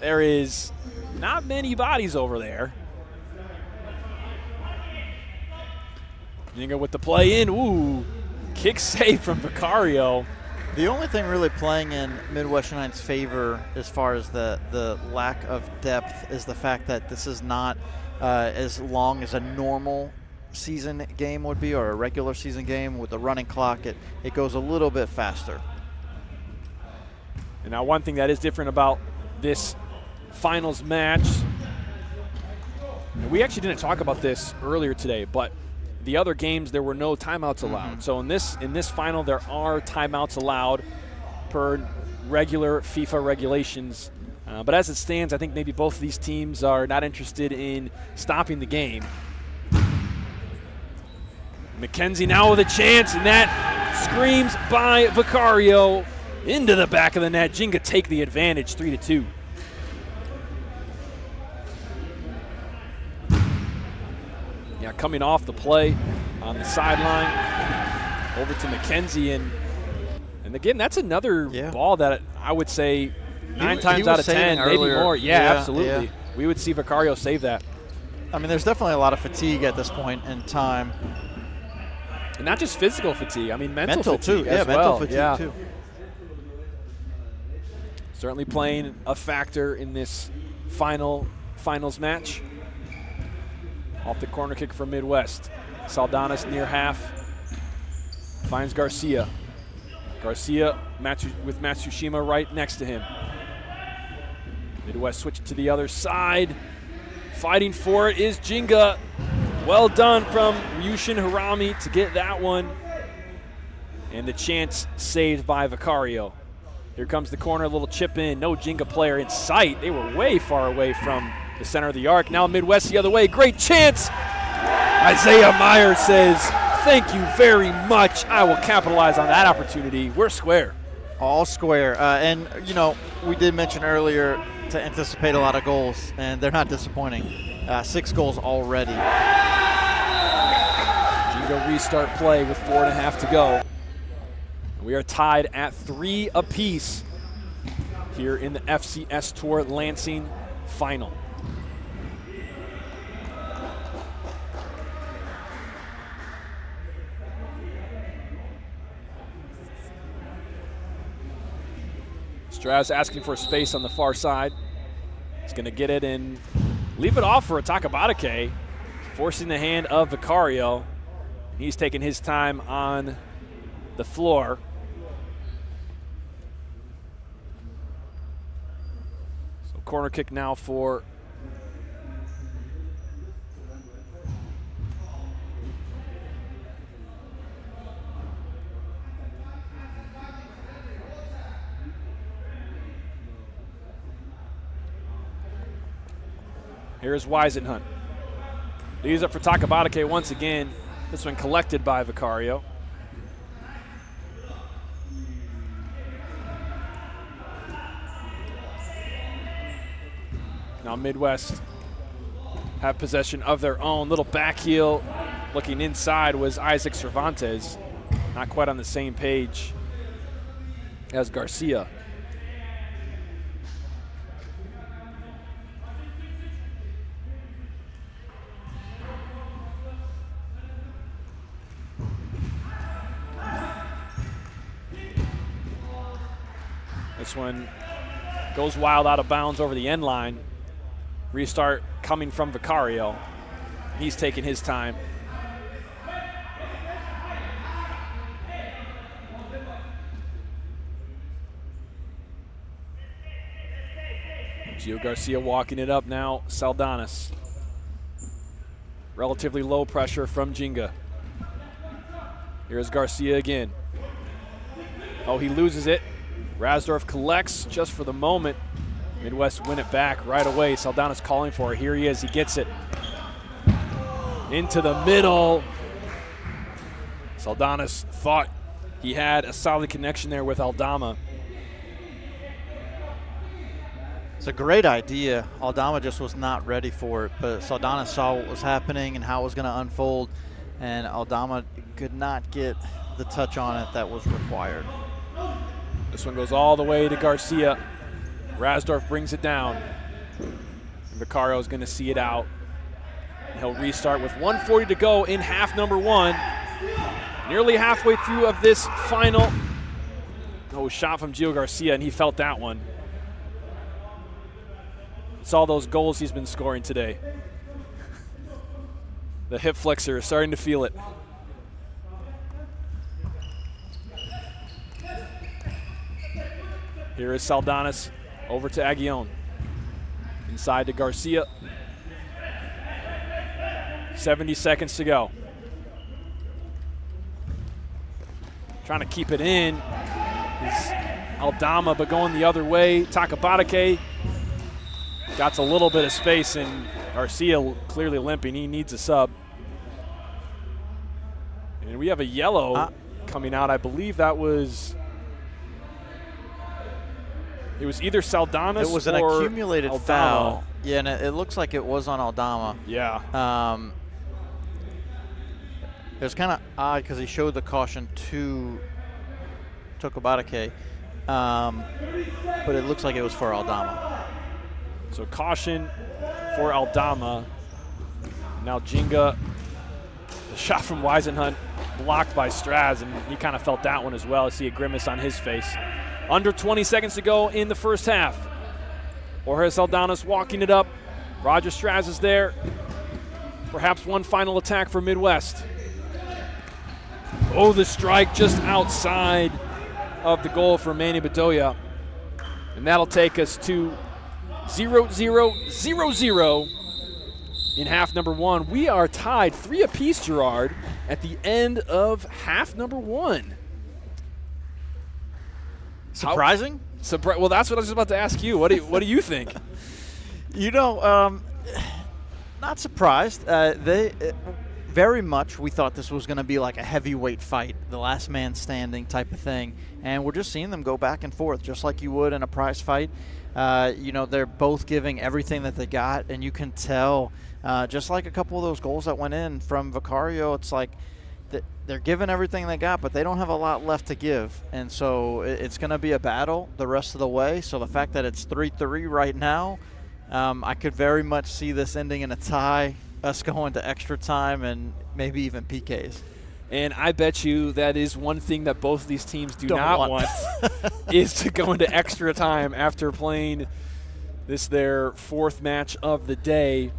there is not many bodies over there. Jenga with the play in. Ooh, kick save from Vicario. The only thing really playing in Midwest United's favor as far as the lack of depth is the fact that this is not as long as a normal season game would be, or a regular season game with the running clock. It goes a little bit faster. And now one thing that is different about this finals match, and we actually didn't talk about this earlier today, but the other games there were no timeouts allowed. So in this final there are timeouts allowed per regular FIFA regulations. But as it stands, I think maybe both of these teams are not interested in stopping the game. McKenzie now with a chance, and that screams by Vicario into the back of the net. Jenga take the advantage, 3-2. Yeah, coming off the play on the sideline, over to McKenzie, and again, that's another ball that I would say 9 times out of 10, maybe more. Yeah, absolutely. Yeah. We would see Vicario save that. I mean, there's definitely a lot of fatigue at this point in time. And not just physical fatigue, I mean mental fatigue too. as well. Mental fatigue too. Certainly playing a factor in this finals match. Off the corner kick from Midwest. Saldanas near half. Finds Garcia. Garcia with Matsushima right next to him. Midwest switch to the other side. Fighting for it is Jenga. Well done from Ryushin Harami to get that one. And the chance saved by Vicario. Here comes the corner, a little chip in. No Jenga player in sight. They were way far away from the center of the arc. Now Midwest the other way. Great chance. Isaiah Meyer says, thank you very much. I will capitalize on that opportunity. We're square. All square. And, you know, we did mention earlier to anticipate a lot of goals, and they're not disappointing. 6 goals already. Jenga restart play with 4.5 to go. We are tied at 3 apiece here in the FCS Tour Lansing final. Straz asking for space on the far side. He's going to get it and leave it off for a Takabatake, forcing the hand of Vicario. He's taking his time on the floor. So corner kick now for here's Weisenhunt. Leaves up for Takabatake once again. This one collected by Vicario. Now Midwest have possession of their own. Little back heel looking inside was Isaac Cervantes. Not quite on the same page as Garcia. This one goes wild out of bounds over the end line. Restart coming from Vicario. He's taking his time. Gio Garcia walking it up now. Saldanas. Relatively low pressure from Jenga. Here's Garcia again. Oh, he loses it. Rasdorf collects just for the moment. Midwest win it back right away. Saldanas calling for it. Here he is. He gets it into the middle. Saldanas thought he had a solid connection there with Aldama. It's a great idea. Aldama just was not ready for it, but Saldanas saw what was happening and how it was going to unfold, and Aldama could not get the touch on it that was required. This one goes all the way to Garcia. Rasdorf brings it down. And Vicario is going to see it out. And he'll restart with 1:40 to go in half number 1. Nearly halfway through of this final. Oh, shot from Gio Garcia, and he felt that one. Saw those goals he's been scoring today. The hip flexor is starting to feel it. Here is Saldanas over to Aguillon. Inside to Garcia. 70 seconds to go. Trying to keep it in is Aldama, but going the other way. Takabatake got a little bit of space, and Garcia clearly limping. He needs a sub. And we have a yellow coming out. I believe that was – it was either Saldanas or It was an accumulated Aldama. foul. Yeah, and it looks like it was on Aldama. Yeah. It was kind of odd because he showed the caution to Tokobatake, but it looks like it was for Aldama. So caution for Aldama. Now Jenga, the shot from Weisenhunt blocked by Straz, and he kind of felt that one as well. I see a grimace on his face. Under 20 seconds to go in the first half. Jorge Saldanas walking it up. Roger Straz is there. Perhaps one final attack for Midwest. Oh, the strike just outside of the goal for Manny Bedoya. And that'll take us to 0-0-0-0 in half number one. We are tied 3 apiece, Gerard, at the end of half number one. Surprising? Well, that's what I was just about to ask you. What do you think? Not surprised. Very much we thought this was going to be like a heavyweight fight, the last man standing type of thing, and we're just seeing them go back and forth just like you would in a prize fight. They're both giving everything that they got, and you can tell just like a couple of those goals that went in from Vicario, it's like they're giving everything they got, but they don't have a lot left to give, and so it's going to be a battle the rest of the way. So the fact that it's 3-3 right now, I could very much see this ending in a tie, us going to extra time, and maybe even PKs. And I bet you that is one thing that both of these teams do Don't not want. is to go into extra time after playing their 4th match of the day.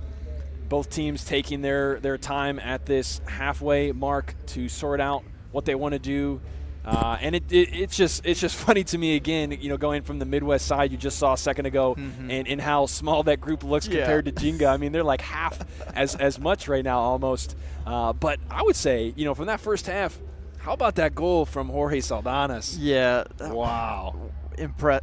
Both teams taking their time at this halfway mark to sort out what they want to do. And it's just funny to me again, going from the Midwest side you just saw a second ago, and how small that group looks compared to Jenga. I mean, they're like half as much right now almost. But I would say, from that first half, how about that goal from Jorge Saldanas? Yeah. Wow.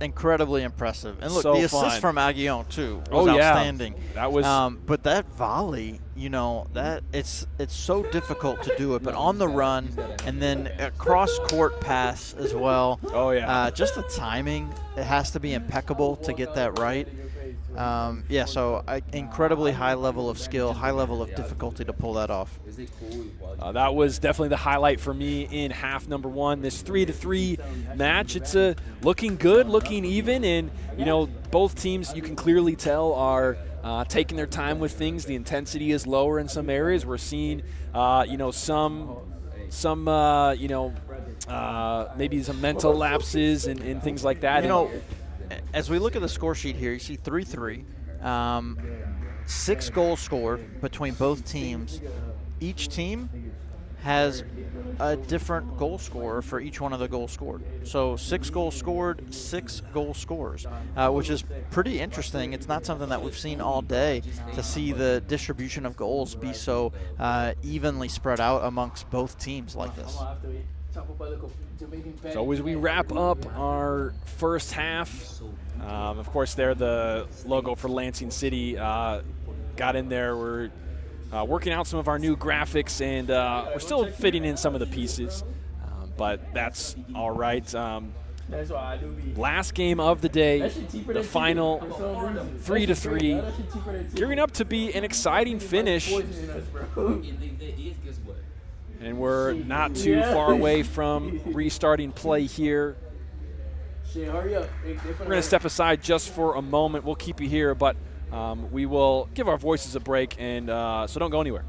Incredibly impressive. And look, So the assist fun. from Aguillon too was outstanding. That was but that volley, that it's so difficult to do it, but on the run and then a cross-court pass as well. Oh, yeah. Just the timing, it has to be impeccable to get that right. So incredibly high level of skill, high level of difficulty to pull that off. That was definitely the highlight for me in half number one. This 3-3 match, it's looking good, looking even, and both teams, you can clearly tell, are taking their time with things. The intensity is lower in some areas. We're seeing some maybe some mental lapses and things like that. As we look at the score sheet here, you see 3-3, 6 goals scored between both teams. Each team has a different goal scorer for each one of the goals scored. So 6 goals scored, 6 goal scorers, which is pretty interesting. It's not something that we've seen all day, to see the distribution of goals be so evenly spread out amongst both teams like this. So as we wrap up our first half, of course, there the logo for Lansing City got in there. We're working out some of our new graphics, and we're still fitting in some of the pieces, but that's all right. Last game of the day, the final 3-3, gearing up to be an exciting finish. And we're not too far away from restarting play here. We're going to step aside just for a moment. We'll keep you here, but we will give our voices a break, and so don't go anywhere.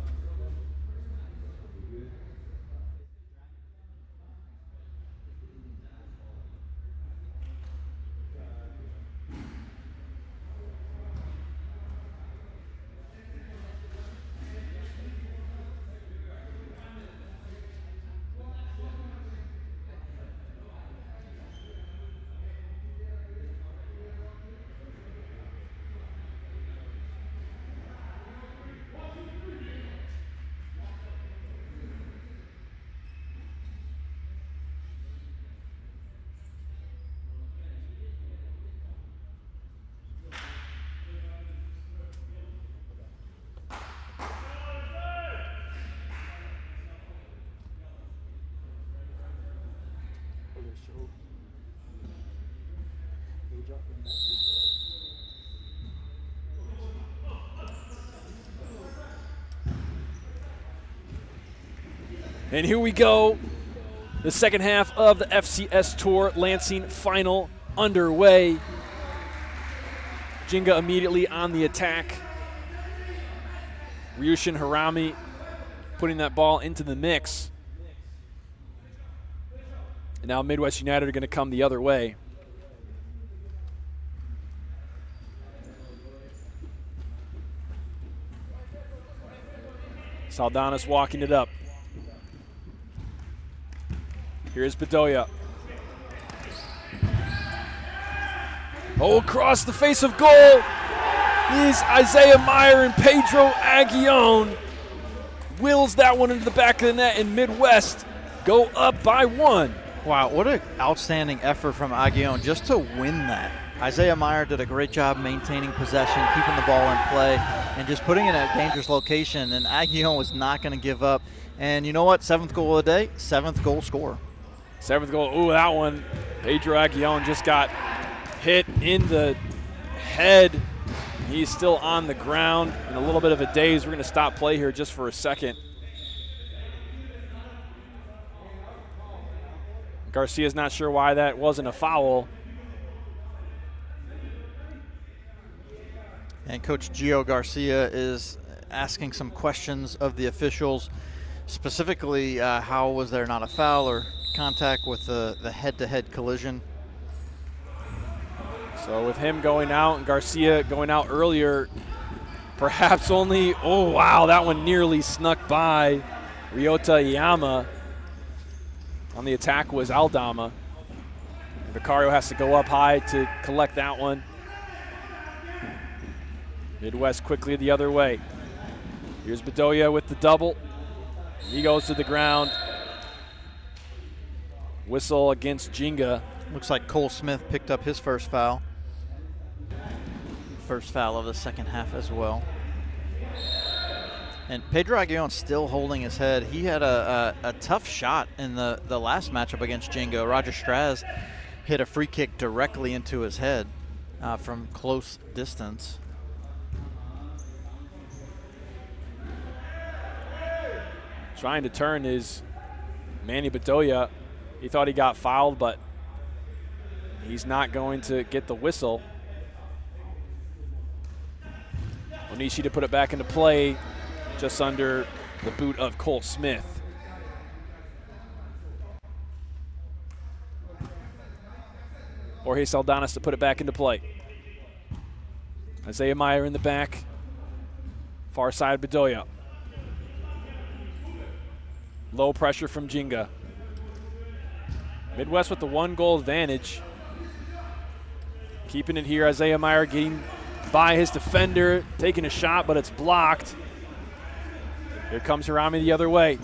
And here we go. The second half of the FCS Tour Lansing final underway. Jenga immediately on the attack. Ryushin Harami putting that ball into the mix. And now Midwest United are going to come the other way. Saldanas walking it up. Here's Bedoya. Oh, across the face of goal is Isaiah Meyer, and Pedro Aguillon wills that one into the back of the net, and Midwest go up by 1. Wow, what an outstanding effort from Aguillon just to win that. Isaiah Meyer did a great job maintaining possession, keeping the ball in play, and just putting it in a dangerous location, and Aguillon was not going to give up. And you know what? 7th goal of the day, 7th goal scorer. 7th goal. Ooh, that one. Pedro Aguillon just got hit in the head. He's still on the ground in a little bit of a daze. We're going to stop play here just for a second. Garcia's not sure why that wasn't a foul. And Coach Gio Garcia is asking some questions of the officials, specifically how was there not a foul or contact with the head-to-head collision. So with him going out and Garcia going out earlier, perhaps only, oh wow, that one nearly snuck by Ryota Iyama. On the attack was Aldama. Vicario has to go up high to collect that one. Midwest quickly the other way. Here's Bedoya with the double. He goes to the ground. Whistle against Jenga. Looks like Cole Smith picked up his first foul. First foul of the second half as well. And Pedro Aguillon still holding his head. He had a tough shot in the last matchup against Jenga. Roger Straz hit a free kick directly into his head from close distance. Trying to turn is Manny Bedoya. He thought he got fouled, but he's not going to get the whistle. Onishi to put it back into play, just under the boot of Cole Smith. Jorge Saldanas to put it back into play. Isaiah Meyer in the back. Far side Bedoya. Low pressure from Jenga. Midwest with the 1-goal advantage. Keeping it here, Isaiah Meyer getting by his defender, taking a shot, but it's blocked. Here comes Harami the other way.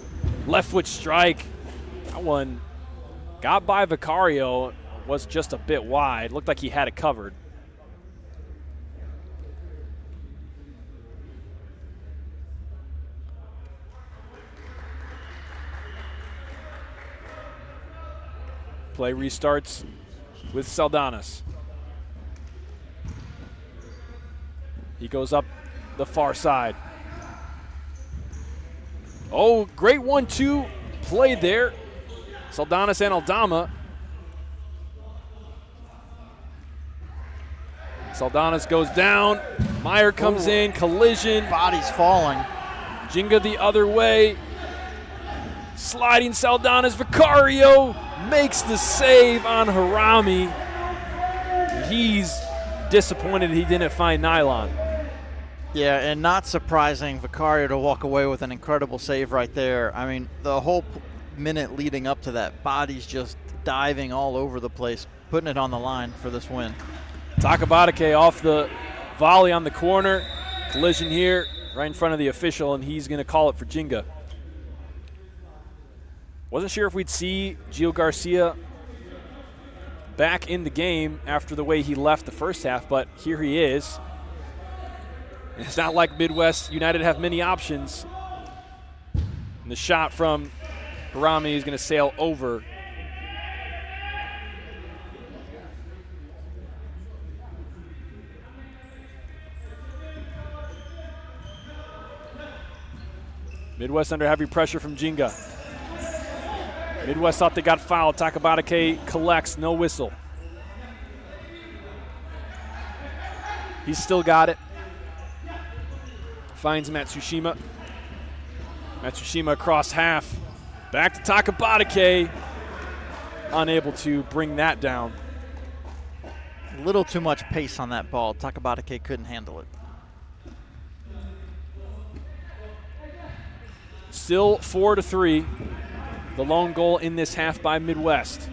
Left foot strike. That one got by Vicario, was just a bit wide. Looked like he had it covered. Play restarts with Saldanas. He goes up the far side. Oh, great 1-2 play there. Saldanas and Aldama. Saldanas goes down. Meyer comes in, collision. Body's falling. Jenga the other way. Sliding Saldanas. Vicario makes the save on Harami. He's disappointed he didn't find nylon. Yeah, and not surprising Vicario to walk away with an incredible save right there. I mean, the whole minute leading up to that, body's just diving all over the place, putting it on the line for this win. Takabatake off the volley on the corner. Collision here right in front of the official, and he's going to call it for Jenga. Wasn't sure if we'd see Gio Garcia back in the game after the way he left the first half, but here he is. It's not like Midwest United have many options. And the shot from Harami is going to sail over. Midwest under heavy pressure from Jenga. Midwest thought they got fouled. Takabatake collects, no whistle. He's still got it. Finds Matsushima. Matsushima across half. Back to Takabatake. Unable to bring that down. A little too much pace on that ball. Takabatake couldn't handle it. Still 4-3. The lone goal in this half by Midwest.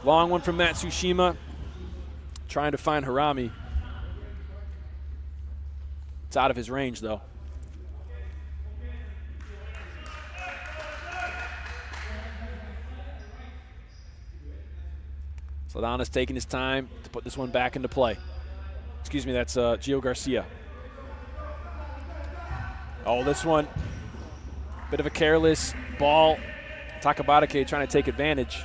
Long one from Matsushima. Trying to find Harami. It's out of his range, though. Saldana's taking his time to put this one back into play. Excuse me, that's Gio Garcia. Oh, this one, bit of a careless ball. Takabatake trying to take advantage.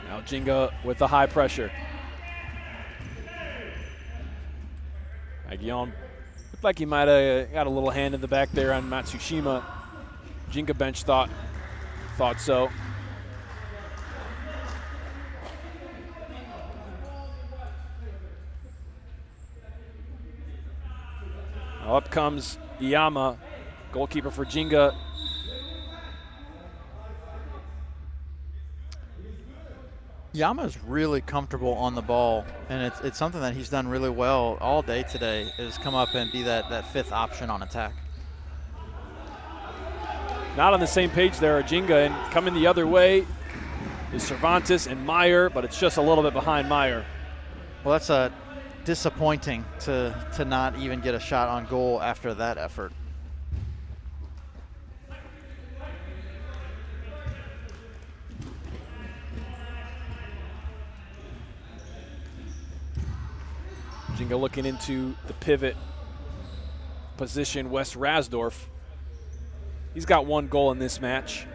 Now Jenga with the high pressure. Aguillon looked like he might have got a little hand in the back there on Matsushima. Jenga bench thought so. Now up comes Iyama, goalkeeper for Jenga. Yama's really comfortable on the ball, and it's something that he's done really well all day today, is come up and be that fifth option on attack. Not on the same page there are Jenga, and coming the other way is Cervantes and Meyer, but it's just a little bit behind Meyer. Well, that's disappointing to not even get a shot on goal after that effort. Jenga looking into the pivot position, West Rasdorf. He's got one goal in this match.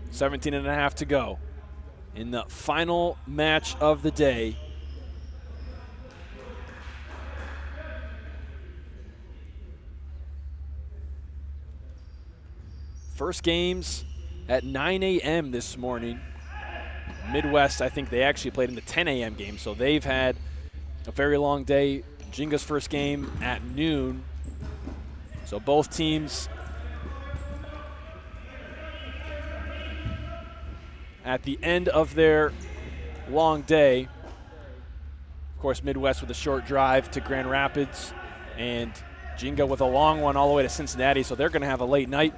17 and a half to go in the final match of the day. First games at 9 a.m. this morning. Midwest, I think they actually played in the 10 a.m. game, so they've had a very long day. Jenga's first game at noon. So both teams at the end of their long day. Of course, Midwest with a short drive to Grand Rapids, and Jenga with a long one all the way to Cincinnati, so they're going to have a late night.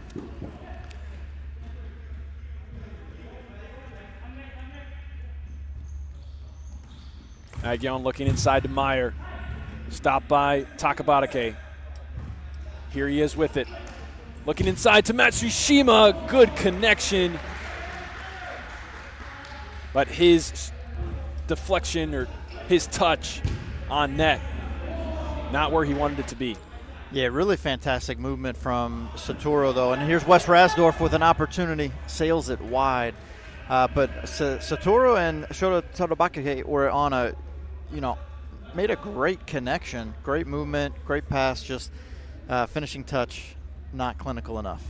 Aguillon looking inside to Meyer. Stopped by Takabatake. Here he is with it. Looking inside to Matsushima. Good connection. But his deflection or his touch on net, not where he wanted it to be. Yeah, really fantastic movement from Saturo, though. And here's West Rasdorf with an opportunity. Sails it wide. But Saturo and Shota Todobake were on a, made a great connection. Great movement, great pass, just finishing touch, not clinical enough.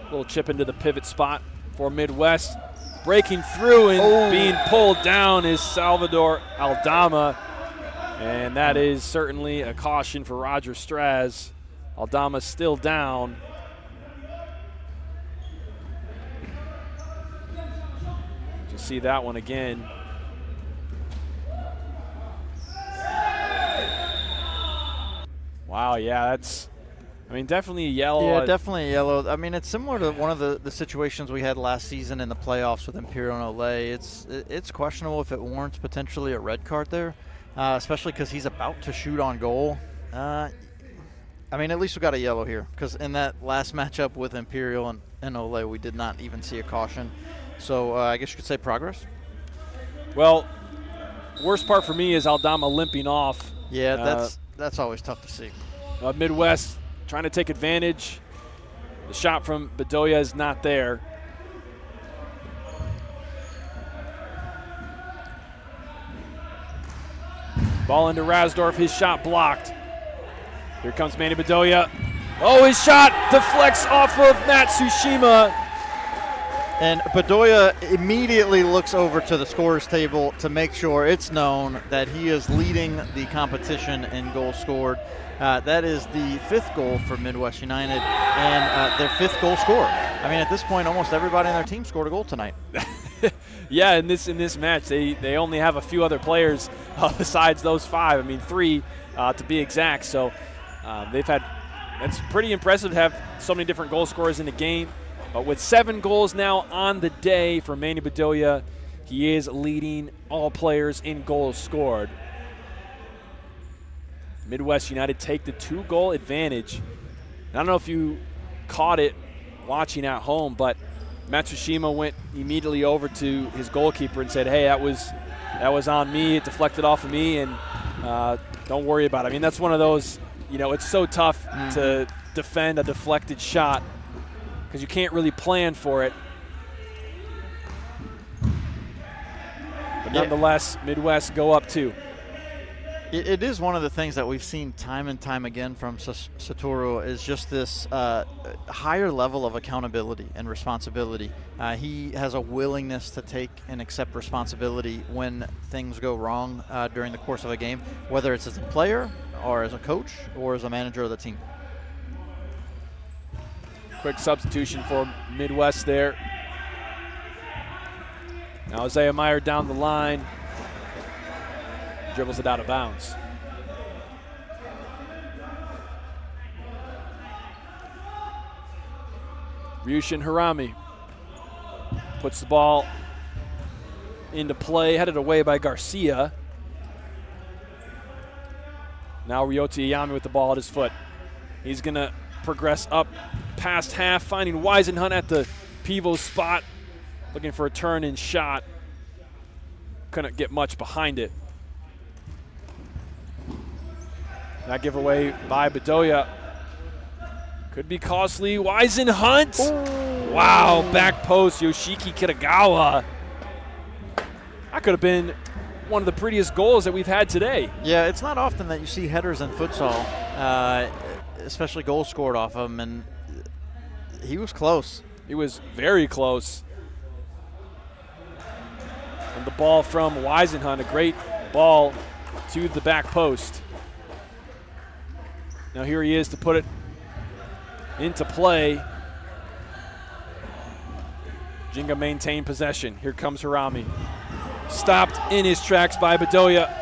Little chip into the pivot spot for Midwest. Breaking through and being pulled down is Salvador Aldama. And that is certainly a caution for Roger Straz. Aldama's still down. You'll see that one again. Wow, yeah, that's, definitely a yellow. Yeah, definitely a yellow. It's similar to one of the situations we had last season in the playoffs with Imperial and Olay. It's questionable if it warrants potentially a red card there, especially because he's about to shoot on goal. At least we got a yellow here, because in that last matchup with Imperial and Olay, we did not even see a caution. So I guess you could say progress. Well, worst part for me is Aldama limping off. Yeah, that's always tough to see. Midwest trying to take advantage. The shot from Bedoya is not there. Ball into Rasdorf, his shot blocked. Here comes Manny Bedoya. Oh, his shot deflects off of Matt Tsushima. And Bedoya immediately looks over to the scorer's table to make sure it's known that he is leading the competition in goals scored. That is the 5th goal for Midwest United and their 5th goal scorer. I mean, at this point, almost everybody on their team scored a goal tonight. Yeah, in this match, they only have a few other players besides those 5. I mean, 3 to be exact. So it's pretty impressive to have so many different goal scorers in the game. But with 7 goals now on the day for Manny Bedoya, he is leading all players in goals scored. Midwest United take the 2-goal advantage. I don't know if you caught it watching at home, but Matsushima went immediately over to his goalkeeper and said, hey, that was on me. It deflected off of me, and don't worry about it. I mean, that's one of those, it's so tough to defend a deflected shot because you can't really plan for it. But nonetheless, Midwest go up 2. It is one of the things that we've seen time and time again from Satoru is just this higher level of accountability and responsibility. He has a willingness to take and accept responsibility when things go wrong during the course of a game, whether it's as a player or as a coach or as a manager of the team. Quick substitution for Midwest there. Now Isaiah Meyer down the line. Dribbles it out of bounds. Ryushin Harami puts the ball into play, headed away by Garcia. Now Ryota Iyami with the ball at his foot. He's going to progress up past half, finding Weisenhunt at the pivot spot, looking for a turn and shot. Couldn't get much behind it. That giveaway by Bedoya could be costly. Weisenhunt. Ooh. Wow, back post, Yoshiki Kitagawa. That could have been one of the prettiest goals that we've had today. Yeah, it's not often that you see headers in futsal, especially goals scored off of him, and he was close. He was very close. And the ball from Weisenhunt, a great ball to the back post. Now here he is to put it into play. Jenga maintained possession. Here comes Harami. Stopped in his tracks by Bedoya.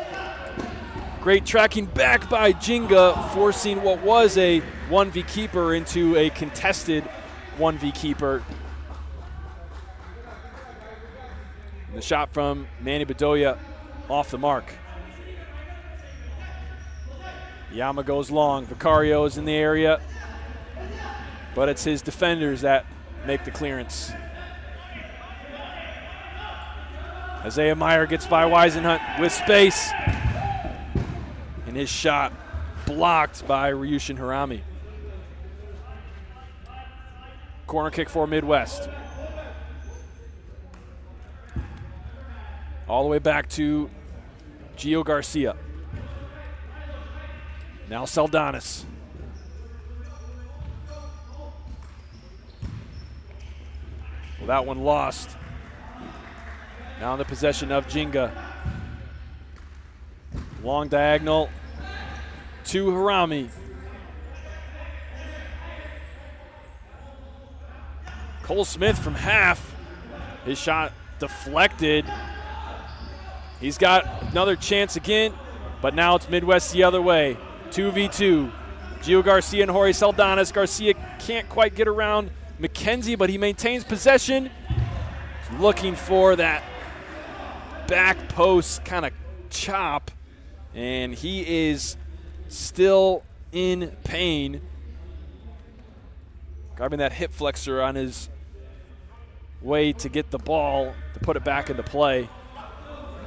Great tracking back by Jenga, forcing what was a 1v keeper into a contested 1v keeper. And the shot from Manny Bedoya off the mark. Yama goes long. Vicario is in the area, but it's his defenders that make the clearance. Isaiah Meyer gets by Weisenhunt with space, and his shot blocked by Ryushin Harami. Corner kick for Midwest. All the way back to Gio Garcia. Now Saldanis. Well, that one lost. Now in the possession of Jenga. Long diagonal to Harami. Cole Smith from half. His shot deflected. He's got another chance again, but now it's Midwest the other way. 2v2. Gio Garcia and Jorge Saldanis. Garcia can't quite get around McKenzie, but he maintains possession. He's looking for that back post kind of chop, and he is still in pain. Grabbing that hip flexor on his way to get the ball to put it back into play.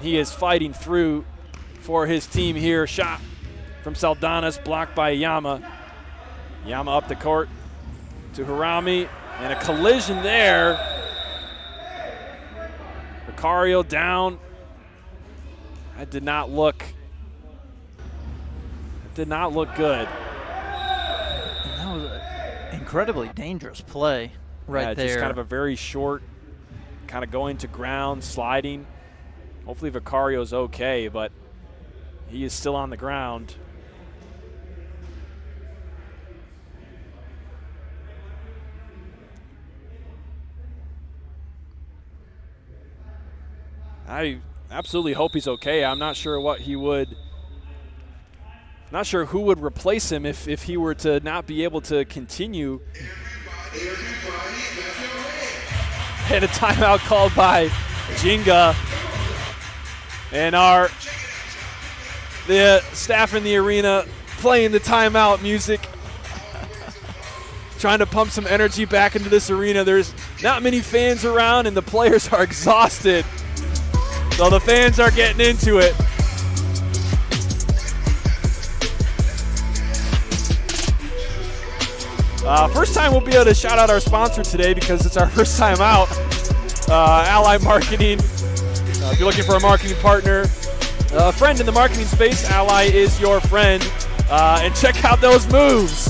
He is fighting through for his team here. Shot from Saldanis, blocked by Yama. Yama up the court. to Harami, and a collision there. Vicario down. That did not look good. And that was an incredibly dangerous play right there. Just kind of a very short, kind of going to ground, sliding. Hopefully Vicario's okay, but he is still on the ground. I absolutely hope he's okay. I'm not sure what he would, not sure who would replace him if he were to not be able to continue. And a timeout called by Jenga. And the staff in the arena playing the timeout music, trying to pump some energy back into this arena. There's not many fans around, and the players are exhausted. So the fans are getting into it. First time we'll be able to shout out our sponsor today because it's our first time out. Ally Marketing. If you're looking for a marketing partner, a friend in the marketing space, Ally is your friend. And check out those moves.